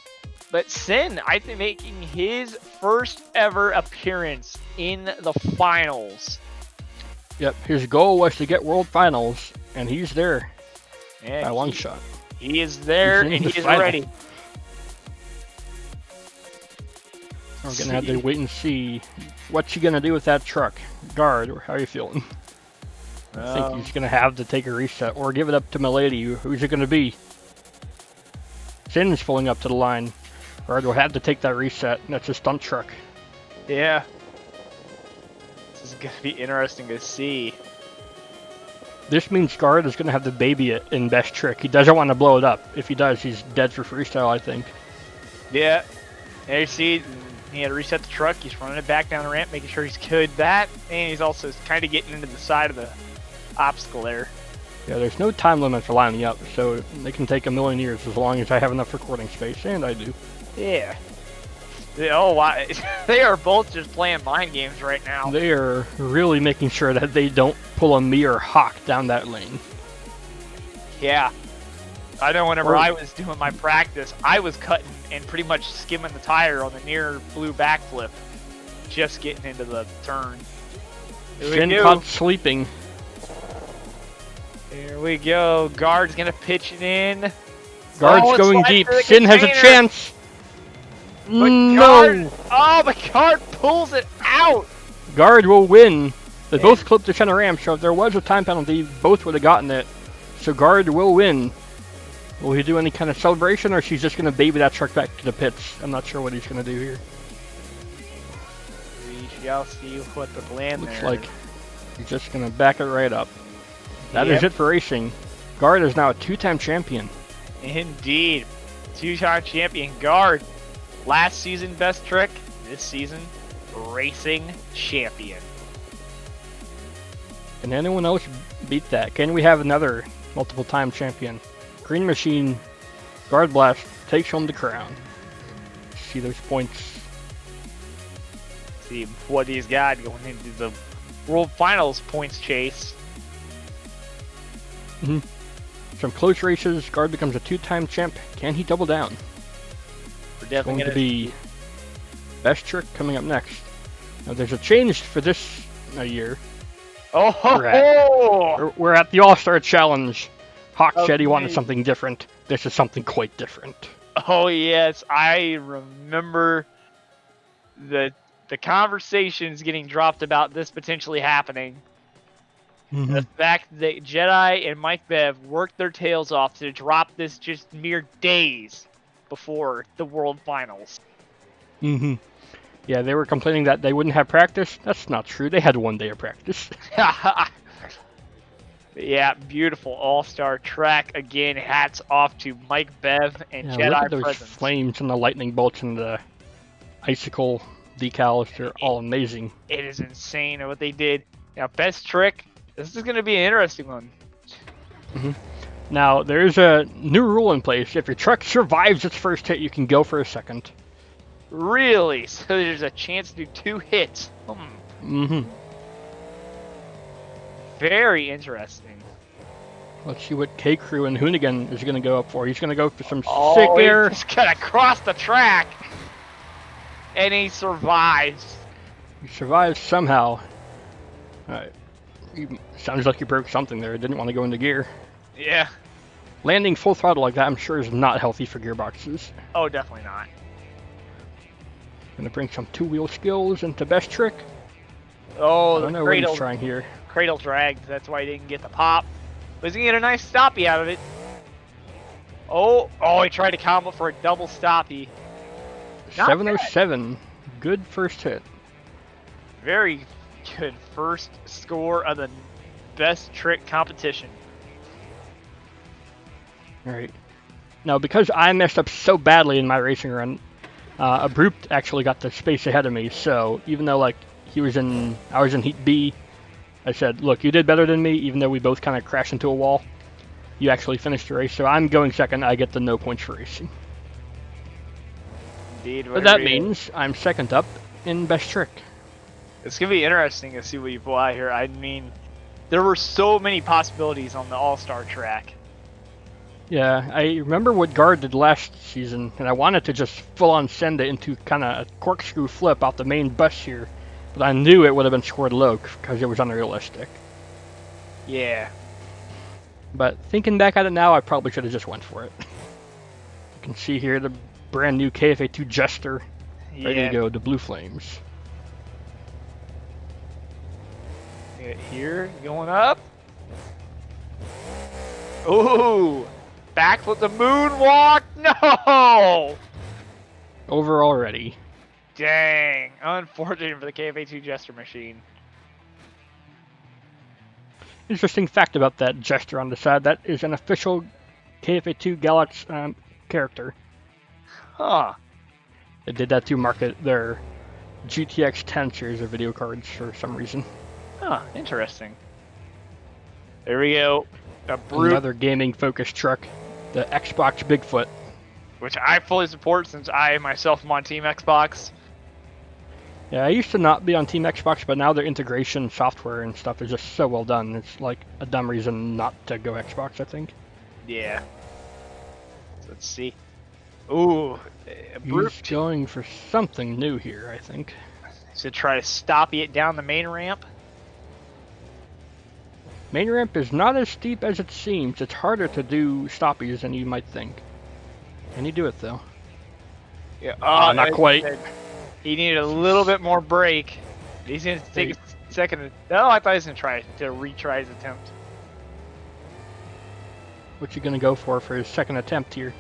Speaker 2: But Sin, I think, making his first ever appearance in the finals.
Speaker 1: Yep, his goal was to get World Finals, and he's there
Speaker 2: Yeah,
Speaker 1: by one shot.
Speaker 2: He is there, and he is ready.
Speaker 1: We're going to have to wait and see what you going to do with that truck. Guard, how are you feeling? I think he's going to have to take a reset, or give it up to Milady. Who's it going to be? Sin's pulling up to the line. Guard will have to take that reset, and that's a stunt truck.
Speaker 2: Yeah. This is going to be interesting to see.
Speaker 1: This means Guard is going to have to baby it in best trick. He doesn't want to blow it up. If he does, he's dead for freestyle, I think.
Speaker 2: Yeah. There you see, he had to reset the truck. He's running it back down the ramp, making sure he's good. That, and he's also kind of getting into the side of the obstacle there.
Speaker 1: Yeah, there's no time limit for lining up, so they can take a million years as long as I have enough recording space, and I do.
Speaker 2: Yeah. Oh, wow. They are both just playing mind games right now.
Speaker 1: They are really making sure that they don't pull a me or Hawk down that lane.
Speaker 2: Yeah. I know whenever I was doing my practice, I was cutting and pretty much skimming the tire on the near blue backflip, just getting into the turn.
Speaker 1: Sin caught sleeping.
Speaker 2: Here we go. Guard's going to pitch it in.
Speaker 1: Guard's going deep. Sin has a chance.
Speaker 2: But
Speaker 1: No!
Speaker 2: but Guard pulls it out!
Speaker 1: Guard will win. They both clipped the center ramp, so if there was a time penalty, both would have gotten it. So Guard will win. Will he do any kind of celebration, or she's just going to baby that truck back to the pits? I'm not sure what he's going to do here.
Speaker 2: We shall see what the plan
Speaker 1: Looks
Speaker 2: there.
Speaker 1: like he's just going to back it right up. That is it for racing. Guard is now a two-time champion.
Speaker 2: Indeed. Two-time champion Guard. Last season best trick, this season racing champion.
Speaker 1: Can anyone else beat that? Can we have another multiple time champion? Green Machine, Guard Blast takes home the crown. See those points.
Speaker 2: See what he's got going into the World Finals points chase.
Speaker 1: Some close races, Guard becomes a two-time champ. Can he double down?
Speaker 2: We're definitely
Speaker 1: going to be best trick coming up next. Now there's a change for this year. We're at the All-Star Challenge. Hawk said he wanted something different. This is something quite different.
Speaker 2: Oh yes, I remember the conversations getting dropped about this potentially happening. The fact that Jedi and Mike Bev worked their tails off to drop this just mere days before the World Finals.
Speaker 1: Yeah, they were complaining that they wouldn't have practice. That's not true. They had 1 day of practice.
Speaker 2: Yeah, beautiful all-star track again. Hats off to Mike Bev and
Speaker 1: Yeah,
Speaker 2: Jedi
Speaker 1: look at those
Speaker 2: Presence.
Speaker 1: flames and the lightning bolts and the icicle decals. They're all amazing.
Speaker 2: It is insane what they did. Now, best trick. This is going to be an interesting one.
Speaker 1: Now, there's a new rule in place. If your truck survives its first hit, you can go for a second.
Speaker 2: Really? So there's a chance to do 2 hits. Very interesting.
Speaker 1: Let's see what K-Crew and Hoonigan is going to go up for. He's going to go for some
Speaker 2: Oh,
Speaker 1: sick air.
Speaker 2: he's going to cross the track. And he survives.
Speaker 1: He survives somehow. Sounds like he broke something there. Didn't want to go into gear.
Speaker 2: Yeah.
Speaker 1: Landing full throttle like that, I'm sure, is not healthy for gearboxes.
Speaker 2: Oh, definitely not.
Speaker 1: Gonna bring some two-wheel skills into best trick.
Speaker 2: Oh,
Speaker 1: I don't
Speaker 2: the
Speaker 1: know what he's
Speaker 2: cradle,
Speaker 1: trying here.
Speaker 2: cradle dragged. That's why he didn't get the pop. But he's going to get a nice stoppie out of it. Oh, he tried to combo for a double stoppie. Not
Speaker 1: 707. Good first hit.
Speaker 2: Very good first score of the best trick competition.
Speaker 1: Alright. Now, because I messed up so badly in my racing run, Abrupt actually got the space ahead of me, so even though, like, I was in Heat B, I said, look, you did better than me, even though we both kind of crashed into a wall. You actually finished the race, so I'm going second. I get the no points for racing.
Speaker 2: Indeed.
Speaker 1: But that means I'm second up in best trick.
Speaker 2: It's going to be interesting to see what you pull out here. I mean, there were so many possibilities on the All-Star track.
Speaker 1: Yeah, I remember what Guard did last season, and I wanted to just full-on send it into kind of a corkscrew flip out the main bus here, but I knew it would have been scored low because it was unrealistic.
Speaker 2: Yeah.
Speaker 1: But thinking back at it now, I probably should have just went for it. You can see here the brand new KFA2 Jester, ready to go to Blue Flames.
Speaker 2: Here, going up. Ooh! Back with the moonwalk! No!
Speaker 1: Over already.
Speaker 2: Dang. Unfortunate for the KFA2 Jester machine.
Speaker 1: Interesting fact about that Jester on the side, that is an official KFA2 Galax character.
Speaker 2: Huh.
Speaker 1: They did that to market their GTX 10 series of video cards for some reason.
Speaker 2: Huh, interesting. There we go.
Speaker 1: Another gaming-focused truck, the Xbox Bigfoot.
Speaker 2: Which I fully support since I myself am on Team Xbox.
Speaker 1: Yeah, I used to not be on Team Xbox, but now their integration software and stuff is just so well done. It's like a dumb reason not to go Xbox, I think.
Speaker 2: Yeah. So let's see. Ooh.
Speaker 1: He's going for something new here, I think.
Speaker 2: To try to stop it down the main ramp.
Speaker 1: Main ramp is not as steep as it seems. It's harder to do stoppies than you might think. Can you do it, though?
Speaker 2: Yeah.
Speaker 1: Not quite.
Speaker 2: He needed a little bit more break. He's going to take a second. Oh, I thought he was going to try to retry his attempt.
Speaker 1: What's he going to go for his second attempt here?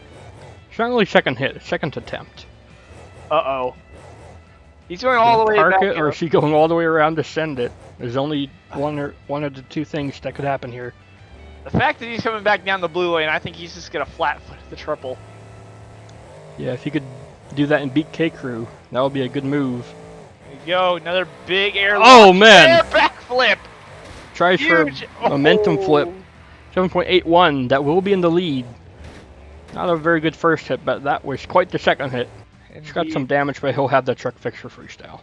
Speaker 1: It's not really second hit, second attempt.
Speaker 2: Uh-oh. He's going all the way
Speaker 1: park
Speaker 2: back
Speaker 1: it, or is he going all the way around to send it? There's only one of the two things that could happen here.
Speaker 2: The fact that he's coming back down the blue lane, I think he's just going to flat-foot the triple.
Speaker 1: Yeah, if he could do that and beat K-Crew, that would be a good move.
Speaker 2: There you go, another big air
Speaker 1: man!
Speaker 2: Air backflip!
Speaker 1: Tries
Speaker 2: Huge.
Speaker 1: for a momentum flip. 7.81, that will be in the lead. Not a very good first hit, but that was quite the second hit. He's got some damage, but he'll have the truck fixed for freestyle.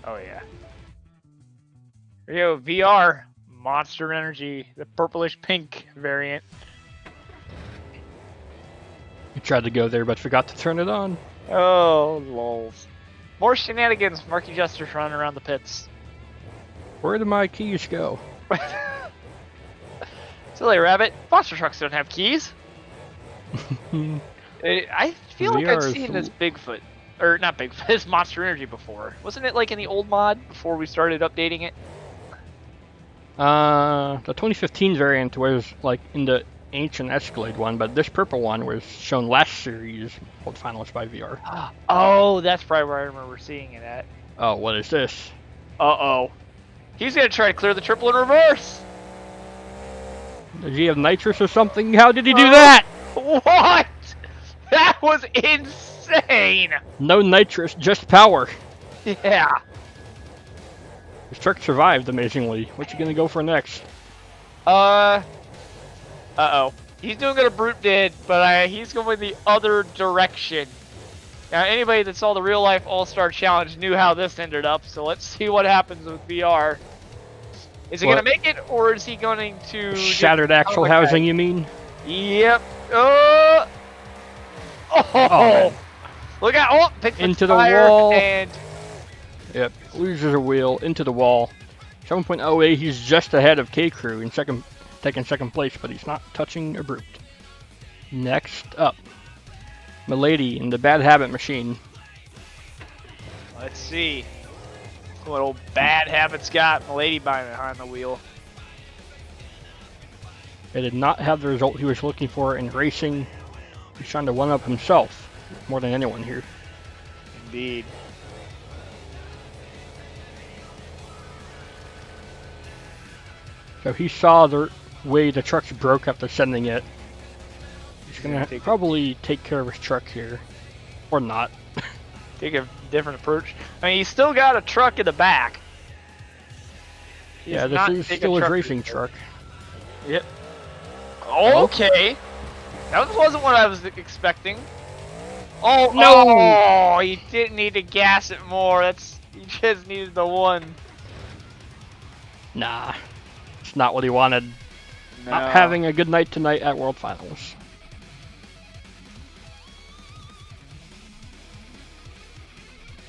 Speaker 2: Oh, yeah. Here you go, VR. Monster Energy, the purplish pink variant.
Speaker 1: He tried to go there, but forgot to turn it on.
Speaker 2: Oh, lols. More shenanigans. Marky Jester's running around the pits.
Speaker 1: Where did my keys go?
Speaker 2: Silly rabbit. Monster trucks don't have keys. I feel like I've seen this Bigfoot. Or not Bigfoot, this Monster Energy before. Wasn't it like in the old mod before we started updating it?
Speaker 1: The 2015 variant was like in the ancient Escalade one, but this purple one was shown last series, called Finalist by VR.
Speaker 2: Oh, that's probably where I remember seeing it at.
Speaker 1: Oh, what is this?
Speaker 2: Uh-oh. He's going to try to clear the triple in reverse.
Speaker 1: Does he have nitrous or something? How did he do that?
Speaker 2: What? That was insane!
Speaker 1: No nitrous, just power.
Speaker 2: Yeah.
Speaker 1: His truck survived, amazingly. What's he gonna go for next?
Speaker 2: Uh-oh. He's doing what a brute did, but he's going the other direction. Now, anybody that saw the Real Life All-Star Challenge knew how this ended up, so let's see what happens with VR. Is he going to make it, or is he going to...
Speaker 1: Shattered axle housing, you mean?
Speaker 2: Yep. Oh!
Speaker 1: Man.
Speaker 2: Look out! Oh,
Speaker 1: into the wall.
Speaker 2: And...
Speaker 1: Yep, loses a wheel, into the wall. 7.08, he's just ahead of K-Crew in taking second place, but he's not touching a brute. Next up, Milady in the Bad Habit machine.
Speaker 2: Let's see what old Bad Habit's got. Milady behind the wheel.
Speaker 1: It did not have the result he was looking for in racing. He's trying to one-up himself more than anyone here.
Speaker 2: Indeed.
Speaker 1: So he saw the way the trucks broke after sending it. He's gonna probably take care of his truck here. Or not.
Speaker 2: Take a different approach. I mean, he's still got a truck in the back.
Speaker 1: Yeah, this is still his racing truck.
Speaker 2: Yep. Okay. That wasn't what I was expecting. Oh,
Speaker 1: no!
Speaker 2: Oh, he didn't need to gas it more. He just needed the one.
Speaker 1: Nah. It's not what he wanted.
Speaker 2: No.
Speaker 1: Not having a good night tonight at World Finals.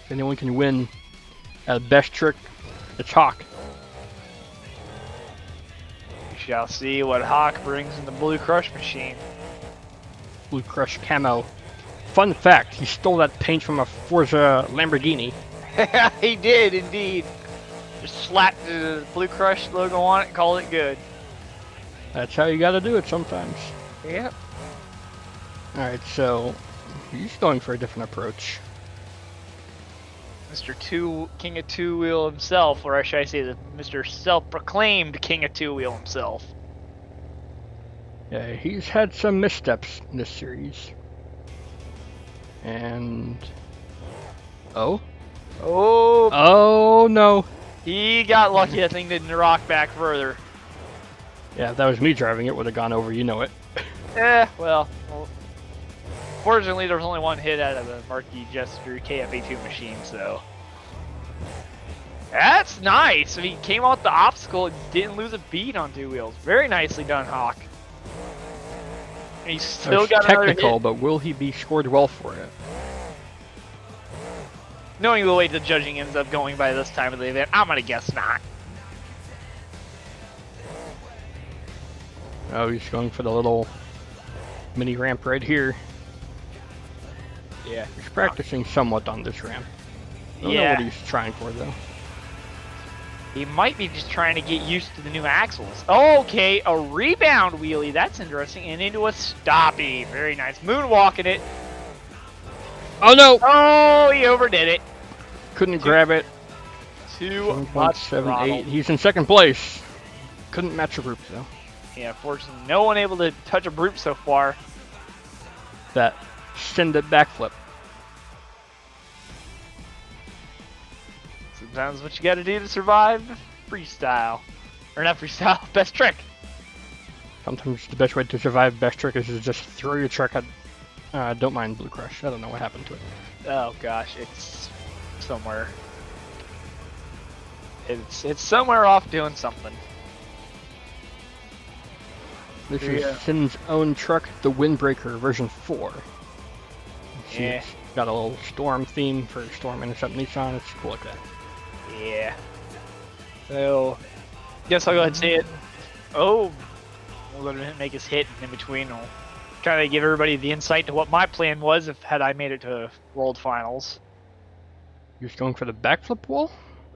Speaker 1: If anyone can win at best trick, it's Hawk.
Speaker 2: We shall see what Hawk brings in the Blue Crush machine.
Speaker 1: Blue Crush camo. Fun fact, he stole that paint from a Forza Lamborghini.
Speaker 2: He did, indeed. Just slapped the Blue Crush logo on it and called it good.
Speaker 1: That's how you gotta do it sometimes.
Speaker 2: Yep.
Speaker 1: Alright, so he's going for a different approach.
Speaker 2: Mr. King of Two Wheel himself, or should I say the Mr. Self-proclaimed King of Two Wheel himself.
Speaker 1: Yeah, he's had some missteps in this series. And... Oh? Oh no!
Speaker 2: He got lucky that thing didn't rock back further.
Speaker 1: Yeah, if that was me driving, it would have gone over, you know it.
Speaker 2: Well, fortunately there was only one hit out of the Marquis Jester KFA2 machine, so... That's nice! He came out the obstacle and didn't lose a beat on two wheels. Very nicely done, Hawk. And he's still got another hit.
Speaker 1: Technical, but will he be scored well for it?
Speaker 2: Knowing the way the judging ends up going by this time of the event, I'm gonna guess not.
Speaker 1: Oh, he's going for the little mini ramp right here.
Speaker 2: Yeah.
Speaker 1: He's practicing somewhat on this ramp. I don't know what he's trying for, though.
Speaker 2: He might be just trying to get used to the new axles. Okay, a rebound wheelie. That's interesting. And into a stoppie. Very nice. Moonwalking it.
Speaker 1: Oh, no!
Speaker 2: Oh, he overdid it.
Speaker 1: Couldn't grab it.
Speaker 2: Too much throttle.
Speaker 1: He's in second place. Couldn't match a group, though.
Speaker 2: Yeah, fortunately, no one able to touch a brute so far.
Speaker 1: That send it backflip.
Speaker 2: Sometimes what you gotta do to survive, freestyle. Or not freestyle, best trick.
Speaker 1: Sometimes the best way to survive best trick is to just throw your truck at... don't mind Blue Crush. I don't know what happened to it.
Speaker 2: Oh gosh, it's somewhere. It's somewhere off doing something.
Speaker 1: This is Sin's own truck, the Windbreaker version 4. See, it's got a little storm theme for StorminterceptNissan. It's cool like that.
Speaker 2: Yeah. So, guess I'll go ahead and say it. Oh, we'll go ahead and make his hit in between. I'll try to give everybody the insight to what my plan was had I made it to World Finals.
Speaker 1: You're just going for the backflip wall?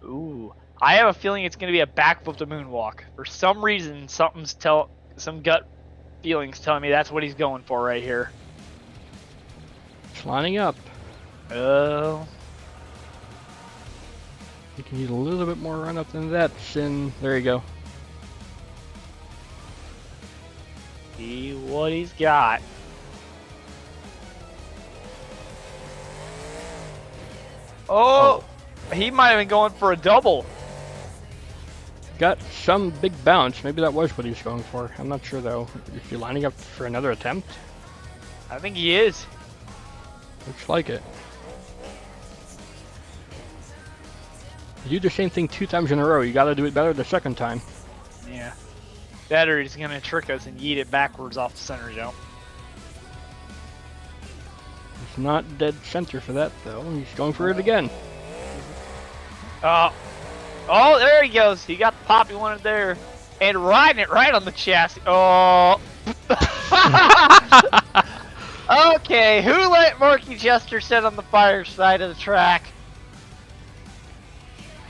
Speaker 2: Ooh. I have a feeling it's going to be a backflip to moonwalk. For some reason, some gut feelings telling me that's what he's going for right here.
Speaker 1: It's lining up.
Speaker 2: Oh.
Speaker 1: You can use a little bit more run up than that, Sin. There you go.
Speaker 2: See what he's got. Oh, he might have been going for a double.
Speaker 1: Got some big bounce. Maybe that was what he's going for. I'm not sure though. Is he lining up for another attempt?
Speaker 2: I think he is.
Speaker 1: Looks like it. You do the same thing 2 times in a row. You gotta do it better the second time.
Speaker 2: Yeah. That or he's gonna trick us and yeet it backwards off the center jump.
Speaker 1: He's not dead center for that though. He's going for it again.
Speaker 2: Oh, there he goes. He got the pop he wanted there. And riding it right on the chassis. Oh. Okay, who let Marky Jester sit on the fire side of the track?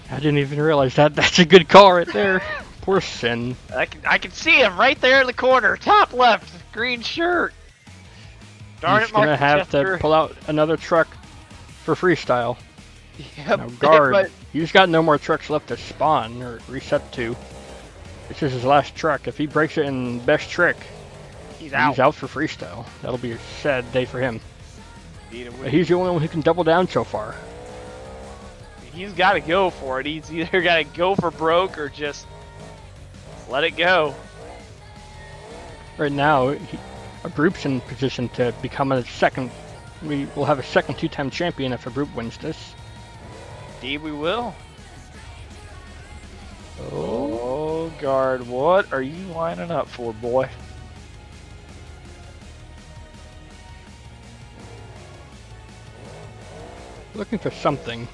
Speaker 1: I didn't even realize that. That's a good call right there. Poor Sin.
Speaker 2: I can see him right there in the corner, top left, green shirt. Darn
Speaker 1: He's
Speaker 2: it, Marky
Speaker 1: gonna have
Speaker 2: Jester.
Speaker 1: to pull out another truck for freestyle.
Speaker 2: Yep.
Speaker 1: Now guard.
Speaker 2: But
Speaker 1: He's got no more trucks left to spawn or reset to. This is his last truck. If he breaks it in best trick,
Speaker 2: he's out.
Speaker 1: he's out for freestyle. That'll be a sad day for him.
Speaker 2: He's
Speaker 1: He's the only one who can double down so far.
Speaker 2: got to go for it. He's either got to go for broke or just let it go.
Speaker 1: Right now, a group's in position to become a second. We will have a second 2-time champion if a group wins this.
Speaker 2: Indeed, we will. Oh, guard, what are you lining up for, boy?
Speaker 1: Looking for something.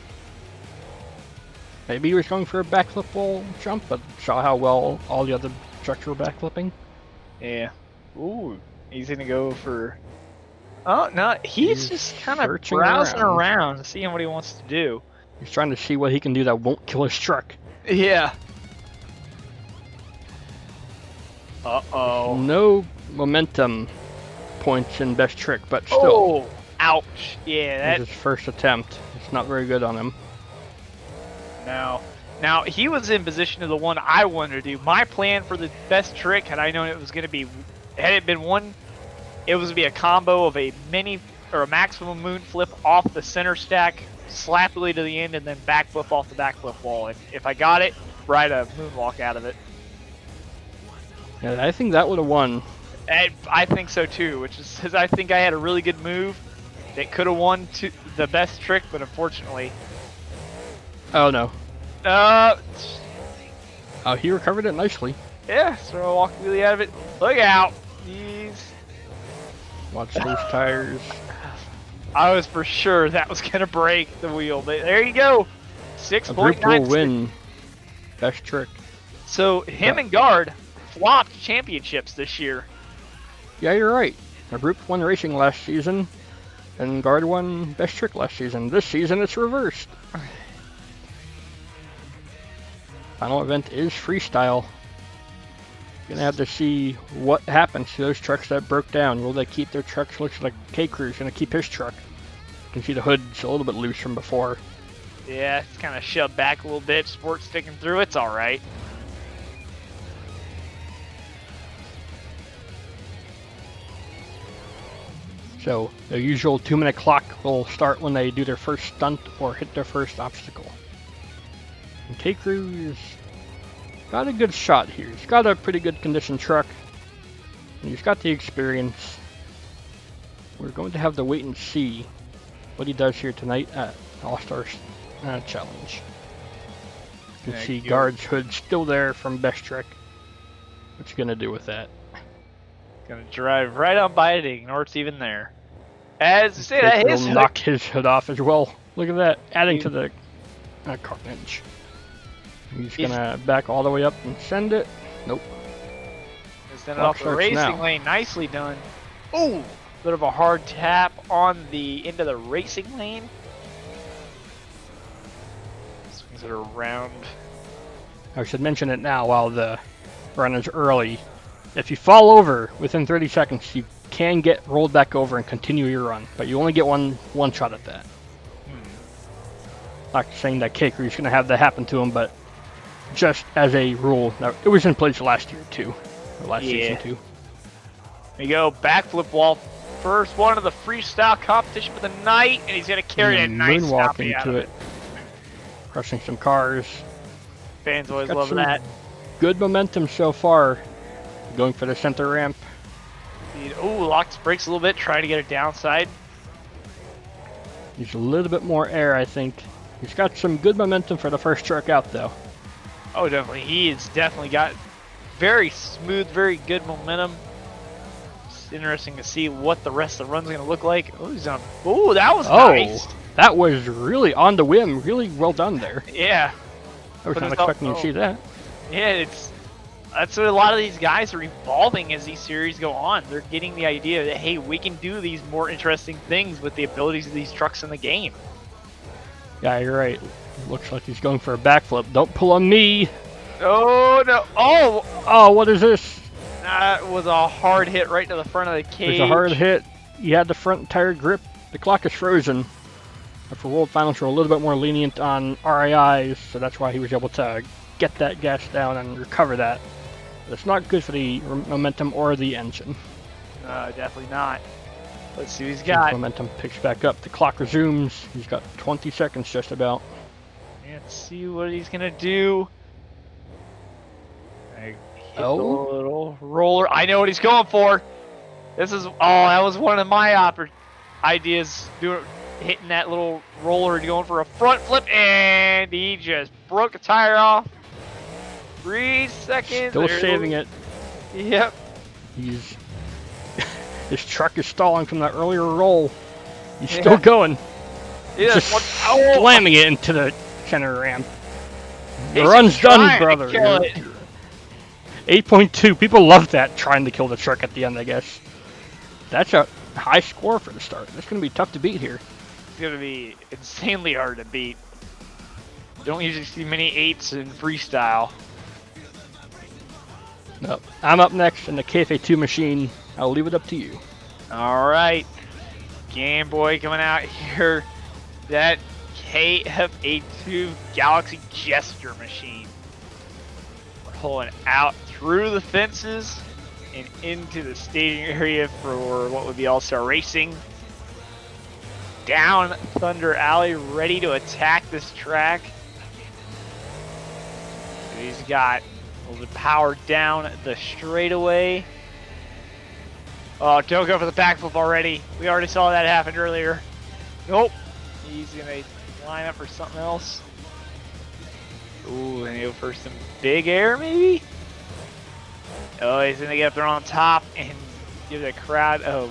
Speaker 1: Maybe he was going for a backflip wall jump, but saw how well all the other trucks were backflipping.
Speaker 2: Yeah. Ooh, he's gonna go for. Oh no, he's just kind of
Speaker 1: searching
Speaker 2: browsing around, seeing what he wants to do.
Speaker 1: He's trying to see what he can do that won't kill his truck.
Speaker 2: Yeah. Uh-oh.
Speaker 1: No momentum points in best trick, but still.
Speaker 2: Oh, ouch. Yeah,
Speaker 1: That's
Speaker 2: that.
Speaker 1: his first attempt. It's not very good on him.
Speaker 2: No. Now, he was in position to the one I wanted to do. My plan for the best trick, had I known it was going to be, had it been one, it was going to be a combo of a mini or a maximum moon flip off the center stack, slappily to the end, and then backflip off the backflip wall. And if I got it, ride a moonwalk out of it.
Speaker 1: Yeah, I think that would have won.
Speaker 2: I think so too, which is because I think I had a really good move that could have won the best trick, but unfortunately.
Speaker 1: Oh no.
Speaker 2: Uh,
Speaker 1: Oh, he recovered it nicely.
Speaker 2: yeah, so I walked really out of it. Look out! Jeez.
Speaker 1: Watch those tires.
Speaker 2: I was for sure that was gonna break the wheel, but there you go.
Speaker 1: A group
Speaker 2: 6.9.
Speaker 1: will win best trick.
Speaker 2: So him and Guard flopped championships this year.
Speaker 1: Yeah, you're right. A group won racing last season, and Guard won best trick last season. This season it's reversed. Final event is freestyle. Gonna have to see what happens to those trucks that broke down. Will they keep their trucks? Looks like K-Crew's gonna keep his truck. You can see the hood's a little bit loose from before.
Speaker 2: Yeah, it's kind of shoved back a little bit. Sport's sticking through. It's all right.
Speaker 1: So the usual 2-minute clock will start when they do their first stunt or hit their first obstacle. And K-Crew's got a good shot here. He's got a pretty good condition truck. And he's got the experience. We're going to have to wait and see what he does here tonight at All-Star Challenge. You can see Guard's hood still there from best trick. What's he gonna do with that?
Speaker 2: Gonna drive right on by it, ignore it's even there. As I say, that
Speaker 1: Will
Speaker 2: his
Speaker 1: knock his hood off as well. Look at that, adding to the carnage. He's gonna back all the way up and send it. Nope.
Speaker 2: Send it off the racing lane. Nicely done. Ooh, bit of a hard tap on the end of the racing lane. Swings it around.
Speaker 1: I should mention it now while the run is early. If you fall over within 30 seconds, you can get rolled back over and continue your run, but you only get one shot at that. Not saying that K-Crew's going to have that happen to him, but just as a rule. Now, it was in place last year too, or last season too.
Speaker 2: we go, backflip wall. First one of the freestyle competition for the night, and he's going to carry a nice
Speaker 1: moonwalk
Speaker 2: copy out
Speaker 1: into
Speaker 2: of
Speaker 1: it. Crushing some cars.
Speaker 2: Fans always
Speaker 1: Got
Speaker 2: love
Speaker 1: some
Speaker 2: that.
Speaker 1: Good momentum so far. Going for the center ramp.
Speaker 2: Ooh, locks brakes a little bit, trying to get it downside.
Speaker 1: Needs a little bit more air, I think. He's got some good momentum for the first truck out, though.
Speaker 2: Oh, definitely. He has definitely got very smooth, very good momentum. It's interesting to see what the rest of the run's going to look like. Oh, he's on. Ooh, that was nice.
Speaker 1: That was really on the whim. Really well done there.
Speaker 2: Yeah.
Speaker 1: I was not expecting to see that.
Speaker 2: Yeah, that's what a lot of these guys are evolving as these series go on. They're getting the idea that, hey, we can do these more interesting things with the abilities of these trucks in the game.
Speaker 1: Yeah, you're right. Looks like he's going for a backflip. Don't pull on me.
Speaker 2: Oh, no.
Speaker 1: Oh, what is this?
Speaker 2: That was a hard hit right to the front of the cage.
Speaker 1: It was a hard hit. He had the front tire grip. The clock is frozen. For World Finals, we're a little bit more lenient on RIIs, so that's why he was able to get that gas down and recover that. But it's not good for the momentum or the engine.
Speaker 2: Definitely not. Let's see what he's got.
Speaker 1: Momentum picks back up. The clock resumes. He's got 20 seconds just about.
Speaker 2: Let's see what he's going to do. The little roller. I know what he's going for. That was one of my ideas. Hitting that little roller and going for a front flip, and he just broke a tire off. 3 seconds.
Speaker 1: Still saving it.
Speaker 2: Yep.
Speaker 1: His truck is stalling from that earlier roll. He's still going. Just slamming it into the center ramp. The run's done, brother. 8.2. People love that, trying to kill the truck at the end, I guess. That's a high score for the start. That's going to be tough to beat here.
Speaker 2: It's going to be insanely hard to beat. You don't usually see many 8s in freestyle.
Speaker 1: No, I'm up next in the KFA2 machine. I'll leave it up to you.
Speaker 2: All right. Game Boy coming out here. That KFA2 Galaxy Gesture machine. We're pulling out through the fences and into the staging area for what would be All-Star Racing. Down Thunder Alley, ready to attack this track. He's got a little bit power down the straightaway. Oh, don't go for the backflip already. We already saw that happen earlier. Nope. He's going to line up for something else. Ooh, and he'll go for some big air, maybe? Oh, he's going to get up there on top and give the crowd a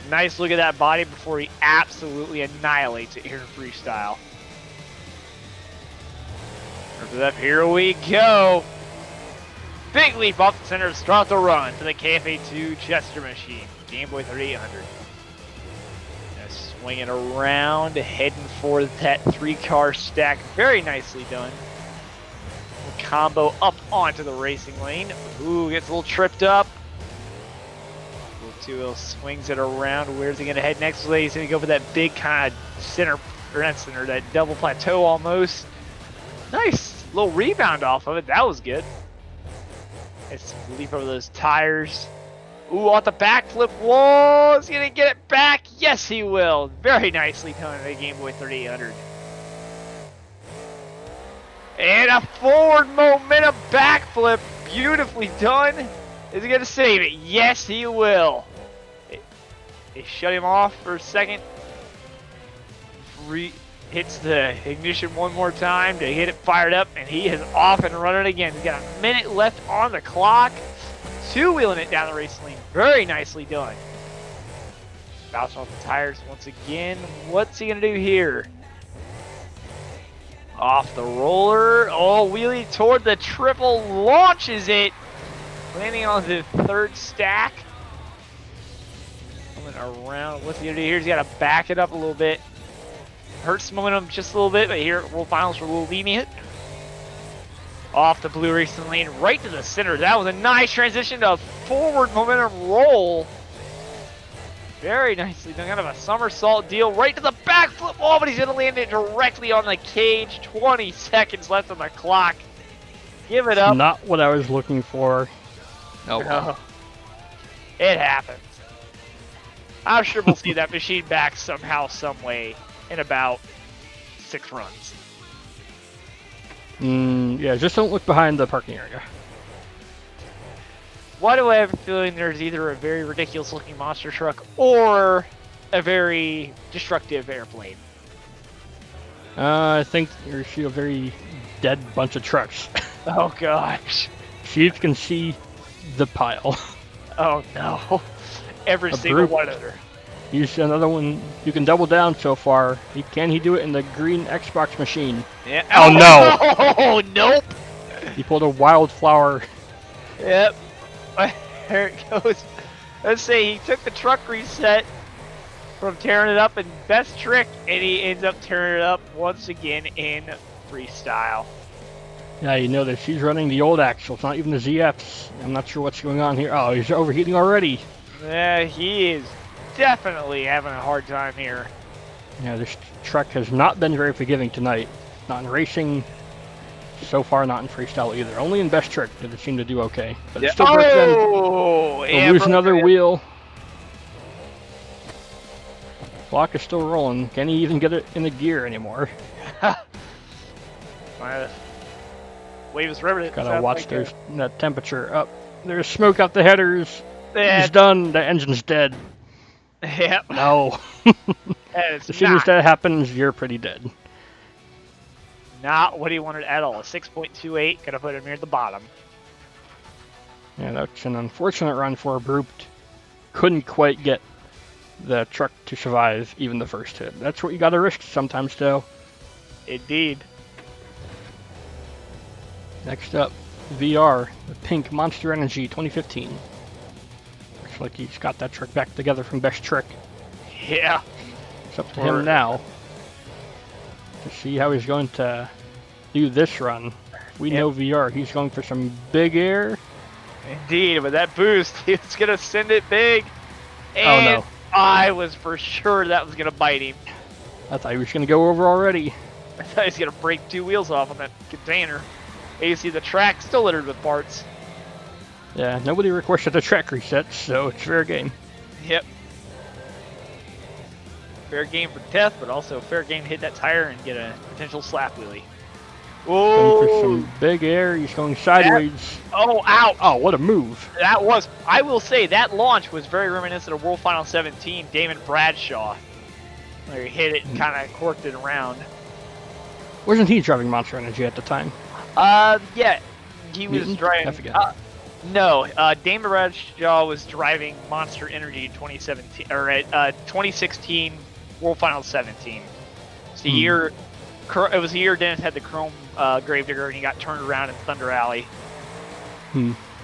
Speaker 2: nice look at that body before he absolutely annihilates it here in freestyle. Here we go. Big leap off the center to start the run to the KFA2 Chester machine. Game Boy 3800. Swinging around, heading for that 3-car stack. Very nicely done. Combo up onto the racing lane. Ooh, gets a little tripped up. Little 2-wheel swings it around. Where's he going to head next? He's going to go for that big kind of center, or not center, that double plateau almost. Nice little rebound off of it. That was good. Let's leap over those tires. Ooh, off the backflip. Whoa, is he going to get it back? Yes, he will. Very nicely done by Game Boy 3800. And a forward momentum backflip. Beautifully done. Is he going to save it? Yes, he will. They shut him off for a second. Hits the ignition one more time to get it fired up, and he is off and running again. He's got a minute left on the clock. 2-wheeling it down the race lane. Very nicely done. Bouncing off the tires once again. What's he going to do here? Off the roller. Oh, wheelie toward the triple. Launches it. Landing on the 3rd stack. Coming around. What's he going to do here? He's got to back it up a little bit. Hurts momentum just a little bit, but here at World Finals we're a little lenient. Off the blue racing lane, right to the center. That was a nice transition to a forward momentum roll. Very nicely done. Kind of a somersault deal right to the backflip. Oh, but he's going to land it directly on the cage. 20 seconds left on the clock. Give it up.
Speaker 1: Not what I was looking for.
Speaker 3: Oh, wow.
Speaker 2: It happens. I'm sure we'll see that machine back somehow, some way, in about 6 runs.
Speaker 1: Yeah, just don't look behind the parking area.
Speaker 2: Why do I have a feeling there's either a very ridiculous looking monster truck or a very destructive airplane?
Speaker 1: I think you see a very dead bunch of trucks.
Speaker 2: Oh gosh.
Speaker 1: See if you can see the pile.
Speaker 2: Oh no. Every single one of them.
Speaker 1: Use another one. You can double down so far. Can he do it in the green Xbox machine?
Speaker 2: Yeah.
Speaker 1: Oh no!
Speaker 2: Oh nope.
Speaker 1: He pulled a wildflower.
Speaker 2: Yep. There it goes. Let's say he took the truck reset from tearing it up in best trick, and he ends up tearing it up once again in freestyle.
Speaker 1: Yeah, you notice he's running the old axles, not even the ZFs. I'm not sure what's going on here. Oh, he's overheating already.
Speaker 2: Yeah, he is definitely having a hard time here.
Speaker 1: Yeah, this truck has not been very forgiving tonight. Not in racing, so far not in freestyle either. Only in best trick did it seem to do okay. But it's still broke then. He'll lose another wheel. Block is still rolling. Can he even get it in the gear anymore?
Speaker 2: Wave is riveted.
Speaker 1: Gotta watch that temperature up. There's smoke out the headers.
Speaker 2: Yeah.
Speaker 1: He's done. The engine's dead.
Speaker 2: Yep.
Speaker 1: No. As soon as that happens, you're pretty dead.
Speaker 2: Not what he wanted at all. A 6.28, gonna put him near the bottom.
Speaker 1: Yeah, that's an unfortunate run for a group. Couldn't quite get the truck to survive even the first hit. That's what you gotta risk sometimes, though.
Speaker 2: Indeed.
Speaker 1: Next up, VR, the pink Monster Energy 2015. Looks like he's got that truck back together from best trick.
Speaker 2: Yeah.
Speaker 1: It's up to him now to see how he's going to do this run. We know VR, he's going for some big air.
Speaker 2: Indeed, with that boost, he's going to send it big. And
Speaker 1: oh no.
Speaker 2: I was for sure that was going to bite him.
Speaker 1: I thought he was going to go over already.
Speaker 2: I thought he was going to break 2 wheels off on that container. And you see the track still littered with parts.
Speaker 1: Yeah, nobody requested a track reset, so it's fair game.
Speaker 2: Yep. Fair game for death, but also fair game to hit that tire and get a potential slap wheelie.
Speaker 1: Going for some big air, he's going sideways.
Speaker 2: Oh, ow!
Speaker 1: Oh, what a move.
Speaker 2: That was, I will say, that launch was very reminiscent of World Final 17, Damon Bradshaw. Where he hit it and kind of corked it around.
Speaker 1: Wasn't he driving Monster Energy at the time?
Speaker 2: Yeah. He was driving...
Speaker 1: I forget.
Speaker 2: No, Damon Bradshaw was driving Monster Energy in 2017, or 2016 World Final 17. It's the year... It was the year Dennis had the chrome Gravedigger and he got turned around in Thunder Alley.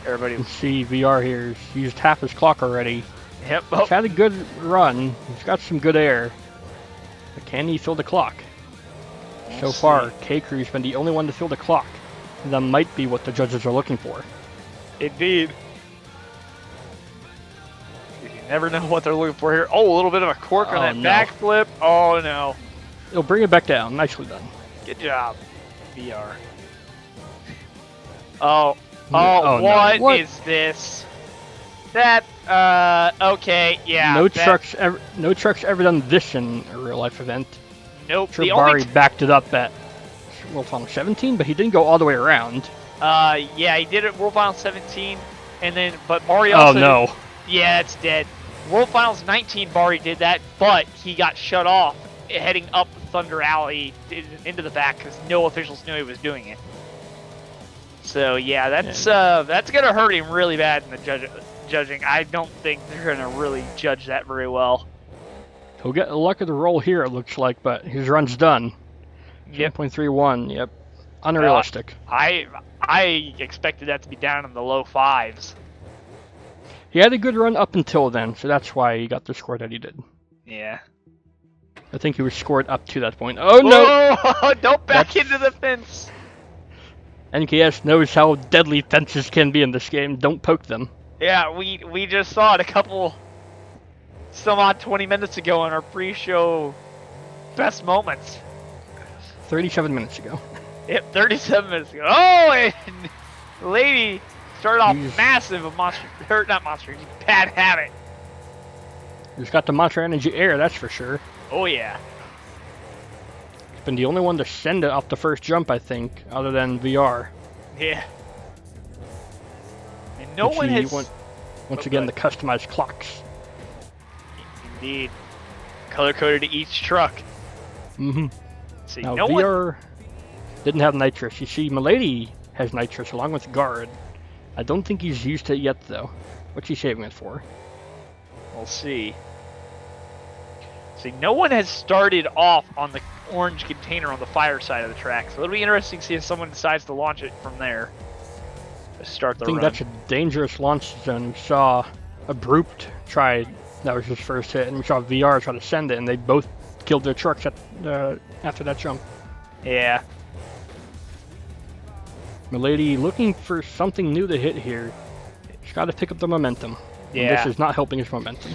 Speaker 2: Everybody
Speaker 1: was... see VR here. He's used half his clock already.
Speaker 2: Yep.
Speaker 1: He's had a good run. He's got some good air. But can he fill the clock? So far, K-Crew's been the only one to fill the clock. And that might be what the judges are looking for.
Speaker 2: Indeed. You never know what they're looking for here. Oh, a little bit of a cork on that backflip. Oh, no.
Speaker 1: It'll bring it back down. Nicely done.
Speaker 2: Good job, VR. Oh, what is this? That, okay, yeah.
Speaker 1: No trucks ever done this in a real life event.
Speaker 2: Nope.
Speaker 1: Barry backed it up at World Final 17, but he didn't go all the way around.
Speaker 2: Yeah, he did it at World Final 17, and then, but Barry also...
Speaker 1: Oh, no.
Speaker 2: Yeah, it's dead. World Finals 19, Barry did that, but he got shut off heading up Thunder Alley into the back because no officials knew he was doing it. So, yeah, that's going to hurt him really bad in the judging. I don't think they're going to really judge that very well.
Speaker 1: He'll get the luck of the roll here, it looks like, but his run's done.
Speaker 2: Yep.
Speaker 1: 7.31, yep. Unrealistic.
Speaker 2: I expected that to be down in the low 5s.
Speaker 1: He had a good run up until then, so that's why he got the score that he did.
Speaker 2: Yeah.
Speaker 1: I think he was scored up to that point. Oh, no!
Speaker 2: Whoa, don't back into the fence!
Speaker 1: NKS knows how deadly fences can be in this game. Don't poke them.
Speaker 2: Yeah, we just saw it some odd 20 minutes ago in our pre-show best moments. 37
Speaker 1: minutes ago.
Speaker 2: Yep, 37 minutes ago. Oh, and Lady started off massive of Monster, or not Monster Energy, Bad Habit.
Speaker 1: He's got the Monster Energy air, that's for sure.
Speaker 2: Oh yeah.
Speaker 1: He's been the only one to send it off the first jump, I think, other than VR.
Speaker 2: Yeah. And no one has...
Speaker 1: Once again, the customized clocks.
Speaker 2: Indeed. Color-coded to each truck.
Speaker 1: Mm-hmm.
Speaker 2: See,
Speaker 1: now,
Speaker 2: no
Speaker 1: VR didn't have Nitrous. You see, Milady has Nitrous along with Guard. I don't think he's used it yet, though. What's he saving it for?
Speaker 2: We'll see. See, no one has started off on the orange container on the fire side of the track, so it'll be interesting to see if someone decides to launch it from there. To start the
Speaker 1: I think
Speaker 2: run.
Speaker 1: that's a dangerous launch zone. We saw Abrupt try, that was his first hit, and we saw VR try to send it, and they both killed their trucks after that jump.
Speaker 2: Yeah.
Speaker 1: Milady looking for something new to hit here. He's got to pick up the momentum.
Speaker 2: Yeah.
Speaker 1: And this is not helping his momentum.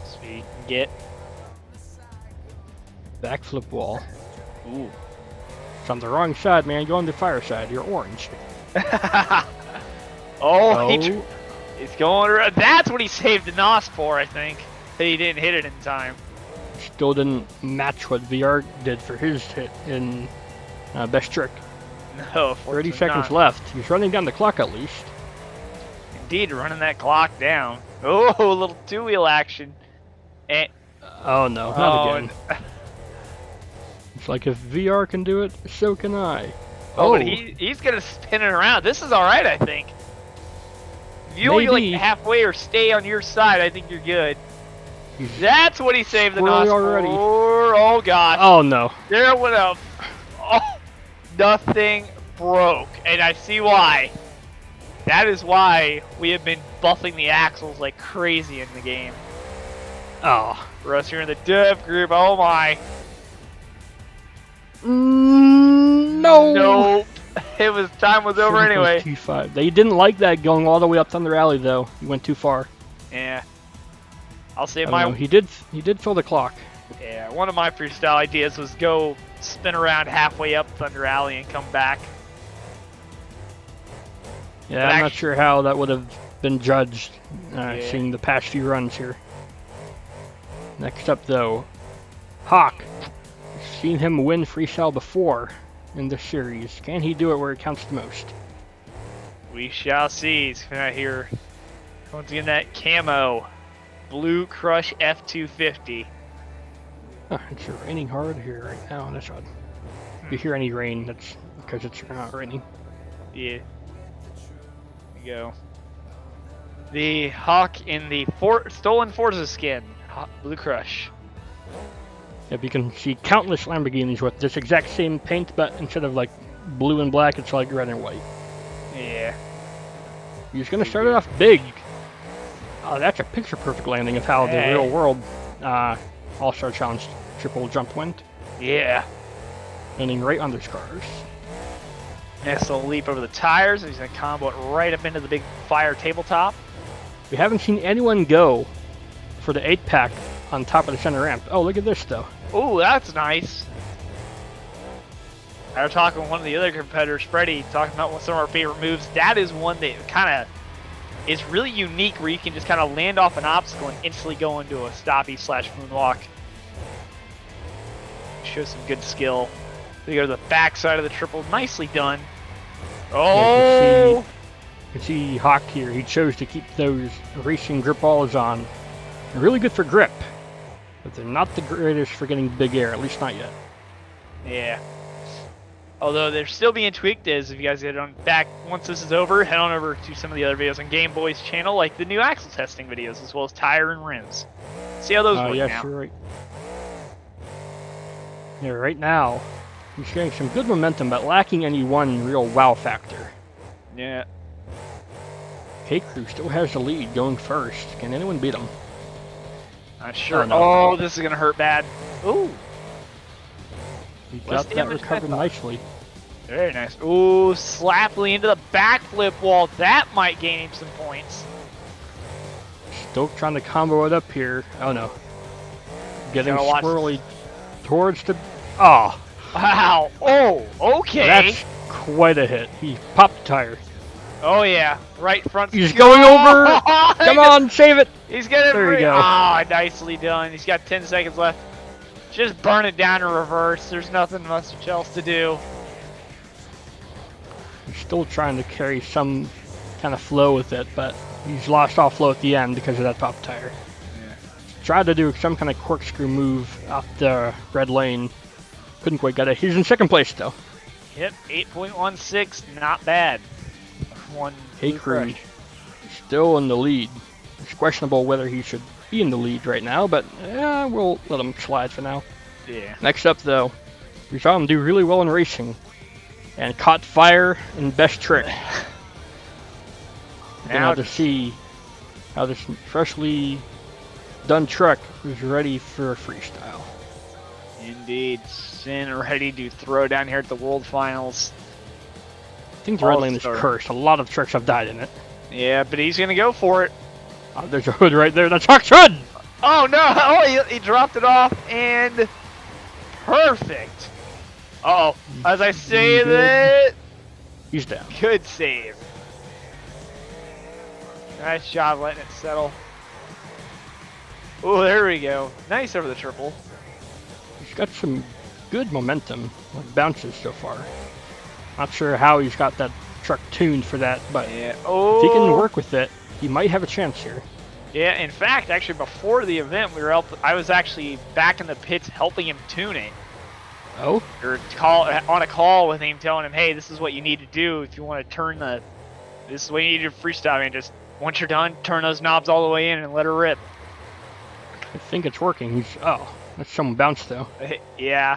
Speaker 2: So you can get...
Speaker 1: Backflip wall.
Speaker 2: Ooh.
Speaker 1: It's on the wrong side, man. Go on the fire side. You're orange.
Speaker 2: Oh, he's going around. That's what he saved the NOS for, I think. That he didn't hit it in time.
Speaker 1: Still didn't match what VR did for his hit in Best Trick.
Speaker 2: No,
Speaker 1: 30 seconds left. He's running down the clock at least.
Speaker 2: Indeed, running that clock down. Oh, a little two-wheel action. And,
Speaker 1: oh no, not again. It's like if VR can do it, so can I.
Speaker 2: Oh, but he's gonna spin it around. This is all right, I think. If you only like halfway or stay on your side, I think you're good. That's what he saved the NOS
Speaker 1: already.
Speaker 2: for. Oh gosh.
Speaker 1: Oh no.
Speaker 2: There went up. Oh, nothing broke, and I see why. That is why we have been buffing the axles like crazy in the game.
Speaker 1: Oh.
Speaker 2: For us here in the dev group, oh my.
Speaker 1: No.
Speaker 2: Nope. It was time was over anyway.
Speaker 1: They didn't like that going all the way up Thunder Alley though. He went too far.
Speaker 2: Yeah. I'll say
Speaker 1: he did fill the clock.
Speaker 2: Yeah, one of my freestyle ideas was go spin around halfway up Thunder Alley and come back.
Speaker 1: Yeah, I'm not sure how that would have been judged, seeing the past few runs here. Next up, though, Hawk. We've seen him win freestyle before in this series. Can he do it where it counts the most?
Speaker 2: We shall see. He's out here. Once again, that camo. Blue Crush F250.
Speaker 1: Oh, it's raining hard here right now. That's odd. If you hear any rain, that's because it's not raining.
Speaker 2: Yeah. There you go. The Hawk in the stolen Forza skin. Blue Crush.
Speaker 1: Yep, you can see countless Lamborghinis with this exact same paint, but instead of like blue and black, it's like red and white.
Speaker 2: Yeah.
Speaker 1: He's going to start it off big. Oh, that's a picture-perfect landing of how the real world All-Star Challenge triple jump went.
Speaker 2: Yeah.
Speaker 1: Landing right on the cars.
Speaker 2: Nice little leap over the tires. He's going to combo it right up into the big fire tabletop.
Speaker 1: We haven't seen anyone go for the 8-pack on top of the center ramp. Oh, look at this, though.
Speaker 2: Oh, that's nice. I was talking with one of the other competitors, Freddie, talking about some of our favorite moves. That is one that kind of is really unique, where you can just kind of land off an obstacle and instantly go into a stoppy / moonwalk. Shows some good skill. We go to the back side of the triple. Nicely done. Oh!
Speaker 1: You can see Hawk here. He chose to keep those racing grip balls on. They're really good for grip, but they're not the greatest for getting big air, at least not yet.
Speaker 2: Yeah. Although they're still being tweaked, as if you guys get on back once this is over, head on over to some of the other videos on Game Boy's channel, like the new axle testing videos, as well as tire and rims. See how those work
Speaker 1: yeah,
Speaker 2: now.
Speaker 1: Sure, right. Yeah, right now, he's getting some good momentum, but lacking any one real wow factor.
Speaker 2: Yeah.
Speaker 1: K-Crew still has the lead, going first. Can anyone beat him?
Speaker 2: Not sure.
Speaker 1: Oh, no.
Speaker 2: Oh, this is going to hurt bad. Ooh.
Speaker 1: He got that recovered nicely.
Speaker 2: Very nice. Ooh, slaply into the backflip wall. That might gain him some points.
Speaker 1: Still trying to combo it up here. Oh no. Getting swirly towards the... Oh.
Speaker 2: Wow. Oh, okay.
Speaker 1: That's quite a hit. He popped the tire.
Speaker 2: Oh yeah, right front.
Speaker 1: He's going over.
Speaker 2: Oh,
Speaker 1: Come on, save it.
Speaker 2: He's gonna.
Speaker 1: There you go.
Speaker 2: Ah, nicely done. He's got 10 seconds left. Just burn it down in reverse. There's nothing much else to do.
Speaker 1: He's still trying to carry some kind of flow with it, but he's lost all flow at the end because of that top tire.
Speaker 2: Yeah.
Speaker 1: Tried to do some kind of corkscrew move out the red lane. Couldn't quite get it. He's in second place though.
Speaker 2: Yep, 8.16, not bad. One
Speaker 1: K-Crew still in the lead. It's questionable whether he should be in the lead right now, but we'll let him slide for now.
Speaker 2: Yeah.
Speaker 1: Next up though, we saw him do really well in racing and caught fire in best trick. Now to see how this freshly done truck is ready for freestyle.
Speaker 2: Indeed, Sin ready to throw down here at the World Finals.
Speaker 1: I think the red lane is cursed. A lot of trucks have died in it.
Speaker 2: Yeah, but he's gonna go for it.
Speaker 1: Oh, there's a hood right there. That's Hawk's hood!
Speaker 2: Oh no! Oh, he dropped it off and perfect. Uh oh! As I say that,
Speaker 1: he's down.
Speaker 2: good save. Nice job letting it settle. Oh, there we go. Nice over the triple.
Speaker 1: He's got some good momentum, like bounces so far. Not sure how he's got that truck tuned for that, but
Speaker 2: Yeah.
Speaker 1: if he can work with it, he might have a chance here.
Speaker 2: Yeah, in fact, actually before the event, I was actually back in the pits helping him tune it.
Speaker 1: Oh?
Speaker 2: Or on a call with him, telling him, hey, this is what you need to do if you want to turn this is what you need to do freestyle, and just, once you're done, turn those knobs all the way in and let her rip.
Speaker 1: I think it's working. That's some bounce though.
Speaker 2: Yeah.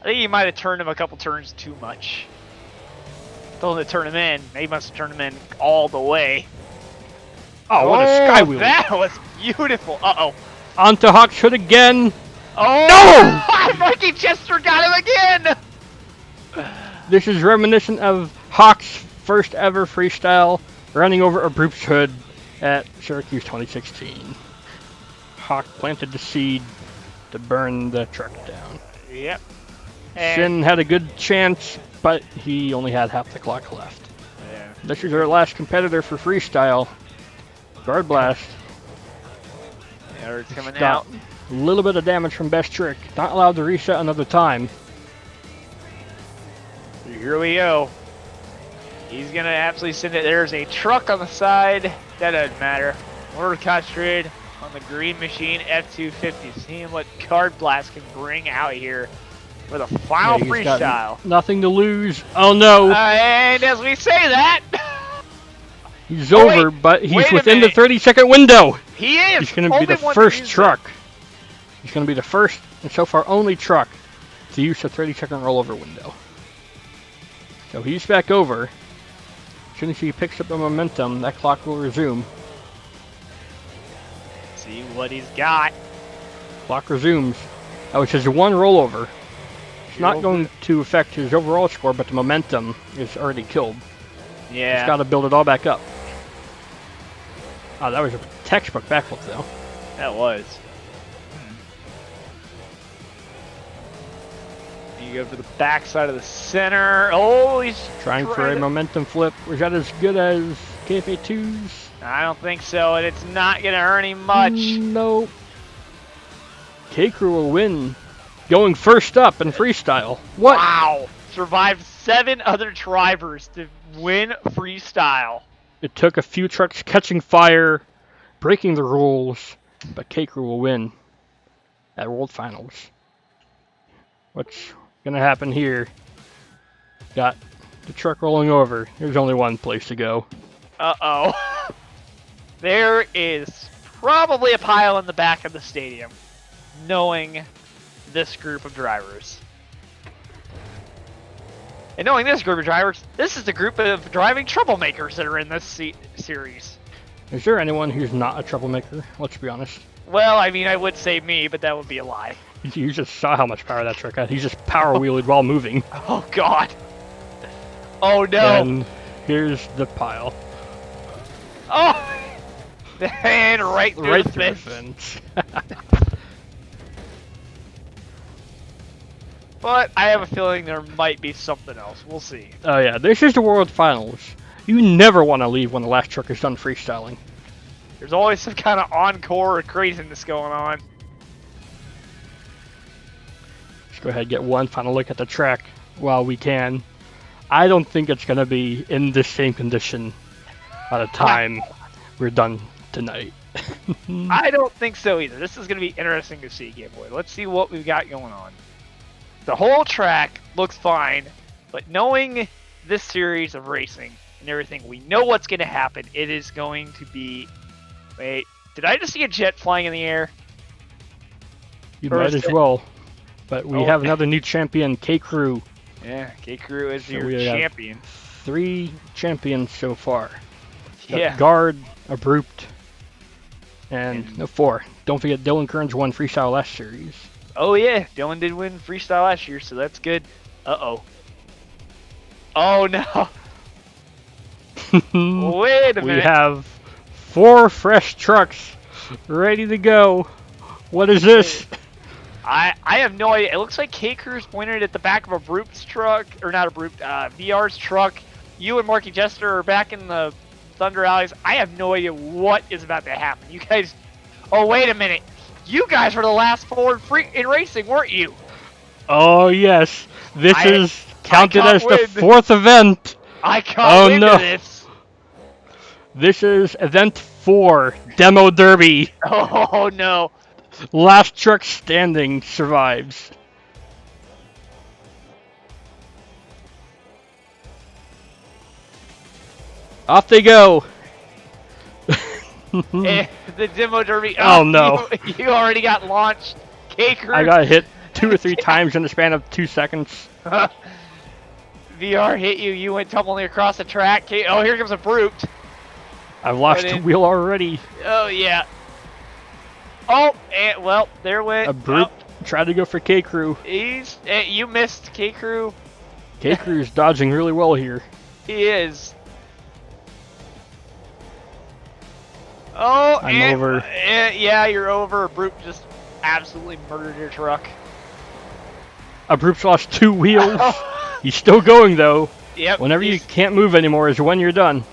Speaker 2: I think he might have turned him a couple turns too much. Told him to turn him in. He must have turned him in all the way.
Speaker 1: Oh, what a sky wheel.
Speaker 2: That was beautiful. Uh-oh.
Speaker 1: Onto Hawk's hood again.
Speaker 2: Oh!
Speaker 1: No!
Speaker 2: Frankie Chester got him again!
Speaker 1: This is reminiscent of Hawk's first ever freestyle running over a Brupe's hood at Syracuse 2016. Hawk planted the seed to burn the truck down.
Speaker 2: Yep.
Speaker 1: Sin had a good chance, but he only had half the clock left.
Speaker 2: Yeah.
Speaker 1: This is our last competitor for freestyle. Guard Blast.
Speaker 2: Yeah, it's coming
Speaker 1: Got
Speaker 2: out.
Speaker 1: a little bit of damage from best trick. Not allowed to reset another time.
Speaker 2: Here we go. He's gonna absolutely send it. There's a truck on the side. That doesn't matter. We're concentrated on the green machine F250. Seeing what Guard Blast can bring out here for the final
Speaker 1: he's got
Speaker 2: freestyle.
Speaker 1: Nothing to lose. Oh no!
Speaker 2: And as we say that,
Speaker 1: he's over, but he's
Speaker 2: wait a
Speaker 1: within the
Speaker 2: minute.
Speaker 1: 30-second window.
Speaker 2: he is.
Speaker 1: He's going to be
Speaker 2: only
Speaker 1: the
Speaker 2: one to
Speaker 1: first
Speaker 2: use
Speaker 1: truck. He's going to be the first and so far only truck to use the 30-second rollover window. So he's back over. As soon as he picks up the momentum, that clock will resume.
Speaker 2: it. See what he's got.
Speaker 1: Clock resumes. Oh, it's just one rollover. It's not going to affect his overall score, but the momentum is already killed.
Speaker 2: Yeah.
Speaker 1: He's got to build it all back up. Oh, that was a textbook backflip, though.
Speaker 2: That was. You go for the backside of the center. Oh, he's
Speaker 1: Trying for a momentum flip. Was that as good as KFA2's?
Speaker 2: I don't think so, and it's not going to earn him much.
Speaker 1: No. K-Crew will win. Going first up in freestyle. What?
Speaker 2: Wow. Survived 7 other drivers to win freestyle.
Speaker 1: It took a few trucks catching fire, breaking the rules, but K-Crew will win at World Finals. What's going to happen here? Got the truck rolling over. There's only one place to go.
Speaker 2: Uh-oh. There is probably a pile in the back of the stadium, knowing this group of drivers. And knowing this group of drivers, this is the group of driving troublemakers that are in this series.
Speaker 1: Is there anyone who's not a troublemaker? Let's be honest.
Speaker 2: Well, I mean, I would say me, but that would be a lie.
Speaker 1: You just saw how much power that truck had. He just power wheeled while moving.
Speaker 2: Oh, God. Oh, no.
Speaker 1: And here's the pile.
Speaker 2: Oh! And right through the
Speaker 1: fence.
Speaker 2: But I have a feeling there might be something else. We'll see.
Speaker 1: Oh yeah, this is the World Finals. You never want to leave when the last truck is done freestyling.
Speaker 2: There's always some kind of encore craziness going on.
Speaker 1: Let's go ahead and get one final look at the track while we can. I don't think it's going to be in the same condition by the time we're done tonight.
Speaker 2: I don't think so either. This is going to be interesting to see, Game Boy. Let's see what we've got going on. The whole track looks fine, but knowing this series of racing and everything, we know what's going to happen. It is going to be... Wait, did I just see a jet flying in the air?
Speaker 1: You might as well. But we have another new champion, K-Crew.
Speaker 2: Yeah, K-Crew is
Speaker 1: So
Speaker 2: your
Speaker 1: we have
Speaker 2: champion.
Speaker 1: 3 champions so far.
Speaker 2: Yeah.
Speaker 1: Guard, Abrupt, and no, 4. Don't forget Dylan Kearns won Freestyle last series.
Speaker 2: Oh yeah, Dylan did win freestyle last year, so that's good. Uh-oh. Oh no. Wait a minute.
Speaker 1: We have 4 fresh trucks ready to go. What is this?
Speaker 2: I have no idea. It looks like K-Crew's pointed at the back of Abrupt's truck, or not Abrupt, VR's truck. You and Marky Jester are back in the Thunder Alleys. I have no idea what is about to happen. You guys... Oh, wait a minute. You guys were the last 4 in racing, weren't you?
Speaker 1: Oh, yes. This is counted as the
Speaker 2: win.
Speaker 1: 4th event.
Speaker 2: I can't win to this.
Speaker 1: This is event 4, Demo Derby.
Speaker 2: Oh, no.
Speaker 1: Last truck standing survives. Off they go.
Speaker 2: The Demo Derby.
Speaker 1: Oh, no.
Speaker 2: You already got launched. K-Crew.
Speaker 1: I got hit 2 or 3 times in the span of 2 seconds.
Speaker 2: VR hit you. You went tumbling across the track. Oh, here comes Abrupt.
Speaker 1: I've lost a wheel already.
Speaker 2: Oh, yeah. Oh, and well, there went...
Speaker 1: Abrupt tried to go for K-Crew.
Speaker 2: You missed K-Crew.
Speaker 1: K-Crew's dodging really well here.
Speaker 2: He is. Oh,
Speaker 1: I'm over.
Speaker 2: Yeah, you're over. Abrupt just absolutely murdered your truck.
Speaker 1: Abrupt's lost 2 wheels. He's still going though.
Speaker 2: Yep.
Speaker 1: Whenever you can't move anymore is when you're done.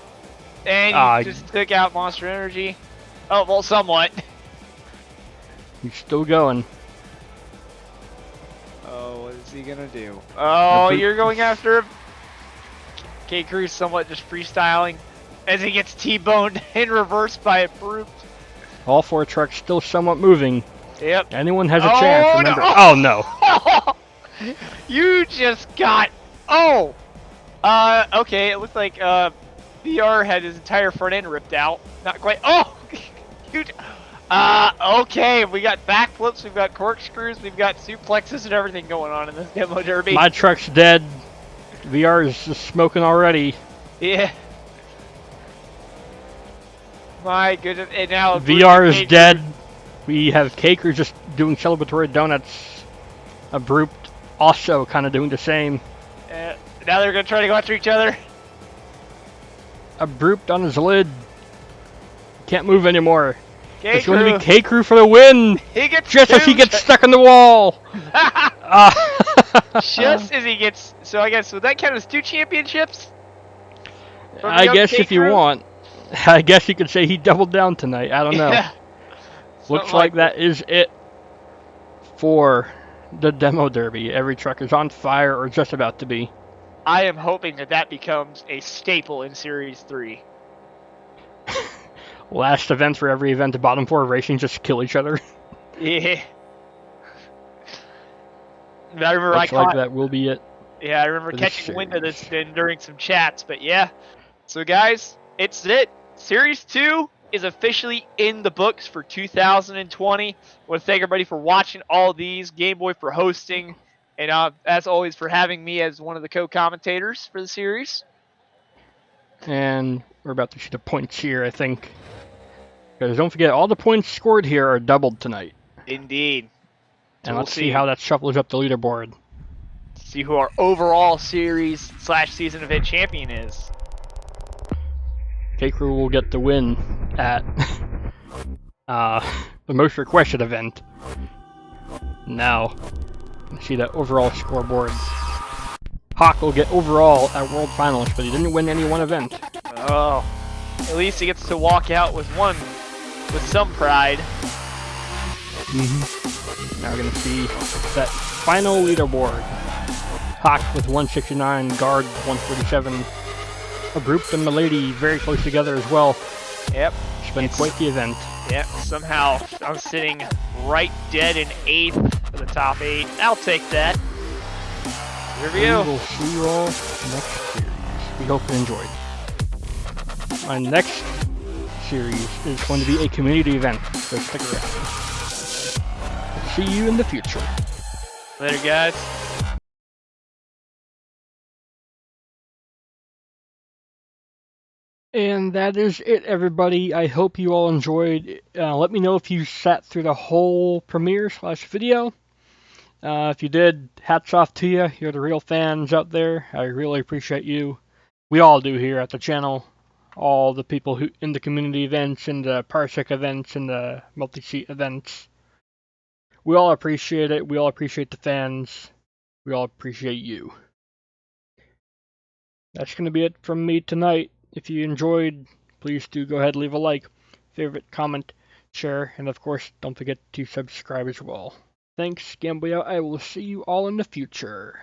Speaker 2: And you just took out Monster Energy. Oh, well, somewhat.
Speaker 1: He's still going.
Speaker 2: Oh, what is he gonna do? Oh, you're going after him. K-Crew's somewhat just freestyling as he gets T-boned in reverse by Abrupt.
Speaker 1: All 4 trucks still somewhat moving.
Speaker 2: Yep.
Speaker 1: Anyone has a chance, remember.
Speaker 2: No.
Speaker 1: Oh, no.
Speaker 2: You just got... Oh! Okay, it looks like VR had his entire front end ripped out. Not quite... Oh! Okay, we got backflips, we've got corkscrews, we've got suplexes and everything going on in this Demo Derby.
Speaker 1: My truck's dead. VR is just smoking already.
Speaker 2: Yeah. My goodness, and now...
Speaker 1: VR is dead. We have K-Crew just doing celebratory donuts. Abrupt also kind of doing the same.
Speaker 2: Now they're going to try to go after each other.
Speaker 1: Abrupt on his lid. Can't move anymore. It's
Speaker 2: K-Crew.
Speaker 1: going to be K-Crew for the win.
Speaker 2: He gets
Speaker 1: just as he gets stuck in the wall.
Speaker 2: Just as he gets... So I guess, would that count as 2 championships?
Speaker 1: I guess if you want. I guess you could say he doubled down tonight. I don't know.
Speaker 2: Yeah.
Speaker 1: Looks like that is it for the Demo Derby. Every truck is on fire or just about to be.
Speaker 2: I am hoping that that becomes a staple in Series 3.
Speaker 1: Last event for every event, the bottom 4 racing just kill each other.
Speaker 2: Yeah. I remember
Speaker 1: Looks like that will be it.
Speaker 2: Yeah, I remember catching wind of this during some chats, but yeah. So guys, it's it. Series 2 is officially in the books for 2020. I want to thank everybody for watching all these, Game Boy for hosting, and as always for having me as one of the co-commentators for the series.
Speaker 1: And we're about to see the points here, I think. Because don't forget, all the points scored here are doubled tonight.
Speaker 2: Indeed.
Speaker 1: And let's see how that shuffles up the leaderboard.
Speaker 2: See who our overall series / season event champion is.
Speaker 1: K-Crew will get the win at the most requested event. Now, let's see that overall scoreboard. Hawk will get overall at World Finals, but he didn't win any one event.
Speaker 2: Oh, at least he gets to walk out with some pride.
Speaker 1: Now we're gonna see that final leaderboard. Hawk with 169, Guard 147. A group and Milady very close together as well.
Speaker 2: Yep.
Speaker 1: It's been quite the event.
Speaker 2: Yep, somehow I'm sitting right dead in 8th for the top 8. I'll take that. Review.
Speaker 1: We will see you all next series. We hope you enjoyed. My next series is going to be a community event, so stick around. See you in the future.
Speaker 2: Later, guys.
Speaker 1: And that is it, everybody. I hope you all enjoyed. Let me know if you sat through the whole premiere/video. If you did, hats off to you. You're the real fans out there. I really appreciate you. We all do here at the channel. All the people who in the community events, in the Parsec events, in the Multiseat events. We all appreciate it. We all appreciate the fans. We all appreciate you. That's going to be it from me tonight. If you enjoyed, please do go ahead and leave a like, favorite, comment, share, and of course, don't forget to subscribe as well. Thanks, Gamboy out. I will see you all in the future.